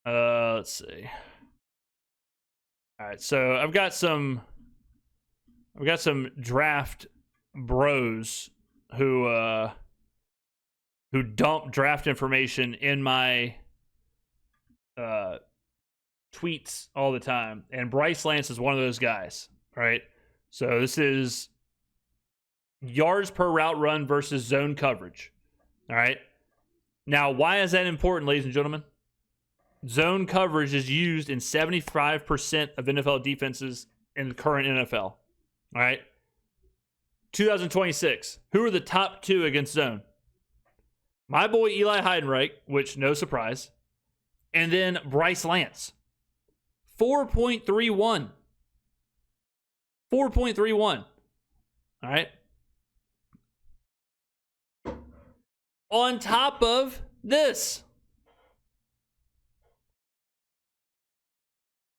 A: Let's see. All right, so I've got some draft bros who dump draft information in my tweets all the time, and Bryce Lance is one of those guys, right? So this is yards per route run versus zone coverage. All right. Now, why is that important, ladies and gentlemen? Zone coverage is used in 75% of NFL defenses in the current NFL. All right. 2026. Who are the top two against zone? My boy Eli Heidenreich, which no surprise, and then Bryce Lance. 4.31. 4.31. All right. On top of this.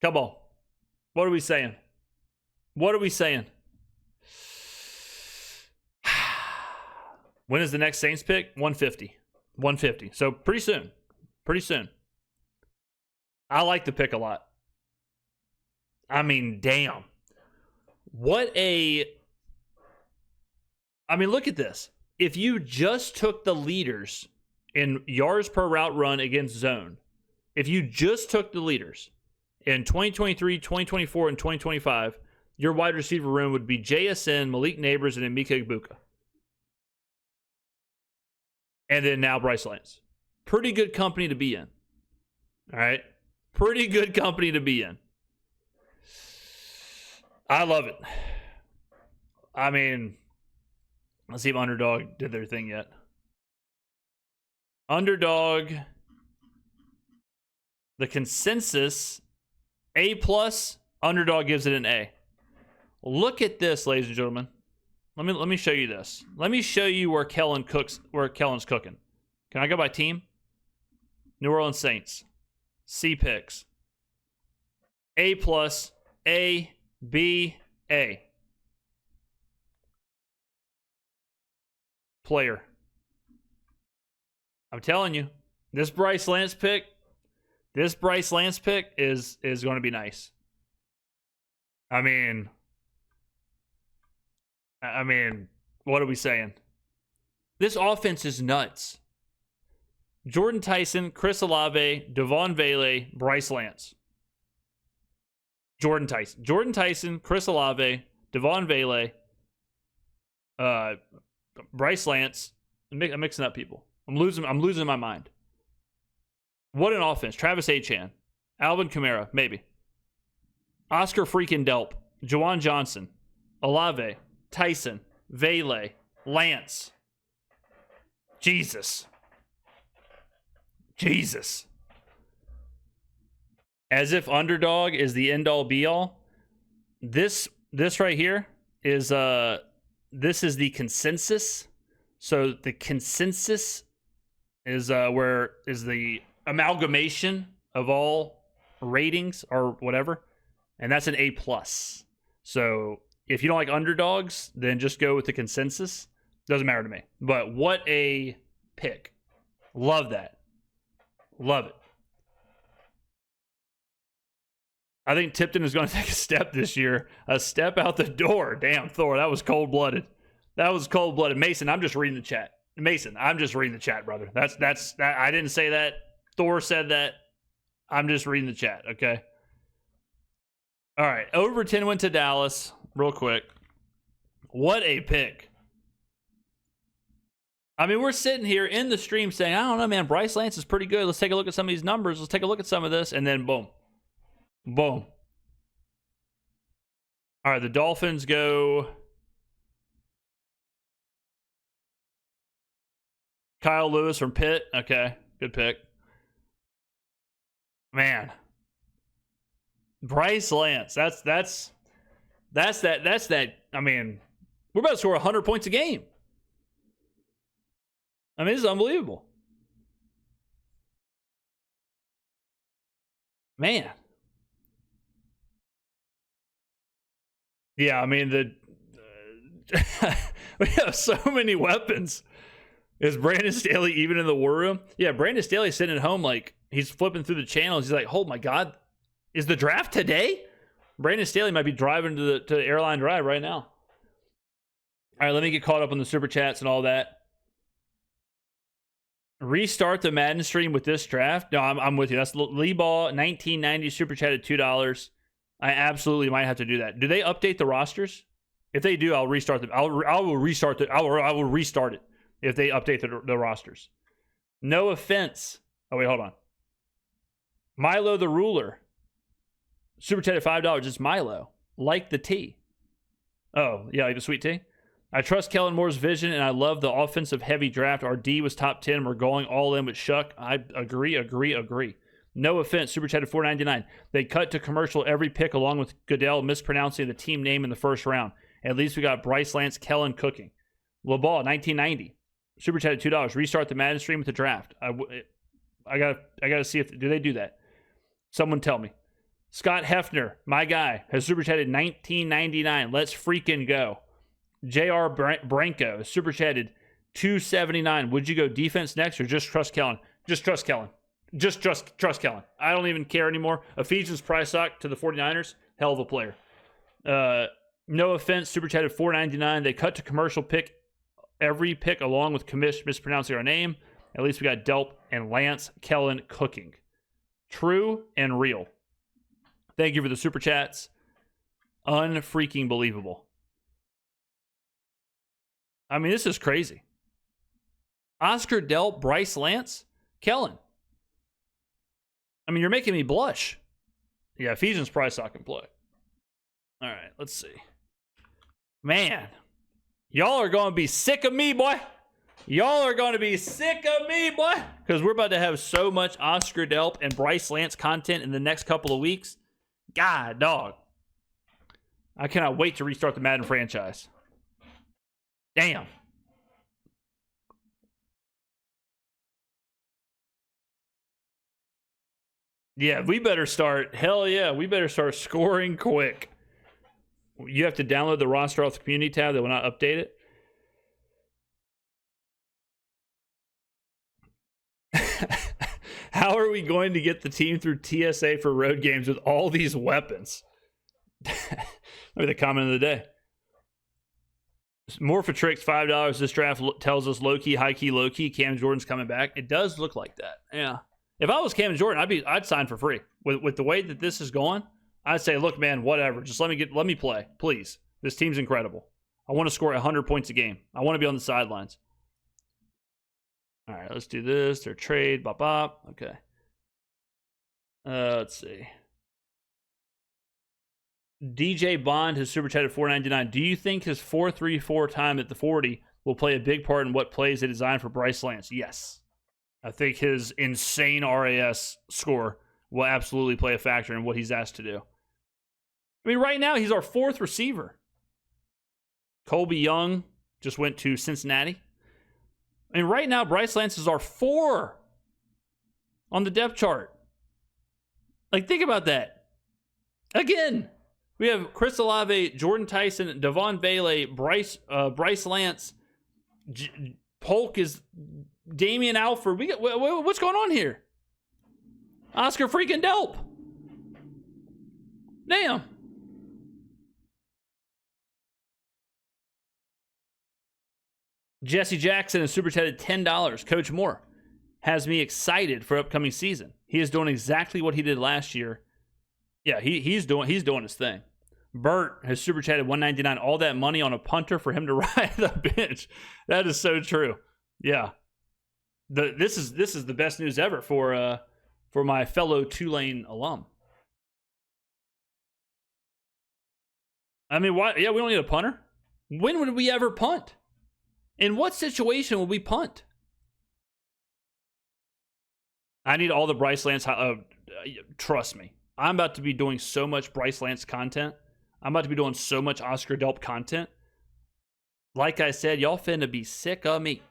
A: Come on. What are we saying? What are we saying? When is the next Saints pick? 150. 150. So pretty soon. Pretty soon. I like the pick a lot. I mean, damn. What a... I mean, look at this. If you just took the leaders in yards per route run against zone, if you just took the leaders in 2023, 2024, and 2025, your wide receiver room would be JSN, Malik Neighbors, and Emeka Egbuka. And then now Bryce Lance. Pretty good company to be in. All right? Pretty good company to be in. I love it. I mean... Let's see if Underdog did their thing yet. Underdog, the consensus, A+, Underdog gives it an A. Look at this, ladies and gentlemen. Let me show you this. Let me show you where Kellen's cooking. Can I go by team? New Orleans Saints. C picks. A+, A, B, A. Player. I'm telling you, this Bryce Lance pick is going to be nice. I mean, what are we saying? This offense is nuts. Jordan Tyson, Chris Olave, Devon Vele, Bryce Lance. Jordan Tyson, Chris Olave, Devon Vele, Bryce Lance. I'm mixing up people. I'm losing my mind. What an offense. Travis Achan, Alvin Kamara, maybe. Oscar freaking Delp, Juwan Johnson, Olave, Tyson, Vele, Lance. Jesus. As if Underdog is the end all be all. This right here is this is the consensus. So the consensus is the amalgamation of all ratings or whatever, and that's an A+. So if you don't like underdogs, then just go with the consensus. Doesn't matter to me. But what a pick. Love that. Love it. I think Tipton is going to take a step this year. A step out the door. Damn, Thor, that was cold-blooded. Mason, I'm just reading the chat. Brother. That's I didn't say that. Thor said that. I'm just reading the chat, okay? All right, Overton went to Dallas real quick. What a pick. I mean, we're sitting here in the stream saying, I don't know, man, Bryce Lance is pretty good. Let's take a look at some of these numbers. Let's take a look at some of this. And then boom. Boom. All right, the Dolphins go Kyle Lewis from Pitt. Okay, good pick. Man. Bryce Lance. That's that. I mean, we're about to score 100 points a game. I mean, this is unbelievable. Man. Yeah, I mean, we have so many weapons. Is Brandon Staley even in the war room? Yeah, Brandon Staley's sitting at home like he's flipping through the channels. He's like, oh my God, is the draft today? Brandon Staley might be driving to the airline drive right now. All right, let me get caught up on the super chats and all that. Restart the Madden stream with this draft? No, I'm with you. That's Lee Ball, 1990 super chatted $2. I absolutely might have to do that. Do they update the rosters? If they do, I'll restart them. I will restart it. I will restart it if they update the rosters. No offense. Oh wait, hold on. Milo the Ruler, super chatted $5. It's Milo. Like the tea. Oh yeah, like the sweet tea. I trust Kellen Moore's vision, and I love the offensive heavy draft. Our D was top 10. We're going all in with Shuck. I agree. No offense, super chatted $4.99. They cut to commercial every pick along with Goodell mispronouncing the team name in the first round. At least we got Bryce Lance, Kellen cooking. LeBall, 1990. Super chatted $2. Restart the Madden stream with the draft. I gotta see if do they do that. Someone tell me. Scott Hefner, my guy, has super chatted $19.99. Let's freaking go. J.R. Branco, super chatted $2.79. Would you go defense next or just trust Kellen? Just trust Kellen. Just trust Kellen. I don't even care anymore. Ephesians price sock to the 49ers. Hell of a player. No offense, super chatted $4.99. They cut to commercial pick every pick along with commish mispronouncing our name. At least we got Delp and Lance Kellen cooking. True and real. Thank you for the super chats. Unfreaking believable. I mean, this is crazy. Oscar Delp, Bryce Lance, Kellen. I mean, you're making me blush. Yeah, Ephesians price I can play. All right, let's see. Man, y'all are going to be sick of me, boy. Y'all are going to be sick of me, boy. Because we're about to have so much Oscar Delp and Bryce Lance content in the next couple of weeks. God, dog. I cannot wait to restart the Madden franchise. Damn. Yeah, we better start. Hell yeah, we better start scoring quick. You have to download the roster off the community tab. They will not update it. How are we going to get the team through TSA for road games with all these weapons? Maybe the comment of the day. More for tricks, $5. This draft tells us low-key, high-key, low-key. Cam Jordan's coming back. It does look like that. Yeah. If I was Cam Jordan, I'd sign for free. With the way that this is going, I'd say, look, man, whatever. Just let me play, please. This team's incredible. I want to score 100 points a game. I want to be on the sidelines. All right, let's do this. Their trade, bop bop. Okay. Let's see. DJ Bond has super chatted $4.99. Do you think his 4.34 time at the 40 will play a big part in what plays they designed for Bryce Lance? Yes. I think his insane RAS score will absolutely play a factor in what he's asked to do. I mean, right now, he's our fourth receiver. Colby Young just went to Cincinnati. I mean, right now, Bryce Lance is our 4 on the depth chart. Like, think about that. Again, we have Chris Olave, Jordan Tyson, Devon Bailey, Bryce Lance, Polk is Damian Alford. What's going on here? Oscar freaking Delp. Damn. Jesse Jackson is super chatted $10. Coach Moore has me excited for upcoming season. He is doing exactly what he did last year. Yeah, he's doing his thing. Bert has super chatted $1.99. All that money on a punter for him to ride the bench. That is so true. Yeah. This is the best news ever for my fellow Tulane alum. I mean, why? Yeah, we don't need a punter. When would we ever punt? In what situation would we punt? I need all the Bryce Lance. Trust me, I'm about to be doing so much Bryce Lance content. I'm about to be doing so much Oscar Delp content. Like I said, y'all finna be sick of me.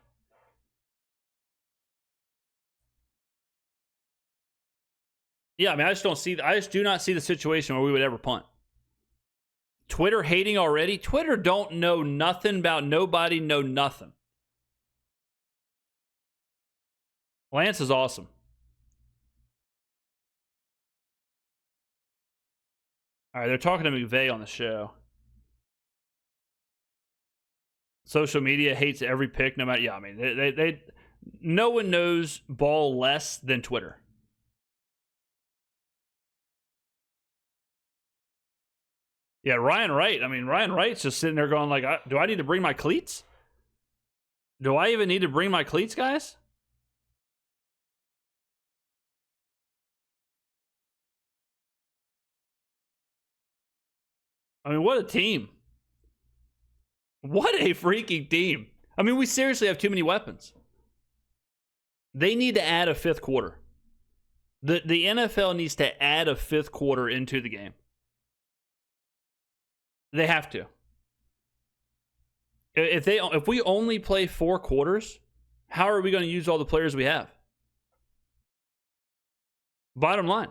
A: Yeah, I mean, I just do not see the situation where we would ever punt. Twitter hating already? Twitter don't know nothing about nobody, know nothing. Lance is awesome. All right, they're talking to McVay on the show. Social media hates every pick, no matter. Yeah, I mean, they no one knows ball less than Twitter. Yeah, Ryan Wright. I mean, Ryan Wright's just sitting there going like, do I need to bring my cleats? Do I even need to bring my cleats, guys? I mean, what a team. What a freaking team. I mean, we seriously have too many weapons. They need to add a fifth quarter. The NFL needs to add a fifth quarter into the game. They have to. If we only play 4 quarters, how are we going to use all the players we have? Bottom line.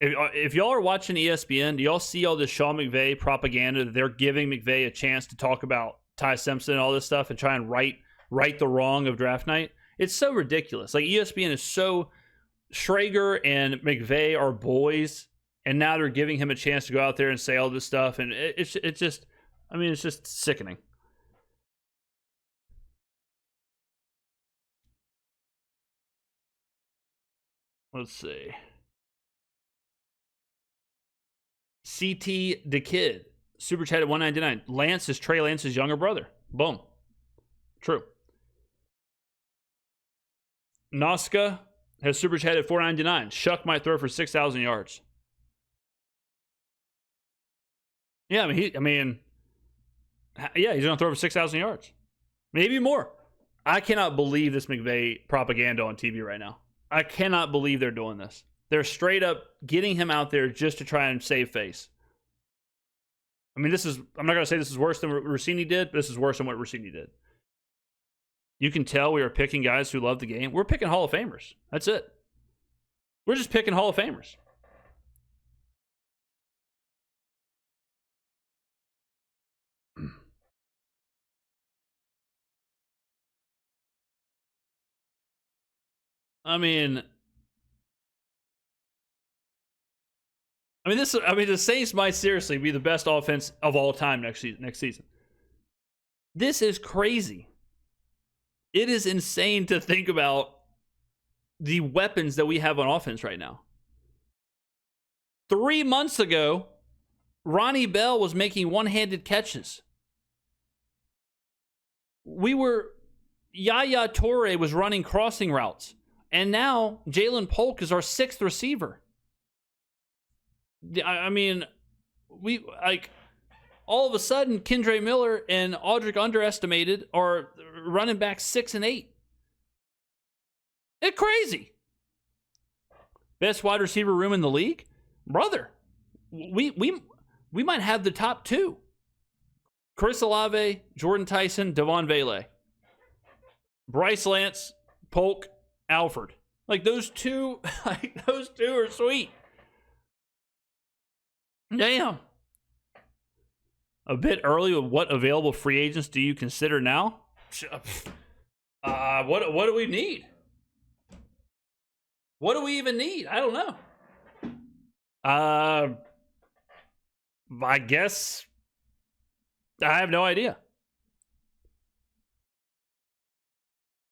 A: If y'all are watching ESPN, do y'all see all this Sean McVay propaganda that they're giving McVay a chance to talk about Ty Simpson and all this stuff and try and right the wrong of draft night? It's so ridiculous. Like, ESPN is so... Schrager and McVay are boys, and now they're giving him a chance to go out there and say all this stuff, and it's just, I mean, it's just sickening. Let's see. CT the Kid, super chat at 199. Lance is Trey Lance's younger brother. Boom. True. Noska has super chat at 499. Shuck might throw for 6,000 yards. Yeah, he's gonna throw for 6,000 yards, maybe more. I cannot believe this McVay propaganda on TV right now. I cannot believe they're doing this. They're straight up getting him out there just to try and save face. I mean, I'm not gonna say this is worse than what Rossini did, but this is worse than what Rossini did. You can tell we are picking guys who love the game. We're picking Hall of Famers. That's it. We're just picking Hall of Famers. I mean, the Saints might seriously be the best offense of all time next season. This is crazy. It is insane to think about the weapons that we have on offense right now. 3 months ago, Ronnie Bell was making one-handed catches. Yaya Toure was running crossing routes. And now Jalen Polk is our 6th receiver. I mean, all of a sudden, Kendre Miller and Audric Underestimated are running back 6 and 8. It's crazy. Best wide receiver room in the league? Brother, we might have the top 2. Chris Olave, Jordan Tyson, Devon Vele. Bryce Lance, Polk, Alford. Those two are sweet. Damn. A bit early with what available free agents do you consider now? What do we need? What do we even need? I don't know. I guess I have no idea.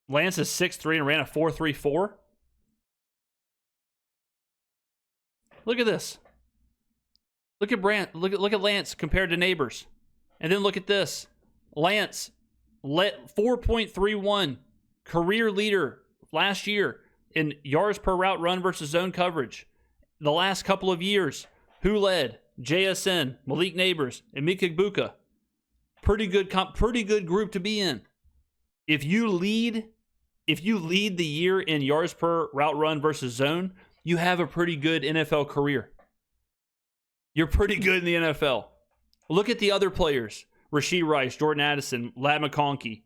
A: Lance is 6'3" and ran a 4.34. Look at this. Look at Lance compared to Neighbors. And then look at this. Lance, 4.31, career leader last year in yards per route run versus zone coverage. The last couple of years, who led? JSN, Malik Neighbors, and Mika Igbuka. Pretty good group to be in. If you lead the year in yards per route run versus zone, you have a pretty good NFL career. You're pretty good in the NFL. Look at the other players. Rashee Rice, Jordan Addison, Ladd McConkey.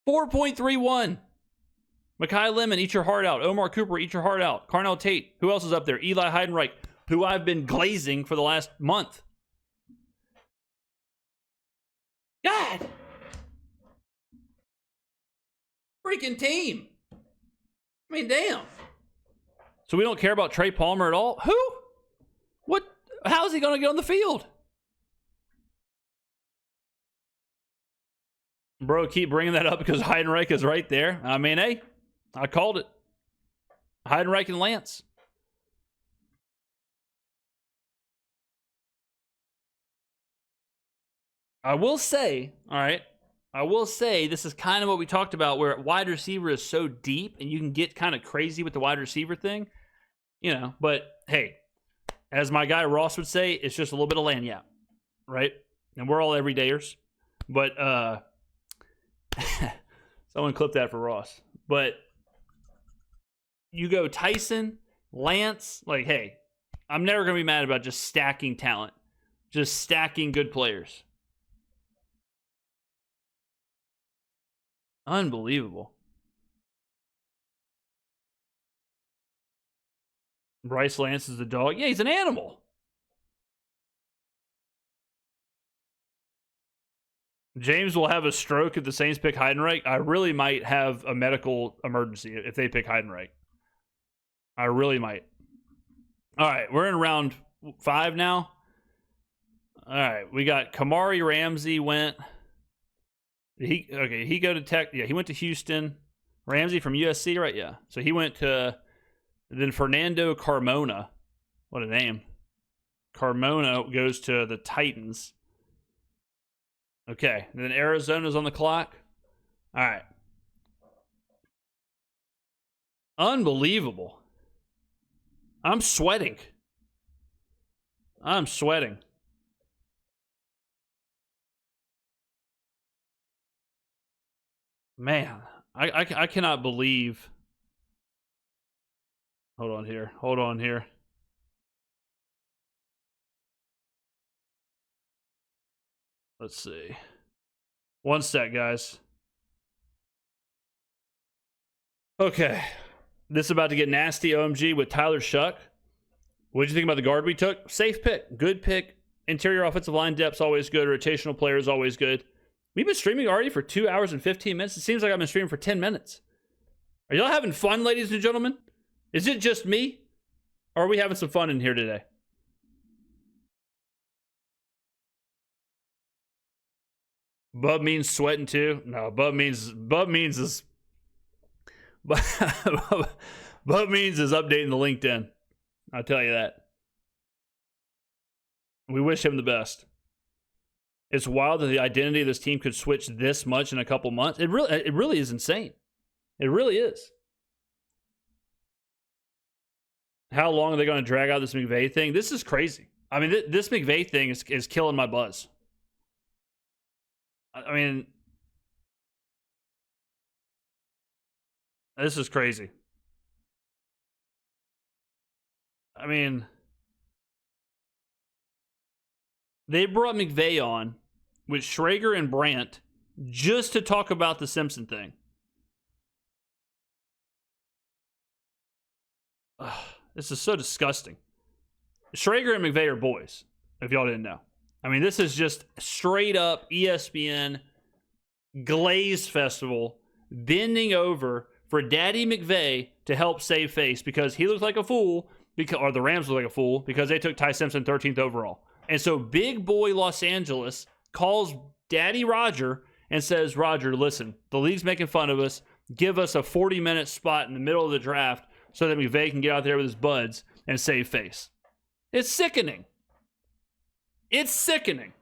A: 4.31. Mekhi Lemon, eat your heart out. Omar Cooper, eat your heart out. Carnell Tate. Who else is up there? Eli Heidenreich, who I've been glazing for the last month. God! Freaking team. I mean, damn. So we don't care about Trey Palmer at all? Who? What? How is he going to get on the field? Bro, keep bringing that up because Heidenreich is right there. I mean, hey, I called it. Heidenreich and Lance. I will say, all right, this is kind of what we talked about where wide receiver is so deep and you can get kind of crazy with the wide receiver thing, you know, but hey, as my guy Ross would say, it's just a little bit of lanyap, right? And we're all everydayers, but someone clip that for Ross. But you go Tyson, Lance, like, hey, I'm never going to be mad about just stacking talent, just stacking good players. Unbelievable. Bryce Lance is the dog. Yeah, he's an animal. James will have a stroke if the Saints pick Heidenreich. I really might have a medical emergency if they pick Heidenreich. I really might. All right, we're in round 5 now. All right, we got Kamari Ramsey went. He go to Tech. Yeah, he went to Houston. Ramsey from USC, right? Yeah. So he went to then Fernando Carmona. What a name. Carmona goes to the Titans. Okay. And then Arizona's on the clock. All right. Unbelievable. I'm sweating. Man, I cannot believe. Hold on here. Let's see. One sec, guys. Okay. This is about to get nasty, OMG, with Tyler Shuck. What did you think about the guard we took? Safe pick. Good pick. Interior offensive line depth's always good. Rotational player is always good. We've been streaming already for 2 hours and 15 minutes. It seems like I've been streaming for 10 minutes. Are y'all having fun, ladies and gentlemen? Is it just me? Or are we having some fun in here today? Bub means sweating too? No, Bub means is Bub means is updating the LinkedIn. I'll tell you that. We wish him the best. It's wild that the identity of this team could switch this much in a couple months. It really is insane. It really is. How long are they going to drag out this McVay thing? This is crazy. I mean, this McVay thing is killing my buzz. I mean, this is crazy. I mean, they brought McVay on with Schrager and Brandt just to talk about the Simpson thing. Ugh, this is so disgusting. Schrager and McVay are boys, if y'all didn't know. I mean, this is just straight up ESPN Glaze Festival bending over for Daddy McVay to help save face because he looked like a fool, or the Rams looked like a fool because they took Ty Simpson 13th overall. And so big boy Los Angeles calls Daddy Roger and says, Roger, listen, the league's making fun of us. Give us a 40-minute spot in the middle of the draft so that McVay can get out there with his buds and save face. It's sickening. It's sickening.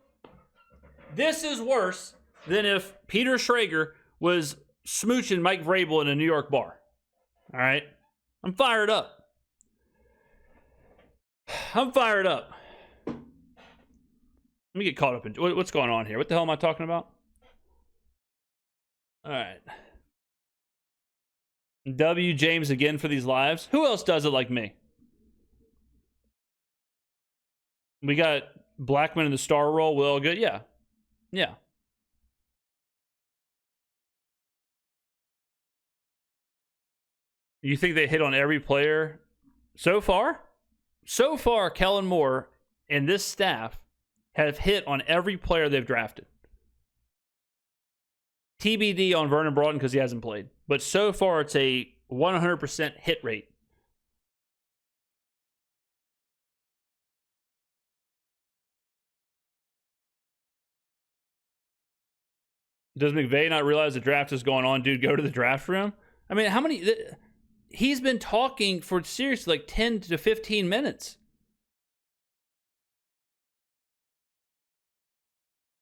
A: This is worse than if Peter Schrager was smooching Mike Vrabel in a New York bar. All right? I'm fired up. I'm fired up. Let me get caught up in what's going on here. What the hell am I talking about? All right. W. James again for these lives. Who else does it like me? We got Blackman in the star role. Well, good. Yeah. Yeah. You think they hit on every player so far? So far, Kellen Moore and this staff have hit on every player they've drafted. TBD on Vernon Broughton because he hasn't played. But so far, it's a 100% hit rate. Does McVay not realize the draft is going on? Dude, go to the draft room. I mean, how many... He's been talking for seriously like 10 to 15 minutes.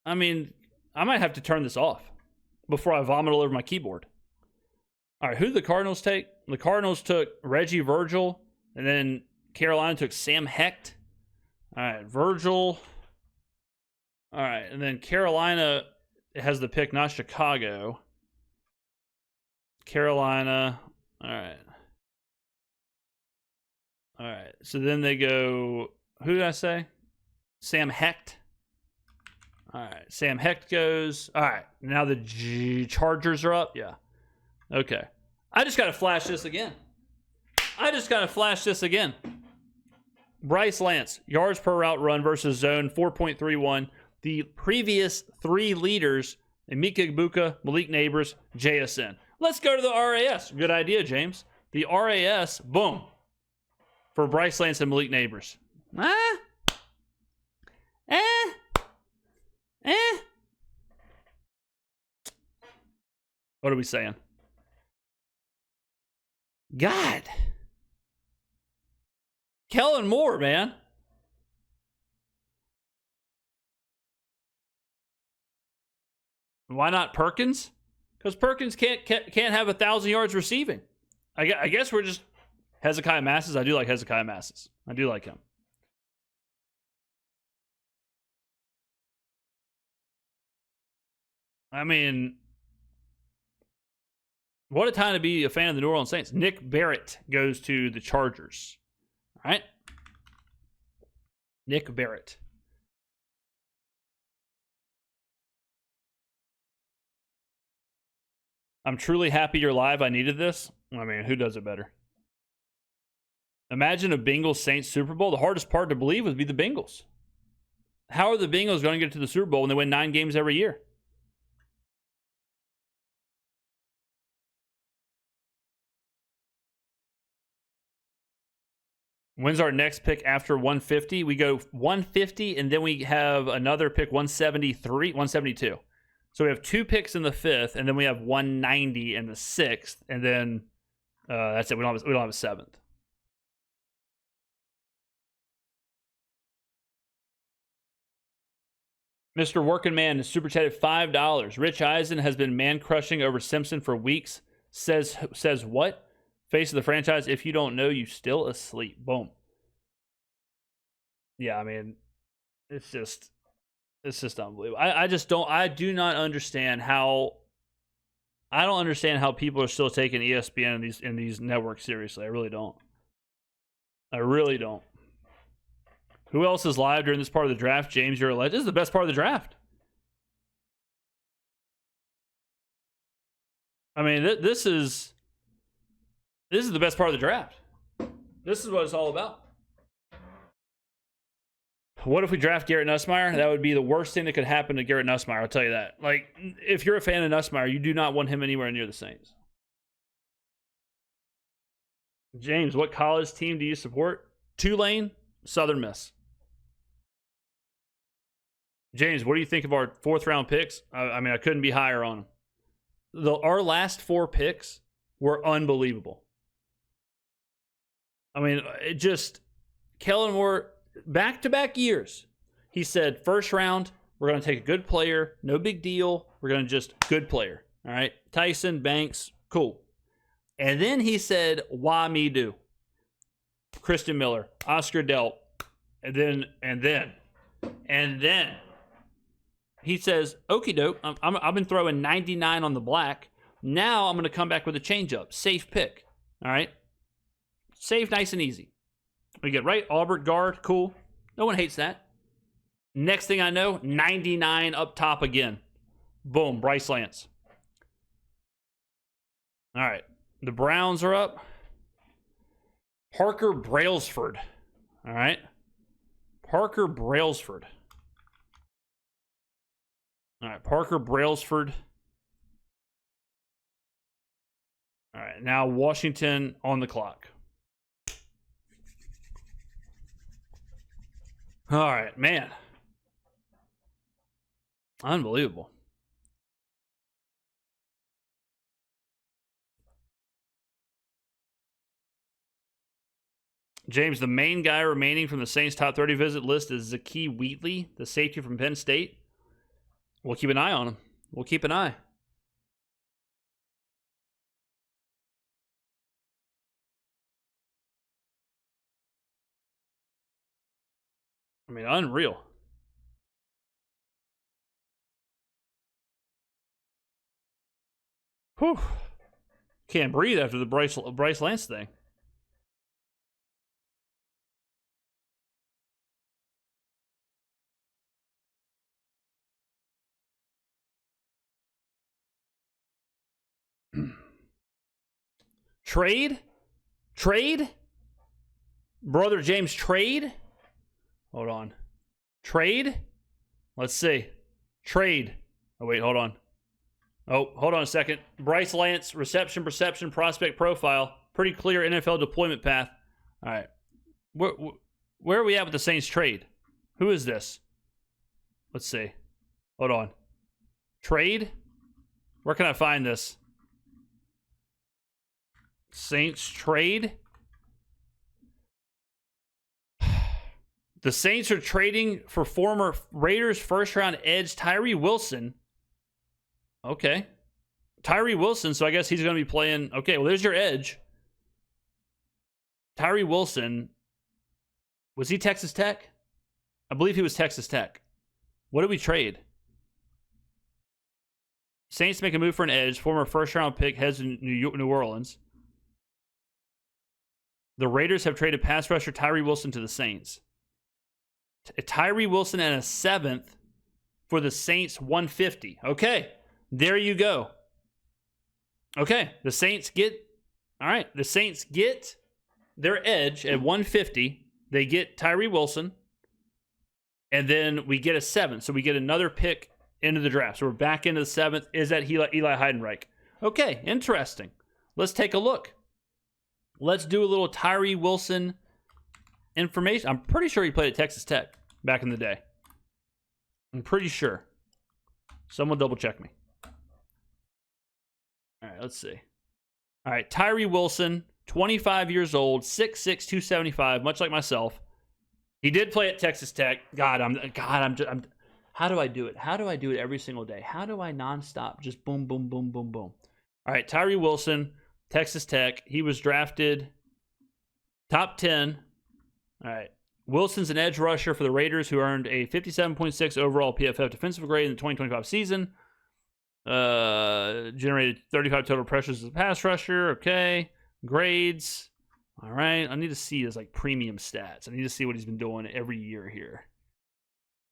A: I mean, I might have to turn this off before I vomit all over my keyboard. All right, who did the Cardinals take? The Cardinals took Reggie Virgil, and then Carolina took Sam Hecht. All right, Virgil. All right, and then Carolina has the pick, not Chicago. Carolina. All right. All right, so then they go, who did I say? Sam Hecht. All right, Sam Hecht goes. All right, now the Chargers are up. Yeah. Okay. I just got to flash this again. Bryce Lance, yards per route run versus zone, 4.31. The previous three leaders, Emeka Egbuka, Malik Neighbors, JSN. Let's go to the RAS. Good idea, James. The RAS, boom, for Bryce Lance and Malik Neighbors. What are we saying? God. Kellen Moore, man. Why not Perkins? Because Perkins can't have 1,000 yards receiving. I guess we're just Hezekiah Masses. I do like Hezekiah Masses. I do like him. I mean, what a time to be a fan of the New Orleans Saints. Nick Barrett goes to the Chargers. All right. Nick Barrett. I'm truly happy you're live. I needed this. I mean, who does it better? Imagine a Bengals Saints Super Bowl. The hardest part to believe would be the Bengals. How are the Bengals going to get to the Super Bowl when they win 9 games every year? When's our next pick after 150? We go 150, and then we have another pick, 173, 172. So we have 2 picks in the 5th, and then we have 190 in the 6th, and then that's it. We don't have a 7th. Mr. Working Man is super chatted $5. Rich Eisen has been man crushing over Simpson for weeks. Says what? Face of the franchise. If you don't know, you still asleep. Boom. Yeah, I mean, it's just unbelievable. I do not understand how. I don't understand how people are still taking ESPN in these networks seriously. I really don't. Who else is live during this part of the draft? James, you're a legend. This is the best part of the draft. I mean, this is the best part of the draft. This is what it's all about. What if we draft Garrett Nussmeier? That would be the worst thing that could happen to Garrett Nussmeier. I'll tell you that. Like, if you're a fan of Nussmeier, you do not want him anywhere near the Saints. James, what college team do you support? Tulane, Southern Miss. James, what do you think of our 4th round picks? I mean, I couldn't be higher on them. Our last 4 picks were unbelievable. I mean, Kellen Moore, back-to-back years, He said, first round, we're going to take a good player. No big deal. We're going to just good player. All right. Tyson, Banks, cool. And then he said, why me do? Kristen Miller, Oscar Delp. And then he says, okie doke, I've been throwing 99 on the black. Now I'm going to come back with a changeup. Safe pick. All right. Safe, nice and easy. We get right. Aubert guard. Cool. No one hates that. Next thing I know, 99 up top again. Boom. Bryce Lance. All right. The Browns are up. Parker Brailsford. All right. Parker Brailsford. All right. Parker Brailsford. All right. Now Washington on the clock. All right, man. Unbelievable. James, the main guy remaining from the Saints' top 30 visit list is Zakee Wheatley, the safety from Penn State. We'll keep an eye on him. We'll keep an eye. I mean, unreal. Whew. Can't breathe after the Bryce Lance thing. Trade? Brother James, trade? Hold on. Trade? Let's see. Trade. Oh, wait, hold on. Oh, hold on a second. Bryce Lance, reception, perception, prospect profile. Pretty clear NFL deployment path. All right. Where are we at with the Saints trade? Who is this? Let's see. Hold on. Trade? Where can I find this? Saints trade? The Saints are trading for former Raiders first-round edge Tyree Wilson. Okay. Tyree Wilson, so I guess he's going to be playing. Okay, well, there's your edge. Tyree Wilson, was he Texas Tech? I believe he was Texas Tech. What did we trade? Saints make a move for an edge. Former first-round pick heads to New Orleans. The Raiders have traded pass rusher Tyree Wilson to the Saints. Tyree Wilson and a 7th for the Saints 150. Okay, there you go. Okay, the Saints get, all right, the Saints get their edge at 150. They get Tyree Wilson, and then we get a 7th. So we get another pick into the draft. So we're back into the 7th. Is that Eli Heidenreich? Okay, interesting. Let's take a look. Let's do a little Tyree Wilson information. I'm pretty sure he played at Texas Tech back in the day. I'm pretty sure. Someone double check me. All right, let's see. All right, Tyree Wilson, 25 years old, 6'6", 275, much like myself. He did play at Texas Tech. I'm how do I do it? How do I do it every single day? How do I nonstop just boom, boom, boom, boom, boom? All right, Tyree Wilson, Texas Tech. He was drafted top 10. All right. Wilson's an edge rusher for the Raiders who earned a 57.6 overall PFF defensive grade in the 2025 season. Generated 35 total pressures as a pass rusher. Okay. Grades. All right. I need to see his like premium stats. I need to see what he's been doing every year here.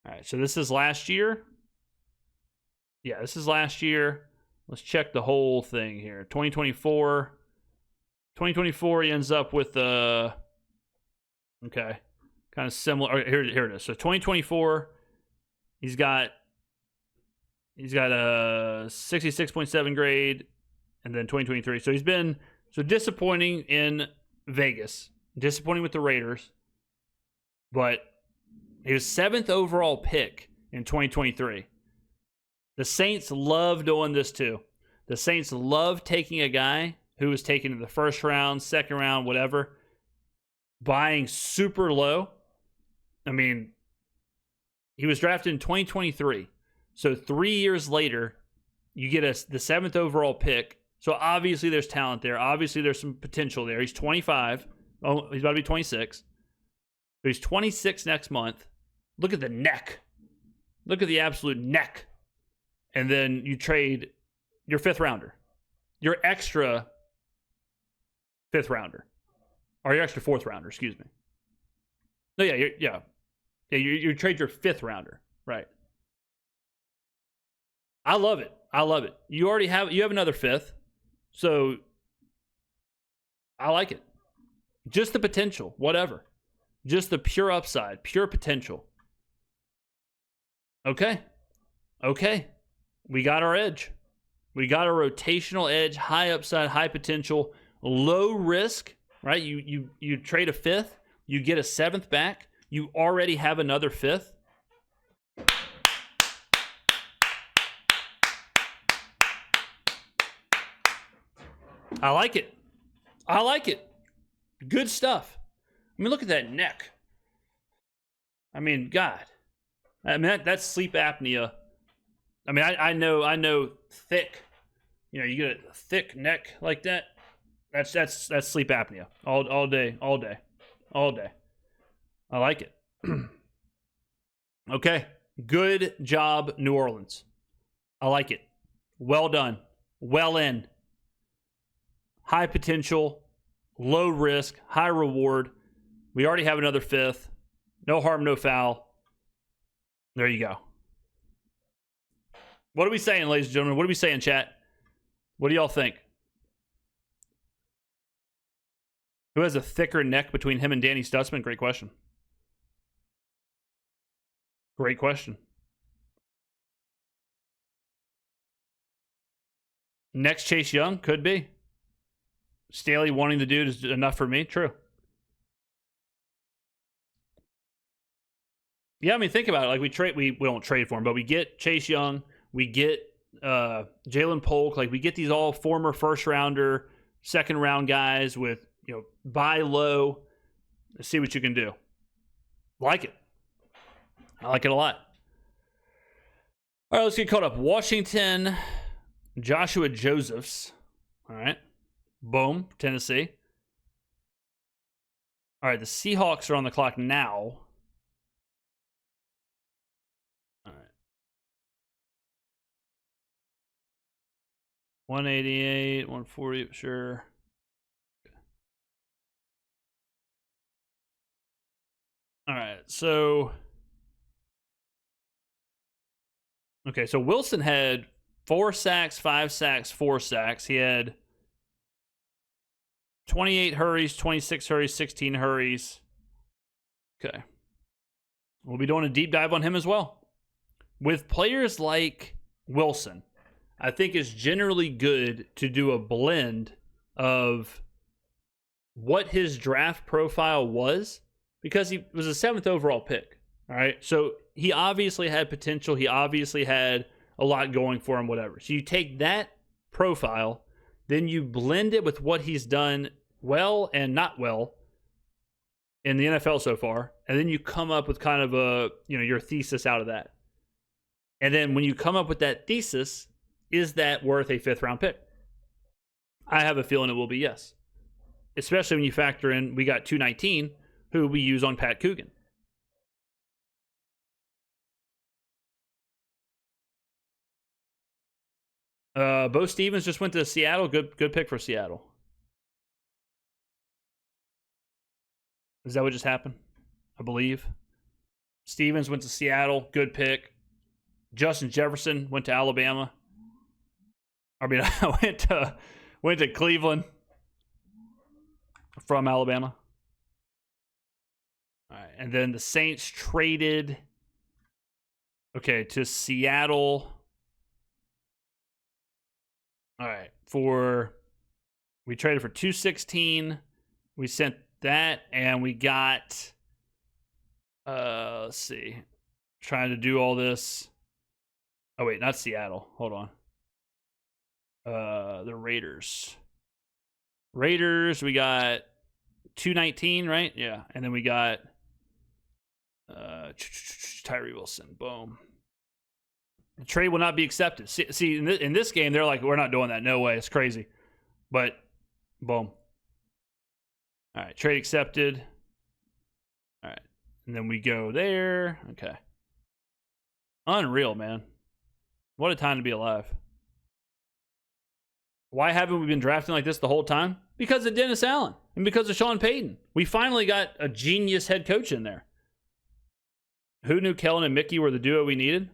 A: All right. So this is last year. Yeah, this is last year. Let's check the whole thing here. 2024. 2024, he ends up with okay, kind of similar. Here it is. So 2024, he's got a 66.7 grade, and then 2023. So he's been disappointing in Vegas, disappointing with the Raiders, but he was 7th overall pick in 2023. The Saints love doing this too. The Saints love taking a guy who was taken in the first round, second round, whatever, buying super low. I mean, He was drafted in 2023. So 3 years later, you get the 7th overall pick. So obviously there's talent there. Obviously there's some potential there. He's 25. Oh, he's about to be 26. So he's 26 next month. Look at the neck. Look at the absolute neck. And then you trade your 5th rounder. Your extra 5th rounder. Or your extra 4th rounder, excuse me. No, yeah, you trade your 5th rounder. Right. I love it. You have another 5th. So I like it. Just the potential, whatever. Just the pure upside, pure potential. Okay. We got our edge. We got a rotational edge, high upside, high potential, low risk, right? You trade a 5th, you get a 7th back, you already have another 5th. I like it. Good stuff. I mean, look at that neck. I mean, God. I mean, that's sleep apnea. I mean, I know thick. You know, you get a thick neck like that. That's sleep apnea. All day. I like it. Okay. Good job, New Orleans. I like it. Well done. Well in. High potential, low risk, high reward. We already have another 5th. No harm, no foul. There you go. What are we saying, ladies and gentlemen? What are we saying, chat? What do y'all think? Who has a thicker neck between him and Danny Stutzman? Great question. Great question. Next Chase Young? Could be. Staley wanting the dude is enough for me. True. Yeah, I mean, think about it. Like we don't trade for him, but we get Chase Young, we get Jalen Polk. Like we get these all former 1st rounder, 2nd round guys with, you know, buy low. Let's see what you can do. Like it. I like it a lot. All right, let's get caught up. Washington, Joshua Josephs. All right. Boom, Tennessee. All right, the Seahawks are on the clock now. All right. 188, 140, sure. All right, so... Okay, so Wilson had 4 sacks, 5 sacks, 4 sacks. He had 28 hurries, 26 hurries, 16 hurries. Okay. We'll be doing a deep dive on him as well. With players like Wilson, I think it's generally good to do a blend of what his draft profile was, because he was a 7th overall pick. All right. So he obviously had potential. He obviously had a lot going for him, whatever. So you take that profile, then you blend it with what he's done well and not well in the NFL so far, and then you come up with kind of a, you know, your thesis out of that. And then when you come up with that thesis, is that worth a 5th round pick? I have a feeling it will be yes. Especially when you factor in we got 219 who we use on Pat Coogan. Bo Stevens just went to Seattle. Good pick for Seattle. Is that what just happened? I believe. Stevens went to Seattle. Good pick. Justin Jefferson went to Alabama. I mean, I went to Cleveland from Alabama. All right, and then the Saints traded to Seattle. All right, we traded for 216. We sent that, and we got let's see. Trying to do all this. Oh wait, not Seattle. Hold on. The Raiders. We got 219, right? Yeah. And then we got Tyree Wilson. Boom. The trade will not be accepted. See in this game, they're like, we're not doing that. No way. It's crazy. But, boom. All right. Trade accepted. All right. And then we go there. Okay. Unreal, man. What a time to be alive. Why haven't we been drafting like this the whole time? Because of Dennis Allen and because of Sean Payton. We finally got a genius head coach in there. Who knew Kellen and Mickey were the duo we needed?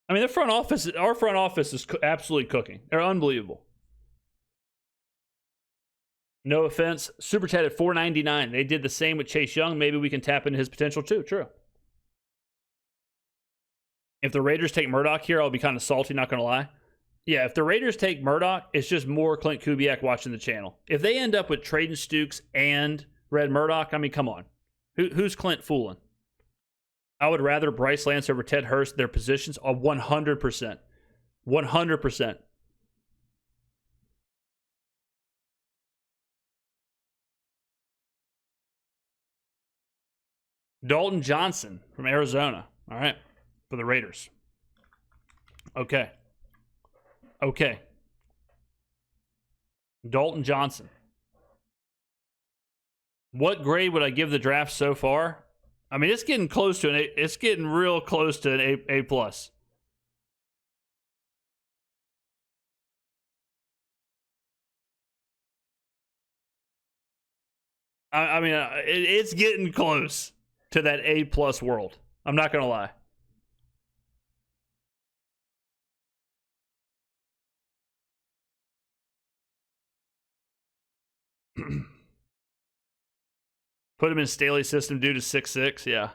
A: I mean, our front office is absolutely cooking. They're unbelievable. No offense. Super Chat at $4.99. They did the same with Chase Young. Maybe we can tap into his potential too. True. If the Raiders take Murdoch here, I'll be kind of salty, not going to lie. Yeah, if the Raiders take Murdoch, it's just more Clint Kubiak watching the channel. If they end up with Traden Stukes and Red Murdoch, I mean, come on. Who's Clint fooling? I would rather Bryce Lance over Ted Hurst. Their positions are 100%. 100%. Dalton Johnson from Arizona. All right. For the Raiders. Okay. Dalton Johnson. What grade would I give the draft so far? I mean, it's getting close to an A. It's getting real close to an A plus. I mean, it's getting close to that A plus world. I'm not gonna lie. Put him in Staley's system due to 6'6". Yeah.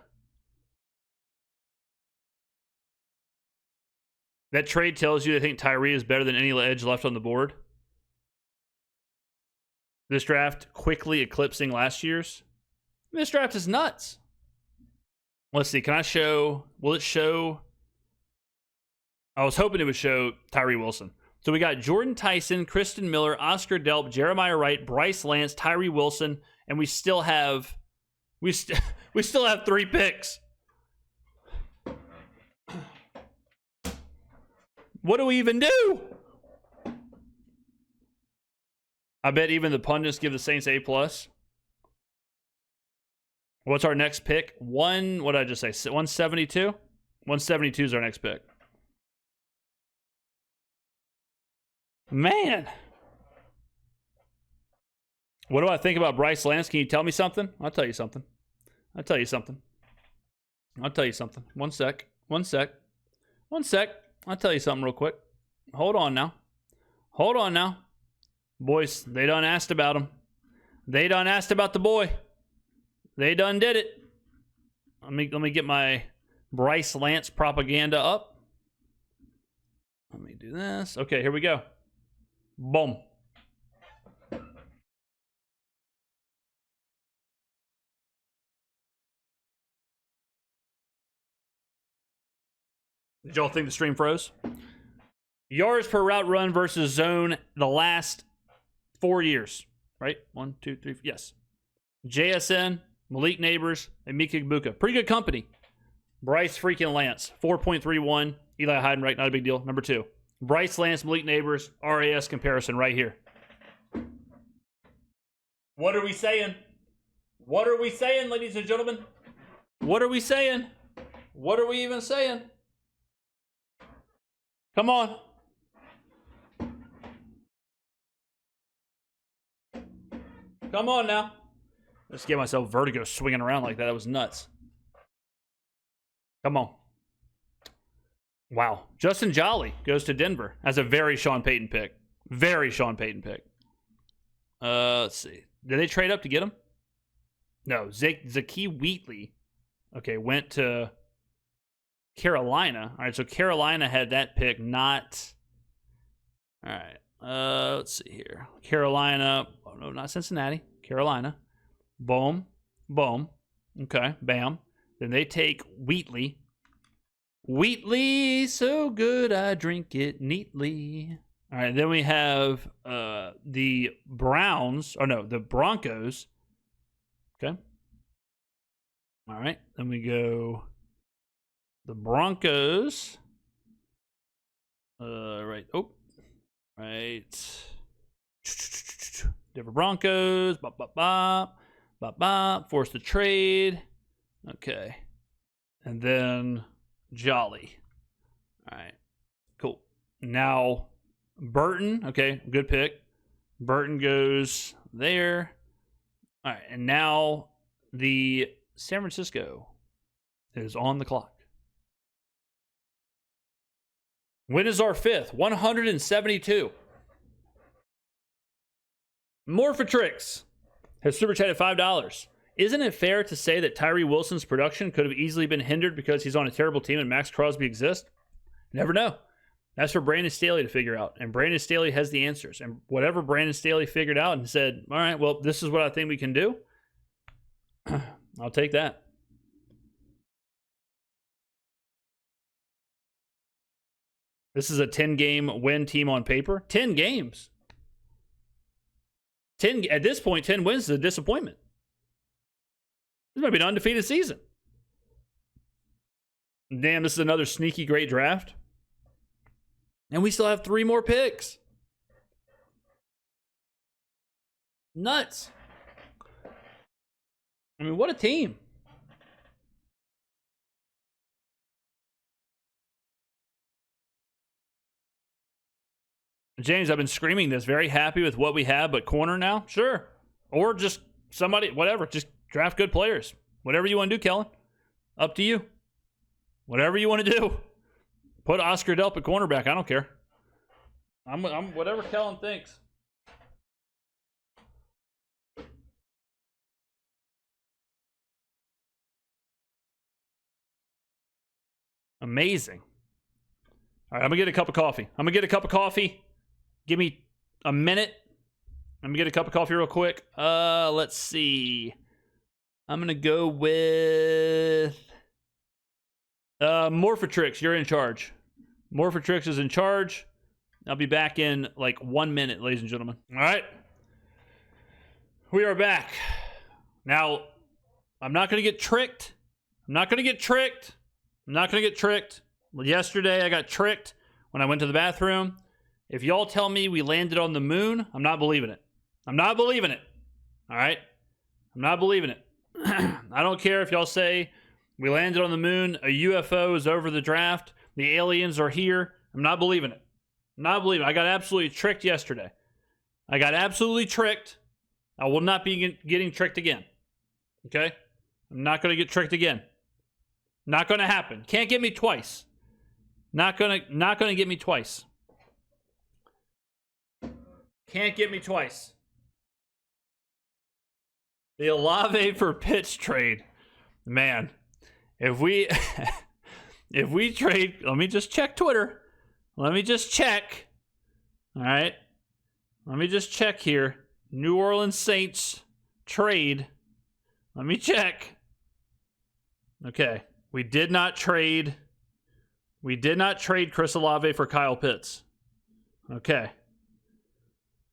A: That trade tells you they think Tyree is better than any edge left on the board. This draft quickly eclipsing last year's. This draft is nuts. Let's see. Can I show? Will it show? I was hoping it would show Tyree Wilson. So we got Jordan Tyson, Kristen Miller, Oscar Delp, Jeremiah Wright, Bryce Lance, Tyree Wilson, and we still have 3 picks. What do we even do? I bet even the pundits give the Saints A+. What's our next pick? What did I just say? 172? 172 is our next pick. Man. What do I think about Bryce Lance? Can you tell me something? I'll tell you something. One sec. I'll tell you something real quick. Hold on now. Boys, they done asked about him. They done asked about the boy. They done did it. Let me get my Bryce Lance propaganda up. Let me do this. Okay, here we go. Boom. Did y'all think the stream froze? Yards per route run versus zone the last 4 years. Right? 1, 2, 3. Yes. JSN, Malik Neighbors, and Mika Ibuka. Pretty good company. Bryce freaking Lance. 4.31. Eli Heidenreich, not a big deal. Number 2. Bryce Lance, Malik Neighbors, RAS comparison right here. What are we saying? What are we saying, ladies and gentlemen? What are we saying? What are we even saying? Come on. Come on now. Let's get myself vertigo swinging around like that. That was nuts. Come on. Wow. Justin Jolly goes to Denver as a very Sean Payton pick. Let's see. Did they trade up to get him? No. Zakee Wheatley, okay, went to Carolina. All right, so Carolina had that pick, not... All right. Let's see here. Carolina. Oh, no, not Cincinnati. Carolina. Boom. Boom. Okay, bam. Then they take Wheatley. Wheatley, so good I drink it neatly. All right, then we have the Browns. Oh, no, the Broncos. Okay. All right. Then we go the Broncos. Right. Oh. Right. Denver Broncos. Bop, bop, bop. Bop, bop. Force the trade. Okay. And then Jolly. All right. Cool. Now, Burton. Okay. Good pick. Burton goes there. All right. And now the San Francisco is on the clock. When is our fifth? 172. More for tricks. Has super chatted $5. Isn't it fair to say that Tyree Wilson's production could have easily been hindered because he's on a terrible team and Max Crosby exists? Never know. That's for Brandon Staley to figure out. And Brandon Staley has the answers. And whatever Brandon Staley figured out and said, all right, well, this is what I think we can do. I'll take that. This is a 10-game win team on paper. 10 games. 10 at this point, 10 wins is a disappointment. This might be an undefeated season. Damn, this is another sneaky great draft. And we still have 3 more picks. Nuts. I mean, what a team. James, I've been screaming this. Very happy with what we have, but corner now? Sure. Or just somebody, whatever. Just draft good players. Whatever you want to do, Kellen. Up to you. Whatever you want to do. Put Oscar Delp at cornerback. I don't care. I'm whatever Kellen thinks. Amazing. All right, I'm going to get a cup of coffee. Give me a minute. Let me get a cup of coffee real quick. Let's see. I'm going to go with More for Tricks. You're in charge. More for Tricks is in charge. I'll be back in like 1 minute, ladies and gentlemen. All right. We are back. Now, I'm not going to get tricked. Well, yesterday, I got tricked when I went to the bathroom. If y'all tell me we landed on the moon, I'm not believing it. All right? I'm not believing it. I don't care if y'all say we landed on the moon, a UFO is over the draft, the aliens are here. I'm not believing it. I got absolutely tricked yesterday. I will not be getting tricked again. Okay? I'm not going to get tricked again. Not going to happen. Can't get me twice. Not going to get me twice. Can't get me twice. The Olave for Pitts trade. Man, if we trade, let me just check Twitter. All right. Let me just check here. New Orleans Saints trade. Let me check. Okay. We did not trade Chris Olave for Kyle Pitts. Okay.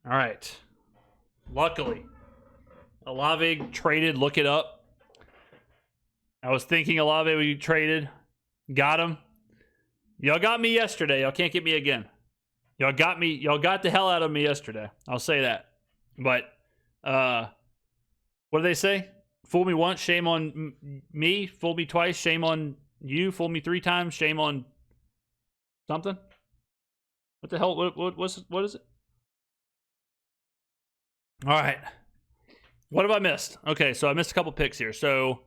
A: All right. Luckily, Olave traded. Look it up. I was thinking Olave would be traded. Got him. Y'all got me yesterday. Y'all can't get me again. Y'all got the hell out of me yesterday. I'll say that. But, what do they say? Fool me once, shame on me. Fool me twice, shame on you. Fool me 3 times, shame on something. What the hell? What is it? All right. What have I missed? Okay, so I missed a couple picks here. So,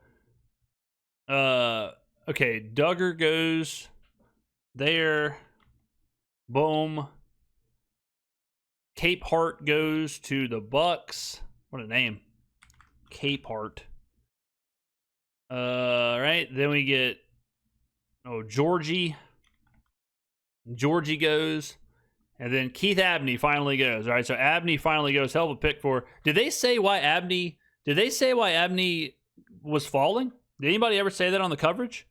A: okay, Duggar goes there. Boom. Cape Hart goes to the Bucks. What a name. Cape Hart. Right. Then we get Georgie. Georgie goes. And then Keith Abney finally goes. All right, so Abney finally goes. Hell of a pick for. Did they say why Abney was falling? Did anybody ever say that on the coverage?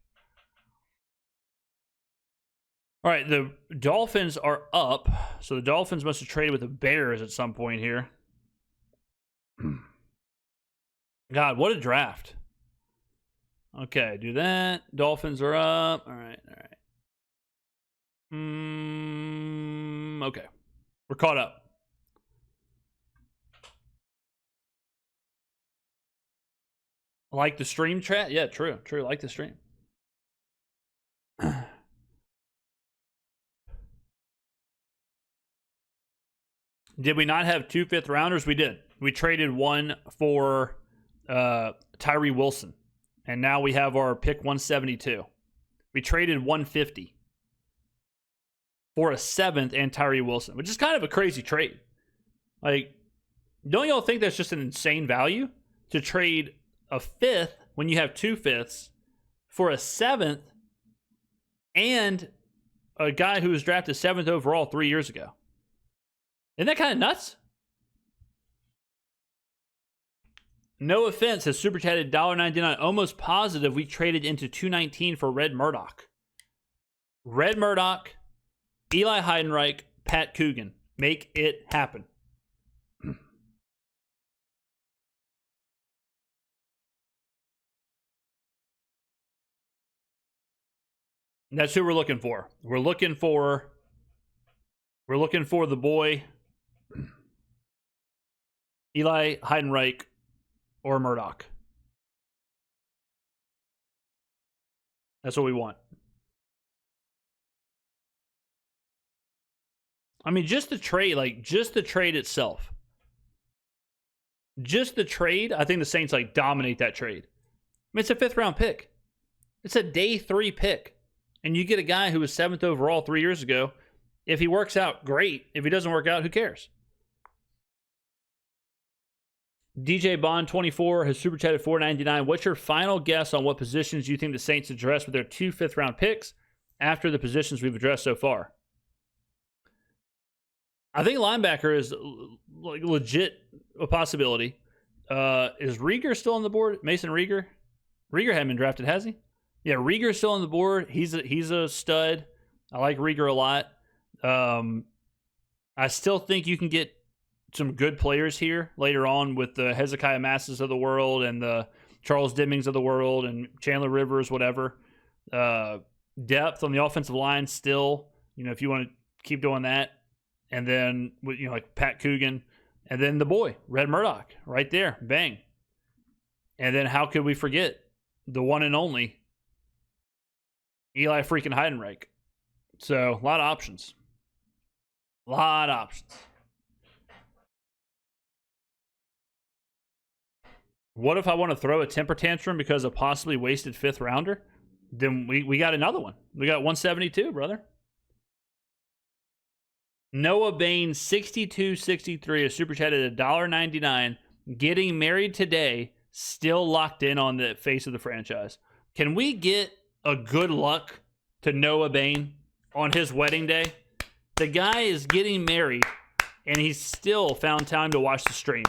A: All right, the Dolphins are up. So the Dolphins must have traded with the Bears at some point here. God, what a draft. Okay, do that. Dolphins are up. All right. Okay. We're caught up. Like the stream chat? Yeah, true. Like the stream. Did we not have 2 5th rounders? We did. We traded one for Tyree Wilson. And now we have our pick 172. We traded 150 for a 7th and Tyree Wilson, which is kind of a crazy trade. Like, don't y'all think that's just an insane value to trade a 5th when you have 2 5ths for a 7th and a guy who was drafted 7th overall 3 years ago? Isn't that kind of nuts? No offense, has super chatted $1.99. Almost positive we traded into 219 for Red Murdoch. Red Murdoch, Eli Heidenreich, Pat Coogan. Make it happen. That's who we're looking for. We're looking for the boy Eli Heidenreich or Murdoch. That's what we want. I mean, just the trade itself. Just the trade, I think the Saints dominate that trade. I mean, it's a 5th round pick. It's a day 3 pick. And you get a guy who was 7th overall 3 years ago. If he works out, great. If he doesn't work out, who cares? DJ Bond 24 has super chatted $4.99. What's your final guess on what positions you think the Saints address with their 2 5th round picks after the positions we've addressed so far? I think linebacker is legit a possibility. Is Rieger still on the board? Mason Rieger? Rieger hadn't been drafted, has he? Yeah, Rieger's still on the board. He's a stud. I like Rieger a lot. I still think you can get some good players here later on with the Hezekiah Masses of the world and the Charles Demings of the world and Chandler Rivers, whatever. Depth on the offensive line still, if you want to keep doing that. And then, like Pat Coogan. And then the boy, Red Murdoch, right there. Bang. And then how could we forget the one and only Eli freaking Heidenreich? So, a lot of options. What if I want to throw a temper tantrum because of possibly wasted 5th rounder? Then we got another one. We got 172, brother. Noah Bain 6263 is super chatted at $1.99. Getting married today, still locked in on the face of the franchise. Can we get a good luck to Noah Bain on his wedding day? The guy is getting married, and he's still found time to watch the stream.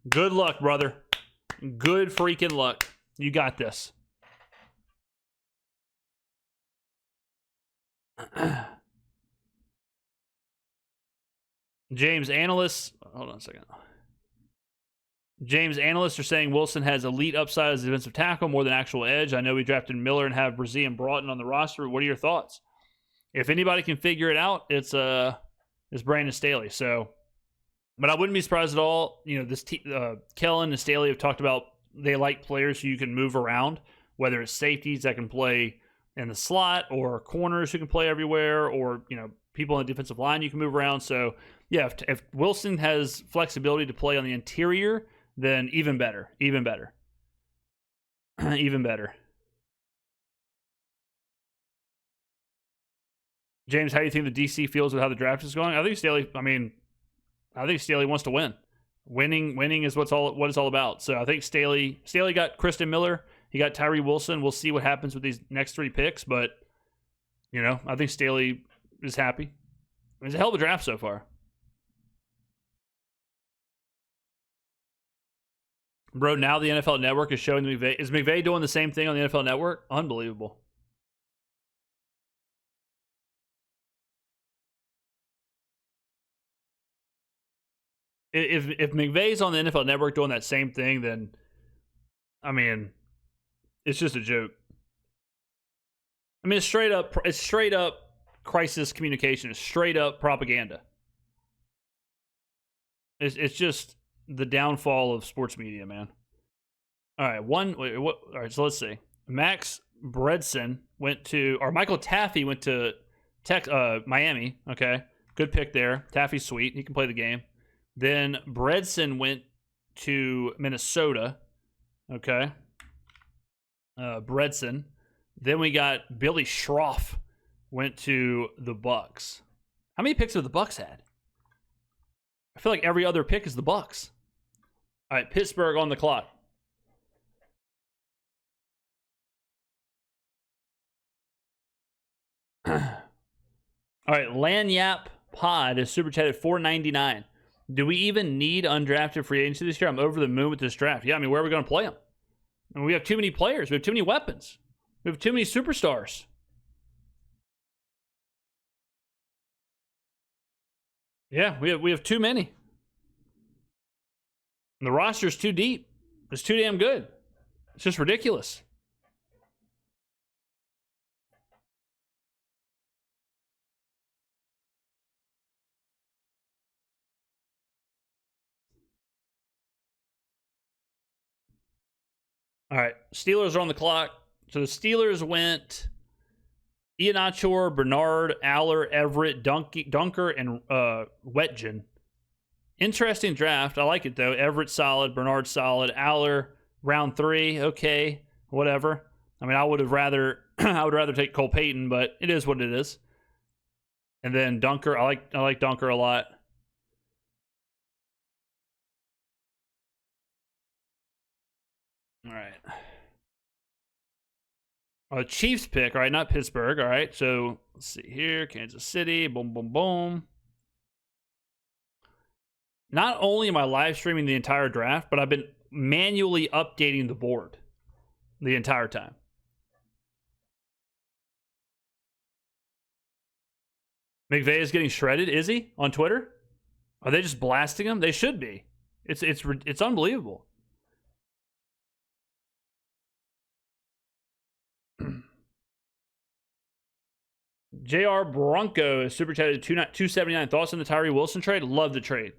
A: Good luck, brother. Good freaking luck. You got this. James analysts are saying Wilson has elite upside as a defensive tackle more than actual edge. I know we drafted Miller and have Brzee and Broughton on the roster. What are your thoughts? If anybody can figure it out, it's Brandon Staley. So, but I wouldn't be surprised at all. Kellen and Staley have talked about they like players who you can move around, whether it's safeties that can play in the slot or corners who can play everywhere, or people on the defensive line you can move around. So yeah, if Wilson has flexibility to play on the interior, then even better. Even better. James, how do you think the DC feels with how the draft is going? I think Staley wants to win. Winning is what it's all about. So I think Staley got Kristen Miller. He got Tyree Wilson. We'll see what happens with these next 3 picks, but I think Staley is happy. It's a hell of a draft so far. Bro, now the NFL Network is showing McVay. Is McVay doing the same thing on the NFL Network? Unbelievable. If McVay's on the NFL Network doing that same thing, then, I mean, It's just a joke. I mean, it's straight up crisis communication. It's straight up propaganda. It's just the downfall of sports media, man. All right, all right, so let's see. Max Bredson went to, or Michael Taffy went to Miami. Okay, good pick there. Taffy's sweet. He can play the game. Then Bredson went to Minnesota. Okay. Bredson. Then we got Billy Schroff went to the Bucks. How many picks have the Bucks had? I feel like every other pick is the Bucks. All right, Pittsburgh on the clock. All right, Lanyap Pod is super chatted $4.99. Do we even need undrafted free agency this year? I'm over the moon with this draft. Yeah, I mean, where are we going to play them? I mean, we have too many players. We have too many weapons. We have too many superstars. Yeah, we have too many. And the roster's too deep. It's too damn good. It's just ridiculous. All right, Steelers are on the clock. So the Steelers went Iheanacho, Bernard, Aller, Everett, Dunker, and Wetjen. Interesting draft. I like it, though. Everett solid, Bernard solid, Aller, round 3, okay, whatever. I mean, I would rather take Cole Payton, but it is what it is. And then Dunker, I like Dunker a lot. All right. Chiefs pick, all right, not Pittsburgh, all right. So let's see here, Kansas City, boom, boom, boom. Not only am I live streaming the entire draft, but I've been manually updating the board the entire time. McVay is getting shredded, is he, on Twitter? Are they just blasting him? They should be. It's unbelievable. JR Bronco is super chatted 279. Thoughts on the Tyree Wilson trade? Love the trade.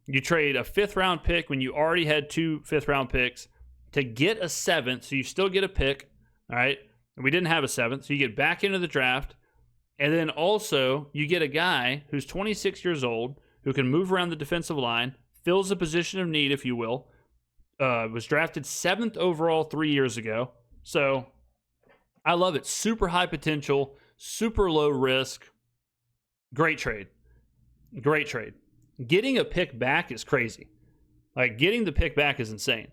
A: You trade a 5th round pick when you already had 2 5th round picks to get a 7th, so you still get a pick. All right. And we didn't have a 7th, so you get back into the draft. And then also, you get a guy who's 26 years old, who can move around the defensive line, fills a position of need, if you will. Was drafted 7th overall 3 years ago. So I love it. Super high potential, super low risk. Great trade. Great trade. Getting a pick back is crazy. Like, getting the pick back is insane.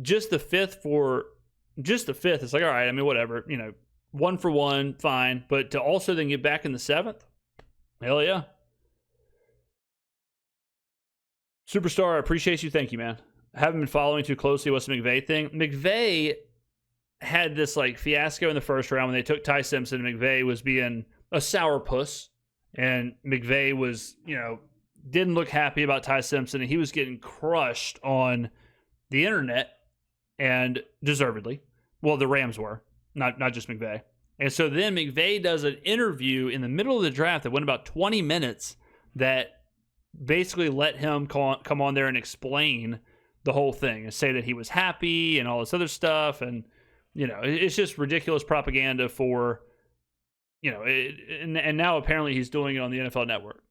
A: Just the 5th, it's like, all right, I mean, whatever. 1 for 1, fine. But to also then get back in the 7th, hell yeah. Superstar, I appreciate you. Thank you, man. I haven't been following too closely what's the McVay thing. McVay had this fiasco in the first round when they took Ty Simpson. McVay was being a sourpuss, and McVay was, didn't look happy about Ty Simpson, and he was getting crushed on the internet, and deservedly. Well, the Rams were, not just McVay. And so then McVay does an interview in the middle of the draft that went about 20 minutes that basically let him come on there and explain the whole thing and say that he was happy and all this other stuff. And, it's just ridiculous propaganda for, and now apparently he's doing it on the NFL Network.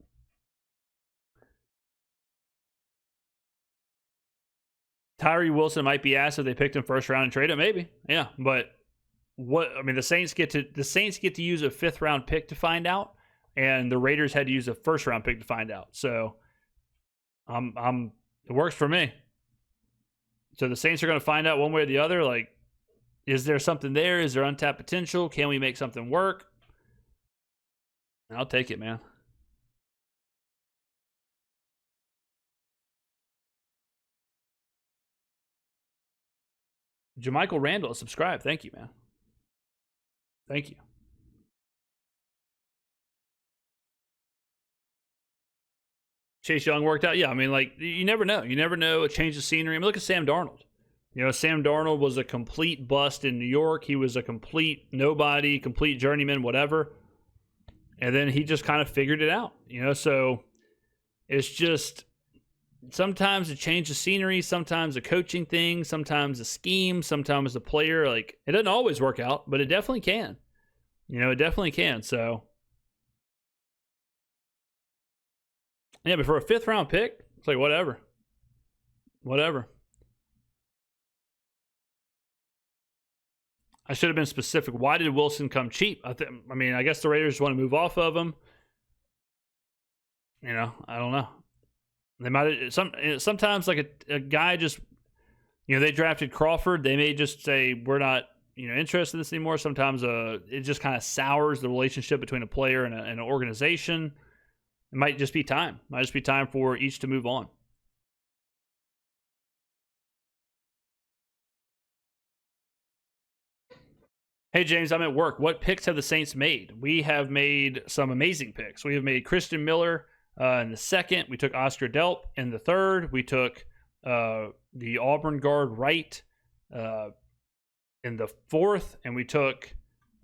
A: Tyree Wilson might be asked if they picked him first round and trade him, maybe. Yeah, but the Saints get to use a 5th round pick to find out, and the Raiders had to use a 1st round pick to find out. So it works for me. So the Saints are going to find out one way or the other. Like, is there something there? Is there untapped potential? Can we make something work? I'll take it, man. Jamichael Randall, subscribe. Thank you, man. Thank you. Chase Young worked out. Yeah, I mean, you never know. You never know a change of scenery. I mean, look at Sam Darnold. You know, Sam Darnold was a complete bust in New York. He was a complete nobody, complete journeyman, whatever. And then he just kind of figured it out, you know? So it's just sometimes a change of scenery, sometimes a coaching thing, sometimes a scheme, sometimes a player. Like, it doesn't always work out, but it definitely can. You know, it definitely can. So, yeah, but for a 5th round pick, it's like, whatever. Whatever. I should have been specific. Why did Wilson come cheap? I mean, I guess the Raiders want to move off of him. You know, I don't know. They might sometimes like a guy just, you know, they drafted Crawford. They may just say we're not, you know, interested in this anymore. Sometimes it just kind of sours the relationship between a player and an organization. It might just be time. It might just be time for each to move on. Hey, James, I'm at work. What picks have the Saints made? We have made some amazing picks. We have made Christian Miller in the 2nd. We took Oscar Delp in the 3rd. We took the Auburn guard Wright in the 4th. And we took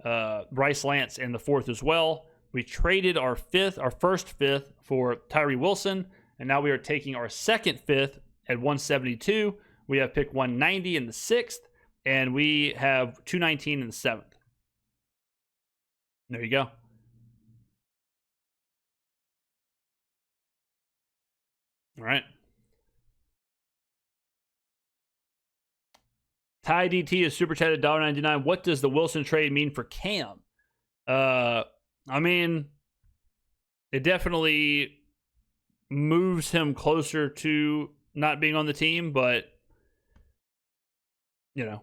A: Bryce Lance in the 4th as well. We traded our first 5th for Tyree Wilson. And now we are taking our second 5th at 172. We have pick 190 in the 6th. And we have 219 in the 7th. There you go. All right. Ty DT is super chatted $1.99. What does the Wilson trade mean for Cam? I mean, it definitely moves him closer to not being on the team, but you know,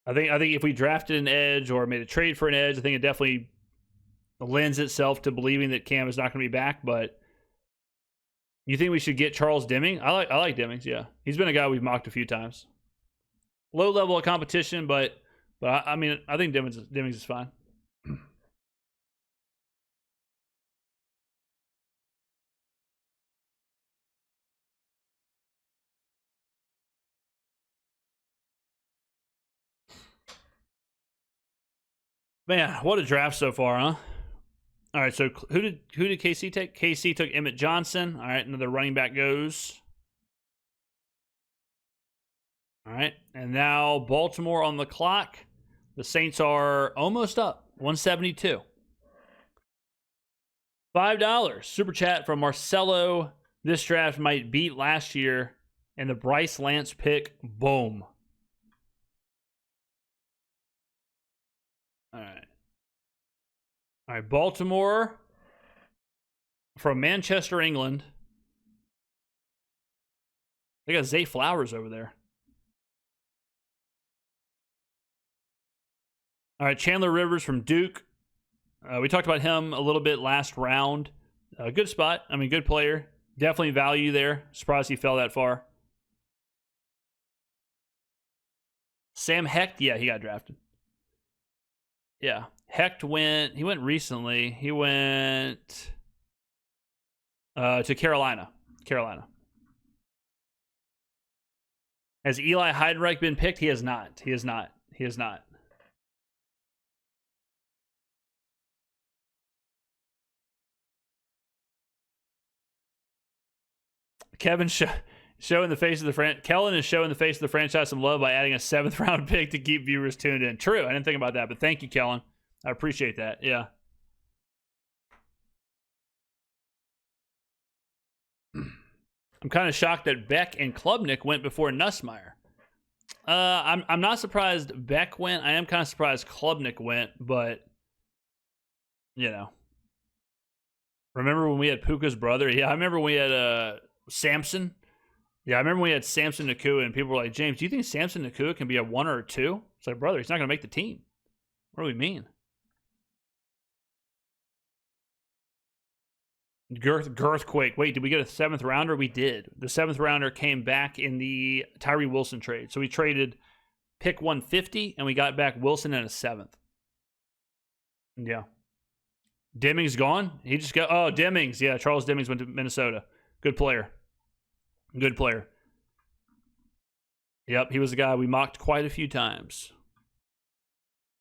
A: I think if we drafted an edge or made a trade for an edge, I think it definitely lends itself to believing that Cam is not going to be back. But you think we should get Charles Deming? I like Demings. Yeah, he's been a guy we've mocked a few times. Low level of competition, but I mean, I think Demings is fine. Man, what a draft so far, huh? All right, so who did KC take? KC took Emmett Johnson. All right, another running back goes. All right, and now Baltimore on the clock. The Saints are almost up, 172. $5 super chat from Marcelo. This draft might beat last year, and the Bryce Lance pick, boom. All right, Baltimore from Manchester, England. They got Zay Flowers over there. All right, Chandler Rivers from Duke. We talked about him a little bit last round. Good spot. I mean, good player. Definitely value there. Surprised he fell that far. Sam Hecht, yeah, he got drafted. Yeah. Hecht went recently. He went to Carolina. Has Eli Heidenreich been picked? He has not. Kellen is showing the face of the franchise some love by adding a 7th round pick to keep viewers tuned in. True, I didn't think about that, but thank you, Kellen. I appreciate that. Yeah. I'm kind of shocked that Beck and Klubnik went before Nussmeier. I'm not surprised Beck went. I am kind of surprised Klubnik went, but you know. Remember when we had Puka's brother? Yeah, I remember when we had Samson. Yeah, I remember when we had Samson Nakua, and people were like, James, do you think Samson Nakua can be a 1 or a 2? It's like, brother, he's not going to make the team. What do we mean? Girthquake. Wait, did we get a 7th rounder? We did. The 7th rounder came back in the Tyree Wilson trade. So we traded pick 150, and we got back Wilson in a 7th. Yeah. Demings gone? He just got... Oh, Demings. Yeah, Charles Demings went to Minnesota. Good player. Yep, he was a guy we mocked quite a few times.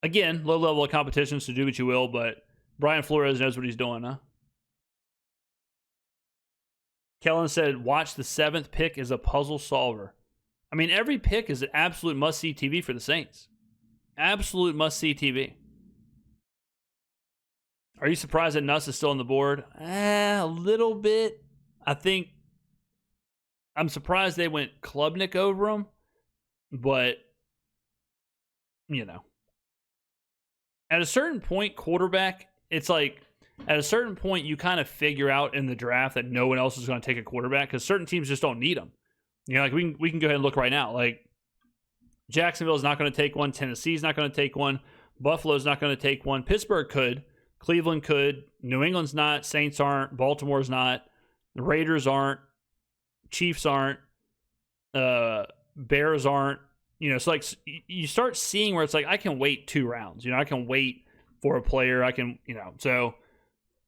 A: Again, low level of competition, so do what you will, but Brian Flores knows what he's doing, huh? Kellen said, watch the 7th pick as a puzzle solver. I mean, every pick is an absolute must-see TV for the Saints. Absolute must-see TV. Are you surprised that Nuss is still on the board? A little bit. I think I'm surprised they went Klubnik over him, but, you know. At a certain point, quarterback, it's like, at a certain point, you kind of figure out in the draft that no one else is going to take a quarterback because certain teams just don't need them. You know, like we can go ahead and look right now. Like, Jacksonville is not going to take one. Tennessee's not going to take one. Buffalo's not going to take one. Pittsburgh could. Cleveland could. New England's not. Saints aren't. Baltimore's not. The Raiders aren't. Chiefs aren't. Bears aren't. You know, it's like you start seeing where it's like, I can wait 2 rounds. You know, I can wait for a player. I can, you know, so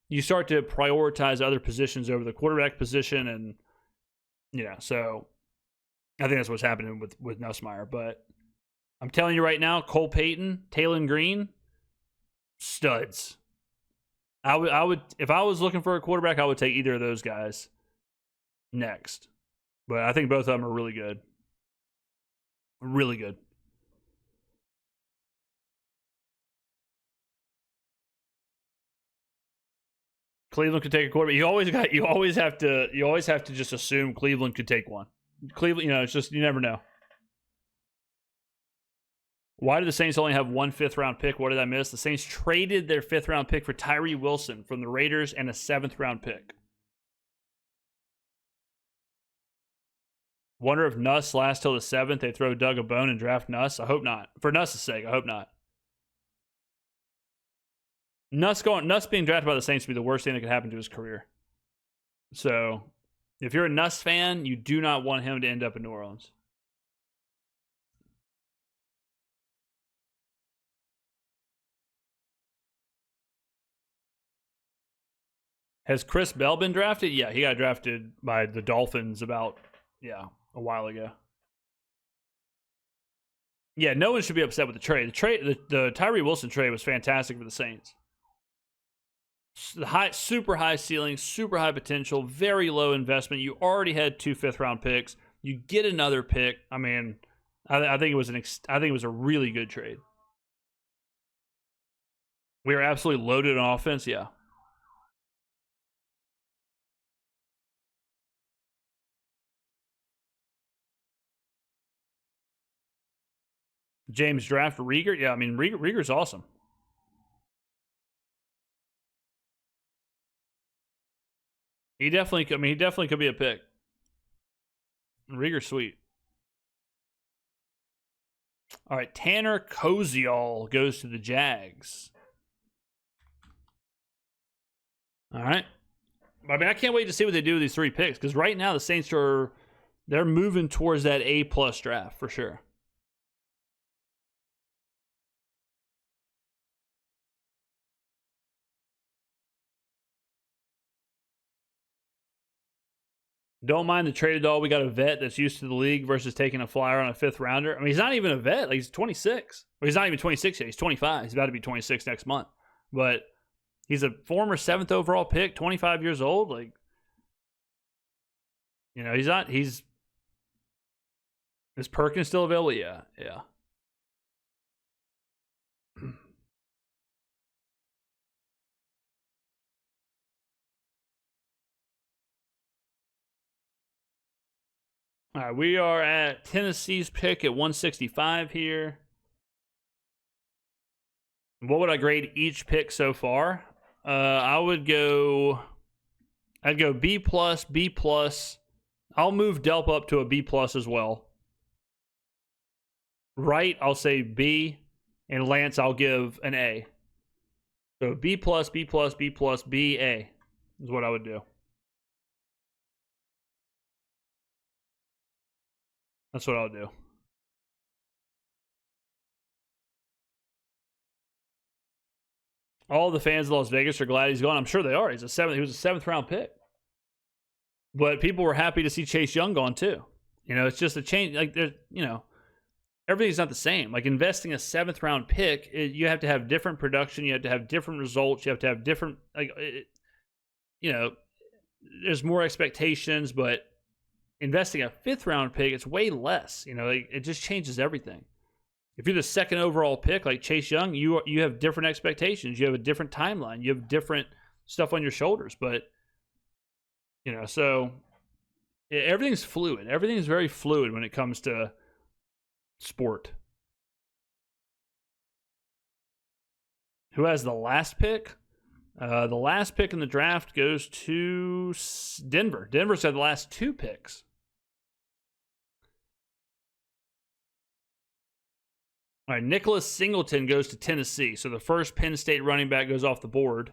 A: you start to prioritize other positions over the quarterback position. And, you know, so I think that's what's happening with Nussmeier. But I'm telling you right now, Cole Payton, Taylon Green, studs. I would, if I was looking for a quarterback, I would take either of those guys next. But I think both of them are really good. Really good. Cleveland could take a quarterback. You always have to just assume Cleveland could take one. Cleveland, you know, it's just, you never know. Why do the Saints only have 1 5th-round pick? What did I miss? The Saints traded their 5th-round pick for Tyree Wilson from the Raiders and a 7th-round pick. Wonder if Nuss lasts till the 7th. They throw Doug a bone and draft Nuss. I hope not. For Nuss's sake, I hope not. Nuss being drafted by the Saints would be the worst thing that could happen to his career. So, if you're a Nuss fan, you do not want him to end up in New Orleans. Has Chris Bell been drafted? Yeah, he got drafted by the Dolphins about, a while ago. Yeah, no one should be upset with the trade. The Tyree Wilson trade was fantastic for the Saints. Super high ceiling, super high potential, very low investment. You already had 2 5th-round picks. You get another pick. I mean, I think it was a really good trade. We are absolutely loaded on offense. Yeah. James draft Rieger. Yeah, I mean, Rieger's awesome. He definitely could be a pick. Rieger's sweet. All right, Tanner Koziol goes to the Jags. All right. I mean, I can't wait to see what they do with these 3 picks because right now the Saints they're moving towards that A+ draft for sure. Don't mind the trade at all. We got a vet that's used to the league versus taking a flyer on a 5th rounder. I mean, he's not even a vet. Like, he's 26. Well, he's not even 26 yet. He's 25. He's about to be 26 next month. But he's a former 7th overall pick, 25 years old. Like, you know, is Perkins still available? Yeah. All right, we are at Tennessee's pick at 165 here. What would I grade each pick so far? I'd go B+, B+. I'll move Delp up to a B+ as well. Wright, I'll say B, and Lance, I'll give an A. So B+, B+, B+, B, A is what I would do. That's what I'll do. All the fans of Las Vegas are glad he's gone. I'm sure they are. He was a 7th round pick. But people were happy to see Chase Young gone too. You know, it's just a change. Like, there's, you know, everything's not the same. Like, investing a 7th round pick, you have to have different production. You have to have different results. You have to have different, like, you know, there's more expectations, but investing a 5th round pick, it's way less. You know, like, it just changes everything. If you're the 2nd overall pick, like Chase Young, you have different expectations. You have a different timeline. You have different stuff on your shoulders. But, you know, so everything's fluid. Everything is very fluid when it comes to sport. Who has the last pick? The last pick in the draft goes to Denver. Denver's had the last 2 picks. All right, Nicholas Singleton goes to Tennessee. So the first Penn State running back goes off the board.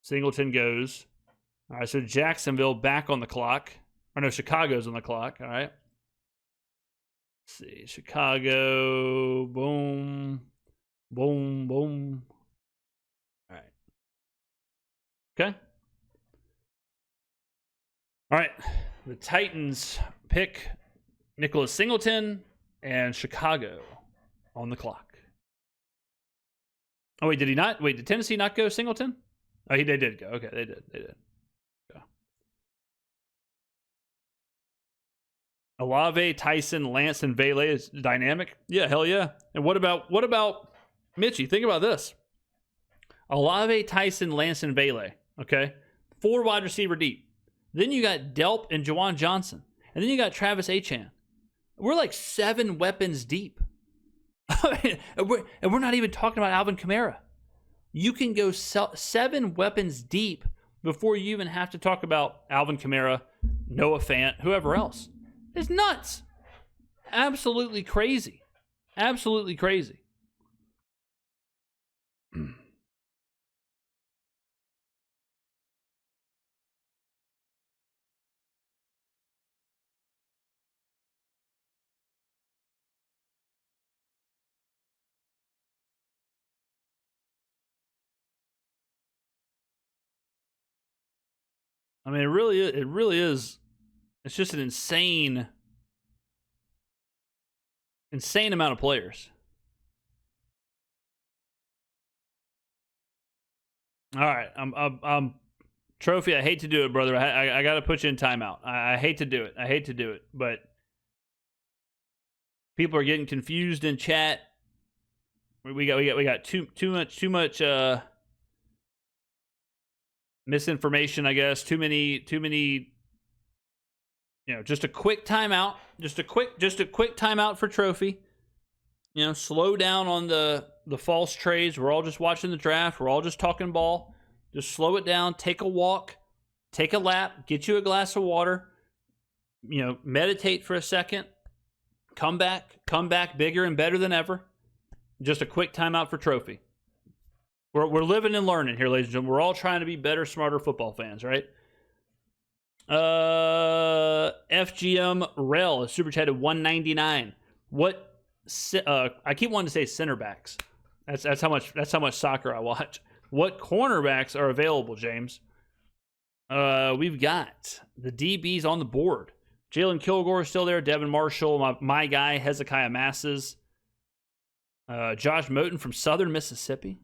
A: Singleton goes. All right, so Jacksonville back on the clock. Or no, Chicago's on the clock. All right. Let's see. Chicago. Boom. Boom. Boom. All right. Okay. All right. The Titans pick Nicholas Singleton and Chicago on the clock. Oh, wait, did he not? Wait, did Tennessee not go Singleton? Oh, they did go. Okay, they did. Go. Olave, Tyson, Lance, and Vele is dynamic. Yeah, hell yeah. And what about Mitchie? Think about this. Olave, Tyson, Lance, and Vele. Okay? 4 wide receiver deep. Then you got Delp and Juwan Johnson. And then you got Travis Achan. We're like 7 weapons deep. And we're not even talking about Alvin Kamara. You can go 7 weapons deep before you even have to talk about Alvin Kamara, Noah Fant, whoever else. It's nuts. Absolutely crazy. Absolutely crazy. I mean, it really is. It's just an insane amount of players. All right, I'm Trophy. I hate to do it, brother. I got to put you in timeout. I hate to do it. But people are getting confused in chat. We got too much misinformation, I guess. Too many. You know, just a quick timeout. Just a quick timeout for Trophy. You know, slow down on the false trades. We're all just watching the draft. We're all just talking ball. Just slow it down. Take a walk. Take a lap. Get you a glass of water. You know, meditate for a second. Come back bigger and better than ever. Just a quick timeout for Trophy. We're living and learning here, ladies and gentlemen. We're all trying to be better, smarter football fans, right? FGM Rel is super chatted $1.99. What? I keep wanting to say center backs. That's how much soccer I watch. What cornerbacks are available, James? We've got the DBs on the board. Jalen Kilgore is still there. Devin Marshall, my guy, Hezekiah Masses. Josh Moten from Southern Mississippi.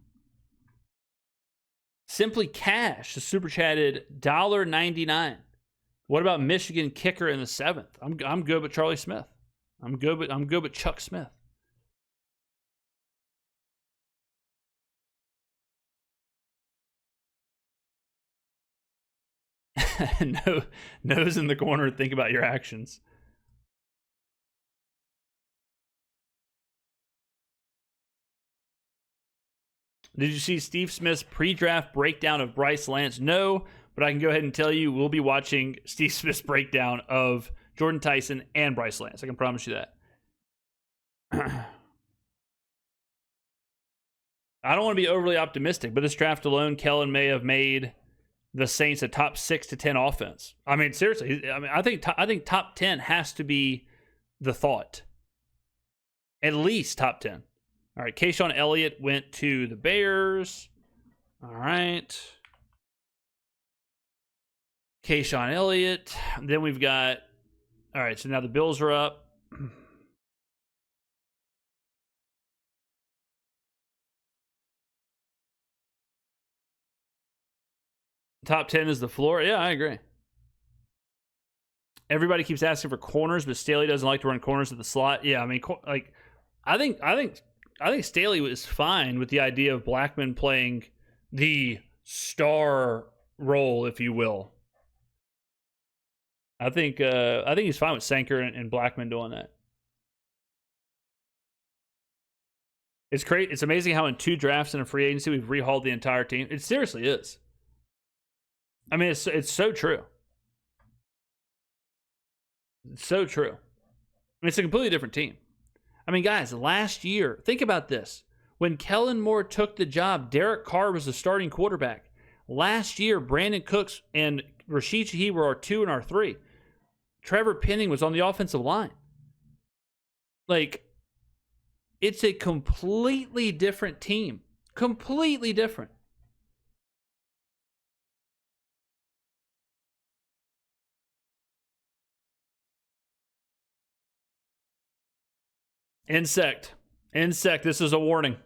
A: Simply Cash is super chatted $1.99. What about Michigan kicker in the 7th? I'm good with Charlie Smith. I'm good with Chuck Smith. No, nose in the corner. Think about your actions. Did you see Steve Smith's pre-draft breakdown of Bryce Lance? No, but I can go ahead and tell you we'll be watching Steve Smith's breakdown of Jordan Tyson and Bryce Lance. I can promise you that. I don't want to be overly optimistic, but this draft alone, Kellen may have made the Saints a top 6 to 10 offense. I mean, seriously. I mean, I think top 10 has to be the thought. At least top 10. All right, Kayshawn Elliott went to the Bears. All right. Kayshawn Elliott. Then we've got All right, so now the Bills are up. Top 10 is the floor. Yeah, I agree. Everybody keeps asking for corners, but Staley doesn't like to run corners at the slot. Yeah, I mean, like, I think Staley was fine with the idea of Blackman playing the star role, if you will. I think he's fine with Sanker and Blackman doing that. It's great. It's amazing how in 2 drafts in a free agency we've rehauled the entire team. It seriously is. I mean, it's so true. It's so true. I mean, it's a completely different team. I mean, guys, last year, think about this. When Kellen Moore took the job, Derek Carr was the starting quarterback. Last year, Brandon Cooks and Rashid Shaheed were our 2 and our 3. Trevor Penning was on the offensive line. Like, it's a completely different team. Completely different. Insect, this is a warning.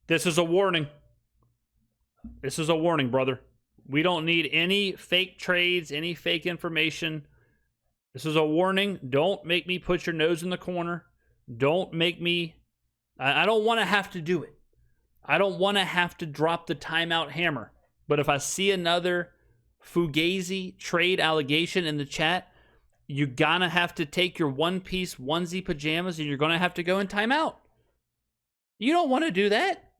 A: This is a warning. This is a warning, brother. We don't need any fake trades, any fake information. This is a warning. Don't make me put your nose in the corner. Don't make me... I don't want to have to do it. I don't want to have to drop the timeout hammer. But if I see another Fugazi trade allegation in the chat, you're going to have to take your one-piece onesie pajamas and you're going to have to go in timeout. You don't want to do that.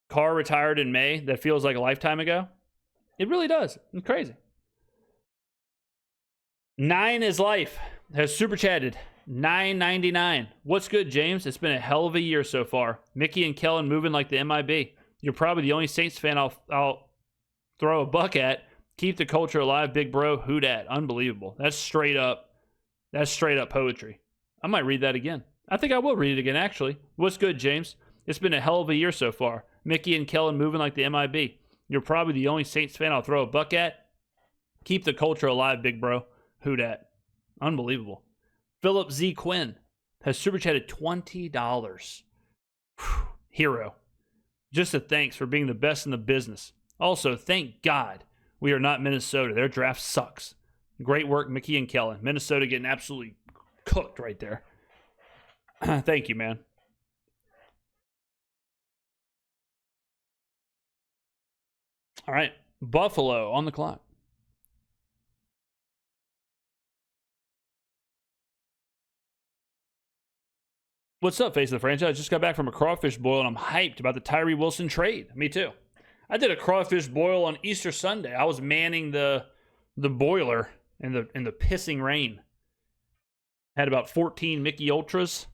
A: Carr retired in May. That feels like a lifetime ago. It really does. It's crazy. 9 is life. Has super chatted. $9.99. What's good, James? It's been a hell of a year so far. Mickey and Kellen moving like the MIB. You're probably the only Saints fan I'll throw a buck at. Keep the culture alive, big bro. Who dat? Unbelievable. That's straight up poetry. I might read that again. I think I will read it again, actually. What's good, James? It's been a hell of a year so far. Mickey and Kellen moving like the MIB. You're probably the only Saints fan I'll throw a buck at. Keep the culture alive, big bro. Who dat? Unbelievable. Philip Z. Quinn has super chatted $20. Whew. Hero. Just a thanks for being the best in the business. Also, thank God we are not Minnesota. Their draft sucks. Great work, Mickey and Kellen. Minnesota getting absolutely cooked right there. Thank you, man. All right. Buffalo on the clock. What's up, face of the franchise? Just got back from a crawfish boil, and I'm hyped about the Tyree Wilson trade. Me too. I did a crawfish boil on Easter Sunday. I was manning the boiler in the pissing rain. Had about 14 Mickey Ultras.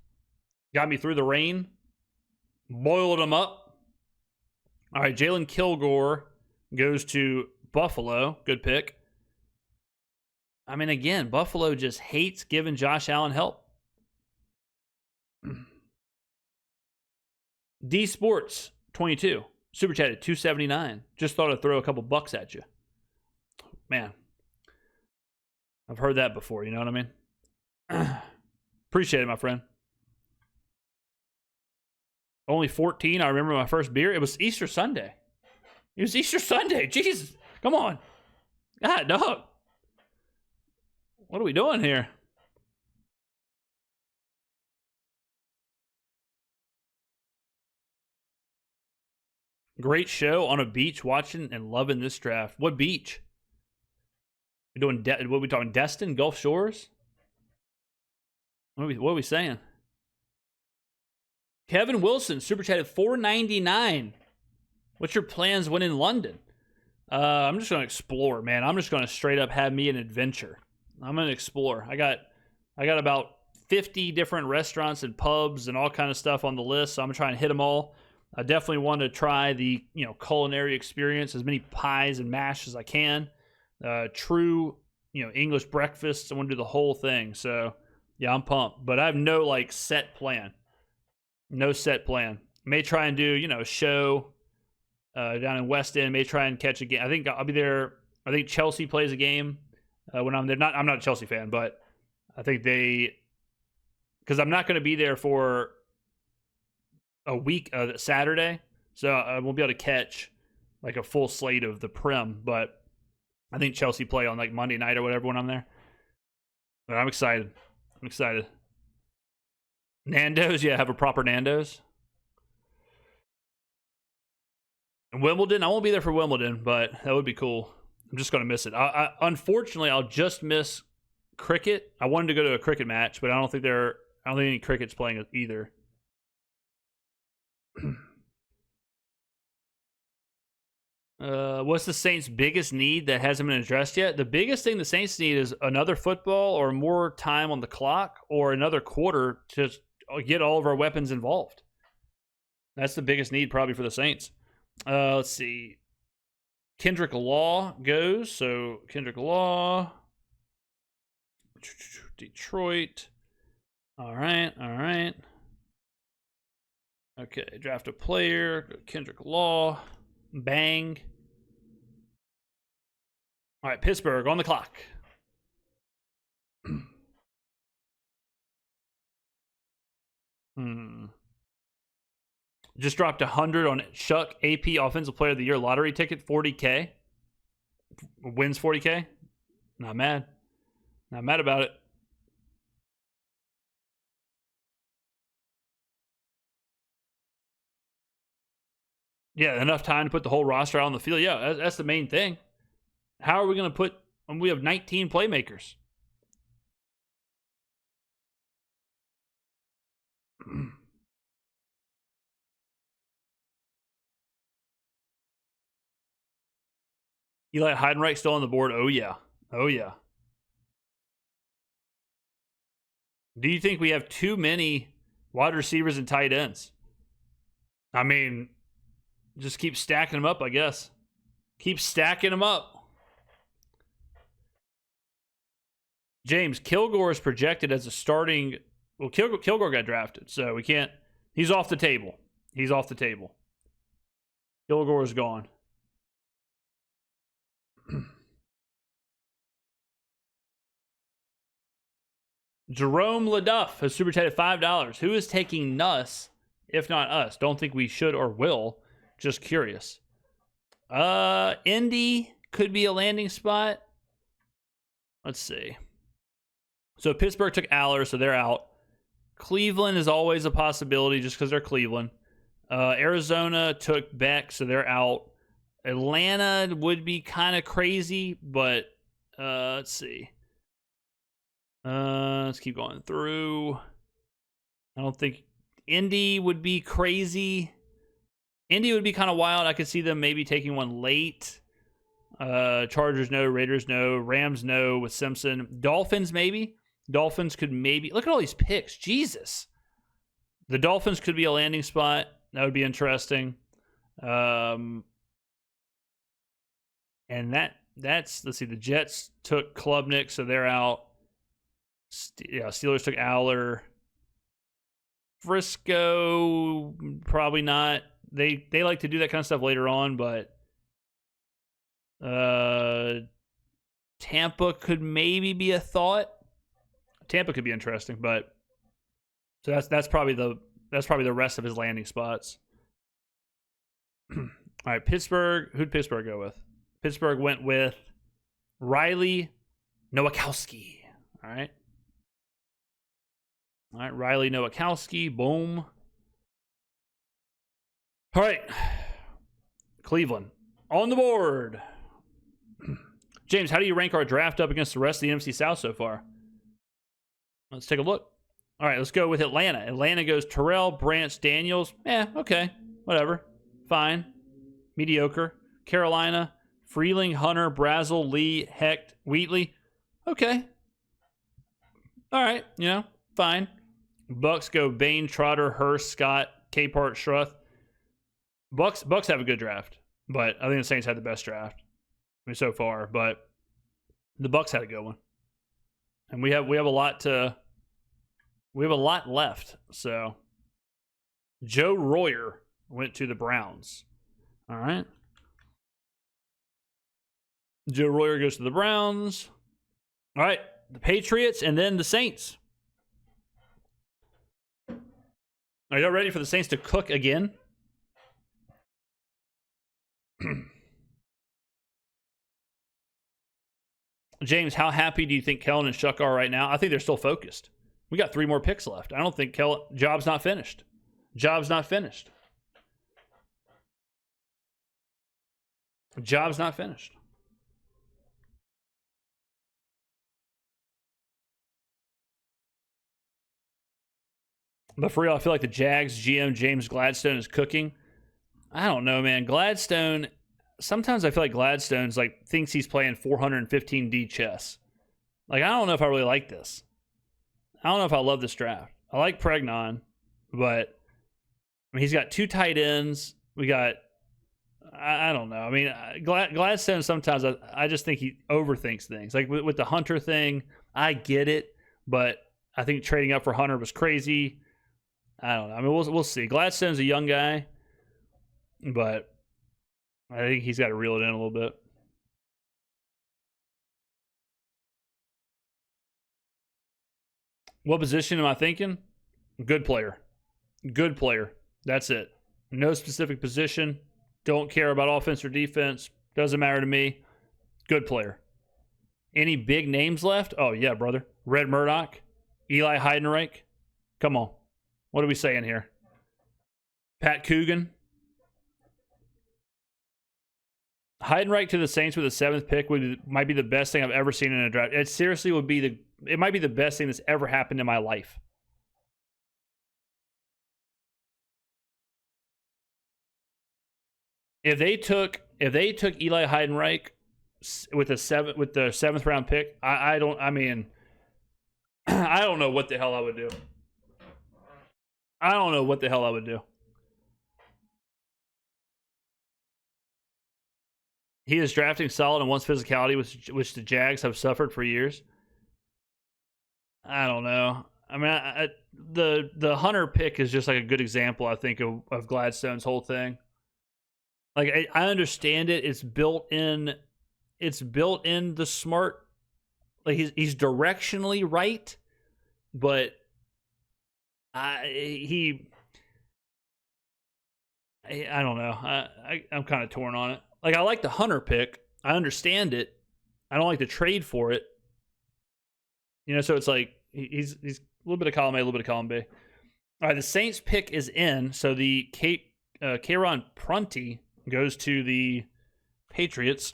A: Got me through the rain. Boiled them up. All right, Jalen Kilgore goes to Buffalo. Good pick. I mean, again, Buffalo just hates giving Josh Allen help. D Sports 22 super chatted $2.79. Just thought I'd throw a couple bucks at you. Man, I've heard that before. You know what I mean? Appreciate it, my friend. Only 14. I remember my first beer. It was Easter Sunday. It was Easter Sunday. Jesus, come on, God, dog. What are we doing here? Great show on a beach, watching and loving this draft. What beach? We doing? What are we talking? Destin, Gulf Shores? What are we saying? Kevin Wilson super chatted $4.99. What's your plans when in London? I'm just gonna explore, man. I'm just gonna straight up have me an adventure. I'm gonna explore. I got about 50 different restaurants and pubs and all kind of stuff on the list, so I'm gonna try and hit them all. I definitely want to try the culinary experience, as many pies and mash as I can. True English breakfast. I want to do the whole thing. So yeah, I'm pumped. But I have no set plan. No set plan. May try and do a show down in West End. May try and catch a game. I think I'll be there. I think Chelsea plays a game when I'm there. I'm not a Chelsea fan, but I think because I'm not going to be there for a week, Saturday, so I won't be able to catch like a full slate of the Prem. But I think Chelsea play on like Monday night or whatever when I'm there. But I'm excited. Nando's, yeah, have a proper Nando's. And Wimbledon, I won't be there for Wimbledon, but that would be cool. I'm just going to miss it. Unfortunately, I'll just miss cricket. I wanted to go to a cricket match, but I don't think any cricket's playing either. What's the Saints' biggest need that hasn't been addressed yet? The biggest thing the Saints need is another football or more time on the clock or another quarter to get all of our weapons involved. That's the biggest need probably for the Saints. Let's see. Kendrick Law goes. So Kendrick Law. Detroit. All right. Okay, draft a player. Kendrick Law. Bang. All right, Pittsburgh on the clock. Just dropped 100 on Shuck AP Offensive Player of the Year lottery ticket, 40K. Wins 40K. Not mad. Not mad about it. Yeah, enough time to put the whole roster out on the field. Yeah, that's the main thing. How are we going to put when we have 19 playmakers? Eli Heidenreich still on the board? Oh, yeah. Do you think we have too many wide receivers and tight ends? I mean, just keep stacking them up, I guess. Keep stacking them up. James, Kilgore is projected as a starting... Well, Kilgore got drafted, so we can't... He's off the table. Kilgore is gone. Jerome LaDuff has super chatted $5. Who is taking Nuss, if not us? Don't think we should or will. Just curious. Indy could be a landing spot. Let's see. So Pittsburgh took Aller, so they're out. Cleveland is always a possibility just because they're Cleveland. Arizona took Beck, so they're out. Atlanta would be kind of crazy, but let's see. Let's keep going through. I don't think Indy would be crazy. Indy would be kind of wild. I could see them maybe taking one late. Chargers no, Raiders no, Rams no with Simpson. Dolphins maybe. Dolphins could maybe. Look at all these picks. Jesus. The Dolphins could be a landing spot. That would be interesting. And that's let's see. The Jets took Klubnik, so they're out. Steelers took Aller. Frisco, probably not. They like to do that kind of stuff later on, but Tampa could maybe be a thought. Tampa could be interesting, but so that's probably the rest of his landing spots. All right, Pittsburgh. Who'd Pittsburgh go with? Pittsburgh went with Riley Nowakowski. All right, Riley Nowakowski. Boom. All right, Cleveland on the board. James, how do you rank our draft up against the rest of the NFC South so far? Let's take a look. All right, let's go with Atlanta. Atlanta goes Terrell, Branch, Daniels. Okay, whatever. Fine. Mediocre. Carolina, Freeling, Hunter, Brazel, Lee, Hecht, Wheatley. Okay. All right, fine. Bucks go Bain, Trotter, Hurst, Scott, Capehart, Schruth. Bucks have a good draft, but I think the Saints had the best draft so far. But the Bucks had a good one, and we have a lot left. So Joe Royer went to the Browns. All right, Joe Royer goes to the Browns. All right, the Patriots and then the Saints. Are y'all ready for the Saints to cook again? James, how happy do you think Kellen and Shuck are right now? I think they're still focused. We got 3 more picks left. I don't think job's not finished. Job's not finished. Job's not finished. But for real, I feel like the Jags GM James Gladstone is cooking. I don't know, man. Gladstone, sometimes I feel like Gladstone's like thinks he's playing 415D chess. Like, I don't know if I really like this. I don't know if I love this draft. I like Pregnon, but I mean, he's got 2 tight ends. We got, I don't know. I mean, Gladstone, sometimes I just think he overthinks things. Like with the Hunter thing, I get it, but I think trading up for Hunter was crazy. I don't know. I mean, we'll see. Gladstone's a young guy, but I think he's got to reel it in a little bit. What position am I thinking? Good player. Good player. That's it. No specific position. Don't care about offense or defense. Doesn't matter to me. Good player. Any big names left? Oh, yeah, brother. Red Murdoch. Eli Heidenreich. Come on. What are we saying here? Pat Coogan. Heidenreich to the Saints with the 7th pick might be the best thing I've ever seen in a draft. It seriously would be it might be the best thing that's ever happened in my life. If they took Eli Heidenreich with the 7th round pick, I don't know what the hell I would do. I don't know what the hell I would do. He is drafting solid and wants physicality, which the Jags have suffered for years. I don't know. I mean, the Hunter pick is just like a good example, I think, of Gladstone's whole thing. Like, I understand it. It's built in the smart. Like, he's directionally right, but I don't know. I'm kind of torn on it. Like, I like the Hunter pick. I understand it. I don't like the trade for it. You know, so it's like he's a little bit of column A, a little bit of column B. All right, the Saints pick is in. So the Kayron Prunty goes to the Patriots.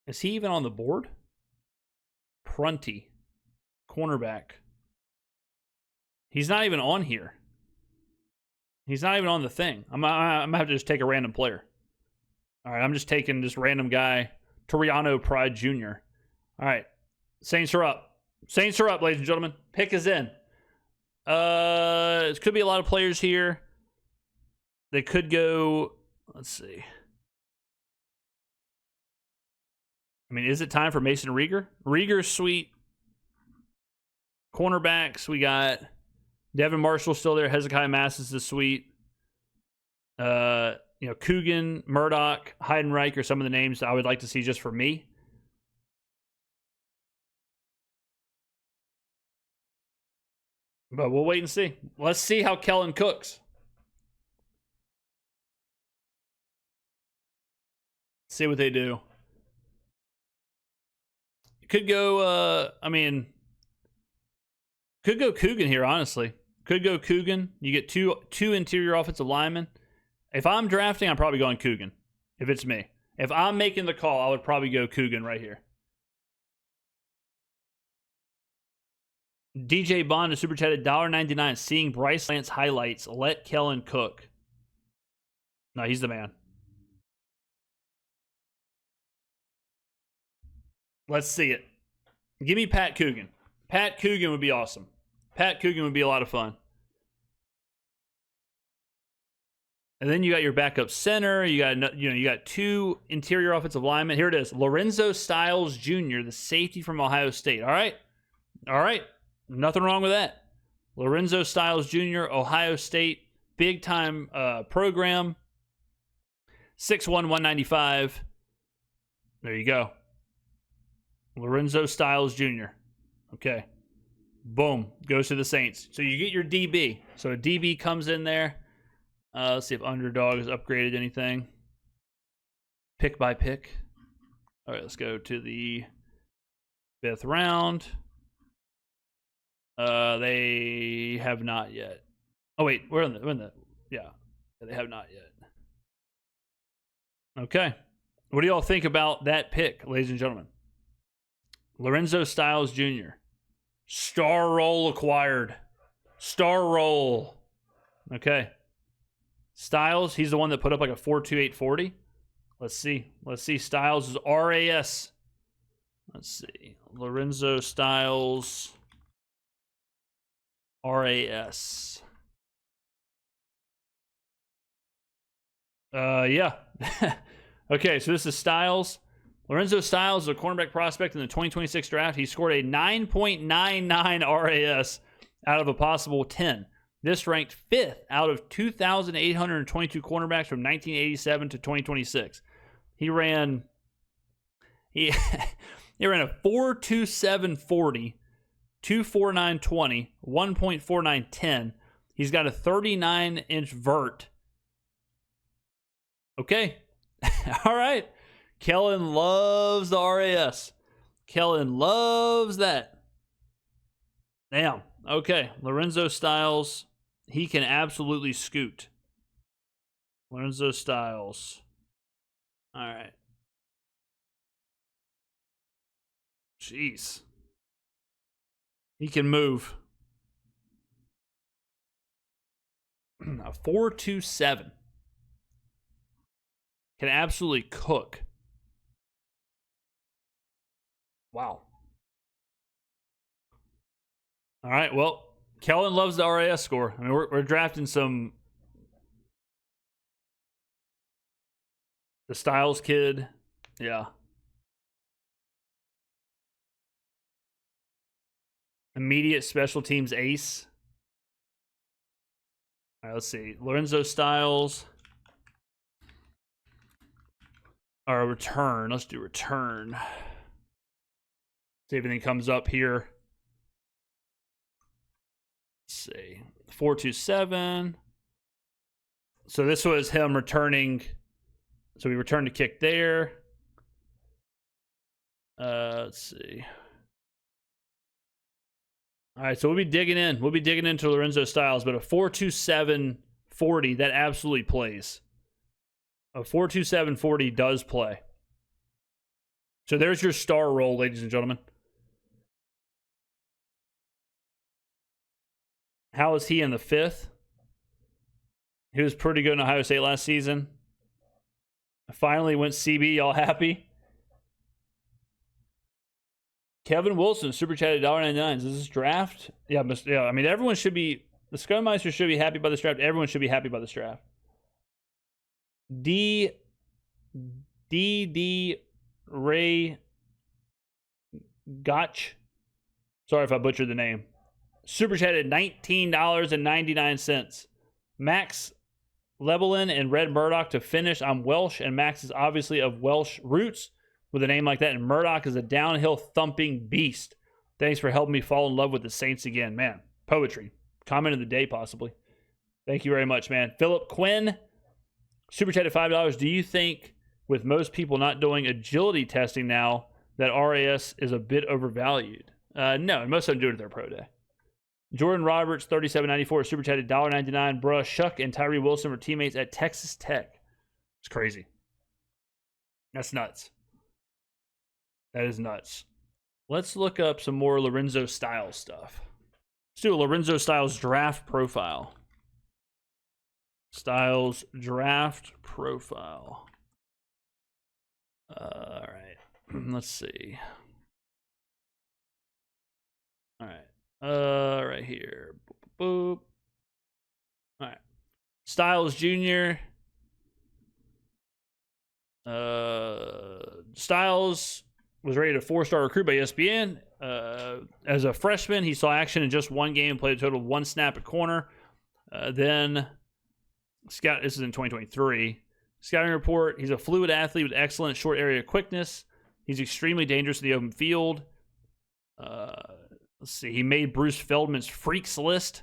A: Is he even on the board? Prunty, cornerback. He's not even on here. He's not even on the thing. I'm gonna have to just take a random player. All right, I'm just taking this random guy, Toriano Pride Jr. All right, Saints are up. Saints are up, ladies and gentlemen. Pick is in. It could be a lot of players here. They could go. Let's see. I mean, is it time for Mason Rieger? Rieger's sweet. Cornerbacks, we got Devin Marshall still there. Hezekiah Massis is sweet. Coogan, Murdoch, Heidenreich are some of the names I would like to see just for me. But we'll wait and see. Let's see how Kellen cooks. See what they do. Could go, could go Coogan here, honestly. Could go Coogan. You get two interior offensive linemen. If I'm drafting, I'm probably going Coogan, if it's me. If I'm making the call, I would probably go Coogan right here. DJ Bond is super chatted $1.99. Seeing Bryce Lance highlights. Let Kellen cook. No, he's the man. Let's see it. Give me Pat Coogan. Pat Coogan would be awesome. Pat Coogan would be a lot of fun. And then you got your backup center. You got two interior offensive linemen. Here it is. Lorenzo Styles Jr., the safety from Ohio State. All right. Nothing wrong with that. Lorenzo Styles Jr., Ohio State, big-time program. 6'1", 195. There you go. Lorenzo Styles Jr. Okay. Boom. Goes to the Saints. So you get your DB. So a DB comes in there. Let's see if Underdog has upgraded anything. Pick by pick. All right, let's go to the 5th round. They have not yet. Oh, wait. We're in the yeah. They have not yet. Okay. What do y'all think about that pick, ladies and gentlemen? Lorenzo Styles Jr. Star roll acquired. Star roll. Okay. Styles, he's the one that put up like a 4.2840. Let's see. Let's see. Styles is RAS. Let's see. Lorenzo Styles RAS. Yeah. Okay, so this is Styles. Lorenzo Styles is a cornerback prospect in the 2026 draft. He scored a 9.99 RAS out of a possible 10. This ranked 5th out of 2,822 cornerbacks from 1987 to 2026. He ran a 4.2740, 2.4920, 1.4910. He's got a 39-inch vert. Okay. All right. Kellen loves the RAS. Kellen loves that. Damn. Okay. Lorenzo Styles, he can absolutely scoot. Lorenzo Styles. All right. Jeez. He can move. A 4.27. Can absolutely cook. Wow. All right. Well, Kellen loves the RAS score. I mean, we're drafting some. The Styles kid. Yeah. Immediate special teams ace. All right, let's see. Lorenzo Styles. Or return. Let's do return. See if anything comes up here. Let's see. 4.27. So this was him returning. So we returned a kick there. Let's see. All right, so we'll be digging in. We'll be digging into Lorenzo Styles, but a 4.2740, that absolutely plays. A 4.2740 does play. So there's your star roll, ladies and gentlemen. How is he in the 5th? He was pretty good in Ohio State last season. I finally went CB. Y'all happy? Kevin Wilson, super chatted $1.99. Is this draft? Yeah. I mean, everyone should be. The Scummeisters should be happy by this draft. Everyone should be happy by this draft. D. Ray Gotch. Sorry if I butchered the name. Super chatted $19.99. Max Lebelin and Red Murdoch to finish. I'm Welsh, and Max is obviously of Welsh roots with a name like that, and Murdoch is a downhill thumping beast. Thanks for helping me fall in love with the Saints again. Man, poetry. Comment of the day, possibly. Thank you very much, man. Philip Quinn, super chatted $5. Do you think, with most people not doing agility testing now, that RAS is a bit overvalued? No, and most of them do it at their pro day. Jordan Roberts, $37.94, super chatted $1.99. Bruh, Shuck and Tyree Wilson were teammates at Texas Tech. It's crazy. That's nuts. That is nuts. Let's look up some more Lorenzo Styles stuff. Let's do a Lorenzo Styles draft profile. Styles draft profile. All right. Let's see. All right. Right here. Boop, boop. All right. Styles Jr. Styles was rated a 4-star recruit by ESPN. As a freshman, he saw action in just one game and played a total of 1 snap at corner. Then, this is in 2023. Scouting report, he's a fluid athlete with excellent short area quickness. He's extremely dangerous in the open field. Let's see. He made Bruce Feldman's freaks list.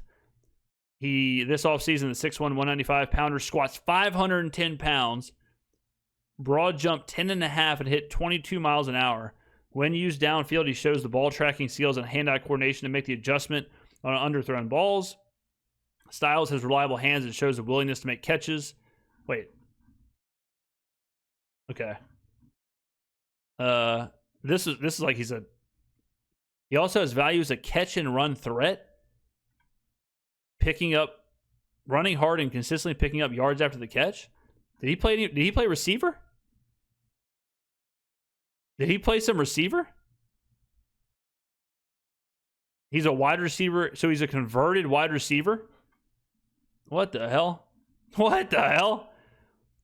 A: This offseason, the 6'1", 195-pounder squats 510 pounds. Broad jump 10.5 and hit 22 miles an hour. When used downfield, he shows the ball tracking skills and hand-eye coordination to make the adjustment on underthrown balls. Styles has reliable hands and shows a willingness to make catches. Wait. Okay. This is like he also has value as a catch and run threat. Running hard and consistently picking up yards after the catch. Did he play receiver? Did he play some receiver? He's a wide receiver, so he's a converted wide receiver? What the hell? What the hell?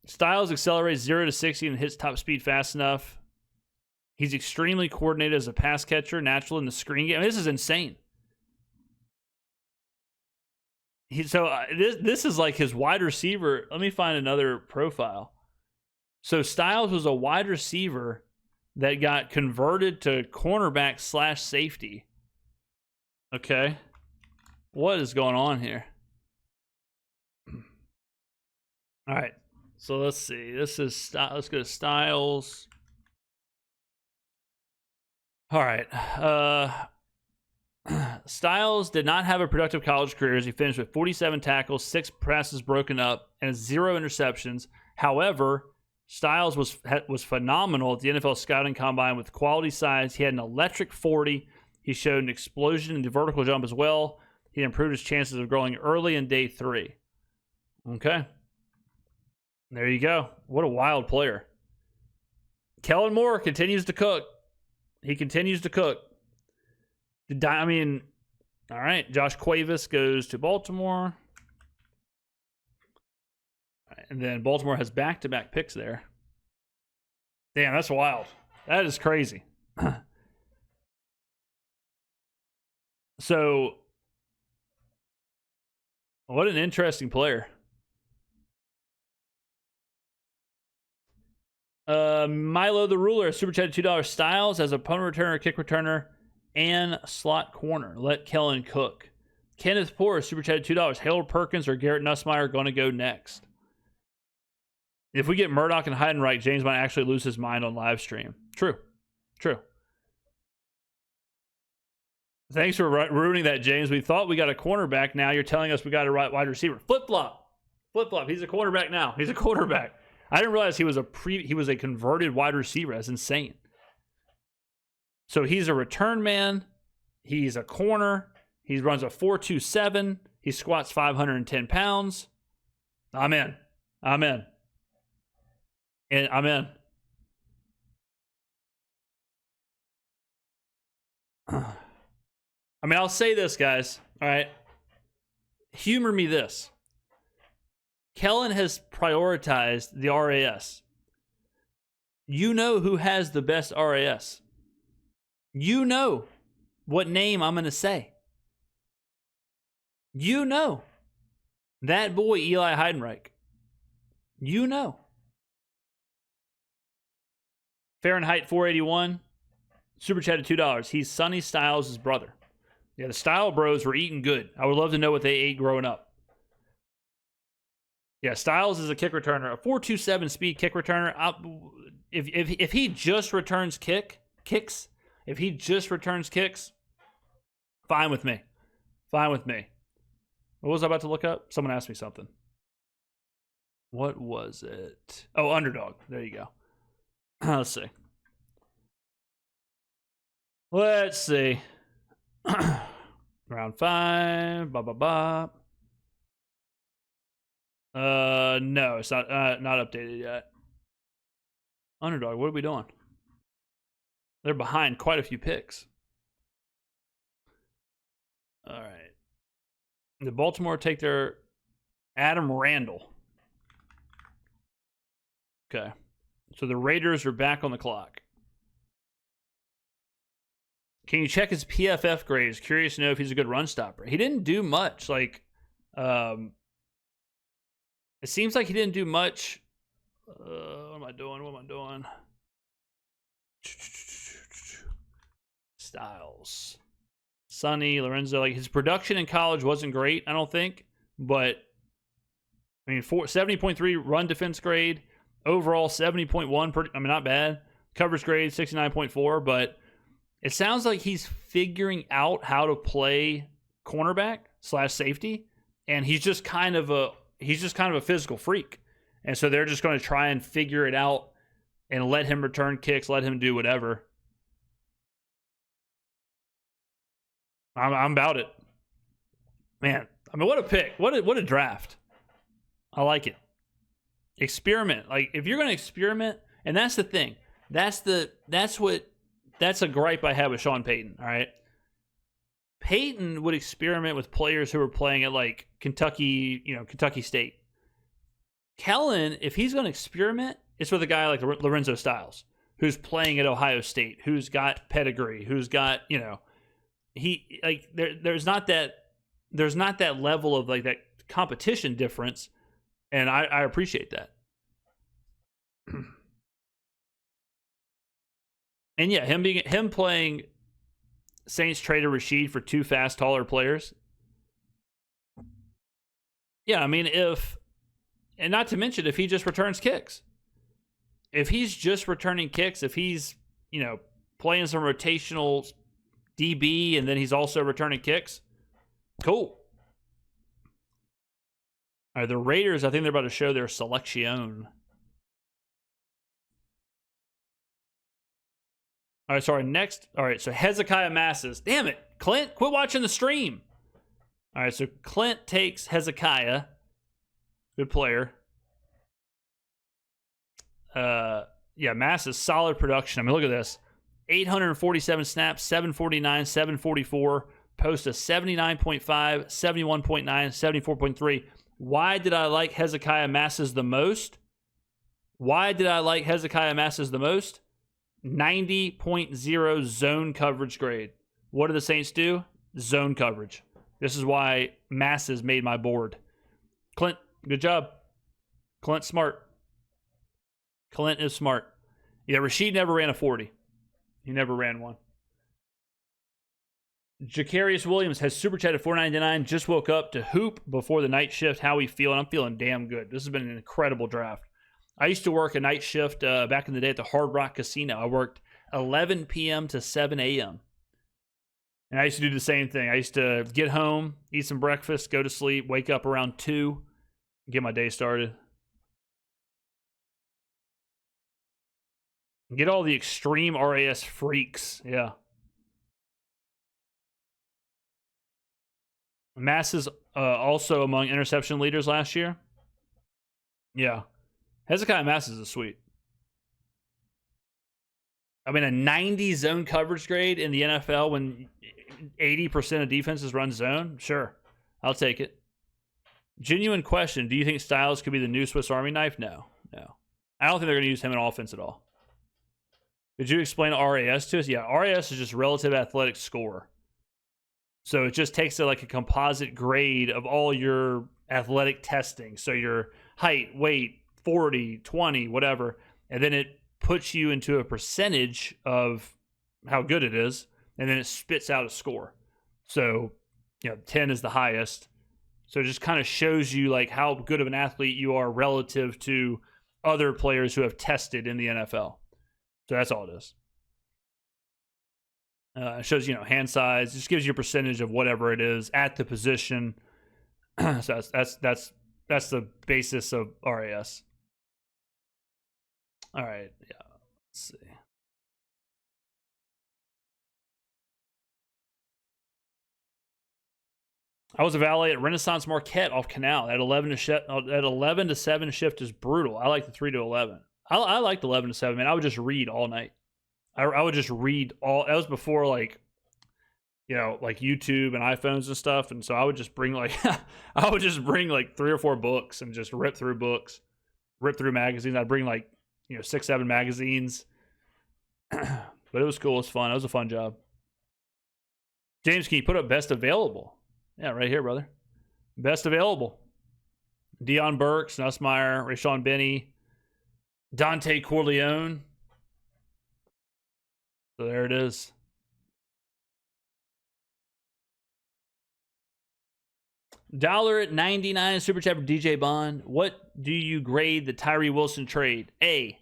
A: Styles accelerates 0 to 60 and hits top speed fast enough. He's extremely coordinated as a pass catcher, natural in the screen game. I mean, this is insane. This is like his wide receiver. Let me find another profile. So Styles was a wide receiver that got converted to cornerback / safety. Okay. What is going on here? All right. So let's see. Let's go to Styles. All right. Styles did not have a productive college career as he finished with 47 tackles, 6 passes broken up, and 0 interceptions. However, Styles was phenomenal at the NFL scouting combine with quality size. He had an electric 40. He showed an explosion in the vertical jump as well. He improved his chances of growing early in day 3. Okay. There you go. What a wild player. Kellen Moore continues to cook. He continues to cook. I mean, all right. Josh Cuevas goes to Baltimore. And then Baltimore has back-to-back picks there. Damn, that's wild. That is crazy. So, what an interesting player. Milo the Ruler, super chat $2 Styles as a punt returner, kick returner, and slot corner. Let Kellen cook. Kenneth Poor, super chat $2. Harold Perkins or Garrett Nussmeier going to go next. If we get Murdoch and Heidenreich, James might actually lose his mind on live stream. True. Thanks for ruining that, James. We thought we got a cornerback. Now you're telling us we got a wide receiver. Flip-flop. He's a quarterback now. He's a quarterback. I didn't realize he was a converted wide receiver. That's insane. So he's a return man. He's a corner. He runs a 4.27. He squats 510 pounds. I'm in. And I'm in. I mean, I'll say this, guys. All right. Humor me this. Kellen has prioritized the RAS. You know who has the best RAS. You know what name I'm going to say. You know. That boy, Eli Heidenreich. You know. Fahrenheit 481. Super chatted $2. He's Sonny Styles' brother. Yeah, the Style Bros were eating good. I would love to know what they ate growing up. Yeah, Styles is a kick returner, a 4.27 speed kick returner. If he just returns kicks, fine with me. What was I about to look up? Someone asked me something. What was it? Oh, underdog. There you go. Let's see. Round 5. No, it's not updated yet. Underdog, what are we doing? They're behind quite a few picks. All right. The Baltimore take their Adam Randall. Okay. So the Raiders are back on the clock. Can you check his PFF grades? Curious to know if he's a good run stopper. He didn't do much. It seems like he didn't do much. What am I doing? Styles. Sonny, Lorenzo. Like, his production in college wasn't great, I don't think. But, I mean, 70.3 run defense grade. Overall, 70.1. I mean, not bad. Coverage grade, 69.4. But it sounds like he's figuring out how to play cornerback / safety. And he's just kind of a physical freak. And so they're just going to try and figure it out and let him return kicks, let him do whatever. I'm about it. Man, I mean, what a pick. What a draft. I like it. Experiment. Like, if you're going to experiment, and that's the thing. That's a gripe I have with Sean Payton, all right? Payton would experiment with players who were playing at, like, Kentucky State. Kellen, if he's going to experiment, it's with a guy like Lorenzo Styles, who's playing at Ohio State, who's got pedigree, who's got, he, like, there's not that level of, like, that competition difference, and I appreciate that. And yeah, him playing Saints traded Rashid for 2 fast, taller players. Yeah, I mean, and not to mention if he just returns kicks. If he's just returning kicks, if he's, playing some rotational DB and then he's also returning kicks, cool. All right, the Raiders, I think they're about to show their selection. All right, sorry, next. All right, so Hezekiah Masses. Damn it, Clint, quit watching the stream. All right, so Clint takes Hezekiah. Good player. Yeah, Masses, solid production. I mean, look at this. 847 snaps, 749, 744. Post a 79.5, 71.9, 74.3. Why did I like Hezekiah Masses the most? 90.0 zone coverage grade. What do the Saints do? Zone coverage. This is why Masses made my board. Clint, good job. Clint's smart. Clint is smart. Yeah, Rashid never ran a 40. He never ran one. Jacarius Williams has super chatted $4.99. Just woke up to hoop before the night shift. How we feeling? I'm feeling damn good. This has been an incredible draft. I used to work a night shift back in the day at the Hard Rock Casino. I worked 11 p.m. to 7 a.m. And I used to do the same thing. I used to get home, eat some breakfast, go to sleep, wake up around 2, get my day started. Get all the extreme RAS freaks. Yeah. Masses also among interception leaders last year. Yeah. Hezekiah Masses is sweet. I mean, a 90 zone coverage grade in the NFL when 80% of defenses run zone? Sure. I'll take it. Genuine question. Do you think Styles could be the new Swiss Army knife? No. I don't think they're going to use him in offense at all. Did you explain RAS to us? Yeah, RAS is just relative athletic score. So it just takes like a composite grade of all your athletic testing. So your height, weight, 40, 20, whatever. And then it puts you into a percentage of how good it is. And then it spits out a score. So, 10 is the highest. So it just kind of shows you like how good of an athlete you are relative to other players who have tested in the NFL. So that's all it is. It shows, hand size. Just gives you a percentage of whatever it is at the position. So that's the basis of RAS. All right. Yeah. Let's see. I was a valet at Renaissance Marquette off Canal. At 11 to 7 shift is brutal. I like the 3 to 11. I liked 11 to 7, man. I would just read all night. I would just read all. That was before like YouTube and iPhones and stuff. And so I would just bring like 3 or 4 books and just rip through books, rip through magazines. I'd bring 6, 7 magazines. But it was cool. It was fun. It was a fun job. James, can you put up best available? Yeah, right here, brother. Best available. Deion Burks, Nussmeier, Rashawn Benny, Dante Corleone. So there it is. $1.99 super chat for DJ Bond. What do you grade the Tyree Wilson trade? A.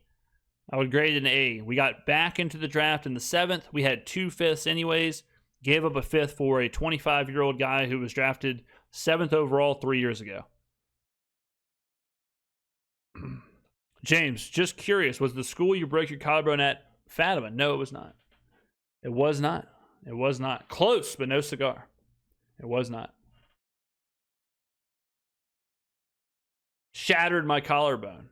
A: I would grade it an A. We got back into the draft in the 7th. We had 2 fifths anyways. Gave up a 5th for a 25-year-old guy who was drafted 7th overall 3 years ago. James, just curious, was the school you broke your collarbone at Fatima? No, it was not. It was not. It was not. Close, but no cigar. It was not. Shattered my collarbone.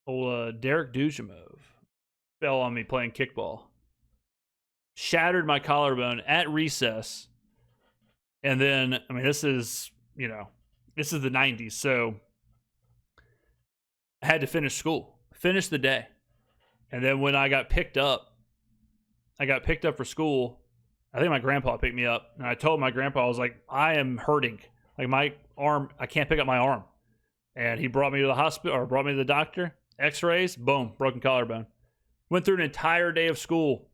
A: Derek Dujamov fell on me playing kickball. Shattered my collarbone at recess. And then, I mean, this is the 90s. So I had to finish school, finish the day. And then when I got picked up for school. I think my grandpa picked me up. And I told my grandpa, I was like, I am hurting. Like my arm, I can't pick up my arm. And he brought me to the hospital, or brought me to the doctor. X-rays, boom, broken collarbone. Went through an entire day of school.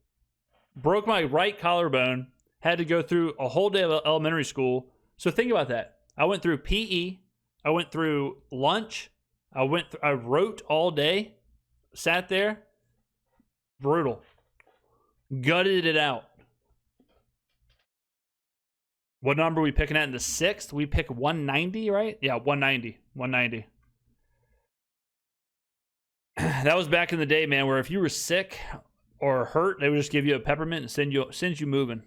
A: Broke my right collarbone. Had to go through a whole day of elementary school. So think about that. I went through PE. I went through lunch. I wrote all day. Sat there. Brutal. Gutted it out. What number are we picking at in the 6th? We pick 190, right? Yeah, 190. 190. That was back in the day, man, where if you were sick or hurt, they would just give you a peppermint and send you moving.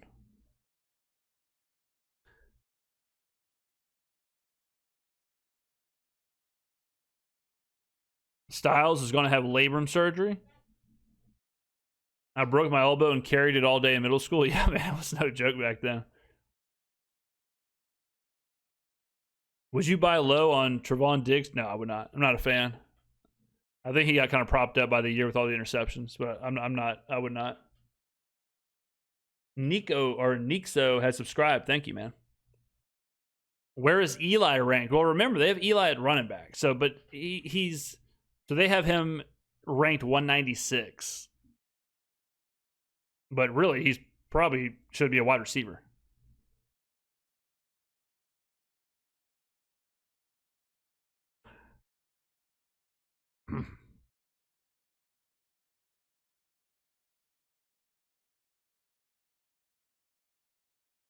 A: Styles is going to have labrum surgery. I broke my elbow and carried it all day in middle school. Yeah, man, it was no joke back then. Would you buy low on Trevon Diggs? No, I would not. I'm not a fan. I think he got kind of propped up by the year with all the interceptions, but I'm not. I would not. Nixo has subscribed. Thank you, man. Where is Eli ranked? Well, remember they have Eli at running back. So, but so they have him ranked 196. But really, he's probably should be a wide receiver.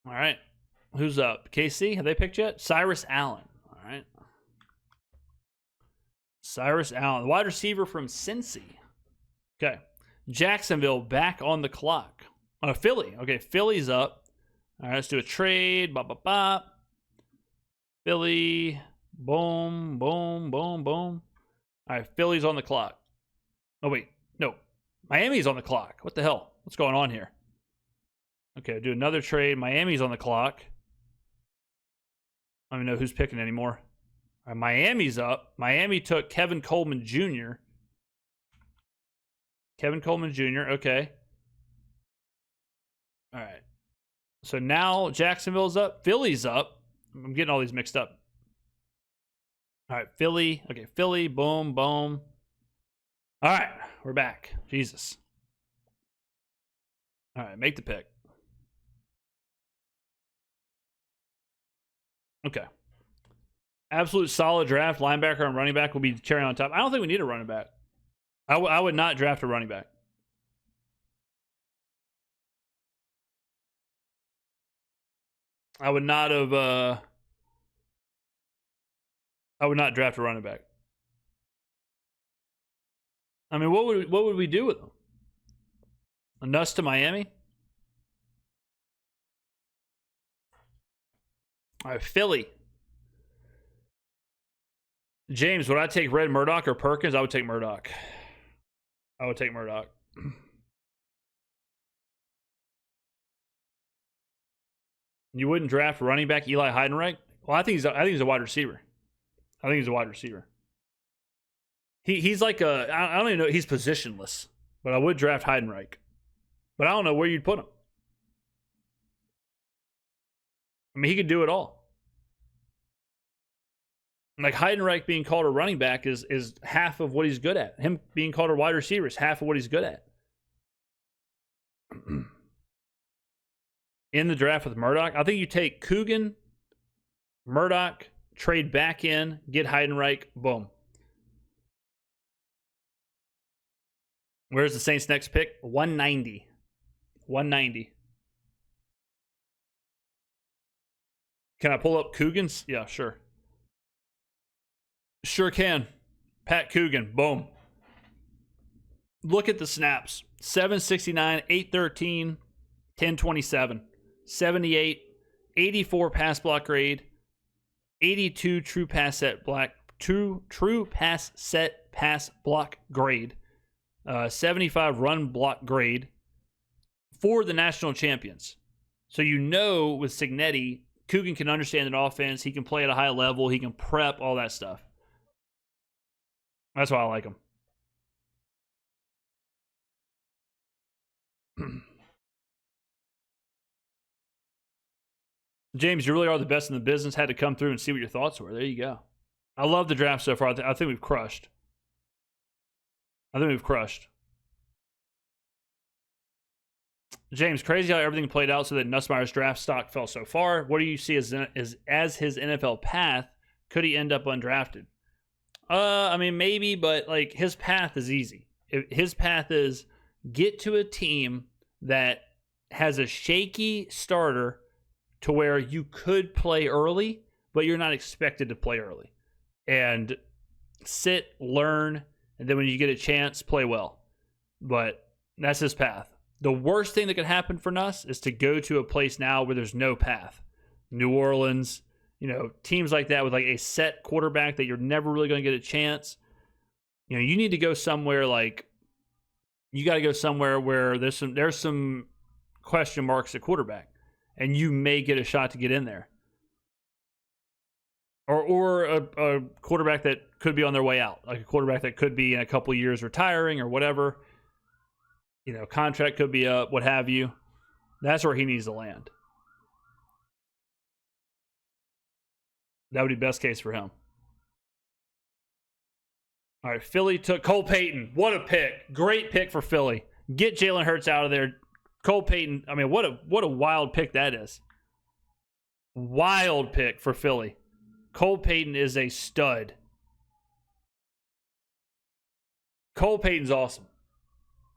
A: All right. Who's up? KC? Have they picked yet? Cyrus Allen. All right. Cyrus Allen, wide receiver from Cincy. Okay. Jacksonville back on the clock. Philly. Okay, Philly's up. All right, let's do a trade. Bop, bop, bop. Philly. Boom, boom, boom, boom. All right, Philly's on the clock. Oh, wait. No. Miami's on the clock. What the hell? What's going on here? Okay, do another trade. Miami's on the clock. I don't even know who's picking anymore. All right, Miami's up. Miami took Kevin Coleman Jr. Kevin Coleman Jr., okay. All right. So now Jacksonville's up. Philly's up. I'm getting all these mixed up. All right, Philly. Okay, Philly. Boom, boom. All right, we're back. Jesus. All right, make the pick. Okay. Absolute solid draft. Linebacker and running back will be cherry on top. I don't think we need a running back. I would not draft a running back. I would not draft a running back. I mean, what would we do with them? A Nuss to Miami? All right, Philly. James, would I take Red Murdoch or Perkins? I would take Murdoch. I would take Murdoch. You wouldn't draft running back Eli Heidenreich? Well, I think he's a wide receiver. I think he's a wide receiver. He's like I don't even know, he's positionless. But I would draft Heidenreich. But I don't know where you'd put him. I mean, he could do it all. Like Heidenreich being called a running back is half of what he's good at. Him being called a wide receiver is half of what he's good at. In the draft with Murdoch, I think you take Coogan, Murdoch, trade back in, get Heidenreich, boom. Where's the Saints' next pick? 190. 190. Can I pull up Coogan's? Yeah, sure. Sure can. Pat Coogan, boom. Look at the snaps. 769, 813, 1027, 78, 84 pass block grade, 82 true pass set pass block grade, 75 run block grade for the national champions. So you know with Cignetti, Coogan can understand an offense. He can play at a high level. He can prep, all that stuff. That's why I like him. James, you really are the best in the business. Had to come through and see what your thoughts were. There you go. I love the draft so far. I think we've crushed. James, crazy how everything played out so that Nussmeier's draft stock fell so far. What do you see as his NFL path? Could he end up undrafted? I mean, maybe, but like his path is easy. His path is get to a team that has a shaky starter to where you could play early, but you're not expected to play early. And sit, learn, and then when you get a chance, play well. But that's his path. The worst thing that could happen for Nuss is to go to a place now where there's no path. New Orleans, teams like that with like a set quarterback that you're never really going to get a chance. You need to go somewhere you got to go somewhere where there's some question marks at quarterback, and you may get a shot to get in there. Or a quarterback that could be on their way out, like a quarterback that could be in a couple of years retiring or whatever. Contract could be up, what have you. That's where he needs to land. That would be best case for him. All right, Philly took Cole Payton. What a pick. Great pick for Philly. Get Jalen Hurts out of there. Cole Payton, I mean, what a wild pick that is. Wild pick for Philly. Cole Payton is a stud. Cole Payton's awesome.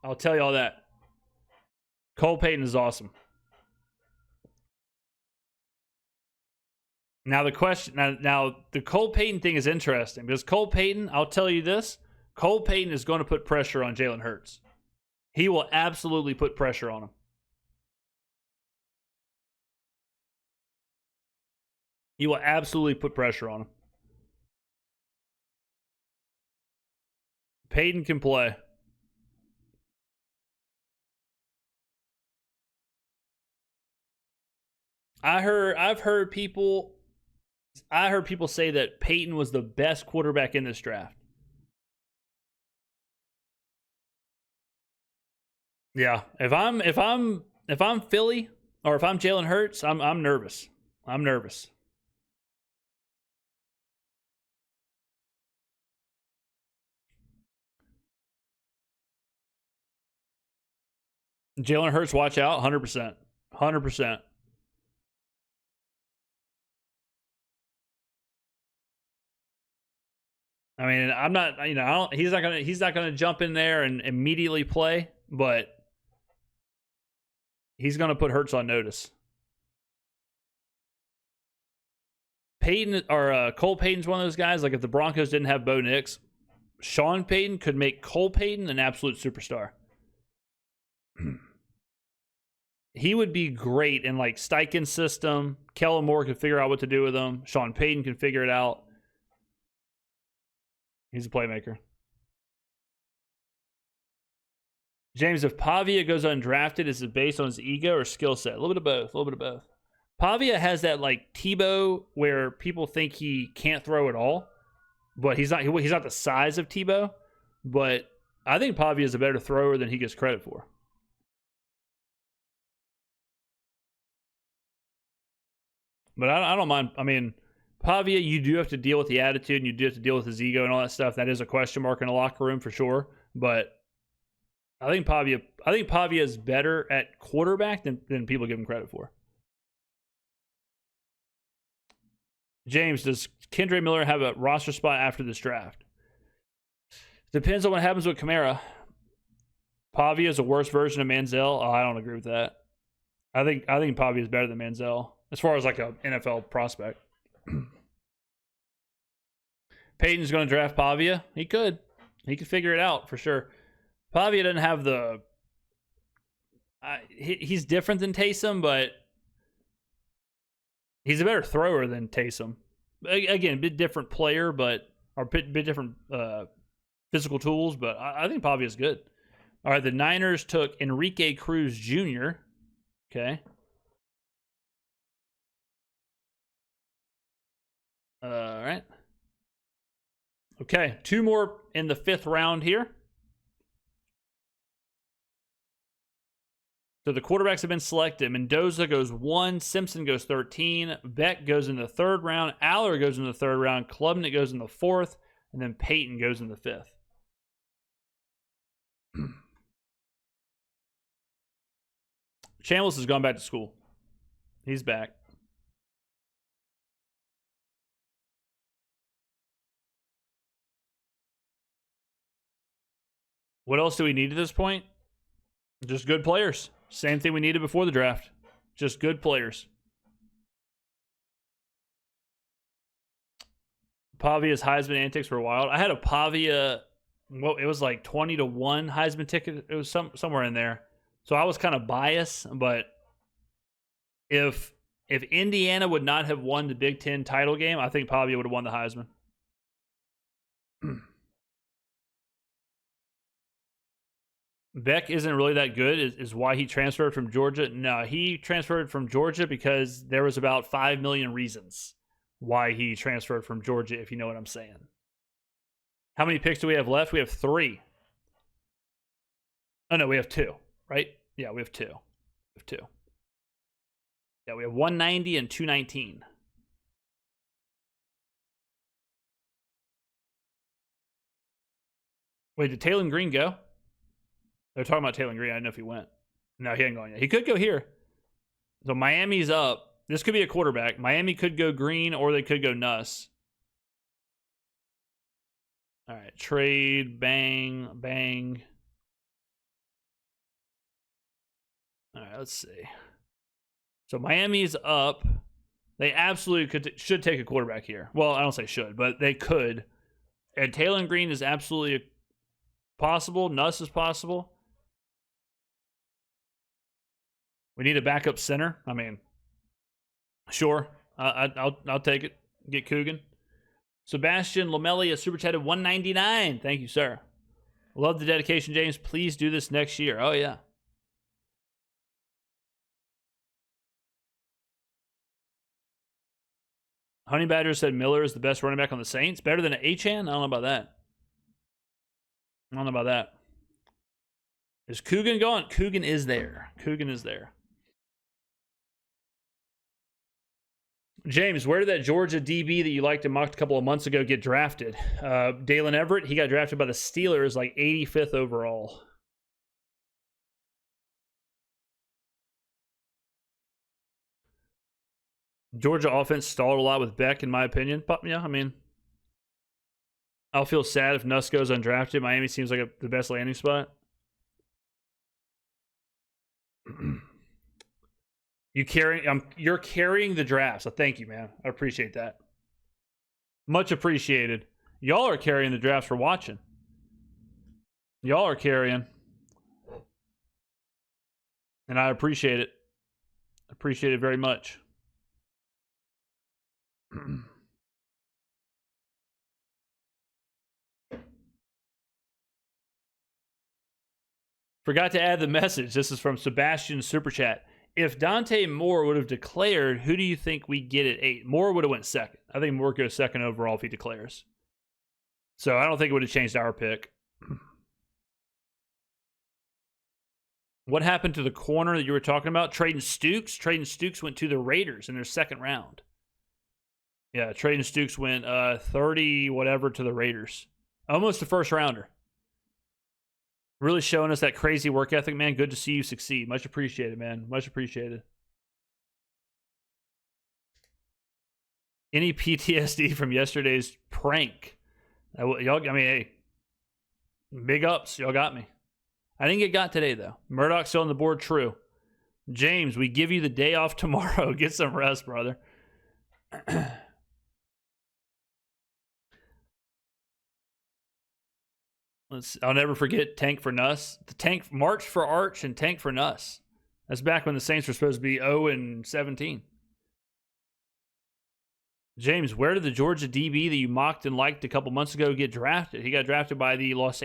A: I'll tell you all that. Cole Payton is awesome. Now the question, now the Cole Payton thing is interesting because Cole Payton, I'll tell you this, Cole Payton is going to put pressure on Jalen Hurts. He will absolutely put pressure on him. He will absolutely put pressure on him. Payton can play. I've heard people say that Peyton was the best quarterback in this draft. Yeah, if I'm Philly or if I'm Jalen Hurts, I'm nervous. I'm nervous. Jalen Hurts, watch out, 100%, 100%. I mean, I'm not, he's not gonna jump in there and immediately play, but he's gonna put Hurts on notice. Peyton or Cole Payton's one of those guys. Like if the Broncos didn't have Bo Nix, Sean Payton could make Cole Payton an absolute superstar. He would be great in like Steichen's system. Kellen Moore could figure out what to do with him. Sean Payton can figure it out. He's a playmaker. James, if Pavia goes undrafted, is it based on his ego or skill set? A little bit of both. A little bit of both. Pavia has that like Tebow where people think he can't throw at all, but he's not the size of Tebow. But I think Pavia is a better thrower than he gets credit for. But I don't mind. I mean, Pavia, you do have to deal with the attitude and you do have to deal with his ego and all that stuff. That is a question mark in a locker room for sure. But I think Pavia is better at quarterback than people give him credit for. James, does Kendre Miller have a roster spot after this draft? Depends on what happens with Kamara. Pavia is a worse version of Manziel. Oh, I don't agree with that. I think Pavia is better than Manziel as far as like an NFL prospect. Peyton's going to draft Pavia. He could figure it out for sure. Pavia doesn't have the. He's different than Taysom, but he's a better thrower than Taysom. Again, a bit different player, but or bit different physical tools. But I think Pavia is good. All right, the Niners took Enrique Cruz Jr. Okay. All right. Okay, 2 more in the 5th round here. So the quarterbacks have been selected. Mendoza goes 1, Simpson goes 13, Beck goes in the 3rd round, Aller goes in the 3rd round, Klubnik goes in the 4th, and then Peyton goes in the 5th. Chambliss has gone back to school. He's back. What else do we need at this point? Just good players. Same thing we needed before the draft. Just good players. Pavia's Heisman antics were wild. I had a Pavia, well, it was like 20-1 Heisman ticket. It was somewhere in there. So I was kind of biased, but if Indiana would not have won the Big Ten title game, I think Pavia would have won the Heisman. Beck isn't really that good is why he transferred from Georgia. No, he transferred from Georgia because there was about 5 million reasons why he transferred from Georgia, if you know what I'm saying. How many picks do we have left? We have 3. Oh, no, we have 2, right? Yeah, we have 2. We have 2. Yeah, we have 190 and 219. Wait, did Taylor Green go? They're talking about Taylor Green. I don't know if he went. No, he ain't going yet. He could go here. So Miami's up. This could be a quarterback. Miami could go Green or they could go Nuss. All right. Trade. Bang. Bang. All right. Let's see. So Miami's up. They absolutely should take a quarterback here. Well, I don't say should, but they could. And Taylor Green is absolutely possible. Nuss is possible. We need a backup center. I mean, sure. I'll take it. Get Coogan. Sebastian Lomelia super chatted 199. Thank you, sir. Love the dedication, James. Please do this next year. Oh yeah. Honey Badger said Miller is the best running back on the Saints. Better than Achane? I don't know about that. I don't know about that. Is Coogan gone? Coogan is there. Coogan is there. James, where did that Georgia DB that you liked and mocked a couple of months ago get drafted? Dalen Everett, he got drafted by the Steelers, like 85th overall. Georgia offense stalled a lot with Beck, in my opinion. But yeah, I mean, I'll feel sad if Nuss goes undrafted. Miami seems like the best landing spot. You're carrying the draft, so thank you, man. I appreciate that. Much appreciated. Y'all are carrying the drafts for watching. Y'all are carrying. And I appreciate it. Appreciate it very much. Forgot to add the message. This is from Sebastian Super Chat. If Dante Moore would have declared, who do you think we get at 8? Moore would have went second. I think Moore goes second overall if he declares. So I don't think it would have changed our pick. What happened to the corner that you were talking about? Traden Stukes? Traden Stukes went to the Raiders in their second round. Yeah, Traden Stukes went 30 whatever to the Raiders. Almost a first rounder. Really showing us that crazy work ethic, man. Good to see you succeed. Much appreciated, man. Much appreciated. Any PTSD from yesterday's prank? Y'all, I mean, hey, big ups. Y'all got me. I didn't get got today, though. Murdoch's still on the board, true. James, we give you the day off tomorrow. Get some rest, brother. I'll never forget Tank for Nuss. The Tank March for Arch and Tank for Nuss. That's back when the Saints were supposed to be 0-17. James, where did the Georgia DB that you mocked and liked a couple months ago get drafted? He got drafted by the Las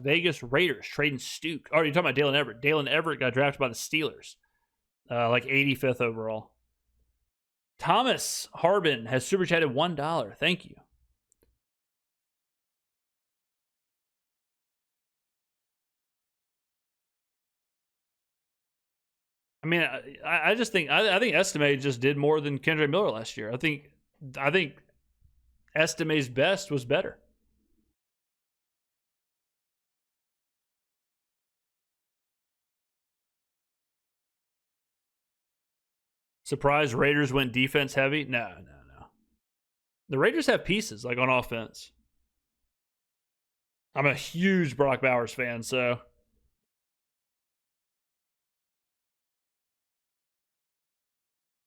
A: Vegas Raiders, trading Stuke. Oh, you're talking about Dalen Everett. Dalen Everett got drafted by the Steelers, like 85th overall. Thomas Harbin has super chatted $1. Thank you. I mean, I just think I think Estime just did more than Kendre Miller last year. I think Estime's best was better. Surprise, Raiders went defense heavy? No. The Raiders have pieces like on offense. I'm a huge Brock Bowers fan, so.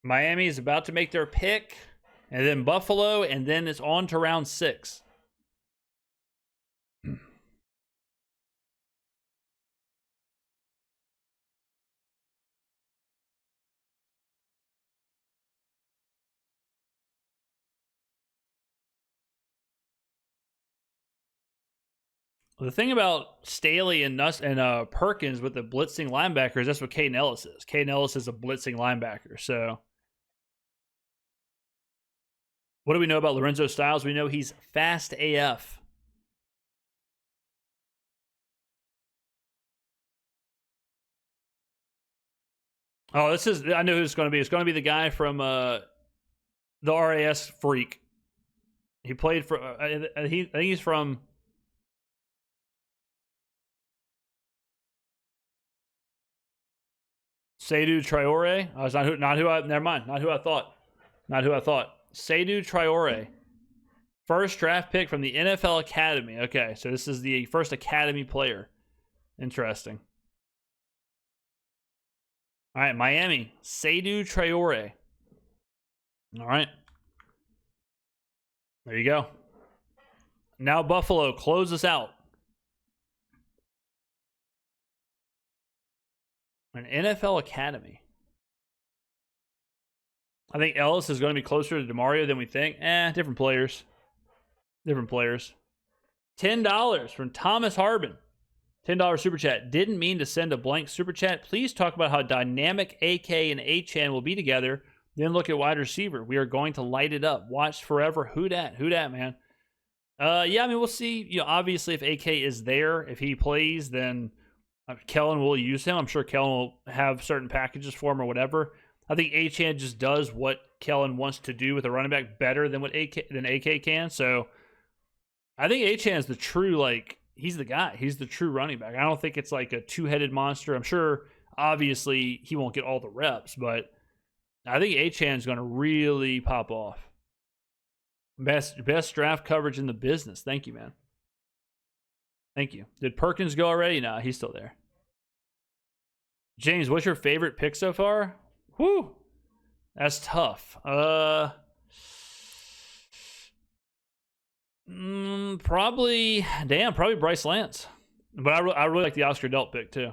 A: Miami is about to make their pick, and then Buffalo, and then it's on to round 6. The thing about Staley and Perkins with the blitzing linebackers, that's what Caden Ellis is. Caden Ellis is a blitzing linebacker, so. What do we know about Lorenzo Styles? We know he's fast AF. Oh, I know who it's going to be. It's going to be the guy from the RAS Freak. He played for, I think he's from. Seydou Traore. Oh, it's not who I thought. Seydou Traore. First draft pick from the NFL Academy. Okay, so this is the first Academy player. Interesting. All right, Miami. Seydou Traore. All right. There you go. Now Buffalo, close us out. An NFL Academy. I think Ellis is going to be closer to DeMario than we think. Different players. $10 from Thomas Harbin. $10 super chat. Didn't mean to send a blank super chat. Please talk about how dynamic AK and Achane will be together. Then look at wide receiver. We are going to light it up. Watch forever. Who dat, man? Yeah, I mean, we'll see. Obviously, if AK is there, if he plays, then Kellen will use him. I'm sure Kellen will have certain packages for him or whatever. I think Achane just does what Kellen wants to do with a running back better than what AK can. So I think Achane's the true, he's the guy. He's the true running back. I don't think it's like a two-headed monster. I'm sure, obviously, he won't get all the reps, but I think Achane's going to really pop off. Best draft coverage in the business. Thank you, man. Thank you. Did Perkins go already? No, he's still there. James, what's your favorite pick so far? Whew. That's tough. Probably Bryce Lance. But I really like the Oscar Delp pick too.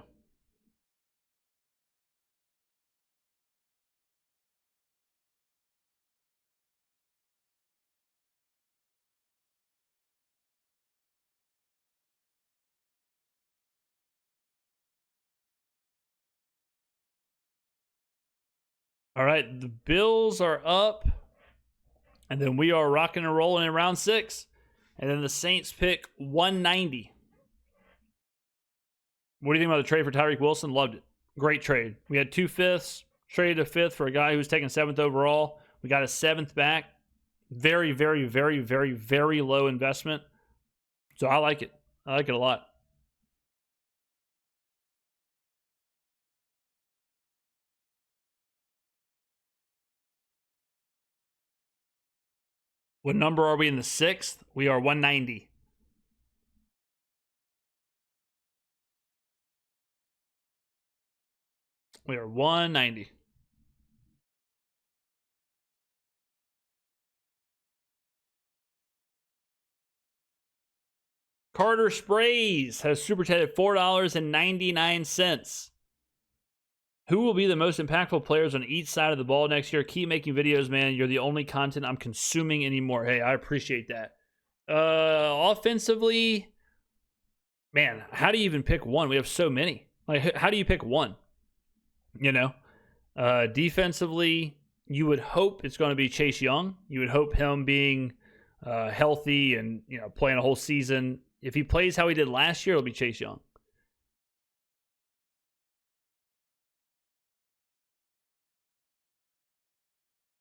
A: All right, the Bills are up, and then we are rocking and rolling in round 6, and then the Saints pick 190. What do you think about the trade for Tyreek Wilson? Loved it. Great trade. We had 2 fifths, traded a 5th for a guy who was taking 7th overall. We got a 7th back. Very, very, very, very, very low investment. So I like it. I like it a lot. What number are we in the 6th? We are 190. We are 190. Carter Sprays has super chatted $4.99. Who will be the most impactful players on each side of the ball next year? Keep making videos, man. You're the only content I'm consuming anymore. Hey, I appreciate that. Offensively, man, how do you even pick one? We have so many. Like, how do you pick one? You know? Defensively, you would hope it's going to be Chase Young. You would hope him being healthy and, you know, playing a whole season. If he plays how he did last year, it'll be Chase Young.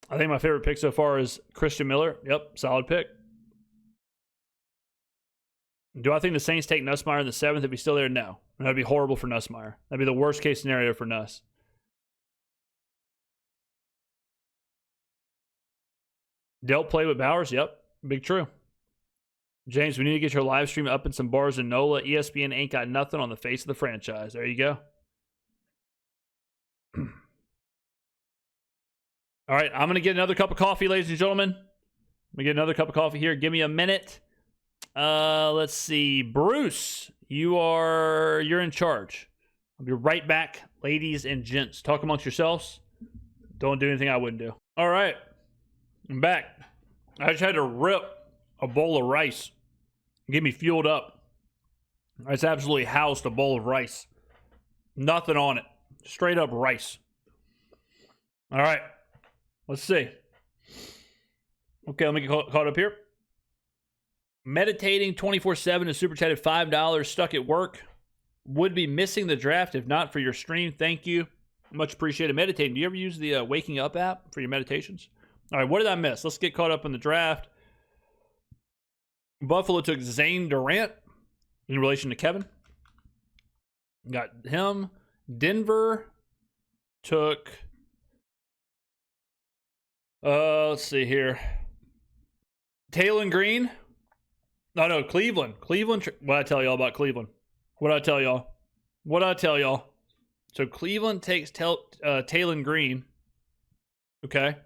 A: I think my favorite pick so far is Christian Miller. Yep, solid pick. Do I think the Saints take Nussmeier in the 7th if he's still there? No. That'd be horrible for Nussmeier. That'd be the worst case scenario for Nuss. Delt play with Bowers? Yep, big true. James, we need to get your live stream up in some bars in NOLA. ESPN ain't got nothing on the face of the franchise. There you go. All right, I'm going to get another cup of coffee, ladies and gentlemen. I'm going to get another cup of coffee here. Give me a minute. Let's see. Bruce, you're in charge. I'll be right back, ladies and gents. Talk amongst yourselves. Don't do anything I wouldn't do. All right, I'm back. I just had to rip a bowl of rice. Get me fueled up. I just absolutely housed a bowl of rice. Nothing on it. Straight up rice. All right. Let's see. Okay, let me get caught up here. Meditating 24/7 is super chatted $5. Stuck at work. Would be missing the draft if not for your stream. Thank you. Much appreciated. Meditating. Do you ever use the Waking Up app for your meditations? All right, what did I miss? Let's get caught up in the draft. Buffalo took Zane Durant in relation to Kevin. Got him. Denver took... let's see here. Taylor Green. No, Cleveland. Cleveland. What I tell y'all about Cleveland? What I tell y'all? So Cleveland takes Taylor Green. Okay.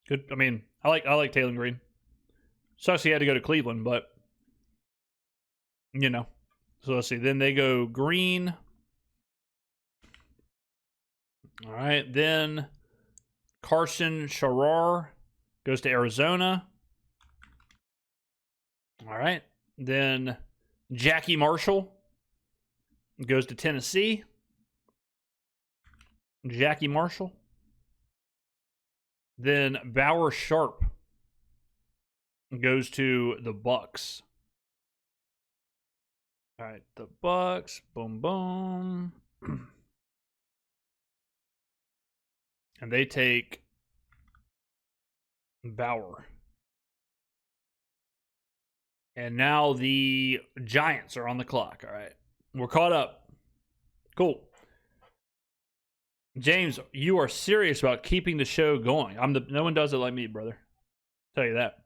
A: Good. I mean, I like Taylor Green. Sucks he had to go to Cleveland, but you know. So let's see. Then they go Green. All right. Then Carson Sharar goes to Arizona. All right. Then Jackie Marshall goes to Tennessee. Jackie Marshall. Then Bauer Sharp goes to the Bucks. All right, the Bucks. Boom, boom. And they take Bauer. And now the Giants are on the clock. All right. We're caught up. Cool. James, you are serious about keeping the show going. No one does it like me, brother. I'll tell you that.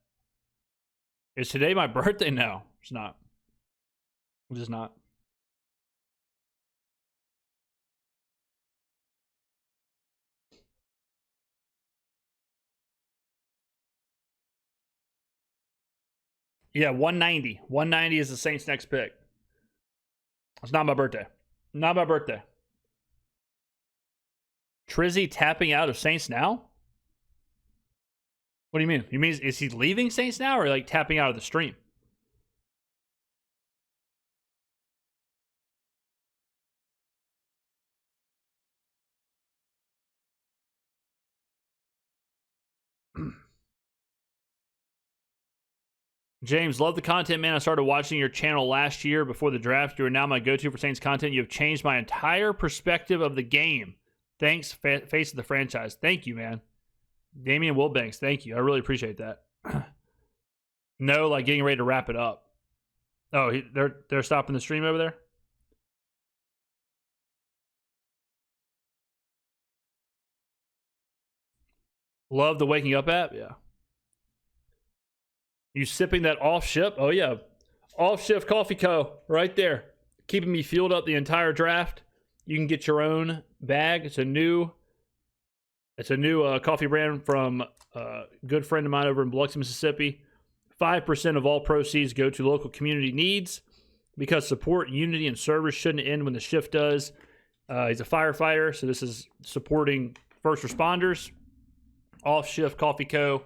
A: Is today my birthday? No, it's not. It's just not. Yeah, 190. 190 is the Saints' next pick. It's not my birthday. Not my birthday. Trizzy tapping out of Saints now? What do you mean? You mean is he leaving Saints now or like tapping out of the stream? James, love the content, man. I started watching your channel last year before the draft. You are now my go-to for Saints content. You have changed my entire perspective of the game. Thanks, face of the franchise. Thank you, man. Damian Wilbanks, thank you. I really appreciate that. No, like getting ready to wrap it up. Oh, they're stopping the stream over there? Love the Waking Up app? Yeah. You sipping that off ship? Oh yeah, Off Shift Coffee Co. right there, keeping me fueled up the entire draft. You can get your own bag. It's a new coffee brand from a good friend of mine over in Biloxi, Mississippi. 5% of all proceeds go to local community needs because support, unity, and service shouldn't end when the shift does. He's a firefighter, so this is supporting first responders. Off Shift Coffee Co.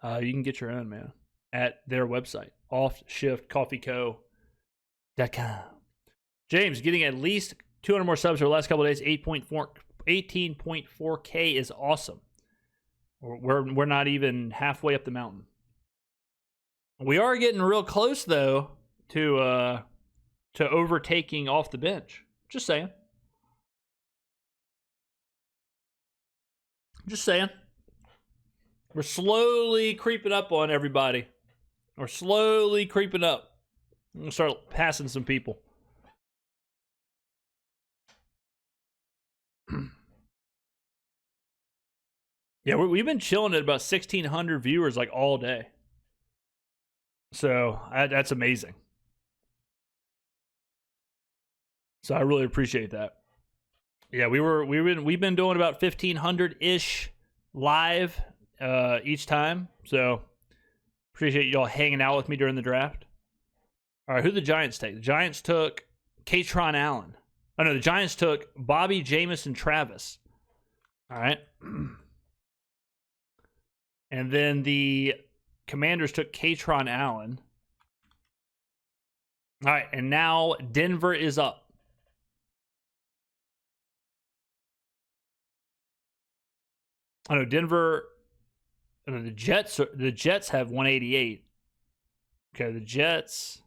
A: You can get your own, man, at their website, offshiftcoffeeco.com. James, getting at least 200 more subs over the last couple of days, 18.4K is awesome. We're not even halfway up the mountain. We are getting real close, though, to overtaking Off the Bench. Just saying. Just saying. We're slowly creeping up on everybody. We're slowly creeping up. I'm going to start passing some people. Yeah, we've been chilling at about 1,600 viewers like all day. So that's amazing. So I really appreciate that. Yeah, we've been doing about 1,500-ish live each time. So appreciate y'all hanging out with me during the draft. All right, who the Giants take? The Giants took Katron Allen. Oh no, the Giants took Bobby Jamison Travis. All right. And then the Commanders took Katron Allen. All right, and now Denver is up. I know Denver. The Jets have 188. Okay, the Jets.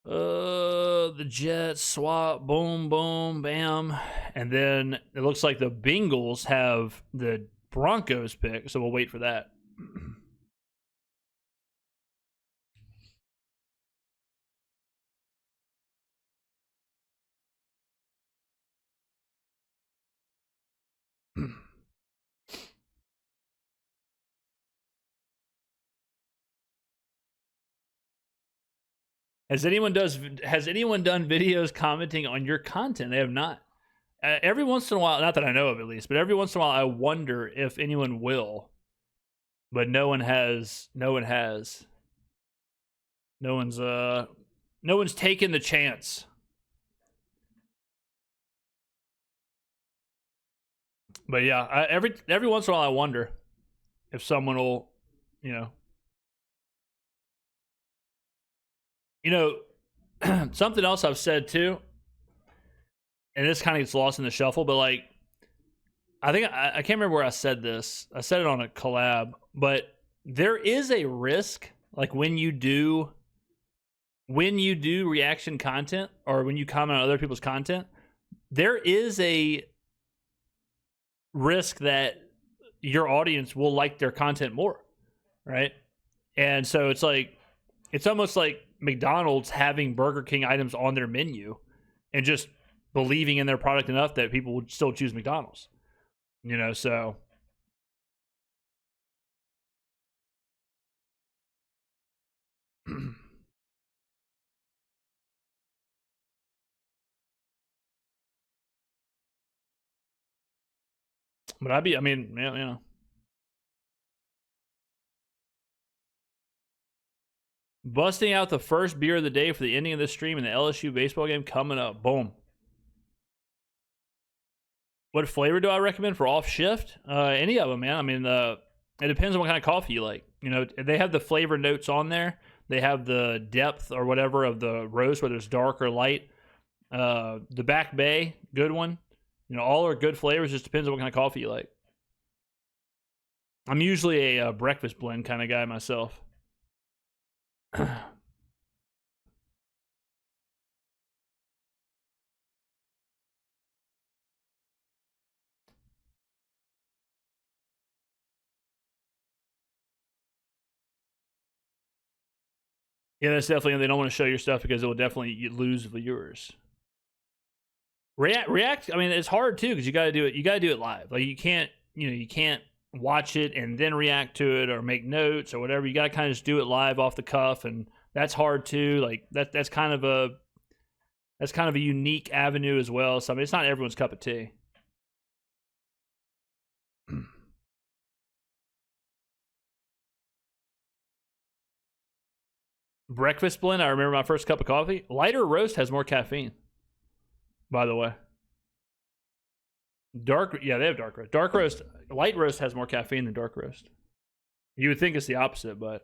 A: The Jets swap, boom, boom, bam, and then it looks like the Bengals have the Broncos pick, so we'll wait for that. Has anyone done videos commenting on your content? They have not. Every once in a while, not that I know of at least, but every once in a while I wonder if anyone will. But no one has. No one's taken the chance. But yeah, every once in a while I wonder if someone will, something else I've said too, and this kind of gets lost in the shuffle, but like, I think I can't remember where I said this. I said it on a collab, but there is a risk, like when you do reaction content or when you comment on other people's content, there is a risk that your audience will like their content more, right? And so it's almost like McDonald's having Burger King items on their menu and just believing in their product enough that people would still choose McDonald's. So but busting out the first beer of the day for the ending of the stream and the LSU baseball game coming up. Boom. What flavor do I recommend for Off Shift? Any of them, man. I mean, it depends on what kind of coffee you like. They have the flavor notes on there. They have the depth or whatever of the roast, whether it's dark or light. The Back Bay, good one. All are good flavors. Just depends on what kind of coffee you like. I'm usually a breakfast blend kind of guy myself. Yeah, that's definitely. They don't want to show your stuff because it will definitely lose viewers. React. I mean, it's hard too because you got to do it. You got to do it live. Like you can't watch it and then react to it or make notes or whatever. You got to kind of just do it live off the cuff, and that's hard too. Like that's kind of a unique avenue as well. So I mean, it's not everyone's cup of tea. Breakfast blend. I remember my first cup of coffee. Lighter roast has more caffeine, by the way. Yeah, they have dark roast. Dark roast, light roast has more caffeine than dark roast. You would think it's the opposite, but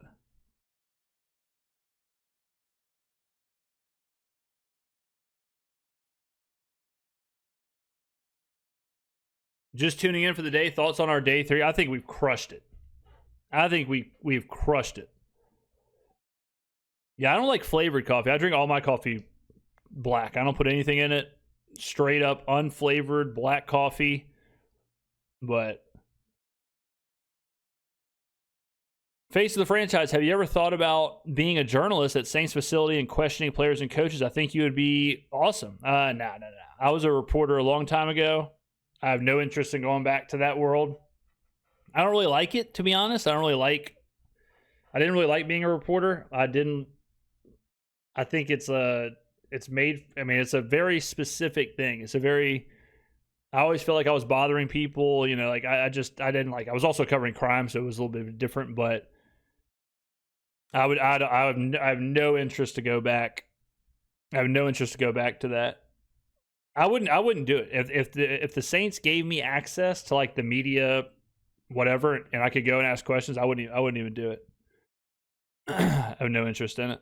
A: just tuning in for the day. Thoughts on our day 3? I think we've crushed it. I think we've crushed it. Yeah, I don't like flavored coffee. I drink all my coffee black. I don't put anything in it. Straight up unflavored black coffee. But face of the franchise, have you ever thought about being a journalist at Saints facility and questioning players and coaches? I think you would be awesome. No. I was a reporter a long time ago. I have no interest in going back to that world. I don't really like it, to be honest. I didn't really like being a reporter. I think it's a very specific thing. I always felt like I was bothering people, like I didn't like. I was also covering crime, so it was a little bit different. But I have no interest to go back. I have no interest to go back to that. I wouldn't do it if the Saints gave me access to like the media, whatever, and I could go and ask questions. I wouldn't even do it. I have no interest in it.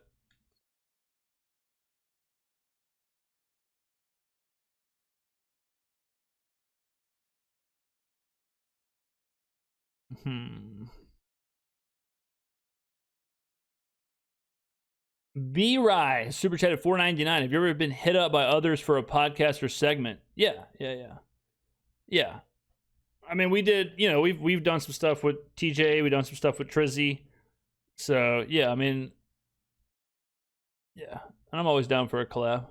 A: B-Rye super chatted $4.99. Have you ever been hit up by others for a podcast or segment? Yeah. I mean, we did. We've done some stuff with TJ. We've done some stuff with Trizzy. So yeah, I mean, yeah, I'm always down for a collab.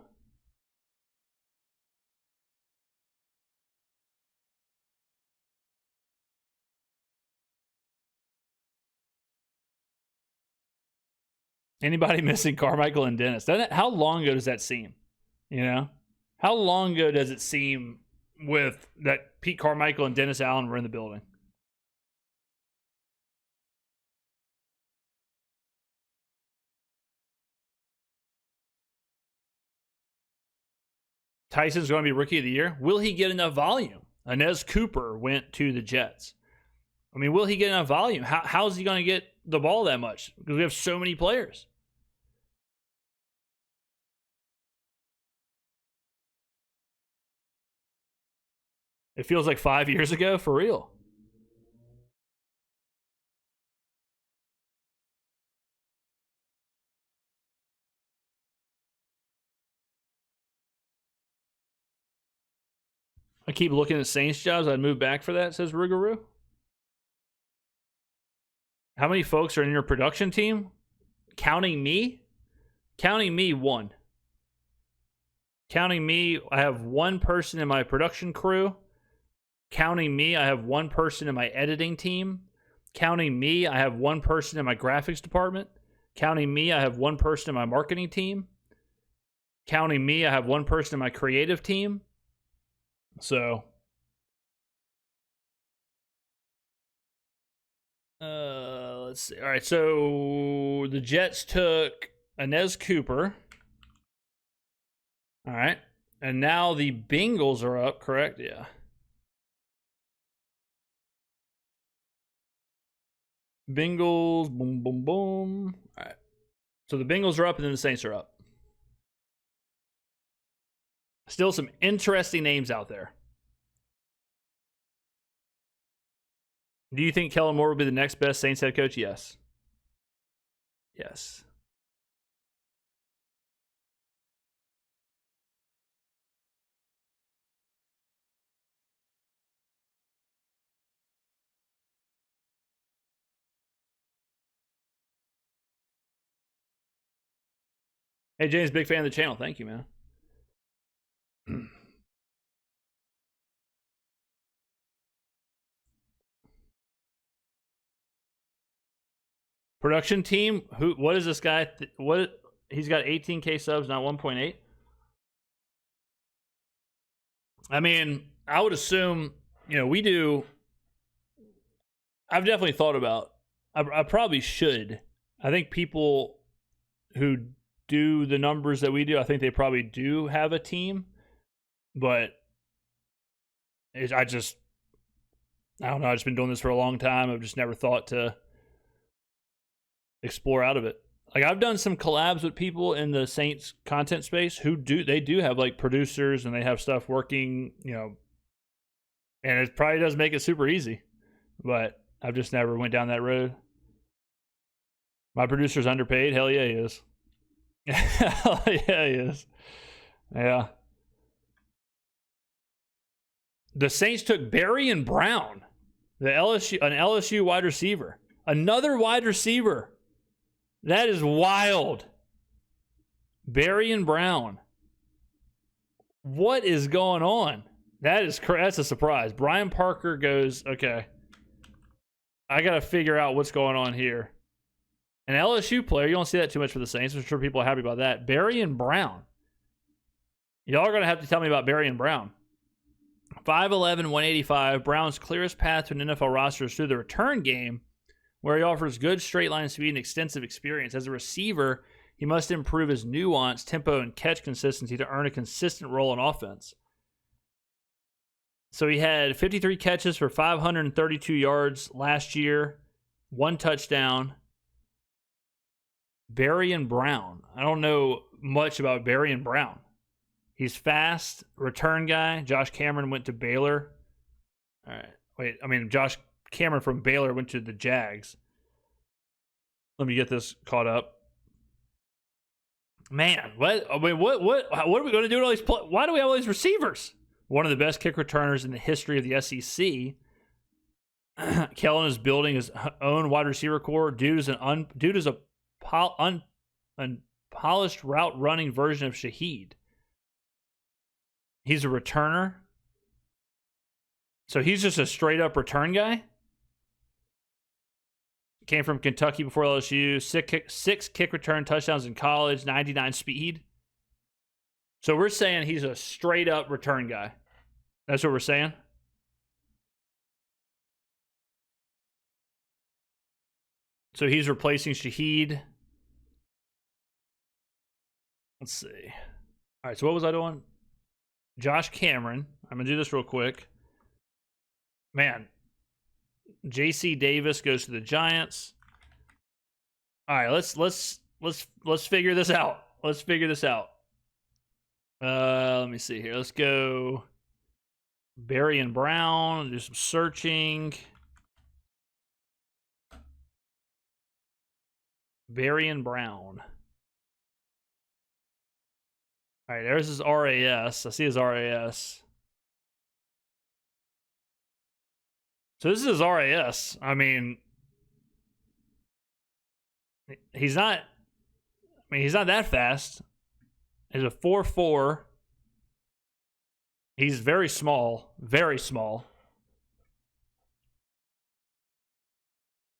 A: Anybody missing Carmichael and Dennis? How long ago does that seem? How long ago does it seem with that Pete Carmichael and Dennis Allen were in the building? Tyson's going to be Rookie of the Year. Will he get enough volume? Inez Cooper went to the Jets. I mean, will he get enough volume? How's he going to get the ball that much? Because we have so many players. It feels like 5 years ago, for real. I keep looking at Saints jobs. I'd move back for that, says Rougarou. How many folks are in your production team? Counting me? Counting me, 1. Counting me, I have 1 person in my production crew. Counting me, I have 1 person in my editing team. Counting me, I have 1 person in my graphics department. Counting me, I have 1 person in my marketing team. Counting me, I have 1 person in my creative team. So, let's see. All right, so the Jets took Inez Cooper. All right, and now the Bengals are up, correct? Yeah. Bengals, boom, boom, boom. All right. So the Bengals are up, and then the Saints are up. Still some interesting names out there. Do you think Kellen Moore will be the next best Saints head coach? Yes. Yes. Hey, James, big fan of the channel. Thank you, man. Production team. What is this guy? What he's got 18K subs, not 1.8. I mean, I would assume, we do. I've definitely thought about. I probably should. I think people who do the numbers that we do, I think they probably do have a team, but I don't know. I've just been doing this for a long time. I've just never thought to explore out of it. Like, I've done some collabs with people in the Saints content space who do have like producers and they have stuff working, and it probably does make it super easy, but I've just never went down that road. My producer's underpaid. Hell yeah, he is. Hell yeah, he is. Yeah. The Saints took Barry and Brown, an LSU wide receiver. Another wide receiver. That is wild. Barry and Brown. What is going on? That's a surprise. Brian Parker goes, okay, I got to figure out what's going on here. An LSU player, you don't see that too much for the Saints. I'm sure people are happy about that. Barry and Brown. Y'all are going to have to tell me about Barry and Brown. 5'11", 185. Brown's clearest path to an NFL roster is through the return game, where he offers good straight line speed and extensive experience. As a receiver, he must improve his nuance, tempo, and catch consistency to earn a consistent role in offense. So he had 53 catches for 532 yards last year, 1 touchdown. Barry and Brown. I don't know much about Barry and Brown. He's fast, return guy. Josh Cameron went to Baylor. All right. Josh Cameron from Baylor went to the Jags. Let me get this caught up. Man, what are we going to do with all these? Why do we have all these receivers? One of the best kick returners in the history of the SEC. Kellen is building his own wide receiver core. Dude is a polished route running version of Shaheed. He's a returner. So he's just a straight up return guy. Came from Kentucky before LSU. 6 kick return touchdowns in college. 99 speed. So we're saying he's a straight up return guy. That's what we're saying. So he's replacing Shaheed. Let's see. All right, so what was I doing? Josh Cameron. I'm going to do this real quick. Man. J.C. Davis goes to the Giants. All right, let's figure this out. Let's figure this out. Let me see here. Let's go Barry and Brown. Do some searching. Barry and Brown. All right, there's his RAS. I see his RAS. So this is his RAS. I mean, he's not that fast. He's a 4.4. He's very small. Very small.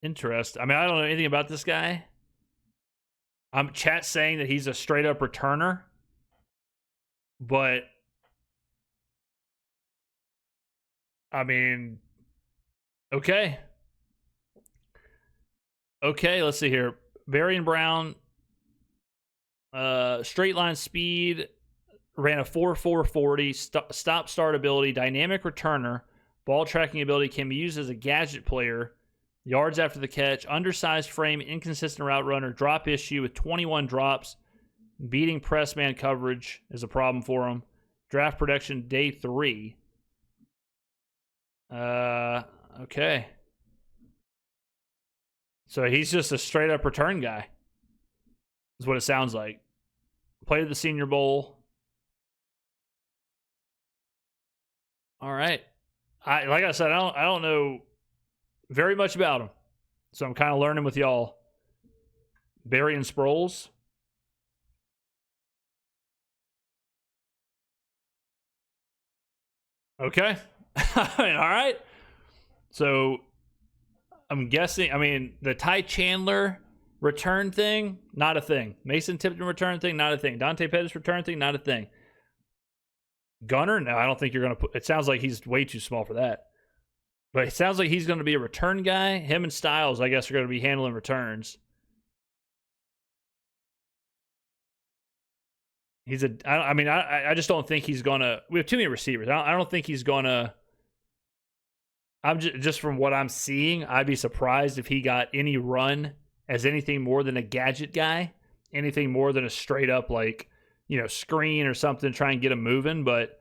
A: Interesting. I don't know anything about this guy. Chat saying that he's a straight up returner. But okay. Okay, let's see here. Barry and Brown, straight line speed, ran a 4.440, stop start ability, dynamic returner, ball tracking ability, can be used as a gadget player, yards after the catch, undersized frame, inconsistent route runner, drop issue with 21 drops, beating press man coverage is a problem for him. Draft production day 3. Okay. So he's just a straight up return guy. Is what it sounds like. Played at the Senior Bowl. All right. Like I said, I don't know very much about him. So I'm kind of learning with y'all. Barry and Sproles. Okay. All right. So I'm guessing, the Ty Chandler Return thing, not a thing. Mason Tipton return thing, not a thing. Dante Pettis return thing, not a thing. Gunner, no, I don't think you're going to put. It sounds like he's way too small for that. But it sounds like he's going to be a return guy. Him and Styles, I guess, are going to be handling returns. He's a. I mean, I just don't think he's going to. We have too many receivers. I don't think he's going to. I'm just from what I'm seeing, I'd be surprised if he got any run as anything more than a gadget guy, anything more than a straight up like, screen or something, try and get him moving. But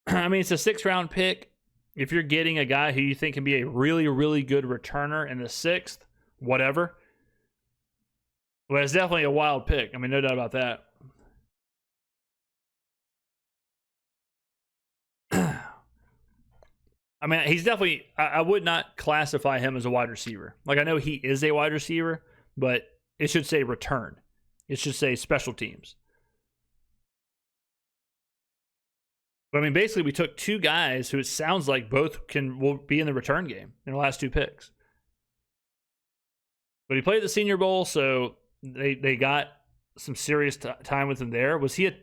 A: I mean, it's a 6th round pick. If you're getting a guy who you think can be a really, really good returner in the 6th, whatever. But it's definitely a wild pick. I mean, no doubt about that. I mean, he's definitely, I would not classify him as a wide receiver. Like, I know he is a wide receiver, but it should say return. It should say special teams. But I mean, basically, we took 2 guys who it sounds like both will be in the return game in the last 2 picks. But he played the Senior Bowl, so they got some serious time with him there. Did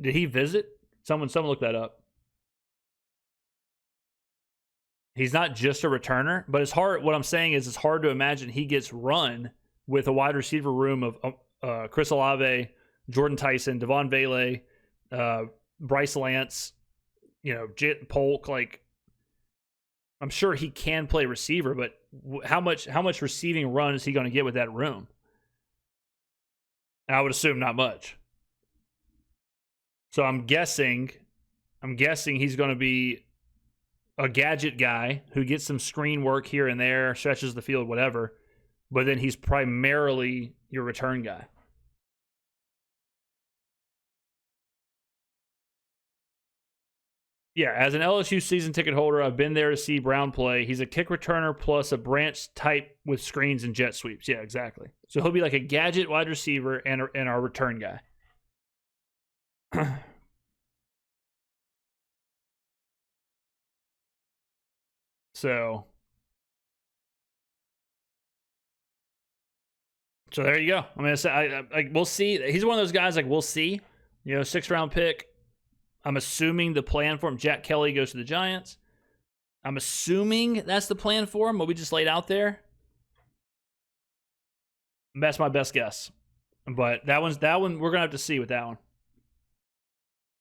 A: he visit? Someone look that up. He's not just a returner, but it's hard. What I'm saying is it's hard to imagine he gets run with a wide receiver room of Chris Olave, Jordan Tyson, Devon Vele, Bryce Lance, Jit Polk. Like, I'm sure he can play receiver, but how much receiving run is he going to get with that room? And I would assume not much. So I'm guessing he's going to be a gadget guy who gets some screen work here and there, stretches the field, whatever. But then he's primarily your return guy. Yeah, as an LSU season ticket holder, I've been there to see Brown play. He's a kick returner plus a branch type with screens and jet sweeps. Yeah, exactly. So he'll be like a gadget wide receiver and our return guy. So there you go. I mean, we'll see. He's one of those guys, like, we'll see. 6th round pick. I'm assuming the plan for him, Jack Kelly goes to the Giants. I'm assuming that's the plan for him, what we just laid out there. That's my best guess. But that one, we're going to have to see with that one.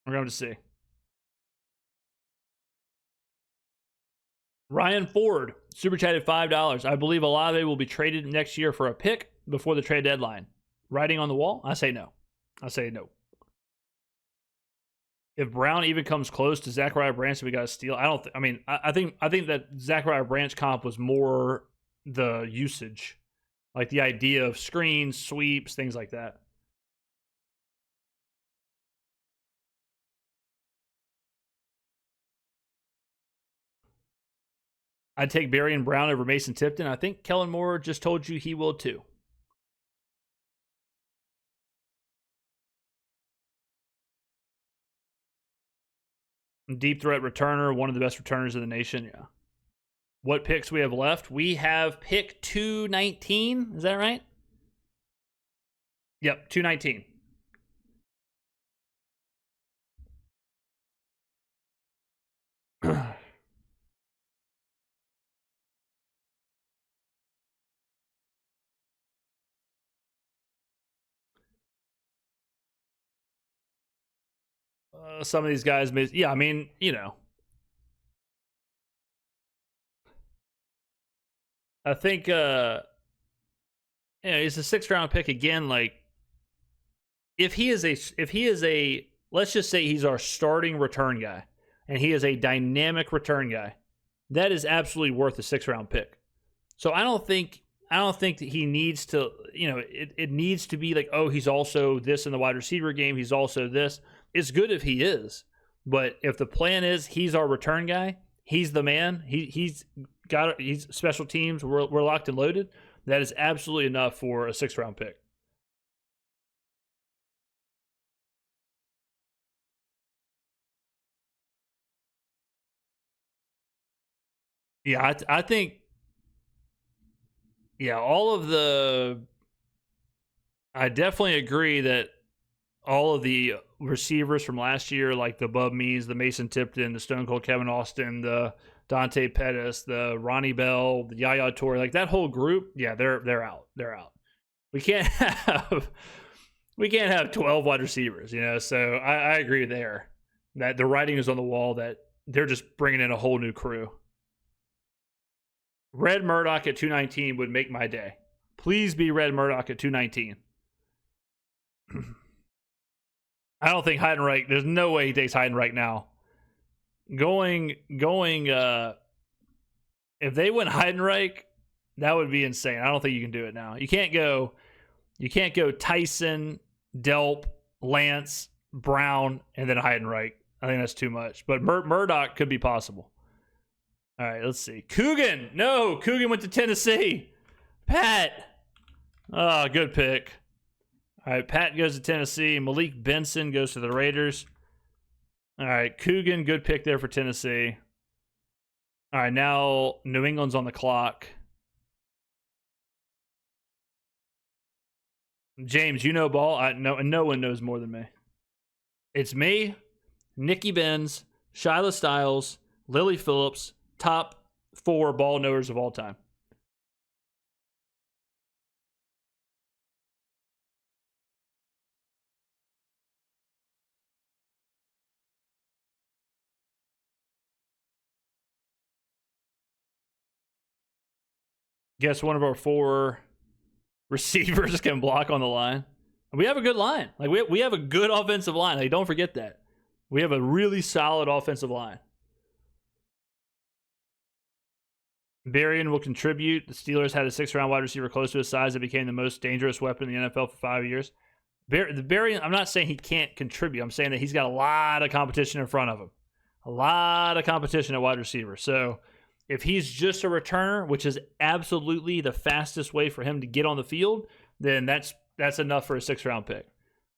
A: We're going to have to see. Ryan Ford, super chatted $5. I believe Olave will be traded next year for a pick before the trade deadline. Writing on the wall? I say no. If Brown even comes close to Zachariah Branch, we got to steal. I think that Zachariah Branch comp was more the usage, like the idea of screens, sweeps, things like that. I'd take Barry and Brown over Mason Tipton. I think Kellen Moore just told you he will too. Deep threat returner, one of the best returners in the nation. Yeah. What picks we have left? We have pick 219. Is that right? Yep, 219. Some of these guys, I mean, I think, he's a 6th round pick again. Like, if he is a, let's just say he's our starting return guy, and he is a dynamic return guy, that is absolutely worth a 6th round pick. So I don't think that he needs to, it needs to be like, oh, he's also this in the wide receiver game. He's also this. It's good if he is, but if the plan is he's our return guy, he's the man. He's special teams. We're locked and loaded. That is absolutely enough for a 6th round pick. Yeah, I think Yeah, all of the. I definitely agree that all of the receivers from last year, like the Bub Mees, the Mason Tipton, the Stone Cold Kevin Austin, the Dante Pettis, the Ronnie Bell, the Yaya Torre, like that whole group, yeah, they're out. They're out. We can't have 12 wide receivers, you know. So I agree there that the writing is on the wall that they're just bringing in a whole new crew. Red Murdoch at 219 would make my day. Please be Red Murdoch at 219. I don't think Heidenreich, there's no way he takes Heidenreich now. Going if they win Heidenreich, that would be insane. I don't think you can do it now. You can't go Tyson, Delp, Lance, Brown, and then Heidenreich. I think that's too much. But Murdoch could be possible. All right, let's see. Coogan. No, Coogan went to Tennessee. Pat. Oh, good pick. All right, Pat goes to Tennessee. Malik Benson goes to the Raiders. All right, Coogan, good pick there for Tennessee. All right, now New England's on the clock. James, you know ball. No one knows more than me. It's me, Nikki Benz, Shyla Styles, Lily Phillips, top 4 ball knowers of all time. Guess one of our 4 receivers can block on the line. We have a good line. Like we have a good offensive line. Like, don't forget that. We have a really solid offensive line. Berrien will contribute. The Steelers had a 6th-round wide receiver close to his size that became the most dangerous weapon in the NFL for 5 years. Berrien, I'm not saying he can't contribute. I'm saying that he's got a lot of competition in front of him. A lot of competition at wide receiver. So if he's just a returner, which is absolutely the fastest way for him to get on the field, then that's enough for a 6th-round pick.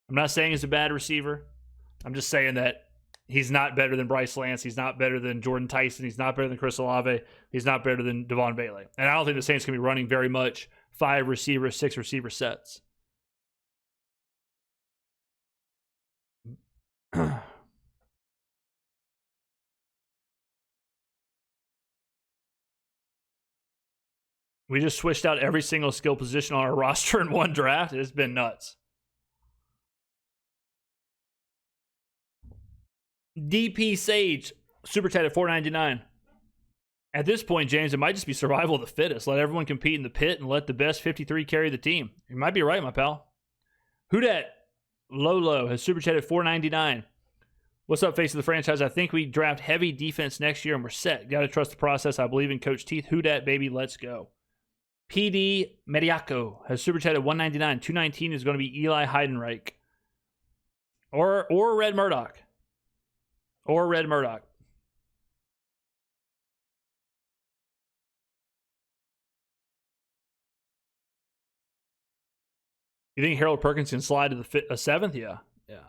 A: I'm not saying he's a bad receiver. I'm just saying that he's not better than Bryce Lance. He's not better than Jordan Tyson. He's not better than Chris Olave. He's not better than Devon Bailey. And I don't think the Saints can be running very much 5 receiver, 6 receiver sets. We just switched out every single skill position on our roster in one draft. It's been nuts. DP Sage, super chat at $4.99. At this point, James, it might just be survival of the fittest. Let everyone compete in the pit and let the best 53 carry the team. You might be right, my pal. Who dat? Lolo has super chat at $4.99. What's up, face of the franchise? I think we draft heavy defense next year and we're set. Got to trust the process. I believe in Coach Teeth. Who dat, baby? Let's go. PD Mediaco has super chat at $1.99. $2.19 is going to be Eli Heidenreich. Or Red Murdoch. Or Red Murdoch. You think Harold Perkins can slide to the 7th? Yeah.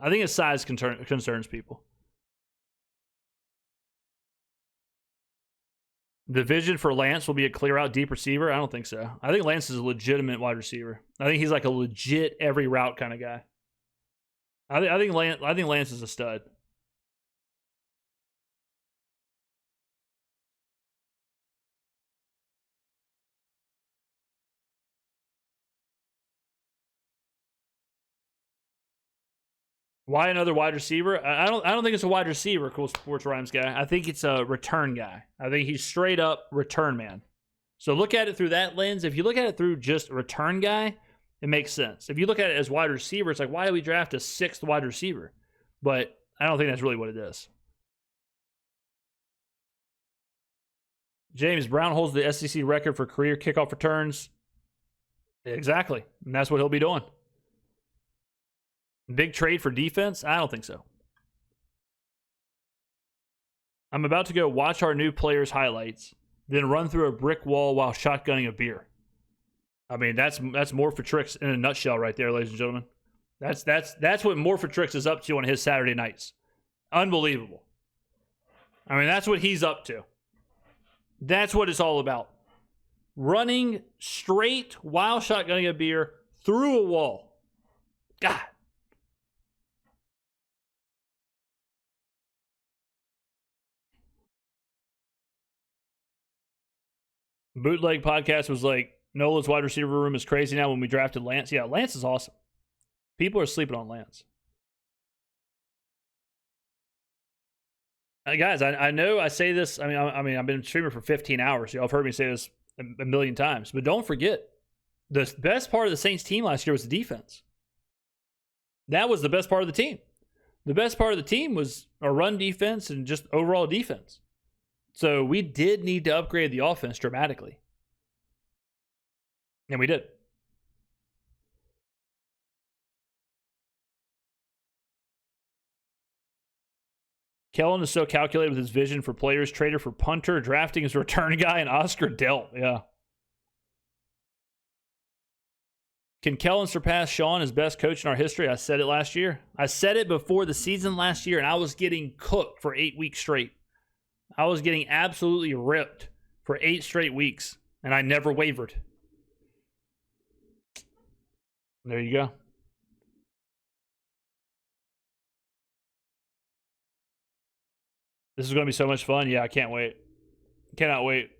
A: I think his size concerns people. The vision for Lance will be a clear out deep receiver. I don't think so. I think Lance is a legitimate wide receiver. I think he's like a legit every route kind of guy. I think Lance is a stud. Why another wide receiver? I don't think it's a wide receiver, Cool Sports Rhymes guy. I think it's a return guy. I think he's straight up return man. So look at it through that lens. If you look at it through just return guy, it makes sense. If you look at it as wide receiver, it's like, why do we draft a 6th wide receiver? But I don't think that's really what it is. James Brown holds the SEC record for career kickoff returns. Exactly. And that's what he'll be doing. Big trade for defense? I don't think so. I'm about to go watch our new players' highlights, then run through a brick wall while shotgunning a beer. I mean, that's Morphatrix in a nutshell right there, ladies and gentlemen. That's what Morphatrix is up to on his Saturday nights. Unbelievable. I mean, that's what he's up to. That's what it's all about. running straight while shotgunning a beer through a wall. God. Bootleg Podcast was like, Nola's wide receiver room is crazy now when we drafted Lance. Yeah, Lance is awesome. People are sleeping on Lance. Guys, I know I say this. I mean, I've been streaming for 15 hours. Y'all have heard me say this a million times. But don't forget, the best part of the Saints team last year was the defense. That was the best part of the team. The best part of the team was a run defense and just overall defense. So we did need to upgrade the offense dramatically. And we did. Kellen is so calculated with his vision for players, trader for punter, drafting his return guy, and Oscar Delt. Yeah. Can Kellen surpass Sean as best coach in our history? I said it last year. I said it before the season last year, and I was getting cooked for 8 weeks straight. I was getting absolutely ripped for 8 straight weeks, and I never wavered. There you go. This is going to be so much fun. Yeah, I can't wait. Cannot wait.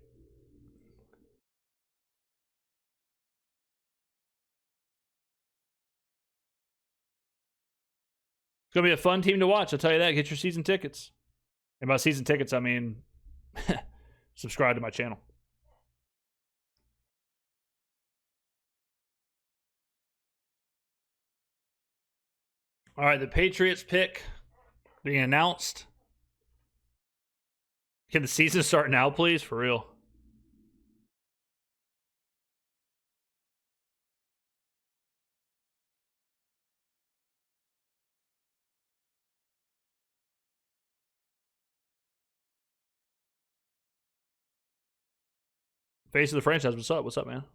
A: It's going to be a fun team to watch. I'll tell you that. Get your season tickets. And by season tickets, I mean subscribe to my channel. All right, the Patriots pick being announced. Can the season start now, please? For real. Face of the franchise. What's up? What's up, man?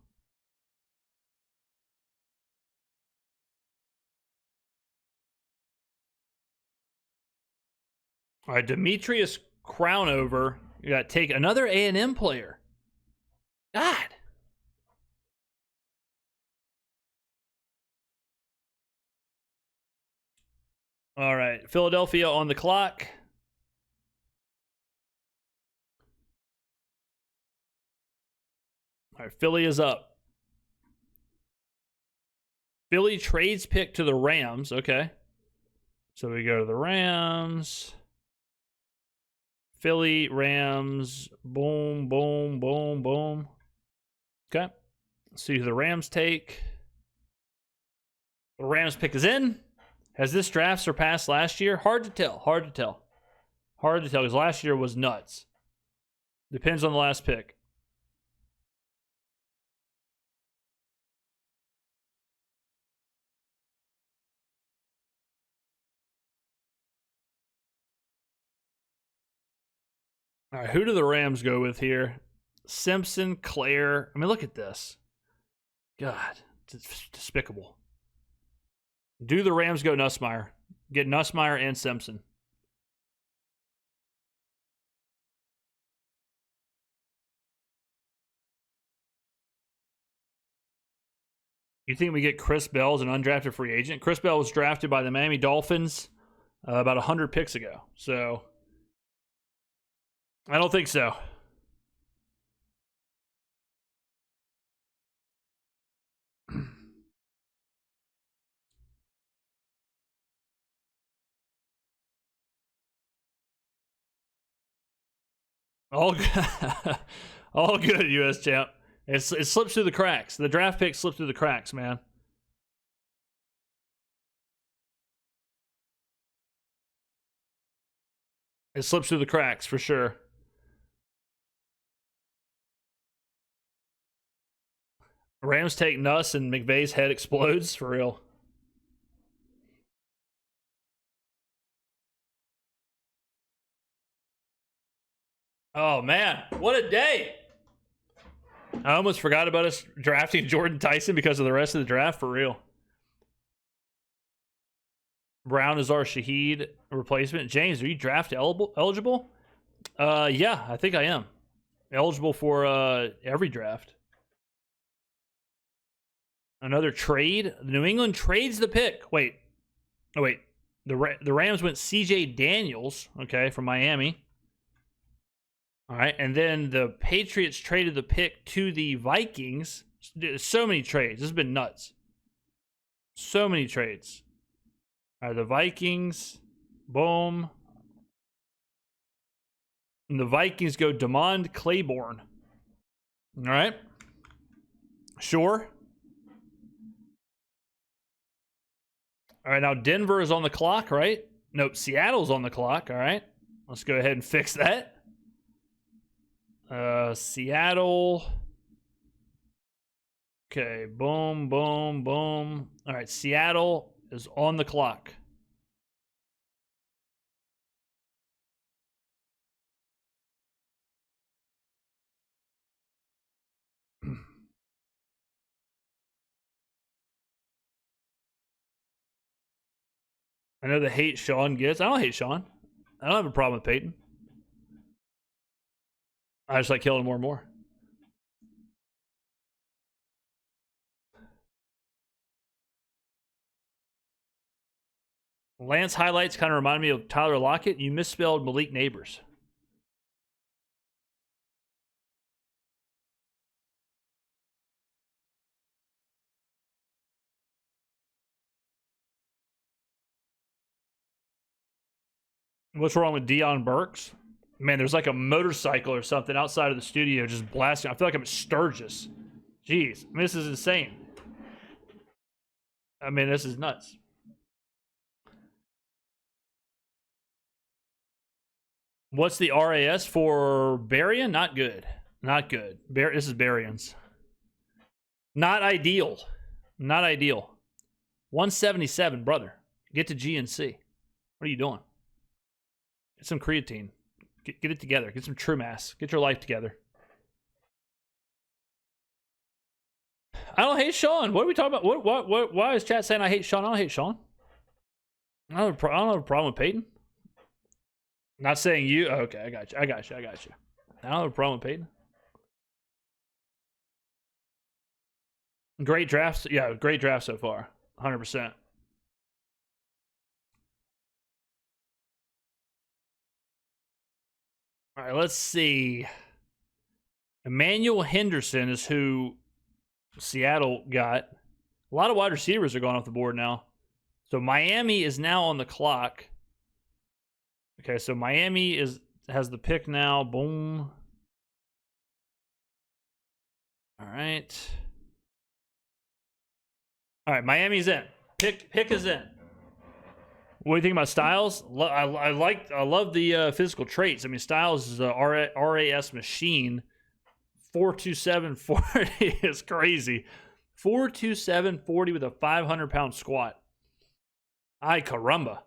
A: All right, Demetrius Crownover. You got to take another A&M player. God. All right, Philadelphia on the clock. All right, Philly is up. Philly trades pick to the Rams. Okay. So we go to the Rams. Philly, Rams. Boom, boom, boom, boom. Okay. Let's see who the Rams take. The Rams pick is in. Has this draft surpassed last year? Hard to tell. Hard to tell. Hard to tell because last year was nuts. Depends on the last pick. All right, who do the Rams go with here? Simpson, Claire. I mean, look at this. God, it's despicable. Do the Rams go Nussmeier? Get Nussmeier and Simpson. You think we get Chris Bell as an undrafted free agent? Chris Bell was drafted by the Miami Dolphins about 100 picks ago. So I don't think so. All good. All good, U.S. champ. It slips through the cracks. The draft pick slipped through the cracks, man. It slips through the cracks for sure. Rams take Nuss and McVay's head explodes for real. Oh man, what a day! I almost forgot about us drafting Jordan Tyson because of the rest of the draft for real. Brown is our Shaheed replacement. James, are you draft eligible? Yeah, I think I am. Eligible for every draft. Another trade. New England trades the pick. Wait. Oh, wait. The Rams went CJ Daniels, okay, from Miami. All right. And then the Patriots traded the pick to the Vikings. So many trades. This has been nuts. So many trades. All right. The Vikings. Boom. And the Vikings go Damond Claiborne. All right. Sure. All right, now Denver is on the clock, right? Nope, Seattle's on the clock. All right, let's go ahead and fix that. Seattle. Okay, boom, boom, boom. All right, Seattle is on the clock. I know the hate Sean gets. I don't hate Sean. I don't have a problem with Peyton. I just like killing more and more. Lance highlights kind of remind me of Tyler Lockett. You misspelled Malik Neighbors. What's wrong with Deion Burks? Man, there's like a motorcycle or something outside of the studio just blasting. I feel like I'm at Sturgis. Jeez, I mean, this is insane. I mean, this is nuts. What's the RAS for Berrien? Not good. Not good. This is Berrien's. Not ideal. Not ideal. 177, brother. Get to GNC. What are you doing? Get some creatine. Get it together. Get some True Mass. Get your life together. I don't hate Sean. What are we talking about? What? Why is chat saying I hate Sean? I don't hate Sean. I don't have a problem with Peyton. Not saying you. Okay, I got you. I don't have a problem with Peyton. Great drafts. Yeah, great draft so far. 100%. All right, let's see. Emmanuel Henderson is who Seattle got. A lot of wide receivers are going off the board now. So Miami is now on the clock. Okay, so Miami has the pick now. Boom. All right. All right, Miami's in. Pick is in. What do you think about Styles? I love the physical traits. I mean, Styles is a RAS machine. 42740 is crazy. 42740 with a 500-pound squat. Ay caramba.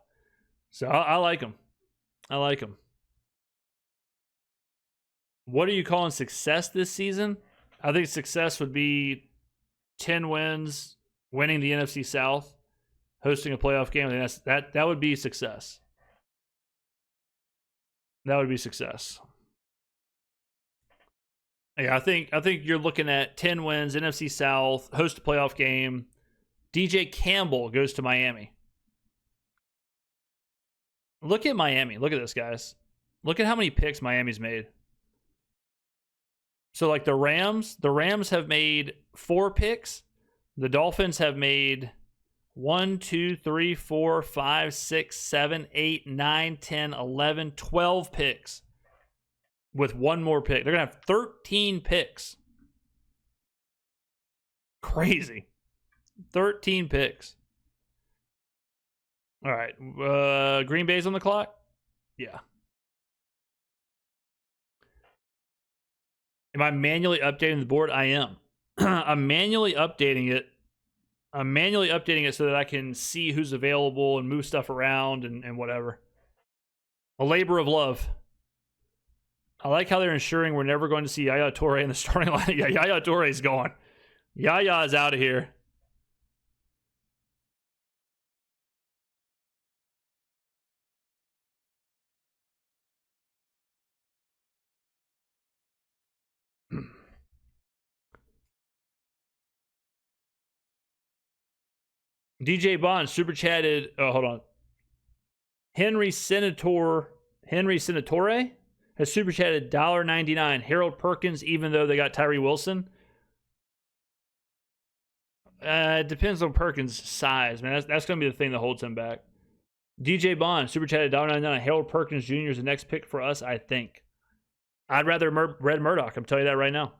A: So I like him. I like him. What are you calling success this season? I think success would be 10 wins, winning the NFC South, hosting a playoff game. I think that would be success. That would be success. Yeah, I think you're looking at 10 wins, NFC South, host a playoff game. DJ Campbell goes to Miami. Look at Miami. Look at this, guys. Look at how many picks Miami's made. So, like the Rams have made 4 picks. The Dolphins have made 1, 2, 3, 4, 5, 6, 7, 8, 9, 10, 11, 12 picks. With one more pick. They're going to have 13 picks. Crazy. 13 picks. All right. Green Bay's on the clock? Yeah. Am I manually updating the board? I am. I'm manually updating it. So that I can see who's available and move stuff around and whatever. A labor of love. I like how they're ensuring we're never going to see Yaya Toure in the starting line. Yeah, Yaya Toure's gone. Yaya is out of here. DJ Bond super chatted. Oh, hold on. Henry Senatore has super chatted $1.99. Harold Perkins, even though they got Tyree Wilson. It depends on Perkins' size, man. That's going to be the thing that holds him back. DJ Bond super chatted $1.99. Harold Perkins Jr. is the next pick for us, I think. I'd rather Red Murdoch. I'm telling you that right now.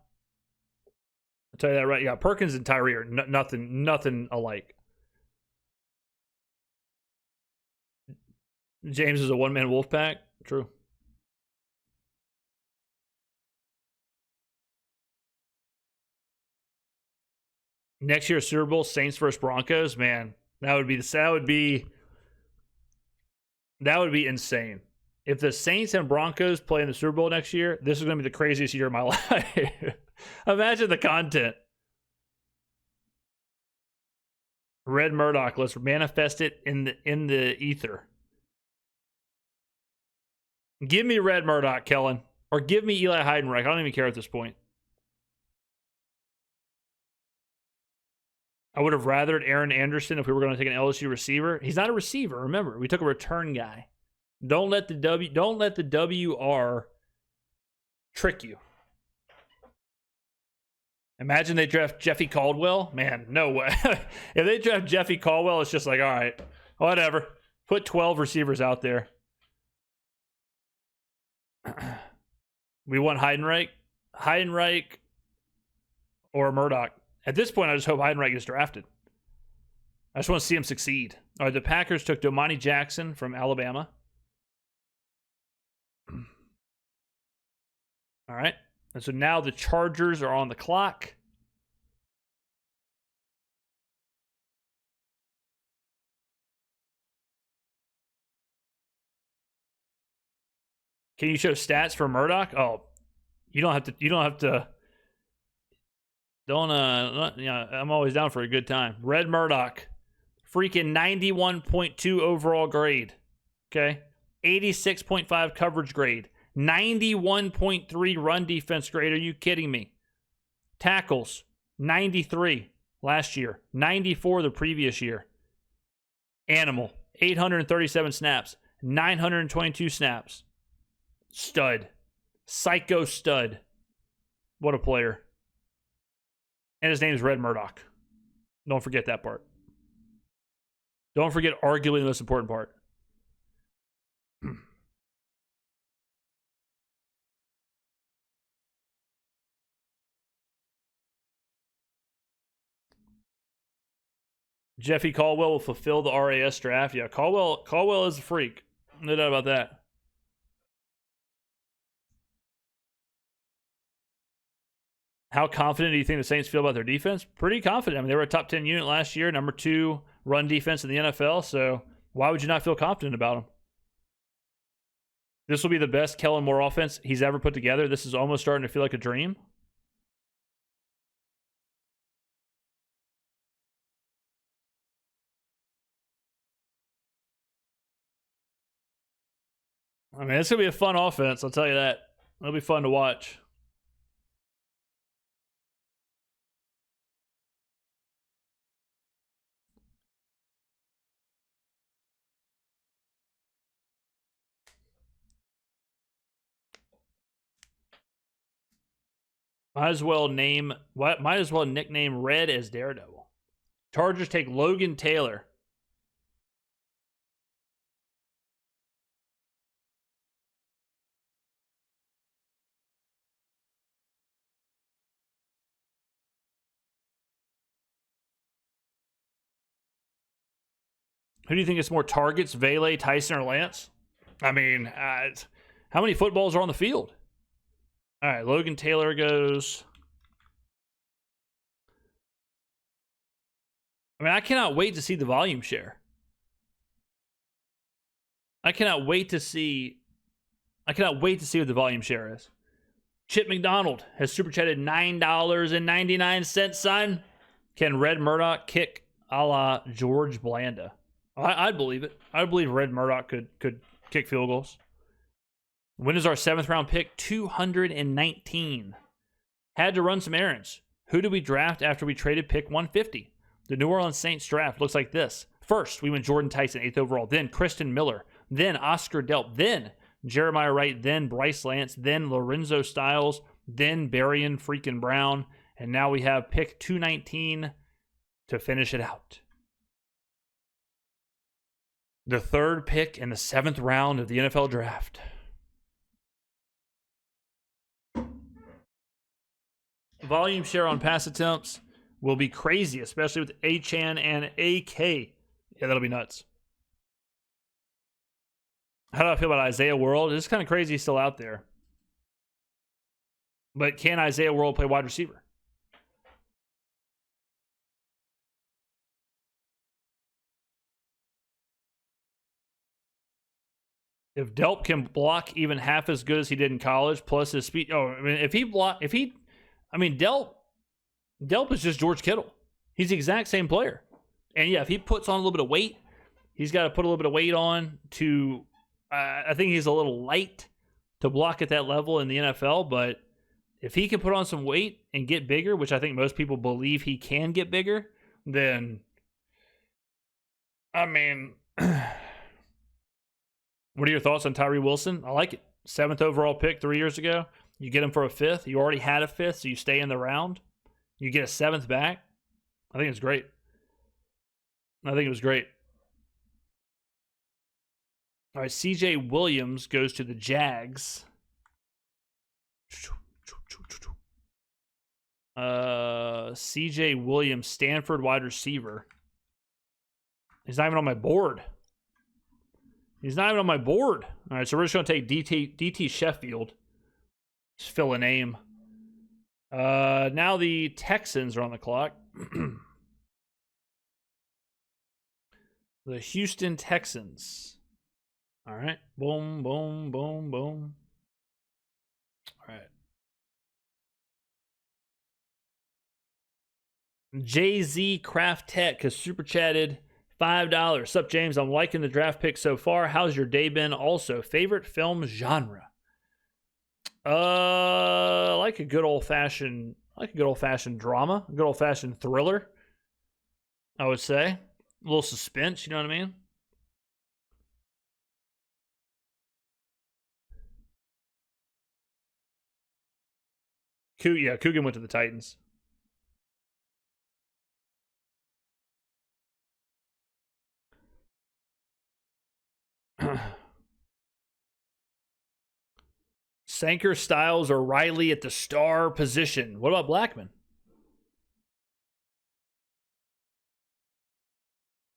A: I'll tell you that right. Yeah, Perkins and Tyree are nothing alike. James is a one-man wolf pack. True. Next year's Super Bowl, Saints versus Broncos. Man, that would be insane. If the Saints and Broncos play in the Super Bowl next year, this is going to be the craziest year of my life. Imagine the content. Red Murdoch. Let's manifest it in the ether. Give me Red Murdoch, Kellen. Or give me Eli Heidenreich. I don't even care at this point. I would have rathered Aaron Anderson if we were going to take an LSU receiver. He's not a receiver. Remember, we took a return guy. Don't let the WR trick you. Imagine they draft Jeffy Caldwell. Man, no way. If they draft Jeffy Caldwell, it's just like, all right, whatever. Put 12 receivers out there. We want Heidenreich or Murdoch. At this point, I just hope Heidenreich gets drafted. I just want to see him succeed. All right, the Packers took Domani Jackson from Alabama. All right. And so now the Chargers are on the clock. Can you show stats for Murdoch? Oh, you don't have to. I'm always down for a good time. Red Murdoch, freaking 91.2 overall grade. Okay. 86.5 coverage grade. 91.3 run defense grade. Are you kidding me? Tackles, 93 last year. 94 the previous year. Animal, 837 snaps. 922 snaps. Stud. Psycho stud. What a player. And his name is Red Murdoch. Don't forget that part. Don't forget arguably the most important part. Jeffy Caldwell will fulfill the RAS draft. Yeah, Caldwell is a freak. No doubt about that. How confident do you think the Saints feel about their defense? Pretty confident. I mean, they were a top 10 unit last year, number 2 run defense in the NFL, so why would you not feel confident about them? This will be the best Kellen Moore offense he's ever put together. This is almost starting to feel like a dream. I mean, it's going to be a fun offense, I'll tell you that. It'll be fun to watch. Might as well nickname Red as Daredevil. Chargers take Logan Taylor. Who do you think gets more targets, Vele, Tyson, or Lance? I mean, how many footballs are on the field? All right, Logan Taylor goes. I mean, I cannot wait to see the volume share. I cannot wait to see what the volume share is. Chip McDonald has super chatted $9.99, son. Can Red Murdoch kick a la George Blanda? I'd believe it. I believe Red Murdoch could kick field goals. When is our 7th round pick? 219. Had to run some errands. Who did we draft after we traded pick 150? The New Orleans Saints draft looks like this. First, we went Jordan Tyson, 8th overall. Then Kristen Miller. Then Oscar Delp. Then Jeremiah Wright. Then Bryce Lance. Then Lorenzo Styles. Then Barian freaking Brown. And now we have pick 219 to finish it out. The third pick in the 7th round of the NFL draft. Volume share on pass attempts will be crazy, especially with Achane and AK. Yeah, that'll be nuts. How do I feel about Isaiah World? It's kind of crazy he's still out there. But can Isaiah World play wide receiver? If Delp can block even half as good as he did in college, plus his speed. Oh, I mean, Delp is just George Kittle. He's the exact same player. And yeah, if he puts on a little bit of weight, he's got to put a little bit of weight on to, I think he's a little light to block at that level in the NFL. But if he can put on some weight and get bigger, which I think most people believe he can get bigger, then, I mean, what are your thoughts on Tyree Wilson? I like it. 7th overall pick 3 years ago. You get him for a 5th. You already had a 5th, so you stay in the round. You get a 7th back. I think it's great. I think it was great. All right, CJ Williams goes to the Jags. CJ Williams, Stanford wide receiver. He's not even on my board. All right, so we're just going to take DT Sheffield. Just fill a name. Now the Texans are on the clock. The Houston Texans. All right. Boom, boom, boom, boom. All right. JZ Craft Tech has super chatted $5. Sup, James? I'm liking the draft pick so far. How's your day been? Also, favorite film genre? I like a good old fashioned drama, a good old fashioned thriller. I would say a little suspense. You know what I mean? Coogan went to the Titans. Sanker, Styles, or Riley at the star position. What about Blackman?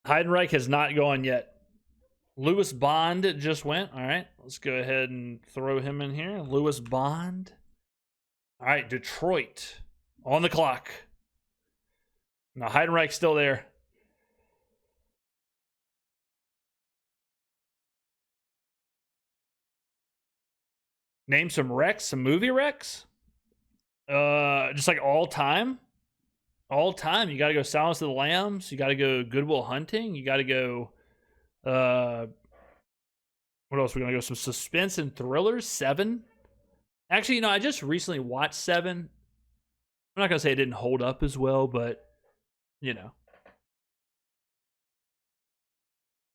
A: Heidenreich has not gone yet. Lewis Bond just went. All right, let's go ahead and throw him in here. Lewis Bond. All right, Detroit on the clock. Now Heidenreich's still there. Name some recs, some movie recs. Just like all time. All time. You got to go Silence of the Lambs. You got to go Good Will Hunting. You got to go. What else? We're gonna go some suspense and thrillers. 7. Actually, I just recently watched 7. I'm not gonna say it didn't hold up as well, but yeah,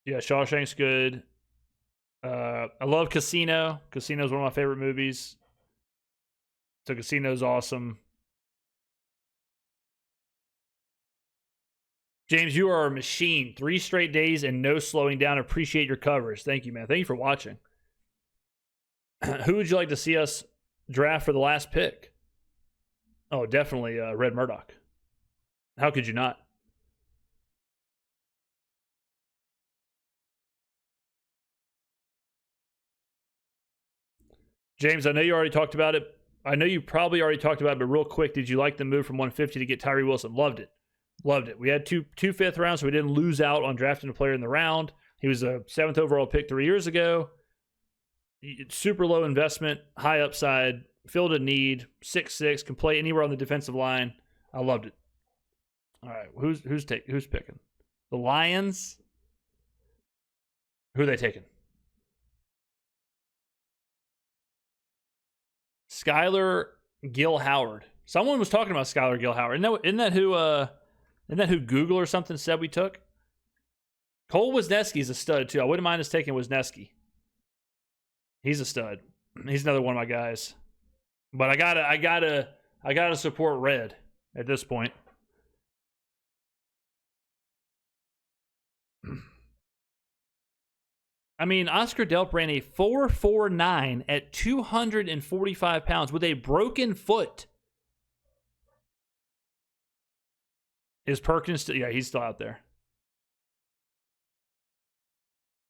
A: Shawshank's good. I love Casino. Casino's one of my favorite movies. So Casino's awesome. James, you are a machine. 3 straight days and no slowing down. Appreciate your coverage. Thank you, man. Thank you for watching. Who would you like to see us draft for the last pick? Oh, definitely Red Murdoch. How could you not? James, I know you already talked about it. I know you probably already talked about it, but real quick, did you like the move from 150 to get Tyree Wilson? Loved it. Loved it. We had two 5th rounds, so we didn't lose out on drafting a player in the round. He was a 7th overall pick 3 years ago. Super low investment, high upside, filled a need, 6'6", can play anywhere on the defensive line. I loved it. All right, who's picking? The Lions. Who are they taking? Skylar Gill Howard. Someone was talking about Skylar Gill Howard. Isn't that who Isn't that who Google or something said we took? Cole Wisniewski's a stud too. I wouldn't mind us taking Wisniewski. He's a stud. He's another one of my guys. But I gotta support red at this point. I mean, Oscar Delp ran a 4.49 at 245 pounds with a broken foot. Is Perkins still? Yeah, he's still out there.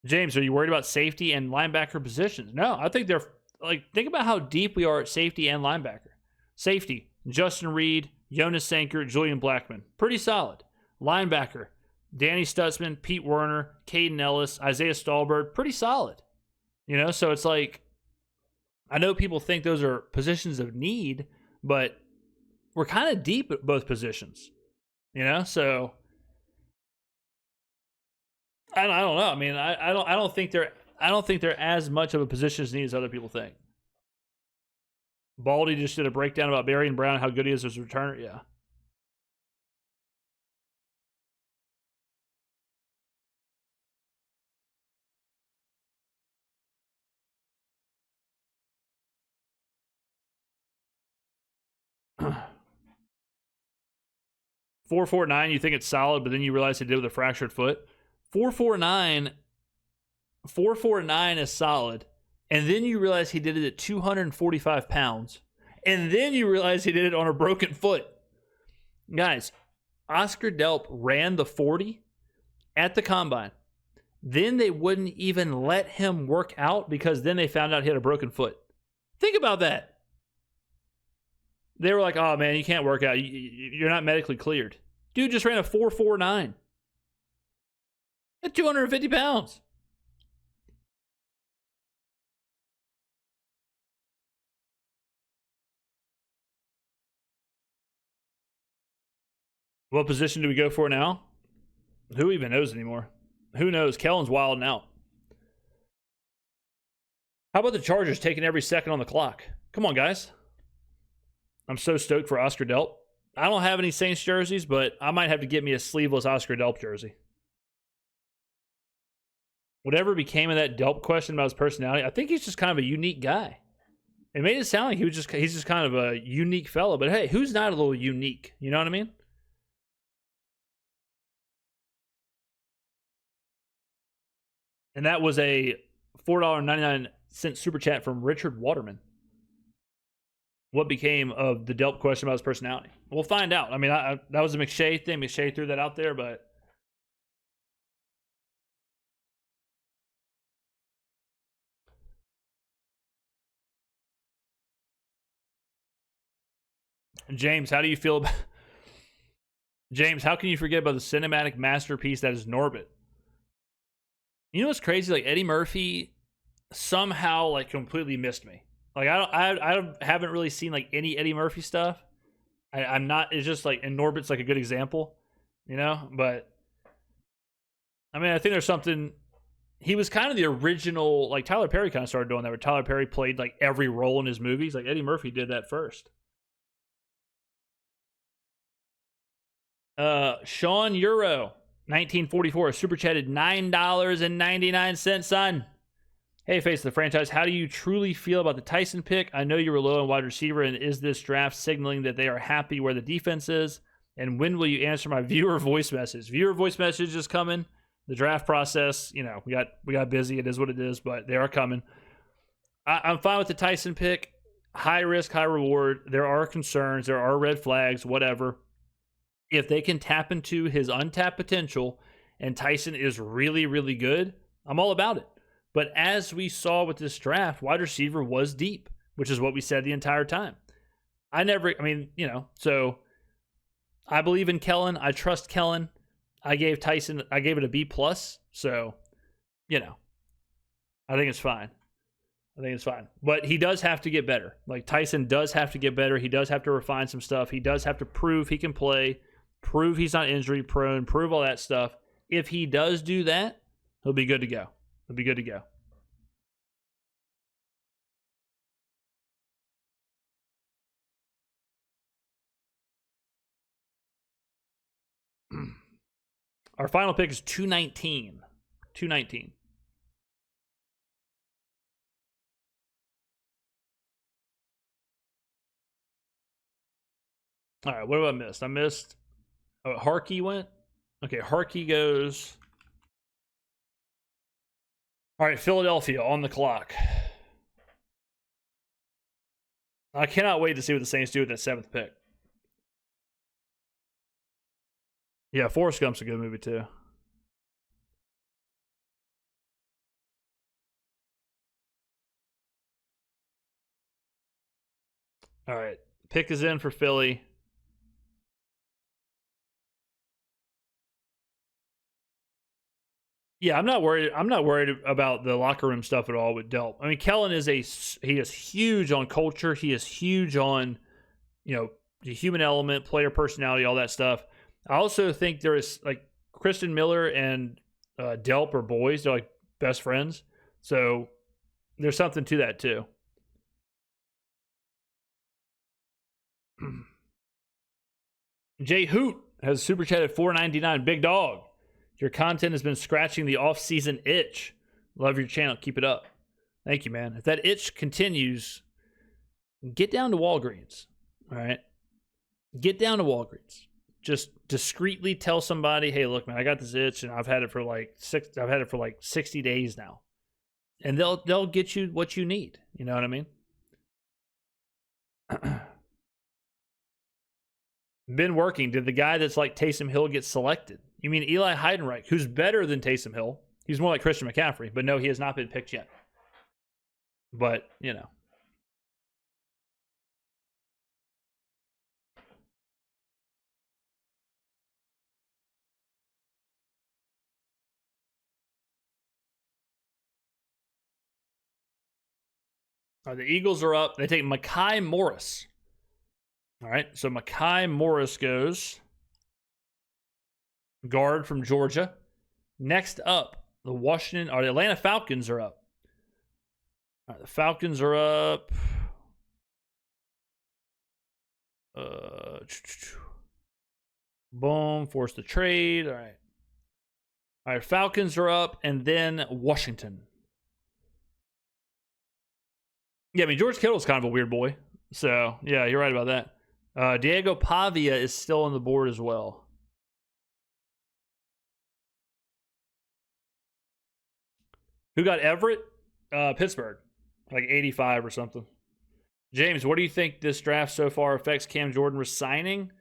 A: James, are you worried about safety and linebacker positions? No, I think they're like, think about how deep we are at safety and linebacker. Safety, Justin Reed, Jonas Sanker, Julian Blackman. Pretty solid. Linebacker, Danny Stutzman, Pete Werner, Caden Ellis, Isaiah Stallbird. Pretty solid. You know, so it's like, I know people think those are positions of need, but we're kind of deep at both positions. You know, so I don't know. I mean, I don't think they're as much of a position as need as other people think. Baldy just did a breakdown about Barry and Brown, how good he is as a returner. Yeah. $449, you think it's solid, but then you realize he did with a fractured foot. $449 is solid, and then you realize he did it at 245 pounds, and then you realize he did it on a broken foot. Guys, Oscar Delp ran the 40 at the combine. Then they wouldn't even let him work out because then they found out he had a broken foot. Think about that. They were like, oh, man, you can't work out. You're not medically cleared. Dude just ran a 4.49 at 250 pounds. What position do we go for now? Who even knows anymore? Who knows? Kellen's wilding out. How about the Chargers taking every second on the clock? Come on, guys. I'm so stoked for Oscar Delp. I don't have any Saints jerseys, but I might have to get me a sleeveless Oscar Delp jersey. Whatever became of that Delp question about his personality, I think he's just kind of a unique guy. It made it sound like he's just kind of a unique fellow, but hey, who's not a little unique? You know what I mean? And that was a $4.99 super chat from Richard Waterman. What became of the Delp question about his personality? We'll find out. I mean, that was a McShay thing. McShay threw that out there, but James, how do you feel about James? How can you forget about the cinematic masterpiece that is Norbit? You know what's crazy? Like Eddie Murphy somehow like completely missed me. Like I haven't really seen like any Eddie Murphy stuff. I'm not. It's just like, and Norbit's like a good example, you know. But I mean, I think there's something. He was kind of the original. Like Tyler Perry kind of started doing that, where Tyler Perry played like every role in his movies. Like Eddie Murphy did that first. Sean Euro, 1944, super chatted $9.99, son. Hey, face of the franchise, how do you truly feel about the Tyson pick? I know you were low on wide receiver, and is this draft signaling that they are happy where the defense is? And when will you answer my viewer voice message? Viewer voice message is coming. The draft process, you know, we got busy. It is what it is, but they are coming. I'm fine with the Tyson pick. High risk, high reward. There are concerns. There are red flags, whatever. If they can tap into his untapped potential and Tyson is really, really good, I'm all about it. But as we saw with this draft, wide receiver was deep, which is what we said the entire time. So I believe in Kellen. I trust Kellen. I gave it a B+. So, you know, I think it's fine. But he does have to get better. Like Tyson does have to get better. He does have to refine some stuff. He does have to prove he can play, prove he's not injury prone, prove all that stuff. If he does do that, he'll be good to go. Our final pick is 219. 219. All right, what have I missed? I missed. Oh, Harkey went. Okay, Harkey goes. All right, Philadelphia on the clock. I cannot wait to see what the Saints do with that 7th pick. Yeah, Forrest Gump's a good movie too. All right, pick is in for Philly. Yeah, I'm not worried. I'm not worried about the locker room stuff at all with Delp. I mean, Kellen is he is huge on culture. He is huge on, the human element, player personality, all that stuff. I also think there is like Kristen Miller and Delp are boys. They're like best friends. So there's something to that too. Jay Hoot has super chatted $4.99. Big dog. Your content has been scratching the off-season itch. Love your channel. Keep it up. Thank you, man. If that itch continues, get down to Walgreens. All right? Get down to Walgreens. Just discreetly tell somebody, hey, look, man, I got this itch and I've had it for like 60 days now. And they'll get you what you need. You know what I mean? Been working. Did the guy that's like Taysom Hill get selected? You mean Eli Heidenreich, who's better than Taysom Hill? He's more like Christian McCaffrey, but no, he has not been picked yet. But, the Eagles are up. They take Mekhi Morris. All right, so Mekhi Morris goes. Guard from Georgia. Next up, the Atlanta Falcons are up. All right, the Falcons are up. Boom, force the trade. All right, Falcons are up, and then Washington. Yeah, I mean, George Kittle's kind of a weird boy. So, yeah, you're right about that. Diego Pavia is still on the board as well. Who got Everett? Pittsburgh. Like 85 or something. James, what do you think this draft so far affects Cam Jordan resigning?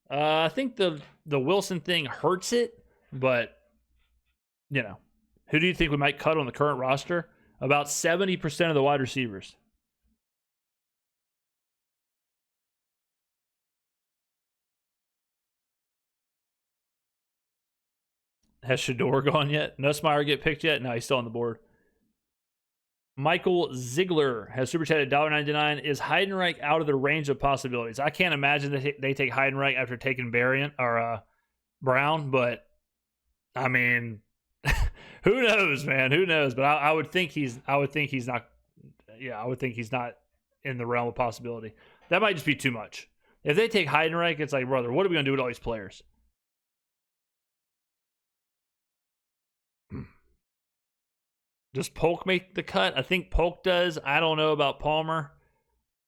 A: I think the Wilson thing hurts it, but, who do you think we might cut on the current roster? About 70% of the wide receivers. Has Shador gone yet? Nussmeier get picked yet? No, he's still on the board. Michael Ziegler has super chatted $1.99. Is Heidenreich out of the range of possibilities? I can't imagine that they take Heidenreich after taking Brown, but I mean, who knows, man? Who knows? But I would think he's not. Yeah, I would think he's not in the realm of possibility. That might just be too much. If they take Heidenreich, it's like, brother, what are we gonna do with all these players? Does Polk make the cut? I think Polk does. I don't know about Palmer.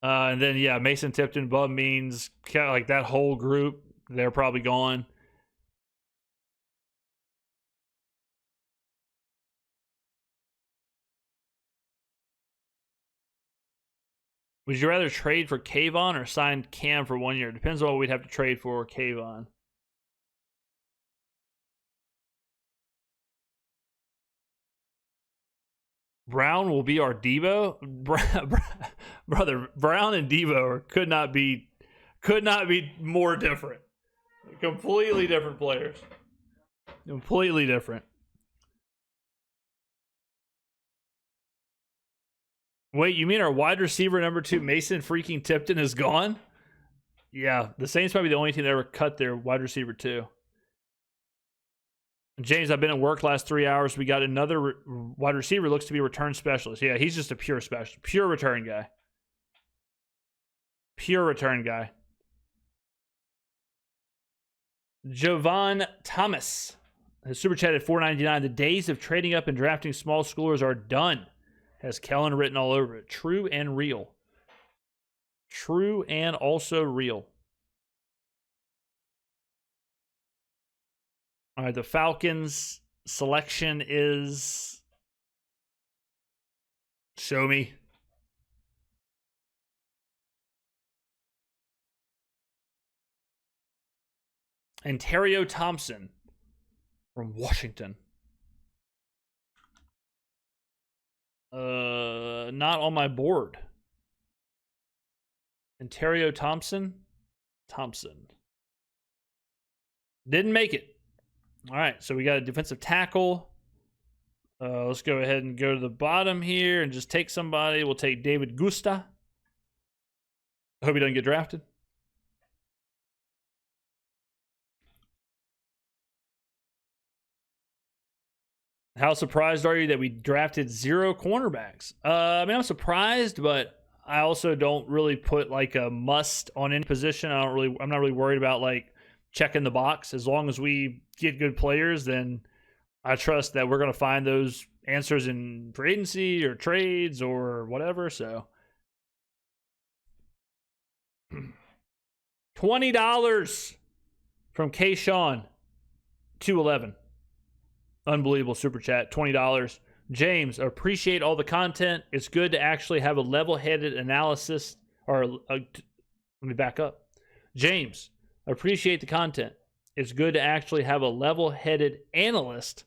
A: And then, yeah, Mason Tipton, Bub Means, kind of like that whole group, they're probably gone. Would you rather trade for Kayvon or sign Cam for 1 year? Depends on what we'd have to trade for Kayvon. Brown will be our Debo. Brother, Brown and Debo could not be more different. Completely different players. Completely different. Wait, you mean our wide receiver number 2, Mason freaking Tipton, is gone? Yeah, the Saints might be the only team that ever cut their wide receiver 2. James, I've been at work last 3 hours. We got another wide receiver, looks to be a return specialist. Yeah, he's just a pure return guy. Pure return guy. Jovan Thomas His super chat at $4.99. The days of trading up and drafting small schoolers are done. Has Kellen written all over it. True and real. True and also real. All right, the Falcons selection is... Show me. Ontario Thompson from Washington. Not on my board. Ontario Thompson. Didn't make it. All right, so we got a defensive tackle. Let's go ahead and go to the bottom here and just take somebody. We'll take David Gusta. I hope he doesn't get drafted. How surprised are you that we drafted 0 cornerbacks? I mean, I'm surprised, but I also don't really put like a must on any position. I'm not really worried about like checking the box. As long as we get good players, then I trust that we're going to find those answers in free agency or trades or whatever. So $20 from Kayshawn 211. Unbelievable super chat. $20. James, appreciate all the content. It's good to actually have a level-headed analysis. Let me back up. James, appreciate the content. It's good to actually have a level-headed analyst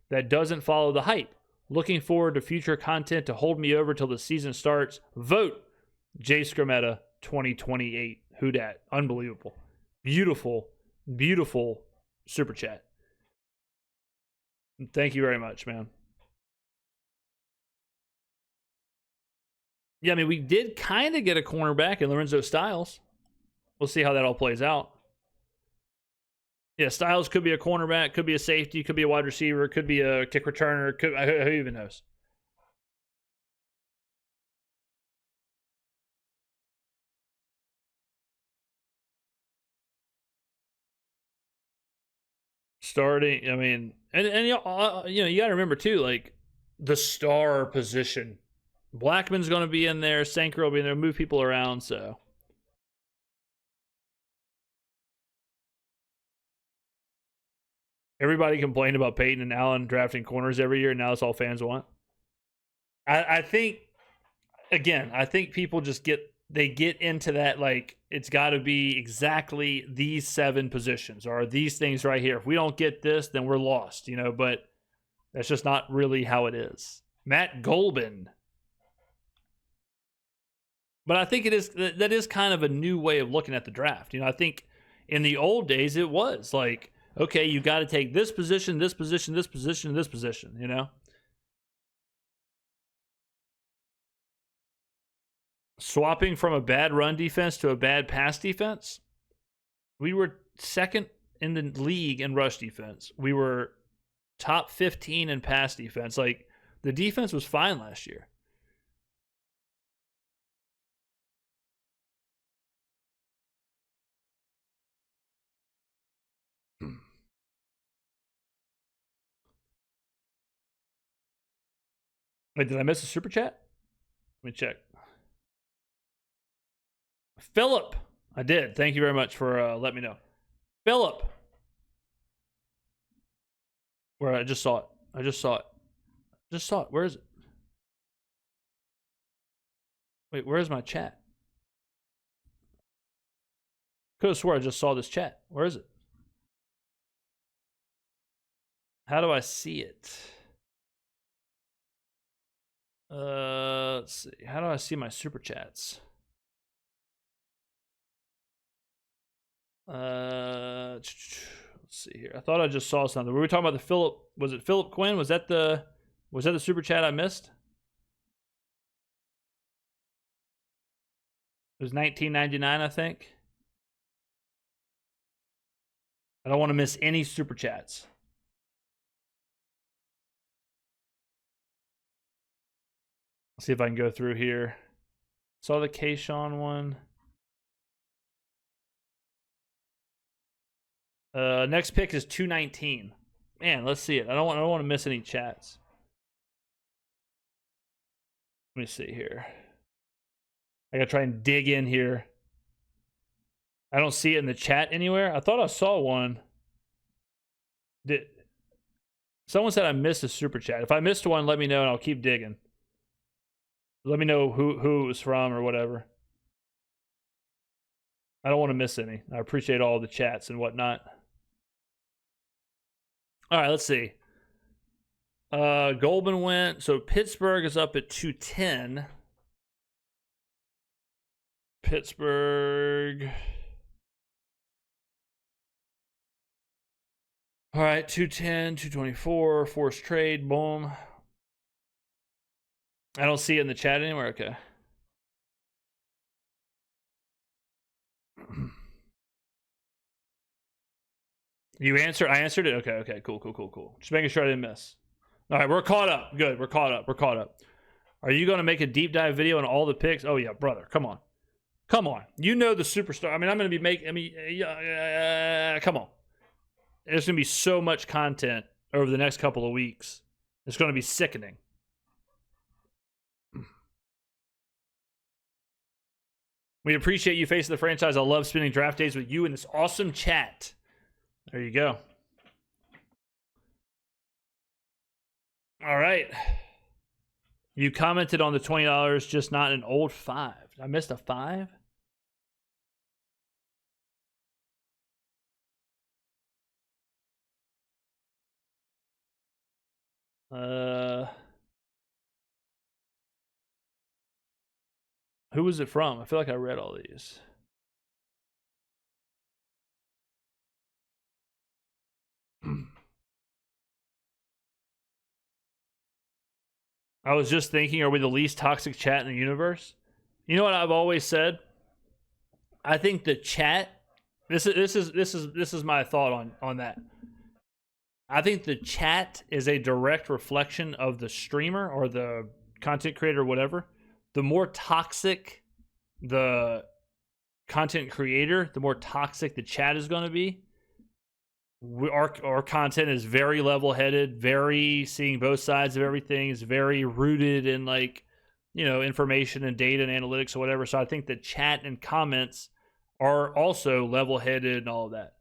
A: that doesn't follow the hype. Looking forward to future content to hold me over till the season starts. Vote James Skrmetta 2028. Who dat? Unbelievable. Beautiful, beautiful super chat. Thank you very much, man. Yeah, I mean, we did kind of get a cornerback in Lorenzo Styles. We'll see how that all plays out. Yeah, Styles could be a cornerback, could be a safety, could be a wide receiver, could be a kick returner. Who even knows? Starting, I mean, and you know, you got to remember too, like the star position. Blackman's going to be in there. Sanker will be in there. Move people around. So everybody complained about Peyton and Allen drafting corners every year, and now that's all fans want. I think, again, I think people just get into that, like, it's got to be exactly these 7 positions or these things right here. If we don't get this, then we're lost, you know, but that's just not really how it is. Matt Golbin. But I think that is kind of a new way of looking at the draft. You know, I think in the old days it was like, okay, you got to take this position, this position, this position, this position, you know? Swapping from a bad run defense to a bad pass defense. We were second in the league in rush defense. We were top 15 in pass defense. Like, the defense was fine last year. Wait, did I miss a super chat? Let me check. Philip. I did. Thank you very much for letting me know. Philip. Where I just saw it. Where is it? Wait, where's my chat? Could have swore I just saw this chat. Where is it? How do I see it? Let's see. How do I see my super chats? Let's see here. I thought I just saw something. Were we talking about the Philip? Was it Philip Quinn? Was that the super chat I missed? It was $19.99, I think. I don't want to miss any super chats. Let's see if I can go through here. Saw the Kayshawn one. Next pick is 219. Man, let's see it. I don't want to miss any chats. Let me see here. I gotta try and dig in here. I don't see it in the chat anywhere. I thought I saw one. Someone said I missed a super chat. If I missed one, let me know and I'll keep digging. Let me know who it was from or whatever. I don't want to miss any. I appreciate all the chats and whatnot. All right, let's see. Goldman went. So Pittsburgh is up at 210. Pittsburgh. All right, 210, 224, forced trade, boom. I don't see it in the chat anywhere. Okay. You answered? I answered it? Okay, cool. Just making sure I didn't miss. All right, we're caught up. Good, we're caught up. Are you going to make a deep dive video on all the picks? Oh, yeah, brother, come on. You know the superstar. I mean, I'm going to be making, come on. There's going to be so much content over the next couple of weeks. It's going to be sickening. We appreciate you facing the franchise. I love spending draft days with you in this awesome chat. There you go. All right. You commented on the $20, just not an old 5. I missed a 5? Who was it from? I feel like I read all these. I was just thinking, are we the least toxic chat in the universe? You know what I've always said? I think the chat. This is my thought on that. I think the chat is a direct reflection of the streamer or the content creator, whatever. The more toxic the content creator, the more toxic the chat is going to be. Our content is very level-headed, very seeing both sides of everything, is very rooted in information and data and analytics or whatever. So I think the chat and comments are also level-headed and all of that.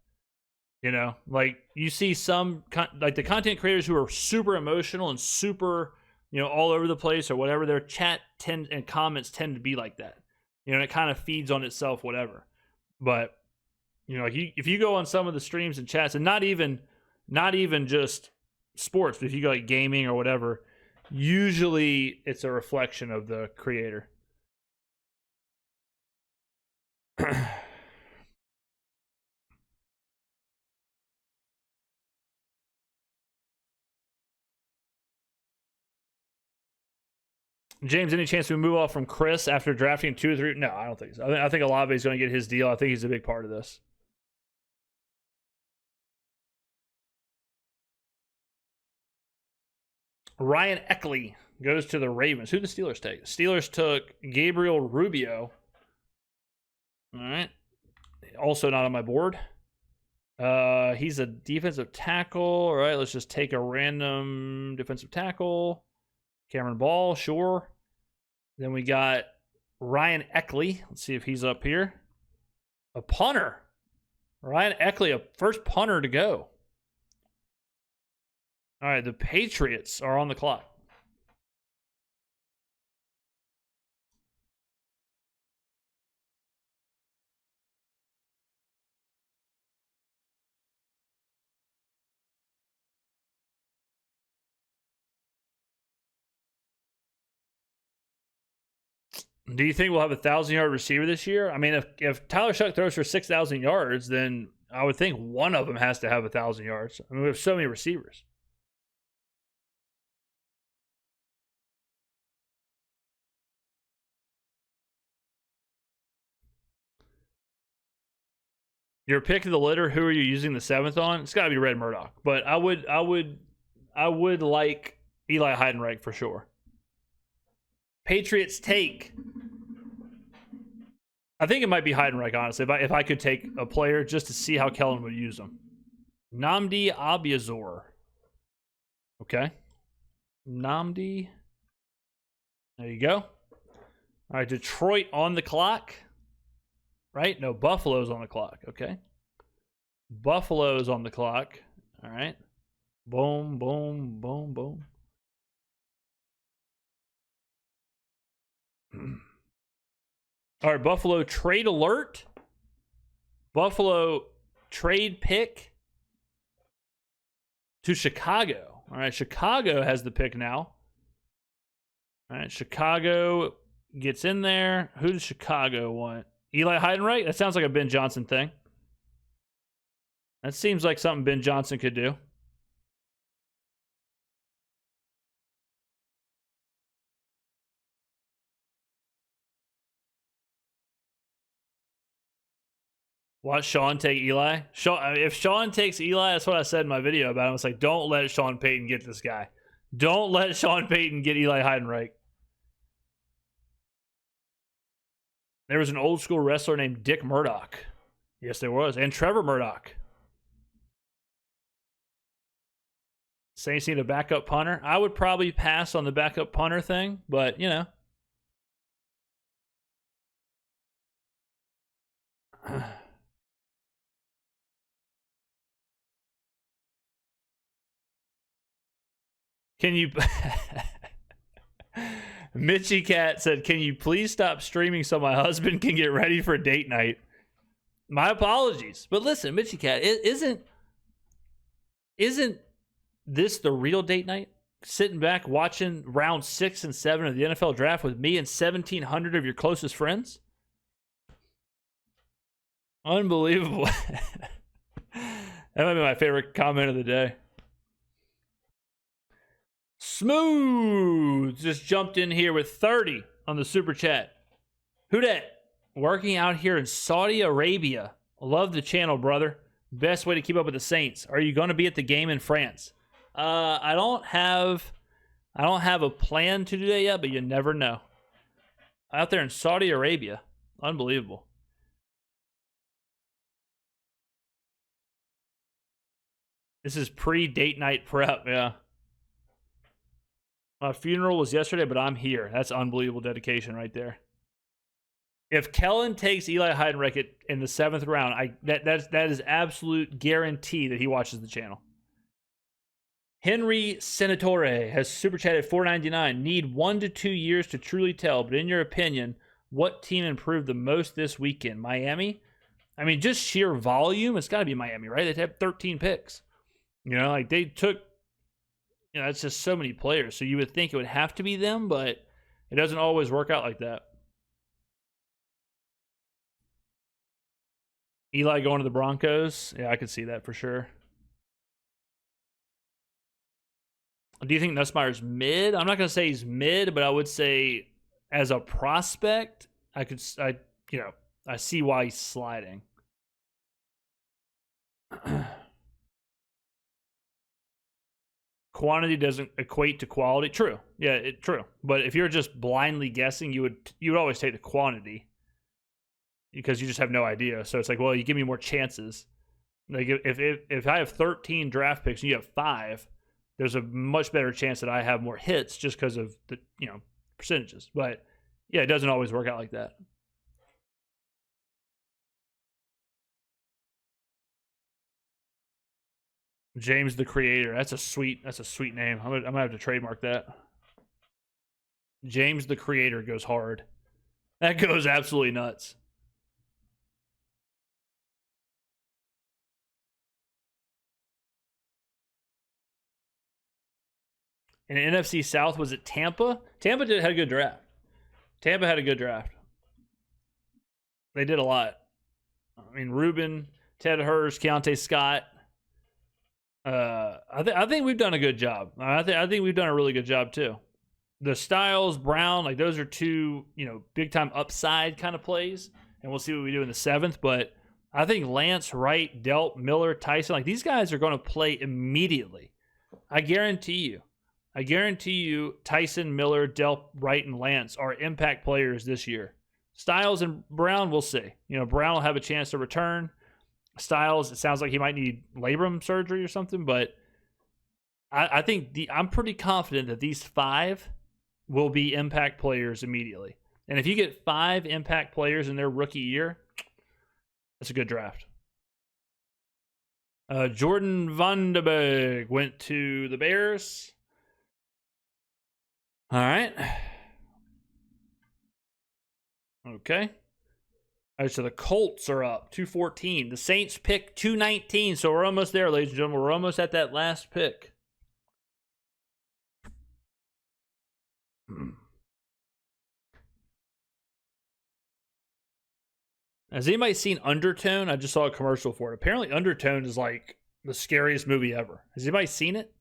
A: You see some the content creators who are super emotional and super all over the place or whatever. Their chat and comments tend to be like that. It kind of feeds on itself, whatever. But if you go on some of the streams and chats, and not even just sports, but if you go like gaming or whatever, usually it's a reflection of the creator. James, any chance we move off from Chris after drafting 2 or 3? No, I don't think so. I think Olave is going to get his deal. I think he's a big part of this. Ryan Eckley goes to the Ravens. Who did the Steelers take? Steelers took Gabriel Rubio. All right. Also not on my board. He's a defensive tackle. All right, let's just take a random defensive tackle. Cameron Ball, sure. Then we got Ryan Eckley. Let's see if he's up here. A punter. Ryan Eckley, a first punter to go. All right, the Patriots are on the clock. Do you think we'll have a 1,000-yard receiver this year? I mean, if Tyler Shuck throws for 6,000 yards, then I would think one of them has to have 1,000 yards. I mean, we have so many receivers. Your pick of the litter, who are you using the 7th on? It's got to be Red Murdoch. But I would like Eli Heidenreich for sure. Patriots take. I think it might be Heidenreich, honestly, if I could take a player just to see how Kellen would use him. Nnamdi Abiazor. Okay. Namdi. There you go. All right, Detroit on the clock. Right? No, Buffalo's on the clock. Okay. Buffalo's on the clock. All right. Boom, boom, boom, boom. All right, Buffalo trade alert. Buffalo trade pick to Chicago. All right, Chicago has the pick now. All right, Chicago gets in there. Who does Chicago want? Eli Heidenreich? That sounds like a Ben Johnson thing. That seems like something Ben Johnson could do. Watch Sean take Eli. If Sean takes Eli, that's what I said in my video about him. It's like, don't let Sean Payton get this guy. Don't let Sean Payton get Eli Heidenreich. There was an old school wrestler named Dick Murdoch. Yes, there was. And Trevor Murdoch. Saints need a backup punter. I would probably pass on the backup punter thing, but, you know. Can you... Mitchie Cat said, can you please stop streaming so my husband can get ready for date night? My apologies. But listen, Mitchie Cat, isn't this the real date night? Sitting back watching round 6 and 7 of the NFL draft with me and 1,700 of your closest friends? Unbelievable. That might be my favorite comment of the day. Smooth just jumped in here with 30 on the super chat. Who dat? Working out here in Saudi Arabia. Love the channel, brother. Best way to keep up with the Saints. Are you going to be at the game in France? I don't have a plan to do that yet, but you never know. Out there in Saudi Arabia. Unbelievable. This is pre-date night prep, yeah. My funeral was yesterday, but I'm here. That's unbelievable dedication right there. If Kellen takes Eli Heidenreich in the 7th round, that is absolute guarantee that he watches the channel. Henry Senatore has super chatted $4.99. Need 1 to 2 years to truly tell, but in your opinion, what team improved the most this weekend? Miami? I mean, just sheer volume, it's got to be Miami, right? They have 13 picks. You know, like they took, you know, it's just so many players. So you would think it would have to be them, but it doesn't always work out like that. Eli going to the Broncos? Yeah, I could see that for sure. Do you think Nussmeier's mid? I'm not going to say he's mid, but I would say as a prospect, I see why he's sliding. Quantity doesn't equate to quality. True. Yeah, true. But if you're just blindly guessing, you would always take the quantity because you just have no idea. So it's like, well, you give me more chances. Like if I have 13 draft picks and you have 5, there's a much better chance that I have more hits just because of the, you know, percentages. But yeah, it doesn't always work out like that. James the Creator. That's a sweet name. I'm gonna have to trademark that. James the Creator goes hard. That goes absolutely nuts. And NFC South, was it Tampa? Tampa had a good draft. Tampa had a good draft. They did a lot. I mean, Reuben, Ted Hurst, Keontae Scott. I think we've done a good job. I think we've done a really good job too. The Styles, Brown, like those are 2, you know, big time upside kind of plays, and we'll see what we do in the 7th. But I think Lance, Wright, Delp, Miller, Tyson, like these guys are going to play immediately. I guarantee you, Tyson, Miller, Delp, Wright, and Lance are impact players this year. Styles and Brown, we'll see. You know, Brown will have a chance to return. Styles, it sounds like he might need labrum surgery or something, but I think I'm pretty confident that these 5 will be impact players immediately. And if you get 5 impact players in their rookie year, that's a good draft. Jordan Vandenberg went to the Bears. All right. Okay. All right, so the Colts are up 214. The Saints pick 219. So we're almost there, ladies and gentlemen. We're almost at that last pick. Has anybody seen Undertone? I just saw a commercial for it. Apparently, Undertone is like the scariest movie ever. Has anybody seen it?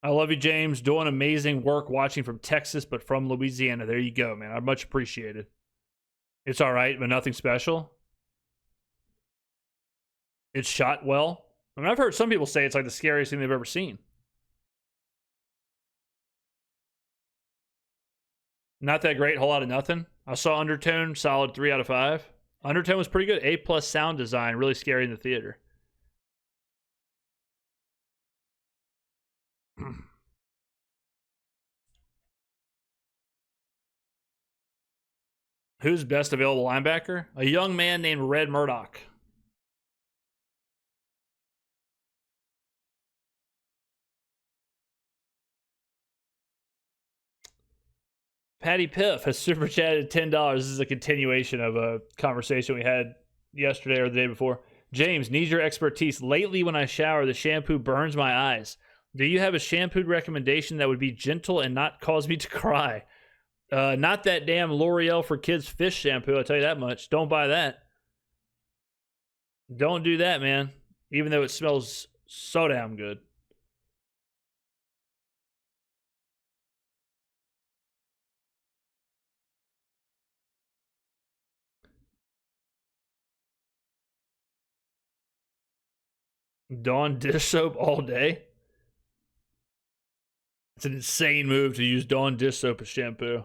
A: I love you, James. Doing amazing work watching from Texas, but from Louisiana. There you go, man. I much appreciate it. It's all right, but nothing special. It's shot well. I mean, I've heard some people say it's like the scariest thing they've ever seen. Not that great, whole lot of nothing. I saw Undertone, solid 3 out of 5. Undertone was pretty good. A+ sound design, really scary in the theater. Who's best available linebacker? A young man named Red Murdoch. Patty Piff has super chatted $10. This is a continuation of a conversation we had yesterday or the day before. James, need your expertise. Lately, when I shower, the shampoo burns my eyes. Do you have a shampoo recommendation that would be gentle and not cause me to cry? Not that damn L'Oreal for Kids fish shampoo, I'll tell you that much. Don't buy that. Don't do that, man. Even though it smells so damn good. Dawn dish soap all day? It's an insane move to use Dawn dish soap as shampoo.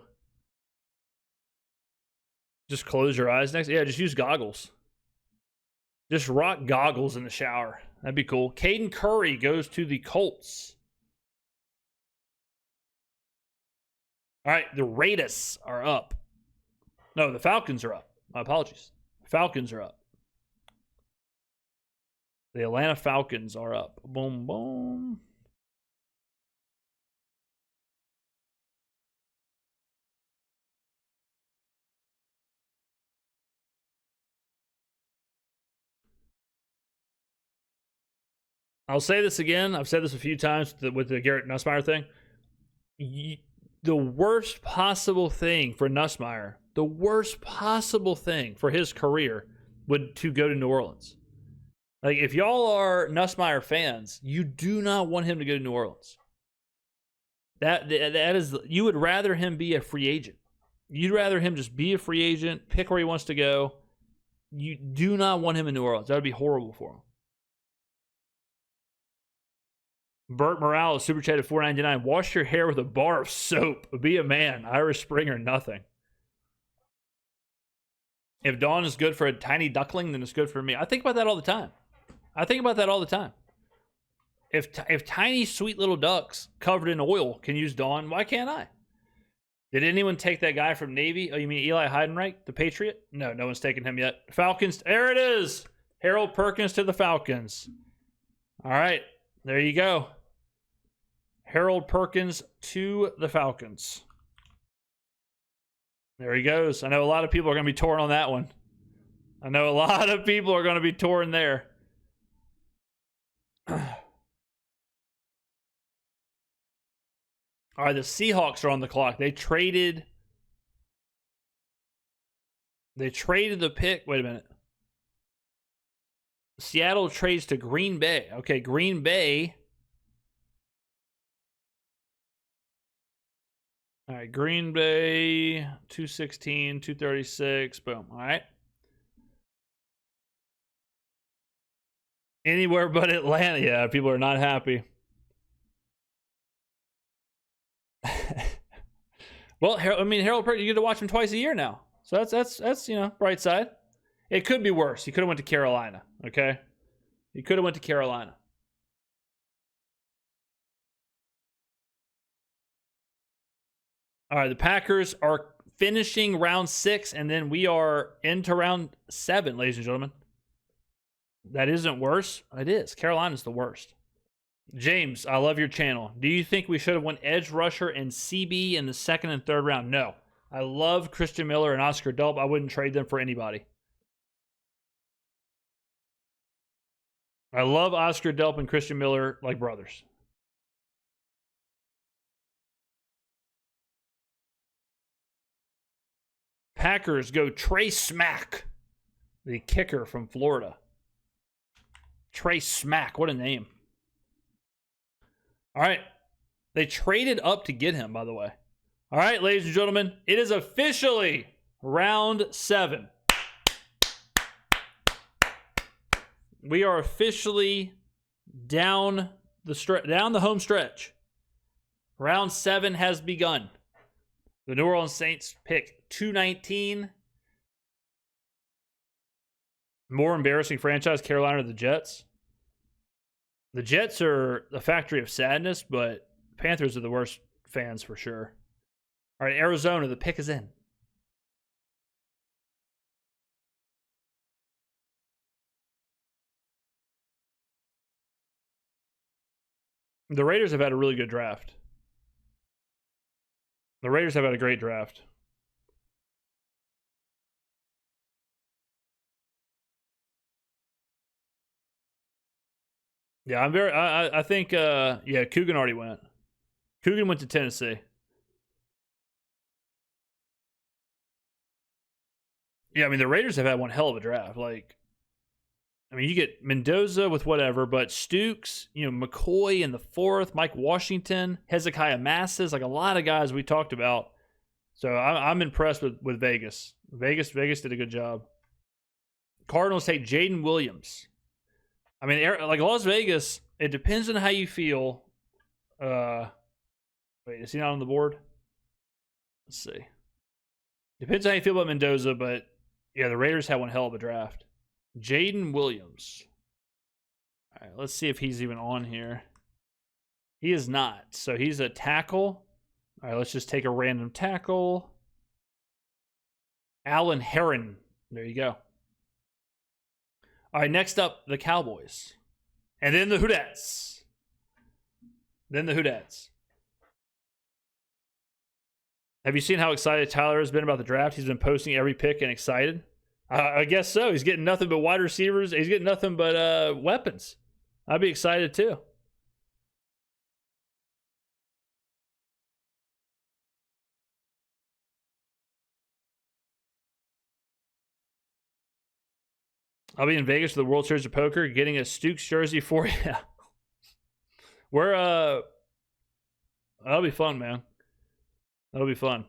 A: Just close your eyes next. Yeah, just use goggles. Just rock goggles in the shower. That'd be cool. Caden Curry goes to the Colts. All right, the Raiders are up. No, the Falcons are up. My apologies. Falcons are up. The Atlanta Falcons are up. Boom, boom. I'll say this again. I've said this a few times with the Garrett Nussmeier thing. The worst possible thing for Nussmeier, the worst possible thing for his career would to go to New Orleans. Like, if y'all are Nussmeier fans, you do not want him to go to New Orleans. That is, you would rather him be a free agent. You'd rather him just be a free agent, pick where he wants to go. You do not want him in New Orleans. That would be horrible for him. Burt Morales, super chat at $4.99. Wash your hair with a bar of soap. Be a man. Irish Spring or nothing. If Dawn is good for a tiny duckling, then it's good for me. I think about that all the time. If tiny, sweet little ducks covered in oil can use Dawn, why can't I? Did anyone take that guy from Navy? Oh, you mean Eli Heidenreich, the Patriot? No, no one's taken him yet. Falcons, there it is. Harold Perkins to the Falcons. All right, there you go. Harold Perkins to the Falcons. There he goes. I know a lot of people are going to be torn on that one. I know a lot of people are going to be torn there. All right, the Seahawks are on the clock. They traded the pick. Wait a minute. Seattle trades to Green Bay. Okay, Green Bay. All right, Green Bay, 216, 236, boom. All right. Anywhere but Atlanta. Yeah, people are not happy. Well, I mean, Harold Purdy, you get to watch him twice a year now. So that's bright side. It could be worse. He could have went to Carolina, okay? He could have went to Carolina. All right, the Packers are finishing round 6, and then we are into round 7, ladies and gentlemen. That isn't worse. It is. Carolina's the worst. James, I love your channel. Do you think we should have won edge rusher and CB in the 2nd and 3rd round? No. I love Christian Miller and Oscar Delp. I wouldn't trade them for anybody. I love Oscar Delp and Christian Miller like brothers. Packers go Trey Smack, the kicker from Florida. Trey Smack, what a name. All right. They traded up to get him, by the way. All right, ladies and gentlemen, it is officially round 7. We are officially down the home stretch. Round 7 has begun. The New Orleans Saints pick 219. More embarrassing franchise, Carolina or the Jets? The Jets are a factory of sadness, but Panthers are the worst fans for sure. All right, Arizona, the pick is in. The Raiders have had a really good draft. The Raiders have had a great draft. Yeah, I think Coogan already went. Coogan went to Tennessee. Yeah, I mean the Raiders have had one hell of a draft. Like, I mean, you get Mendoza with whatever, but Stukes, McCoy in the 4th, Mike Washington, Hezekiah Masses, like a lot of guys we talked about. So I'm impressed with Vegas. Vegas did a good job. Cardinals take Jaden Williams. I mean, like Las Vegas, it depends on how you feel. Wait, is he not on the board? Let's see. Depends on how you feel about Mendoza, but yeah, the Raiders had one hell of a draft. Jaden Williams. All right, let's see if he's even on here. He is not. So he's a tackle. All right, let's just take a random tackle. Alan Heron. There you go. All right, next up, the Cowboys. And then the Hootats. Have you seen how excited Tyler has been about the draft? He's been posting every pick and excited. I guess so. He's getting nothing but wide receivers. He's getting nothing but weapons. I'd be excited too. I'll be in Vegas for the World Series of Poker, getting a Stukes jersey for you. That'll be fun, man. That'll be fun.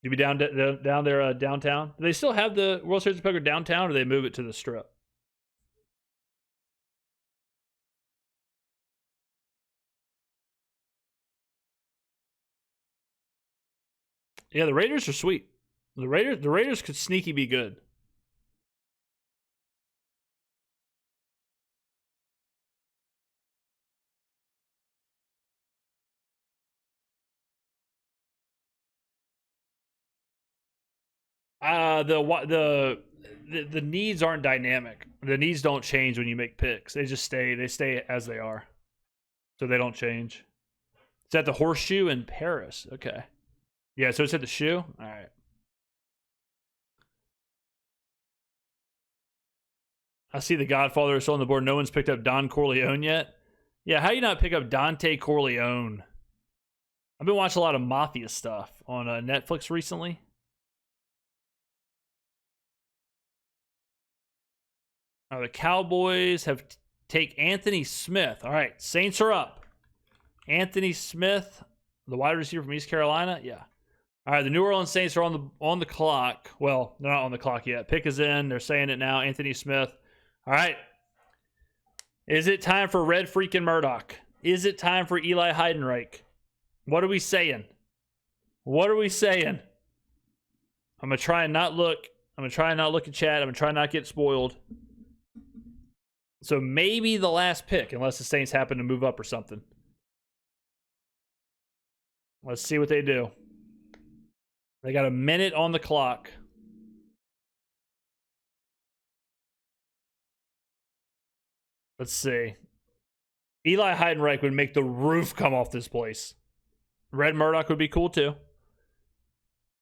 A: You be down there downtown? Do they still have the World Series of Poker downtown, or do they move it to the Strip? Yeah, the Raiders are sweet. The Raiders could sneaky be good. The needs aren't dynamic. The needs don't change when you make picks. They stay as they are. So they don't change. It's at the Horseshoe in Paris. Okay. Yeah, so it's at the Shoe? All right. I see the Godfather is still on the board. No one's picked up Don Corleone yet. Yeah, how do you not pick up Dante Corleone? I've been watching a lot of Mafia stuff on Netflix recently. The Cowboys have take Anthony Smith. All right, Saints are up. Anthony Smith, the wide receiver from East Carolina. Yeah. All right, the New Orleans Saints are on the clock. Well, they're not on the clock yet. Pick is in. They're saying it now. Anthony Smith. All right. Is it time for Red freaking Murdoch? Is it time for Eli Heidenreich? What are we saying? What are we saying? I'm going to try and not look. I'm going to try and not look at chat. I'm going to try and not get spoiled. So maybe the last pick, unless the Saints happen to move up or something. Let's see what they do. They got a minute on the clock. Let's see. Eli Heidenreich would make the roof come off this place. Red Murdoch would be cool too.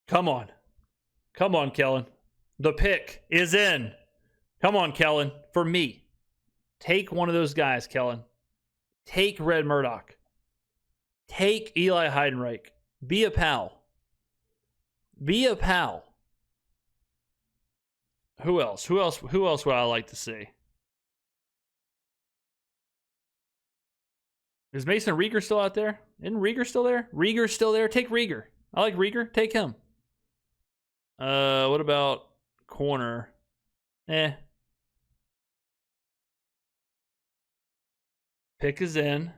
A: Come on. Come on, Kellen. The pick is in. Come on, Kellen. For me. Take one of those guys, Kellen. Take Red Murdoch. Take Eli Heidenreich. Be a pal. Be a pal. Who else? Who else would I like to see? Is Mason Rieger still out there? Isn't Rieger still there? Rieger's still there. Take Rieger. I like Rieger. Take him. What about corner? Pick is in.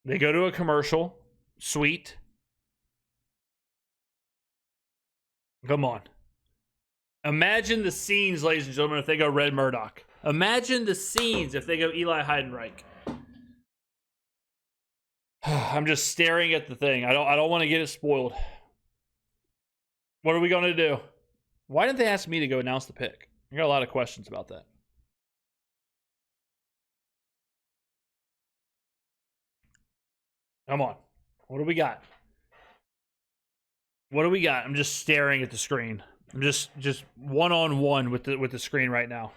A: They go to a commercial. Sweet. Come on. Imagine the scenes, ladies and gentlemen, if they go Red Murdoch. Imagine the scenes if they go Eli Heidenreich. I'm just staring at the thing. I don't want to get it spoiled. What are we going to do? Why didn't they ask me to go announce the pick? I got a lot of questions about that. Come on. What do we got? What do we got? I'm just staring at the screen. I'm just one-on-one with the screen right now.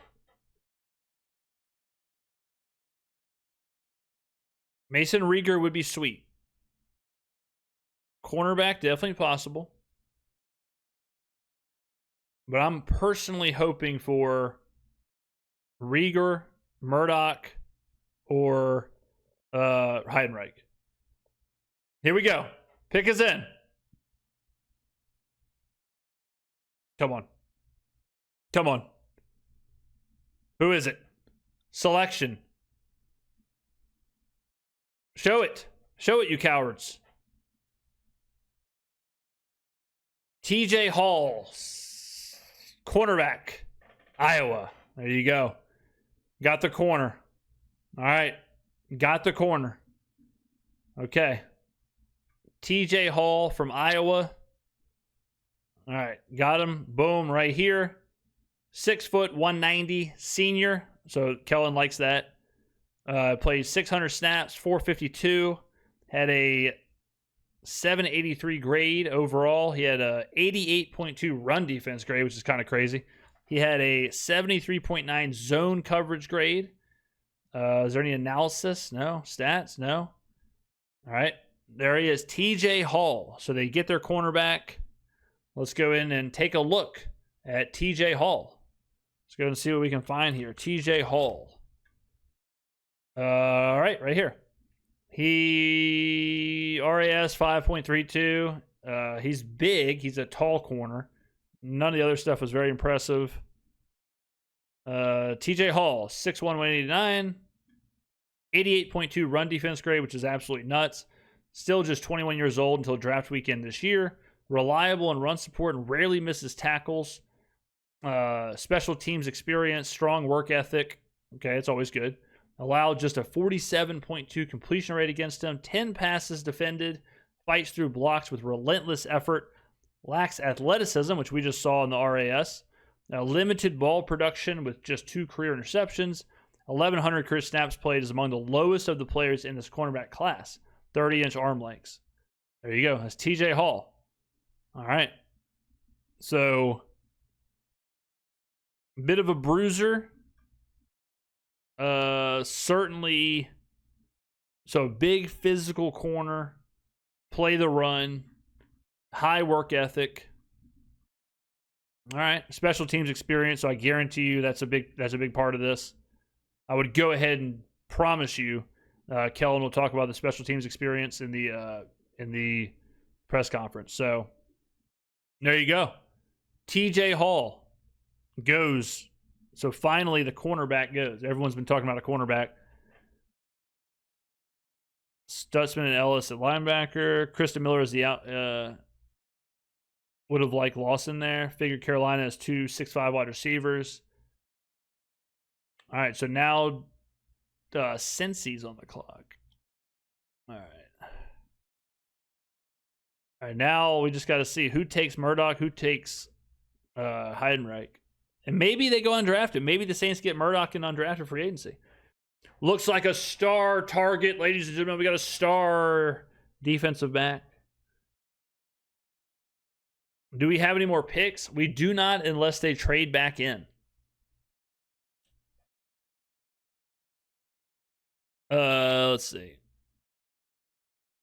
A: Mason Rieger would be sweet. Cornerback, definitely possible. But I'm personally hoping for Rieger, Murdoch, or Heidenreich. Here we go. Pick is in. Come on. Come on. Who is it? Selection. Show it. Show it, you cowards. TJ Hall. Cornerback. Iowa. There you go. Got the corner. All right. Got the corner. Okay. TJ Hall from Iowa. All right. Got him. Boom. Right here. 6 foot, 190. Senior. So Kellen likes that. Played 600 snaps, 452. Had a 783 grade overall. He had a 88.2 run defense grade, which is kind of crazy. He had a 73.9 zone coverage grade. Is there any analysis? No. Stats? No. All right. There he is, TJ Hall. So they get their cornerback. Let's go in and take a look at TJ Hall. Let's go and see what we can find here. TJ Hall. All right here. He RAS 5.32. He's big. He's a tall corner. None of the other stuff was very impressive. TJ Hall, 6'1", 189. 88.2 run defense grade, which is absolutely nuts. Still just 21 years old until draft weekend this year. Reliable in run support and rarely misses tackles. Special teams experience, strong work ethic. Okay, it's always good. Allowed just a 47.2 completion rate against him. 10 passes defended. Fights through blocks with relentless effort. Lacks athleticism, which we just saw in the RAS. Limited ball production with just 2 career interceptions. 1,100 career snaps played is among the lowest of the players in this cornerback class. 30-inch arm lengths. There you go. That's TJ Hall. All right. So, a bit of a bruiser. Certainly. So, big physical corner. Play the run. High work ethic. All right. Special teams experience. So, I guarantee you that's a big part of this. I would go ahead and promise you, Kellen will talk about the special teams experience in the press conference. So there you go. TJ Hall goes. So finally the cornerback goes. Everyone's been talking about a cornerback. Stutzman and Ellis at linebacker. Kristen Miller is the out. Would have liked Lawson there. Figured Carolina has 2 6'5" wide receivers. All right, so now Cincy's on the clock. All right, now we just got to see who takes Murdoch, who takes Heidenreich. And maybe they go undrafted. Maybe the Saints get Murdoch in undrafted free agency. Looks like a star target, ladies and gentlemen. We got a star defensive back. Do we have any more picks? We do not unless they trade back in. Let's see.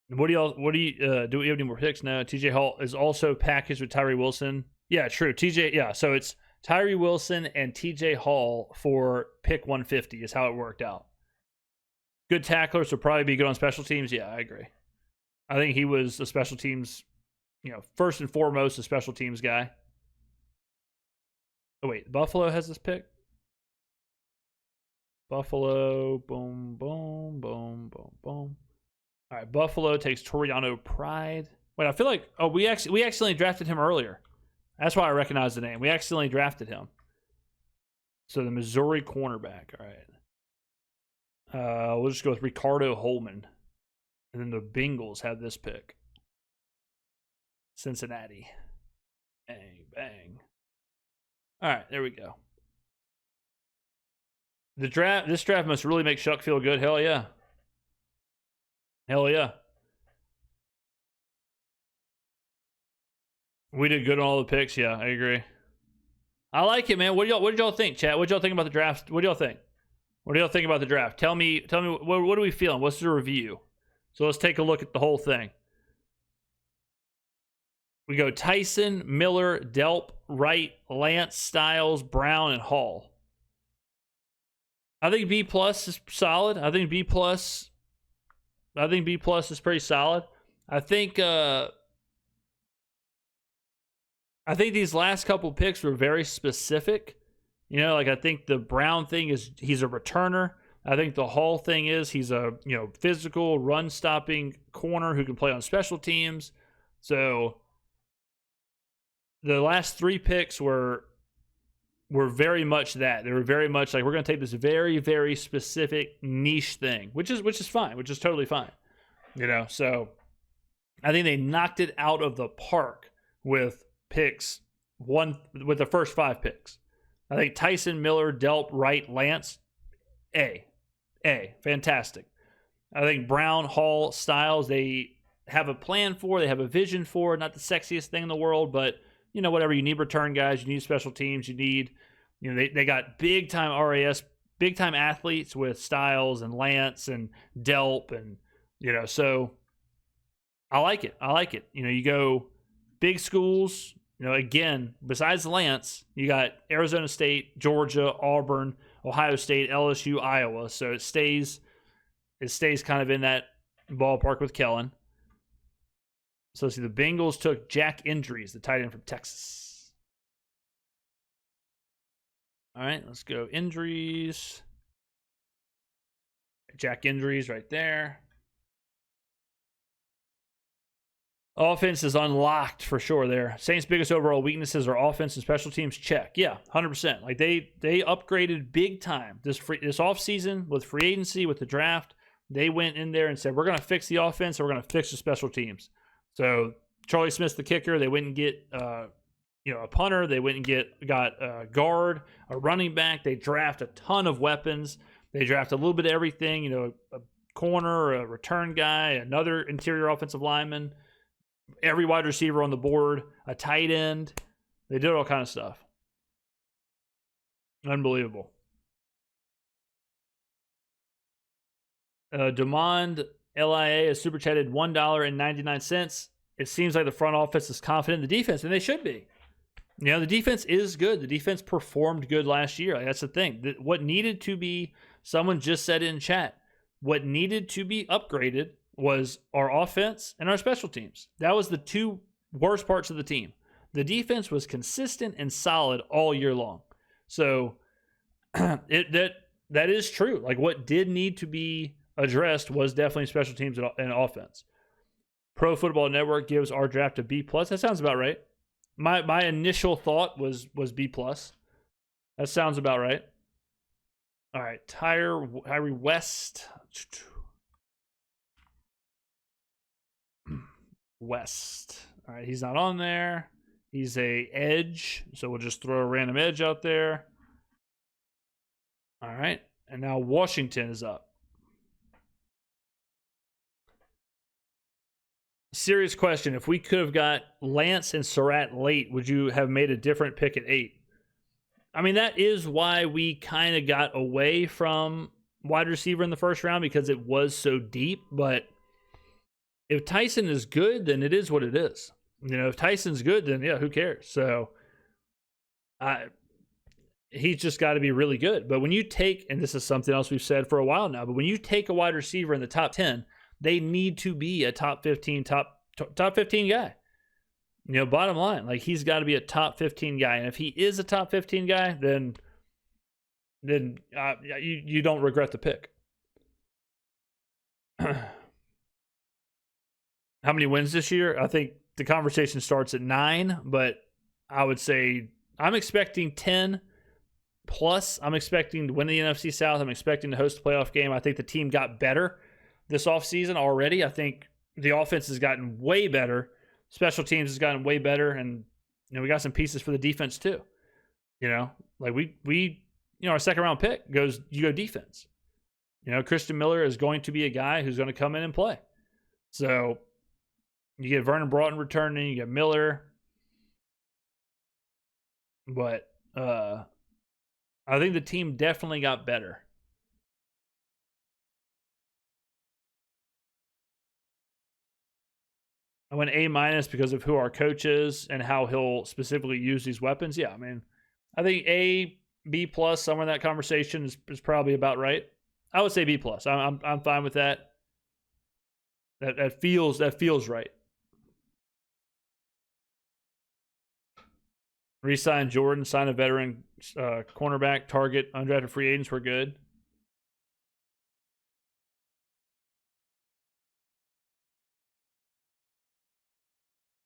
A: Do we have any more picks? No. TJ Hall is also packaged with Tyree Wilson. Yeah, true. TJ, yeah. So it's Tyree Wilson and TJ Hall for pick 150 is how it worked out. Good tacklers will probably be good on special teams. Yeah, I agree. I think he was a special teams, first and foremost, a special teams guy. Oh, wait. Buffalo has this pick? Buffalo, boom, boom, boom, boom, boom. All right, Buffalo takes Toriano Pride. Wait, I feel like we accidentally drafted him earlier. That's why I recognize the name. We accidentally drafted him. So the Missouri cornerback. All right. We'll just go with Ricardo Holman. And then the Bengals have this pick. Cincinnati. Bang, bang. All right, there we go. This draft must really make Shuck feel good. Hell yeah. Hell yeah. We did good on all the picks. Yeah, I agree. I like it, man. What did y'all think, chat? What did y'all think about the draft? What do y'all think? What do y'all think about the draft? Tell me what are we feeling? What's the review? So let's take a look at the whole thing. We go Tyson, Miller, Delp, Wright, Lance, Styles, Brown, and Hall. I think B+ is solid. I think B+ is pretty solid. I think these last couple picks were very specific. I think the Brown thing is he's a returner. I think the Hall thing is he's a physical run-stopping corner who can play on special teams. So the last 3 picks were very much that. They were very much like we're going to take this very, very specific niche thing, which is fine, which is totally fine. So I think they knocked it out of the park with picks with the first 5 picks. I think Tyson, Miller, Delp, Wright, Lance, A, fantastic. I think Brown, Hall, Styles, they have a plan for, they have a vision for, not the sexiest thing in the world, but whatever, you need return guys, you need special teams, you need, they got big time RAS, big time athletes with Styles and Lance and Delp and, so I like it. You go big schools, again, besides Lance, you got Arizona State, Georgia, Auburn, Ohio State, LSU, Iowa. So it stays kind of in that ballpark with Kellen. So let's see, the Bengals took Jack Indries, the tight end from Texas. All right, let's go Indries. Jack Indries right there. Offense is unlocked for sure there. Saints' biggest overall weaknesses are offense and special teams. Check. Yeah, 100%. Like they upgraded big time this offseason with free agency, with the draft. They went in there and said, we're going to fix the offense and we're going to fix the special teams. So Charlie Smith's the kicker. They went and get a punter. They went and got a guard, a running back. They draft a ton of weapons. They draft a little bit of everything, a corner, a return guy, another interior offensive lineman, every wide receiver on the board, a tight end. They did all kind of stuff. Unbelievable. Demond LIA is super chatted $1.99. It seems like the front office is confident in the defense, and they should be. The defense is good. The defense performed good last year. Like, that's the thing. What needed to be, someone just said in chat, what needed to be upgraded was our offense and our special teams. That was the 2 worst parts of the team. The defense was consistent and solid all year long. So that is true. Like what did need to be addressed was definitely special teams and offense. Pro Football Network gives our draft a B+. That sounds about right. My initial thought was B+. That sounds about right. All right, Tyree West. West. All right, he's not on there. He's a edge, so we'll just throw a random edge out there. All right, and now Washington is up. Serious question. If we could have got Lance and Surratt late, would you have made a different pick at 8? I mean, that is why we kind of got away from wide receiver in the first round, because it was so deep. But if Tyson is good, then it is what it is. If Tyson's good, then yeah, who cares? So he's just got to be really good. But when you take, and this is something else we've said for a while now, but when you take a wide receiver in the top 10, they need to be a top 15 guy. Bottom line, like, he's got to be a top 15 guy. And if he is a top 15 guy, then you don't regret the pick. How many wins this year? I think the conversation starts at 9, but I would say I'm expecting 10 plus. I'm expecting to win the NFC South. I'm expecting to host a playoff game. I think the team got better this offseason already. I think the offense has gotten way better. Special teams has gotten way better. And, we got some pieces for the defense too. Like we our second round pick you go defense. Christian Miller is going to be a guy who's going to come in and play. So you get Vernon Broughton returning, you get Miller. But I think the team definitely got better. I went A- because of who our coach is and how he'll specifically use these weapons. Yeah, I mean, I think A, B+, somewhere in that conversation is probably about right. I would say B+. I'm fine with that. That feels right. Resign Jordan, sign a veteran cornerback, target undrafted free agents. We're good.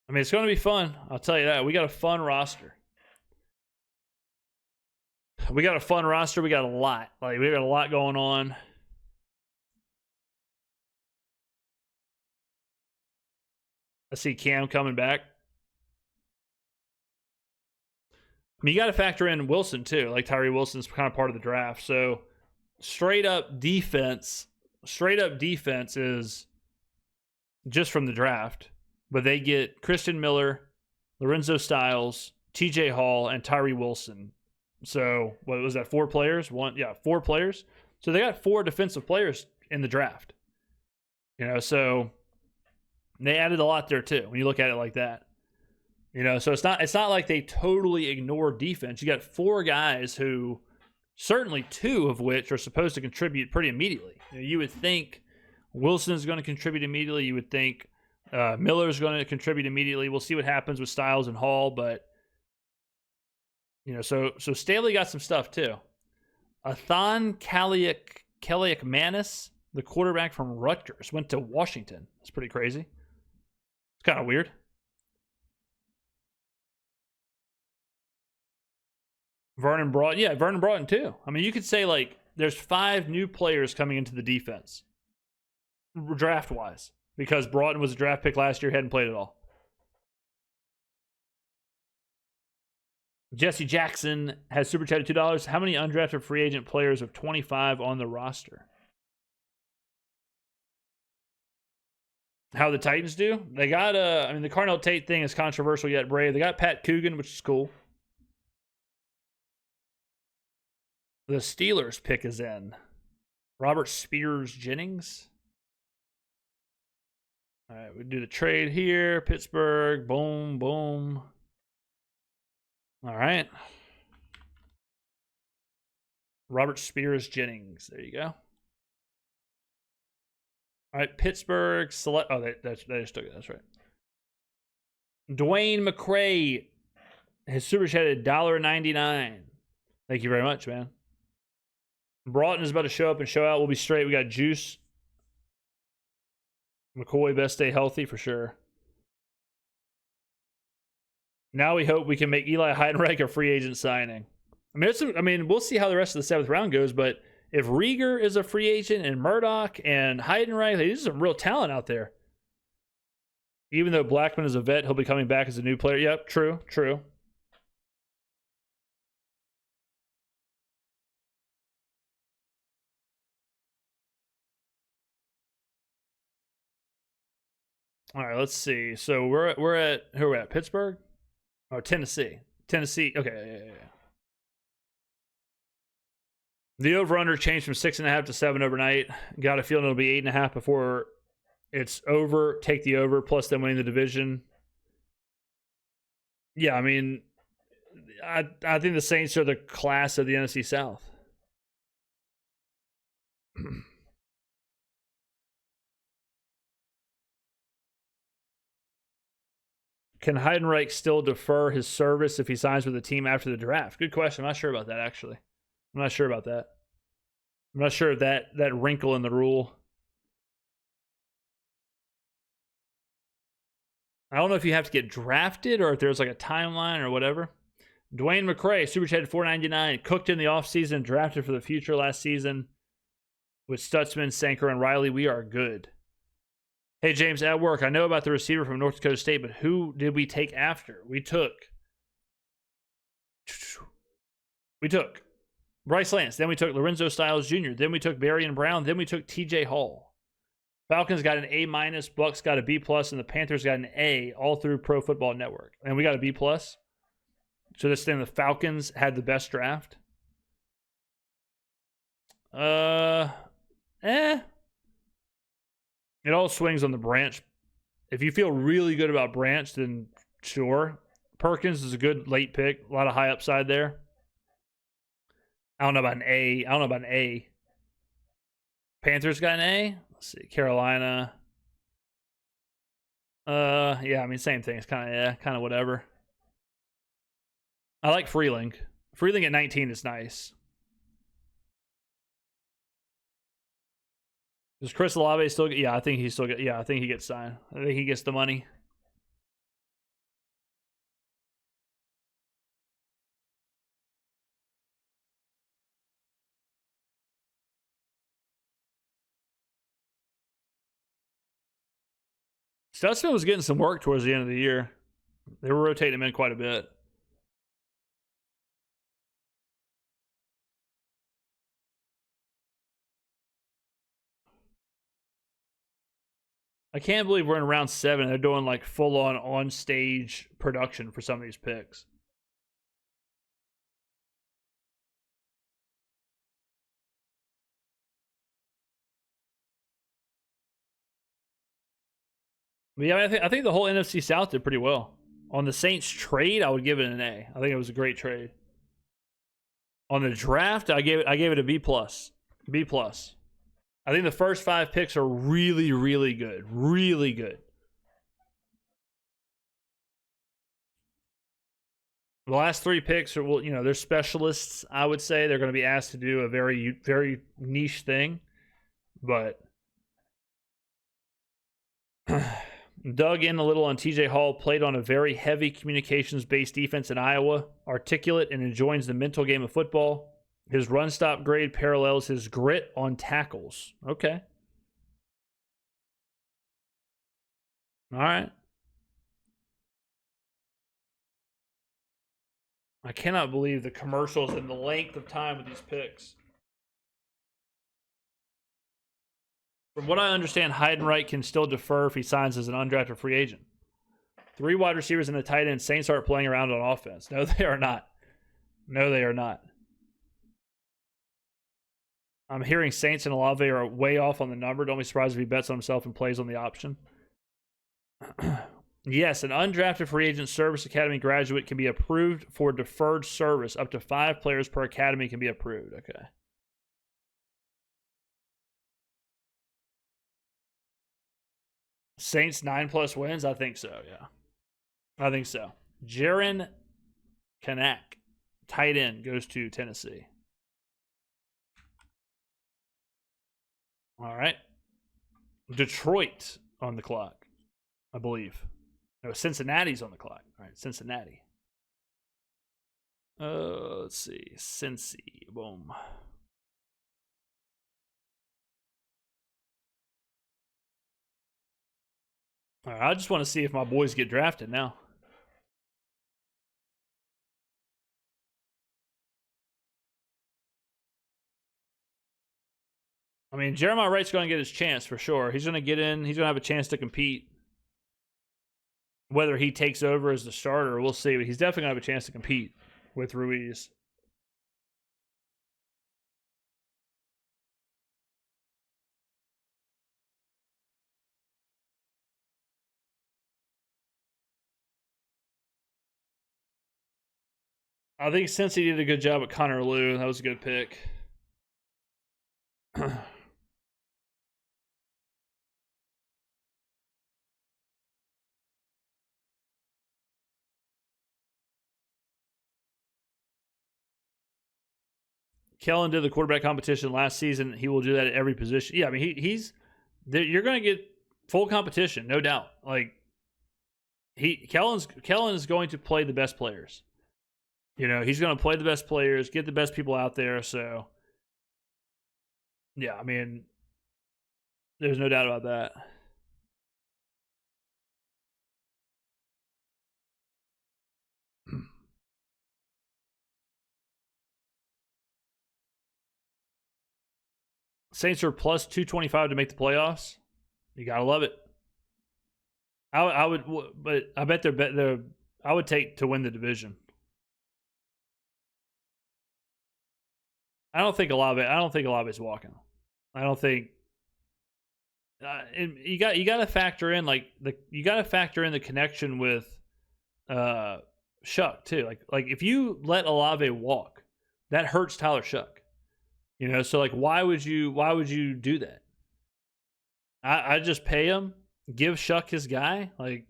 A: I mean, it's going to be fun. I'll tell you that. We got a fun roster. We got a lot. Like, we got a lot going on. I see Cam coming back. I mean, you got to factor in Wilson too. Like, Tyree Wilson's kind of part of the draft. So straight up defense is just from the draft. But they get Christian Miller, Lorenzo Styles, TJ Hall, and Tyree Wilson. So what was that? 4 players? 4 players. So they got 4 defensive players in the draft. So they added a lot there too when you look at it like that. So it's not like they totally ignore defense. You got 4 guys who, certainly 2 of which are supposed to contribute pretty immediately. You would think Wilson is going to contribute immediately. You would think Miller is going to contribute immediately. We'll see what happens with Styles and Hall, but so Staley got some stuff too. Athan Kaliakmanis, the quarterback from Rutgers, went to Washington. That's pretty crazy. It's kind of weird. Vernon Broughton too. I mean, you could say, like, there's 5 new players coming into the defense, draft-wise, because Broughton was a draft pick last year, hadn't played at all. Jesse Jackson has super chatted $2. How many undrafted free agent players of 25 on the roster? How the Titans do? They got the Carnell Tate thing is controversial yet brave. They got Pat Coogan, which is cool. The Steelers pick is in. Robert Spears Jennings. All right, we do the trade here. Pittsburgh. Boom, boom. All right. Robert Spears Jennings. There you go. All right, Pittsburgh select. Oh, they just took it. That's right. Dwayne McCray has super chatted $1.99. Thank you very much, man. Broughton is about to show up and show out. We'll be straight. We got Juice McCoy best stay healthy for sure. Now we hope we can make Eli Heidenreich a free agent signing. I mean, we'll see how the rest of the 7th round goes, but if Rieger is a free agent and Murdoch and Heidenreich, there's some real talent out there. Even though Blackman is a vet, he'll be coming back as a new player. Yep, true. All right, let's see. So we're at who are we at? Pittsburgh? Oh, Tennessee. Tennessee. Okay, yeah. The over/under changed from 6.5 to 7 overnight. Got a feeling it'll be 8.5 before it's over. Take the over plus them winning the division. Yeah, I mean, I think the Saints are the class of the NFC South. Can Heidenreich still defer his service if he signs with the team after the draft? Good question. I'm not sure about that, actually. I'm not sure about that. I'm not sure of that wrinkle in the rule. I don't know if you have to get drafted or if there's like a timeline or whatever. Dwayne McCray, Super Chat $4.99, cooked in the offseason, drafted for the future last season with Stutzman, Sanker, and Riley. We are good. Hey, James, at work, I know about the receiver from North Dakota State, but who did we take after? We took Bryce Lance. Then we took Lorenzo Styles Jr. Then we took Barry Brown. Then we took TJ Hall. Falcons got an A-, Bucks got a B+, and the Panthers got an A all through Pro Football Network. And we got a B+. So this thing, the Falcons had the best draft. It all swings on the Branch. If you feel really good about Branch, then sure. Perkins is a good late pick. A lot of high upside there. I don't know about an A. Panthers got an A. Let's see. Carolina. Yeah, I mean, same thing. It's kind of whatever. I like Freeling. Freeling at 19 is nice. Does Chris Olave still get? Yeah, I think he gets signed. I think he gets the money. Stutzman was getting some work towards the end of the year. They were rotating him in quite a bit. I can't believe we're in round 7. They're doing like full-on on-stage production for some of these picks. But yeah, I think the whole NFC South did pretty well. On the Saints trade, I would give it an A. I think it was a great trade. On the draft, I gave it a B+. B+. I think the first 5 picks are really, really good. Really good. The last 3 picks are, well, they're specialists, I would say. They're going to be asked to do a very, very niche thing. But dug in a little on TJ Hall, played on a very heavy communications-based defense in Iowa, articulate and enjoys the mental game of football. His run stop grade parallels his grit on tackles. Okay. All right. I cannot believe the commercials and the length of time with these picks. From what I understand, Heidenreich can still defer if he signs as an undrafted free agent. 3 wide receivers and a tight end. Saints aren't playing around on offense. No, they are not. I'm hearing Saints and Olave are way off on the number. Don't be surprised if he bets on himself and plays on the option. Yes, an undrafted free agent service academy graduate can be approved for deferred service. Up to 5 players per academy can be approved. Okay. Saints 9+ wins? I think so, yeah. I think so. Jaron Kanak, tight end, goes to Tennessee. All right. Detroit on the clock, I believe. No, Cincinnati's on the clock. All right, Cincinnati. Let's see. Cincy. Boom. All right, I just want to see if my boys get drafted now. I mean, Jeremiah Wright's going to get his chance for sure. He's going to get in. He's going to have a chance to compete. Whether he takes over as the starter, we'll see. But he's definitely going to have a chance to compete with Ruiz. I think since he did a good job at Connor Liu, that was a good pick. Kellen did the quarterback competition last season. He will do that at every position. Yeah, I mean, he's you're going to get full competition, no doubt. Like Kellen is going to play the best players. You know, he's going to play the best players, get the best people out there. So, yeah, I mean, there's no doubt about that. Saints are plus 225 to make the playoffs. You gotta love it. I would, but I bet they're I would take to win the division. I don't think Olave's walking. I don't think. You got to factor in the connection with Shuck too. Like if you let Olave walk, that hurts Tyler Shuck. You know, so like why would you do that? I just pay him, give Shuck his guy. Like,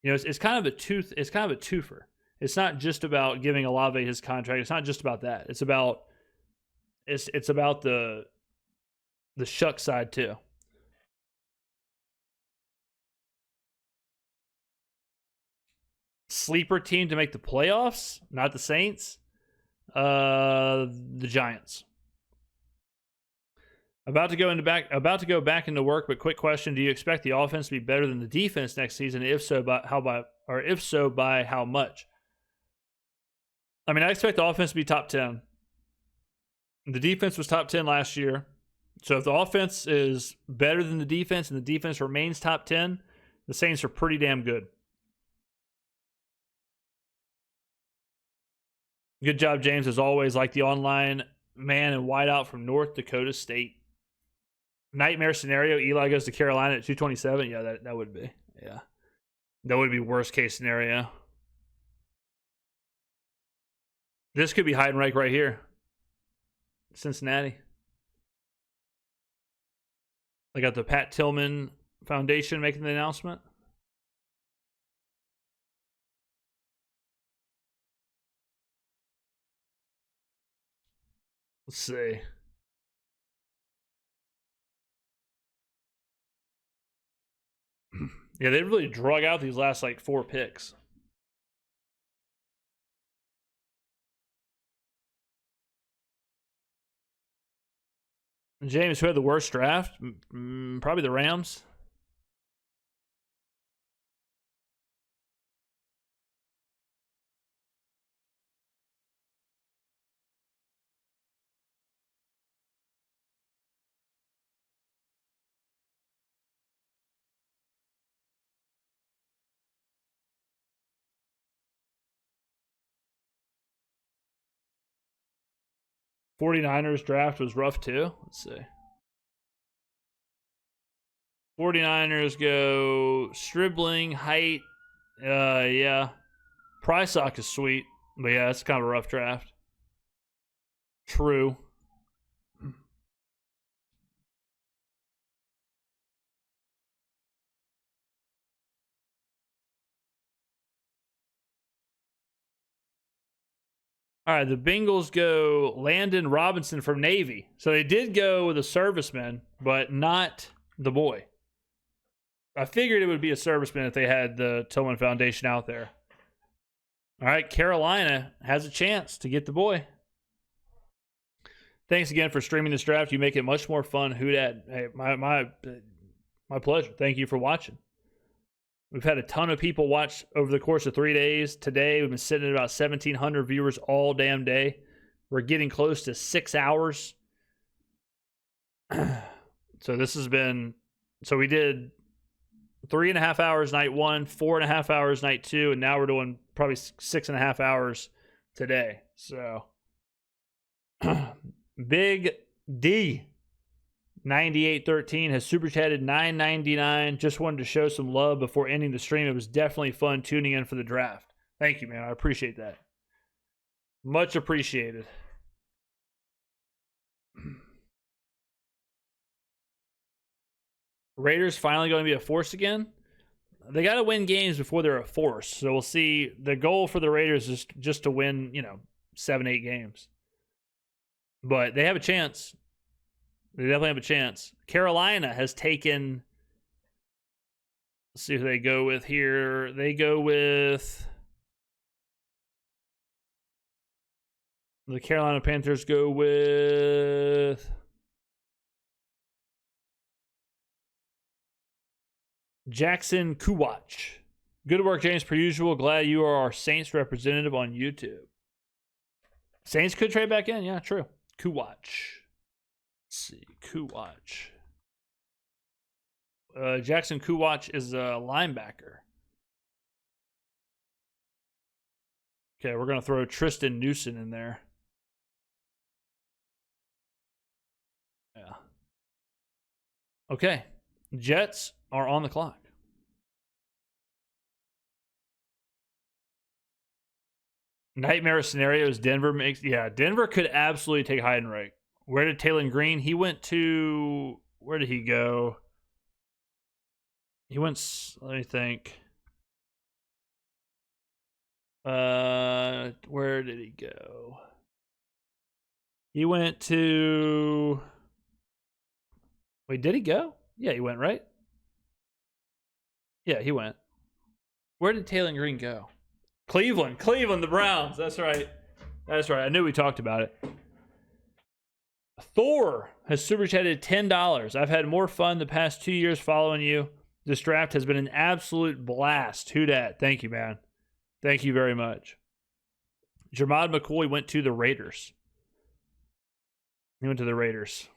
A: you know, it's kind of a twofer. It's not just about giving Olave his contract. It's not just about that. It's about the Shuck side too. Sleeper team to make the playoffs, not the Saints. The Giants. About to go back into work, but quick question: do you expect the offense to be better than the defense next season? If so, by how much? I mean, I expect the offense to be top 10. The defense was top 10 last year. So if the offense is better than the defense and the defense remains top 10, the Saints are pretty damn good. Good job, James, as always. Like the online man and wideout from North Dakota State. Nightmare scenario, Eli goes to Carolina at 227. Yeah, that would be. Yeah. That would be worst case scenario. This could be Heidenreich right here. Cincinnati. I got the Pat Tillman Foundation making the announcement. Let's see. Yeah, they really drug out these last like 4 picks. James, who had the worst draft? Probably the Rams. '49ers draft was rough too. Let's see. 49ers go Stribling, height. Yeah. Prysock is sweet. But yeah, it's kind of a rough draft. True. All right, the Bengals go Landon Robinson from Navy. So they did go with a serviceman, but not the boy. I figured it would be a serviceman if they had the Tillman Foundation out there. All right, Carolina has a chance to get the boy. Thanks again for streaming this draft. You make it much more fun. Who dat? Hey, my pleasure. Thank you for watching. We've had a ton of people watch over the course of 3 days. Today, we've been sitting at about 1,700 viewers all damn day. We're getting close to 6 hours. So this has been, so we did 3.5 hours night 1, 4.5 hours night 2, and now we're doing probably 6.5 hours today. So Big D 9813 has super chatted $9.99. Just wanted to show some love before ending the stream. It was definitely fun tuning in for the draft. Thank you, man. I appreciate that. Much appreciated. Raiders finally going to be a force again. They got to win games before they're a force. So we'll see. The goal for the Raiders is just to win, 7-8 games. But they have a chance. They definitely have a chance. Carolina has taken, let's see who they go with here. They go with, the Carolina Panthers go with Jackson Kuwatch. Good work, James, per usual. Glad you are our Saints representative on YouTube. Saints could trade back in. Yeah, true. Kuwatch. Let's see. Kuwatch. Jackson Kuwatch is a linebacker. Okay, we're going to throw Tristan Newson in there. Yeah. Okay. Jets are on the clock. Nightmare scenarios. Denver could absolutely take Heidenreich. Where did Taylor Green? He went to, where did he go? He went, let me think. Where did he go? He went to, wait, did he go? Yeah, he went, right? Yeah, he went. Where did Taylor Green go? Cleveland, the Browns. That's right. I knew we talked about it. Thor has super chatted $10. I've had more fun the past 2 years following you. This draft has been an absolute blast. Who dat? Thank you, man. Thank you very much. Jermod McCoy went to the Raiders. He went to the Raiders.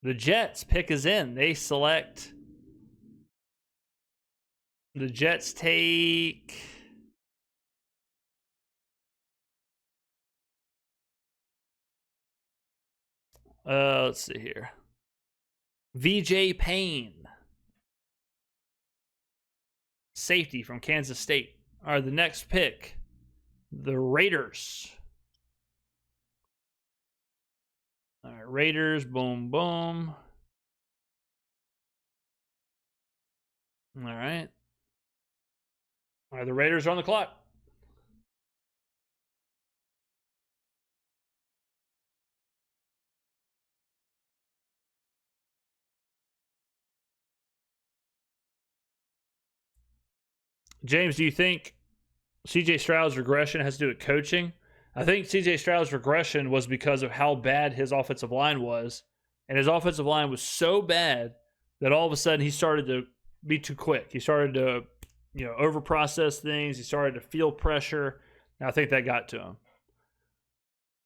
A: The Jets pick is in. They select. The Jets take. Let's see here. VJ Payne. Safety from Kansas State. All right, the next pick. The Raiders. All right, Raiders, boom, boom. All right. All right, the Raiders are on the clock. James, do you think CJ Stroud's regression has to do with coaching? I think CJ Stroud's regression was because of how bad his offensive line was. And his offensive line was so bad that all of a sudden he started to be too quick. He started to, overprocess things. He started to feel pressure. And I think that got to him.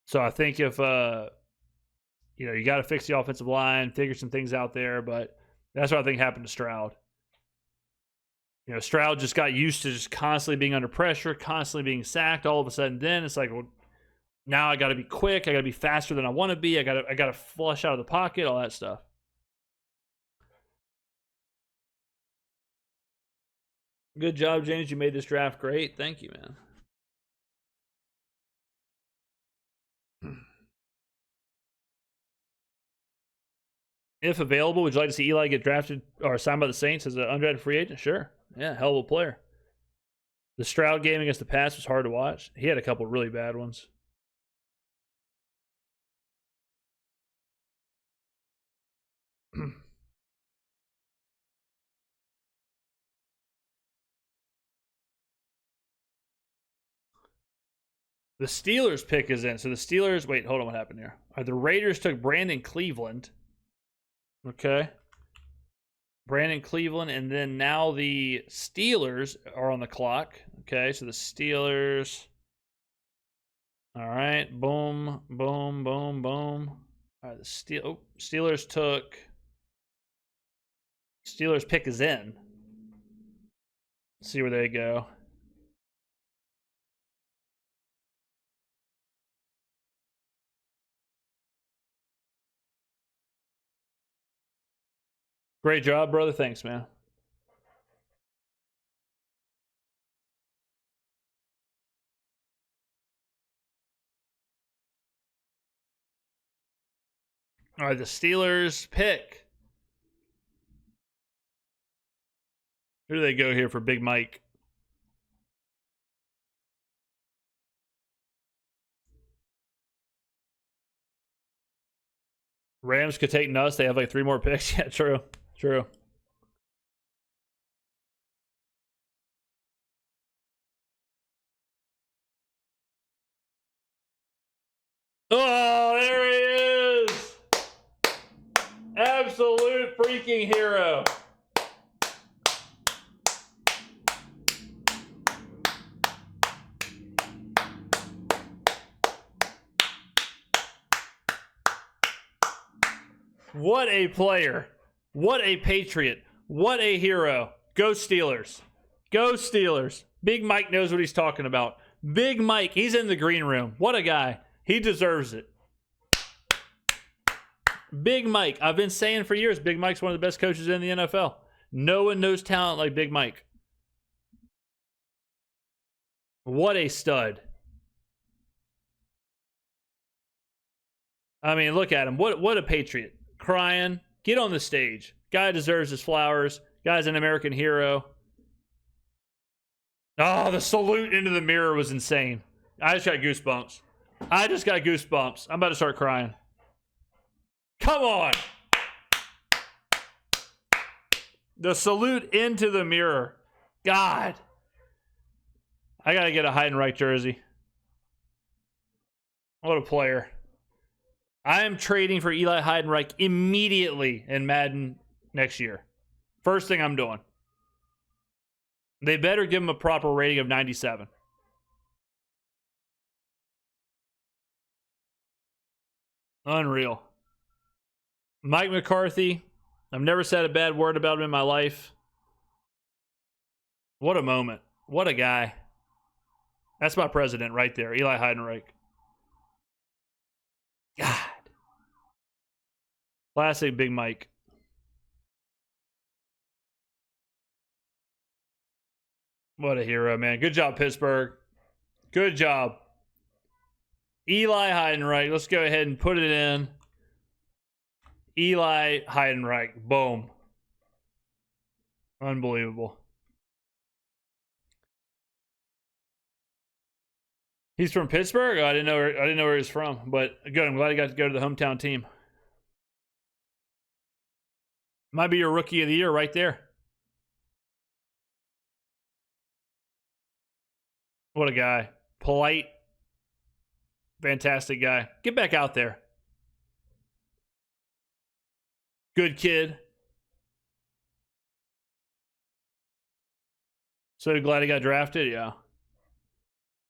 A: So I think if, you got to fix the offensive line, figure some things out there. But that's what I think happened to Stroud. Stroud just got used to just constantly being under pressure, constantly being sacked. All of a sudden, then it's like, well, now I got to be quick. I got to be faster than I want to be. I got to flush out of the pocket, all that stuff. Good job, James. You made this draft great. Thank you, man. If available, would you like to see Eli get drafted or signed by the Saints as an undrafted free agent? Sure. Yeah, hell of a player. The Stroud game against the Pats was hard to watch. He had a couple really bad ones. The Steelers pick is in. So the Steelers, wait, hold on, what happened here? The Raiders took Brandon Cleveland. Okay. Brandon Cleveland, and then now the Steelers are on the clock. Okay, so the Steelers. All right, boom, boom, boom, boom. All right, the Steelers took. Steelers pick is in. Let's see where they go. Great job, brother. Thanks, man. All right, the Steelers pick. Who do they go here for Big Mike? Rams could take Nuss. They have like 3 more picks. Yeah, true. True. Oh, there he is! Absolute freaking hero. What a player. What a patriot. What a hero. Go Steelers. Go Steelers. Big Mike knows what he's talking about. Big Mike, he's in the green room. What a guy. He deserves it. Big Mike. I've been saying for years, Big Mike's one of the best coaches in the NFL. No one knows talent like Big Mike. What a stud. I mean, look at him. What a patriot. Crying. Get on the stage. Guy deserves his flowers. Guy's an American hero. Oh, the salute into the mirror was insane. I just got goosebumps. I'm about to start crying. Come on. The salute into the mirror. God. I got to get a Heidenreich jersey. What a player. I am trading for Eli Heidenreich immediately in Madden next year. First thing I'm doing. They better give him a proper rating of 97. Unreal. Mike McCarthy. I've never said a bad word about him in my life. What a moment. What a guy. That's my president right there, Eli Heidenreich. God. Classic Big Mike. What a hero, man. Good job, Pittsburgh. Good job. Eli Heidenreich. Let's go ahead and put it in. Eli Heidenreich. Boom. Unbelievable. He's from Pittsburgh? Oh, I didn't know where he's from, but good. I'm glad he got to go to the hometown team. Might be your rookie of the year right there. What a guy. Polite. Fantastic guy. Get back out there. Good kid. So glad he got drafted, yeah.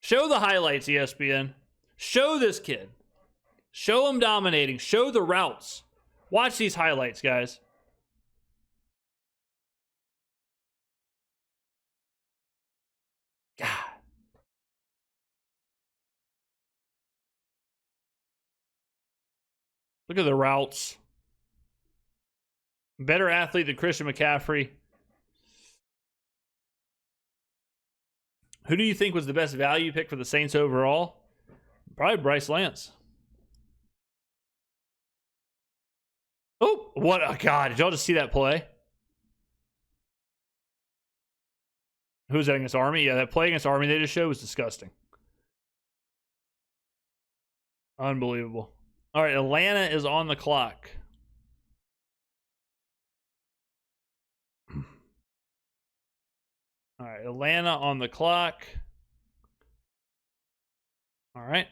A: Show the highlights, ESPN. Show this kid. Show him dominating. Show the routes. Watch these highlights, guys. God. Look at the routes. Better athlete than Christian McCaffrey. Who do you think was the best value pick for the Saints overall? Probably Bryce Lance. Oh, what a God. Did y'all just see that play? Who's that against Army? Yeah, that play against Army they just showed was disgusting. Unbelievable. All right, Atlanta is on the clock. All right, Atlanta on the clock. All right.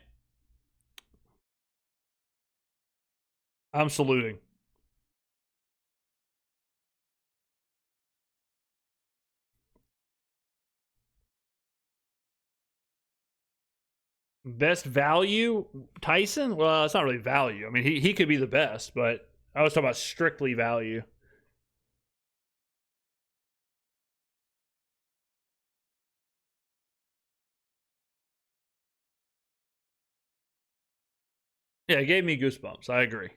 A: I'm saluting. Best value, Tyson? Well, it's not really value. I mean, he could be the best, but I was talking about strictly value. Yeah, it gave me goosebumps. I agree.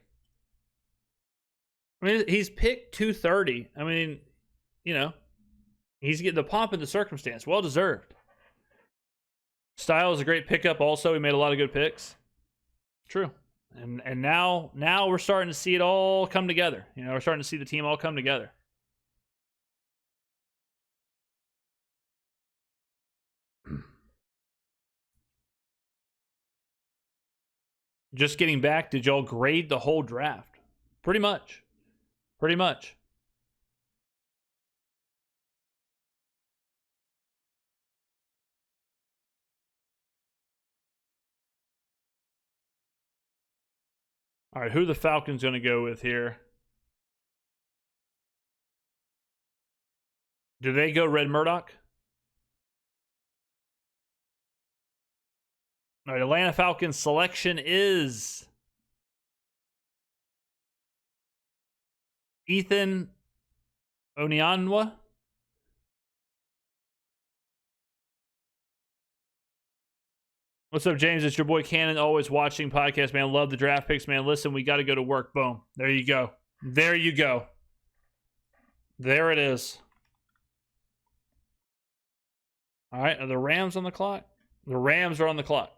A: I mean, he's picked 230. I mean, you know, he's getting the pomp and the circumstance. Well deserved. Style is a great pickup also. He made a lot of good picks. True. And now we're starting to see it all come together. You know, we're starting to see the team all come together. Just getting back, did y'all grade the whole draft? Pretty much. Pretty much. All right, who the Falcons going to go with here? Do they go Red Murdoch? All right, Atlanta Falcons selection is Ethan Onianwa. What's up, James? It's your boy Cannon, always watching podcast, man. Love the draft picks, man. Listen, we got to go to work. Boom. There you go. There you go. There it is. All right, are the Rams on the clock? The Rams are on the clock.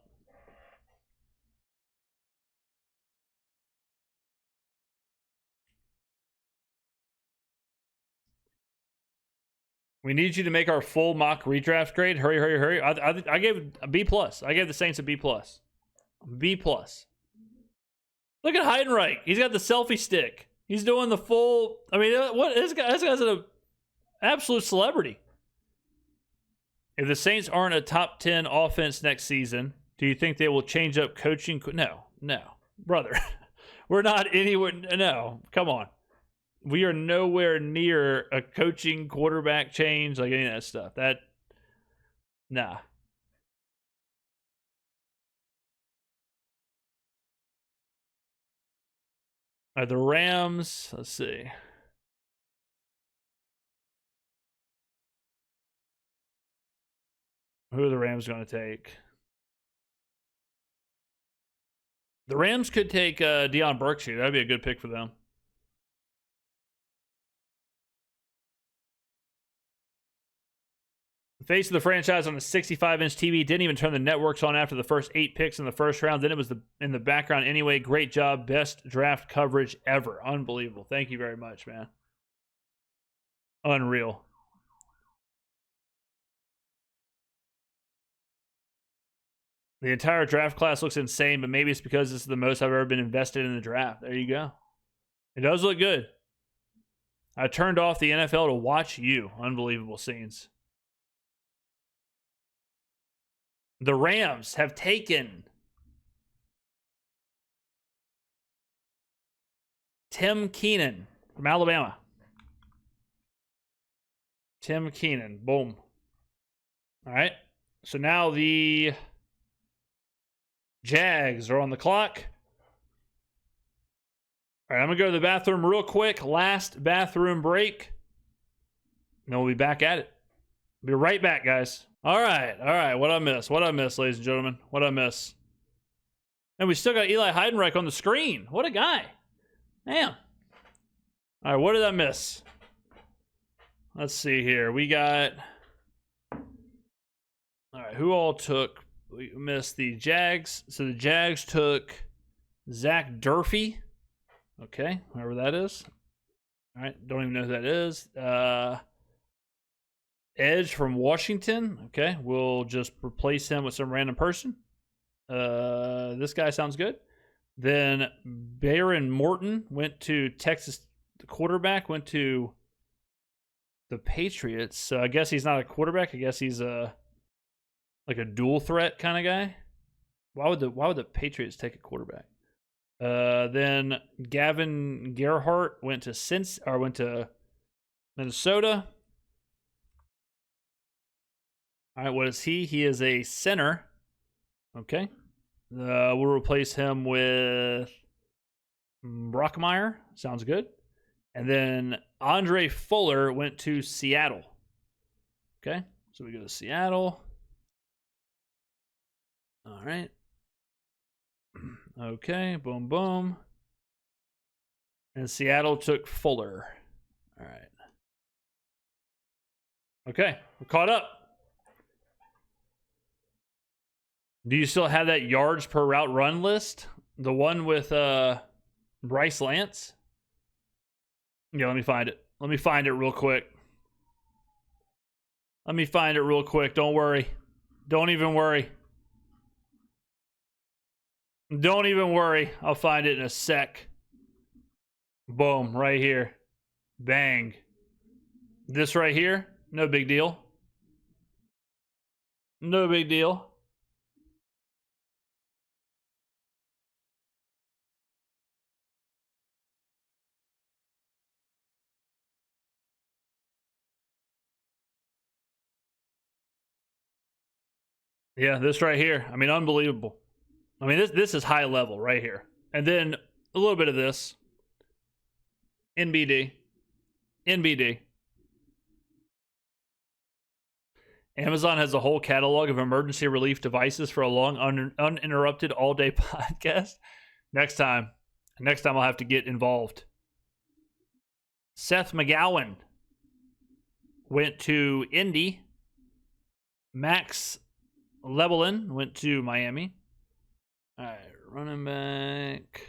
A: We need you to make our full mock redraft grade. Hurry, hurry, hurry. I gave a B+. I gave the Saints a B+. B+. Look at Heidenreich. He's got the selfie stick. He's doing the full. I mean, what this guy's an absolute celebrity. If the Saints aren't a top 10 offense next season, do you think they will change up coaching? No, brother. We're not anywhere. No, come on. We are nowhere near a coaching quarterback change, like any of that stuff. Nah. All right, the Rams, let's see. Who are the Rams going to take? The Rams could take Deion Berkshire. That'd be a good pick for them. The face of the franchise on a 65-inch TV didn't even turn the networks on after the first 8 picks in the first round. Then it was in the background anyway. Great job. Best draft coverage ever. Unbelievable. Thank you very much, man. Unreal. The entire draft class looks insane, but maybe it's because this is the most I've ever been invested in the draft. There you go. It does look good. I turned off the NFL to watch you. Unbelievable scenes. The Rams have taken Tim Keenan from Alabama. Tim Keenan. Boom. All right. So now the Jags are on the clock. All right, I'm going to go to the bathroom real quick. Last bathroom break. And then we'll be back at it. Be right back, guys. All right. What I miss, ladies and gentlemen? What I miss? And we still got Eli Heidenreich on the screen. What a guy. Damn. All right, what did I miss? Let's see here. We got... All right, who all took... We missed the Jags. So the Jags took Zach Durfee. Okay, whoever that is. All right, don't even know who that is. Edge from Washington. Okay, we'll just replace him with some random person. This guy sounds good. Then Baron Morton went to Texas. The quarterback went to the Patriots. So I guess he's not a quarterback. I guess he's like a dual threat kind of guy. Why would the Patriots take a quarterback? Then Gavin Gerhardt went to Minnesota. All right, what is he? He is a center. Okay. We'll replace him with Brockmeyer. Sounds good. And then Andre Fuller went to Seattle. Okay. So we go to Seattle. All right. Okay. Boom, boom. And Seattle took Fuller. All right. Okay. We're caught up. Do you still have that yards per route run list? The one with Bryce Lance? Yeah, let me find it. Let me find it real quick. Don't worry. Don't even worry. Don't even worry. I'll find it in a sec. Boom, right here. Bang. This right here, no big deal. No big deal. Yeah, this right here. I mean, unbelievable. I mean, this is high level right here. And then a little bit of this. NBD. Amazon has a whole catalog of emergency relief devices for a long, uninterrupted all-day podcast. Next time I'll have to get involved. Seth McGowan went to Indy. Max Lebelin went to Miami. All right, running back.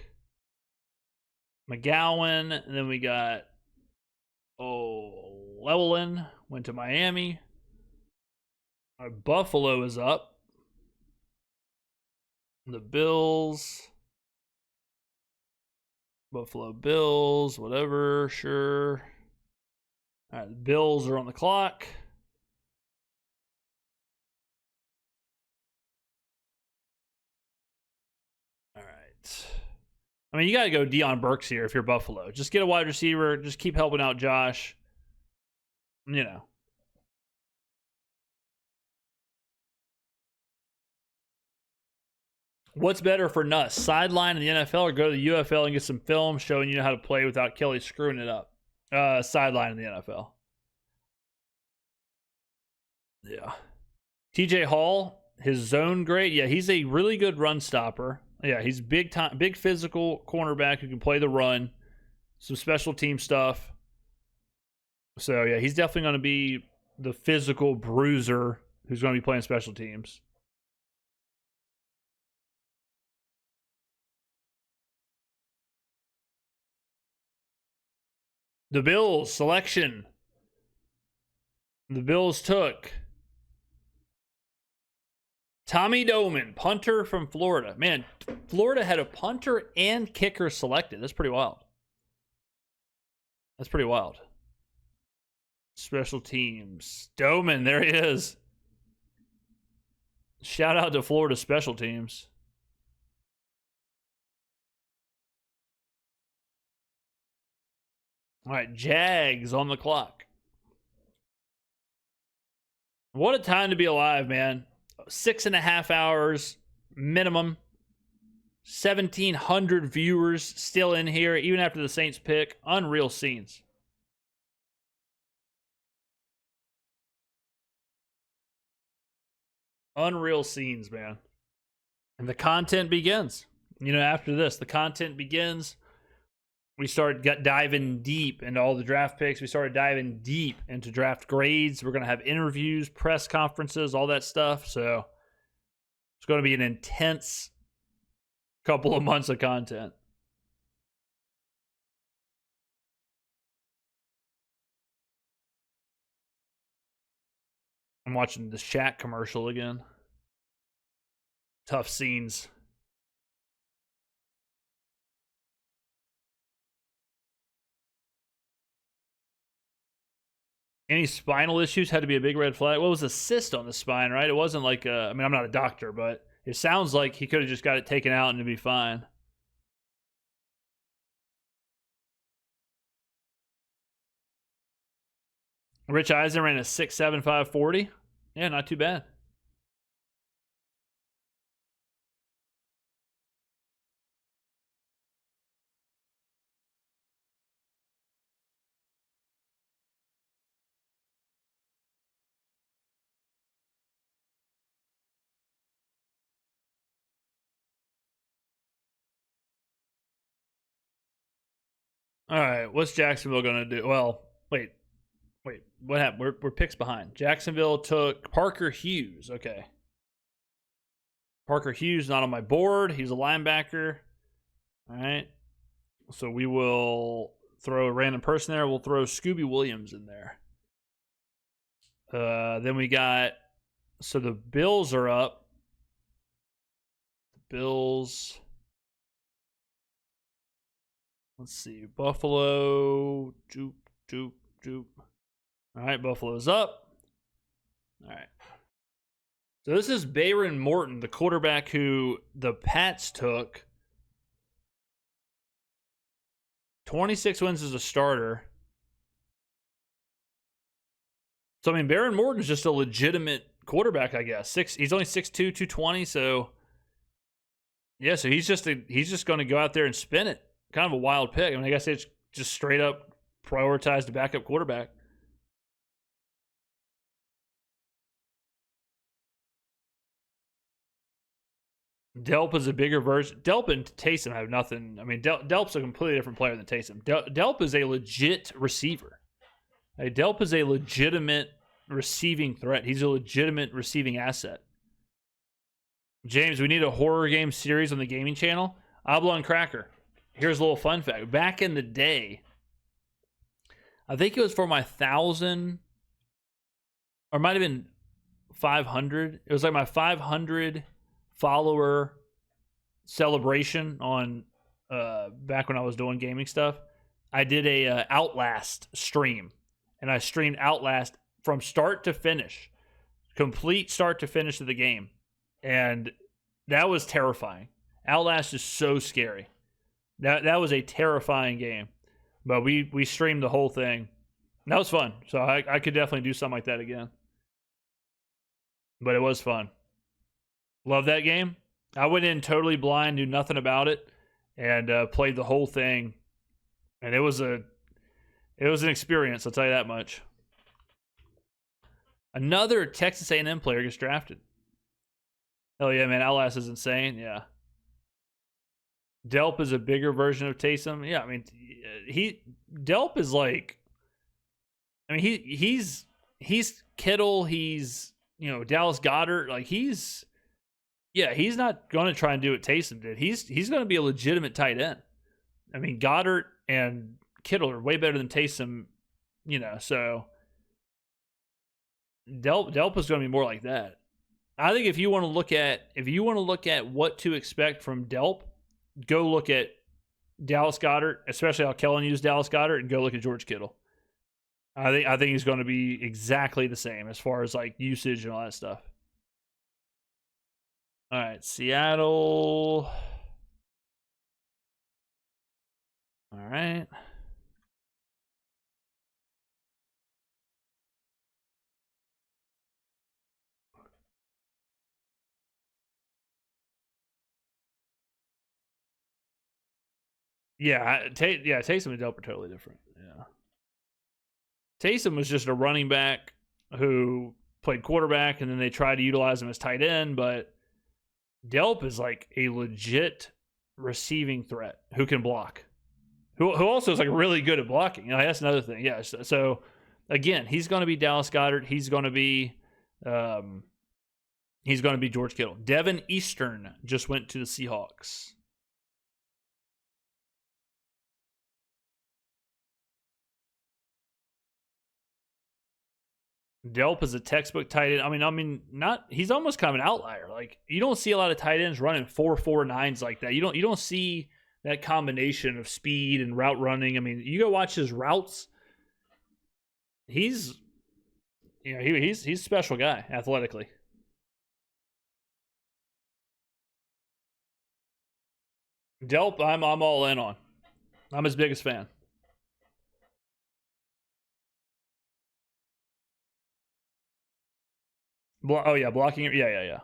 A: McGowan. And then we got Lebelin went to Miami. Buffalo is up. The Bills. Buffalo Bills, whatever, sure. All right, the Bills are on the clock. All right. I mean, you got to go Deion Burks here if you're Buffalo. Just get a wide receiver. Just keep helping out Josh. You know. What's better for Nuss? Sideline in the NFL or go to the UFL and get some film showing you how to play without Kelly screwing it up? Sideline in the NFL. Yeah. TJ Hall, his zone grade. Yeah, he's a really good run stopper. Yeah, he's big physical cornerback who can play the run. Some special team stuff. So, yeah, he's definitely going to be the physical bruiser who's going to be playing special teams. The Bills selection. The Bills took Tommy Doman, punter from Florida. Man, Florida had a punter and kicker selected. That's pretty wild. Special teams. Doman, there he is. Shout out to Florida special teams. All right, Jags on the clock. What a time to be alive, man. 6.5 hours minimum. 1,700 viewers still in here, even after the Saints pick. Unreal scenes. Unreal scenes, man. And the content begins. You know, after this, the content begins. We started diving deep into all the draft picks. We started diving deep into draft grades. We're going to have interviews, press conferences, all that stuff. So it's going to be an intense couple of months of content. I'm watching the Shaq commercial again. Tough scenes. Any spinal issues had to be a big red flag. Well, it was a cyst on the spine, right? It wasn't like I'm not a doctor, but It sounds like he could have just got it taken out and it'd be fine. Rich Eisen ran a 6.75 40. Yeah, not too bad. All right, what's Jacksonville going to do? Well, wait, what happened? We're picks behind. Jacksonville took Parker Hughes. Okay. Parker Hughes not on my board. He's a linebacker. All right. So we will throw a random person there. We'll throw Scooby Williams in there. Then we got, so the Bills are up. The Bills. Let's see. Buffalo. Doop, doop, doop. All right. Buffalo's up. All right. So this is Bayron Morton, the quarterback who the Pats took. 26 wins as a starter. So, I mean, Bayron Morton's just a legitimate quarterback, I guess. He's only 6'2", 220, so yeah, so he's just going to go out there and spin it. Kind of a wild pick. I mean, I guess it's just straight up prioritized the backup quarterback. Delp is a bigger version. Delp and Tyson have nothing. I mean, Delp's a completely different player than Tyson. Delp is a legit receiver. Delp is a legitimate receiving threat. He's a legitimate receiving asset. James, we need a horror game series on the gaming channel. Oblong Cracker. Here's a little fun fact. Back in the day, I think it was for my 1,000, or it might have been 500. It was like my 500 follower celebration on back when I was doing gaming stuff. I did a Outlast stream, and I streamed Outlast from start to finish, complete start to finish of the game, and that was terrifying. Outlast is so scary. That was a terrifying game, but we streamed the whole thing. That was fun, so I could definitely do something like that again. But it was fun. Love that game. I went in totally blind, knew nothing about it, and played the whole thing. And it was an experience, I'll tell you that much. Another Texas A&M player gets drafted. Hell yeah, man. Outlast is insane. Yeah. Delp is a bigger version of Taysom. Yeah, I mean, Delp is like, I mean, he's Kittle. He's, Dallas Goedert. Like he's not going to try and do what Taysom did. He's going to be a legitimate tight end. I mean, Goddard and Kittle are way better than Taysom, so Delp is going to be more like that. I think if you want to look at what to expect from Delp, go look at Dallas Goedert, especially how Kellen used Dallas Goedert, and go look at George Kittle. I think he's going to be exactly the same as far as like usage and all that stuff. All right, Seattle. All right. Yeah, Taysom and Delp are totally different. Yeah. Taysom was just a running back who played quarterback, and then they tried to utilize him as tight end, but Delp is like a legit receiving threat who can block, who also is like really good at blocking. That's another thing. Yeah. So again, he's going to be Dallas Goedert. He's going to be George Kittle. Devin Eastern just went to the Seahawks. Delp is a textbook tight end. I mean, he's almost kind of an outlier. Like you don't see a lot of tight ends running 4.49s like that. You don't see that combination of speed and route running. I mean, you go watch his routes. He's a special guy athletically. Delp, I'm all in on. I'm his biggest fan. Oh yeah, blocking. Yeah.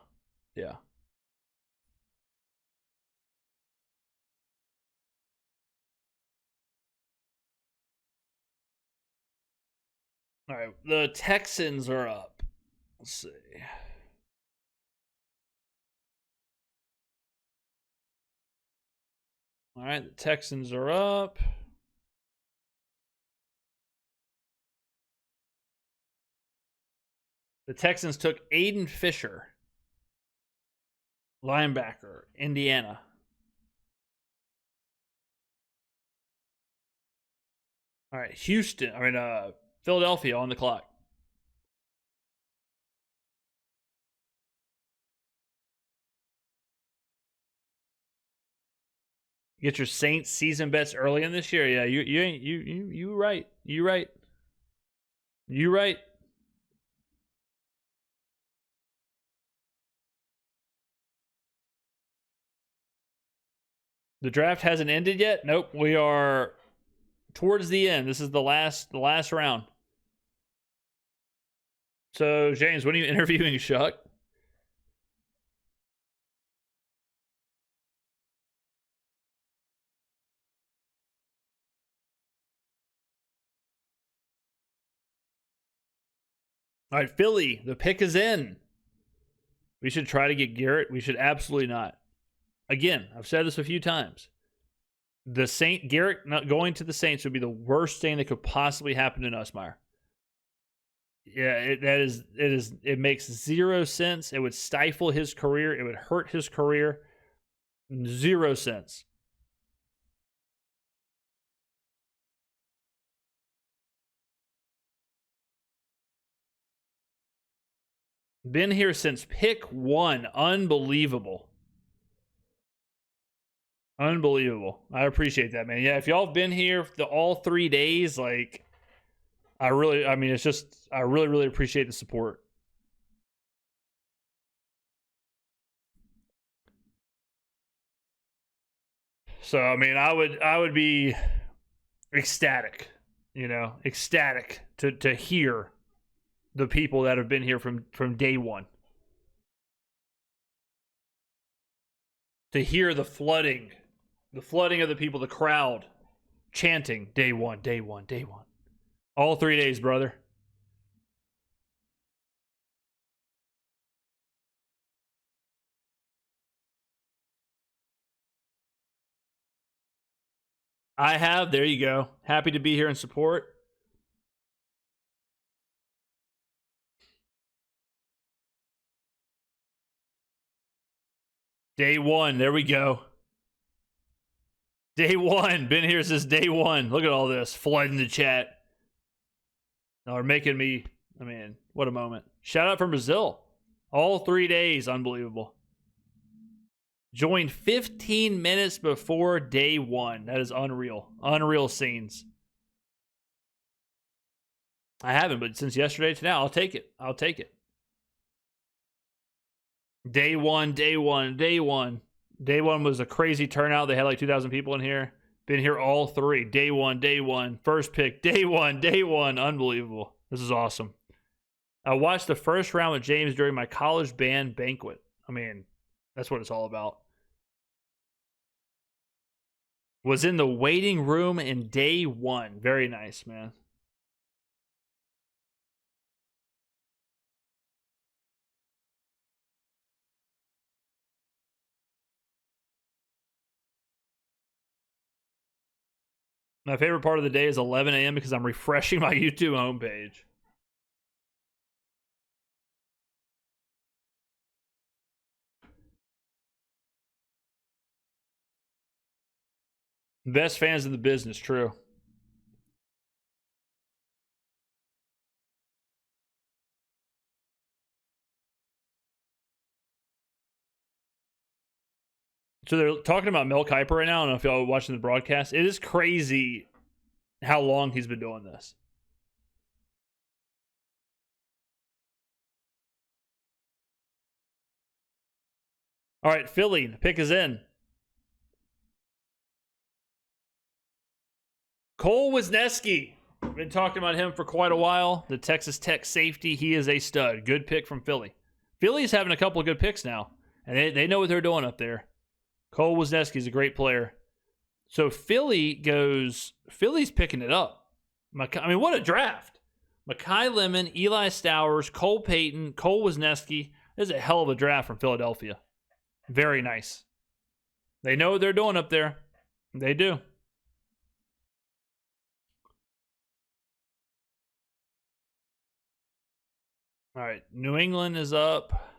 A: All right, the Texans are up. Let's see. All right, the Texans are up. The Texans took Aiden Fisher, linebacker, Indiana. All right, Philadelphia on the clock. You get your Saints season bets early in this year. Yeah, you right. You right. You right. The draft hasn't ended yet. Nope, we are towards the end. This is the last round. So James, when are you interviewing Shuck? All right, Philly, the pick is in. We should try to get Garrett. We should absolutely not. Again, I've said this a few times. Garrett not going to the Saints would be the worst thing that could possibly happen to Nussmeier. Yeah, it makes zero sense. It would stifle his career. It would hurt his career. 0 sense. Been here since pick 1. Unbelievable. Unbelievable. I appreciate that, man. Yeah, if y'all have been here all 3 days, like, I really appreciate the support. So, I mean, I would be ecstatic, ecstatic to hear the people that have been here from day one. To hear the flooding of the people, the crowd chanting day one, day one, day one. All 3 days, brother. I have. There you go. Happy to be here and support. Day one. There we go. Day one. Been here since day one. Look at all this flooding the chat. They're making me. I mean, what a moment. Shout out from Brazil. All 3 days. Unbelievable. Joined 15 minutes before day one. That is unreal. Unreal scenes. I haven't, but since yesterday to now, I'll take it. I'll take it. Day one, day one, day one. Day one was a crazy turnout. They had like 2,000 people in here. Been here all 3. Day one. First pick. Day one. Unbelievable. This is awesome. I watched the first round with James during my college band banquet. I mean, that's what it's all about. Was in the waiting room in day one. Very nice, man. My favorite part of the day is 11 a.m. because I'm refreshing my YouTube homepage. Best fans in the business, true. So they're talking about Mel Kiper right now. I don't know if y'all are watching the broadcast. It is crazy how long he's been doing this. All right, Philly, the pick is in. Cole Wisniewski. Been talking about him for quite a while. The Texas Tech safety. He is a stud. Good pick from Philly. Philly's having a couple of good picks now, and they know what they're doing up there. Cole Wisniewski is a great player. So Philly's picking it up. I mean, what a draft. Mekhi Lemon, Eli Stowers, Cole Payton, Cole Wisniewski. This is a hell of a draft from Philadelphia. Very nice. They know what they're doing up there. They do. All right, New England is up.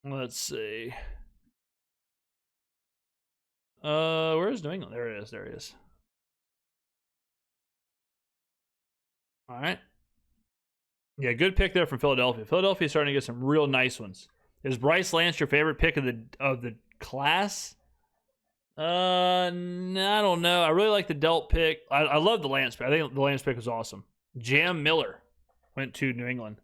A: Let's see. Where's New England? There it is. There it is. All right. Yeah, good pick there from Philadelphia. Philadelphia's starting to get some real nice ones. Is Bryce Lance your favorite pick of the class? I don't know. I really like the Delp pick. I love the Lance pick. I think the Lance pick was awesome. Jam Miller went to New England.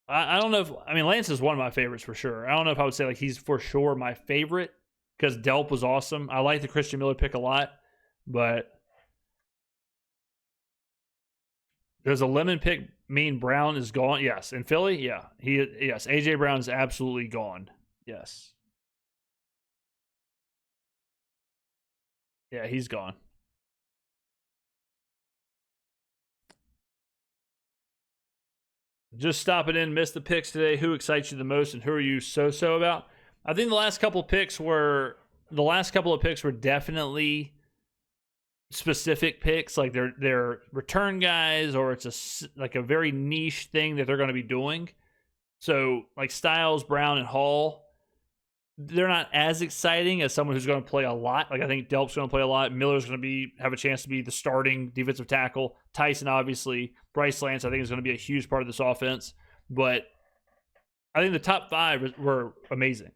A: I don't know if, I mean, Lance is one of my favorites for sure. I don't know if I would say like he's for sure my favorite because Delp was awesome. I like the Christian Miller pick a lot, but does a Lemon pick mean Brown is gone? Yes. In Philly? Yeah. Yes. AJ Brown is absolutely gone. Yes. Yeah, he's gone. Just stopping in, missed the picks today. Who excites you the most and who are you so about? I think the last couple of picks were definitely specific picks, like they're return guys, or it's like a very niche thing that they're going to be doing. So like Styles, Brown, and Hall, they're not as exciting as someone who's going to play a lot. Like I think Delp's going to play a lot. Miller's going to have a chance to be the starting defensive tackle. Tyson, obviously. Bryce Lance, I think, is going to be a huge part of this offense. But I think the top five were amazing.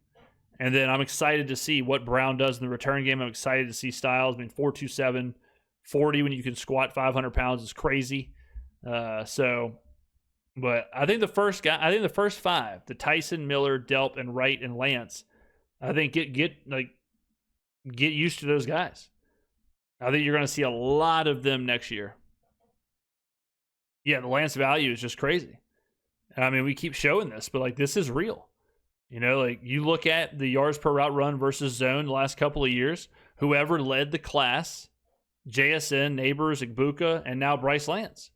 A: And then I'm excited to see what Brown does in the return game. I'm excited to see Styles. I mean, 4.27, 40 when you can squat 500 pounds is crazy. But I think the first five, the Tyson, Miller, Delp, and Wright and Lance, I think get used to those guys. I think you're going to see a lot of them next year. Yeah, the Lance value is just crazy. I mean, we keep showing this, but like this is real. You know, like you look at the yards per route run versus zone the last couple of years. Whoever led the class, JSN, Neighbors, Igbuka, and now Bryce Lance.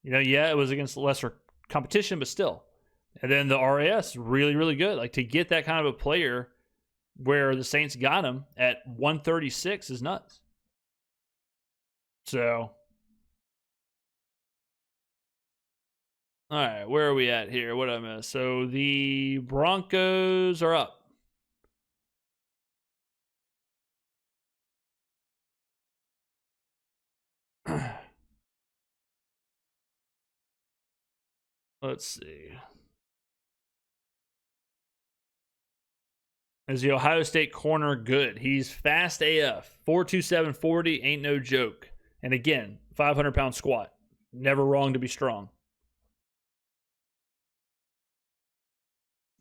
A: You know, yeah, it was against lesser competition, but still. And then the RAS really, really good. Like to get that kind of a player where the Saints got him at 136 is nuts. So, all right, where are we at here? What did I miss? So the Broncos are up. Let's see. Is the Ohio State corner good? He's fast AF. 4.27 40 ain't no joke. And again, 500-pound squat. Never wrong to be strong.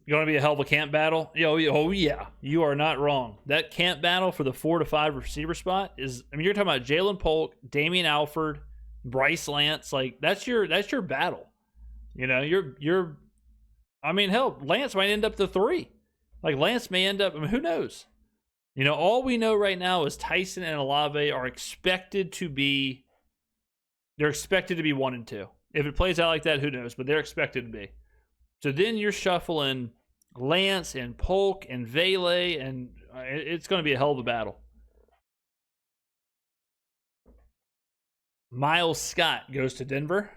A: You want to be a hell of a camp battle? Oh, yeah. You are not wrong. That camp battle for the 4 to 5 receiver spot is, I mean, you're talking about Jalen Polk, Damian Alford, Bryce Lance. Like, that's your battle. You know, I mean, hell, Lance might end up the 3. Like, Lance may end up, I mean, who knows? You know, all we know right now is Tyson and Olave are expected to be 1 and 2. If it plays out like that, who knows? But they're expected to be. So then you're shuffling Lance and Polk and Vele, and it's going to be a hell of a battle. Miles Scott goes to Denver.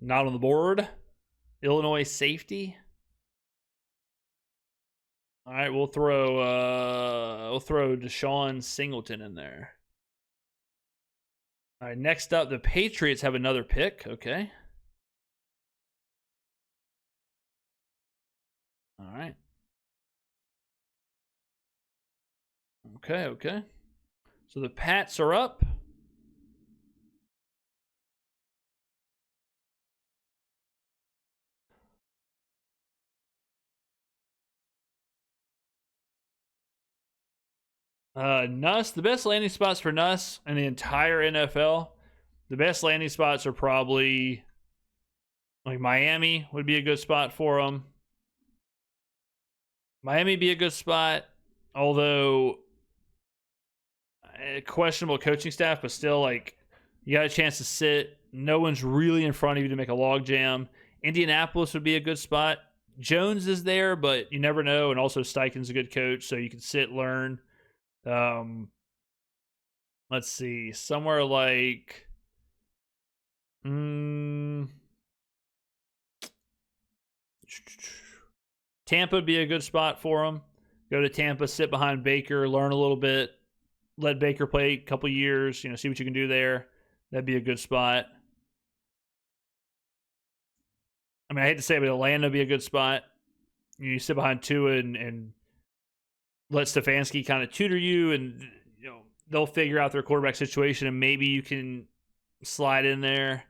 A: Not on the board. Illinois safety. All right, we'll throw Deshaun Singleton in there. All right, next up, the Patriots have another pick. Okay. All right. Okay. So the Pats are up. Nuss, the best landing spots for Nuss in the entire NFL, the best landing spots are probably like Miami would be a good spot for him. Miami be a good spot, although questionable coaching staff, but still, like, you got a chance to sit. No one's really in front of you to make a log jam. Indianapolis would be a good spot. Jones is there, but you never know. And also Steichen's a good coach, so you can sit, learn. Let's see. Somewhere like Tampa would be a good spot for him. Go to Tampa, sit behind Baker, learn a little bit. Let Baker play a couple years, see what you can do there. That'd be a good spot. I mean, I hate to say it, but Atlanta would be a good spot. You sit behind Tua and let Stefanski kind of tutor you, and they'll figure out their quarterback situation, and maybe you can slide in there.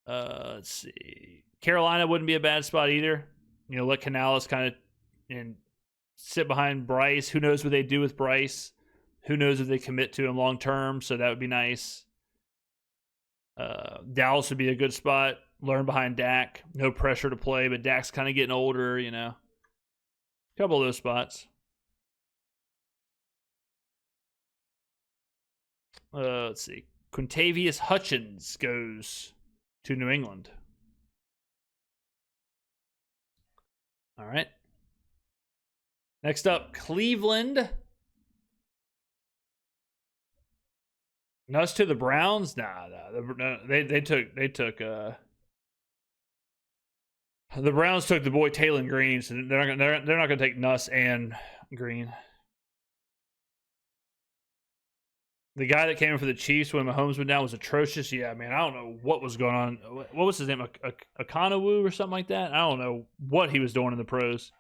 A: Let's see. Carolina wouldn't be a bad spot either. Let Canales kind of and sit behind Bryce. Who knows what they do with Bryce? Who knows if they commit to him long term? So that would be nice. Dallas would be a good spot. Learn behind Dak. No pressure to play, but Dak's kind of getting older, A couple of those spots. Let's see. Quintavious Hutchins goes to New England. All right. Next up, Cleveland. Nuss to the Browns? Nah. They took the Browns took the boy Taylon Green, so they're not gonna take Nuss and Green. The guy that came in for the Chiefs when Mahomes went down was atrocious. Yeah, man, I don't know what was going on. What was his name? Akanawu or something like that? I don't know what he was doing in the pros.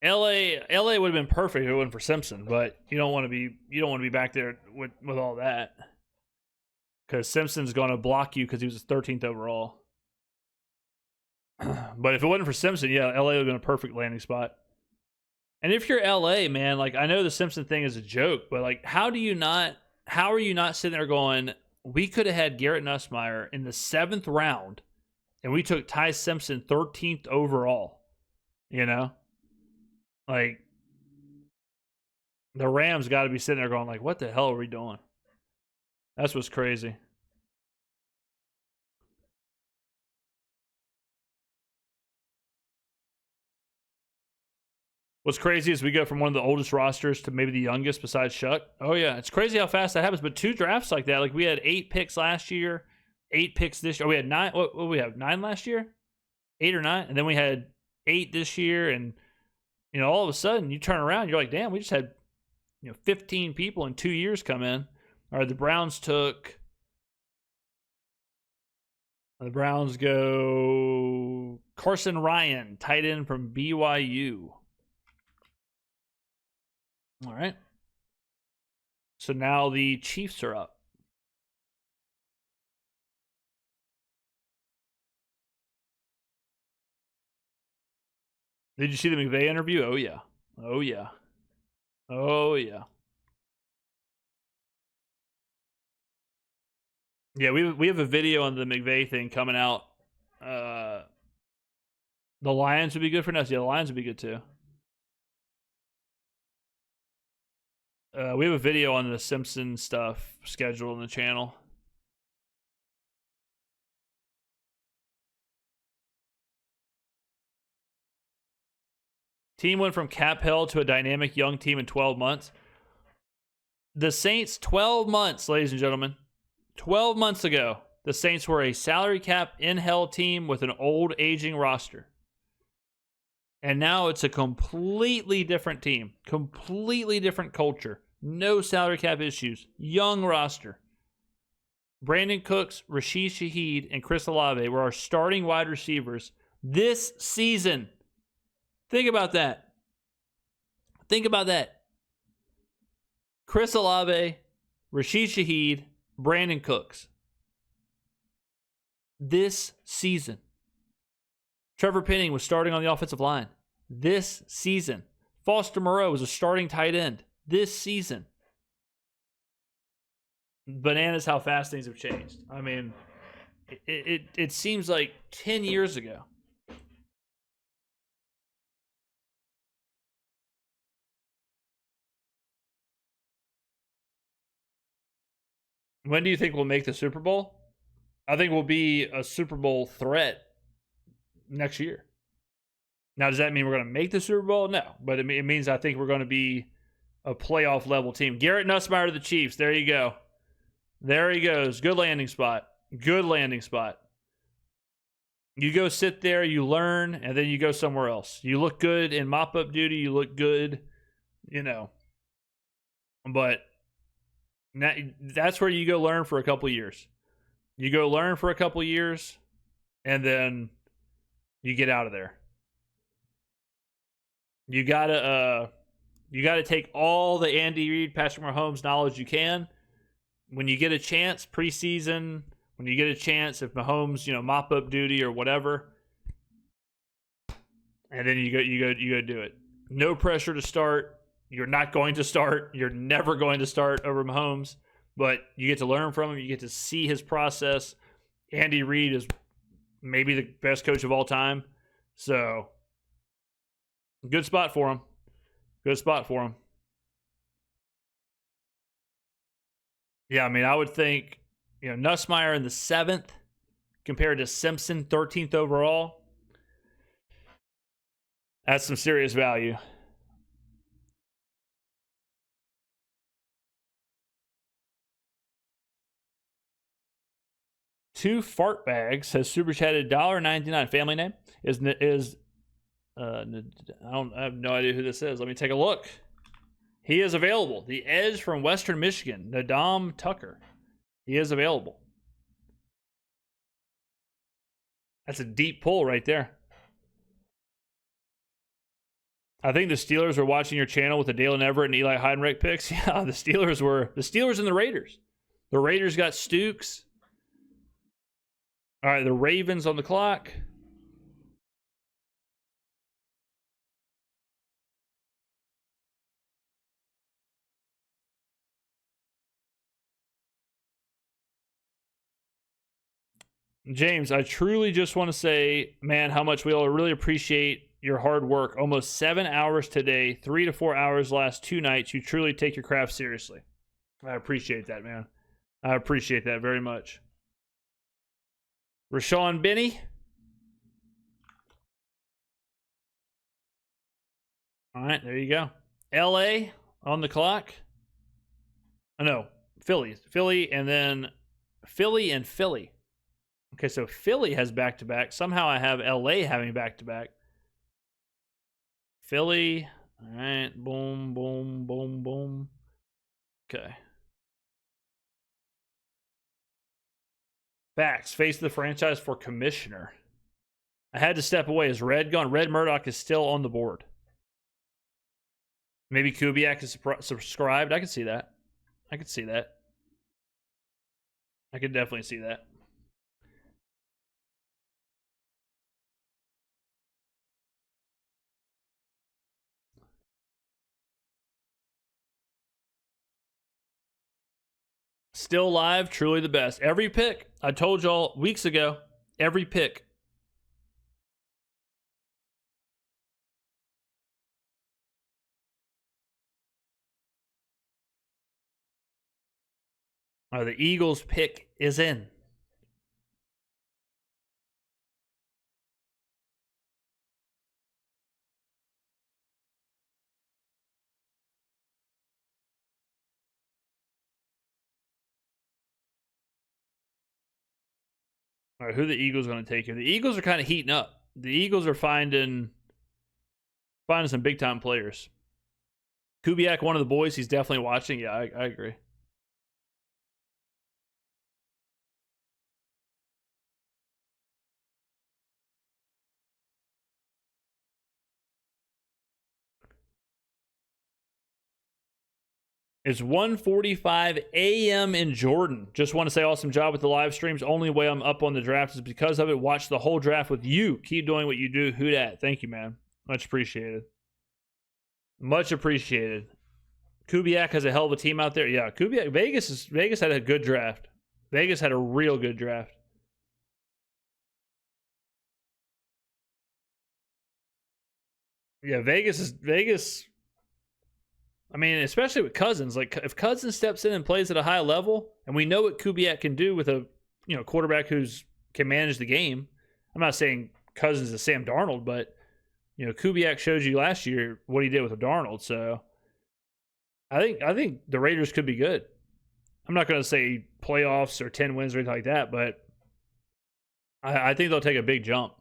A: LA would have been perfect if it wasn't for Simpson, but you don't want to be back there with all that, because Simpson's going to block you because he was 13th overall. But if it wasn't for Simpson, yeah, LA would have been a perfect landing spot. And if you're LA, man, like, I know the Simpson thing is a joke, but like, how are you not sitting there going, we could have had Garrett Nussmeier in the 7th round, and we took Ty Simpson 13th overall, Like, the Rams got to be sitting there going, like, what the hell are we doing? That's what's crazy. What's crazy is we go from one of the oldest rosters to maybe the youngest besides Shuck. Oh, yeah. It's crazy how fast that happens. But 2 drafts like that, like, we had 8 picks last year, 8 picks this year. We had 9. What we have? 9 last year? 8 or 9? And then we had 8 this year. And, all of a sudden you turn around, you're like, damn, we just had, 15 people in 2 years come in. All right, the Browns go Carson Ryan, tight end from BYU. All right. So now the Chiefs are up. Did you see the McVay interview? Oh, yeah. Oh, yeah. Oh, yeah. Yeah, we have a video on the McVay thing coming out. The Lions would be good for us. Yeah, the Lions would be good too. We have a video on the Simpson stuff scheduled on the channel. Team went from cap hell to a dynamic young team in 12 months. The Saints, 12 months, ladies and gentlemen. 12 months ago, the Saints were a salary cap in hell team with an old, aging roster. And now it's a completely different team. Completely different culture. No salary cap issues. Young roster. Brandon Cooks, Rashid Shaheed, and Chris Olave were our starting wide receivers this season. Think about that. Think about that. Chris Olave, Rashid Shaheed, Brandon Cooks. This season. Trevor Penning was starting on the offensive line. This season. Foster Moreau was a starting tight end. This season. Bananas how fast things have changed. I mean, it seems like 10 years ago. When do you think we'll make the Super Bowl? I think we'll be a Super Bowl threat next year. Now, does that mean we're going to make the Super Bowl? No, but it means I think we're going to be a playoff level team. Garrett Nussmeier to the Chiefs. There you go. There he goes. Good landing spot. Good landing spot. You go sit there, you learn, and then you go somewhere else. You look good in mop-up duty. You look good, But that's where you go learn for a couple years. You go learn for a couple years, and then you get out of there. You gotta take all the Andy Reid, Patrick Mahomes knowledge you can. When you get a chance, preseason, when you get a chance, if Mahomes, mop up duty or whatever, and then you go do it. No pressure to start. You're not going to start. You're never going to start over Mahomes, but you get to learn from him. You get to see his process. Andy Reid is maybe the best coach of all time, so good spot for him. Good spot for him. Yeah, I mean, I would think, Nussmeier in the 7th compared to Simpson, 13th overall. That's some serious value. Two Fart Bags has super chatted $1.99. Family name is I have no idea who this is. Let me take a look. He is available. The Edge from Western Michigan, Nadam Tucker. He is available. That's a deep pull right there. I think the Steelers were watching your channel with the Dalen Everett and Eli Heinrich picks. Yeah, the Steelers and the Raiders. The Raiders got Stukes. All right, the Ravens on the clock. James, I truly just want to say, man, how much we all really appreciate your hard work. Almost 7 hours today, 3 to 4 hours last 2 nights. You truly take your craft seriously. I appreciate that, man. I appreciate that very much. Rashawn Benny. All right, there you go. LA on the clock. Oh, no, Philly, and then Philly and Philly. Okay, so Philly has back-to-back. Somehow I have LA having back-to-back. Philly. All right, boom, boom, boom, boom. Okay. Facts. Face of the franchise for commissioner. I had to step away. Is Red gone? Red Murdoch is still on the board. Maybe Kubiak is subscribed. I can see that. I could definitely see that. Still live, truly the best. Every pick, I told y'all weeks ago, every pick. The Eagles pick is in. All right, who are the Eagles going to take here? The Eagles are kind of heating up. The Eagles are finding some big time players. Kubiak, one of the boys, he's definitely watching. Yeah, I agree. It's 1:45 a.m. in Jordan. Just want to say awesome job with the live streams. Only way I'm up on the draft is because of it. Watch the whole draft with you. Keep doing what you do. Who dat? Thank you, man. Much appreciated. Much appreciated. Kubiak has a hell of a team out there. Yeah, Kubiak. Vegas had a good draft. Vegas had a real good draft. Yeah, Vegas. I mean, especially with Cousins. Like, if Cousins steps in and plays at a high level, and we know what Kubiak can do with a quarterback who's can manage the game. I'm not saying Cousins is Sam Darnold, but Kubiak showed you last year what he did with Darnold. So I think the Raiders could be good. I'm not going to say playoffs or 10 wins or anything like that, but I think they'll take a big jump.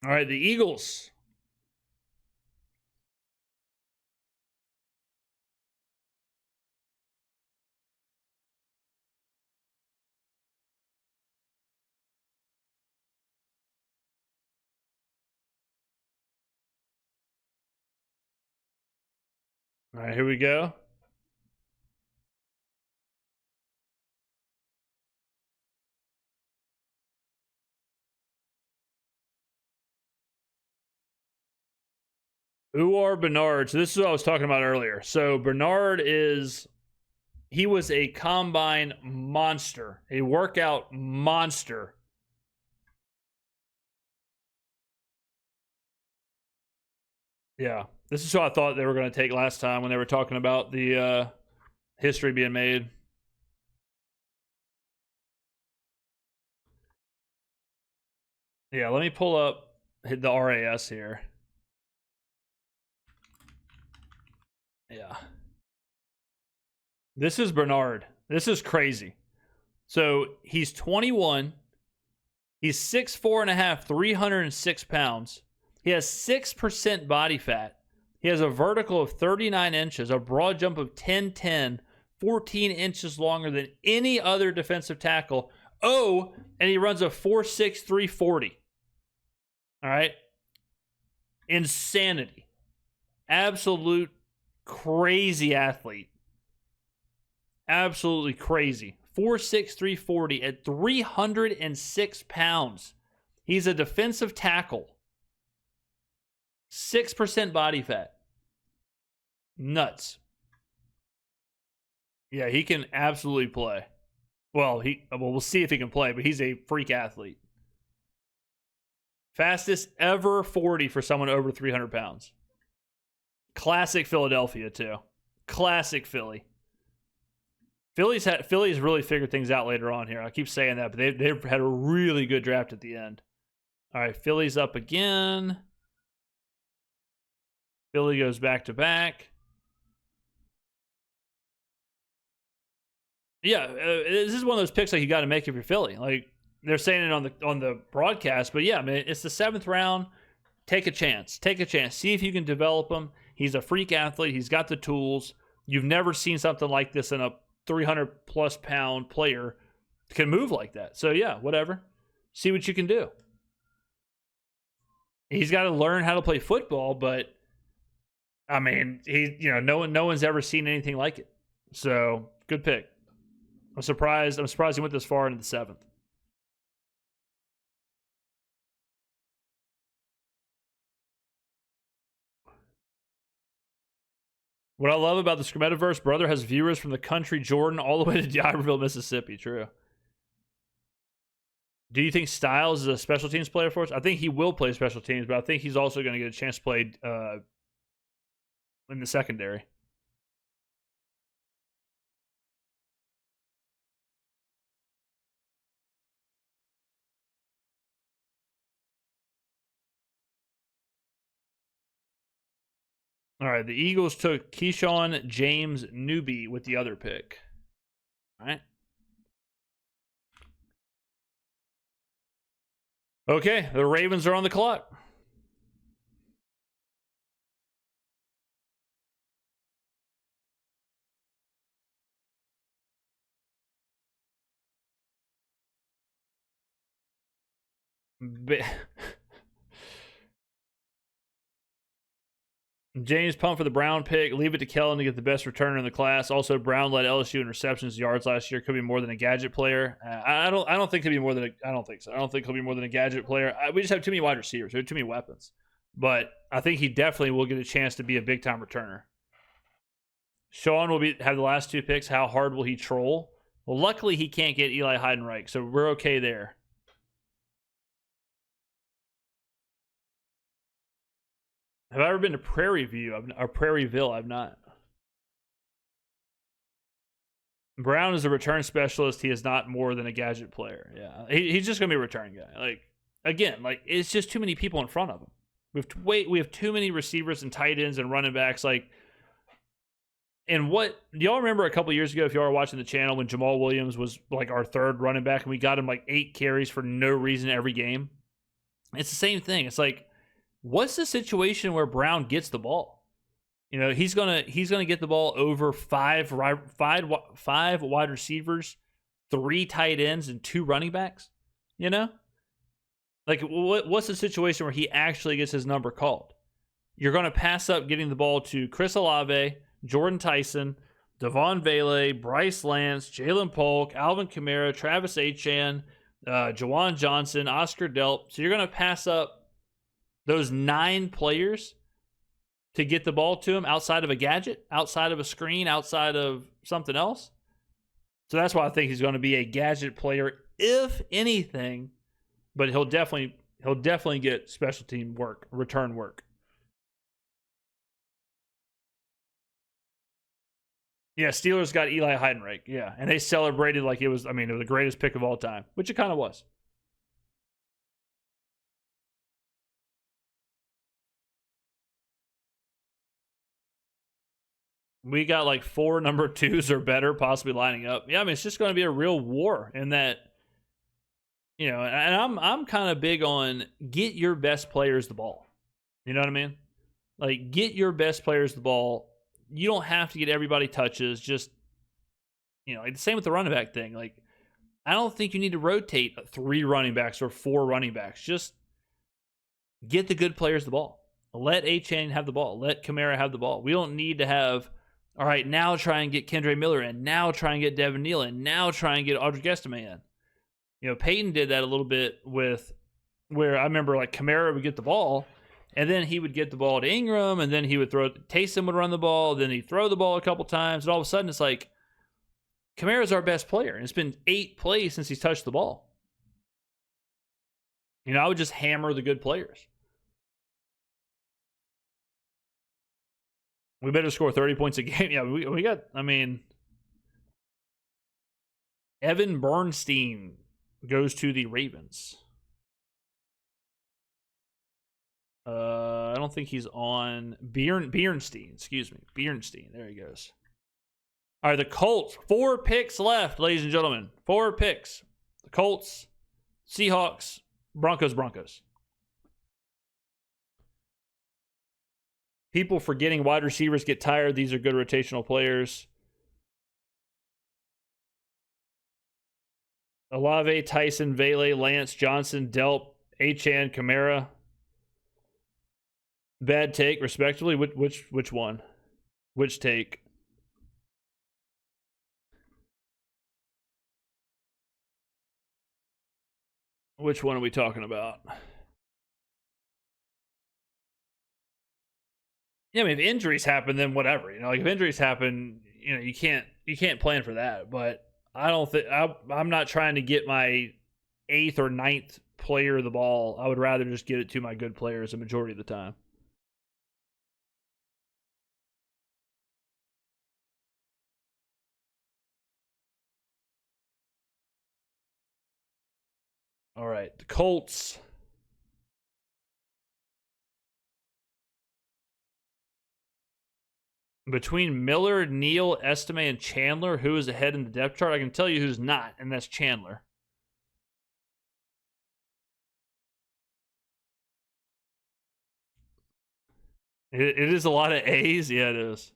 A: All right, the Eagles. All right, here we go. Uar Bernard. So this is what I was talking about earlier. So Bernard he was a combine monster, a workout monster. Yeah, this is who I thought they were going to take last time when they were talking about the history being made. Yeah, let me pull up the RAS here. Yeah. This is Bernard. This is crazy. So he's 21. He's 6'4" and a half, 306 pounds. He has 6% body fat. He has a vertical of 39 inches, a broad jump of 10-10, 14 inches longer than any other defensive tackle. Oh, and he runs a 4.6 340. All right. Insanity. Absolute crazy athlete. Absolutely crazy. 4.6 340 at 306 pounds. He's a defensive tackle. 6% body fat. Nuts. Yeah, he can absolutely play. Well, we'll see if he can play, but he's a freak athlete. Fastest ever 40 for someone over 300 pounds. Classic Philadelphia, too. Classic Philly. Philly's really figured things out later on here. I keep saying that, but they've had a really good draft at the end. All right, Philly's up again. Philly goes back to back. Yeah, this is one of those picks like you got to make if you're Philly. Like they're saying it on the broadcast, but yeah, man, it's the 7th round. Take a chance. Take a chance. See if you can develop him. He's a freak athlete. He's got the tools. You've never seen something like this in a 300 plus pound player can move like that. So yeah, whatever. See what you can do. He's got to learn how to play football, but I mean, no one's ever seen anything like it. So good pick. I'm surprised he went this far into the 7th. What I love about the Skrmetta-verse, brother has viewers from the country Jordan all the way to D'Iberville, Mississippi. True. Do you think Styles is a special teams player for us? I think he will play special teams, but I think he's also going to get a chance to play in the secondary. All right, the Eagles took Keyshawn James Newby with the other pick. All right. Okay, the Ravens are on the clock. James pumped for the Brown pick. Leave it to Kellen to get the best returner in the class. Also, Brown led LSU in receptions, yards last year. Could be more than a gadget player. I don't think he'll be more than. I don't think so. I don't think he'll be more than a gadget player. We just have too many wide receivers. We have too many weapons. But I think he definitely will get a chance to be a big time returner. Sean will have the last 2 picks. How hard will he troll? Well, luckily he can't get Eli Heidenreich, so we're okay there. Have I ever been to Prairie View or Prairieville? I've not. Brown is a return specialist. He is not more than a gadget player. Yeah, he's just gonna be a return guy. Like again, like it's just too many people in front of him. We have too many receivers and tight ends and running backs. Like, and what do y'all remember a couple years ago? If y'all were watching the channel when Jamal Williams was like our 3rd running back, and we got him like 8 carries for no reason every game. It's the same thing. It's like, what's the situation where Brown gets the ball? You know, he's gonna get the ball over five wide receivers, 3 tight ends, and 2 running backs. You know, like what's the situation where he actually gets his number called? You're going to pass up getting the ball to Chris Olave, Jordan Tyson, Devon Vele, Bryce Lance, Jalen Polk, Alvin Kamara, Travis Etienne, Jawan Johnson, Oscar Delp. So you're going to pass up those 9 players to get the ball to him outside of a gadget, outside of a screen, outside of something else. So that's why I think he's going to be a gadget player, if anything. But he'll definitely get special team work, return work. Yeah, Steelers got Eli Heidenreich. Yeah, and they celebrated like it was the greatest pick of all time, which it kind of was. We got like 4 number 2s or better possibly lining up. Yeah, it's just going to be a real war in that, you know, and I'm kind of big on get your best players the ball. You know what I mean? Like, get your best players the ball. You don't have to get everybody touches. Just, you know, like the same with the running back thing. Like, I don't think you need to rotate 3 running backs or 4 running backs. Just get the good players the ball. Let A-Chain have the ball. Let Kamara have the ball. We don't need to have, all right, now try and get Kendre Miller in. Now try and get Devin Neal in. Now try and get Audrey Estime in. You know, Peyton did that a little bit with where I remember like Kamara would get the ball, and then he would get the ball to Ingram, and then he would throw it. Tyson would run the ball, then he'd throw the ball a couple times, and all of a sudden it's like, Kamara's our best player, and it's been 8 plays since he's touched the ball. You know, I would just hammer the good players. We better score 30 points a game. Yeah, we got, Evan Bernstein goes to the Ravens. I don't think he's on. Bernstein, excuse me. Bernstein, there he goes. All right, the Colts. 4 picks left, ladies and gentlemen. 4 picks. The Colts, Seahawks, Broncos. People forgetting wide receivers get tired. These are good rotational players. Olave, Tyson, Vele, Lance, Johnson, Delp, Achane, Kamara. Bad take, respectively. Which one? Which take? Which one are we talking about? Yeah, if injuries happen, then whatever. You know, like if injuries happen, you know, you can't plan for that. But I don't think I'm not trying to get my 8th or 9th player the ball. I would rather just get it to my good players a majority of the time. All right, the Colts. Between Miller, Neal, Estime, and Chandler, who is ahead in the depth chart? I can tell you who's not, and that's Chandler. It is a lot of A's. Yeah, it is.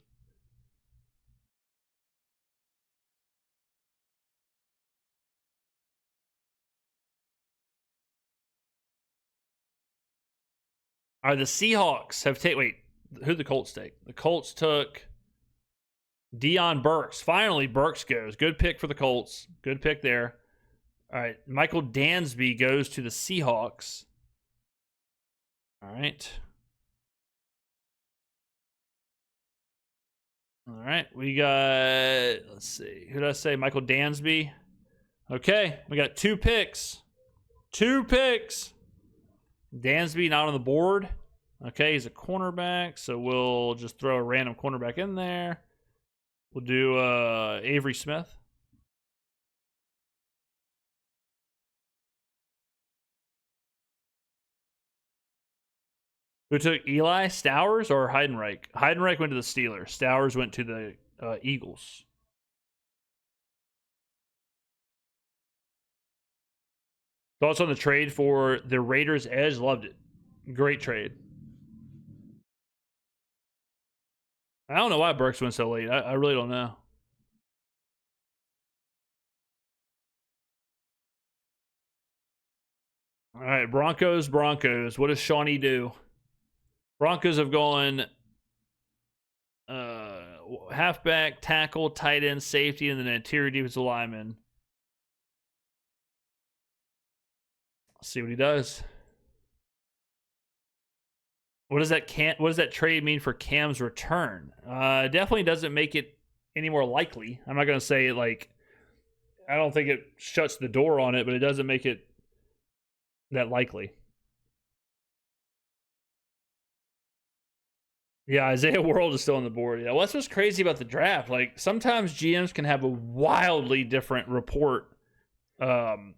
A: All right, the Seahawks have taken. Wait, who did the Colts take? The Colts took Deion Burks. Finally, Burks goes. Good pick for the Colts. Good pick there. All right, Michael Dansby goes to the Seahawks. All right. All right, we got, let's see, who did I say? Michael Dansby. Okay, we got 2 picks. 2 picks. Dansby not on the board. Okay, he's a cornerback, so we'll just throw a random cornerback in there. We'll do Avery Smith. Who took Eli? Stowers or Heidenreich? Heidenreich went to the Steelers. Stowers went to the Eagles. Thoughts on the trade for the Raiders edge? Loved it. Great trade. I don't know why Burks went so late. I really don't know. All right, Broncos. What does Shawnee do? Broncos have gone halfback, tackle, tight end, safety, and then interior defensive lineman. Let's see what he does. What does that trade mean for Cam's return? Definitely doesn't make it any more likely. I'm not going to say like I don't think it shuts the door on it, but it doesn't make it that likely. Yeah, Isaiah World is still on the board. Yeah, well, that's what's crazy about the draft. Like sometimes GMs can have a wildly different report, than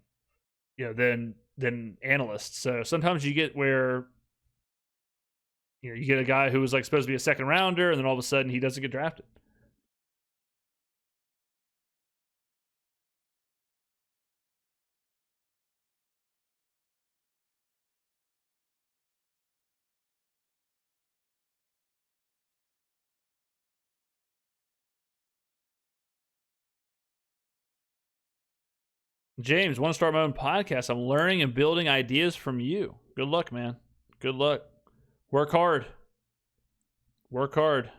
A: analysts. So sometimes you get where you get a guy who was like supposed to be a second rounder, and then all of a sudden he doesn't get drafted. James, want to start my own podcast? I'm learning and building ideas from you. Good luck, man. Good luck. Work hard. Work hard.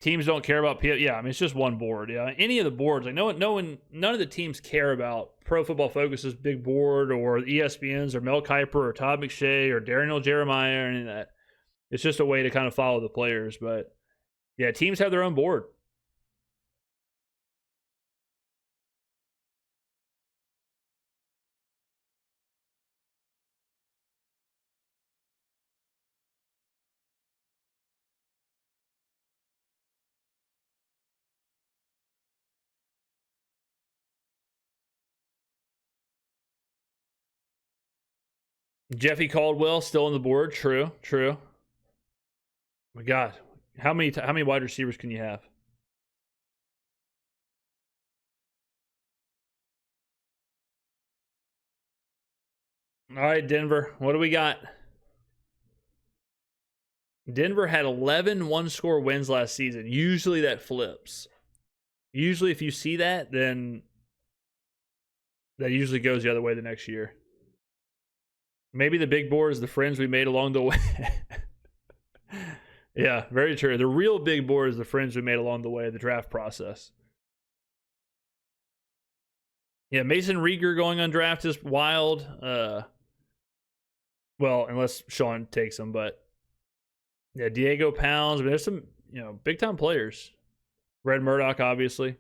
A: Teams don't care about PF. Yeah, I mean it's just one board. Yeah, any of the boards, like none of the teams care about Pro Football Focus's big board or ESPN's or Mel Kiper or Todd McShay or Daniel Jeremiah or any of that. It's just a way to kind of follow the players. But yeah, teams have their own board. Jeffy Caldwell still on the board. True. My God, how many wide receivers can you have? All right, Denver. What do we got? Denver had 11 one-score wins last season. Usually that flips. Usually if you see that, then that usually goes the other way the next year. Maybe the big board is the friends we made along the way. Yeah, very true. The real big board is the friends we made along the way of the draft process. Yeah, Mason Rieger going undrafted is wild. Well, unless Sean takes him, but yeah, Diego Pounds. I mean, there's some, big time players. Red Murdoch, obviously.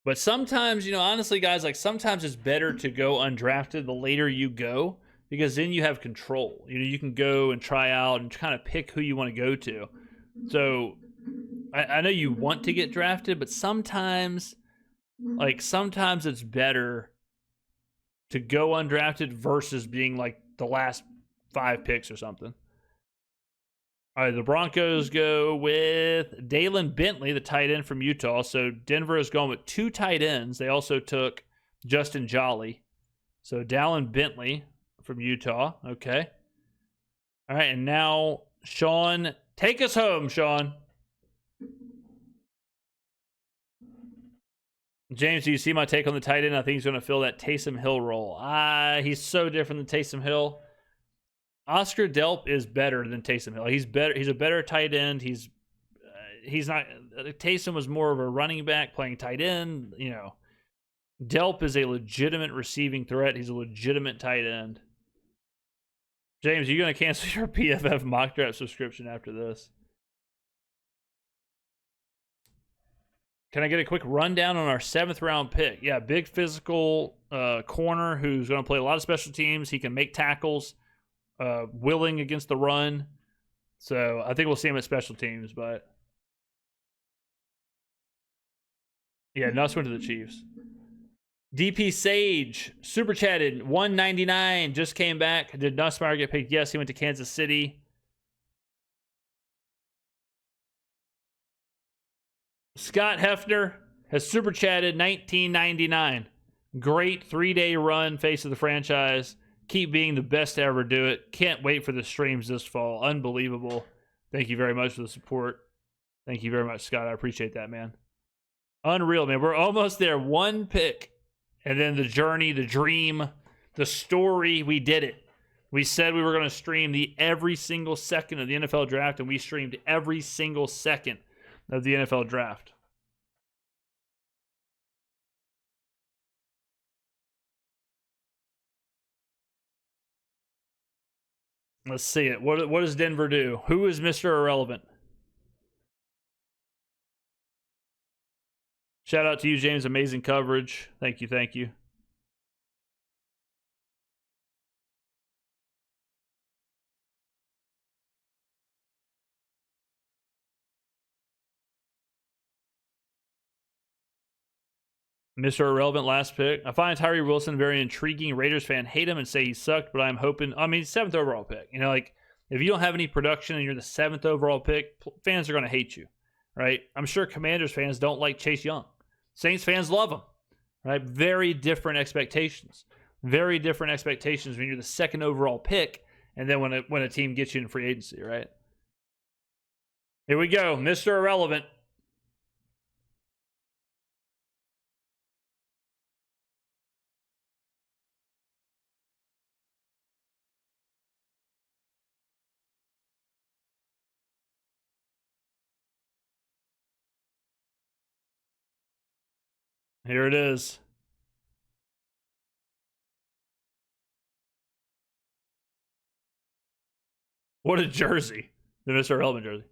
A: But sometimes, honestly, guys, like sometimes it's better to go undrafted the later you go because then you have control. You can go and try out and kind of pick who you want to go to. So I know you want to get drafted, but sometimes it's better to go undrafted versus being like the last 5 picks or something. All right, the Broncos go with Dalen Bentley, the tight end from Utah. So Denver is going with 2 tight ends. They also took Justin Jolly. So Dalen Bentley from Utah. Okay. All right, and now Sean, take us home, Sean. James, do you see my take on the tight end? I think he's going to fill that Taysom Hill role. He's so different than Taysom Hill. Oscar Delp is better than Taysom Hill. He's better. He's a better tight end. He's not. Taysom was more of a running back playing tight end. You know, Delp is a legitimate receiving threat. He's a legitimate tight end. James, are you going to cancel your PFF mock draft subscription after this? Can I get a quick rundown on our 7th round pick? Yeah, big physical corner who's going to play a lot of special teams. He can make tackles, willing against the run. So I think we'll see him at special teams. But yeah, Nuss went to the Chiefs. DP Sage, super chatted, 199, just came back. Did Nussmeier get picked? Yes, he went to Kansas City. Scott Hefner has super chatted, 1999. Great 3-day run, face of the franchise. Keep being the best to ever do it. Can't wait for the streams this fall. Unbelievable. Thank you very much for the support. Thank you very much, Scott. I appreciate that, man. Unreal, man. We're almost there. One pick. And then the journey, the dream, the story, we did it. We said we were going to stream every single second of the NFL draft, and we streamed every single second of the NFL draft. Let's see it. What does Denver do? Who is Mr. Irrelevant? Shout out to you, James. Amazing coverage. Thank you. Thank you. Mr. Irrelevant, last pick. I find Tyree Wilson very intriguing. Raiders fan hate him and say he sucked, but I'm hoping. I mean, 7th overall pick. You know, like, if you don't have any production and you're the 7th overall pick, fans are going to hate you, right? I'm sure Commanders fans don't like Chase Young. Saints fans love him, right? Very different expectations. Very different expectations when you're the 2nd overall pick, and then when a team gets you in free agency, right? Here we go, Mr. Irrelevant. Here it is. What a jersey. The Mr. Irrelevant jersey.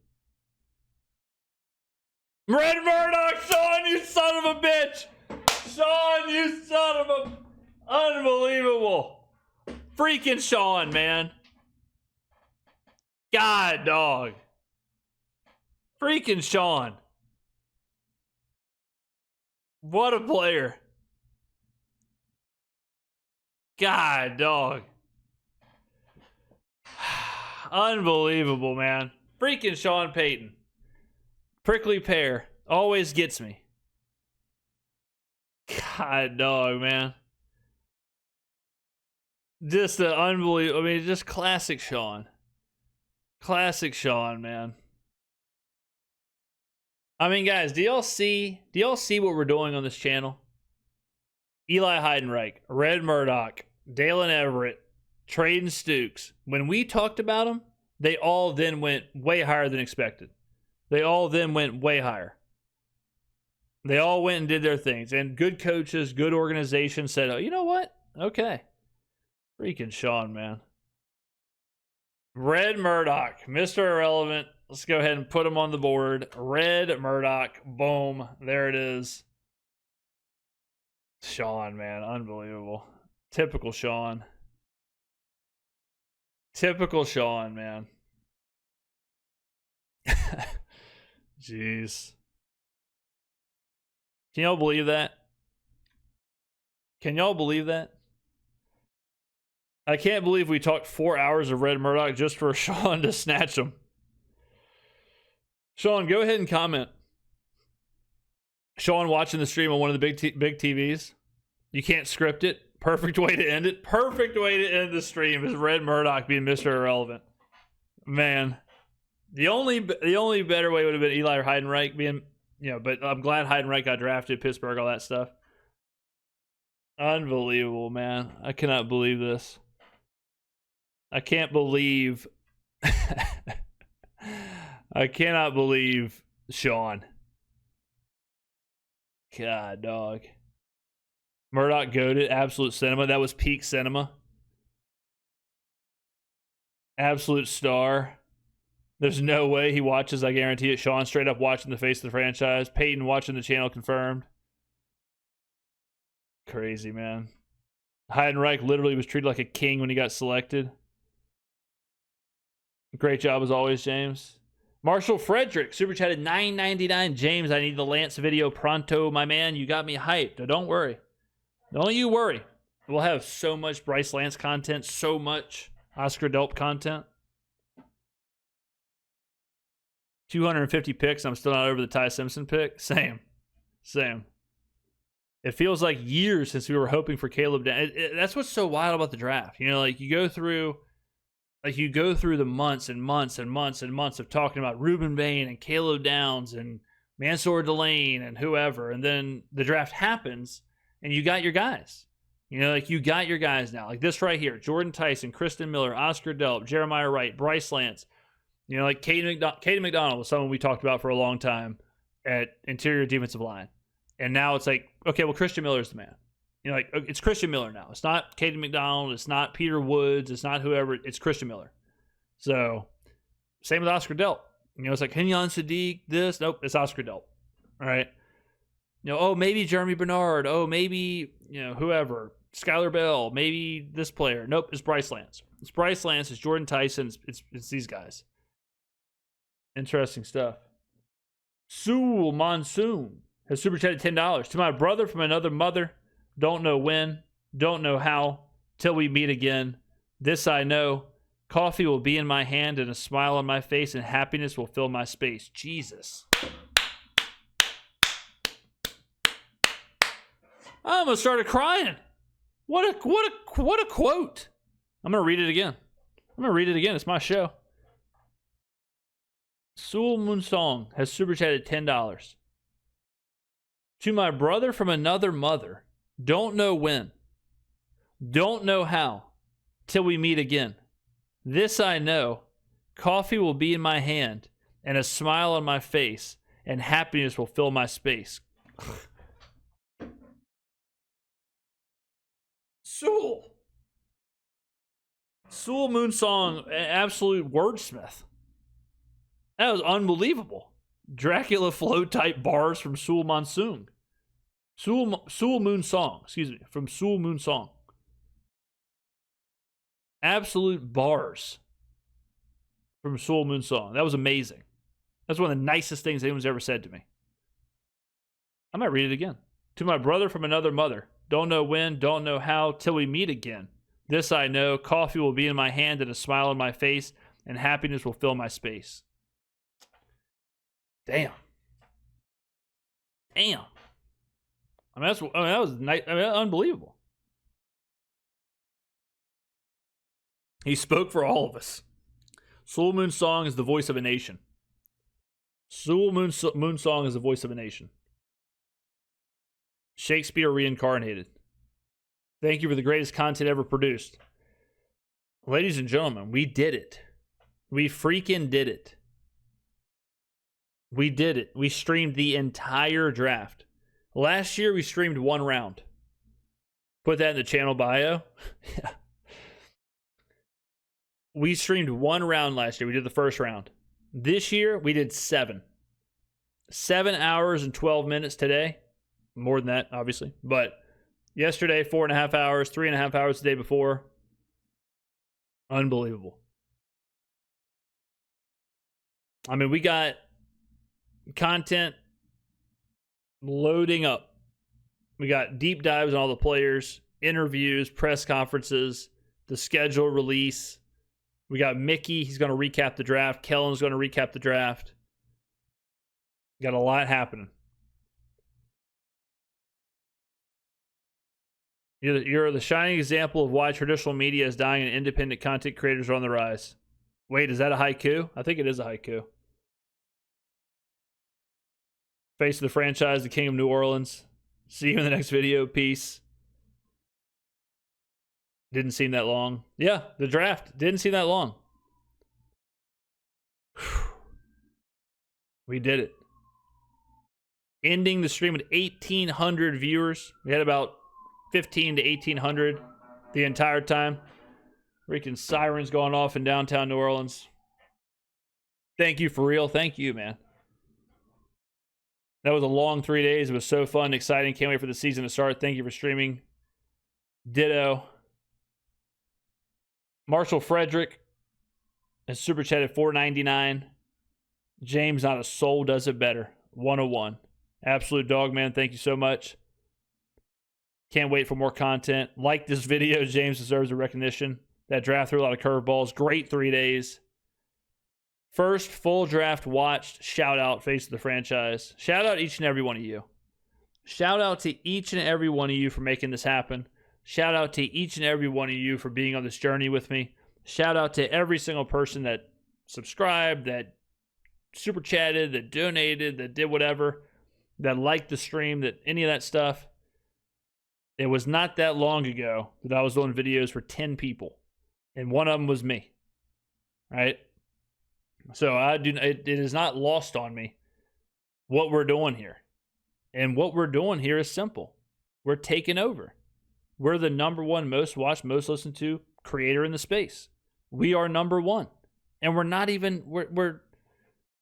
A: Red Murdoch, Sean, you son of a bitch. Sean, you son of a... Unbelievable. Freaking Sean, man. God, dog. Freaking Sean. What a player. God, dog. Unbelievable, man. Freaking Sean Payton. Prickly pear. Always gets me. God, dog, man. Just an unbelievable. I mean, just classic Sean. Classic Sean, man. I mean, guys, do y'all see what we're doing on this channel? Eli Heidenreich, Red Murdoch, Dalen Everett, Traden Stukes. When we talked about them, they all then went way higher than expected. They all then went way higher. They all went and did their things. And good coaches, good organizations said, oh, you know what? Okay. Freaking Sean, man. Red Murdoch, Mr. Irrelevant. Let's go ahead and put him on the board. Red Murdoch. Boom. There it is. Sean, man. Unbelievable. Typical Sean. Typical Sean, man. Jeez. Can y'all believe that? Can y'all believe that? I can't believe we talked 4 hours of Red Murdoch just for Sean to snatch him. Sean, go ahead and comment. Sean watching the stream on one of the big TVs. You can't script it. Perfect way to end it. Perfect way to end the stream is Red Murdoch being Mr. Irrelevant. Man, the only better way would have been Eli Heidenreich being but I'm glad Heidenreich got drafted, Pittsburgh, all that stuff. Unbelievable, man. I cannot believe this. I can't believe I cannot believe Sean. God, dog. Murdoch goated, absolute cinema. That was peak cinema. Absolute star. There's no way he watches, I guarantee it. Sean straight up watching the face of the franchise. Peyton watching the channel confirmed. Crazy, man. Heidenreich literally was treated like a king when he got selected. Great job as always, James. Marshall Frederick, super chatted $9.99. James, I need the Lance video pronto, my man. You got me hyped. Don't worry. Don't you worry. We'll have so much Bryce Lance content, so much Oscar Delp content. 250 picks. I'm still not over the Ty Simpson pick. Same. It feels like years since we were hoping for Caleb. That's what's so wild about the draft. Like you go through the months and months and months and months of talking about Reuben Bain and Caleb Downs and Mansur Delane and whoever, and then the draft happens and you got your guys. You got your guys now. Like this right here: Jordan Tyson, Kristen Miller, Oscar Delp, Jeremiah Wright, Bryce Lance. Like Caden McDonald was someone we talked about for a long time at interior defensive line. And now it's like, okay, well, Christian Miller's the man. It's Christian Miller now. It's not Caden McDonald. It's not Peter Woods. It's not whoever. It's Christian Miller. So, same with Oscar Delp. It's like Kenyon Sadiq, this. Nope, it's Oscar Delp. All right. Oh, maybe Jeremy Bernard. Oh, maybe, whoever. Skylar Bell. Maybe this player. Nope, it's Bryce Lance. It's Bryce Lance. It's Jordan Tyson. It's these guys. Interesting stuff. Sewell Monsoon has super chatted $10. To my brother from another mother, don't know when, don't know how, till we meet again. This I know, coffee will be in my hand and a smile on my face and happiness will fill my space. Jesus. I almost started crying. What a quote. I'm going to read it again. It's my show. Sewell Moonsong has super chatted $10. To my brother from another mother, don't know when, don't know how, till we meet again. This I know, coffee will be in my hand, and a smile on my face, and happiness will fill my space. Sewell Moonsong, absolute wordsmith. That was unbelievable. Dracula flow type bars from Sewell Monsoon. Sewell Moonsong, from Sewell Moonsong. Absolute bars from Sewell Moonsong. That was amazing. That's one of the nicest things anyone's ever said to me. I might read it again. To my brother from another mother, don't know when, don't know how, till we meet again. This I know, coffee will be in my hand and a smile on my face, and happiness will fill my space. Damn. That was nice. Unbelievable. He spoke for all of us. Sewell Moonsong is the voice of a nation. Sewell Moonsong is the voice of a nation. Shakespeare reincarnated. Thank you for the greatest content ever produced. Ladies and gentlemen, we did it. We freaking did it. We did it. We streamed the entire draft. Last year, we streamed one round. Put that in the channel bio. Yeah. We streamed one round last year. We did the first round. This year, we did 7. 7 hours and 12 minutes today. More than that, obviously. But yesterday, 4.5 hours, 3.5 hours the day before. Unbelievable. We got content loading up. We got deep dives on all the players, interviews, press conferences, the schedule release. We got Mickey. He's going to recap the draft. Kellen's going to recap the draft. Got a lot happening. You're the shining example of why traditional media is dying and independent content creators are on the rise. Wait, is that a haiku? I think it is a haiku. Face of the franchise, the King of New Orleans. See you in the next video. Peace. Didn't seem that long. Yeah, the draft didn't seem that long. We did it. Ending the stream with 1,800 viewers. We had about 15 to 1,800 the entire time. Freaking sirens going off in downtown New Orleans. Thank you for real. Thank you, man. That was a long 3 days. It was so fun, exciting. Can't wait for the season to start. Thank you for streaming. Ditto. Marshall Frederick has super chatted $4.99. James, not a soul does it better. 101. Absolute dog, man. Thank you so much. Can't wait for more content. Like this video. James deserves a recognition. That draft threw a lot of curveballs. Great 3 days. First full draft watched. Shout out, face of the franchise. Shout out each and every one of you. Shout out to each and every one of you for making this happen. Shout out to each and every one of you for being on this journey with me. Shout out to every single person that subscribed, that super chatted, that donated, that did whatever, that liked the stream, that any of that stuff. It was not that long ago that I was doing videos for 10 people, and one of them was me, right? So it is not lost on me what we're doing here. And what we're doing here is simple. We're taking over. We're the number one most watched, most listened to creator in the space. We are number one. And we're not even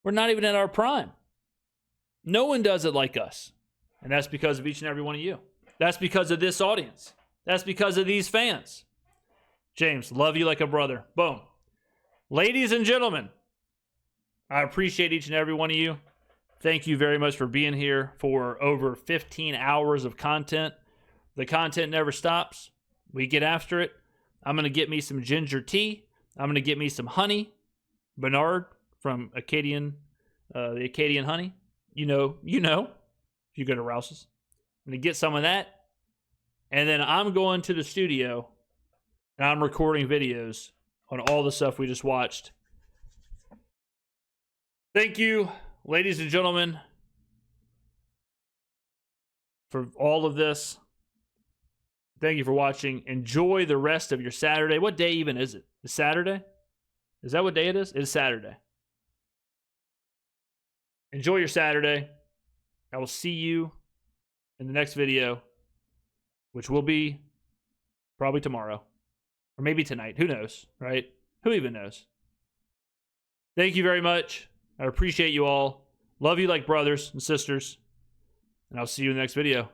A: at our prime. No one does it like us. And that's because of each and every one of you. That's because of this audience. That's because of these fans. James, love you like a brother. Boom. Ladies and gentlemen, I appreciate each and every one of you. Thank you very much for being here for over 15 hours of content. The content never stops. We get after it. I'm going to get me some ginger tea. I'm going to get me some honey. Bernard from the Acadian honey. You know, if you go to Rouse's. I'm going to get some of that. And then I'm going to the studio and I'm recording videos on all the stuff we just watched. Thank you, ladies and gentlemen, for all of this. Thank you for watching. Enjoy the rest of your Saturday. What day even is it? It's Saturday? Is that what day it is? It is Saturday. Enjoy your Saturday. I will see you in the next video, which will be probably tomorrow. Or maybe tonight. Who knows, right? Who even knows? Thank you very much. I appreciate you all. Love you like brothers and sisters. And I'll see you in the next video.